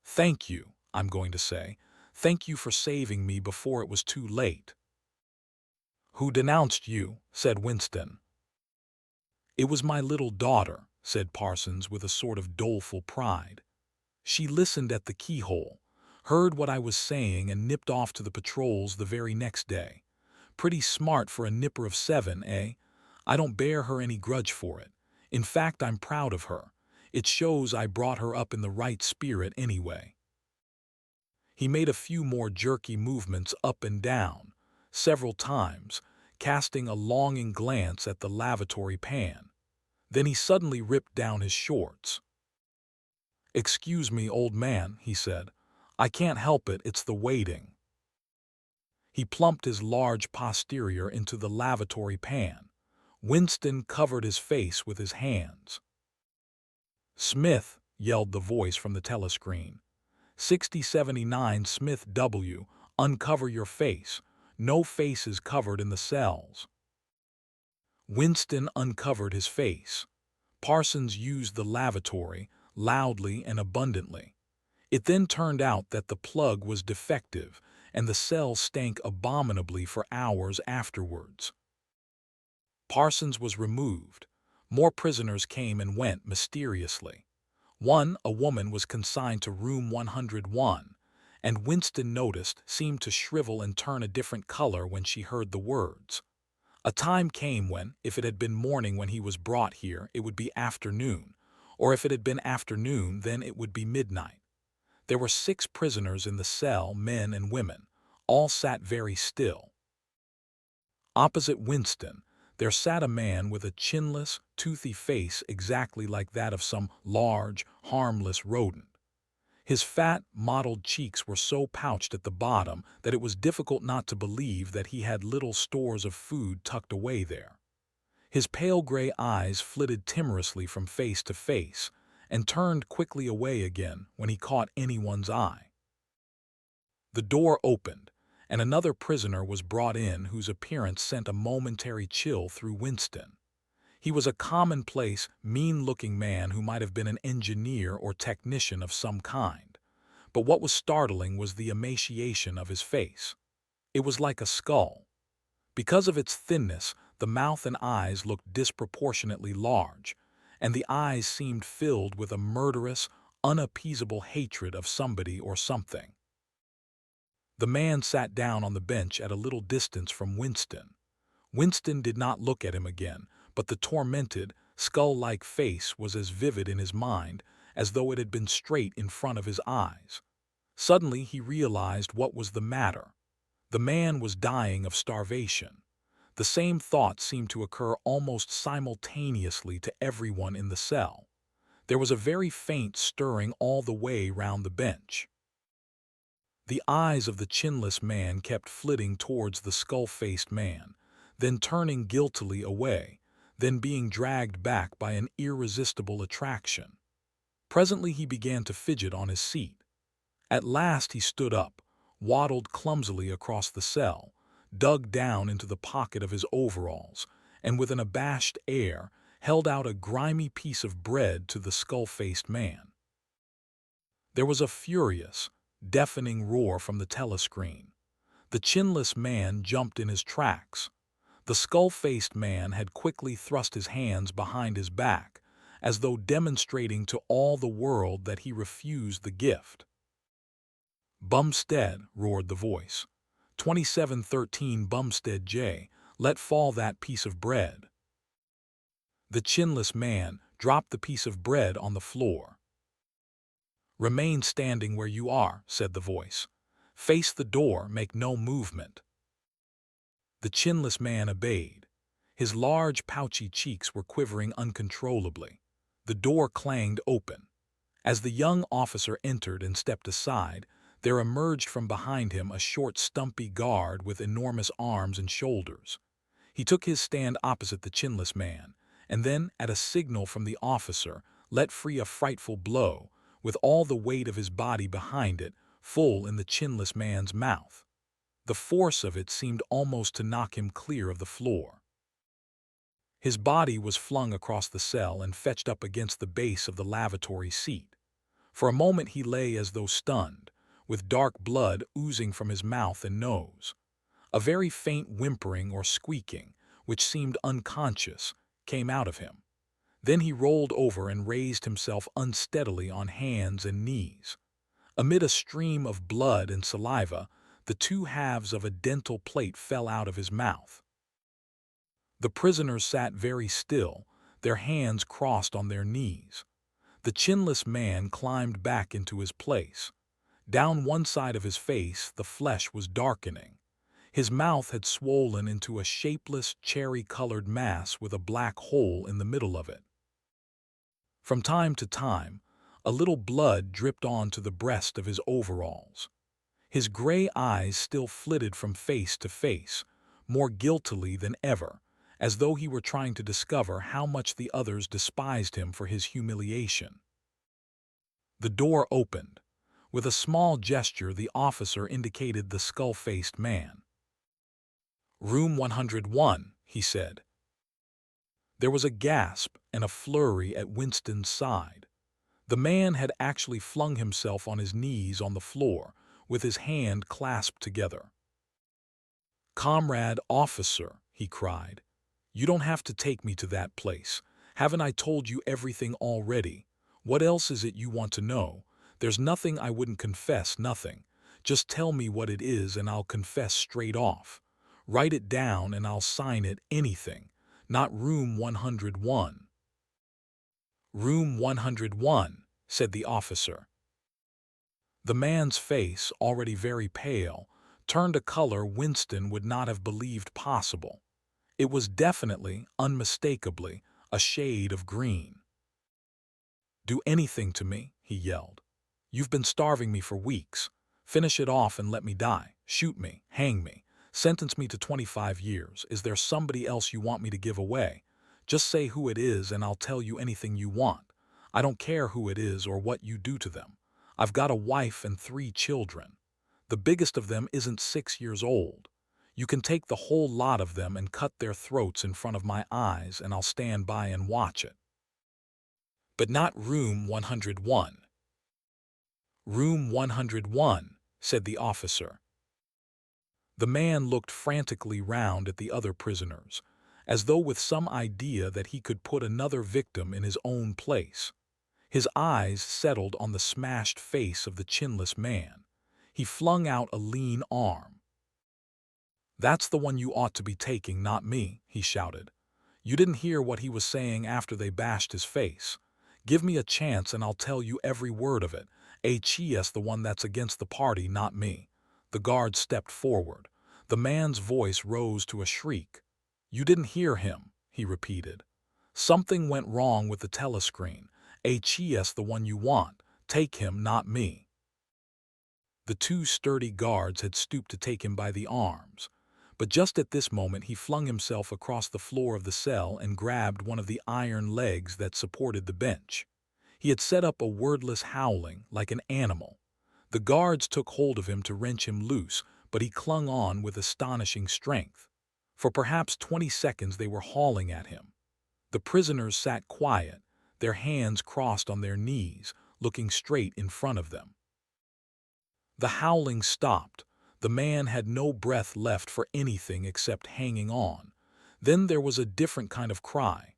Thank you, I'm going to say. Thank you for saving me before it was too late." "Who denounced you?" said Winston. "It was my little daughter," said Parsons with a sort of doleful pride. "She listened at the keyhole, heard what I was saying, and nipped off to the patrols the very next day. Pretty smart for a nipper of 7, eh? I don't bear her any grudge for it. In fact, I'm proud of her. It shows I brought her up in the right spirit anyway." He made a few more jerky movements up and down, several times, casting a longing glance at the lavatory pan. Then he suddenly ripped down his shorts. "Excuse me, old man," he said. I can't help it, it's the waiting. He plumped his large posterior into the lavatory pan. Winston covered his face with his hands. "Smith," yelled the voice from the telescreen. 6079 Smith W., uncover your face. No faces covered in the cells. Winston uncovered his face. Parsons used the lavatory, loudly and abundantly. It then turned out that the plug was defective, and the cell stank abominably for hours afterwards. Parsons was removed. More prisoners came and went mysteriously. A woman, was consigned to room 101, and Winston noticed seemed to shrivel and turn a different color when she heard the words. A time came when, if it had been morning when he was brought here, it would be afternoon, or if it had been afternoon, then it would be midnight. There were 6 prisoners in the cell, men and women. All sat very still. Opposite Winston, there sat a man with a chinless, toothy face exactly like that of some large, harmless rodent. His fat, mottled cheeks were so pouched at the bottom that it was difficult not to believe that he had little stores of food tucked away there. His pale gray eyes flitted timorously from face to face and turned quickly away again when he caught anyone's eye. The door opened, and another prisoner was brought in whose appearance sent a momentary chill through Winston. He was a commonplace, mean-looking man who might have been an engineer or technician of some kind. But what was startling was the emaciation of his face. It was like a skull. Because of its thinness, the mouth and eyes looked disproportionately large, and the eyes seemed filled with a murderous, unappeasable hatred of somebody or something. The man sat down on the bench at a little distance from Winston. Winston did not look at him again, but the tormented, skull-like face was as vivid in his mind as though it had been straight in front of his eyes. Suddenly he realized what was the matter. The man was dying of starvation. The same thought seemed to occur almost simultaneously to everyone in the cell. There was a very faint stirring all the way round the bench. The eyes of the chinless man kept flitting towards the skull-faced man, then turning guiltily away, then being dragged back by an irresistible attraction. Presently he began to fidget on his seat. At last he stood up, waddled clumsily across the cell, dug down into the pocket of his overalls, and with an abashed air held out a grimy piece of bread to the skull-faced man. There was a furious, deafening roar from the telescreen. The chinless man jumped in his tracks. The skull-faced man had quickly thrust his hands behind his back, as though demonstrating to all the world that he refused the gift. "Bumstead," roared the voice. 2713 Bumstead J., let fall that piece of bread. The chinless man dropped the piece of bread on the floor. "Remain standing where you are," said the voice. "Face the door, make no movement." The chinless man obeyed. His large, pouchy cheeks were quivering uncontrollably. The door clanged open. As the young officer entered and stepped aside, there emerged from behind him a short, stumpy guard with enormous arms and shoulders. He took his stand opposite the chinless man, and then, at a signal from the officer, let free a frightful blow, with all the weight of his body behind it, full in the chinless man's mouth. The force of it seemed almost to knock him clear of the floor. His body was flung across the cell and fetched up against the base of the lavatory seat. For a moment he lay as though stunned, with dark blood oozing from his mouth and nose. A very faint whimpering or squeaking, which seemed unconscious, came out of him. Then he rolled over and raised himself unsteadily on hands and knees. Amid a stream of blood and saliva, the 2 halves of a dental plate fell out of his mouth. The prisoners sat very still, their hands crossed on their knees. The chinless man climbed back into his place. Down one side of his face the flesh was darkening. His mouth had swollen into a shapeless, cherry-colored mass with a black hole in the middle of it. From time to time, A little blood dripped onto the breast of his overalls. His gray eyes still flitted from face to face, more guiltily than ever, as though he were trying to discover how much the others despised him for his humiliation. The door opened. With a small gesture, the officer indicated the skull-faced man. "Room 101, he said. There was a gasp and a flurry at Winston's side. The man had actually flung himself on his knees on the floor, with his hand clasped together. "Comrade officer," he cried, "you don't have to take me to that place. Haven't I told you everything already? What else is it you want to know? There's nothing I wouldn't confess, nothing. Just tell me what it is and I'll confess straight off. Write it down and I'll sign it, anything. Not room 101. "Room 101, said the officer. The man's face, already very pale, turned a color Winston would not have believed possible. It was definitely, unmistakably, a shade of green. "Do anything to me," he yelled. "You've been starving me for weeks. Finish it off and let me die. Shoot me, hang me, sentence me to 25 years. Is there somebody else you want me to give away? Just say who it is and I'll tell you anything you want. I don't care who it is or what you do to them. I've got a wife and 3 children. The biggest of them isn't 6 years old. You can take the whole lot of them and cut their throats in front of my eyes and I'll stand by and watch it. But not room 101. "Room 101, said the officer. The man looked frantically round at the other prisoners, as though with some idea that he could put another victim in his own place. His eyes settled on the smashed face of the chinless man. He flung out a lean arm. "That's the one you ought to be taking, not me," he shouted. "You didn't hear what he was saying after they bashed his face. Give me a chance and I'll tell you every word of it. H.E.S. the one that's against the party, not me." The guard stepped forward. The man's voice rose to a shriek. "You didn't hear him," he repeated. "Something went wrong with the telescreen. H.E.S. the one you want. Take him, not me." The 2 sturdy guards had stooped to take him by the arms. But just at this moment he flung himself across the floor of the cell and grabbed one of the iron legs that supported the bench. He had set up a wordless howling like an animal. The guards took hold of him to wrench him loose, but he clung on with astonishing strength. For perhaps 20 seconds they were hauling at him. The prisoners sat quiet, their hands crossed on their knees, looking straight in front of them. The howling stopped. The man had no breath left for anything except hanging on. Then there was a different kind of cry.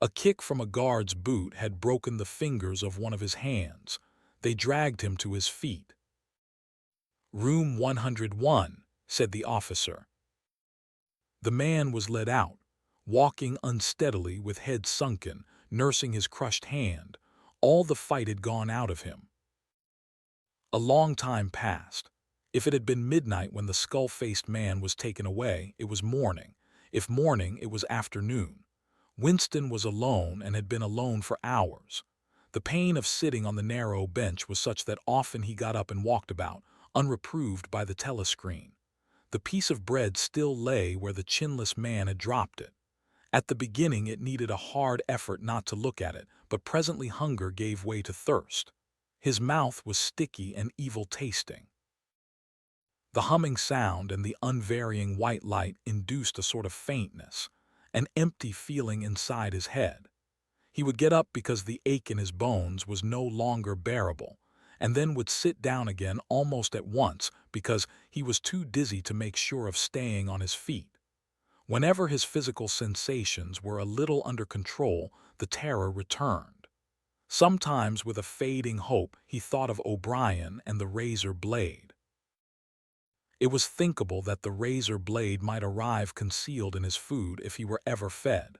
A kick from a guard's boot had broken the fingers of one of his hands. They dragged him to his feet. "Room 101, said the officer. The man was led out, walking unsteadily with head sunken, nursing his crushed hand. All the fight had gone out of him. A long time passed. If it had been midnight when the skull-faced man was taken away, it was morning. If morning, it was afternoon. Winston was alone and had been alone for hours. The pain of sitting on the narrow bench was such that often he got up and walked about, unreproved by the telescreen. The piece of bread still lay where the chinless man had dropped it. At the beginning it needed a hard effort not to look at it, but presently hunger gave way to thirst. His mouth was sticky and evil-tasting. The humming sound and the unvarying white light induced a sort of faintness, an empty feeling inside his head. He would get up because the ache in his bones was no longer bearable, and then would sit down again almost at once because he was too dizzy to make sure of staying on his feet. Whenever his physical sensations were a little under control, the terror returned. Sometimes with a fading hope he thought of O'Brien and the razor blade. It was thinkable that the razor blade might arrive concealed in his food if he were ever fed.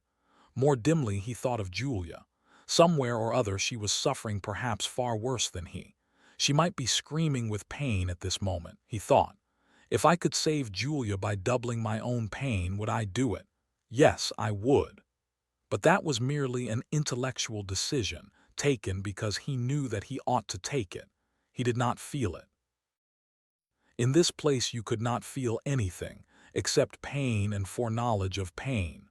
More dimly he thought of Julia. Somewhere or other she was suffering perhaps far worse than he. She might be screaming with pain at this moment, he thought. If I could save Julia by doubling my own pain, would I do it? Yes, I would. But that was merely an intellectual decision, taken because he knew that he ought to take it. He did not feel it. In this place you could not feel anything except pain and foreknowledge of pain.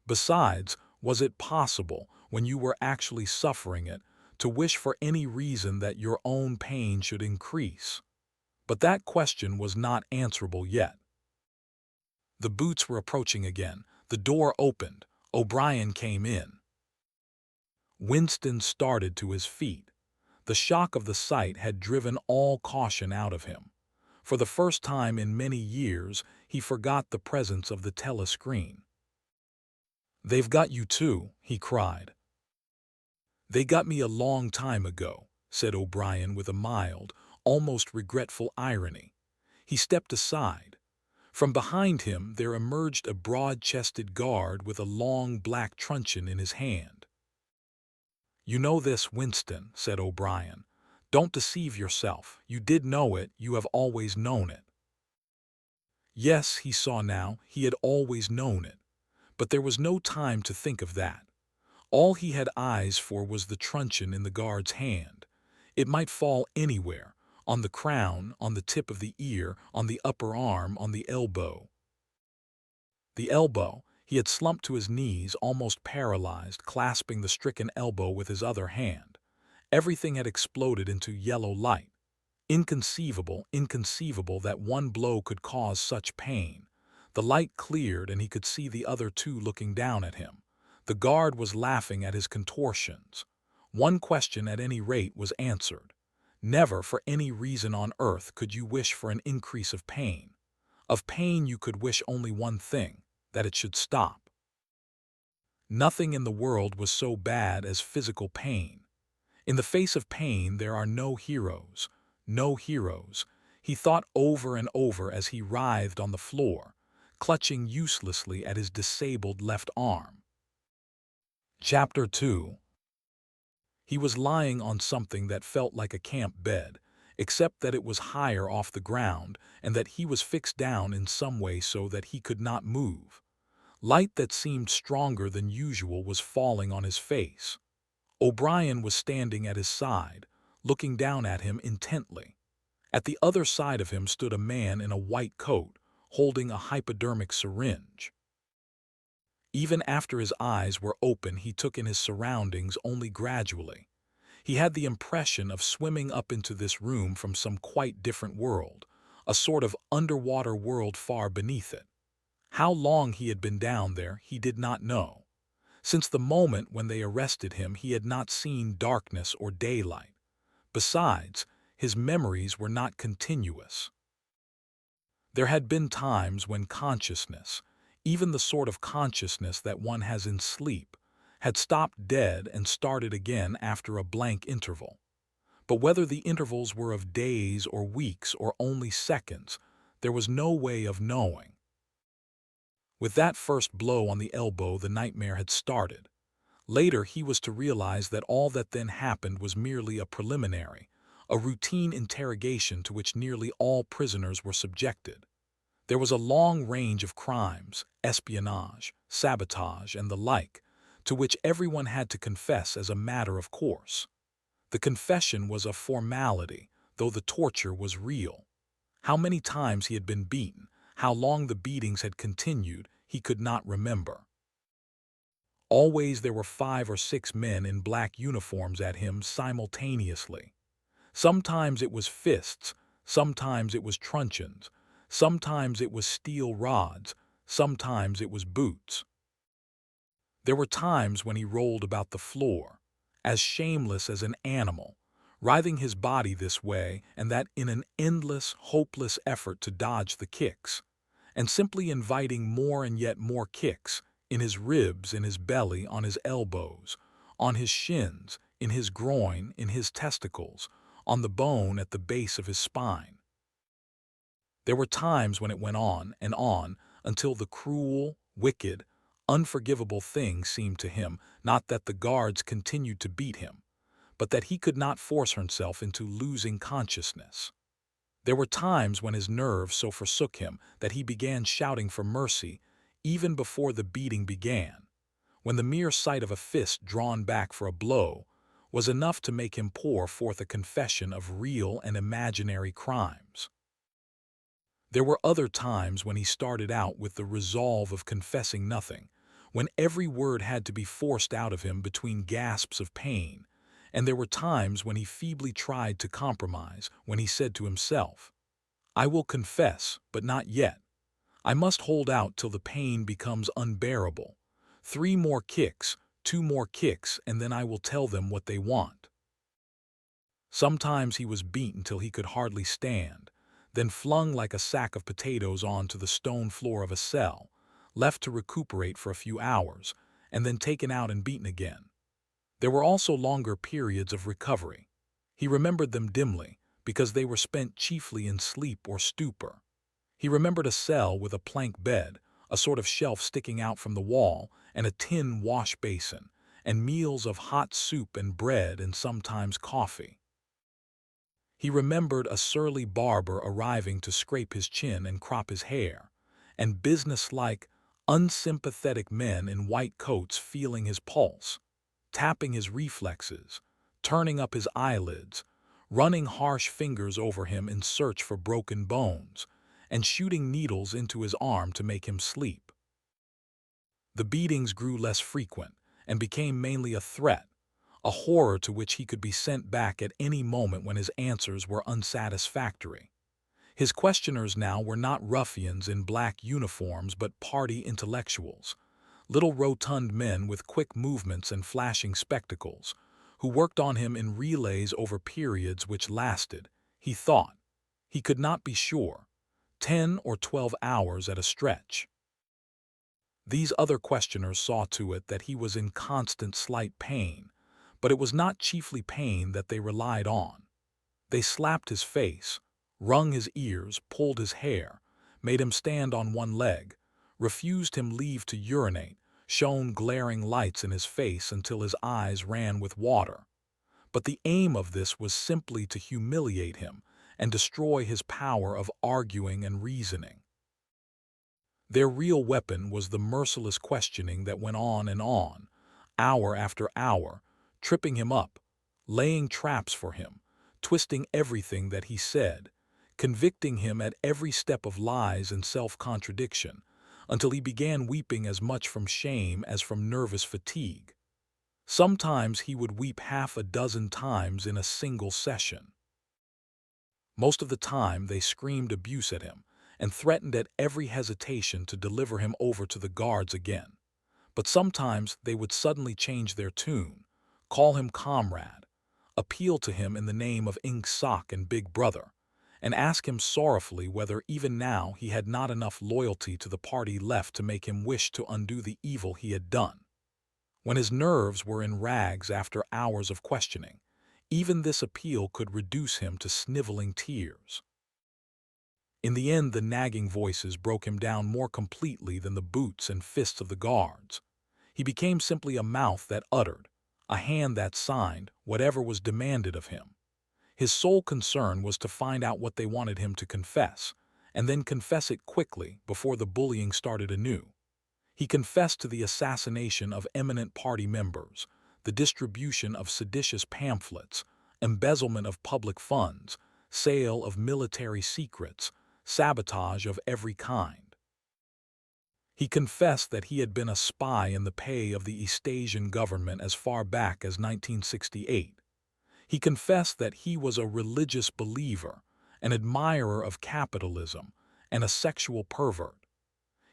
Besides, was it possible, when you were actually suffering it, to wish for any reason that your own pain should increase? But that question was not answerable yet. The boots were approaching again. The door opened. O'Brien came in. Winston started to his feet. The shock of the sight had driven all caution out of him. For the first time in many years, he forgot the presence of the telescreen. "They've got you too," he cried. "They got me a long time ago," said O'Brien with a mild, almost regretful irony. He stepped aside. From behind him there emerged a broad-chested guard with a long black truncheon in his hand. "You know this, Winston," said O'Brien. "Don't deceive yourself. You did know it, you have always known it." Yes, he saw now, he had always known it. But there was no time to think of that. All he had eyes for was the truncheon in the guard's hand. It might fall anywhere, on the crown, on the tip of the ear, on the upper arm, on the elbow. The elbow. He had slumped to his knees, almost paralyzed, clasping the stricken elbow with his other hand. Everything had exploded into yellow light. Inconceivable, inconceivable that one blow could cause such pain. The light cleared and he could see the other two looking down at him. The guard was laughing at his contortions. One question at any rate was answered. Never for any reason on earth could you wish for an increase of pain. Of pain you could wish only one thing, that it should stop. Nothing in the world was so bad as physical pain. In the face of pain there are no heroes. No heroes, he thought over and over as he writhed on the floor, clutching uselessly at his disabled left arm. Chapter 2. He was lying on something that felt like a camp bed, except that it was higher off the ground and that he was fixed down in some way so that he could not move. Light that seemed stronger than usual was falling on his face. O'Brien was standing at his side, looking down at him intently. At the other side of him stood a man in a white coat, holding a hypodermic syringe. Even after his eyes were open, he took in his surroundings only gradually. He had the impression of swimming up into this room from some quite different world, a sort of underwater world far beneath it. How long he had been down there, he did not know. Since the moment when they arrested him, he had not seen darkness or daylight. Besides, his memories were not continuous. There had been times when consciousness, even the sort of consciousness that one has in sleep, had stopped dead and started again after a blank interval. But whether the intervals were of days or weeks or only seconds, there was no way of knowing. With that first blow on the elbow, the nightmare had started. Later, he was to realize that all that then happened was merely a preliminary, a routine interrogation to which nearly all prisoners were subjected. There was a long range of crimes, espionage, sabotage, and the like, to which everyone had to confess as a matter of course. The confession was a formality, though the torture was real. How many times he had been beaten, how long the beatings had continued, he could not remember. Always there were 5 or 6 men in black uniforms at him simultaneously. Sometimes it was fists, sometimes it was truncheons, sometimes it was steel rods, sometimes it was boots. There were times when he rolled about the floor, as shameless as an animal, writhing his body this way and that in an endless, hopeless effort to dodge the kicks, and simply inviting more and yet more kicks, in his ribs, in his belly, on his elbows, on his shins, in his groin, in his testicles, on the bone at the base of his spine. There were times when it went on, until the cruel, wicked, unforgivable thing seemed to him not that the guards continued to beat him, but that he could not force himself into losing consciousness. There were times when his nerves so forsook him that he began shouting for mercy even before the beating began, when the mere sight of a fist drawn back for a blow, was enough to make him pour forth a confession of real and imaginary crimes. There were other times when he started out with the resolve of confessing nothing, when every word had to be forced out of him between gasps of pain, and there were times when he feebly tried to compromise, when he said to himself, "I will confess, but not yet. I must hold out till the pain becomes unbearable. 3 more kicks, 2 more kicks, and then I will tell them what they want." Sometimes he was beaten till he could hardly stand, then flung like a sack of potatoes onto the stone floor of a cell, left to recuperate for a few hours, and then taken out and beaten again. There were also longer periods of recovery. He remembered them dimly, because they were spent chiefly in sleep or stupor. He remembered a cell with a plank bed, a sort of shelf sticking out from the wall, and a tin wash basin, and meals of hot soup and bread and sometimes coffee. He remembered a surly barber arriving to scrape his chin and crop his hair, and businesslike, unsympathetic men in white coats feeling his pulse, tapping his reflexes, turning up his eyelids, running harsh fingers over him in search for broken bones, and shooting needles into his arm to make him sleep. The beatings grew less frequent and became mainly a threat, a horror to which he could be sent back at any moment when his answers were unsatisfactory. His questioners now were not ruffians in black uniforms but party intellectuals, little rotund men with quick movements and flashing spectacles, who worked on him in relays over periods which lasted, he thought, he could not be sure, 10 or 12 hours at a stretch. These other questioners saw to it that he was in constant slight pain, but it was not chiefly pain that they relied on. They slapped his face, wrung his ears, pulled his hair, made him stand on one leg, refused him leave to urinate, shone glaring lights in his face until his eyes ran with water. But the aim of this was simply to humiliate him and destroy his power of arguing and reasoning. Their real weapon was the merciless questioning that went on, hour after hour, tripping him up, laying traps for him, twisting everything that he said, convicting him at every step of lies and self-contradiction, until he began weeping as much from shame as from nervous fatigue. Sometimes he would weep half a dozen times in a single session. Most of the time they screamed abuse at him and threatened at every hesitation to deliver him over to the guards again. But sometimes they would suddenly change their tune, call him comrade, appeal to him in the name of Ink Sock and Big Brother, and ask him sorrowfully whether even now he had not enough loyalty to the party left to make him wish to undo the evil he had done. When his nerves were in rags after hours of questioning, even this appeal could reduce him to sniveling tears. In the end, the nagging voices broke him down more completely than the boots and fists of the guards. He became simply a mouth that uttered, a hand that signed, whatever was demanded of him. His sole concern was to find out what they wanted him to confess, and then confess it quickly before the bullying started anew. He confessed to the assassination of eminent party members, the distribution of seditious pamphlets, embezzlement of public funds, sale of military secrets, sabotage of every kind. He confessed that he had been a spy in the pay of the East Asian government as far back as 1968. He confessed that he was a religious believer, an admirer of capitalism, and a sexual pervert.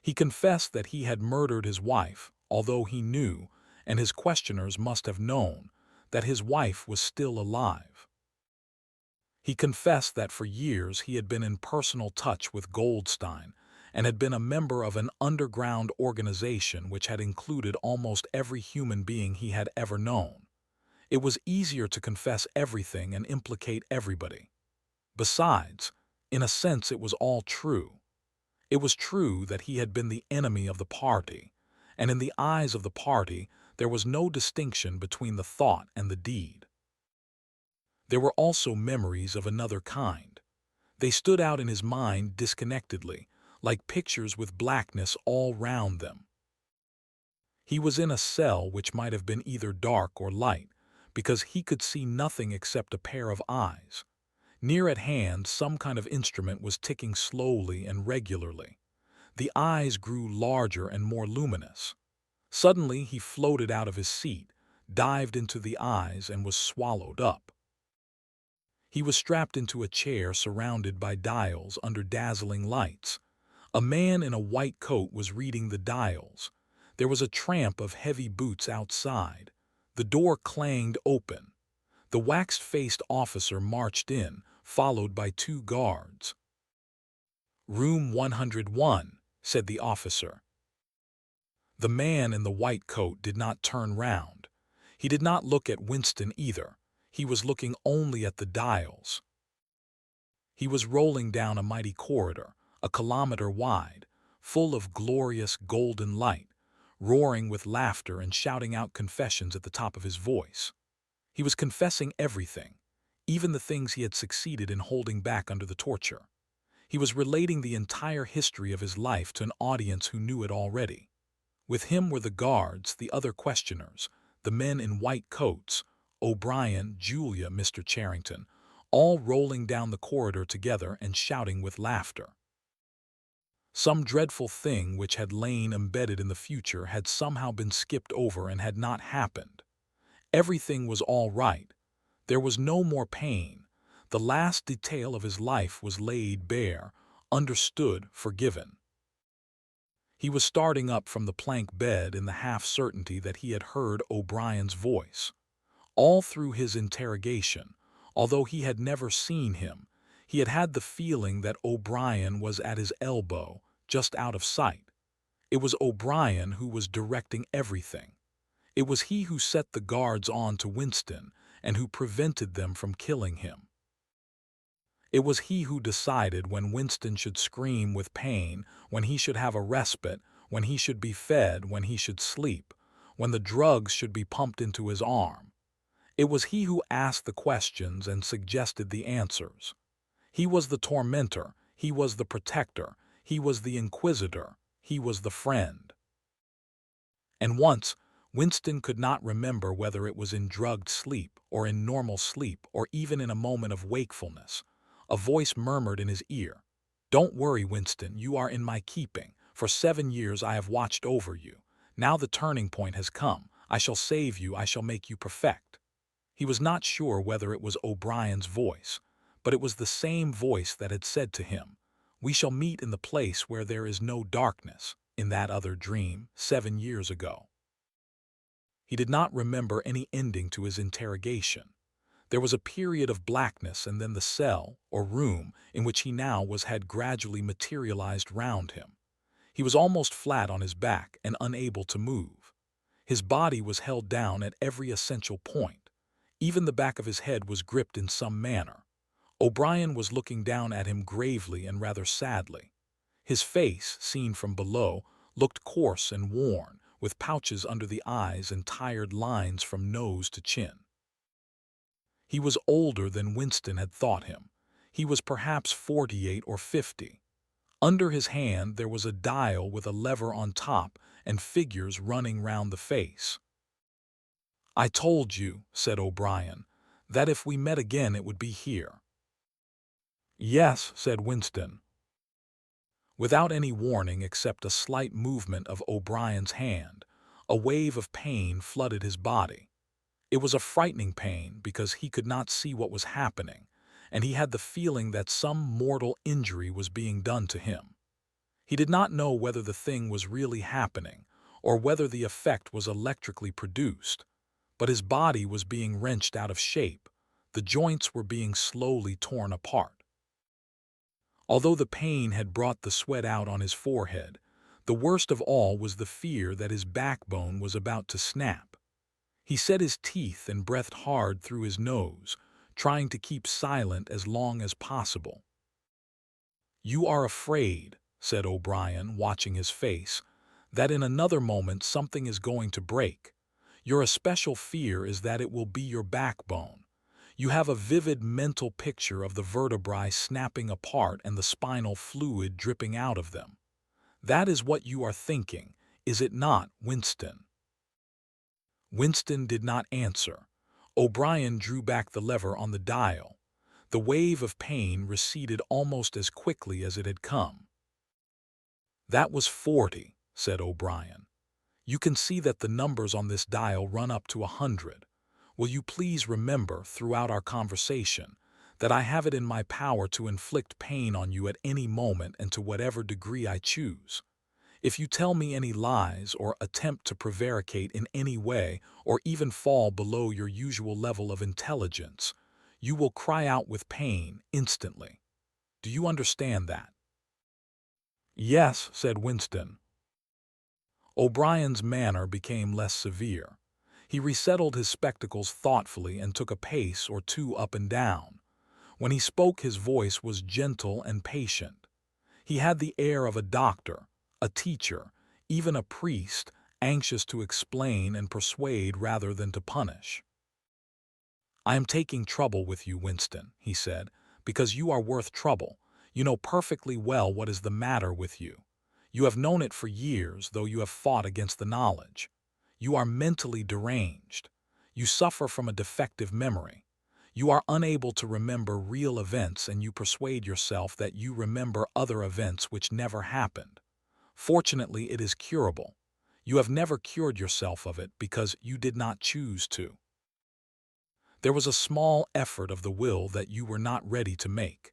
He confessed that he had murdered his wife, although he knew, and his questioners must have known, that his wife was still alive. He confessed that for years he had been in personal touch with Goldstein and had been a member of an underground organization which had included almost every human being he had ever known. It was easier to confess everything and implicate everybody. Besides, in a sense it was all true. It was true that he had been the enemy of the party, and in the eyes of the party there was no distinction between the thought and the deed. There were also memories of another kind. They stood out in his mind disconnectedly, like pictures with blackness all round them. He was in a cell which might have been either dark or light, because he could see nothing except a pair of eyes. Near at hand, some kind of instrument was ticking slowly and regularly. The eyes grew larger and more luminous. Suddenly, he floated out of his seat, dived into the eyes, and was swallowed up. He was strapped into a chair surrounded by dials under dazzling lights. A man in a white coat was reading the dials. There was a tramp of heavy boots outside. The door clanged open. The waxed-faced officer marched in, followed by 2 guards. "Room 101, said the officer. The man in the white coat did not turn round. He did not look at Winston either. He was looking only at the dials. He was rolling down a mighty corridor, a kilometer wide, full of glorious golden light, roaring with laughter and shouting out confessions at the top of his voice. He was confessing everything, even the things he had succeeded in holding back under the torture. He was relating the entire history of his life to an audience who knew it already. With him were the guards, the other questioners, the men in white coats, O'Brien, Julia, Mr. Charrington, all rolling down the corridor together and shouting with laughter. Some dreadful thing which had lain embedded in the future had somehow been skipped over and had not happened. Everything was all right. There was no more pain. The last detail of his life was laid bare, understood, forgiven. He was starting up from the plank bed in the half-certainty that he had heard O'Brien's voice. All through his interrogation, although he had never seen him, he had had the feeling that O'Brien was at his elbow, just out of sight. It was O'Brien who was directing everything. It was he who set the guards on to Winston and who prevented them from killing him. It was he who decided when Winston should scream with pain, when he should have a respite, when he should be fed, when he should sleep, when the drugs should be pumped into his arm. It was he who asked the questions and suggested the answers. He was the tormentor, he was the protector, he was the inquisitor, he was the friend. And once, Winston could not remember whether it was in drugged sleep or in normal sleep or even in a moment of wakefulness. A voice murmured in his ear, "Don't worry, Winston, you are in my keeping. For 7 years I have watched over you. Now the turning point has come. I shall save you, I shall make you perfect." He was not sure whether it was O'Brien's voice, but it was the same voice that had said to him, "We shall meet in the place where there is no darkness," in that other dream, 7 years ago. He did not remember any ending to his interrogation. There was a period of blackness, and then the cell, or room, in which he now was had gradually materialized round him. He was almost flat on his back and unable to move. His body was held down at every essential point. Even the back of his head was gripped in some manner. O'Brien was looking down at him gravely and rather sadly. His face, seen from below, looked coarse and worn, with pouches under the eyes and tired lines from nose to chin. He was older than Winston had thought him. He was perhaps 48 or 50. Under his hand there was a dial with a lever on top and figures running round the face. "I told you," said O'Brien, "that if we met again it would be here." "Yes," said Winston. Without any warning except a slight movement of O'Brien's hand, a wave of pain flooded his body. It was a frightening pain because he could not see what was happening, and he had the feeling that some mortal injury was being done to him. He did not know whether the thing was really happening or whether the effect was electrically produced, but his body was being wrenched out of shape. The joints were being slowly torn apart. Although the pain had brought the sweat out on his forehead, the worst of all was the fear that his backbone was about to snap. He set his teeth and breathed hard through his nose, trying to keep silent as long as possible. "You are afraid," said O'Brien, watching his face, "that in another moment something is going to break. Your especial fear is that it will be your backbone. You have a vivid mental picture of the vertebrae snapping apart and the spinal fluid dripping out of them. That is what you are thinking, is it not, Winston?" Winston did not answer. O'Brien drew back the lever on the dial. The wave of pain receded almost as quickly as it had come. "That was 40, said O'Brien. "You can see that the numbers on this dial run up to 100. Will you please remember throughout our conversation that I have it in my power to inflict pain on you at any moment and to whatever degree I choose? If you tell me any lies or attempt to prevaricate in any way or even fall below your usual level of intelligence, you will cry out with pain instantly. Do you understand that?" "Yes," said Winston. O'Brien's manner became less severe. He resettled his spectacles thoughtfully and took a pace or two up and down. When he spoke, his voice was gentle and patient. He had the air of a doctor, a teacher, even a priest, anxious to explain and persuade rather than to punish. "I am taking trouble with you, Winston," he said, "because you are worth trouble. You know perfectly well what is the matter with you. You have known it for years, though you have fought against the knowledge. You are mentally deranged. You suffer from a defective memory. You are unable to remember real events, and you persuade yourself that you remember other events which never happened. Fortunately, it is curable. You have never cured yourself of it because you did not choose to. There was a small effort of the will that you were not ready to make.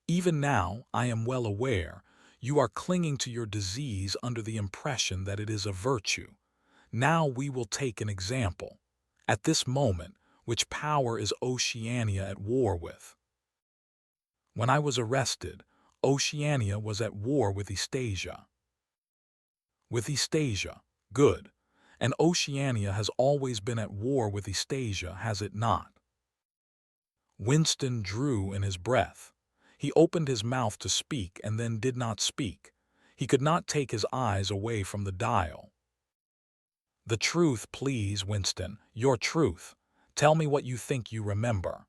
Even now, I am well aware, you are clinging to your disease under the impression that it is a virtue. Now we will take an example. At this moment, which power is Oceania at war with? When I was arrested, Oceania was at war with Eastasia. With Eastasia, good. And Oceania has always been at war with Eastasia, has it not? Winston drew in his breath. He opened his mouth to speak and then did not speak. He could not take his eyes away from the dial. "The truth, please, Winston, your truth. Tell me what you think you remember."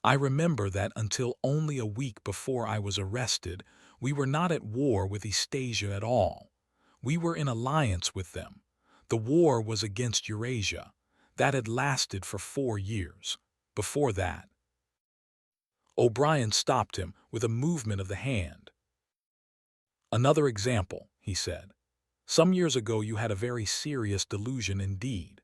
"I remember that until only a week before I was arrested, we were not at war with Eastasia at all. We were in alliance with them. The war was against Eurasia. That had lasted for 4 years. Before that—" O'Brien stopped him with a movement of the hand. "Another example," he said. "Some years ago you had a very serious delusion indeed.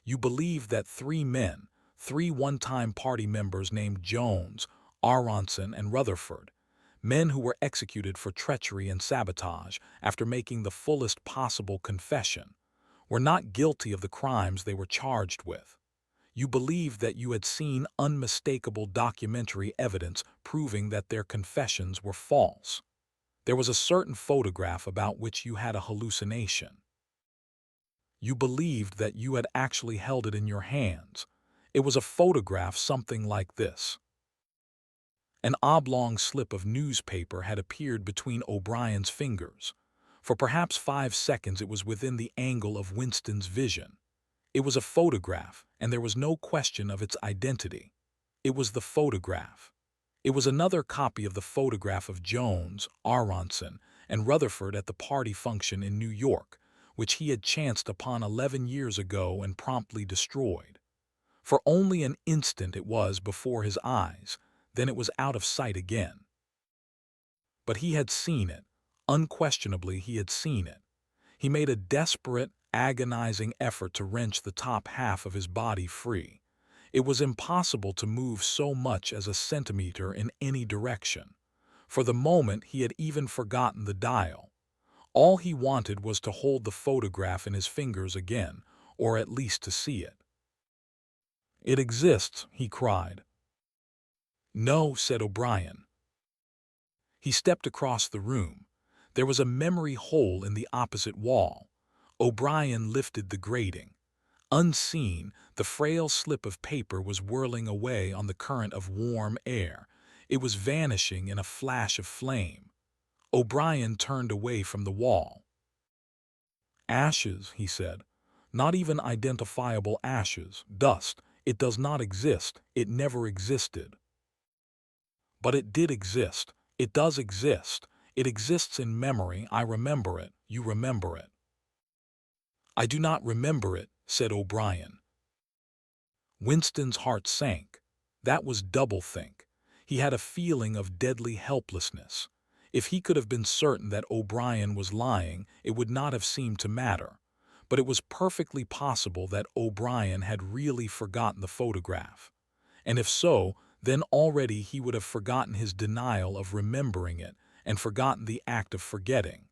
You believed that 3 men, 3 one-time party members named Jones, Aronson, and Rutherford, men who were executed for treachery and sabotage after making the fullest possible confession, were not guilty of the crimes they were charged with. You believed that you had seen unmistakable documentary evidence proving that their confessions were false. There was a certain photograph about which you had a hallucination. You believed that you had actually held it in your hands. It was a photograph something like this." An oblong slip of newspaper had appeared between O'Brien's fingers. For perhaps 5 seconds it was within the angle of Winston's vision. It was a photograph, and there was no question of its identity. It was the photograph. It was another copy of the photograph of Jones, Aronson, and Rutherford at the party function in New York, which he had chanced upon 11 years ago and promptly destroyed. For only an instant it was before his eyes, then it was out of sight again. But he had seen it. Unquestionably he had seen it. He made a desperate, agonizing effort to wrench the top half of his body free. It was impossible to move so much as a centimeter in any direction. For the moment he had even forgotten the dial. All he wanted was to hold the photograph in his fingers again, or at least to see it. "It exists," he cried. "No," said O'Brien. He stepped across the room. There was a memory hole in the opposite wall. O'Brien lifted the grating. Unseen, the frail slip of paper was whirling away on the current of warm air. It was vanishing in a flash of flame. O'Brien turned away from the wall. "Ashes," he said. "Not even identifiable ashes. Dust. It does not exist. It never existed." "But it did exist. It does exist. It exists in memory. I remember it. You remember it." "I do not remember it," said O'Brien. Winston's heart sank. That was doublethink. He had a feeling of deadly helplessness. If he could have been certain that O'Brien was lying, it would not have seemed to matter. But it was perfectly possible that O'Brien had really forgotten the photograph. And if so, then already he would have forgotten his denial of remembering it and forgotten the act of forgetting.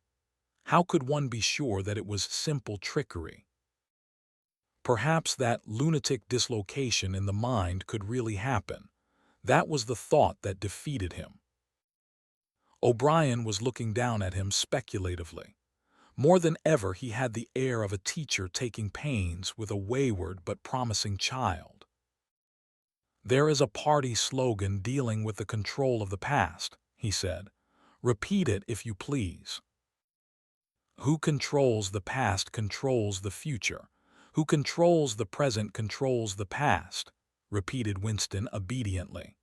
How could one be sure that it was simple trickery? Perhaps that lunatic dislocation in the mind could really happen. That was the thought that defeated him. O'Brien was looking down at him speculatively. More than ever, he had the air of a teacher taking pains with a wayward but promising child. "There is a party slogan dealing with the control of the past," he said. "Repeat it if you please." "Who controls the past controls the future. Who controls the present controls the past," repeated Winston obediently.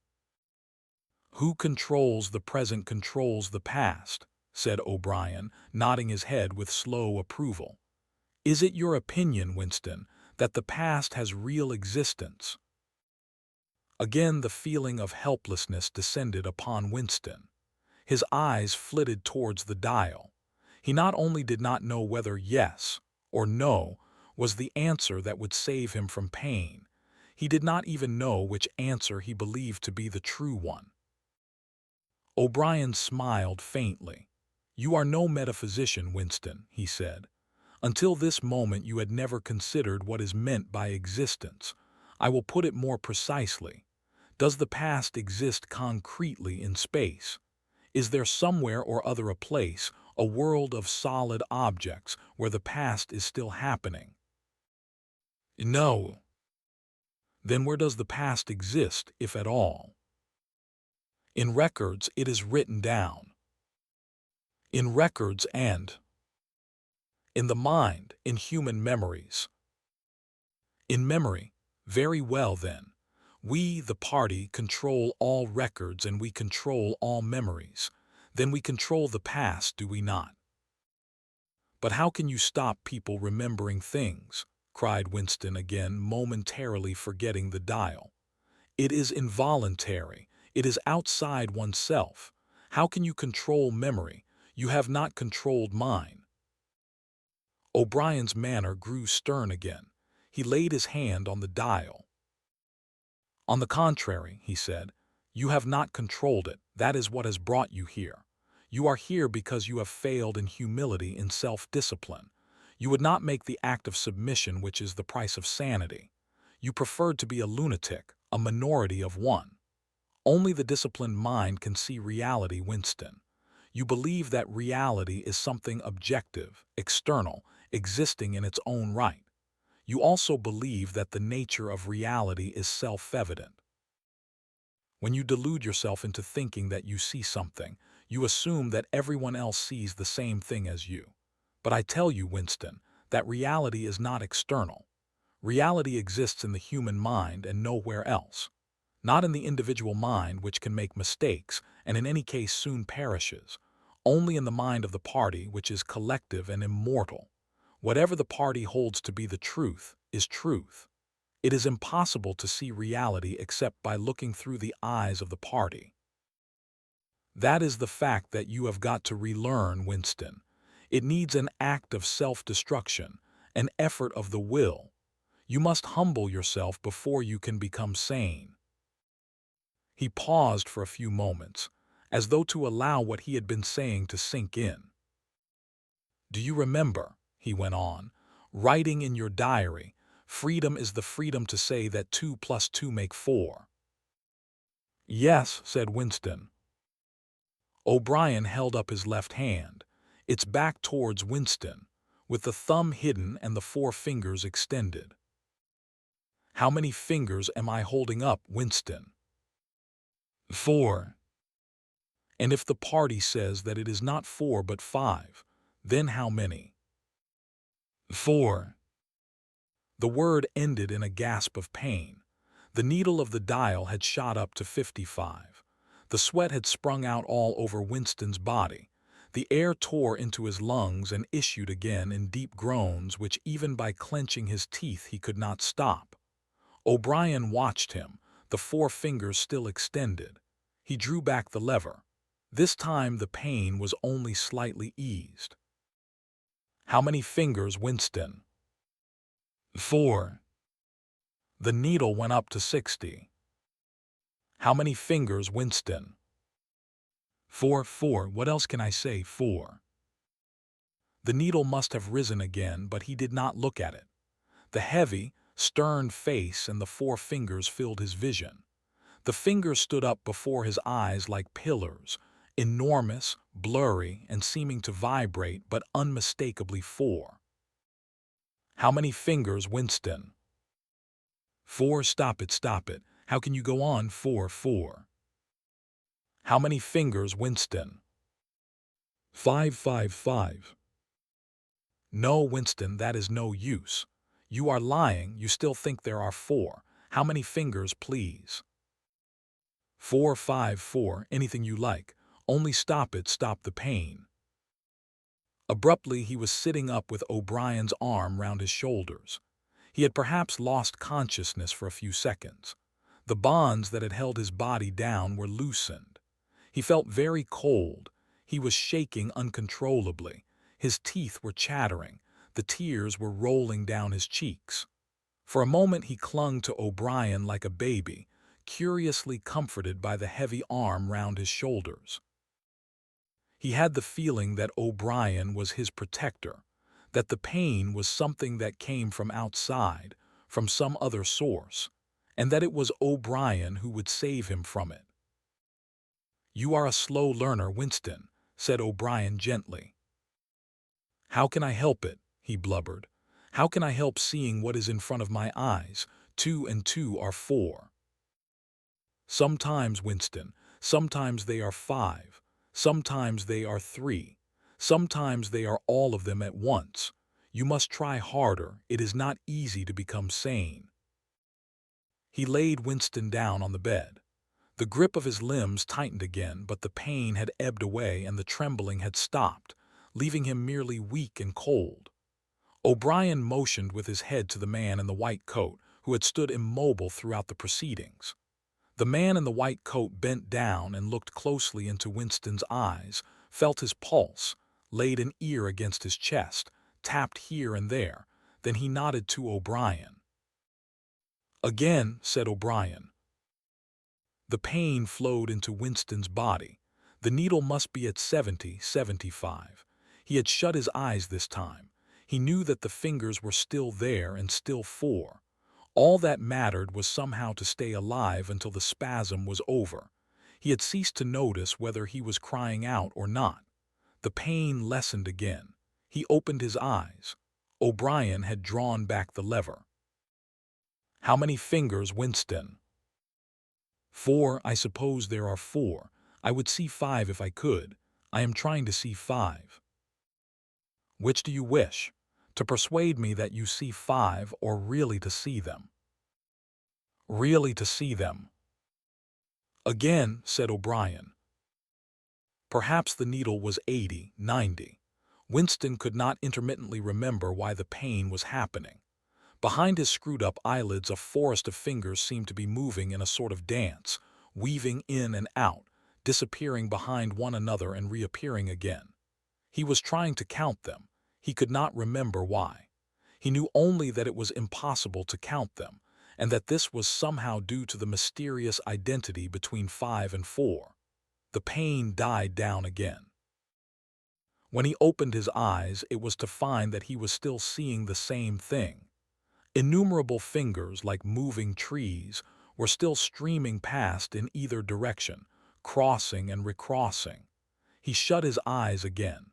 "Who controls the present controls the past," said O'Brien, nodding his head with slow approval. "Is it your opinion, Winston, that the past has real existence?" Again the feeling of helplessness descended upon Winston. His eyes flitted towards the dial. He not only did not know whether yes or no was the answer that would save him from pain, he did not even know which answer he believed to be the true one. O'Brien smiled faintly. "You are no metaphysician, Winston," he said. "Until this moment you had never considered what is meant by existence. I will put it more precisely. Does the past exist concretely in space? Is there somewhere or other a place, a world of solid objects, where the past is still happening?" "No." "Then where does the past exist, if at all?" "In records it is written down." "In records and—" "In the mind, in human memories." "In memory. Very well, then. We, the party, control all records and we control all memories. Then we control the past, do we not?" "But how can you stop people remembering things?" cried Winston again, momentarily forgetting the dial. "It is involuntary. It is outside oneself. How can you control memory? You have not controlled mine." O'Brien's manner grew stern again. He laid his hand on the dial. "On the contrary," he said, "you have not controlled it. That is what has brought you here. You are here because you have failed in humility, in self-discipline. You would not make the act of submission which is the price of sanity. You preferred to be a lunatic, a minority of one. Only the disciplined mind can see reality, Winston. You believe that reality is something objective, external, existing in its own right. You also believe that the nature of reality is self-evident. When you delude yourself into thinking that you see something, you assume that everyone else sees the same thing as you. But I tell you, Winston, that reality is not external. Reality exists in the human mind and nowhere else. Not in the individual mind, which can make mistakes and in any case soon perishes. Only in the mind of the party, which is collective and immortal. Whatever the party holds to be the truth is truth. It is impossible to see reality except by looking through the eyes of the party. That is the fact that you have got to relearn, Winston. It needs an act of self-destruction, an effort of the will. You must humble yourself before you can become sane." He paused for a few moments, as though to allow what he had been saying to sink in. "Do you remember," he went on, "writing in your diary, 'Freedom is the freedom to say that 2 plus 2 make 4'?" "Yes," said Winston. O'Brien held up his left hand, its back towards Winston, with the thumb hidden and the 4 fingers extended. "How many fingers am I holding up, Winston?" "4." "And if the party says that it is not 4 but 5, then how many?" "4." The word ended in a gasp of pain. The needle of the dial had shot up to 55. The sweat had sprung out all over Winston's body. The air tore into his lungs and issued again in deep groans which even by clenching his teeth he could not stop. O'Brien watched him, the four fingers still extended. He drew back the lever. This time the pain was only slightly eased. "How many fingers, Winston?" "4." The needle went up to 60. "How many fingers, Winston?" "4. What else can I say? 4." The needle must have risen again, but he did not look at it. The heavy, stern face and the four fingers filled his vision. The fingers stood up before his eyes like pillars, enormous, blurry, and seeming to vibrate, but unmistakably 4. "How many fingers, Winston?" "4. Stop it. How can you go on 4. "How many fingers, Winston?" 5. "No, Winston, that is no use. You are lying, you still think there are 4. How many fingers, please?" 4. Anything you like. Only stop the pain." Abruptly he was sitting up with O'Brien's arm round his shoulders. He had perhaps lost consciousness for a few seconds. The bonds that had held his body down were loosened. He felt very cold. He was shaking uncontrollably. His teeth were chattering. The tears were rolling down his cheeks. For a moment he clung to O'Brien like a baby, curiously comforted by the heavy arm round his shoulders. He had the feeling that O'Brien was his protector, that the pain was something that came from outside, from some other source, and that it was O'Brien who would save him from it. "You are a slow learner, Winston," said O'Brien gently. "How can I help it?" he blubbered. "How can I help seeing what is in front of my eyes? 2 and 2 are 4. Sometimes, Winston, sometimes they are 5. Sometimes they are 3. Sometimes they are all of them at once. You must try harder. It is not easy to become sane." He laid Winston down on the bed. The grip of his limbs tightened again, but the pain had ebbed away and the trembling had stopped, leaving him merely weak and cold. O'Brien motioned with his head to the man in the white coat, who had stood immobile throughout the proceedings. The man in the white coat bent down and looked closely into Winston's eyes, felt his pulse, laid an ear against his chest, tapped here and there. Then he nodded to O'Brien. "Again," said O'Brien. The pain flowed into Winston's body. The needle must be at 70. He had shut his eyes this time. He knew that the fingers were still there and still 4. All that mattered was somehow to stay alive until the spasm was over. He had ceased to notice whether he was crying out or not. The pain lessened again. He opened his eyes. O'Brien had drawn back the lever. "How many fingers, Winston?" 4. I suppose there are 4. I would see 5 if I could. I am trying to see 5. "Which do you wish? To persuade me that you see 5 or really to see them?" "Really to see them." "Again," said O'Brien. Perhaps the needle was 80, 90. Winston could not intermittently remember why the pain was happening. Behind his screwed-up eyelids a forest of fingers seemed to be moving in a sort of dance, weaving in and out, disappearing behind one another and reappearing again. He was trying to count them. He could not remember why. He knew only that it was impossible to count them, and that this was somehow due to the mysterious identity between 5 and 4. The pain died down again. When he opened his eyes, it was to find that he was still seeing the same thing. Innumerable fingers, like moving trees, were still streaming past in either direction, crossing and recrossing. He shut his eyes again.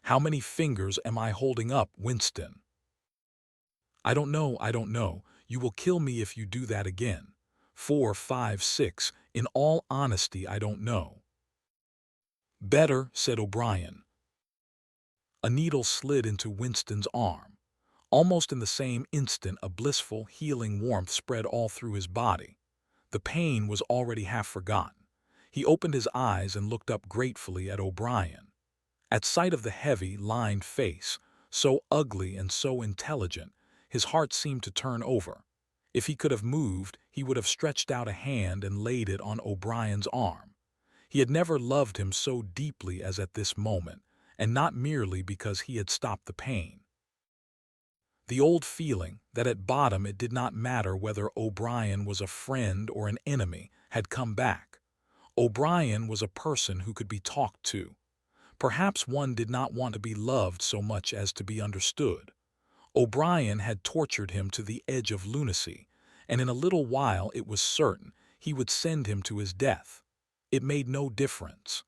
"How many fingers am I holding up, Winston?" I don't know. You will kill me if you do that again. 4, 5, 6. In all honesty, I don't know." "Better," said O'Brien. A needle slid into Winston's arm. Almost in the same instant a blissful, healing warmth spread all through his body. The pain was already half forgotten. He opened his eyes and looked up gratefully at O'Brien. At sight of the heavy, lined face, so ugly and so intelligent, his heart seemed to turn over. If he could have moved, he would have stretched out a hand and laid it on O'Brien's arm. He had never loved him so deeply as at this moment, and not merely because he had stopped the pain. The old feeling that at bottom it did not matter whether O'Brien was a friend or an enemy had come back. O'Brien was a person who could be talked to. Perhaps one did not want to be loved so much as to be understood. O'Brien had tortured him to the edge of lunacy, and in a little while it was certain he would send him to his death. It made no difference.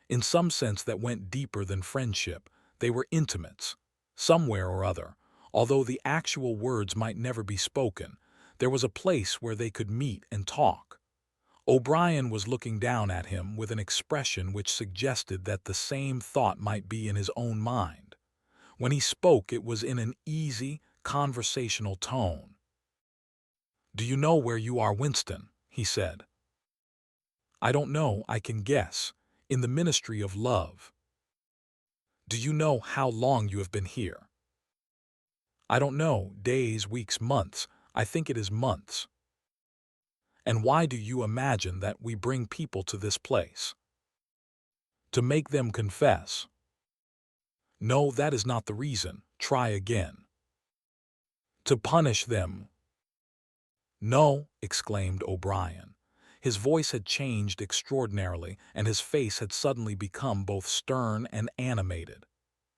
In some sense that went deeper than friendship, they were intimates. Somewhere or other, although the actual words might never be spoken, there was a place where they could meet and talk. O'Brien was looking down at him with an expression which suggested that the same thought might be in his own mind. When he spoke, it was in an easy, conversational tone. "Do you know where you are, Winston?" he said. "I don't know, I can guess. In the ministry of love." "Do you know how long you have been here?" "I don't know, days, weeks, months. I think it is months." "And why do you imagine that we bring people to this place?" "To make them confess." "No, that is not the reason. Try again." "To punish them." "No," exclaimed O'Brien. His voice had changed extraordinarily, and his face had suddenly become both stern and animated.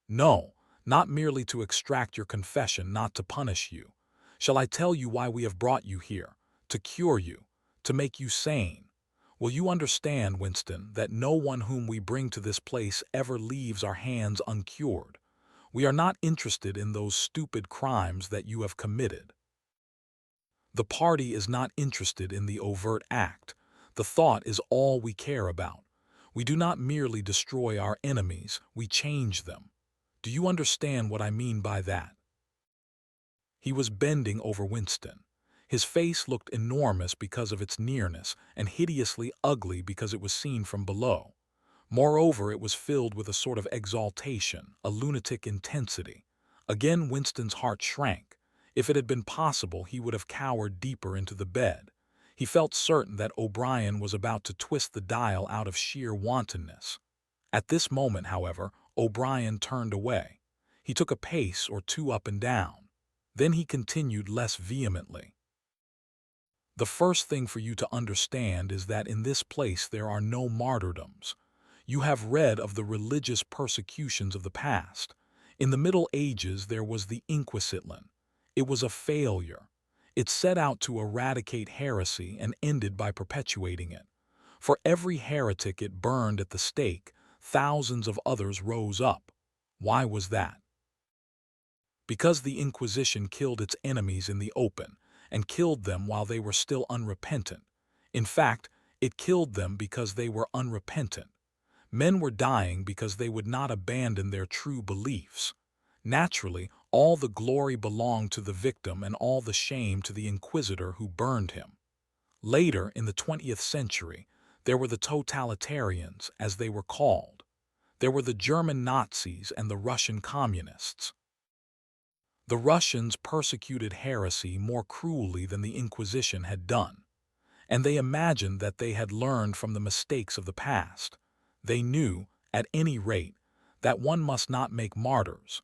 "No, not merely to extract your confession, not to punish you. Shall I tell you why we have brought you here? To cure you, to make you sane. Will you understand, Winston, that no one whom we bring to this place ever leaves our hands uncured? We are not interested in those stupid crimes that you have committed. The party is not interested in the overt act. The thought is all we care about. We do not merely destroy our enemies, we change them. Do you understand what I mean by that?" He was bending over Winston. His face looked enormous because of its nearness, and hideously ugly because it was seen from below. Moreover, it was filled with a sort of exaltation, a lunatic intensity. Again Winston's heart shrank. If it had been possible, he would have cowered deeper into the bed. He felt certain that O'Brien was about to twist the dial out of sheer wantonness. At this moment, however, O'Brien turned away. He took a pace or two up and down. Then he continued less vehemently. "The first thing for you to understand is that in this place there are no martyrdoms. You have read of the religious persecutions of the past. In the Middle Ages there was the Inquisition. It was a failure. It set out to eradicate heresy and ended by perpetuating it. For every heretic it burned at the stake, thousands of others rose up. Why was that? Because the Inquisition killed its enemies in the open, and killed them while they were still unrepentant. In fact, it killed them because they were unrepentant. Men were dying because they would not abandon their true beliefs. Naturally, all the glory belonged to the victim and all the shame to the inquisitor who burned him. Later, in the 20th century, there were the totalitarians, as they were called. There were the German Nazis and the Russian communists. The Russians persecuted heresy more cruelly than the Inquisition had done, and they imagined that they had learned from the mistakes of the past. They knew, at any rate, that one must not make martyrs.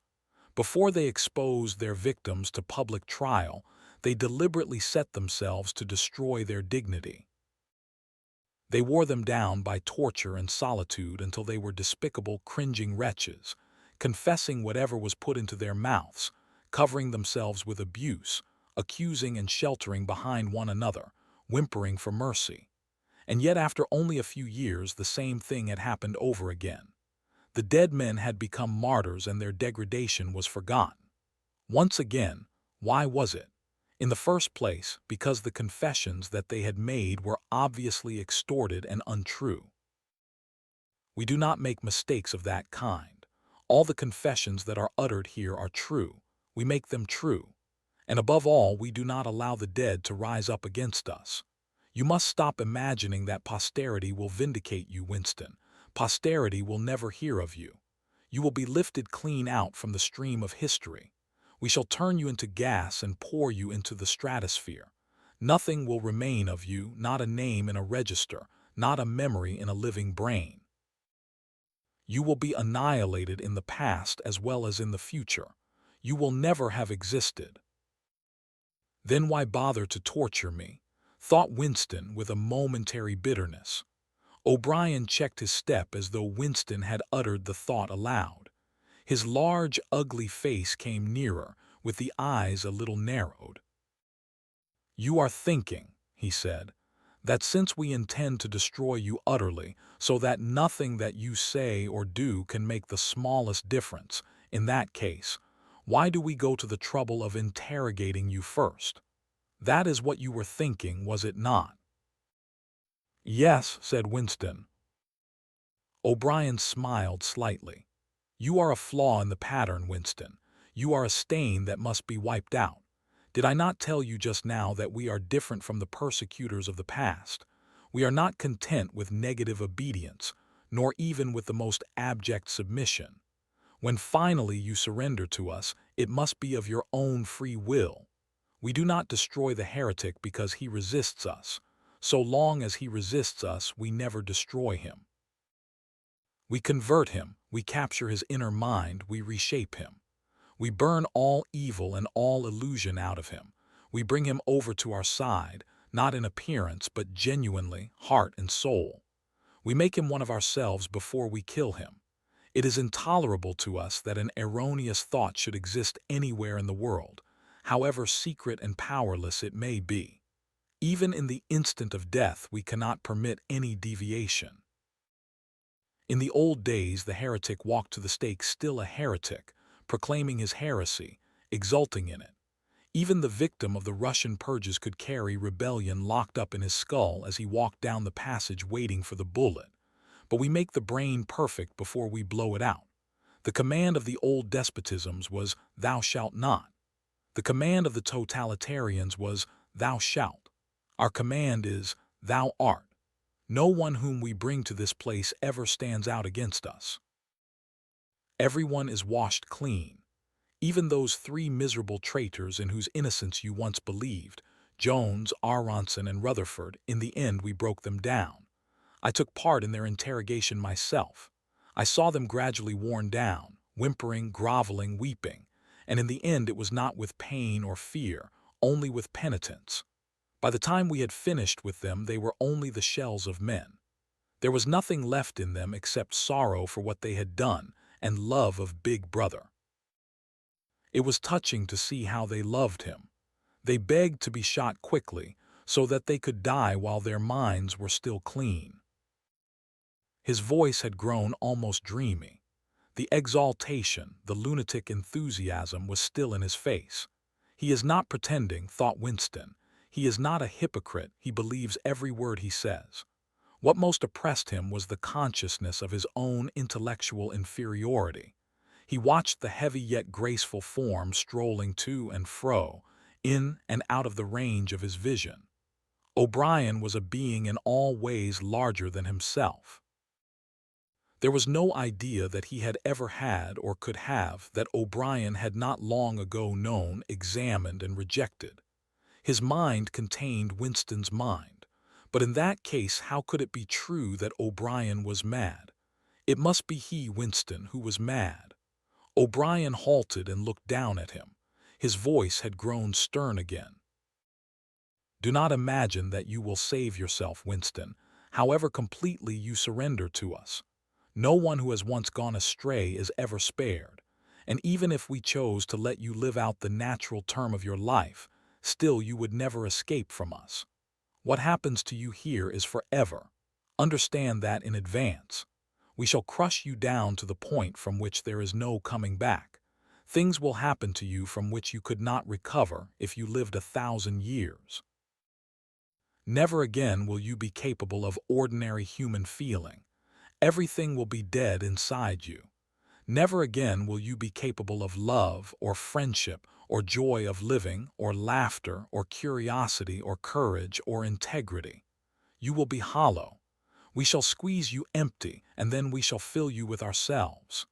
Before they exposed their victims to public trial, they deliberately set themselves to destroy their dignity. They wore them down by torture and solitude until they were despicable, cringing wretches, confessing whatever was put into their mouths, covering themselves with abuse, accusing and sheltering behind one another, whimpering for mercy. And yet after only a few years the same thing had happened over again. The dead men had become martyrs and their degradation was forgotten. Once again, why was it? In the first place, because the confessions that they had made were obviously extorted and untrue. We do not make mistakes of that kind. All the confessions that are uttered here are true. We make them true. And above all, we do not allow the dead to rise up against us. You must stop imagining that posterity will vindicate you, Winston. Posterity will never hear of you. You will be lifted clean out from the stream of history. We shall turn you into gas and pour you into the stratosphere. Nothing will remain of you, not a name in a register, not a memory in a living brain. You will be annihilated in the past as well as in the future. You will never have existed. Then why bother to torture me? Thought Winston with a momentary bitterness. O'Brien checked his step as though Winston had uttered the thought aloud. His large, ugly face came nearer, with the eyes a little narrowed. "You are thinking," he said, "that since we intend to destroy you utterly, so that nothing that you say or do can make the smallest difference, in that case, why do we go to the trouble of interrogating you first? That is what you were thinking, was it not?" "Yes," said Winston. O'Brien smiled slightly. "You are a flaw in the pattern, Winston. You are a stain that must be wiped out. Did I not tell you just now that we are different from the persecutors of the past? We are not content with negative obedience, nor even with the most abject submission. When finally you surrender to us, it must be of your own free will. We do not destroy the heretic because he resists us. So long as he resists us, we never destroy him. We convert him, we capture his inner mind, we reshape him. We burn all evil and all illusion out of him. We bring him over to our side, not in appearance, but genuinely, heart and soul. We make him one of ourselves before we kill him. It is intolerable to us that an erroneous thought should exist anywhere in the world, however secret and powerless it may be. Even in the instant of death, we cannot permit any deviation. In the old days, the heretic walked to the stake still a heretic, proclaiming his heresy, exulting in it. Even the victim of the Russian purges could carry rebellion locked up in his skull as he walked down the passage waiting for the bullet. But we make the brain perfect before we blow it out. The command of the old despotisms was, "Thou shalt not." The command of the totalitarians was, "Thou shalt." Our command is, "Thou art." No one whom we bring to this place ever stands out against us. Everyone is washed clean. Even those three miserable traitors in whose innocence you once believed, Jones, Aronson, and Rutherford, in the end we broke them down. I took part in their interrogation myself. I saw them gradually worn down, whimpering, groveling, weeping, and in the end it was not with pain or fear, only with penitence. By the time we had finished with them, they were only the shells of men. There was nothing left in them except sorrow for what they had done and love of Big Brother. It was touching to see how they loved him. They begged to be shot quickly so that they could die while their minds were still clean. His voice had grown almost dreamy. The exaltation, the lunatic enthusiasm was still in his face. He is not pretending, thought Winston. He is not a hypocrite, he believes every word he says. What most oppressed him was the consciousness of his own intellectual inferiority. He watched the heavy yet graceful form strolling to and fro, in and out of the range of his vision. O'Brien was a being in all ways larger than himself. There was no idea that he had ever had or could have that O'Brien had not long ago known, examined, and rejected. His mind contained Winston's mind. But in that case, how could it be true that O'Brien was mad? It must be he, Winston, who was mad. O'Brien halted and looked down at him. His voice had grown stern again. "Do not imagine that you will save yourself, Winston, however completely you surrender to us. No one who has once gone astray is ever spared, and even if we chose to let you live out the natural term of your life, still you would never escape from us. What happens to you here is forever. Understand that in advance. We shall crush you down to the point from which there is no coming back. Things will happen to you from which you could not recover if you lived 1,000 years. Never again will you be capable of ordinary human feeling. Everything will be dead inside you. Never again will you be capable of love or friendship or joy of living or laughter or curiosity or courage or integrity. You will be hollow. We shall squeeze you empty, and then we shall fill you with ourselves."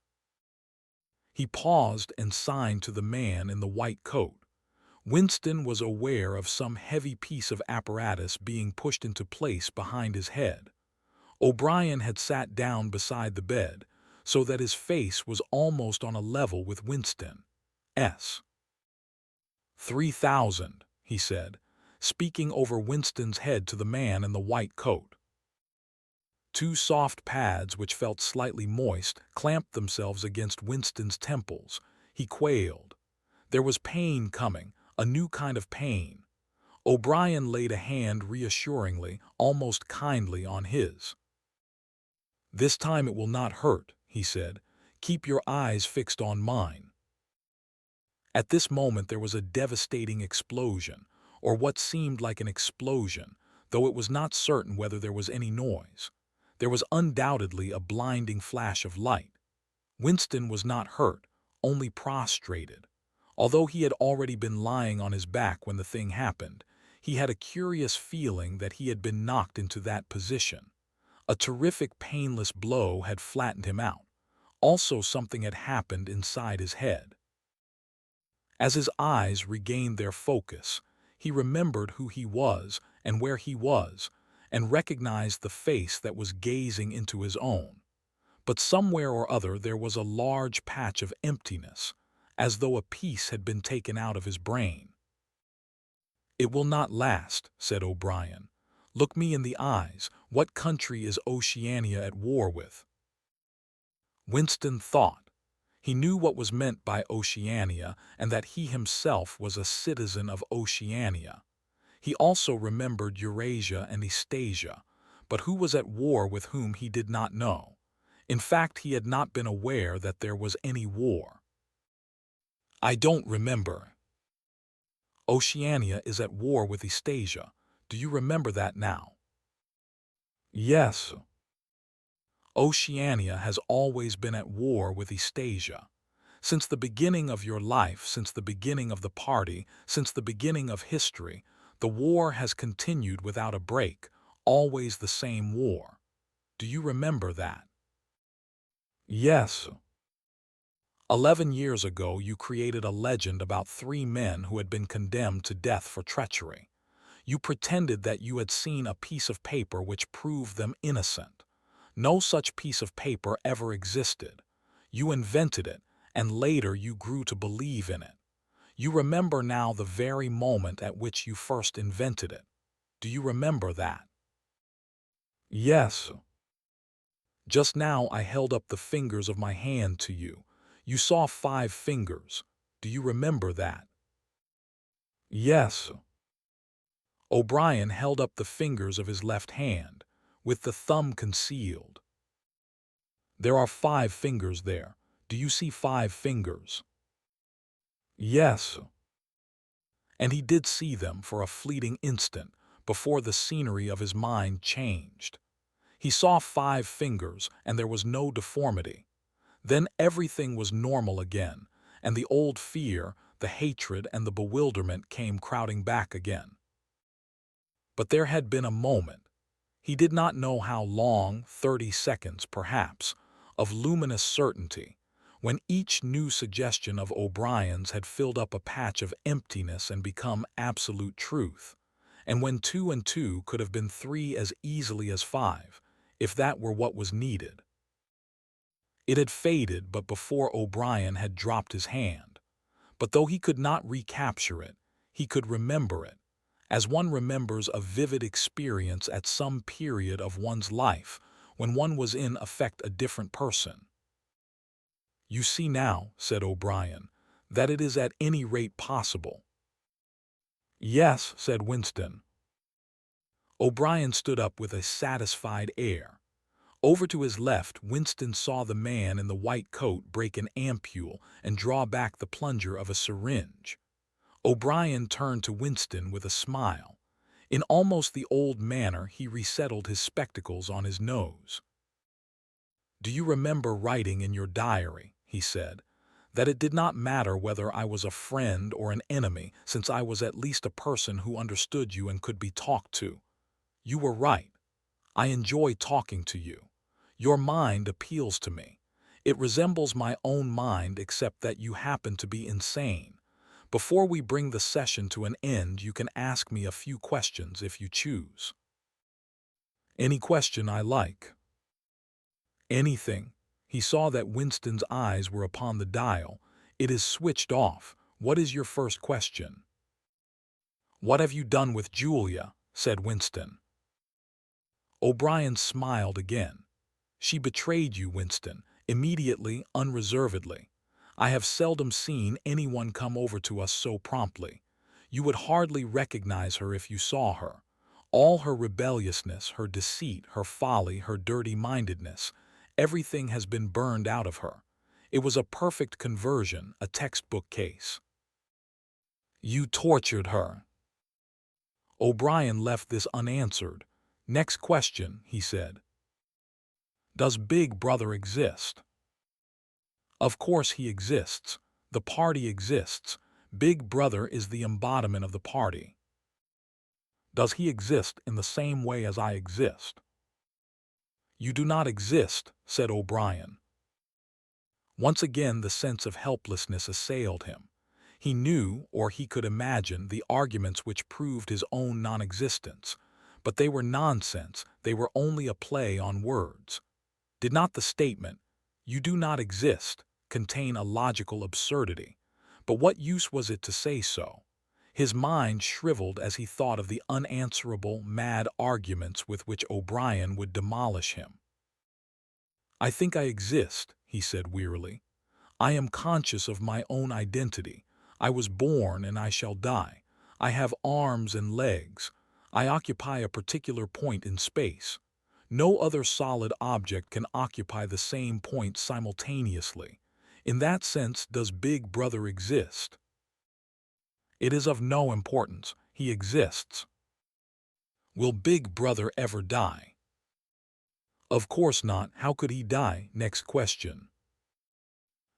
He paused and signed to the man in the white coat. Winston was aware of some heavy piece of apparatus being pushed into place behind his head. O'Brien had sat down beside the bed, so that his face was almost on a level with Winston's. 3,000, he said, speaking over Winston's head to the man in the white coat. Two soft pads, which felt slightly moist, clamped themselves against Winston's temples. He quailed. There was pain coming, a new kind of pain. O'Brien laid a hand reassuringly, almost kindly, on his. "This time it will not hurt," he said. "Keep your eyes fixed on mine." At this moment there was a devastating explosion, or what seemed like an explosion, though it was not certain whether there was any noise. There was undoubtedly a blinding flash of light. Winston was not hurt, only prostrated. Although he had already been lying on his back when the thing happened, he had a curious feeling that he had been knocked into that position. A terrific painless blow had flattened him out. Also something had happened inside his head. As his eyes regained their focus, he remembered who he was and where he was, and recognized the face that was gazing into his own. But somewhere or other there was a large patch of emptiness, as though a piece had been taken out of his brain. "It will not last," said O'Brien. "Look me in the eyes. What country is Oceania at war with?" Winston thought. He knew what was meant by Oceania, and that he himself was a citizen of Oceania. He also remembered Eurasia and Eastasia, but who was at war with whom he did not know. In fact, he had not been aware that there was any war. "I don't remember." "Oceania is at war with Eastasia. Do you remember that now?" "Yes." "Oceania has always been at war with Eastasia. Since the beginning of your life, since the beginning of the party, since the beginning of history, the war has continued without a break, always the same war. Do you remember that?" "Yes." 11 years ago you created a legend about 3 men who had been condemned to death for treachery. You pretended that you had seen a piece of paper which proved them innocent. No such piece of paper ever existed. You invented it, and later you grew to believe in it. You remember now the very moment at which you first invented it. Do you remember that?" "Yes." "Just now I held up the fingers of my hand to you. You saw 5 fingers. Do you remember that?" "Yes." O'Brien held up the fingers of his left hand, with the thumb concealed. "There are 5 fingers there. Do you see 5 fingers?" "Yes." And he did see them for a fleeting instant before the scenery of his mind changed. He saw 5 fingers, and there was no deformity. Then everything was normal again, and the old fear, the hatred, and the bewilderment came crowding back again. But there had been a moment. He did not know how long, 30 seconds perhaps, of luminous certainty, when each new suggestion of O'Brien's had filled up a patch of emptiness and become absolute truth, and when 2 and 2 could have been 3 as easily as 5, if that were what was needed. It had faded but before O'Brien had dropped his hand. But though he could not recapture it, he could remember it, as one remembers a vivid experience at some period of one's life when one was in effect a different person. "You see now," said O'Brien, "that it is at any rate possible." "Yes," said Winston. O'Brien stood up with a satisfied air. Over to his left, Winston saw the man in the white coat break an ampule and draw back the plunger of a syringe. O'Brien turned to Winston with a smile. In almost the old manner, he resettled his spectacles on his nose. "Do you remember writing in your diary," he said, "that it did not matter whether I was a friend or an enemy, since I was at least a person who understood you and could be talked to? You were right. I enjoy talking to you. Your mind appeals to me. It resembles my own mind except that you happen to be insane. Before we bring the session to an end, you can ask me a few questions if you choose. Any question I like. Anything. He saw that Winston's eyes were upon the dial. It is switched off. What is your first question? What have you done with Julia? Said Winston. O'Brien smiled again. She betrayed you, Winston, immediately, unreservedly. I have seldom seen anyone come over to us so promptly. You would hardly recognize her if you saw her. All her rebelliousness, her deceit, her folly, her dirty-mindedness, everything has been burned out of her. It was a perfect conversion, a textbook case. You tortured her. O'Brien left this unanswered. Next question, he said. Does Big Brother exist? Of course he exists. The party exists. Big Brother is the embodiment of the party. Does he exist in the same way as I exist? You do not exist, said O'Brien. Once again the sense of helplessness assailed him. He knew, or he could imagine, the arguments which proved his own non-existence, but they were nonsense, they were only a play on words. Did not the statement, "You do not exist," contain a logical absurdity? But what use was it to say so? His mind shriveled as he thought of the unanswerable, mad arguments with which O'Brien would demolish him. I think I exist, he said wearily. I am conscious of my own identity. I was born and I shall die. I have arms and legs. I occupy a particular point in space. No other solid object can occupy the same point simultaneously. In that sense, does Big Brother exist? It is of no importance. He exists. Will Big Brother ever die? Of course not. How could he die? Next question.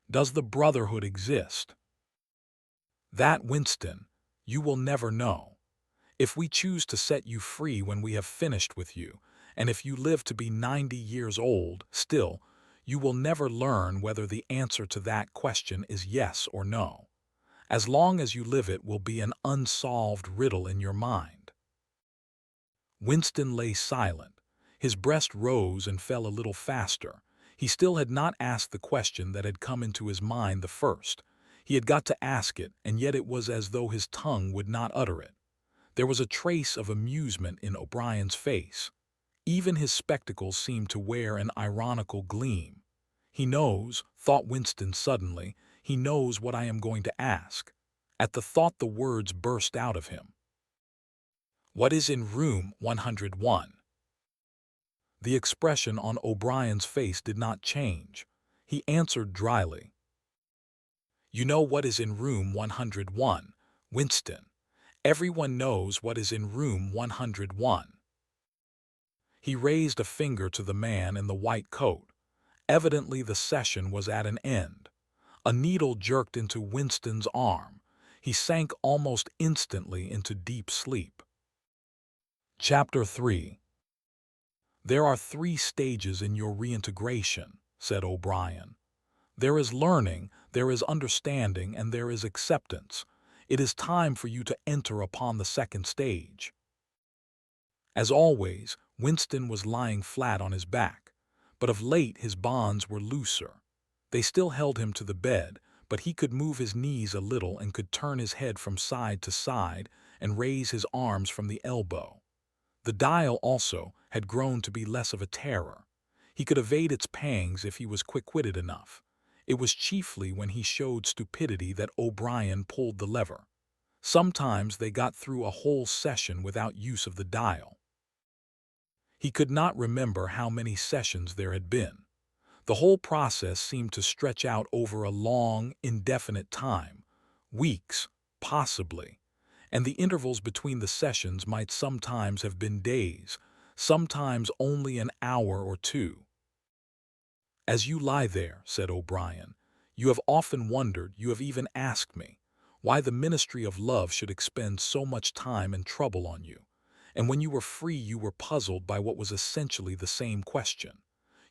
Does the Brotherhood exist? That, Winston, you will never know. If we choose to set you free when we have finished with you, and if you live to be 90 years old, still, you will never learn whether the answer to that question is yes or no. As long as you live, it will be an unsolved riddle in your mind. Winston lay silent. His breast rose and fell a little faster. He still had not asked the question that had come into his mind the first. He had got to ask it, and yet it was as though his tongue would not utter it. There was a trace of amusement in O'Brien's face. Even his spectacles seemed to wear an ironical gleam. He knows, thought Winston suddenly, he knows what I am going to ask. At the thought the words burst out of him. What is in room 101? The expression on O'Brien's face did not change. He answered dryly. You know what is in room 101, Winston. Everyone knows what is in room 101. He raised a finger to the man in the white coat. Evidently the session was at an end. A needle jerked into Winston's arm. He sank almost instantly into deep sleep. Chapter 3. There are 3 stages in your reintegration, said O'Brien. There is learning, there is understanding, and there is acceptance. It is time for you to enter upon the 2nd stage. As always, Winston was lying flat on his back, but of late his bonds were looser. They still held him to the bed, but he could move his knees a little and could turn his head from side to side and raise his arms from the elbow. The dial, also, had grown to be less of a terror. He could evade its pangs if he was quick-witted enough. It was chiefly when he showed stupidity that O'Brien pulled the lever. Sometimes they got through a whole session without use of the dial. He could not remember how many sessions there had been. The whole process seemed to stretch out over a long, indefinite time, weeks, possibly, and the intervals between the sessions might sometimes have been days, sometimes only an hour or 2. As you lie there, said O'Brien, you have often wondered, you have even asked me, why the Ministry of Love should expend so much time and trouble on you. And when you were free you were puzzled by what was essentially the same question.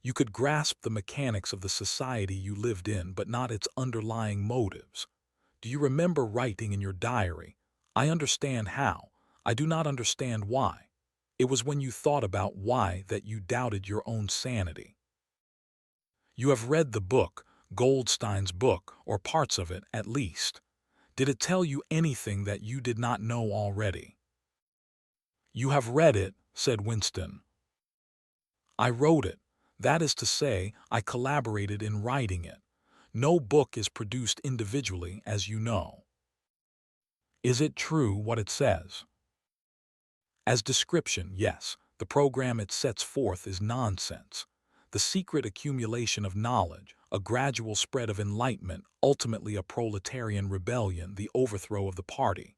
You could grasp the mechanics of the society you lived in, but not its underlying motives. Do you remember writing in your diary, "I understand how, I do not understand why"? It was when you thought about why that you doubted your own sanity. You have read the book, Goldstein's book, or parts of it at least. Did it tell you anything that you did not know already? You have read it, said Winston. I wrote it. That is to say, I collaborated in writing it. No book is produced individually, as you know. Is it true what it says? As description, yes. The program it sets forth is nonsense. The secret accumulation of knowledge, a gradual spread of enlightenment, ultimately a proletarian rebellion, the overthrow of the party.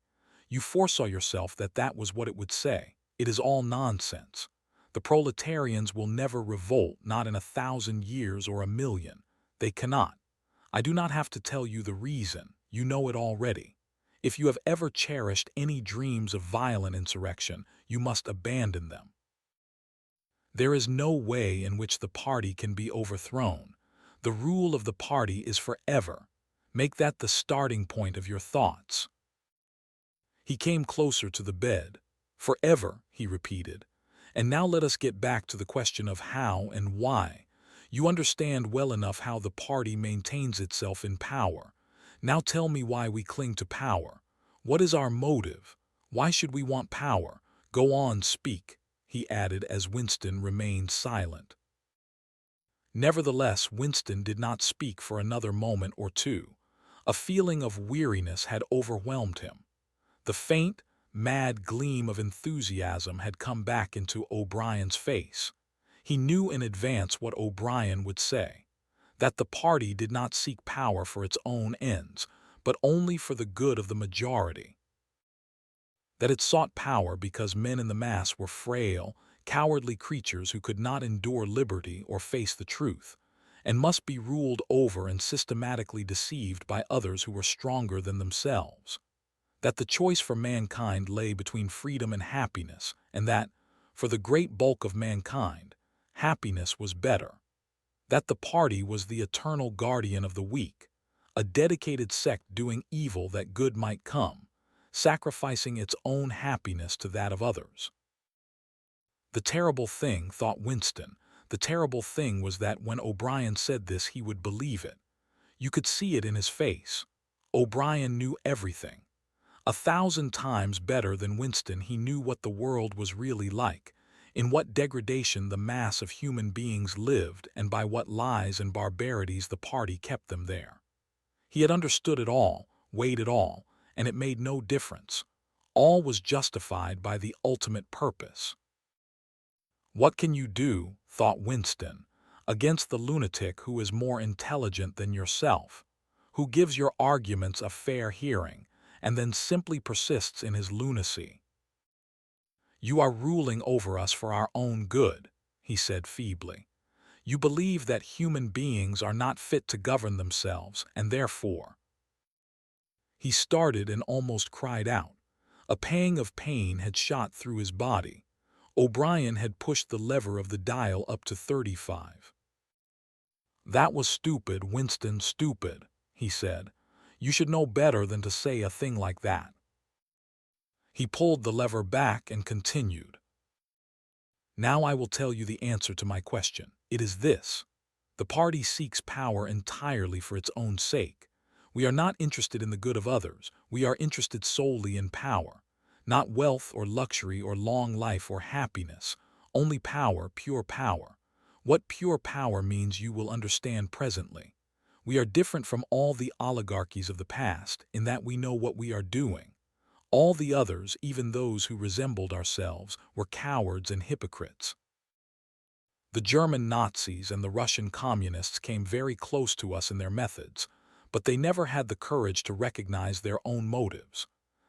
You foresaw yourself that that was what it would say. It is all nonsense. The proletarians will never revolt, not in 1,000 years or 1,000,000. They cannot. I do not have to tell you the reason. You know it already. If you have ever cherished any dreams of violent insurrection, you must abandon them. There is no way in which the party can be overthrown. The rule of the party is forever. Make that the starting point of your thoughts. He came closer to the bed. Forever, he repeated. And now let us get back to the question of how and why. You understand well enough how the party maintains itself in power. Now tell me why we cling to power. What is our motive? Why should we want power? Go on, speak, he added as Winston remained silent. Nevertheless, Winston did not speak for another moment or two. A feeling of weariness had overwhelmed him. The faint, mad gleam of enthusiasm had come back into O'Brien's face. He knew in advance what O'Brien would say, that the party did not seek power for its own ends, but only for the good of the majority. That it sought power because men in the mass were frail, cowardly creatures who could not endure liberty or face the truth, and must be ruled over and systematically deceived by others who were stronger than themselves. That the choice for mankind lay between freedom and happiness, and that, for the great bulk of mankind, happiness was better. That the party was the eternal guardian of the weak, a dedicated sect doing evil that good might come, sacrificing its own happiness to that of others. The terrible thing, thought Winston, the terrible thing was that when O'Brien said this he would believe it. You could see it in his face. O'Brien knew everything. 1,000 times better than Winston, he knew what the world was really like, in what degradation the mass of human beings lived, and by what lies and barbarities the party kept them there. He had understood it all, weighed it all, and it made no difference. All was justified by the ultimate purpose. What can you do, thought Winston, against the lunatic who is more intelligent than yourself, who gives your arguments a fair hearing, and then simply persists in his lunacy? You are ruling over us for our own good, he said feebly. You believe that human beings are not fit to govern themselves, and therefore... He started and almost cried out. A pang of pain had shot through his body. O'Brien had pushed the lever of the dial up to 35. That was stupid, Winston, stupid, he said. You should know better than to say a thing like that. He pulled the lever back and continued. Now I will tell you the answer to my question. It is this. The party seeks power entirely for its own sake. We are not interested in the good of others. We are interested solely in power. Not wealth or luxury or long life or happiness. Only power, pure power. What pure power means you will understand presently. We are different from all the oligarchies of the past in that we know what we are doing. All the others, even those who resembled ourselves, were cowards and hypocrites. The German Nazis and the Russian communists came very close to us in their methods, but they never had the courage to recognize their own motives.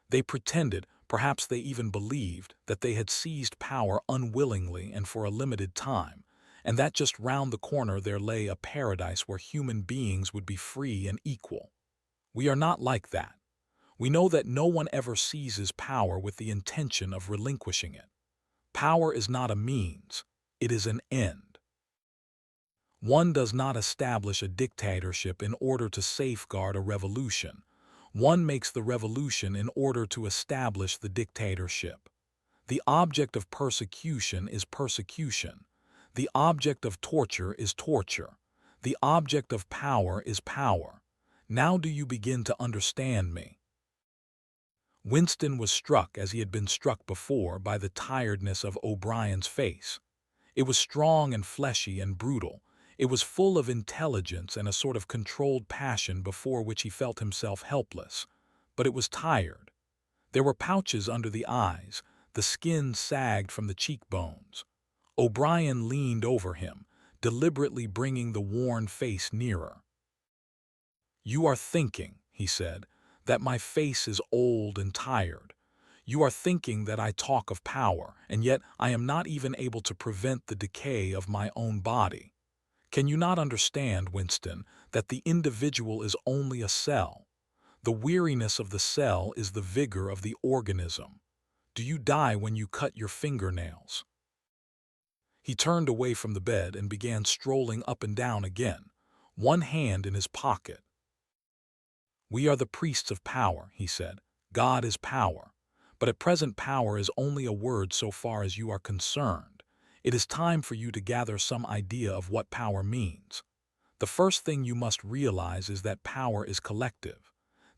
They pretended, perhaps they even believed, that they had seized power unwillingly and for a limited time, and that just round the corner there lay a paradise where human beings would be free and equal. We are not like that. We know that no one ever seizes power with the intention of relinquishing it. Power is not a means, it is an end. One does not establish a dictatorship in order to safeguard a revolution. One makes the revolution in order to establish the dictatorship. The object of persecution is persecution. The object of torture is torture. The object of power is power. Now do you begin to understand me? Winston was struck, as he had been struck before, by the tiredness of O'Brien's face. It was strong and fleshy and brutal. It was full of intelligence and a sort of controlled passion before which he felt himself helpless. But it was tired. There were pouches under the eyes. The skin sagged from the cheekbones. O'Brien leaned over him, deliberately bringing the worn face nearer. "You are thinking," he said, "that my face is old and tired. You are thinking that I talk of power, and yet I am not even able to prevent the decay of my own body. Can you not understand, Winston, that the individual is only a cell? The weariness of the cell is the vigor of the organism. Do you die when you cut your fingernails?" He turned away from the bed and began strolling up and down again, one hand in his pocket. "We are the priests of power," he said. "God is power. But at present power is only a word so far as you are concerned. It is time for you to gather some idea of what power means. The first thing you must realize is that power is collective.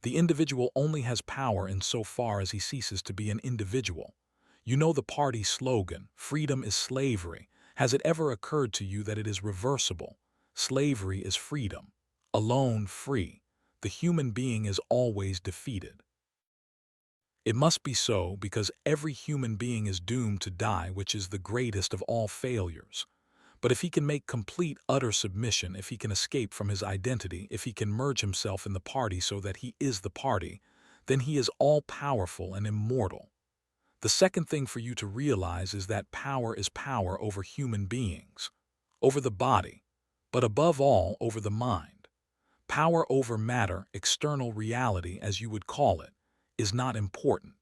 The individual only has power in so far as he ceases to be an individual. You know the party slogan, "Freedom is slavery." Has it ever occurred to you that it is reversible? Slavery is freedom. Alone free. The human being is always defeated. It must be so because every human being is doomed to die, which is the greatest of all failures. But if he can make complete, utter submission, if he can escape from his identity, if he can merge himself in the party so that he is the party, then he is all-powerful and immortal. The second thing for you to realize is that power is power over human beings, over the body, but above all over the mind. Power over matter, external reality as you would call it, is not important.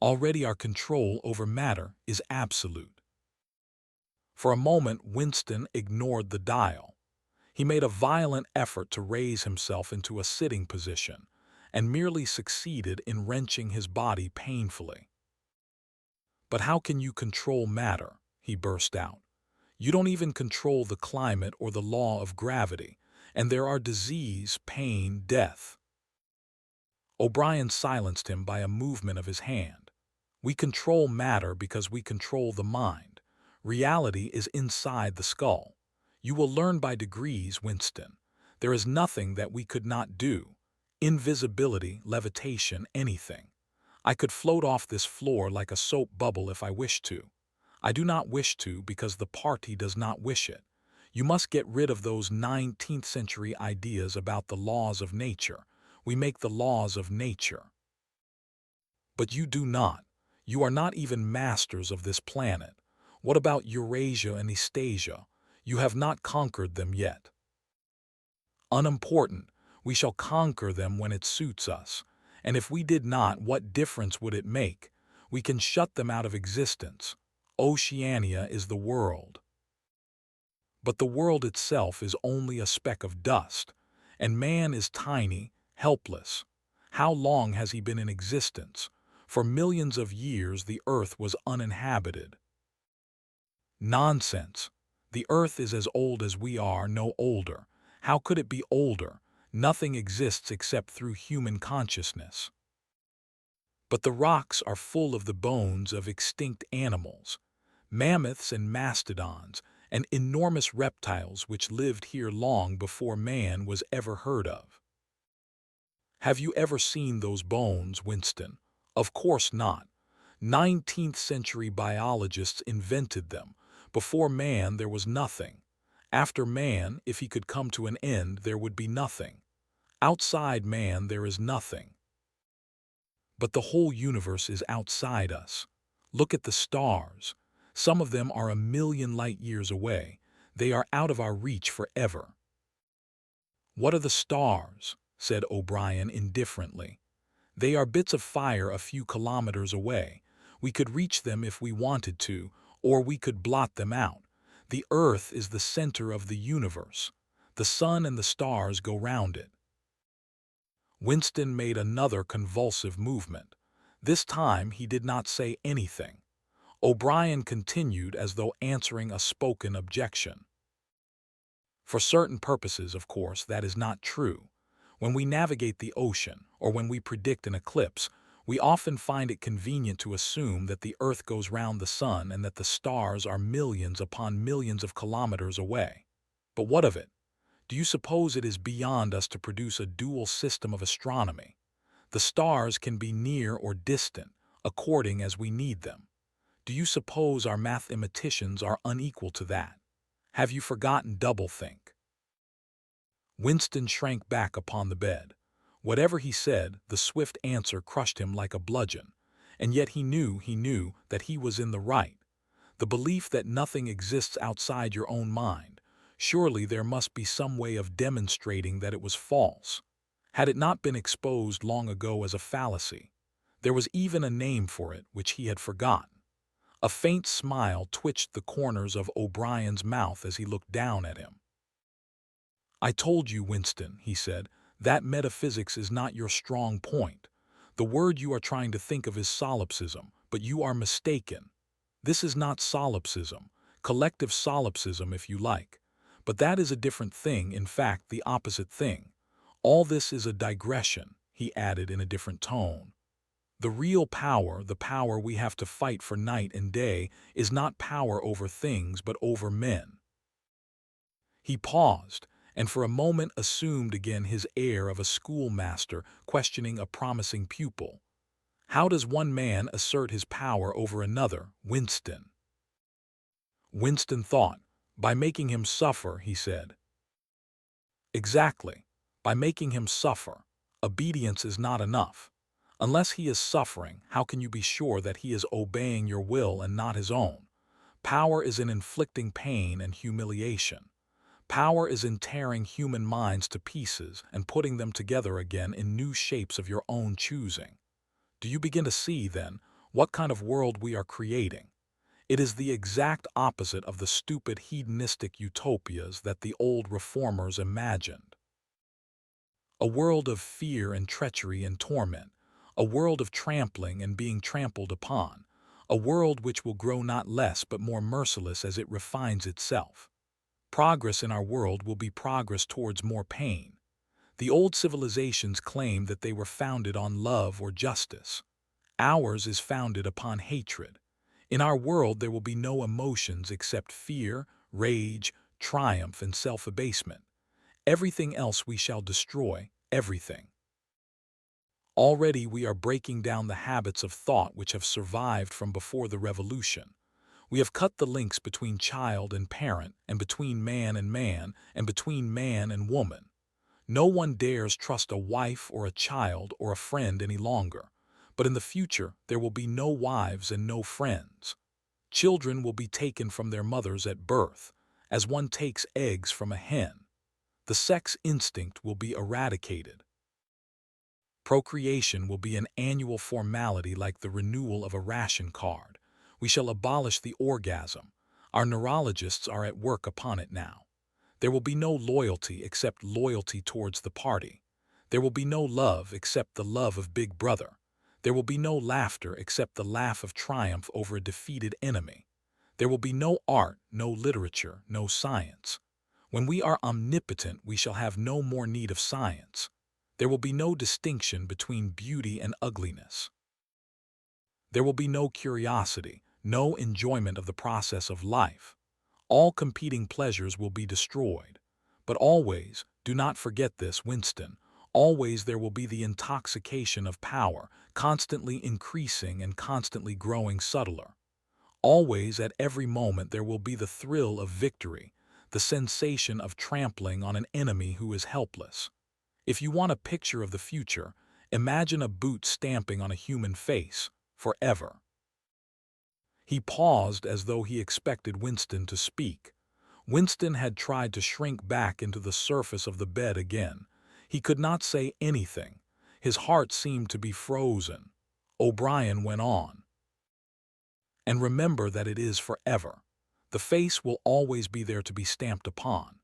Already our control over matter is absolute. For a moment Winston ignored the dial. He made a violent effort to raise himself into a sitting position, and merely succeeded in wrenching his body painfully. "But how can you control matter?" he burst out. "You don't even control the climate or the law of gravity, and there are disease, pain, death." O'Brien silenced him by a movement of his hand. "We control matter because we control the mind. Reality is inside the skull. You will learn by degrees, Winston. There is nothing that we could not do. Invisibility, levitation, anything. I could float off this floor like a soap bubble if I wished to. I do not wish to because the party does not wish it. You must get rid of those 19th century ideas about the laws of nature. We make the laws of nature. But you do not. You are not even masters of this planet. What about Eurasia and Eastasia? You have not conquered them yet. Unimportant. We shall conquer them when it suits us. And if we did not, what difference would it make? We can shut them out of existence. Oceania is the world. But the world itself is only a speck of dust, and man is tiny, helpless. How long has he been in existence? For millions of years the earth was uninhabited. Nonsense. The earth is as old as we are, no older. How could it be older? Nothing exists except through human consciousness. But the rocks are full of the bones of extinct animals, mammoths and mastodons, and enormous reptiles which lived here long before man was ever heard of. Have you ever seen those bones, Winston? Of course not. 19th century biologists invented them. Before man there was nothing. After man, if he could come to an end, there would be nothing. Outside man there is nothing. But the whole universe is outside us. Look at the stars. Some of them are 1,000,000 light years away. They are out of our reach forever. "What are the stars?" said O'Brien indifferently. "They are bits of fire a few kilometers away. We could reach them if we wanted to, or we could blot them out. The Earth is the center of the universe. The sun and the stars go round it. Winston made another convulsive movement. This time he did not say anything. O'Brien continued as though answering a spoken objection. For certain purposes, of course, that is not true. When we navigate the ocean, or when we predict an eclipse, we often find it convenient to assume that the Earth goes round the sun and that the stars are millions upon millions of kilometers away. But what of it? Do you suppose it is beyond us to produce a dual system of astronomy? The stars can be near or distant, according as we need them. Do you suppose our mathematicians are unequal to that? Have you forgotten doublethink? Winston shrank back upon the bed. Whatever he said, the swift answer crushed him like a bludgeon. And yet he knew that he was in the right. The belief that nothing exists outside your own mind. Surely there must be some way of demonstrating that it was false. Had it not been exposed long ago as a fallacy? There was even a name for it which he had forgotten. A faint smile twitched the corners of O'Brien's mouth as he looked down at him. "I told you, Winston," he said, "that metaphysics is not your strong point. The word you are trying to think of is solipsism, but you are mistaken. This is not solipsism, collective solipsism if you like. But that is a different thing, in fact, the opposite thing. All this is a digression," he added in a different tone. "The real power, the power we have to fight for night and day, is not power over things but over men." He paused, and for a moment assumed again his air of a schoolmaster questioning a promising pupil. "How does one man assert his power over another, Winston?" Winston thought. "By making him suffer," he said. "Exactly. By making him suffer. Obedience is not enough. Unless he is suffering, how can you be sure that he is obeying your will and not his own? Power is in inflicting pain and humiliation. Power is in tearing human minds to pieces and putting them together again in new shapes of your own choosing. Do you begin to see, then, what kind of world we are creating? It is the exact opposite of the stupid hedonistic utopias that the old reformers imagined. A world of fear and treachery and torment, a world of trampling and being trampled upon, a world which will grow not less but more merciless as it refines itself. Progress in our world will be progress towards more pain. The old civilizations claimed that they were founded on love or justice. Ours is founded upon hatred. In our world there will be no emotions except fear, rage, triumph, and self-abasement. Everything else we shall destroy, everything. Already we are breaking down the habits of thought which have survived from before the revolution. We have cut the links between child and parent, and between man and man, and between man and woman. No one dares trust a wife or a child or a friend any longer. But in the future there will be no wives and no friends. Children will be taken from their mothers at birth, as one takes eggs from a hen. The sex instinct will be eradicated. Procreation will be an annual formality like the renewal of a ration card. We shall abolish the orgasm. Our neurologists are at work upon it now. There will be no loyalty except loyalty towards the party. There will be no love except the love of Big Brother. There will be no laughter except the laugh of triumph over a defeated enemy. There will be no art, no literature, no science. When we are omnipotent, we shall have no more need of science. There will be no distinction between beauty and ugliness. There will be no curiosity, no enjoyment of the process of life. All competing pleasures will be destroyed. But always, do not forget this, Winston, always there will be the intoxication of power, constantly increasing and constantly growing subtler. Always, at every moment, there will be the thrill of victory, the sensation of trampling on an enemy who is helpless. If you want a picture of the future, imagine a boot stamping on a human face, forever. He paused as though he expected Winston to speak. Winston had tried to shrink back into the surface of the bed again. He could not say anything. His heart seemed to be frozen. O'Brien went on. "And remember that it is forever. The face will always be there to be stamped upon.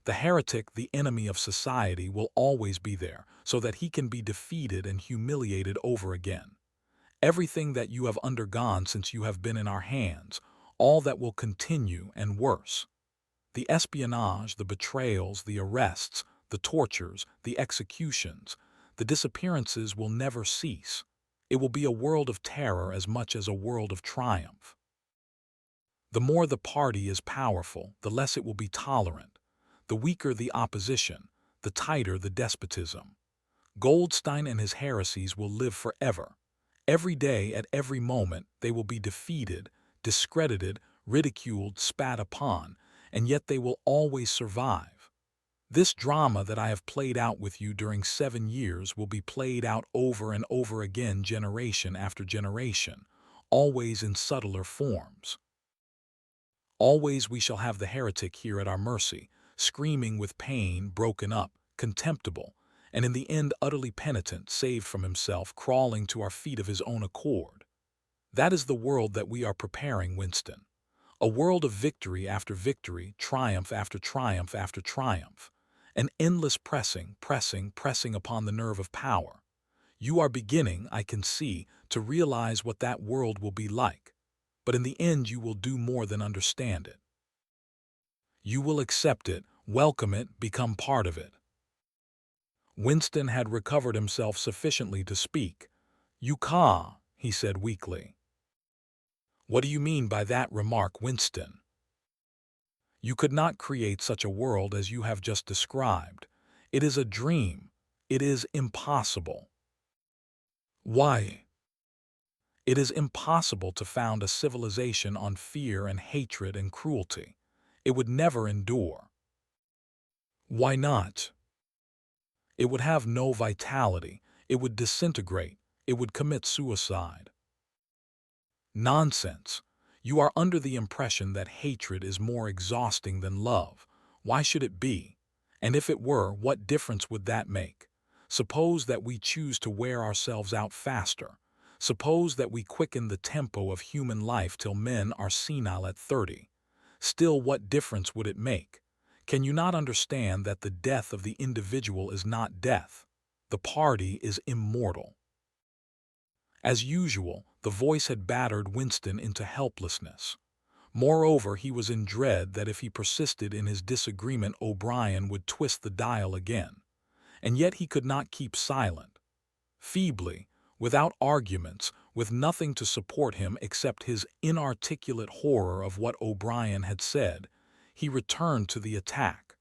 The heretic, the enemy of society, will always be there so that he can be defeated and humiliated over again. Everything that you have undergone since you have been in our hands, all that will continue and worse. The espionage, the betrayals, the arrests, the tortures, the executions, the disappearances will never cease. It will be a world of terror as much as a world of triumph. The more the party is powerful, the less it will be tolerant. The weaker the opposition, the tighter the despotism. Goldstein and his heresies will live forever. Every day, at every moment, they will be defeated, discredited, ridiculed, spat upon, and yet they will always survive. This drama that I have played out with you during 7 years will be played out over and over again, generation after generation, always in subtler forms. Always we shall have the heretic here at our mercy, screaming with pain, broken up, contemptible, and in the end utterly penitent, saved from himself, crawling to our feet of his own accord. That is the world that we are preparing, Winston. A world of victory after victory, triumph after triumph after triumph. An endless pressing, pressing upon the nerve of power. You are beginning, I can see, to realize what that world will be like. But in the end you will do more than understand it. You will accept it, welcome it, become part of it. Winston had recovered himself sufficiently to speak. He said weakly. What do you mean by that remark, Winston? You could not create such a world as you have just described. It is a dream. It is impossible. Why? It is impossible to found a civilization on fear and hatred and cruelty. It would never endure. Why not? It would have no vitality. It would disintegrate. It would commit suicide. Nonsense. You are under the impression that hatred is more exhausting than love. Why should it be? And if it were, what difference would that make? Suppose that we choose to wear ourselves out faster. Suppose that we quicken the tempo of human life till men are senile at 30. Still, what difference would it make? Can you not understand that the death of the individual is not death? The party is immortal. As usual, the voice had battered Winston into helplessness. Moreover, he was in dread that if he persisted in his disagreement, O'Brien would twist the dial again. And yet he could not keep silent. Feebly, without arguments, with nothing to support him except his inarticulate horror of what O'Brien had said, he returned to the attack.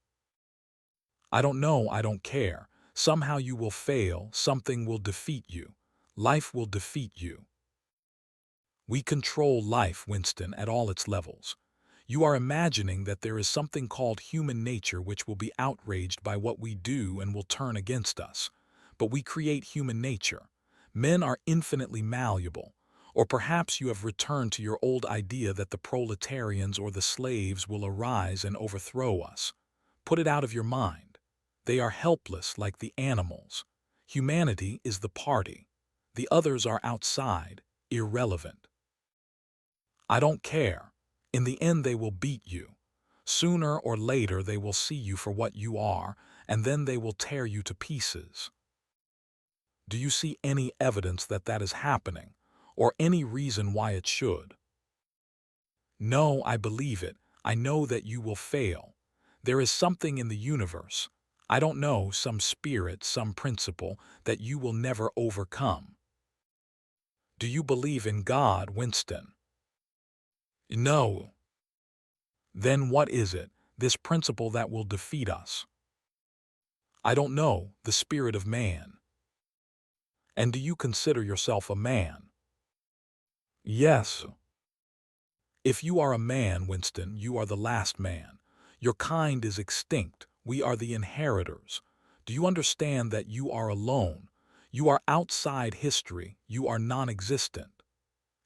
I don't know, I don't care. Somehow you will fail, something will defeat you. Life will defeat you. We control life, Winston, at all its levels. You are imagining that there is something called human nature which will be outraged by what we do and will turn against us. But we create human nature. Men are infinitely malleable. Or perhaps you have returned to your old idea that the proletarians or the slaves will arise and overthrow us. Put it out of your mind. They are helpless like the animals. Humanity is the party. The others are outside, irrelevant. I don't care. In the end they will beat you. Sooner or later they will see you for what you are, and then they will tear you to pieces. Do you see any evidence that that is happening, or any reason why it should? No, I believe it. I know that you will fail. There is something in the universe, I don't know, some spirit, some principle, that you will never overcome. Do you believe in God, Winston? No. Then what is it, this principle that will defeat us? I don't know, the spirit of man. And do you consider yourself a man? Yes. If you are a man, Winston, you are the last man. Your kind is extinct. We are the inheritors. Do you understand that you are alone? You are outside history. You are non-existent.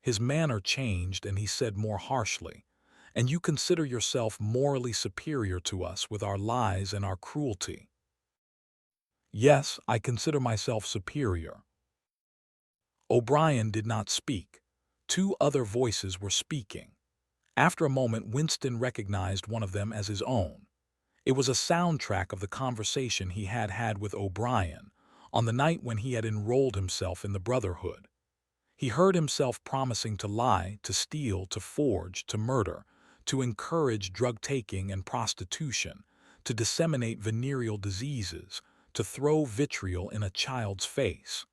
His manner changed and he said more harshly, and you consider yourself morally superior to us with our lies and our cruelty. Yes, I consider myself superior. O'Brien did not speak. 2 other voices were speaking. After a moment, Winston recognized one of them as his own. It was a soundtrack of the conversation he had had with O'Brien on the night when he had enrolled himself in the Brotherhood. He heard himself promising to lie, to steal, to forge, to murder, to encourage drug-taking and prostitution, to disseminate venereal diseases, to throw vitriol in a child's face.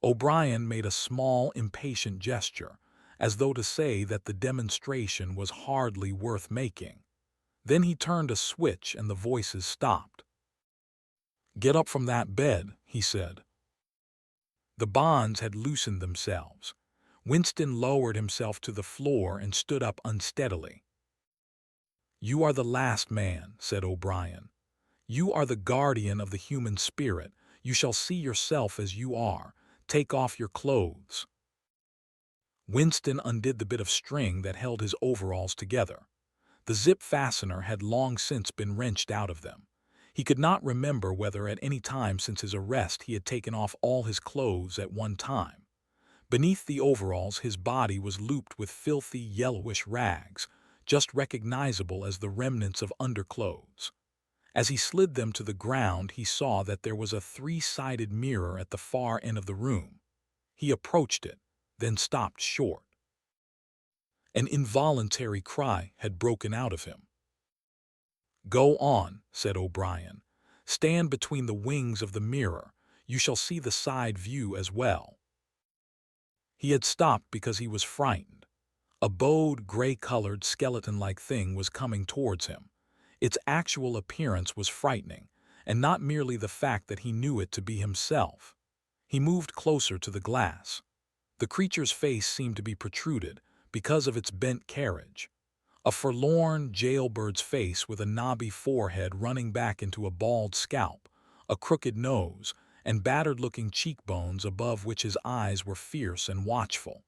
O'Brien made a small, impatient gesture, as though to say that the demonstration was hardly worth making. Then he turned a switch and the voices stopped. "Get up from that bed," he said. The bonds had loosened themselves. Winston lowered himself to the floor and stood up unsteadily. "You are the last man," said O'Brien. "You are the guardian of the human spirit. You shall see yourself as you are. Take off your clothes." Winston undid the bit of string that held his overalls together. The zip fastener had long since been wrenched out of them. He could not remember whether at any time since his arrest he had taken off all his clothes at one time. Beneath the overalls his body was looped with filthy yellowish rags, just recognizable as the remnants of underclothes. As he slid them to the ground, he saw that there was a three-sided mirror at the far end of the room. He approached it, then stopped short. An involuntary cry had broken out of him. "Go on," said O'Brien. "Stand between the wings of the mirror. You shall see the side view as well." He had stopped because he was frightened. A bowed, gray-colored, skeleton-like thing was coming towards him. Its actual appearance was frightening, and not merely the fact that he knew it to be himself. He moved closer to the glass. The creature's face seemed to be protruded because of its bent carriage. A forlorn jailbird's face with a knobby forehead running back into a bald scalp, a crooked nose, and battered-looking cheekbones above which his eyes were fierce and watchful.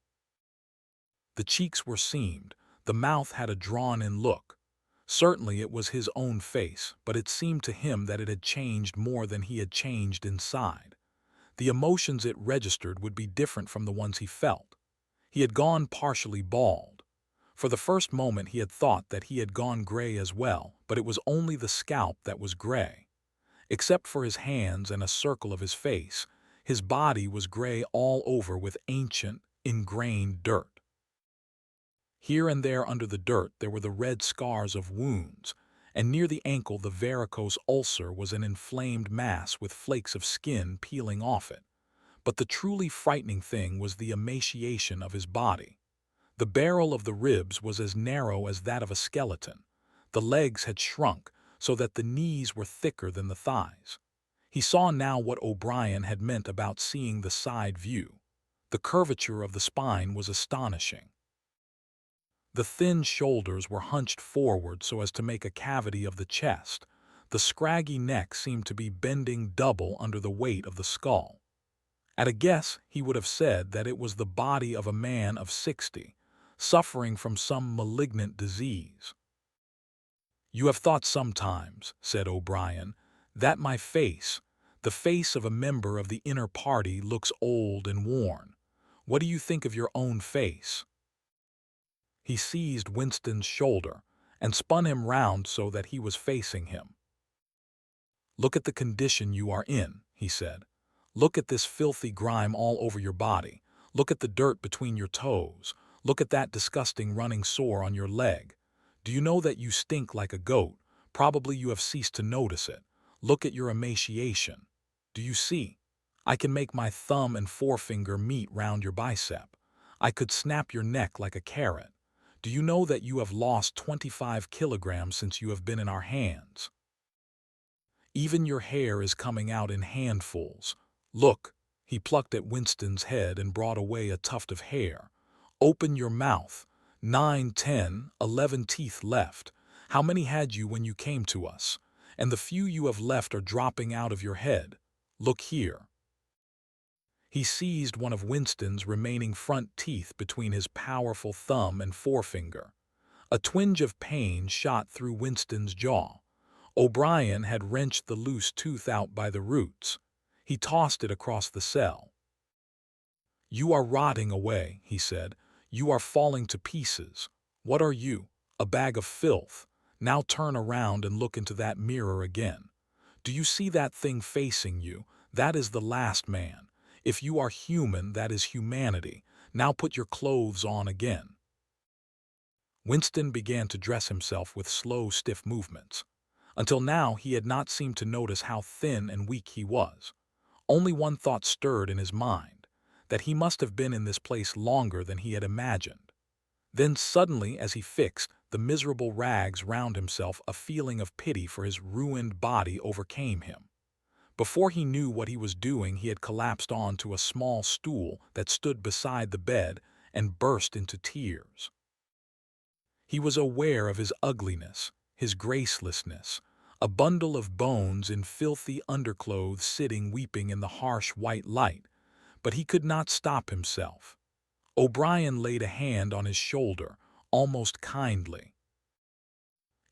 The cheeks were seamed, the mouth had a drawn-in look. Certainly it was his own face, but it seemed to him that it had changed more than he had changed inside. The emotions it registered would be different from the ones he felt. He had gone partially bald. For the first moment he had thought that he had gone gray as well, but it was only the scalp that was gray. Except for his hands and a circle of his face, his body was gray all over with ancient, ingrained dirt. Here and there under the dirt there were the red scars of wounds, and near the ankle the varicose ulcer was an inflamed mass with flakes of skin peeling off it. But the truly frightening thing was the emaciation of his body. The barrel of the ribs was as narrow as that of a skeleton. The legs had shrunk so that the knees were thicker than the thighs. He saw now what O'Brien had meant about seeing the side view. The curvature of the spine was astonishing. The thin shoulders were hunched forward so as to make a cavity of the chest. The scraggy neck seemed to be bending double under the weight of the skull. At a guess, he would have said that it was the body of a man of 60, suffering from some malignant disease. "You have thought sometimes," said O'Brien, "that my face, the face of a member of the inner party, looks old and worn. What do you think of your own face?" He seized Winston's shoulder and spun him round so that he was facing him. "Look at the condition you are in," he said. "Look at this filthy grime all over your body. Look at the dirt between your toes. Look at that disgusting running sore on your leg. Do you know that you stink like a goat? Probably you have ceased to notice it. Look at your emaciation. Do you see? I can make my thumb and forefinger meet round your bicep. I could snap your neck like a carrot. Do you know that you have lost 25 kilograms since you have been in our hands? Even your hair is coming out in handfuls. Look." He plucked at Winston's head and brought away a tuft of hair. "Open your mouth. 9, 10, 11 teeth left. How many had you when you came to us? And the few you have left are dropping out of your head. Look here." He seized one of Winston's remaining front teeth between his powerful thumb and forefinger. A twinge of pain shot through Winston's jaw. O'Brien had wrenched the loose tooth out by the roots. He tossed it across the cell. "You are rotting away," he said. "You are falling to pieces. What are you? A bag of filth. Now turn around and look into that mirror again. Do you see that thing facing you? That is the last man. If you are human, that is humanity. Now put your clothes on again." Winston began to dress himself with slow, stiff movements. Until now, he had not seemed to notice how thin and weak he was. Only one thought stirred in his mind, that he must have been in this place longer than he had imagined. Then suddenly, as he fixed the miserable rags round himself, a feeling of pity for his ruined body overcame him. Before he knew what he was doing, he had collapsed onto a small stool that stood beside the bed and burst into tears. He was aware of his ugliness, his gracelessness, a bundle of bones in filthy underclothes sitting weeping in the harsh white light, but he could not stop himself. O'Brien laid a hand on his shoulder, almost kindly.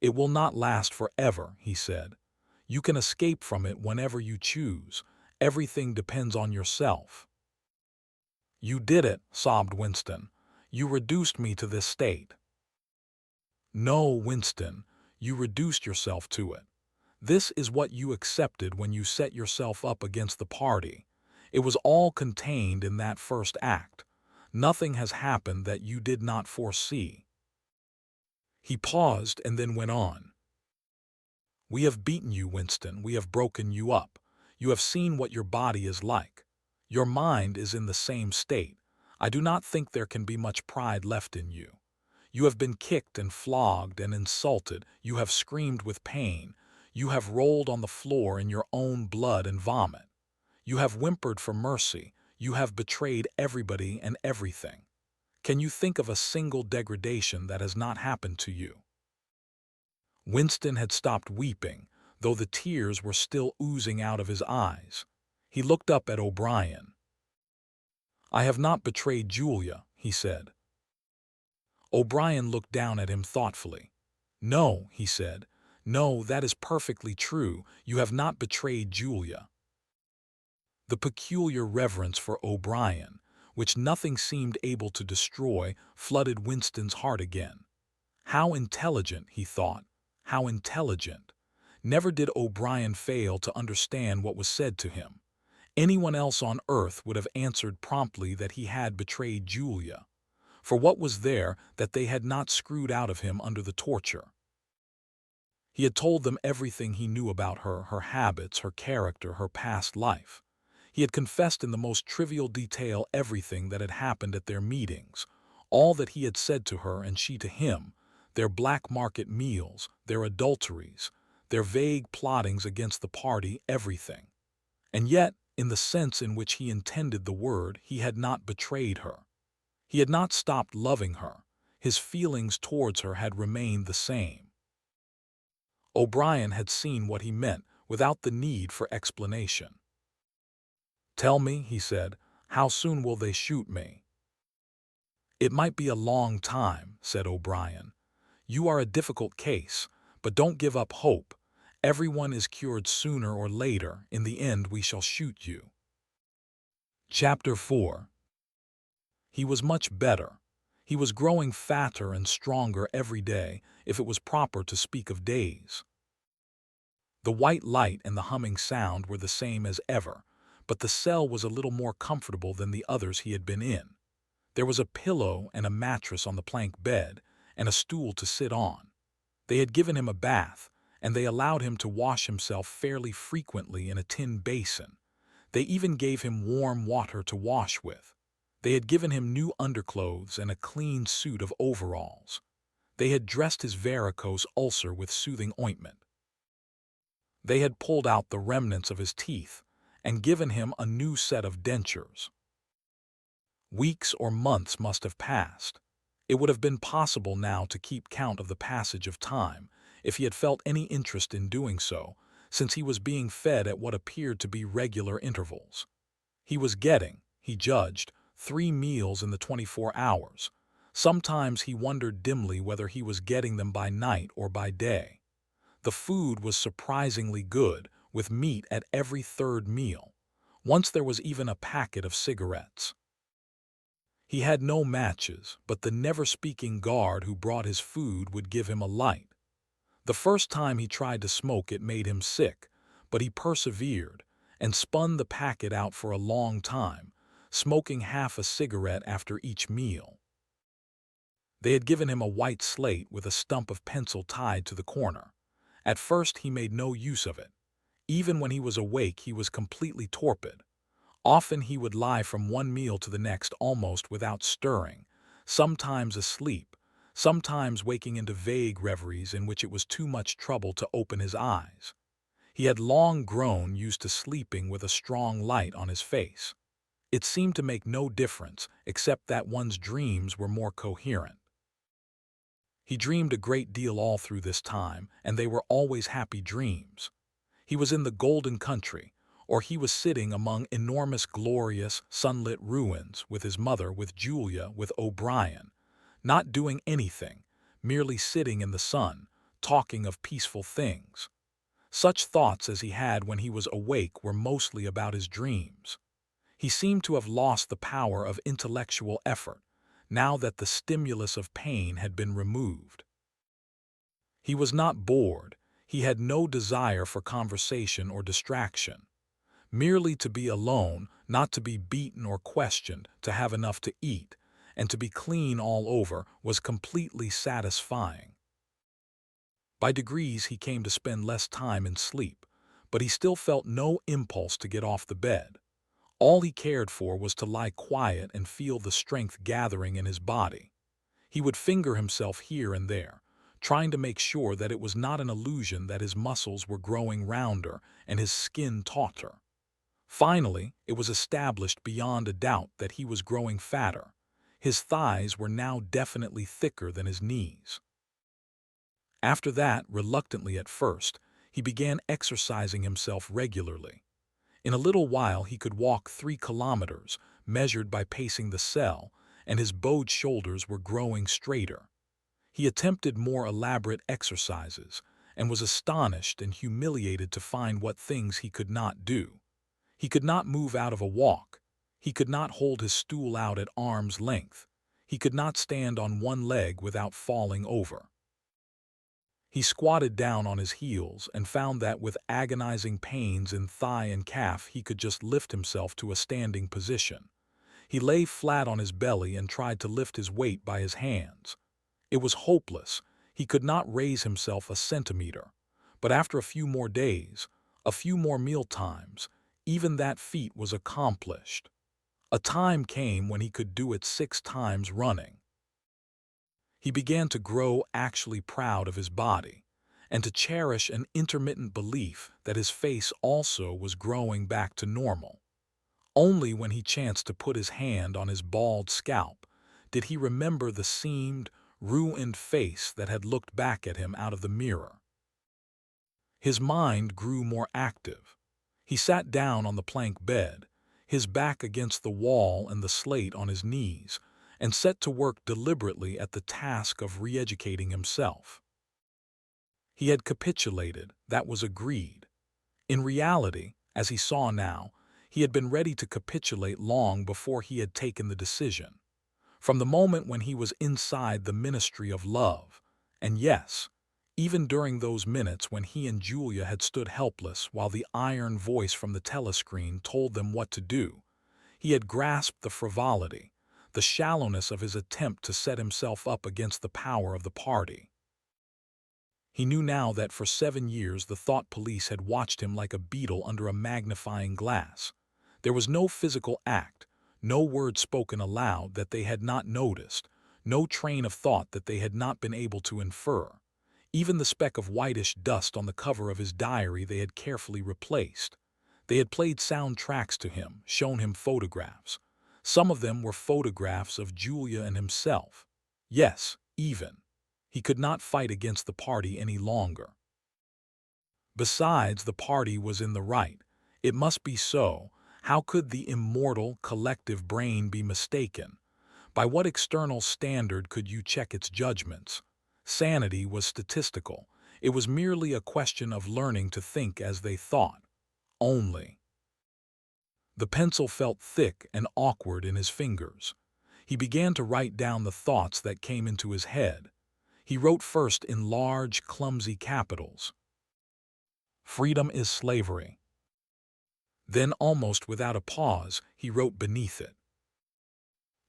"It will not last forever," he said. "You can escape from it whenever you choose. Everything depends on yourself." "You did it," sobbed Winston. "You reduced me to this state." "No, Winston, you reduced yourself to it. This is what you accepted when you set yourself up against the party. It was all contained in that first act. Nothing has happened that you did not foresee." He paused and then went on. "We have beaten you, Winston. We have broken you up. You have seen what your body is like. Your mind is in the same state. I do not think there can be much pride left in you. You have been kicked and flogged and insulted. You have screamed with pain. You have rolled on the floor in your own blood and vomit. You have whimpered for mercy. You have betrayed everybody and everything. Can you think of a single degradation that has not happened to you?" Winston had stopped weeping, though the tears were still oozing out of his eyes. He looked up at O'Brien. "I have not betrayed Julia," he said. O'Brien looked down at him thoughtfully. "No," he said. "No, that is perfectly true. You have not betrayed Julia." The peculiar reverence for O'Brien, which nothing seemed able to destroy, flooded Winston's heart again. How intelligent, he thought. How intelligent. Never did O'Brien fail to understand what was said to him. Anyone else on earth would have answered promptly that he had betrayed Julia. For what was there that they had not screwed out of him under the torture? He had told them everything he knew about her, her habits, her character, her past life. He had confessed in the most trivial detail everything that had happened at their meetings, all that he had said to her and she to him, their black market meals, their adulteries, their vague plottings against the party, everything. And yet, in the sense in which he intended the word, he had not betrayed her. He had not stopped loving her. His feelings towards her had remained the same. O'Brien had seen what he meant without the need for explanation. "Tell me," he said, "how soon will they shoot me?" "It might be a long time," said O'Brien. "You are a difficult case, but don't give up hope. Everyone is cured sooner or later. In the end we shall shoot you." Chapter 4. He was much better. He was growing fatter and stronger every day, if it was proper to speak of days. The white light and the humming sound were the same as ever, but the cell was a little more comfortable than the others he had been in. There was a pillow and a mattress on the plank bed, and a stool to sit on. They had given him a bath, and they allowed him to wash himself fairly frequently in a tin basin. They even gave him warm water to wash with. They had given him new underclothes and a clean suit of overalls. They had dressed his varicose ulcer with soothing ointment. They had pulled out the remnants of his teeth and given him a new set of dentures. Weeks or months must have passed. It would have been possible now to keep count of the passage of time, if he had felt any interest in doing so, since he was being fed at what appeared to be regular intervals. He was getting, he judged, 3 meals in the 24 hours. Sometimes he wondered dimly whether he was getting them by night or by day. The food was surprisingly good, with meat at every third meal. Once there was even a packet of cigarettes. He had no matches, but the never-speaking guard who brought his food would give him a light. The first time he tried to smoke it made him sick, but he persevered and spun the packet out for a long time, smoking half a cigarette after each meal. They had given him a white slate with a stump of pencil tied to the corner. At first he made no use of it. Even when he was awake he was completely torpid. Often he would lie from one meal to the next almost without stirring, sometimes asleep, sometimes waking into vague reveries in which it was too much trouble to open his eyes. He had long grown used to sleeping with a strong light on his face. It seemed to make no difference except that one's dreams were more coherent. He dreamed a great deal all through this time, and they were always happy dreams. He was in the golden country, or he was sitting among enormous, glorious, sunlit ruins with his mother, with Julia, with O'Brien, not doing anything, merely sitting in the sun, talking of peaceful things. Such thoughts as he had when he was awake were mostly about his dreams. He seemed to have lost the power of intellectual effort, now that the stimulus of pain had been removed. He was not bored. He had no desire for conversation or distraction. Merely to be alone, not to be beaten or questioned, to have enough to eat, and to be clean all over was completely satisfying. By degrees he came to spend less time in sleep, but he still felt no impulse to get off the bed. All he cared for was to lie quiet and feel the strength gathering in his body. He would finger himself here and there, trying to make sure that it was not an illusion that his muscles were growing rounder and his skin tauter. Finally, it was established beyond a doubt that he was growing fatter. His thighs were now definitely thicker than his knees. After that, reluctantly at first, he began exercising himself regularly. In a little while he could walk 3 kilometers, measured by pacing the cell, and his bowed shoulders were growing straighter. He attempted more elaborate exercises, and was astonished and humiliated to find what things he could not do. He could not move out of a walk. He could not hold his stool out at arm's length. He could not stand on one leg without falling over. He squatted down on his heels and found that with agonizing pains in thigh and calf he could just lift himself to a standing position. He lay flat on his belly and tried to lift his weight by his hands. It was hopeless. He could not raise himself a centimeter. But after a few more days, a few more meal times, even that feat was accomplished. A time came when he could do it 6 times running. He began to grow actually proud of his body, and to cherish an intermittent belief that his face also was growing back to normal. Only when he chanced to put his hand on his bald scalp did he remember the seamed, ruined face that had looked back at him out of the mirror. His mind grew more active. He sat down on the plank bed, his back against the wall and the slate on his knees, and set to work deliberately at the task of re-educating himself. He had capitulated, that was agreed. In reality, as he saw now, he had been ready to capitulate long before he had taken the decision. From the moment when he was inside the ministry of love, and yes, even during those minutes when he and Julia had stood helpless while the iron voice from the telescreen told them what to do, he had grasped the frivolity, the shallowness of his attempt to set himself up against the power of the party. He knew now that for 7 years the thought police had watched him like a beetle under a magnifying glass. There was no physical act, no word spoken aloud that they had not noticed, no train of thought that they had not been able to infer. Even the speck of whitish dust on the cover of his diary they had carefully replaced. They had played soundtracks to him, shown him photographs. Some of them were photographs of Julia and himself. Yes, even. He could not fight against the party any longer. Besides, the party was in the right. It must be so. How could the immortal, collective brain be mistaken? By what external standard could you check its judgments? Sanity was statistical. It was merely a question of learning to think as they thought. Only. The pencil felt thick and awkward in his fingers. He began to write down the thoughts that came into his head. He wrote first in large, clumsy capitals, "Freedom is slavery." Then, almost without a pause, he wrote beneath it,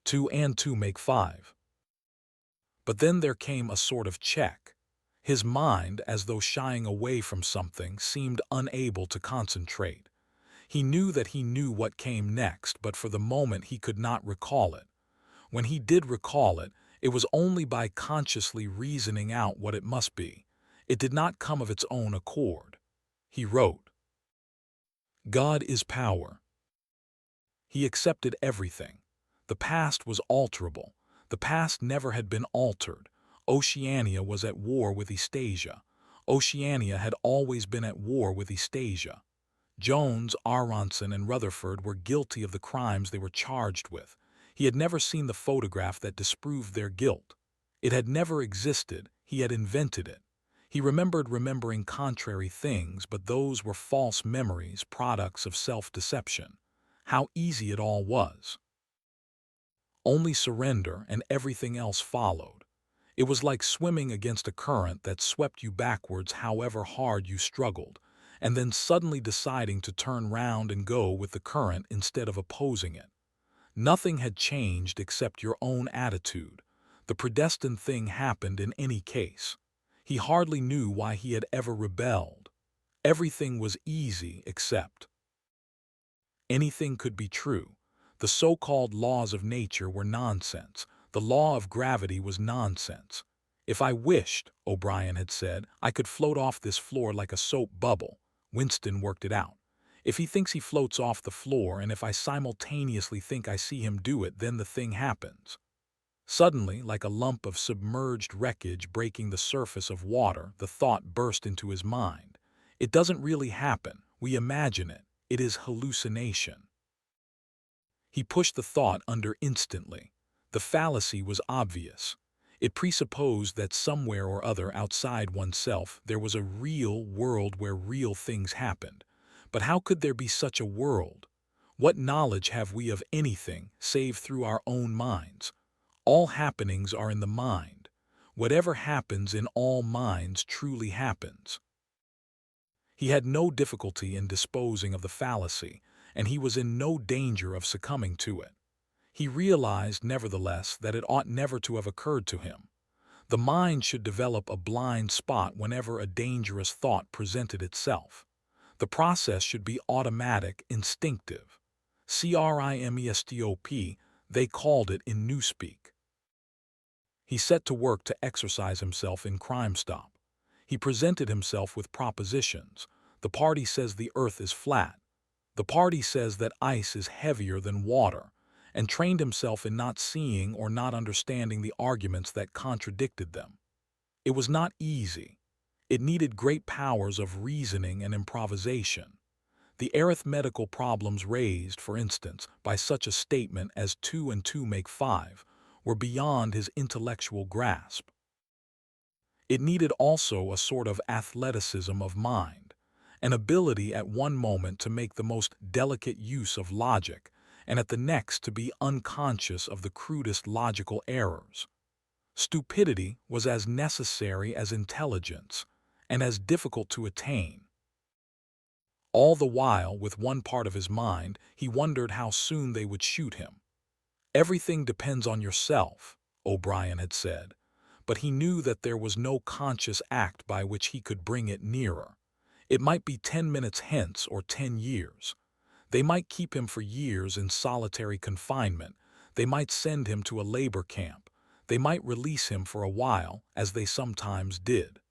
"2 and 2 make 5." But then there came a sort of check. His mind, as though shying away from something, seemed unable to concentrate. He knew that he knew what came next, but for the moment he could not recall it. When he did recall it, it was only by consciously reasoning out what it must be. It did not come of its own accord. He wrote, "God is power." He accepted everything. The past was alterable. The past never had been altered. Oceania was at war with Eastasia. Oceania had always been at war with Eastasia. Jones, Aronson, and Rutherford were guilty of the crimes they were charged with. He had never seen the photograph that disproved their guilt. It had never existed. He had invented it. He remembered remembering contrary things, but those were false memories, products of self-deception. How easy it all was. Only surrender, and everything else followed. It was like swimming against a current that swept you backwards however hard you struggled, and then suddenly deciding to turn round and go with the current instead of opposing it. Nothing had changed except your own attitude. The predestined thing happened in any case. He hardly knew why he had ever rebelled. Everything was easy except anything could be true. The so-called laws of nature were nonsense. The law of gravity was nonsense. "If I wished," O'Brien had said, "I could float off this floor like a soap bubble." Winston worked it out. If he thinks he floats off the floor, and if I simultaneously think I see him do it, then the thing happens. Suddenly, like a lump of submerged wreckage breaking the surface of water, the thought burst into his mind. It doesn't really happen. We imagine it. It is hallucination. He pushed the thought under instantly. The fallacy was obvious. It presupposed that somewhere or other outside oneself there was a real world where real things happened. But how could there be such a world? What knowledge have we of anything save through our own minds? All happenings are in the mind. Whatever happens in all minds truly happens. He had no difficulty in disposing of the fallacy, and he was in no danger of succumbing to it. He realized, nevertheless, that it ought never to have occurred to him. The mind should develop a blind spot whenever a dangerous thought presented itself. The process should be automatic, instinctive. CRIMESTOP, they called it in Newspeak. He set to work to exercise himself in Crime Stop. He presented himself with propositions. The party says the earth is flat. The party says that ice is heavier than water, and trained himself in not seeing or not understanding the arguments that contradicted them. It was not easy. It needed great powers of reasoning and improvisation. The arithmetical problems raised, for instance, by such a statement as 2 and 2 make 5, were beyond his intellectual grasp. It needed also a sort of athleticism of mind, an ability at one moment to make the most delicate use of logic, and at the next to be unconscious of the crudest logical errors. Stupidity was as necessary as intelligence, and as difficult to attain. All the while, with one part of his mind, he wondered how soon they would shoot him. "Everything depends on yourself," O'Brien had said, but he knew that there was no conscious act by which he could bring it nearer. It might be 10 minutes hence or 10 years. They might keep him for years in solitary confinement. They might send him to a labor camp. They might release him for a while, as they sometimes did.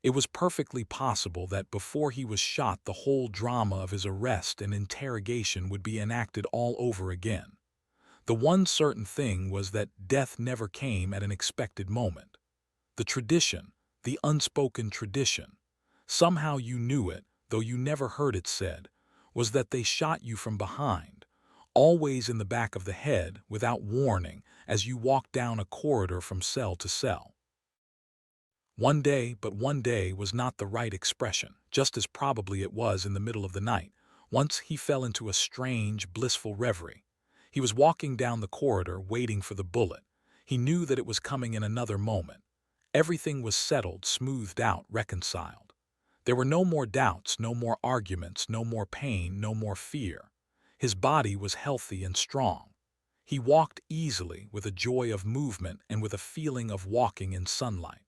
It was perfectly possible that before he was shot the whole drama of his arrest and interrogation would be enacted all over again. The one certain thing was that death never came at an expected moment. The tradition, the unspoken tradition, somehow you knew it, though you never heard it said, was that they shot you from behind, always in the back of the head, without warning, as you walked down a corridor from cell to cell. One day, but one day was not the right expression, just as probably it was in the middle of the night. Once he fell into a strange, blissful reverie. He was walking down the corridor, waiting for the bullet. He knew that it was coming in another moment. Everything was settled, smoothed out, reconciled. There were no more doubts, no more arguments, no more pain, no more fear. His body was healthy and strong. He walked easily, with a joy of movement and with a feeling of walking in sunlight.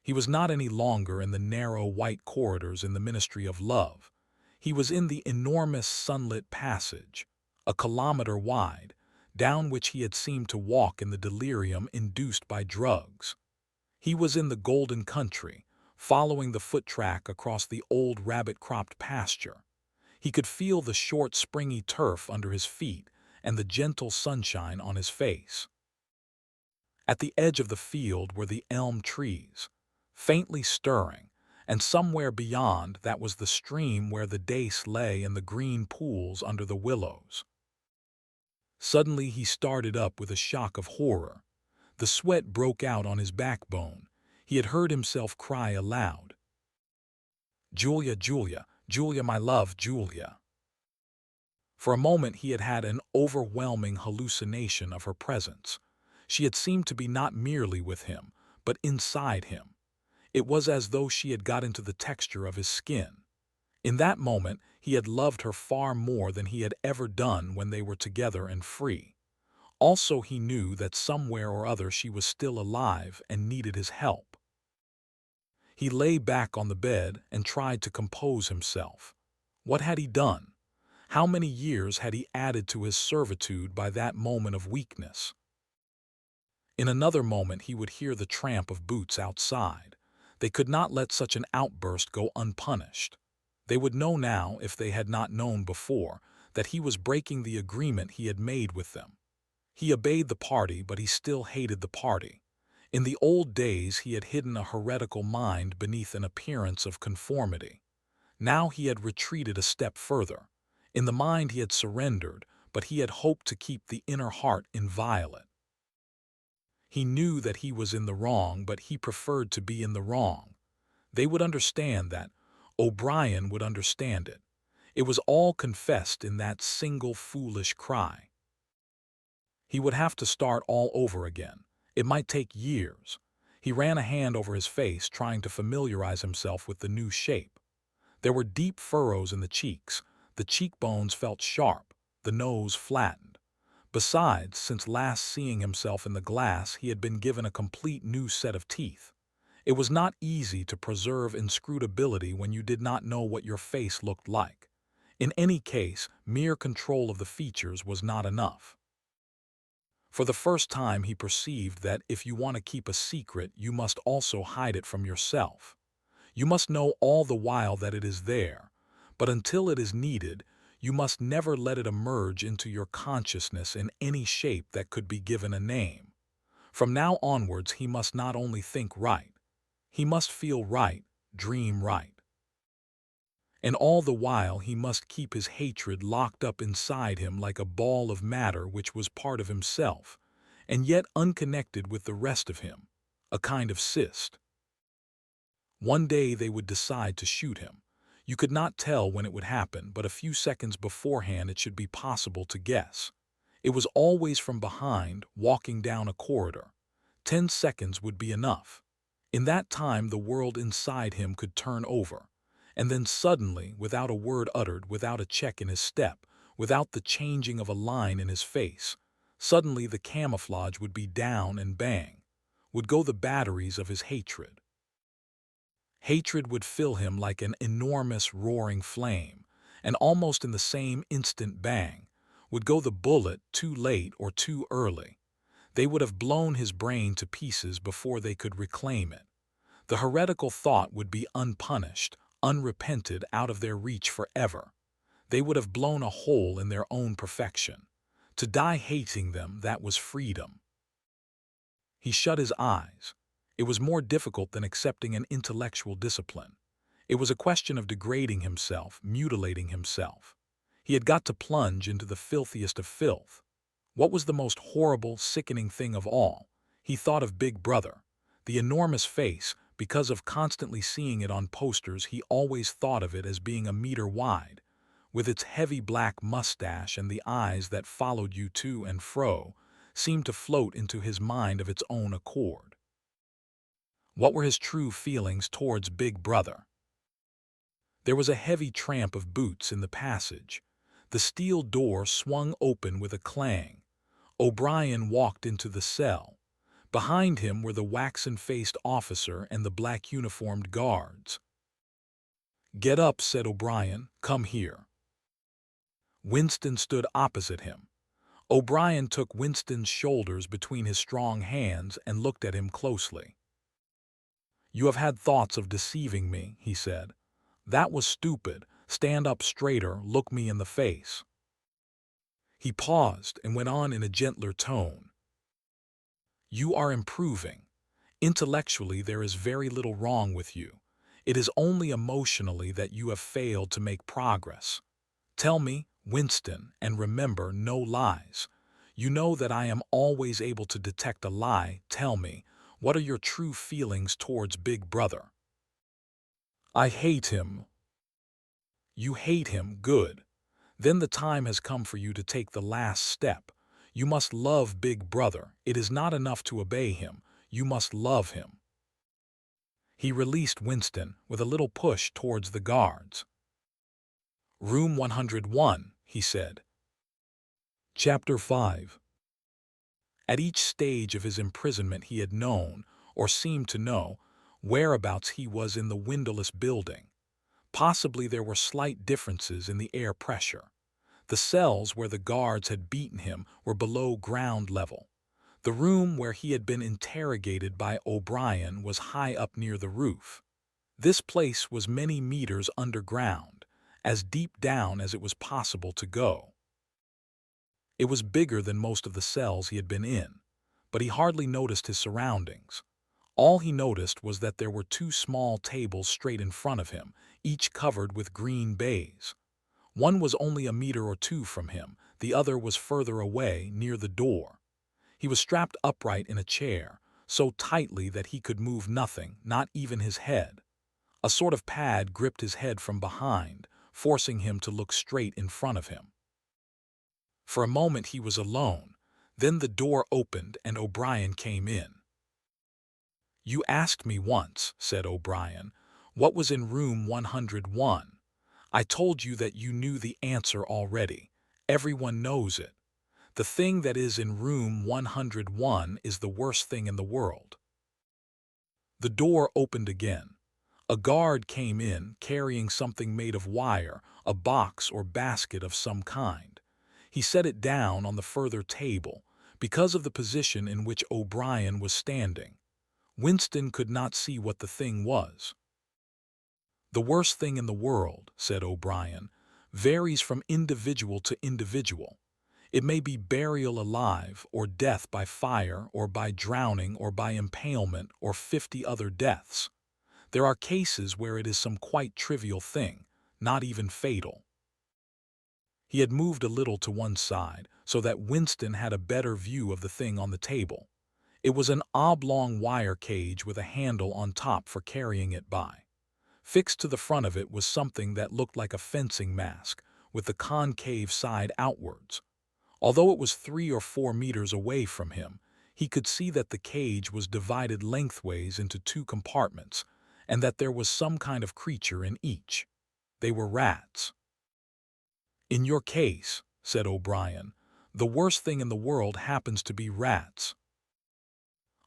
He was not any longer in the narrow white corridors in the Ministry of Love. He was in the enormous sunlit passage, a kilometer wide, down which he had seemed to walk in the delirium induced by drugs. He was in the golden country, following the foot track across the old rabbit-cropped pasture. He could feel the short, springy turf under his feet and the gentle sunshine on his face. At the edge of the field were the elm trees, faintly stirring, and somewhere beyond that was the stream where the dace lay in the green pools under the willows. Suddenly he started up with a shock of horror. The sweat broke out on his backbone. He had heard himself cry aloud. "Julia, Julia, Julia, my love, Julia." For a moment he had had an overwhelming hallucination of her presence. She had seemed to be not merely with him, but inside him. It was as though she had got into the texture of his skin. In that moment he had loved her far more than he had ever done when they were together and free. Also he knew that somewhere or other she was still alive and needed his help. He lay back on the bed and tried to compose himself. What had he done? How many years had he added to his servitude by that moment of weakness? In another moment he would hear the tramp of boots outside. They could not let such an outburst go unpunished. They would know now, if they had not known before, that he was breaking the agreement he had made with them. He obeyed the party, but he still hated the party. In the old days he had hidden a heretical mind beneath an appearance of conformity. Now he had retreated a step further. In the mind he had surrendered, but he had hoped to keep the inner heart inviolate. He knew that he was in the wrong, but he preferred to be in the wrong. They would understand that. O'Brien would understand it. It was all confessed in that single foolish cry. He would have to start all over again. It might take years. He ran a hand over his face, trying to familiarize himself with the new shape. There were deep furrows in the cheeks. The cheekbones felt sharp, the nose flattened. Besides, since last seeing himself in the glass, he had been given a complete new set of teeth. It was not easy to preserve inscrutability when you did not know what your face looked like. In any case, mere control of the features was not enough. For the first time he perceived that if you want to keep a secret, you must also hide it from yourself. You must know all the while that it is there, but until it is needed, you must never let it emerge into your consciousness in any shape that could be given a name. From now onwards he must not only think right, he must feel right, dream right. And all the while he must keep his hatred locked up inside him like a ball of matter which was part of himself, and yet unconnected with the rest of him, a kind of cyst. One day they would decide to shoot him. You could not tell when it would happen, but a few seconds beforehand it should be possible to guess. It was always from behind, walking down a corridor. 10 seconds would be enough. In that time the world inside him could turn over. And then suddenly, without a word uttered, without a check in his step, without the changing of a line in his face, suddenly the camouflage would be down and bang, would go the batteries of his hatred. Hatred would fill him like an enormous roaring flame, and almost in the same instant bang, would go the bullet, too late or too early. They would have blown his brain to pieces before they could reclaim it. The heretical thought would be unpunished, unrepented, out of their reach forever. They would have blown a hole in their own perfection. To die hating them, that was freedom. He shut his eyes. It was more difficult than accepting an intellectual discipline. It was a question of degrading himself, mutilating himself. He had got to plunge into the filthiest of filth. What was the most horrible, sickening thing of all? He thought of Big Brother. The enormous face, because of constantly seeing it on posters, he always thought of it as being a meter wide. with its heavy black mustache and the eyes that followed you to and fro, seemed to float into his mind of its own accord. What were his true feelings towards Big Brother? There was a heavy tramp of boots in the passage. The steel door swung open with a clang. O'Brien walked into the cell. Behind him were the waxen-faced officer and the black-uniformed guards. "Get up," said O'Brien. "Come here." Winston stood opposite him. O'Brien took Winston's shoulders between his strong hands and looked at him closely. "You have had thoughts of deceiving me," he said. "That was stupid. Stand up straighter, look me in the face." He paused and went on in a gentler tone. "You are improving. Intellectually, there is very little wrong with you. It is only emotionally that you have failed to make progress. Tell me, Winston, and remember, no lies. You know that I am always able to detect a lie. Tell me, what are your true feelings towards Big Brother?" "I hate him." "You hate him, good. Then the time has come for you to take the last step. You must love Big Brother. It is not enough to obey him. You must love him." He released Winston with a little push towards the guards. "Room 101, he said. Chapter 5. At each stage of his imprisonment he had known, or seemed to know, whereabouts he was in the windowless building. Possibly there were slight differences in the air pressure. The cells where the guards had beaten him were below ground level. The room where he had been interrogated by O'Brien was high up near the roof. This place was many meters underground, as deep down as it was possible to go. It was bigger than most of the cells he had been in, but he hardly noticed his surroundings. All he noticed was that there were two small tables straight in front of him, each covered with green baize. One was only a meter or two from him, the other was further away, near the door. He was strapped upright in a chair, so tightly that he could move nothing, not even his head. A sort of pad gripped his head from behind, forcing him to look straight in front of him. For a moment he was alone, then the door opened and O'Brien came in. "You asked me once," said O'Brien, "what was in room 101. I told you that you knew the answer already. Everyone knows it. The thing that is in room 101 is the worst thing in the world." The door opened again. A guard came in, carrying something made of wire, a box or basket of some kind. He set it down on the further table, because of the position in which O'Brien was standing. Winston could not see what the thing was. "The worst thing in the world," said O'Brien, "varies from individual to individual. It may be burial alive, or death by fire, or by drowning, or by impalement, or 50 other deaths. There are cases where it is some quite trivial thing, not even fatal." He had moved a little to one side, so that Winston had a better view of the thing on the table. It was an oblong wire cage with a handle on top for carrying it by. Fixed to the front of it was something that looked like a fencing mask, with the concave side outwards. Although it was 3 or 4 meters away from him, he could see that the cage was divided lengthways into 2 compartments, and that there was some kind of creature in each. They were rats. "In your case," said O'Brien, "the worst thing in the world happens to be rats."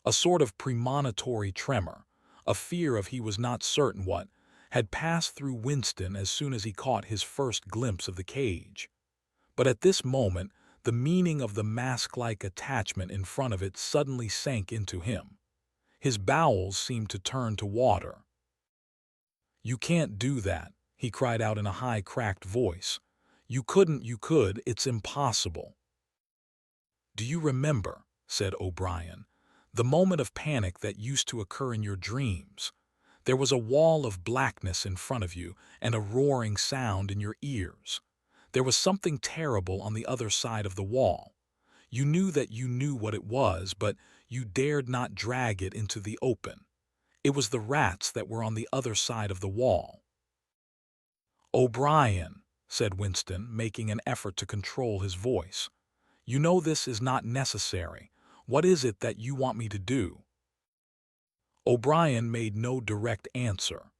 A sort of premonitory tremor, a fear of he was not certain what, had passed through Winston as soon as he caught his first glimpse of the cage. But at this moment, the meaning of the mask-like attachment in front of it suddenly sank into him. His bowels seemed to turn to water. "You can't do that," he cried out in a high, cracked voice. "You couldn't, you could, it's impossible." "Do you remember," said O'Brien, "the moment of panic that used to occur in your dreams? There was a wall of blackness in front of you and a roaring sound in your ears. There was something terrible on the other side of the wall. You knew that you knew what it was, but you dared not drag it into the open. It was the rats that were on the other side of the wall." "O'Brien," said Winston, making an effort to control his voice. "You know this is not necessary. What is it that you want me to do?" O'Brien made no direct answer.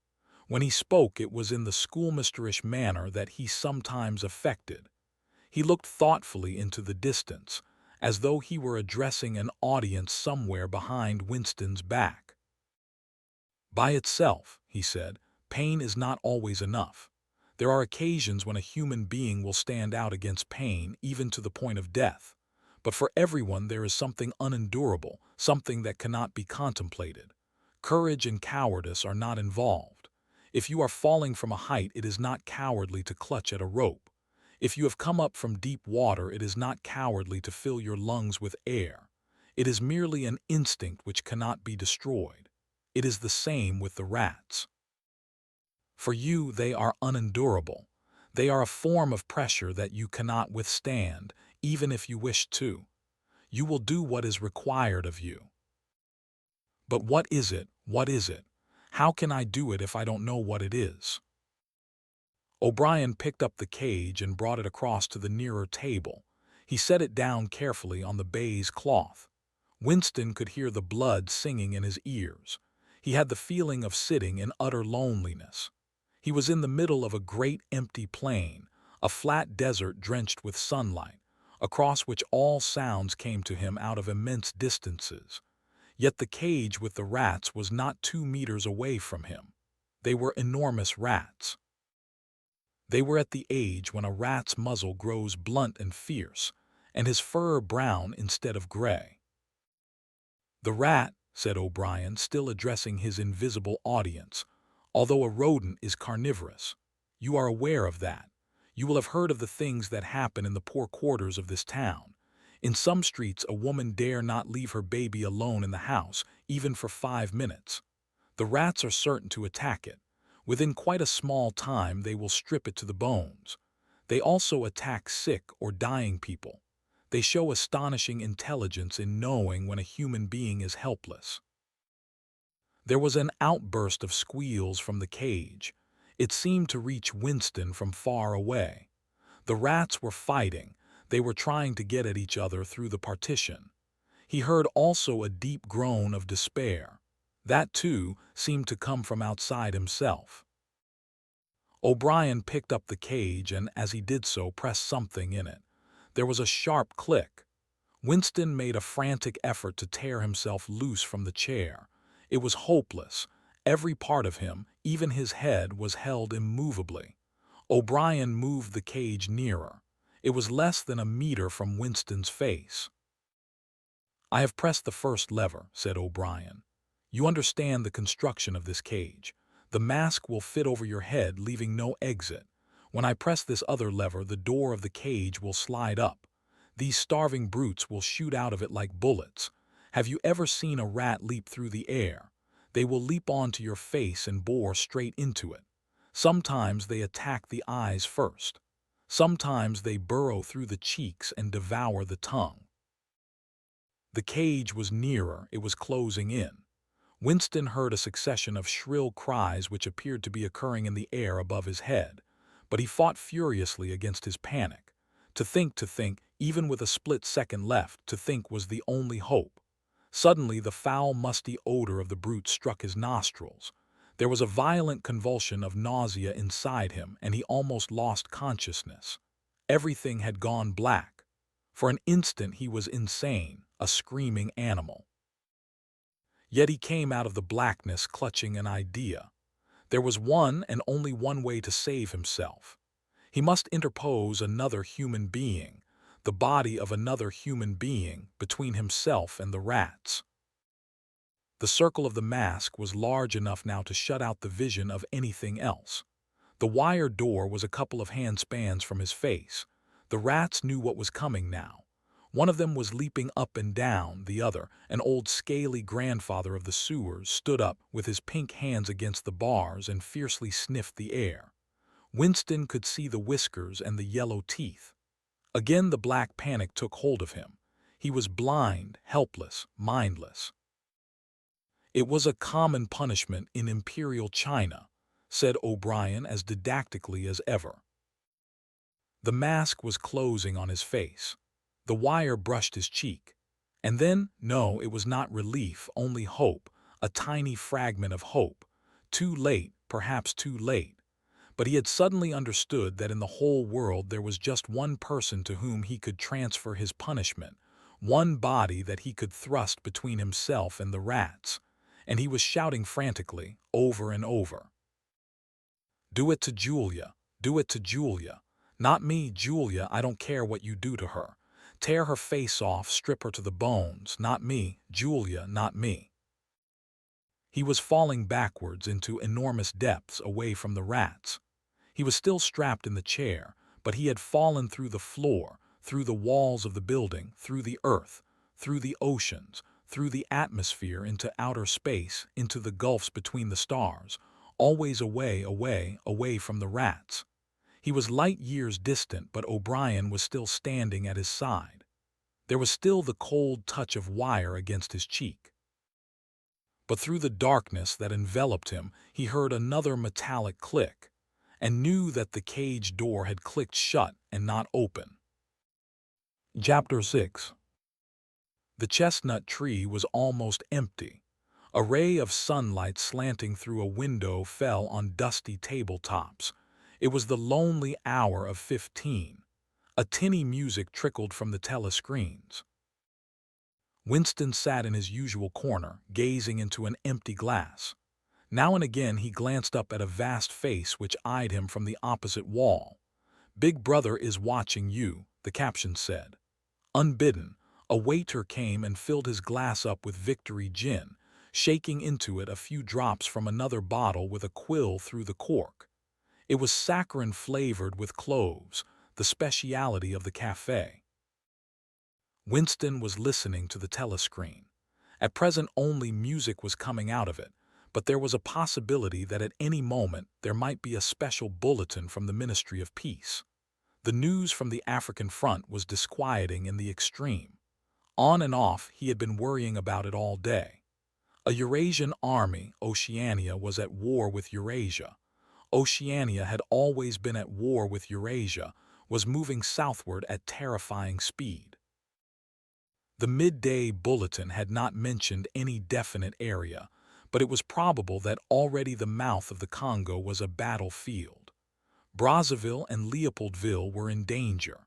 When he spoke, it was in the schoolmisterish manner that he sometimes affected. He looked thoughtfully into the distance, as though he were addressing an audience somewhere behind Winston's back. "By itself," he said, "pain is not always enough. There are occasions when a human being will stand out against pain, even to the point of death. But for everyone there is something unendurable, something that cannot be contemplated. Courage and cowardice are not involved. If you are falling from a height, it is not cowardly to clutch at a rope. If you have come up from deep water, it is not cowardly to fill your lungs with air. It is merely an instinct which cannot be destroyed. It is the same with the rats. For you, they are unendurable. They are a form of pressure that you cannot withstand, even if you wish to. You will do what is required of you." "But what is it? What is it? How can I do it if I don't know what it is?" O'Brien picked up the cage and brought it across to the nearer table. He set it down carefully on the baize cloth. Winston could hear the blood singing in his ears. He had the feeling of sitting in utter loneliness. He was in the middle of a great empty plain, a flat desert drenched with sunlight, across which all sounds came to him out of immense distances. Yet the cage with the rats was not 2 meters away from him. They were enormous rats. They were at the age when a rat's muzzle grows blunt and fierce, and his fur brown instead of gray. "The rat," said O'Brien, still addressing his invisible audience, "although a rodent, is carnivorous. You are aware of that. You will have heard of the things that happen in the poor quarters of this town. In some streets a woman dare not leave her baby alone in the house, even for 5 minutes. The rats are certain to attack it. Within quite a small time they will strip it to the bones. They also attack sick or dying people. They show astonishing intelligence in knowing when a human being is helpless." There was an outburst of squeals from the cage. It seemed to reach Winston from far away. The rats were fighting. They were trying to get at each other through the partition. He heard also a deep groan of despair. That, too, seemed to come from outside himself. O'Brien picked up the cage and, as he did so, pressed something in it. There was a sharp click. Winston made a frantic effort to tear himself loose from the chair. It was hopeless. Every part of him, even his head, was held immovably. O'Brien moved the cage nearer. It was less than 1 meter from Winston's face. "I have pressed the first lever," said O'Brien. "You understand the construction of this cage. The mask will fit over your head, leaving no exit. When I press this other lever, the door of the cage will slide up. These starving brutes will shoot out of it like bullets. Have you ever seen a rat leap through the air? They will leap onto your face and bore straight into it. Sometimes they attack the eyes first. Sometimes they burrow through the cheeks and devour the tongue." The cage was nearer. It was closing in. Winston heard a succession of shrill cries which appeared to be occurring in the air above his head, but he fought furiously against his panic. To think, even with a split second left, to think was the only hope. Suddenly the foul, musty odor of the brute struck his nostrils. There was a violent convulsion of nausea inside him, and he almost lost consciousness. Everything had gone black. For an instant he was insane, a screaming animal. Yet he came out of the blackness clutching an idea. There was one and only one way to save himself. He must interpose another human being, the body of another human being, between himself and the rats. The circle of the mask was large enough now to shut out the vision of anything else. The wire door was a couple of handspans from his face. The rats knew what was coming now. One of them was leaping up and down, the other, an old scaly grandfather of the sewers, stood up with his pink hands against the bars and fiercely sniffed the air. Winston could see the whiskers and the yellow teeth. Again the black panic took hold of him. He was blind, helpless, mindless. "It was a common punishment in Imperial China," said O'Brien as didactically as ever. The mask was closing on his face. The wire brushed his cheek. And then, no, it was not relief, only hope, a tiny fragment of hope. Too late, perhaps too late. But he had suddenly understood that in the whole world there was just one person to whom he could transfer his punishment, one body that he could thrust between himself and the rats. And he was shouting frantically, over and over. Do it to Julia. Do it to Julia. Not me, Julia, I don't care what you do to her. Tear her face off, strip her to the bones. Not me, Julia, not me. He was falling backwards into enormous depths away from the rats. He was still strapped in the chair, but he had fallen through the floor, through the walls of the building, through the earth, through the oceans, through the atmosphere into outer space, into the gulfs between the stars, always away, away, away from the rats. He was light years distant, but O'Brien was still standing at his side. There was still the cold touch of wire against his cheek. But through the darkness that enveloped him, he heard another metallic click, and knew that the cage door had clicked shut and not open. Chapter 6. The chestnut tree was almost empty. A ray of sunlight slanting through a window fell on dusty tabletops. It was the lonely hour of 15. A tinny music trickled from the telescreens. Winston sat in his usual corner, gazing into an empty glass. Now and again he glanced up at a vast face which eyed him from the opposite wall. "Big Brother is watching you," the caption said. Unbidden, a waiter came and filled his glass up with Victory gin, shaking into it a few drops from another bottle with a quill through the cork. It was saccharine flavored with cloves, the speciality of the café. Winston was listening to the telescreen. At present only music was coming out of it, but there was a possibility that at any moment there might be a special bulletin from the Ministry of Peace. The news from the African front was disquieting in the extreme. On and off he had been worrying about it all day. A Eurasian army, Oceania, was at war with Eurasia. Oceania had always been at war with Eurasia, was moving southward at terrifying speed. The midday bulletin had not mentioned any definite area, but it was probable that already the mouth of the Congo was a battlefield. Brazzaville and Leopoldville were in danger.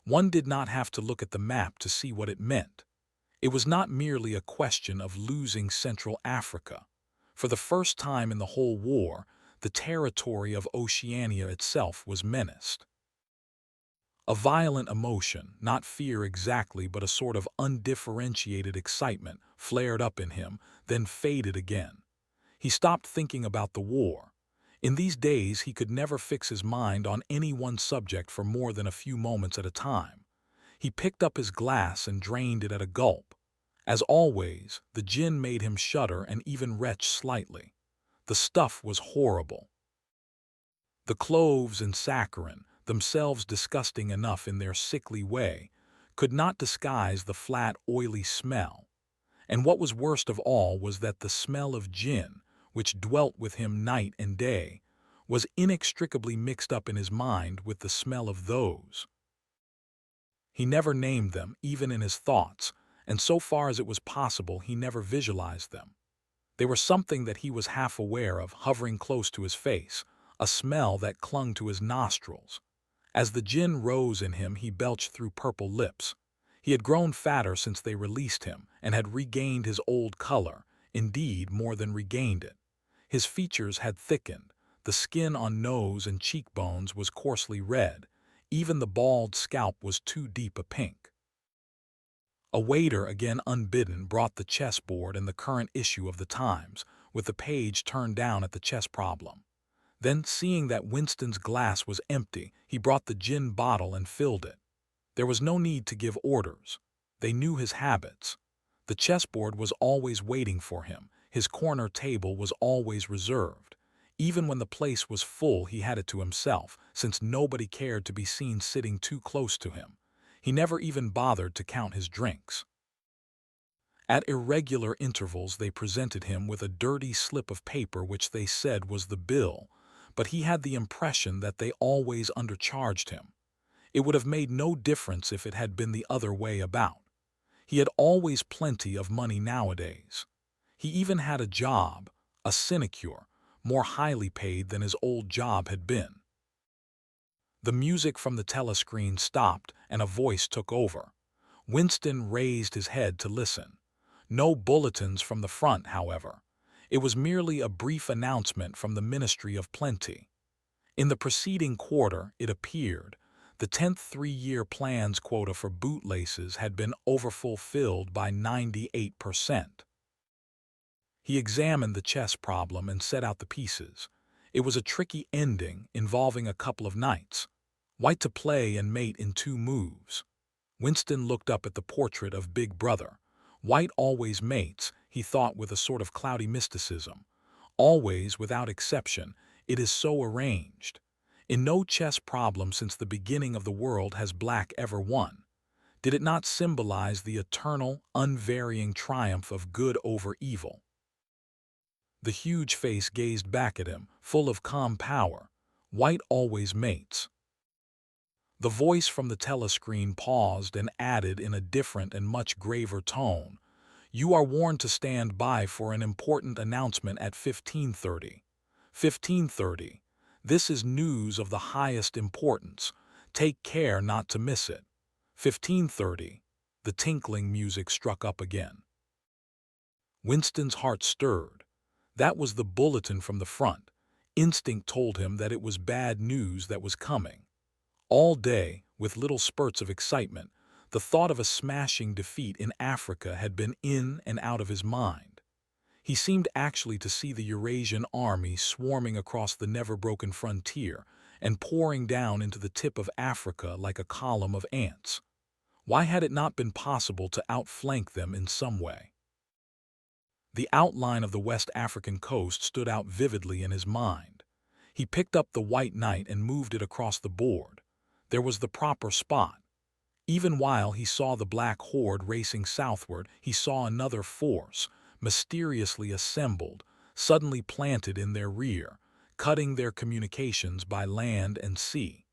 One did not have to look at the map to see what it meant. It was not merely a question of losing Central Africa. For the first time in the whole war, the territory of Oceania itself was menaced. A violent emotion, not fear exactly, but a sort of undifferentiated excitement, flared up in him, then faded again. He stopped thinking about the war. In these days he could never fix his mind on any one subject for more than a few moments at a time. He picked up his glass and drained it at a gulp. As always, the gin made him shudder and even retch slightly. The stuff was horrible. The cloves and saccharin, themselves disgusting enough in their sickly way, could not disguise the flat, oily smell. And what was worst of all was that the smell of gin, which dwelt with him night and day, was inextricably mixed up in his mind with the smell of those. He never named them, even in his thoughts, and so far as it was possible he never visualized them. They were something that he was half aware of, hovering close to his face, a smell that clung to his nostrils. As the gin rose in him, he belched through purple lips. He had grown fatter since they released him, and had regained his old color, indeed more than regained it. His features had thickened, the skin on nose and cheekbones was coarsely red, even the bald scalp was too deep a pink. A waiter, again unbidden, brought the chessboard and the current issue of the Times, with the page turned down at the chess problem. Then, seeing that Winston's glass was empty, he brought the gin bottle and filled it. There was no need to give orders. They knew his habits. The chessboard was always waiting for him. His corner table was always reserved. Even when the place was full, he had it to himself, since nobody cared to be seen sitting too close to him. He never even bothered to count his drinks. At irregular intervals they presented him with a dirty slip of paper which they said was the bill, but he had the impression that they always undercharged him. It would have made no difference if it had been the other way about. He had always plenty of money nowadays. He even had a job, a sinecure, more highly paid than his old job had been. The music from the telescreen stopped and a voice took over. Winston raised his head to listen. No bulletins from the front, however. It was merely a brief announcement from the Ministry of Plenty. In the preceding quarter, it appeared, the 10th three-year plan's quota for bootlaces had been overfulfilled by 98%. He examined the chess problem and set out the pieces. It was a tricky ending involving a couple of knights. White to play and mate in 2 moves. Winston looked up at the portrait of Big Brother. White always mates, he thought with a sort of cloudy mysticism. Always, without exception, it is so arranged. In no chess problem since the beginning of the world has black ever won. Did it not symbolize the eternal, unvarying triumph of good over evil? The huge face gazed back at him, full of calm power. White always mates. The voice from the telescreen paused and added in a different and much graver tone, "You are warned to stand by for an important announcement at 15:30. 15:30. This is news of the highest importance. Take care not to miss it. 15:30. The tinkling music struck up again. Winston's heart stirred. That was the bulletin from the front. Instinct told him that it was bad news that was coming. All day, with little spurts of excitement, the thought of a smashing defeat in Africa had been in and out of his mind. He seemed actually to see the Eurasian army swarming across the never-broken frontier and pouring down into the tip of Africa like a column of ants. Why had it not been possible to outflank them in some way? The outline of the West African coast stood out vividly in his mind. He picked up the white knight and moved it across the board. There was the proper spot. Even while he saw the black horde racing southward, he saw another force, mysteriously assembled, suddenly planted in their rear, cutting their communications by land and sea.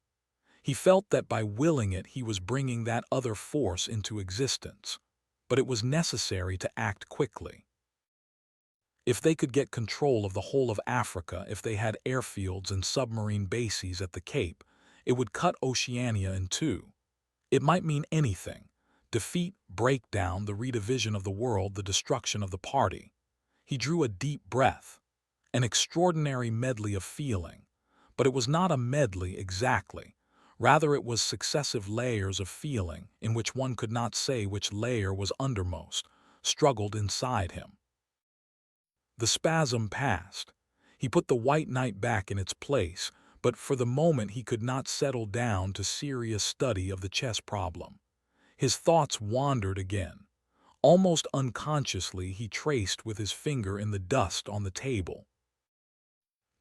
He felt that by willing it he was bringing that other force into existence. But it was necessary to act quickly. If they could get control of the whole of Africa, if they had airfields and submarine bases at the Cape, it would cut Oceania in 2. It might mean anything: defeat, breakdown, the redivision of the world, the destruction of the party. He drew a deep breath. An extraordinary medley of feeling. But it was not a medley exactly. Rather, it was successive layers of feeling, in which one could not say which layer was undermost, struggled inside him. The spasm passed. He put the white knight back in its place, but for the moment he could not settle down to serious study of the chess problem. His thoughts wandered again. Almost unconsciously he traced with his finger in the dust on the table.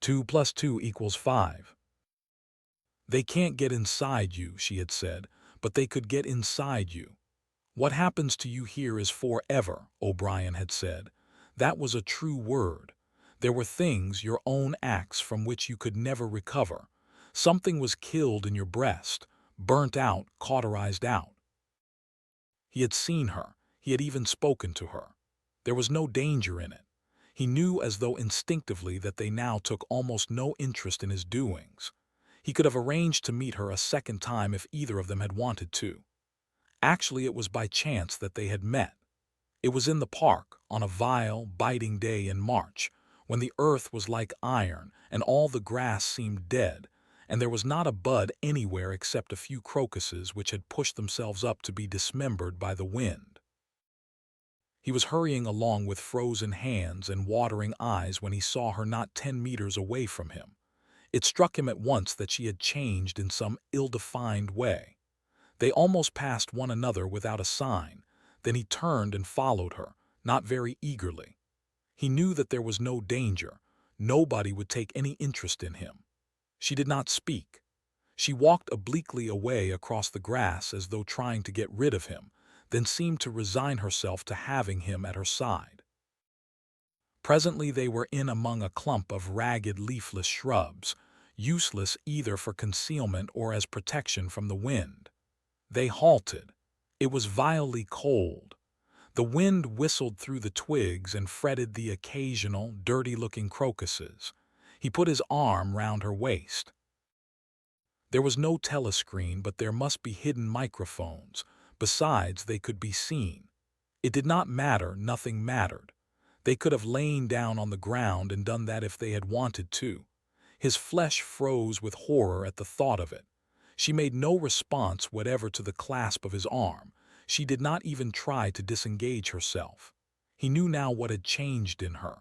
2 + 2 = 5. They can't get inside you, she had said, but they could get inside you. What happens to you here is forever, O'Brien had said. That was a true word. There were things, your own acts, from which you could never recover. Something was killed in your breast, burnt out, cauterized out. He had seen her. He had even spoken to her. There was no danger in it. He knew as though instinctively that they now took almost no interest in his doings. He could have arranged to meet her a second time if either of them had wanted to. Actually, it was by chance that they had met. It was in the park, on a vile, biting day in March, when the earth was like iron and all the grass seemed dead, and there was not a bud anywhere except a few crocuses which had pushed themselves up to be dismembered by the wind. He was hurrying along with frozen hands and watering eyes when he saw her not 10 meters away from him. It struck him at once that she had changed in some ill-defined way. They almost passed one another without a sign. Then he turned and followed her, not very eagerly. He knew that there was no danger. Nobody would take any interest in him. She did not speak. She walked obliquely away across the grass as though trying to get rid of him, then seemed to resign herself to having him at her side. Presently they were in among a clump of ragged, leafless shrubs. useless either for concealment or as protection from the wind. They halted. It was vilely cold. The wind whistled through the twigs and fretted the occasional, dirty-looking crocuses. He put his arm round her waist. There was no telescreen, but there must be hidden microphones. Besides, they could be seen. It did not matter, nothing mattered. They could have lain down on the ground and done that if they had wanted to. His flesh froze with horror at the thought of it. She made no response whatever to the clasp of his arm. She did not even try to disengage herself. He knew now what had changed in her.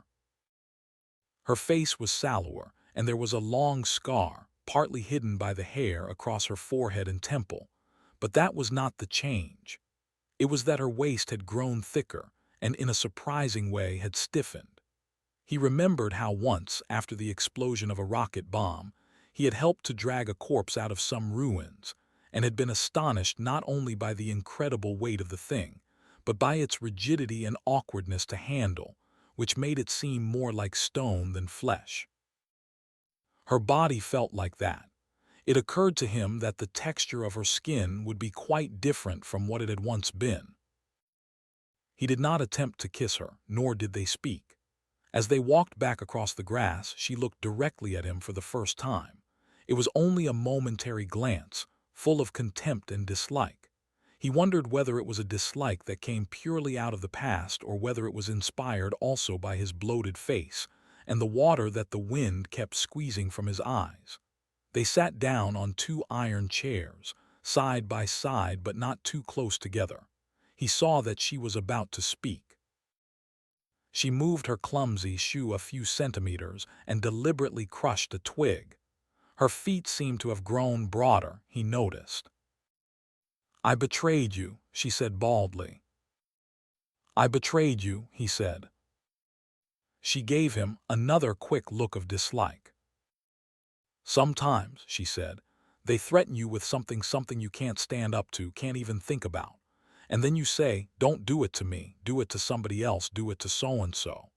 Her face was sallower, and there was a long scar, partly hidden by the hair, across her forehead and temple. But that was not the change. It was that her waist had grown thicker, and in a surprising way had stiffened. He remembered how once, after the explosion of a rocket bomb, he had helped to drag a corpse out of some ruins, and had been astonished not only by the incredible weight of the thing, but by its rigidity and awkwardness to handle, which made it seem more like stone than flesh. Her body felt like that. It occurred to him that the texture of her skin would be quite different from what it had once been. He did not attempt to kiss her, nor did they speak. As they walked back across the grass, she looked directly at him for the first time. It was only a momentary glance, full of contempt and dislike. He wondered whether it was a dislike that came purely out of the past or whether it was inspired also by his bloated face and the water that the wind kept squeezing from his eyes. They sat down on two iron chairs, side by side but not too close together. He saw that she was about to speak. She moved her clumsy shoe a few centimeters and deliberately crushed a twig. Her feet seemed to have grown broader, he noticed. "I betrayed you," she said baldly. "I betrayed you," he said. She gave him another quick look of dislike. "Sometimes," she said, "they threaten you with something you can't stand up to, can't even think about. And then you say, 'Don't do it to me, do it to somebody else, do it to so-and-so.'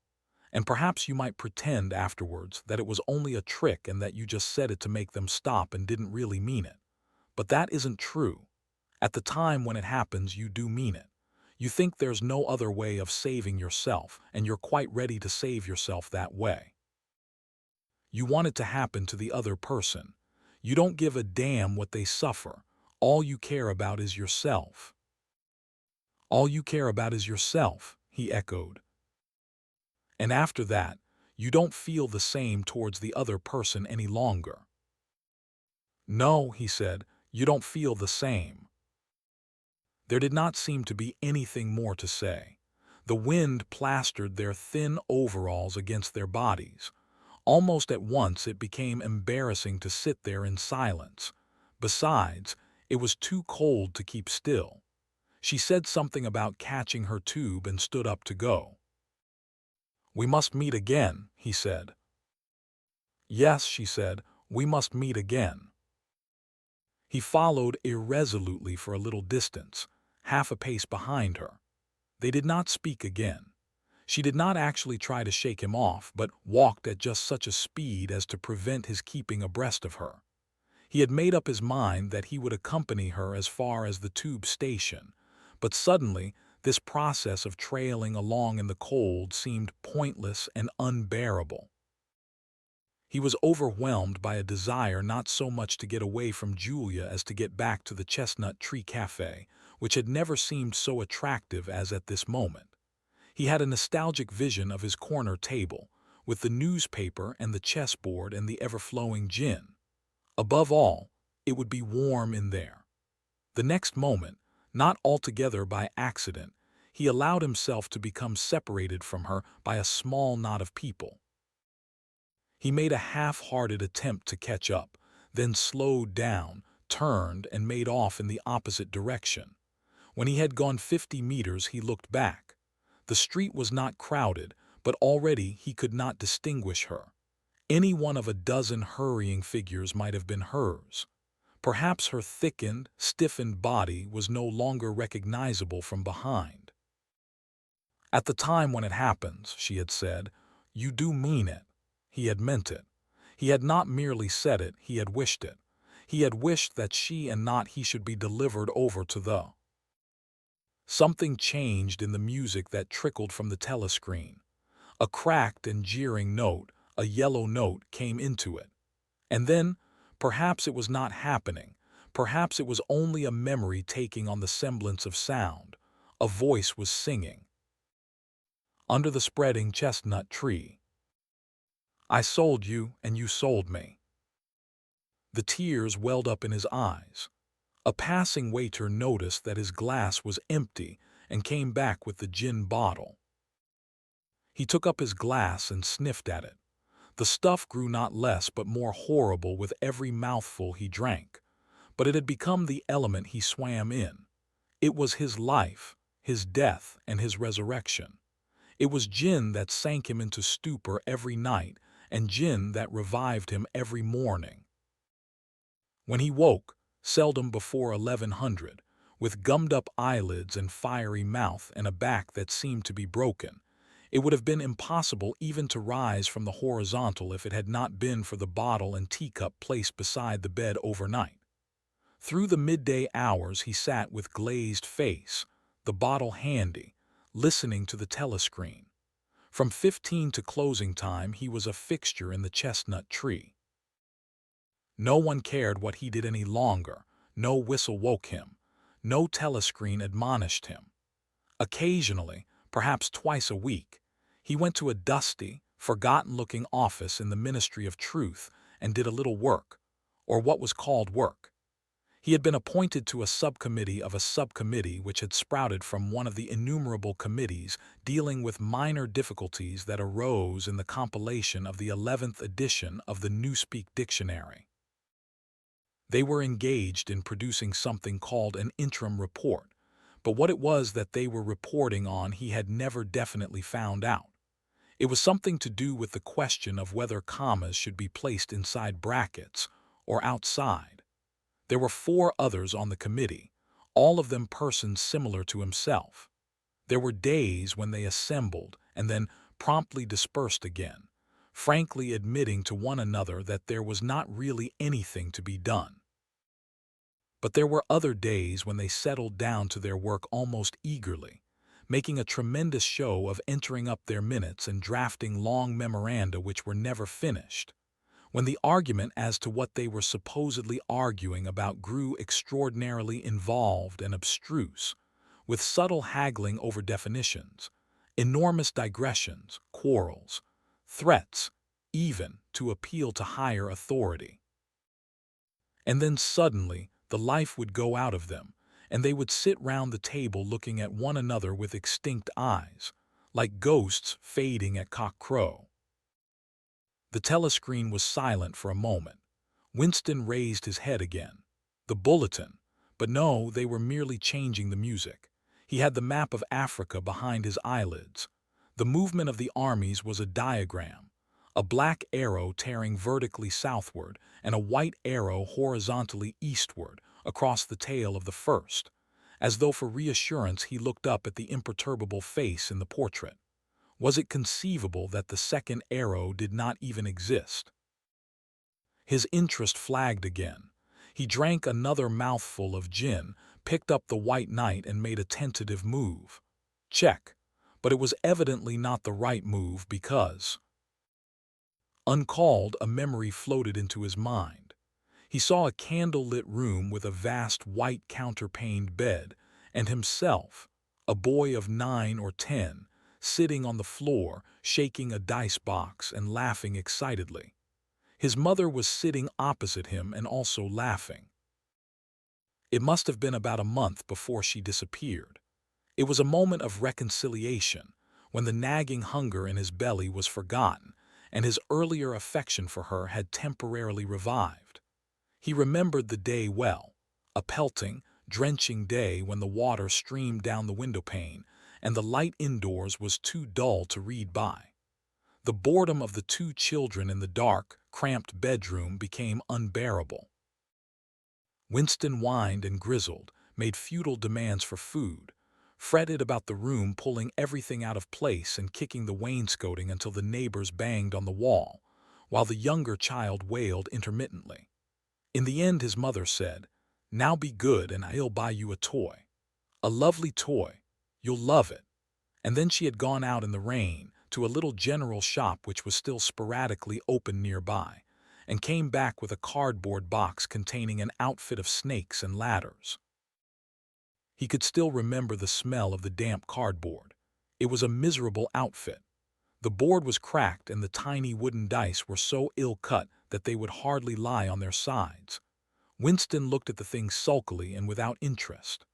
And perhaps you might pretend afterwards that it was only a trick and that you just said it to make them stop and didn't really mean it. But that isn't true. At the time when it happens, you do mean it. You think there's no other way of saving yourself, and you're quite ready to save yourself that way. You want it to happen to the other person. You don't give a damn what they suffer. All you care about is yourself." "All you care about is yourself," he echoed. "And after that, you don't feel the same towards the other person any longer." "No," he said, "you don't feel the same." There did not seem to be anything more to say. The wind plastered their thin overalls against their bodies. Almost at once it became embarrassing to sit there in silence. Besides, it was too cold to keep still. She said something about catching her tube and stood up to go. "We must meet again," he said. "Yes," she said, "we must meet again." He followed irresolutely for a little distance, half a pace behind her. They did not speak again. She did not actually try to shake him off, but walked at just such a speed as to prevent his keeping abreast of her. He had made up his mind that he would accompany her as far as the tube station, but suddenly this process of trailing along in the cold seemed pointless and unbearable. He was overwhelmed by a desire not so much to get away from Julia as to get back to the Chestnut Tree Cafe, which had never seemed so attractive as at this moment. He had a nostalgic vision of his corner table, with the newspaper and the chessboard and the ever-flowing gin. Above all, it would be warm in there. The next moment, not altogether by accident, he allowed himself to become separated from her by a small knot of people. He made a half-hearted attempt to catch up, then slowed down, turned, and made off in the opposite direction. When he had gone 50 meters, he looked back. The street was not crowded, but already he could not distinguish her. Any one of a dozen hurrying figures might have been hers. Perhaps her thickened, stiffened body was no longer recognizable from behind. "At the time when it happens," she had said, "you do mean it." He had meant it. He had not merely said it, he had wished it. He had wished that she and not he should be delivered over to the. Something changed in the music that trickled from the telescreen. A cracked and jeering note, a yellow note, came into it. And then, perhaps it was not happening, perhaps it was only a memory taking on the semblance of sound. A voice was singing. Under the spreading chestnut tree. I sold you, and you sold me. The tears welled up in his eyes. A passing waiter noticed that his glass was empty and came back with the gin bottle. He took up his glass and sniffed at it. The stuff grew not less but more horrible with every mouthful he drank, but it had become the element he swam in. It was his life, his death, and his resurrection. It was gin that sank him into stupor every night, and gin that revived him every morning. When he woke, seldom before 1100, with gummed-up eyelids and fiery mouth and a back that seemed to be broken, it would have been impossible even to rise from the horizontal if it had not been for the bottle and teacup placed beside the bed overnight. Through the midday hours he sat with glazed face, the bottle handy, listening to the telescreen. From 15 to closing time he was a fixture in the chestnut tree. No one cared what he did any longer, no whistle woke him, no telescreen admonished him. Occasionally, perhaps twice a week, he went to a dusty, forgotten-looking office in the Ministry of Truth and did a little work, or what was called work. He had been appointed to a subcommittee of a subcommittee which had sprouted from one of the innumerable committees dealing with minor difficulties that arose in the compilation of the 11th edition of the Newspeak Dictionary. They were engaged in producing something called an interim report, but what it was that they were reporting on he had never definitely found out. It was something to do with the question of whether commas should be placed inside brackets or outside. There were 4 others on the committee, all of them persons similar to himself. There were days when they assembled and then promptly dispersed again, frankly admitting to one another that there was not really anything to be done. But there were other days when they settled down to their work almost eagerly, making a tremendous show of entering up their minutes and drafting long memoranda which were never finished. When the argument as to what they were supposedly arguing about grew extraordinarily involved and abstruse, with subtle haggling over definitions, enormous digressions, quarrels, threats, even to appeal to higher authority. And then suddenly the life would go out of them, and they would sit round the table looking at one another with extinct eyes, like ghosts fading at cock-crow. The telescreen was silent for a moment. Winston raised his head again. The bulletin. But no, they were merely changing the music. He had the map of Africa behind his eyelids. The movement of the armies was a diagram. A black arrow tearing vertically southward and a white arrow horizontally eastward across the tail of the first. As though for reassurance he looked up at the imperturbable face in the portrait. Was it conceivable that the second arrow did not even exist? His interest flagged again. He drank another mouthful of gin, picked up the white knight and made a tentative move. Check. But it was evidently not the right move because, uncalled, a memory floated into his mind. He saw a candle-lit room with a vast white counterpaned bed, and himself, a boy of 9 or 10, sitting on the floor, shaking a dice box and laughing excitedly. His mother was sitting opposite him and also laughing. It must have been about a month before she disappeared. It was a moment of reconciliation, when the nagging hunger in his belly was forgotten, and his earlier affection for her had temporarily revived. He remembered the day well, a pelting, drenching day when the water streamed down the windowpane, and the light indoors was too dull to read by. The boredom of the 2 children in the dark, cramped bedroom became unbearable. Winston whined and grizzled, made futile demands for food, fretted about the room, pulling everything out of place and kicking the wainscoting until the neighbors banged on the wall, while the younger child wailed intermittently. In the end, his mother said, "Now be good and I'll buy you a toy. A lovely toy. You'll love it." And then she had gone out in the rain to a little general shop which was still sporadically open nearby, and came back with a cardboard box containing an outfit of snakes and ladders. He could still remember the smell of the damp cardboard. It was a miserable outfit. The board was cracked and the tiny wooden dice were so ill-cut that they would hardly lie on their sides. Winston looked at the thing sulkily and without interest.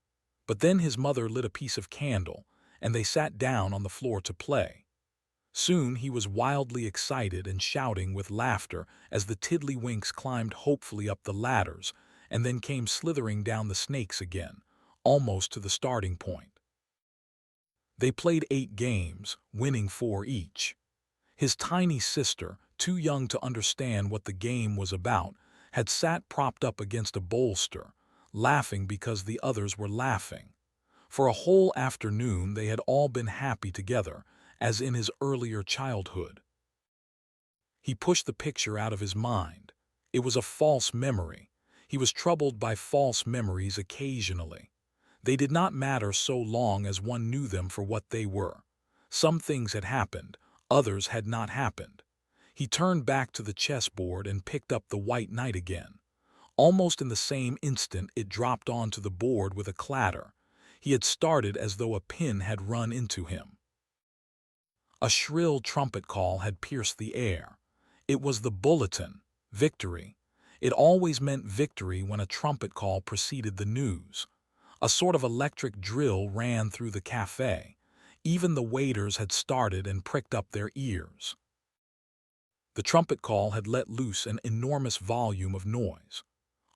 But then his mother lit a piece of candle, and they sat down on the floor to play. Soon he was wildly excited and shouting with laughter as the tiddlywinks climbed hopefully up the ladders and then came slithering down the snakes again, almost to the starting point. They played 8 games, winning 4 each. His tiny sister, too young to understand what the game was about, had sat propped up against a bolster, laughing because the others were laughing. For a whole afternoon they had all been happy together, as in his earlier childhood. He pushed the picture out of his mind. It was a false memory. He was troubled by false memories occasionally. They did not matter so long as one knew them for what they were. Some things had happened, others had not happened. He turned back to the chessboard and picked up the white knight again. Almost in the same instant it dropped onto the board with a clatter. He had started as though a pin had run into him. A shrill trumpet call had pierced the air. It was the bulletin, victory. It always meant victory when a trumpet call preceded the news. A sort of electric drill ran through the cafe. Even the waiters had started and pricked up their ears. The trumpet call had let loose an enormous volume of noise.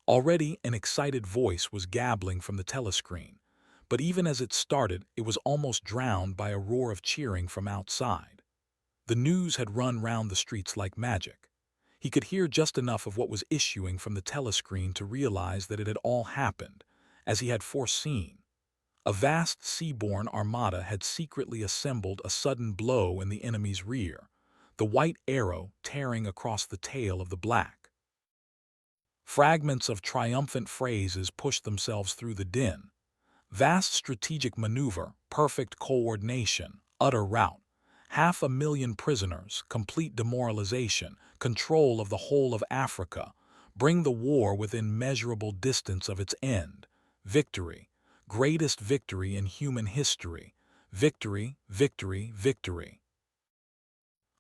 Already an excited voice was gabbling from the telescreen, but even as it started, it was almost drowned by a roar of cheering from outside. The news had run round the streets like magic. He could hear just enough of what was issuing from the telescreen to realize that it had all happened, as he had foreseen. A vast seaborne armada had secretly assembled a sudden blow in the enemy's rear, the white arrow tearing across the tail of the black. Fragments of triumphant phrases pushed themselves through the din. Vast strategic maneuver, perfect coordination, utter rout, 500,000 prisoners, complete demoralization, control of the whole of Africa, bring the war within measurable distance of its end, victory, greatest victory in human history, victory, victory, victory.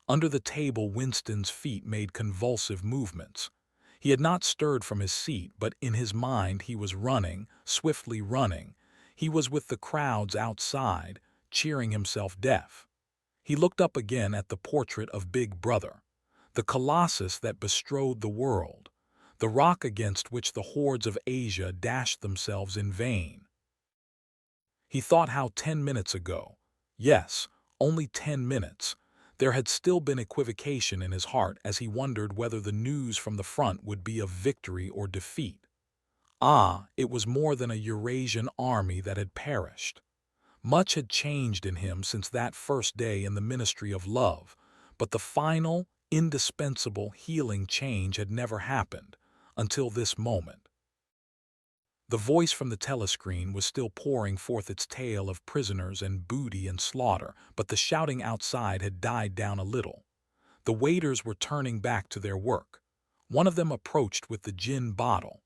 Under the table, Winston's feet made convulsive movements. He had not stirred from his seat, but in his mind he was running, swiftly running. He was with the crowds outside, cheering himself deaf. He looked up again at the portrait of Big Brother, the colossus that bestrode the world, the rock against which the hordes of Asia dashed themselves in vain. He thought how 10 minutes ago, yes, only 10 minutes, there had still been equivocation in his heart as he wondered whether the news from the front would be of victory or defeat. Ah, it was more than a Eurasian army that had perished. Much had changed in him since that first day in the ministry of love, but the final, indispensable healing change had never happened until this moment. The voice from the telescreen was still pouring forth its tale of prisoners and booty and slaughter, but the shouting outside had died down a little. The waiters were turning back to their work. One of them approached with the gin bottle.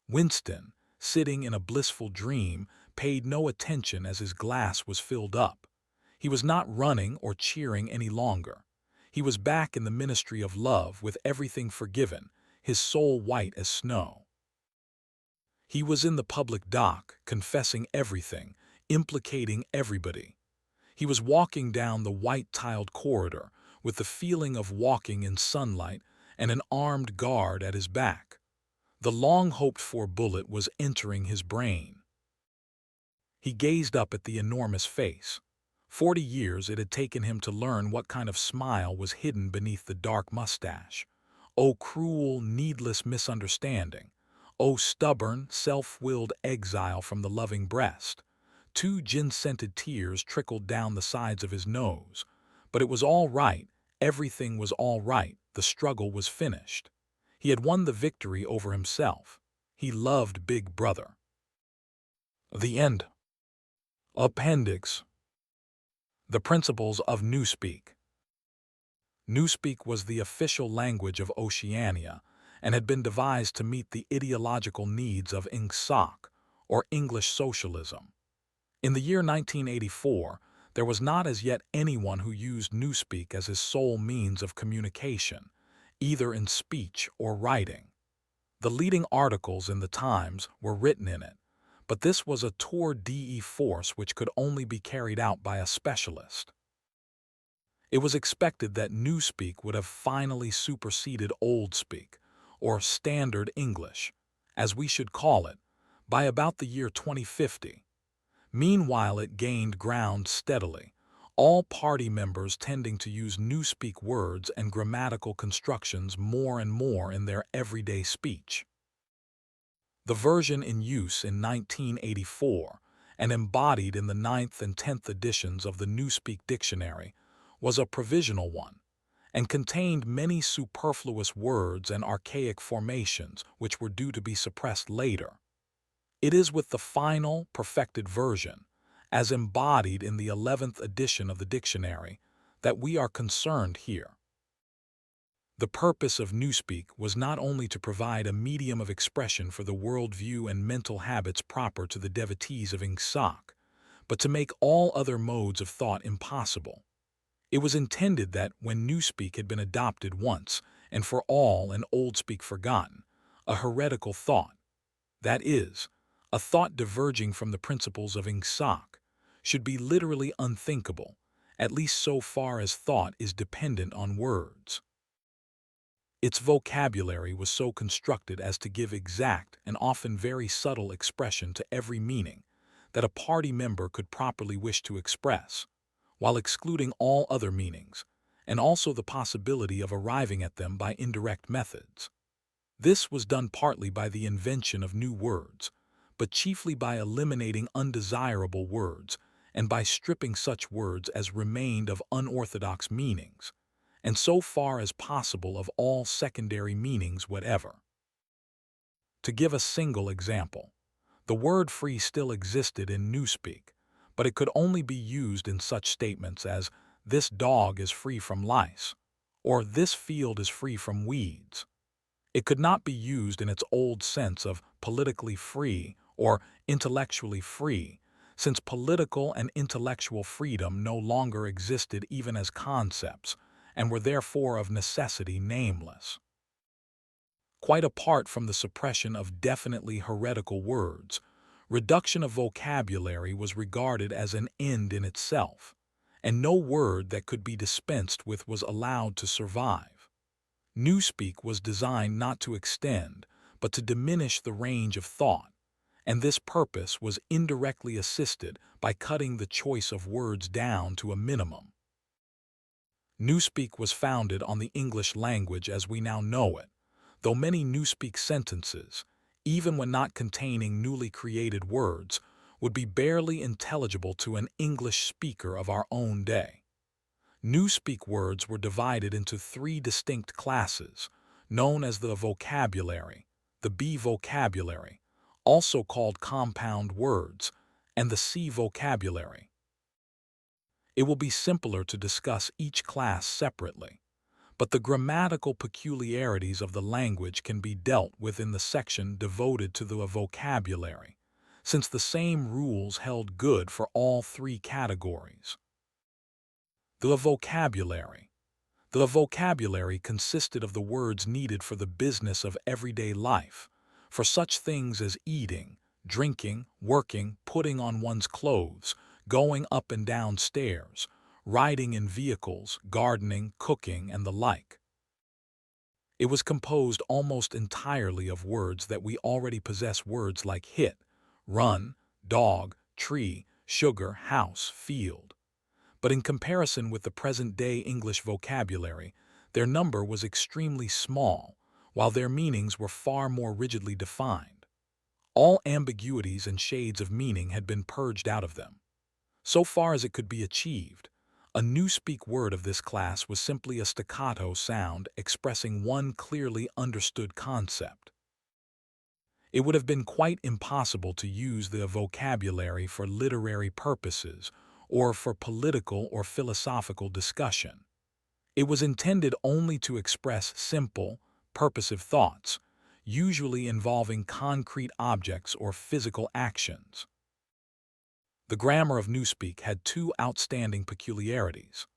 Winston, sitting in a blissful dream, paid no attention as his glass was filled up. He was not running or cheering any longer. He was back in the ministry of love with everything forgiven, his soul white as snow. He was in the public dock, confessing everything, implicating everybody. He was walking down the white-tiled corridor with the feeling of walking in sunlight and an armed guard at his back. The long-hoped-for bullet was entering his brain. He gazed up at the enormous face. 40 years it had taken him to learn what kind of smile was hidden beneath the dark mustache. Oh, cruel, needless misunderstanding. Oh, stubborn, self-willed exile from the loving breast. 2 gin-scented tears trickled down the sides of his nose. But it was all right, everything was all right, The struggle was finished. He had won the victory over himself. He loved Big Brother. The end. Appendix. The principles of Newspeak. Newspeak was the official language of Oceania and had been devised to meet the ideological needs of Ingsoc, or English socialism. In the year 1984, there was not as yet anyone who used Newspeak as his sole means of communication, either in speech or writing. The leading articles in the Times were written in it, but this was a tour de force which could only be carried out by a specialist. It was expected that Newspeak would have finally superseded Oldspeak, or Standard English, as we should call it, by about the year 2050. Meanwhile, it gained ground steadily, all party members tending to use Newspeak words and grammatical constructions more and more in their everyday speech. The version in use in 1984 and embodied in the 9th and 10th editions of the Newspeak Dictionary was a provisional one, and contained many superfluous words and archaic formations which were due to be suppressed later. It is with the final, perfected version, as embodied in the 11th edition of the dictionary, that we are concerned here. The purpose of Newspeak was not only to provide a medium of expression for the worldview and mental habits proper to the devotees of Ingsoc, but to make all other modes of thought impossible. It was intended that, when Newspeak had been adopted once and for all and Oldspeak forgotten, a heretical thought, that is, a thought diverging from the principles of Ingsoc, should be literally unthinkable, at least so far as thought is dependent on words. Its vocabulary was so constructed as to give exact and often very subtle expression to every meaning that a party member could properly wish to express, while excluding all other meanings, and also the possibility of arriving at them by indirect methods. This was done partly by the invention of new words, but chiefly by eliminating undesirable words and by stripping such words as remained of unorthodox meanings, and so far as possible of all secondary meanings whatever. To give a single example, the word free still existed in Newspeak, but it could only be used in such statements as "this dog is free from lice," or "this field is free from weeds." It could not be used in its old sense of politically free or intellectually free, since political and intellectual freedom no longer existed even as concepts, and were therefore of necessity nameless. Quite apart from the suppression of definitely heretical words, reduction of vocabulary was regarded as an end in itself, and no word that could be dispensed with was allowed to survive. Newspeak was designed not to extend, but to diminish the range of thought, and this purpose was indirectly assisted by cutting the choice of words down to a minimum. Newspeak was founded on the English language as we now know it, though many Newspeak sentences, even when not containing newly created words, would be barely intelligible to an English speaker of our own day. Newspeak words were divided into 3 distinct classes, known as the vocabulary, the B vocabulary, also called compound words, and the C vocabulary. It will be simpler to discuss each class separately, but the grammatical peculiarities of the language can be dealt with in the section devoted to the vocabulary, since the same rules held good for all 3 categories. The vocabulary. The vocabulary consisted of the words needed for the business of everyday life, for such things as eating, drinking, working, putting on one's clothes, going up and down stairs, riding in vehicles, gardening, cooking, and the like. It was composed almost entirely of words that we already possess, words like hit, run, dog, tree, sugar, house, field. But in comparison with the present-day English vocabulary, their number was extremely small, while their meanings were far more rigidly defined. All ambiguities and shades of meaning had been purged out of them. So far as it could be achieved, A newspeak word of this class was simply a staccato sound expressing one clearly understood concept. It would have been quite impossible to use the vocabulary for literary purposes or for political or philosophical discussion. It was intended only to express simple, purposive thoughts, usually involving concrete objects or physical actions. The grammar of Newspeak had two outstanding peculiarities.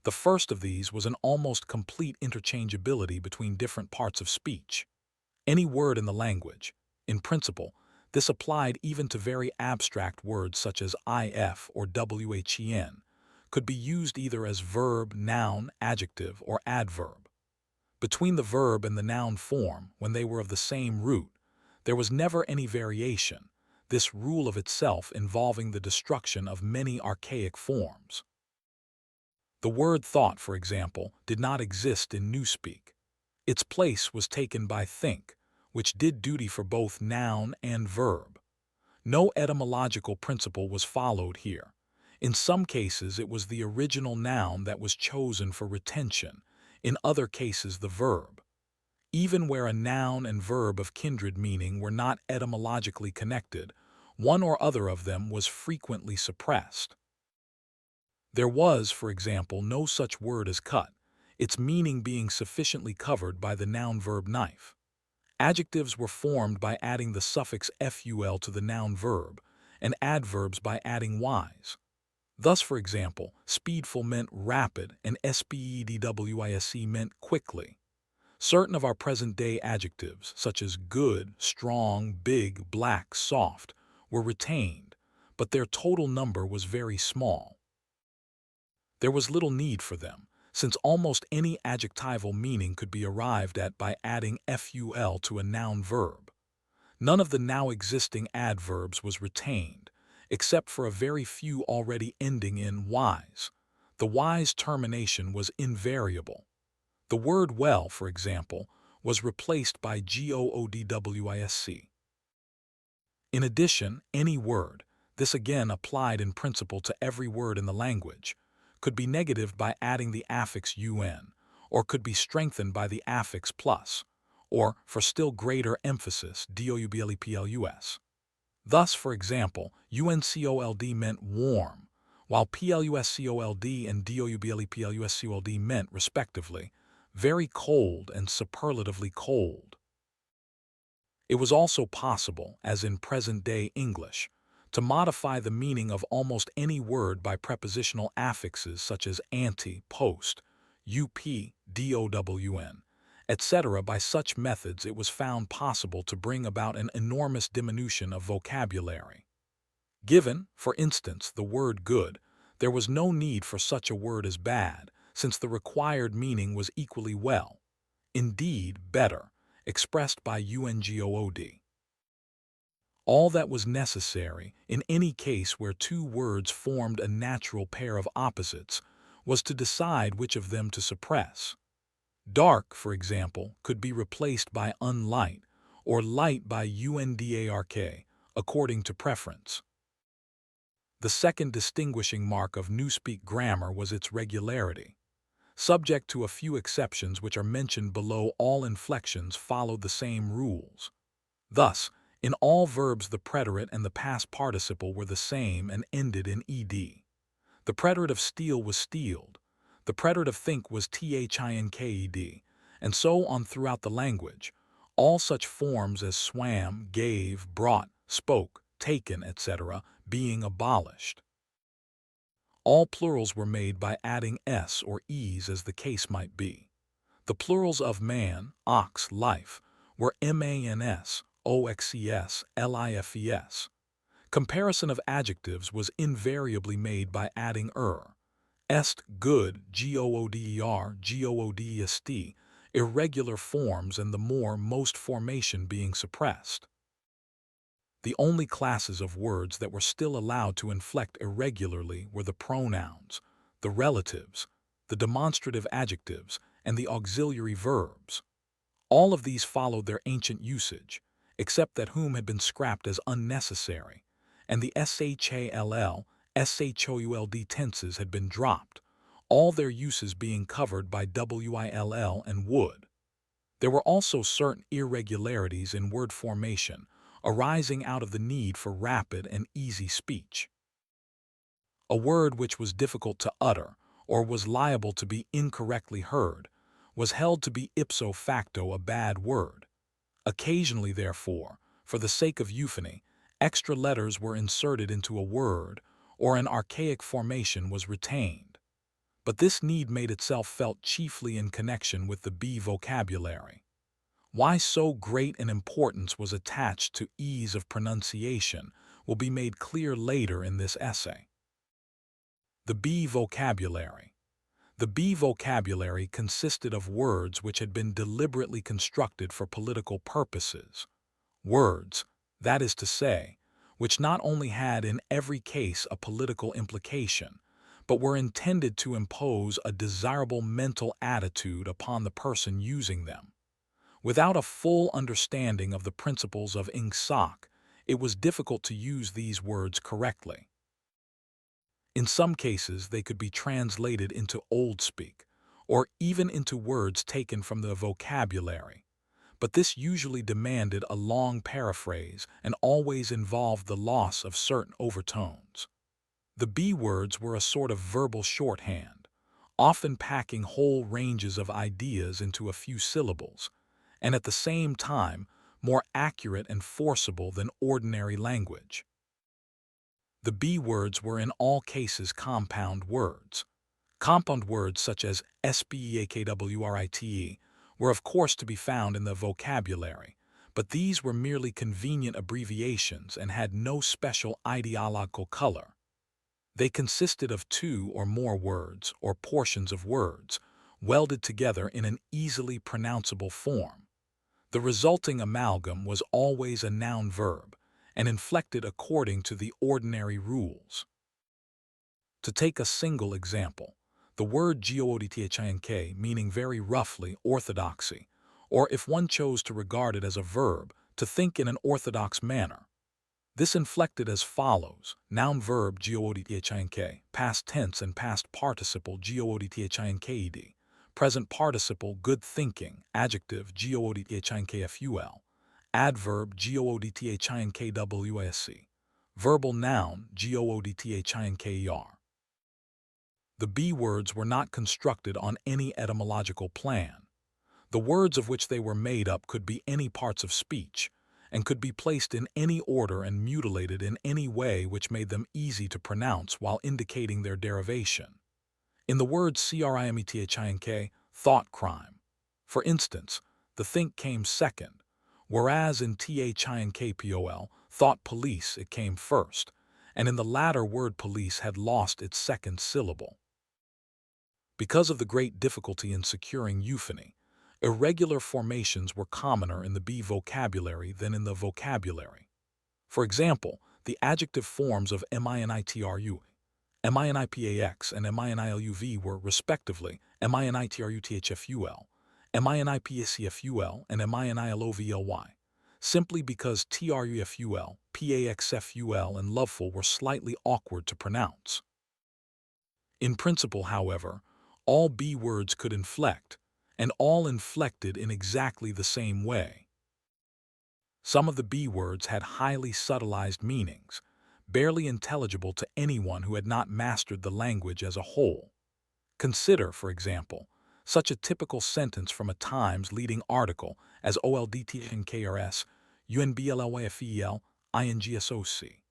The first of these was an almost complete interchangeability between different parts of speech. Any word in the language, in principle, this applied even to very abstract words such as if or when, could be used either as verb, noun, adjective, or adverb. Between the verb and the noun form, when they were of the same root, there was never any variation, this rule of itself involving the destruction of many archaic forms. The word thought, for example, did not exist in Newspeak. Its place was taken by think, which did duty for both noun and verb. No etymological principle was followed here. In some cases, it was the original noun that was chosen for retention, in other cases the verb. Even where a noun and verb of kindred meaning were not etymologically connected, one or other of them was frequently suppressed. There was, for example, no such word as cut, its meaning being sufficiently covered by the noun-verb knife. Adjectives were formed by adding the suffix ful to the noun verb, and adverbs by adding y's. Thus, for example, speedful meant rapid and speedwisc meant quickly. Certain of our present-day adjectives, such as good, strong, big, black, soft, were retained, but their total number was very small. There was little need for them, since almost any adjectival meaning could be arrived at by adding ful to a noun verb. None of the now existing adverbs was retained, except for a very few already ending in y's. The y's termination was invariable. The word well, for example, was replaced by goodwisc. In addition, any word, this again applied in principle to every word in the language, could be negatived by adding the affix un, or could be strengthened by the affix plus, or, for still greater emphasis, double. Thus, for example, uncold meant warm, while pluscold and doublepluscold meant, respectively, very cold and superlatively cold. It was also possible, as in present-day English, to modify the meaning of almost any word by prepositional affixes such as ante, post, up, down, etc. By such methods it was found possible to bring about an enormous diminution of vocabulary. Given, for instance, the word good, there was no need for such a word as bad, since the required meaning was equally well, indeed better, expressed by ungood. All that was necessary, in any case where two words formed a natural pair of opposites, was to decide which of them to suppress. Dark, for example, could be replaced by unlight, or light by undark, according to preference. The second distinguishing mark of Newspeak grammar was its regularity. Subject to a few exceptions which are mentioned below, all inflections followed the same rules. Thus, in all verbs the preterite and the past participle were the same and ended in ed. The preterite of steal was stealed, the preterite of think was thinked, and so on throughout the language, all such forms as swam, gave, brought, spoke, taken, etc. being abolished. All plurals were made by adding s or es as the case might be. The plurals of man, ox, life, were mans, oxes, lifes. Comparison of adjectives was invariably made by adding est, good, gooder, goodest, irregular forms, and the most formation being suppressed. The only classes of words that were still allowed to inflect irregularly were the pronouns, the relatives, the demonstrative adjectives, and the auxiliary verbs. All of these followed their ancient usage, except that whom had been scrapped as unnecessary, and the shall, should tenses had been dropped, all their uses being covered by will and would. There were also certain irregularities in word formation arising out of the need for rapid and easy speech. A word which was difficult to utter or was liable to be incorrectly heard was held to be ipso facto a bad word. Occasionally, therefore, for the sake of euphony, extra letters were inserted into a word or an archaic formation was retained. But this need made itself felt chiefly in connection with the B vocabulary. Why so great an importance was attached to ease of pronunciation will be made clear later in this essay. The B vocabulary. The B vocabulary consisted of words which had been deliberately constructed for political purposes. Words, that is to say, which not only had in every case a political implication, but were intended to impose a desirable mental attitude upon the person using them. Without a full understanding of the principles of Ingsoc, it was difficult to use these words correctly. In some cases, they could be translated into Old Speak, or even into words taken from the vocabulary, but this usually demanded a long paraphrase and always involved the loss of certain overtones. The B words were a sort of verbal shorthand, often packing whole ranges of ideas into a few syllables, and at the same time more accurate and forcible than ordinary language. The B words were in all cases compound words. Compound words such as speakwrite were of course to be found in the vocabulary, but these were merely convenient abbreviations and had no special ideological color. They consisted of two or more words or portions of words, welded together in an easily pronounceable form. The resulting amalgam was always a noun-verb, and inflected according to the ordinary rules. To take a single example, the word goodthink, meaning very roughly orthodoxy, or if one chose to regard it as a verb, to think in an orthodox manner. This inflected as follows: noun-verb goodthink, past tense and past participle goodthink, present participle good thinking, adjective goodthink, adverb goodthink, verbal noun goodthink. The B words were not constructed on any etymological plan. The words of which they were made up could be any parts of speech, and could be placed in any order and mutilated in any way which made them easy to pronounce while indicating their derivation. In the word crime, thought crime, for instance, the think came second, whereas in thinkpol, thought police, it came first, and in the latter word police had lost its second syllable. Because of the great difficulty in securing euphony, irregular formations were commoner in the B vocabulary than in the vocabulary. For example, the adjective forms of minitru, minipax, and miniluv were, respectively, minitrutHful, minipscful, and minilovly, simply because truful, paxful, and loveful were slightly awkward to pronounce. In principle, however, all B words could inflect, and all inflected in exactly the same way. Some of the B words had highly subtilized meanings, barely intelligible to anyone who had not mastered the language as a whole. Consider, for example, such a typical sentence from a Times leading article as OLDTNKRS, UNBLLYFEL, INGSOC.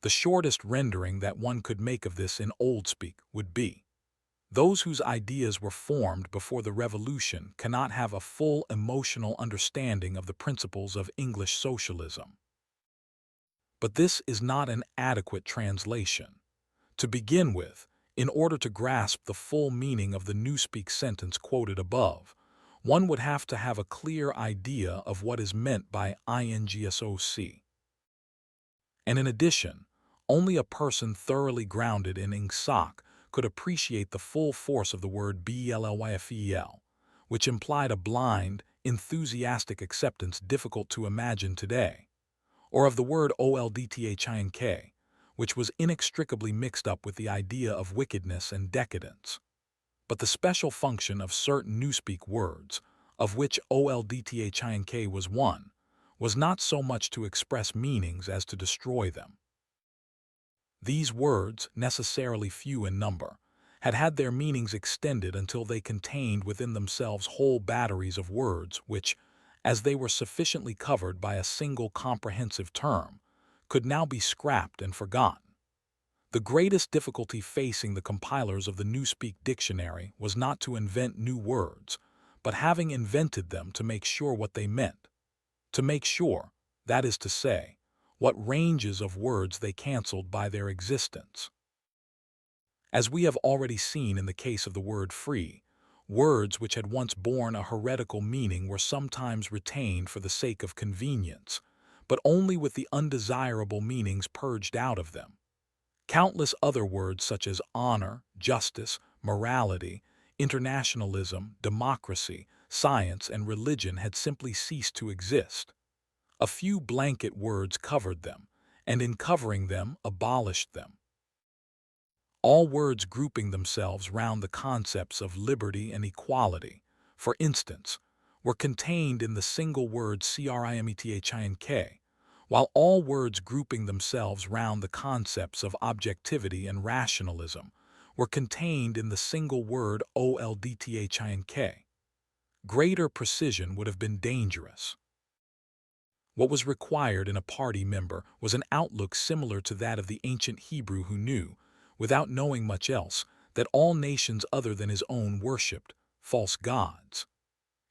The shortest rendering that one could make of this in Old Speak would be: those whose ideas were formed before the Revolution cannot have a full emotional understanding of the principles of English socialism. But this is not an adequate translation. To begin with, in order to grasp the full meaning of the Newspeak sentence quoted above, one would have to have a clear idea of what is meant by INGSOC. And in addition, only a person thoroughly grounded in Ingsoc could appreciate the full force of the word BLLYFEL, which implied a blind, enthusiastic acceptance difficult to imagine today, or of the word OLDTHINK, which was inextricably mixed up with the idea of wickedness and decadence. But the special function of certain newspeak words, of which oldthink was one, was not so much to express meanings as to destroy them. These words, necessarily few in number, had had their meanings extended until they contained within themselves whole batteries of words which, as they were sufficiently covered by a single comprehensive term, could now be scrapped and forgotten. The greatest difficulty facing the compilers of the Newspeak Dictionary was not to invent new words, but having invented them to make sure what they meant. To make sure, that is to say, what ranges of words they canceled by their existence. As we have already seen in the case of the word free, words which had once borne a heretical meaning were sometimes retained for the sake of convenience, but only with the undesirable meanings purged out of them. Countless other words such as honor, justice, morality, internationalism, democracy, science, and religion had simply ceased to exist. A few blanket words covered them, and in covering them, abolished them. All words grouping themselves round the concepts of liberty and equality, for instance, were contained in the single word crimethink, while all words grouping themselves round the concepts of objectivity and rationalism were contained in the single word oldthink. Greater precision would have been dangerous. What was required in a party member was an outlook similar to that of the ancient Hebrew who knew, without knowing much else, that all nations other than his own worshipped false gods.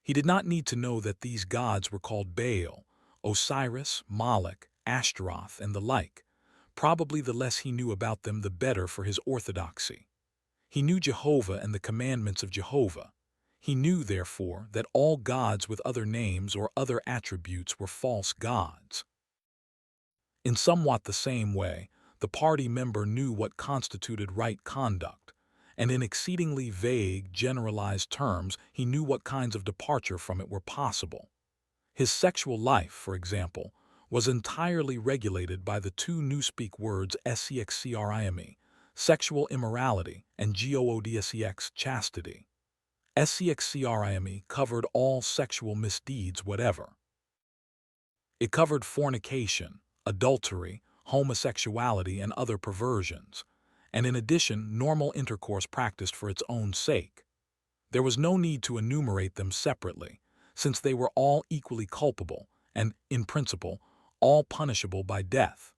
He did not need to know that these gods were called Baal, Osiris, Moloch, Ashtaroth, and the like. Probably the less he knew about them, the better for his orthodoxy. He knew Jehovah and the commandments of Jehovah. He knew, therefore, that all gods with other names or other attributes were false gods. In somewhat the same way, the party member knew what constituted right conduct, and in exceedingly vague, generalized terms, he knew what kinds of departure from it were possible. His sexual life, for example, was entirely regulated by the two newspeak words sexcrime, sexual immorality, and goodsex, chastity. Sexcrime covered all sexual misdeeds whatever. It covered fornication, adultery, homosexuality, and other perversions, and in addition normal intercourse practiced for its own sake. There was no need to enumerate them separately, since they were all equally culpable and, in principle, all punishable by death.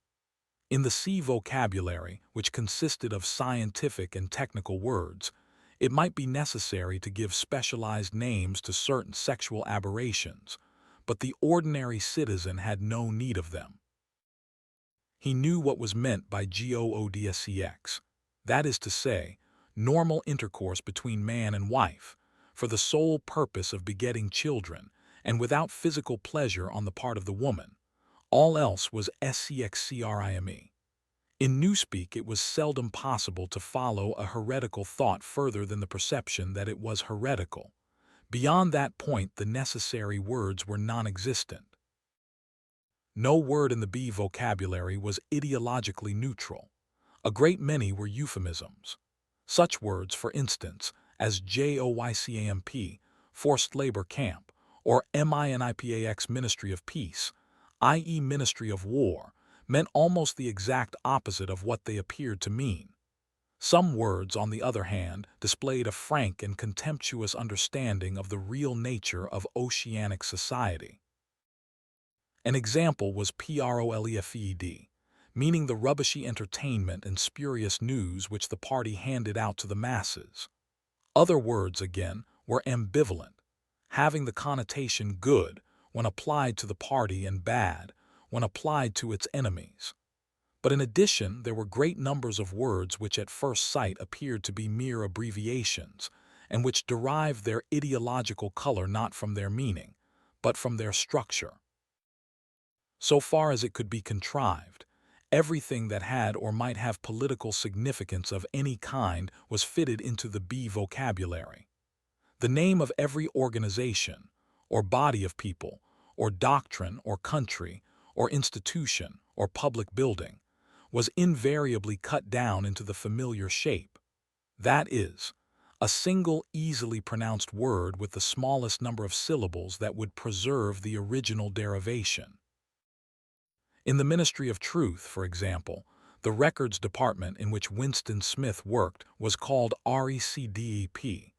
In the C vocabulary, which consisted of scientific and technical words, it might be necessary to give specialized names to certain sexual aberrations, but the ordinary citizen had no need of them. He knew what was meant by goodsex, that is to say, normal intercourse between man and wife, for the sole purpose of begetting children, and without physical pleasure on the part of the woman. All else was sexcrime. In Newspeak it was seldom possible to follow a heretical thought further than the perception that it was heretical. Beyond that point the necessary words were non-existent. No word in the B vocabulary was ideologically neutral. A great many were euphemisms. Such words, for instance, as JOYCAMP, forced labor camp, or MINIPAX, Ministry of Peace, i.e. Ministry of War, meant almost the exact opposite of what they appeared to mean. Some words, on the other hand, displayed a frank and contemptuous understanding of the real nature of oceanic society. An example was PROLEFED, meaning the rubbishy entertainment and spurious news which the party handed out to the masses. Other words, again, were ambivalent, having the connotation good when applied to the party and bad when applied to its enemies. But in addition, there were great numbers of words which at first sight appeared to be mere abbreviations, and which derived their ideological color not from their meaning, but from their structure. So far as it could be contrived, everything that had or might have political significance of any kind was fitted into the B vocabulary. The name of every organization, or body of people, or doctrine, or country, or institution, or public building, was invariably cut down into the familiar shape. That is, a single easily pronounced word with the smallest number of syllables that would preserve the original derivation. In the Ministry of Truth, for example, the records department in which Winston Smith worked was called RECDEP.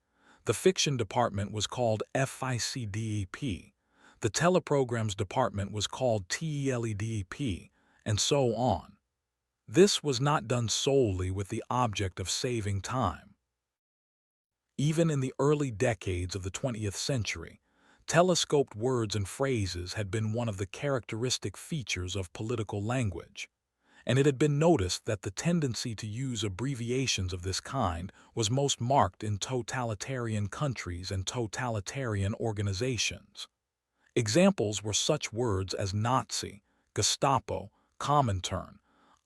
The fiction department was called FICDEP. The teleprograms department was called TELEDEP, and so on. This was not done solely with the object of saving time. Even in the early decades of the 20th century, telescoped words and phrases had been one of the characteristic features of political language, and it had been noticed that the tendency to use abbreviations of this kind was most marked in totalitarian countries and totalitarian organizations. Examples were such words as Nazi, Gestapo, Comintern,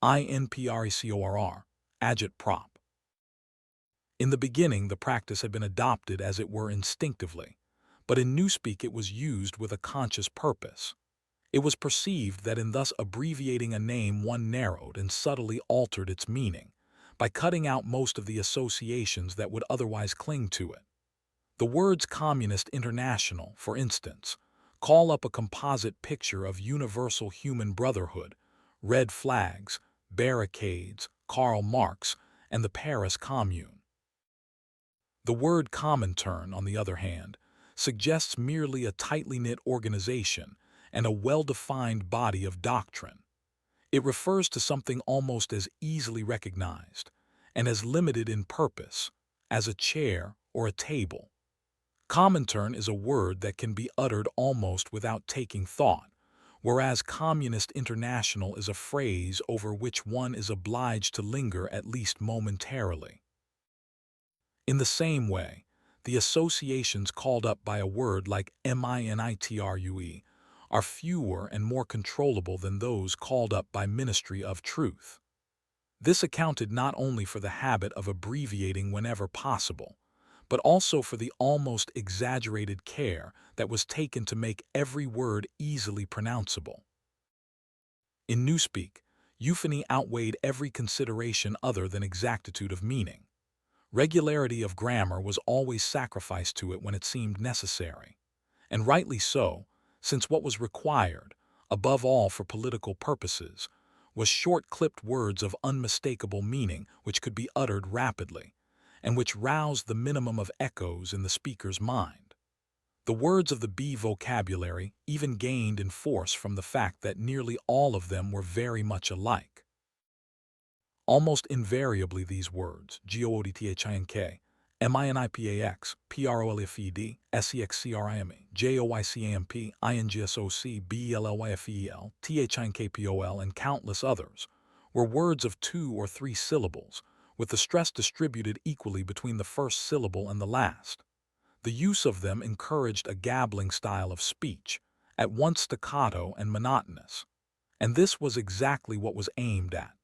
INPRECORR, agitprop. In the beginning, the practice had been adopted as it were instinctively, but in Newspeak it was used with a conscious purpose. It was perceived that in thus abbreviating a name one narrowed and subtly altered its meaning, by cutting out most of the associations that would otherwise cling to it. The words Communist International, for instance, call up a composite picture of universal human brotherhood, red flags, barricades, Karl Marx, and the Paris Commune. The word Comintern, on the other hand, suggests merely a tightly knit organization and a well-defined body of doctrine. It refers to something almost as easily recognized and as limited in purpose as a chair or a table. Comintern is a word that can be uttered almost without taking thought, whereas Communist International is a phrase over which one is obliged to linger at least momentarily. In the same way, the associations called up by a word like MINITRUE are fewer and more controllable than those called up by Ministry of Truth. This accounted not only for the habit of abbreviating whenever possible, but also for the almost exaggerated care that was taken to make every word easily pronounceable. In Newspeak, euphony outweighed every consideration other than exactitude of meaning. Regularity of grammar was always sacrificed to it when it seemed necessary, and rightly so, since what was required, above all for political purposes, was short-clipped words of unmistakable meaning which could be uttered rapidly, and which roused the minimum of echoes in the speaker's mind. The words of the B vocabulary even gained in force from the fact that nearly all of them were very much alike. Almost invariably these words, GOODTHINK, MINIPAX, PROLFED, SEXCRIME, JOYCAMP, INGSOC, BELLYFEL, THINKPOL, and countless others, were words of 2 or 3 syllables, with the stress distributed equally between the first syllable and the last. The use of them encouraged a gabbling style of speech, at once staccato and monotonous, and this was exactly what was aimed at.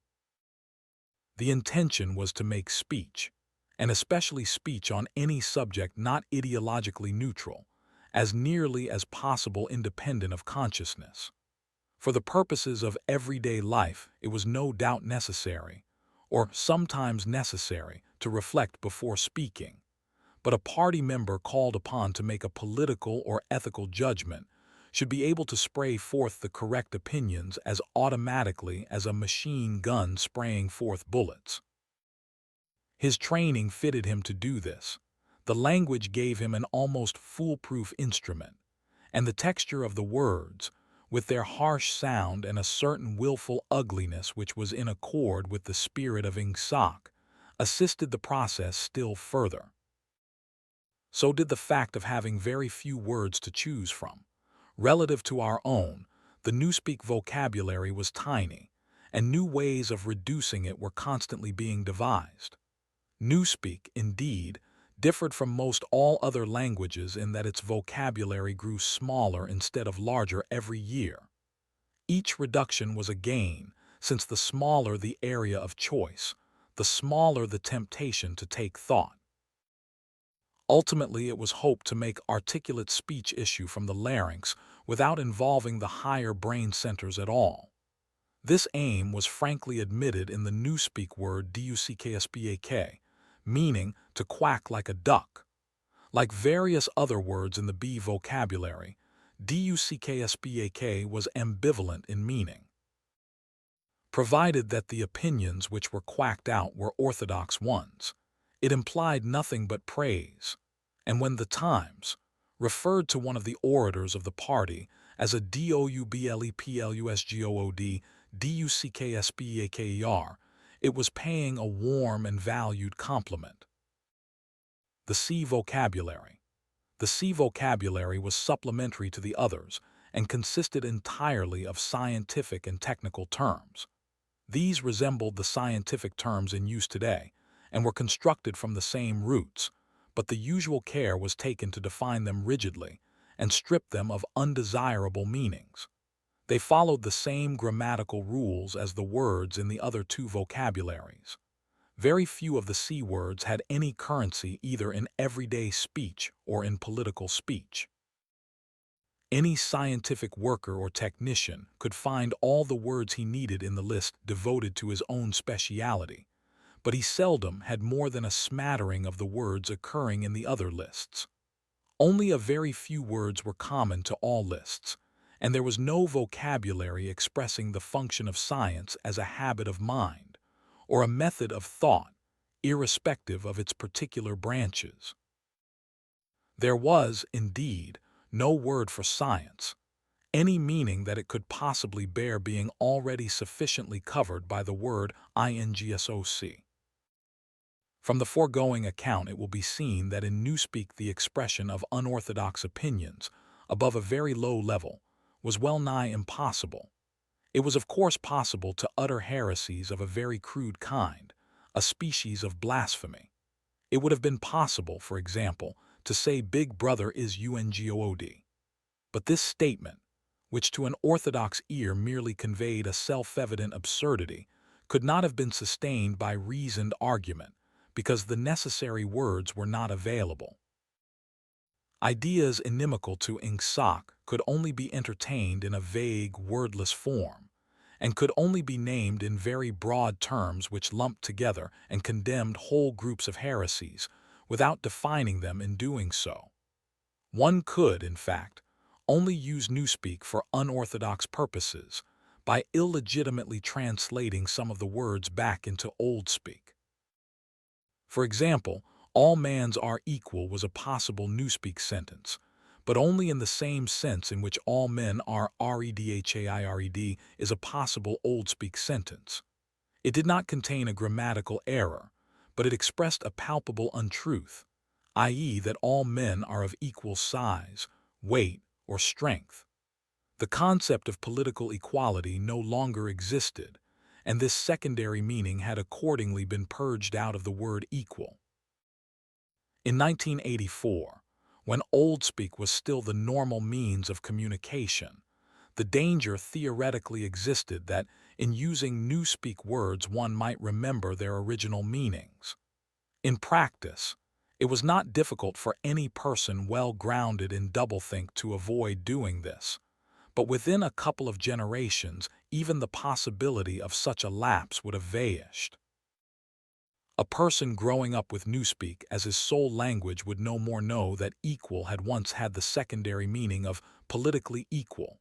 The intention was to make speech, and especially speech on any subject not ideologically neutral, as nearly as possible independent of consciousness. For the purposes of everyday life, it was no doubt necessary, or sometimes necessary, to reflect before speaking, but a party member called upon to make a political or ethical judgment should be able to spray forth the correct opinions as automatically as a machine gun spraying forth bullets. His training fitted him to do this. The language gave him an almost foolproof instrument, and the texture of the words, with their harsh sound and a certain willful ugliness which was in accord with the spirit of Ingsoc, assisted the process still further. So did the fact of having very few words to choose from. Relative to our own, the Newspeak vocabulary was tiny, and new ways of reducing it were constantly being devised. Newspeak, indeed, differed from most all other languages in that its vocabulary grew smaller instead of larger every year. Each reduction was a gain, since the smaller the area of choice, the smaller the temptation to take thought. Ultimately, it was hoped to make articulate speech issue from the larynx without involving the higher brain centers at all. This aim was frankly admitted in the Newspeak word DUCKSPAK, meaning to quack like a duck. Like various other words in the B vocabulary, duckSBAK was ambivalent in meaning. Provided that the opinions which were quacked out were orthodox ones, it implied nothing but praise, and when the Times referred to one of the orators of the party as a doubleplusgood duckSBAKER, it was paying a warm and valued compliment. The C vocabulary. The C vocabulary was supplementary to the others and consisted entirely of scientific and technical terms. These resembled the scientific terms in use today and were constructed from the same roots, but the usual care was taken to define them rigidly and strip them of undesirable meanings. They followed the same grammatical rules as the words in the other two vocabularies. Very few of the C words had any currency either in everyday speech or in political speech. Any scientific worker or technician could find all the words he needed in the list devoted to his own speciality, but he seldom had more than a smattering of the words occurring in the other lists. Only a very few words were common to all lists, and there was no vocabulary expressing the function of science as a habit of mind or a method of thought, irrespective of its particular branches. There was, indeed, no word for science, any meaning that it could possibly bear being already sufficiently covered by the word ingsoc. From the foregoing account it will be seen that in Newspeak the expression of unorthodox opinions, above a very low level, was well nigh impossible. It was of course possible to utter heresies of a very crude kind, a species of blasphemy. It would have been possible, for example, to say Big Brother is ungood. But this statement, which to an orthodox ear merely conveyed a self-evident absurdity, could not have been sustained by reasoned argument, because the necessary words were not available. Ideas inimical to ingsoc could only be entertained in a vague, wordless form, and could only be named in very broad terms which lumped together and condemned whole groups of heresies, without defining them in doing so. One could, in fact, only use Newspeak for unorthodox purposes, by illegitimately translating some of the words back into Oldspeak. For example, all mans are equal was a possible Newspeak sentence, but only in the same sense in which all men are redhared is a possible Oldspeak sentence. It did not contain a grammatical error, but it expressed a palpable untruth, i.e. that all men are of equal size, weight, or strength. The concept of political equality no longer existed, and this secondary meaning had accordingly been purged out of the word equal. In 1984, when Oldspeak was still the normal means of communication, the danger theoretically existed that in using Newspeak words one might remember their original meanings. In practice, it was not difficult for any person well grounded in doublethink to avoid doing this, but within a couple of generations even the possibility of such a lapse would have vanished. A person growing up with Newspeak as his sole language would no more know that equal had once had the secondary meaning of politically equal,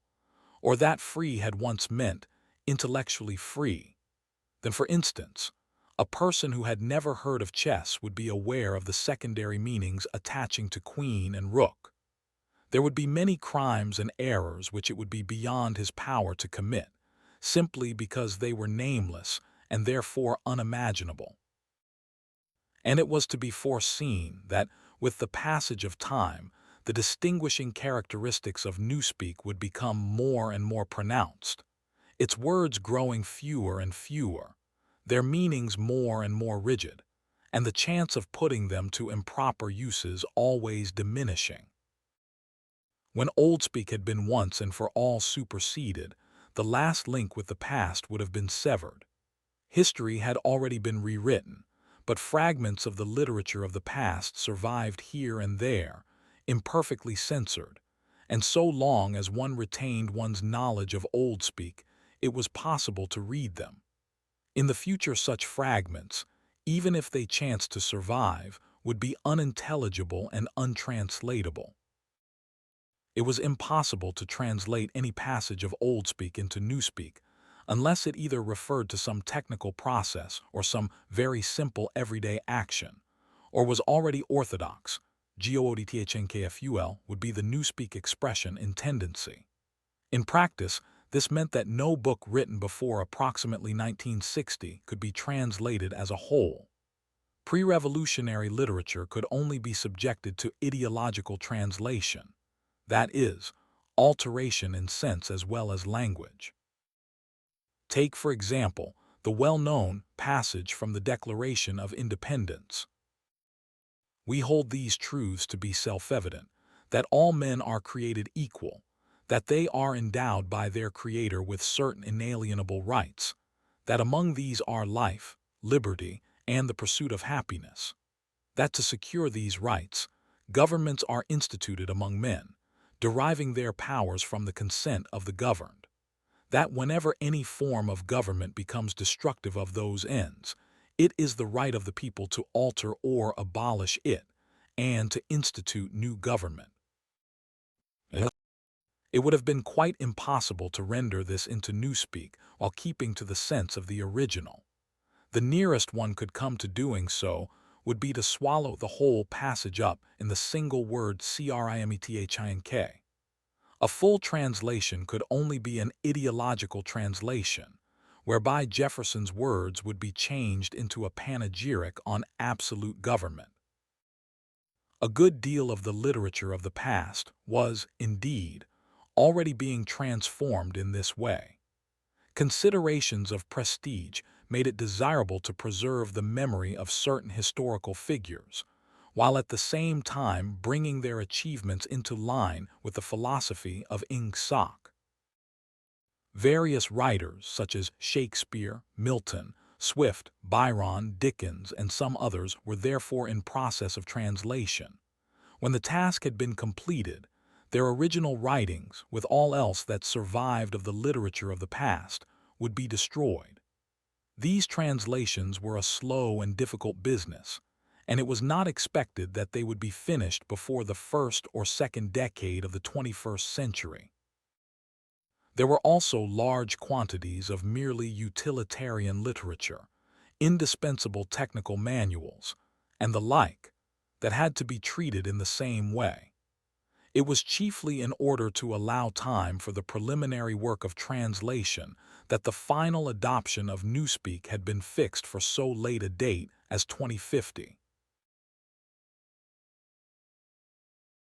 or that free had once meant intellectually free, than, for instance, a person who had never heard of chess would be aware of the secondary meanings attaching to queen and rook. There would be many crimes and errors which it would be beyond his power to commit, simply because they were nameless and therefore unimaginable. And it was to be foreseen that, with the passage of time, the distinguishing characteristics of Newspeak would become more and more pronounced, its words growing fewer and fewer, their meanings more and more rigid, and the chance of putting them to improper uses always diminishing. When Oldspeak had been once and for all superseded, the last link with the past would have been severed. History had already been rewritten, but fragments of the literature of the past survived here and there, imperfectly censored, and so long as one retained one's knowledge of Oldspeak, it was possible to read them. In the future such fragments, even if they chanced to survive, would be unintelligible and untranslatable. It was impossible to translate any passage of Oldspeak into Newspeak unless it either referred to some technical process or some very simple everyday action, or was already orthodox. GoodthnKful would be the Newspeak expression in tendency. In practice, this meant that no book written before approximately 1960 could be translated as a whole. Pre-revolutionary literature could only be subjected to ideological translation, that is, alteration in sense as well as language. Take, for example, the well-known passage from the Declaration of Independence. We hold these truths to be self-evident, that all men are created equal, that they are endowed by their Creator with certain inalienable rights, that among these are life, liberty, and the pursuit of happiness, that to secure these rights, governments are instituted among men, deriving their powers from the consent of the governed, that whenever any form of government becomes destructive of those ends, it is the right of the people to alter or abolish it, and to institute new government. It would have been quite impossible to render this into Newspeak while keeping to the sense of the original. The nearest one could come to doing so would be to swallow the whole passage up in the single word crimethink. A full translation could only be an ideological translation, whereby Jefferson's words would be changed into a panegyric on absolute government. A good deal of the literature of the past was, indeed, already being transformed in this way. Considerations of prestige made it desirable to preserve the memory of certain historical figures, while at the same time bringing their achievements into line with the philosophy of Ing Soc. Various writers, such as Shakespeare, Milton, Swift, Byron, Dickens, and some others, were therefore in process of translation. When the task had been completed, their original writings, with all else that survived of the literature of the past, would be destroyed. These translations were a slow and difficult business, and it was not expected that they would be finished before the first or second decade of the 21st century. There were also large quantities of merely utilitarian literature, indispensable technical manuals, and the like, that had to be treated in the same way. It was chiefly in order to allow time for the preliminary work of translation that the final adoption of Newspeak had been fixed for so late a date as 2050.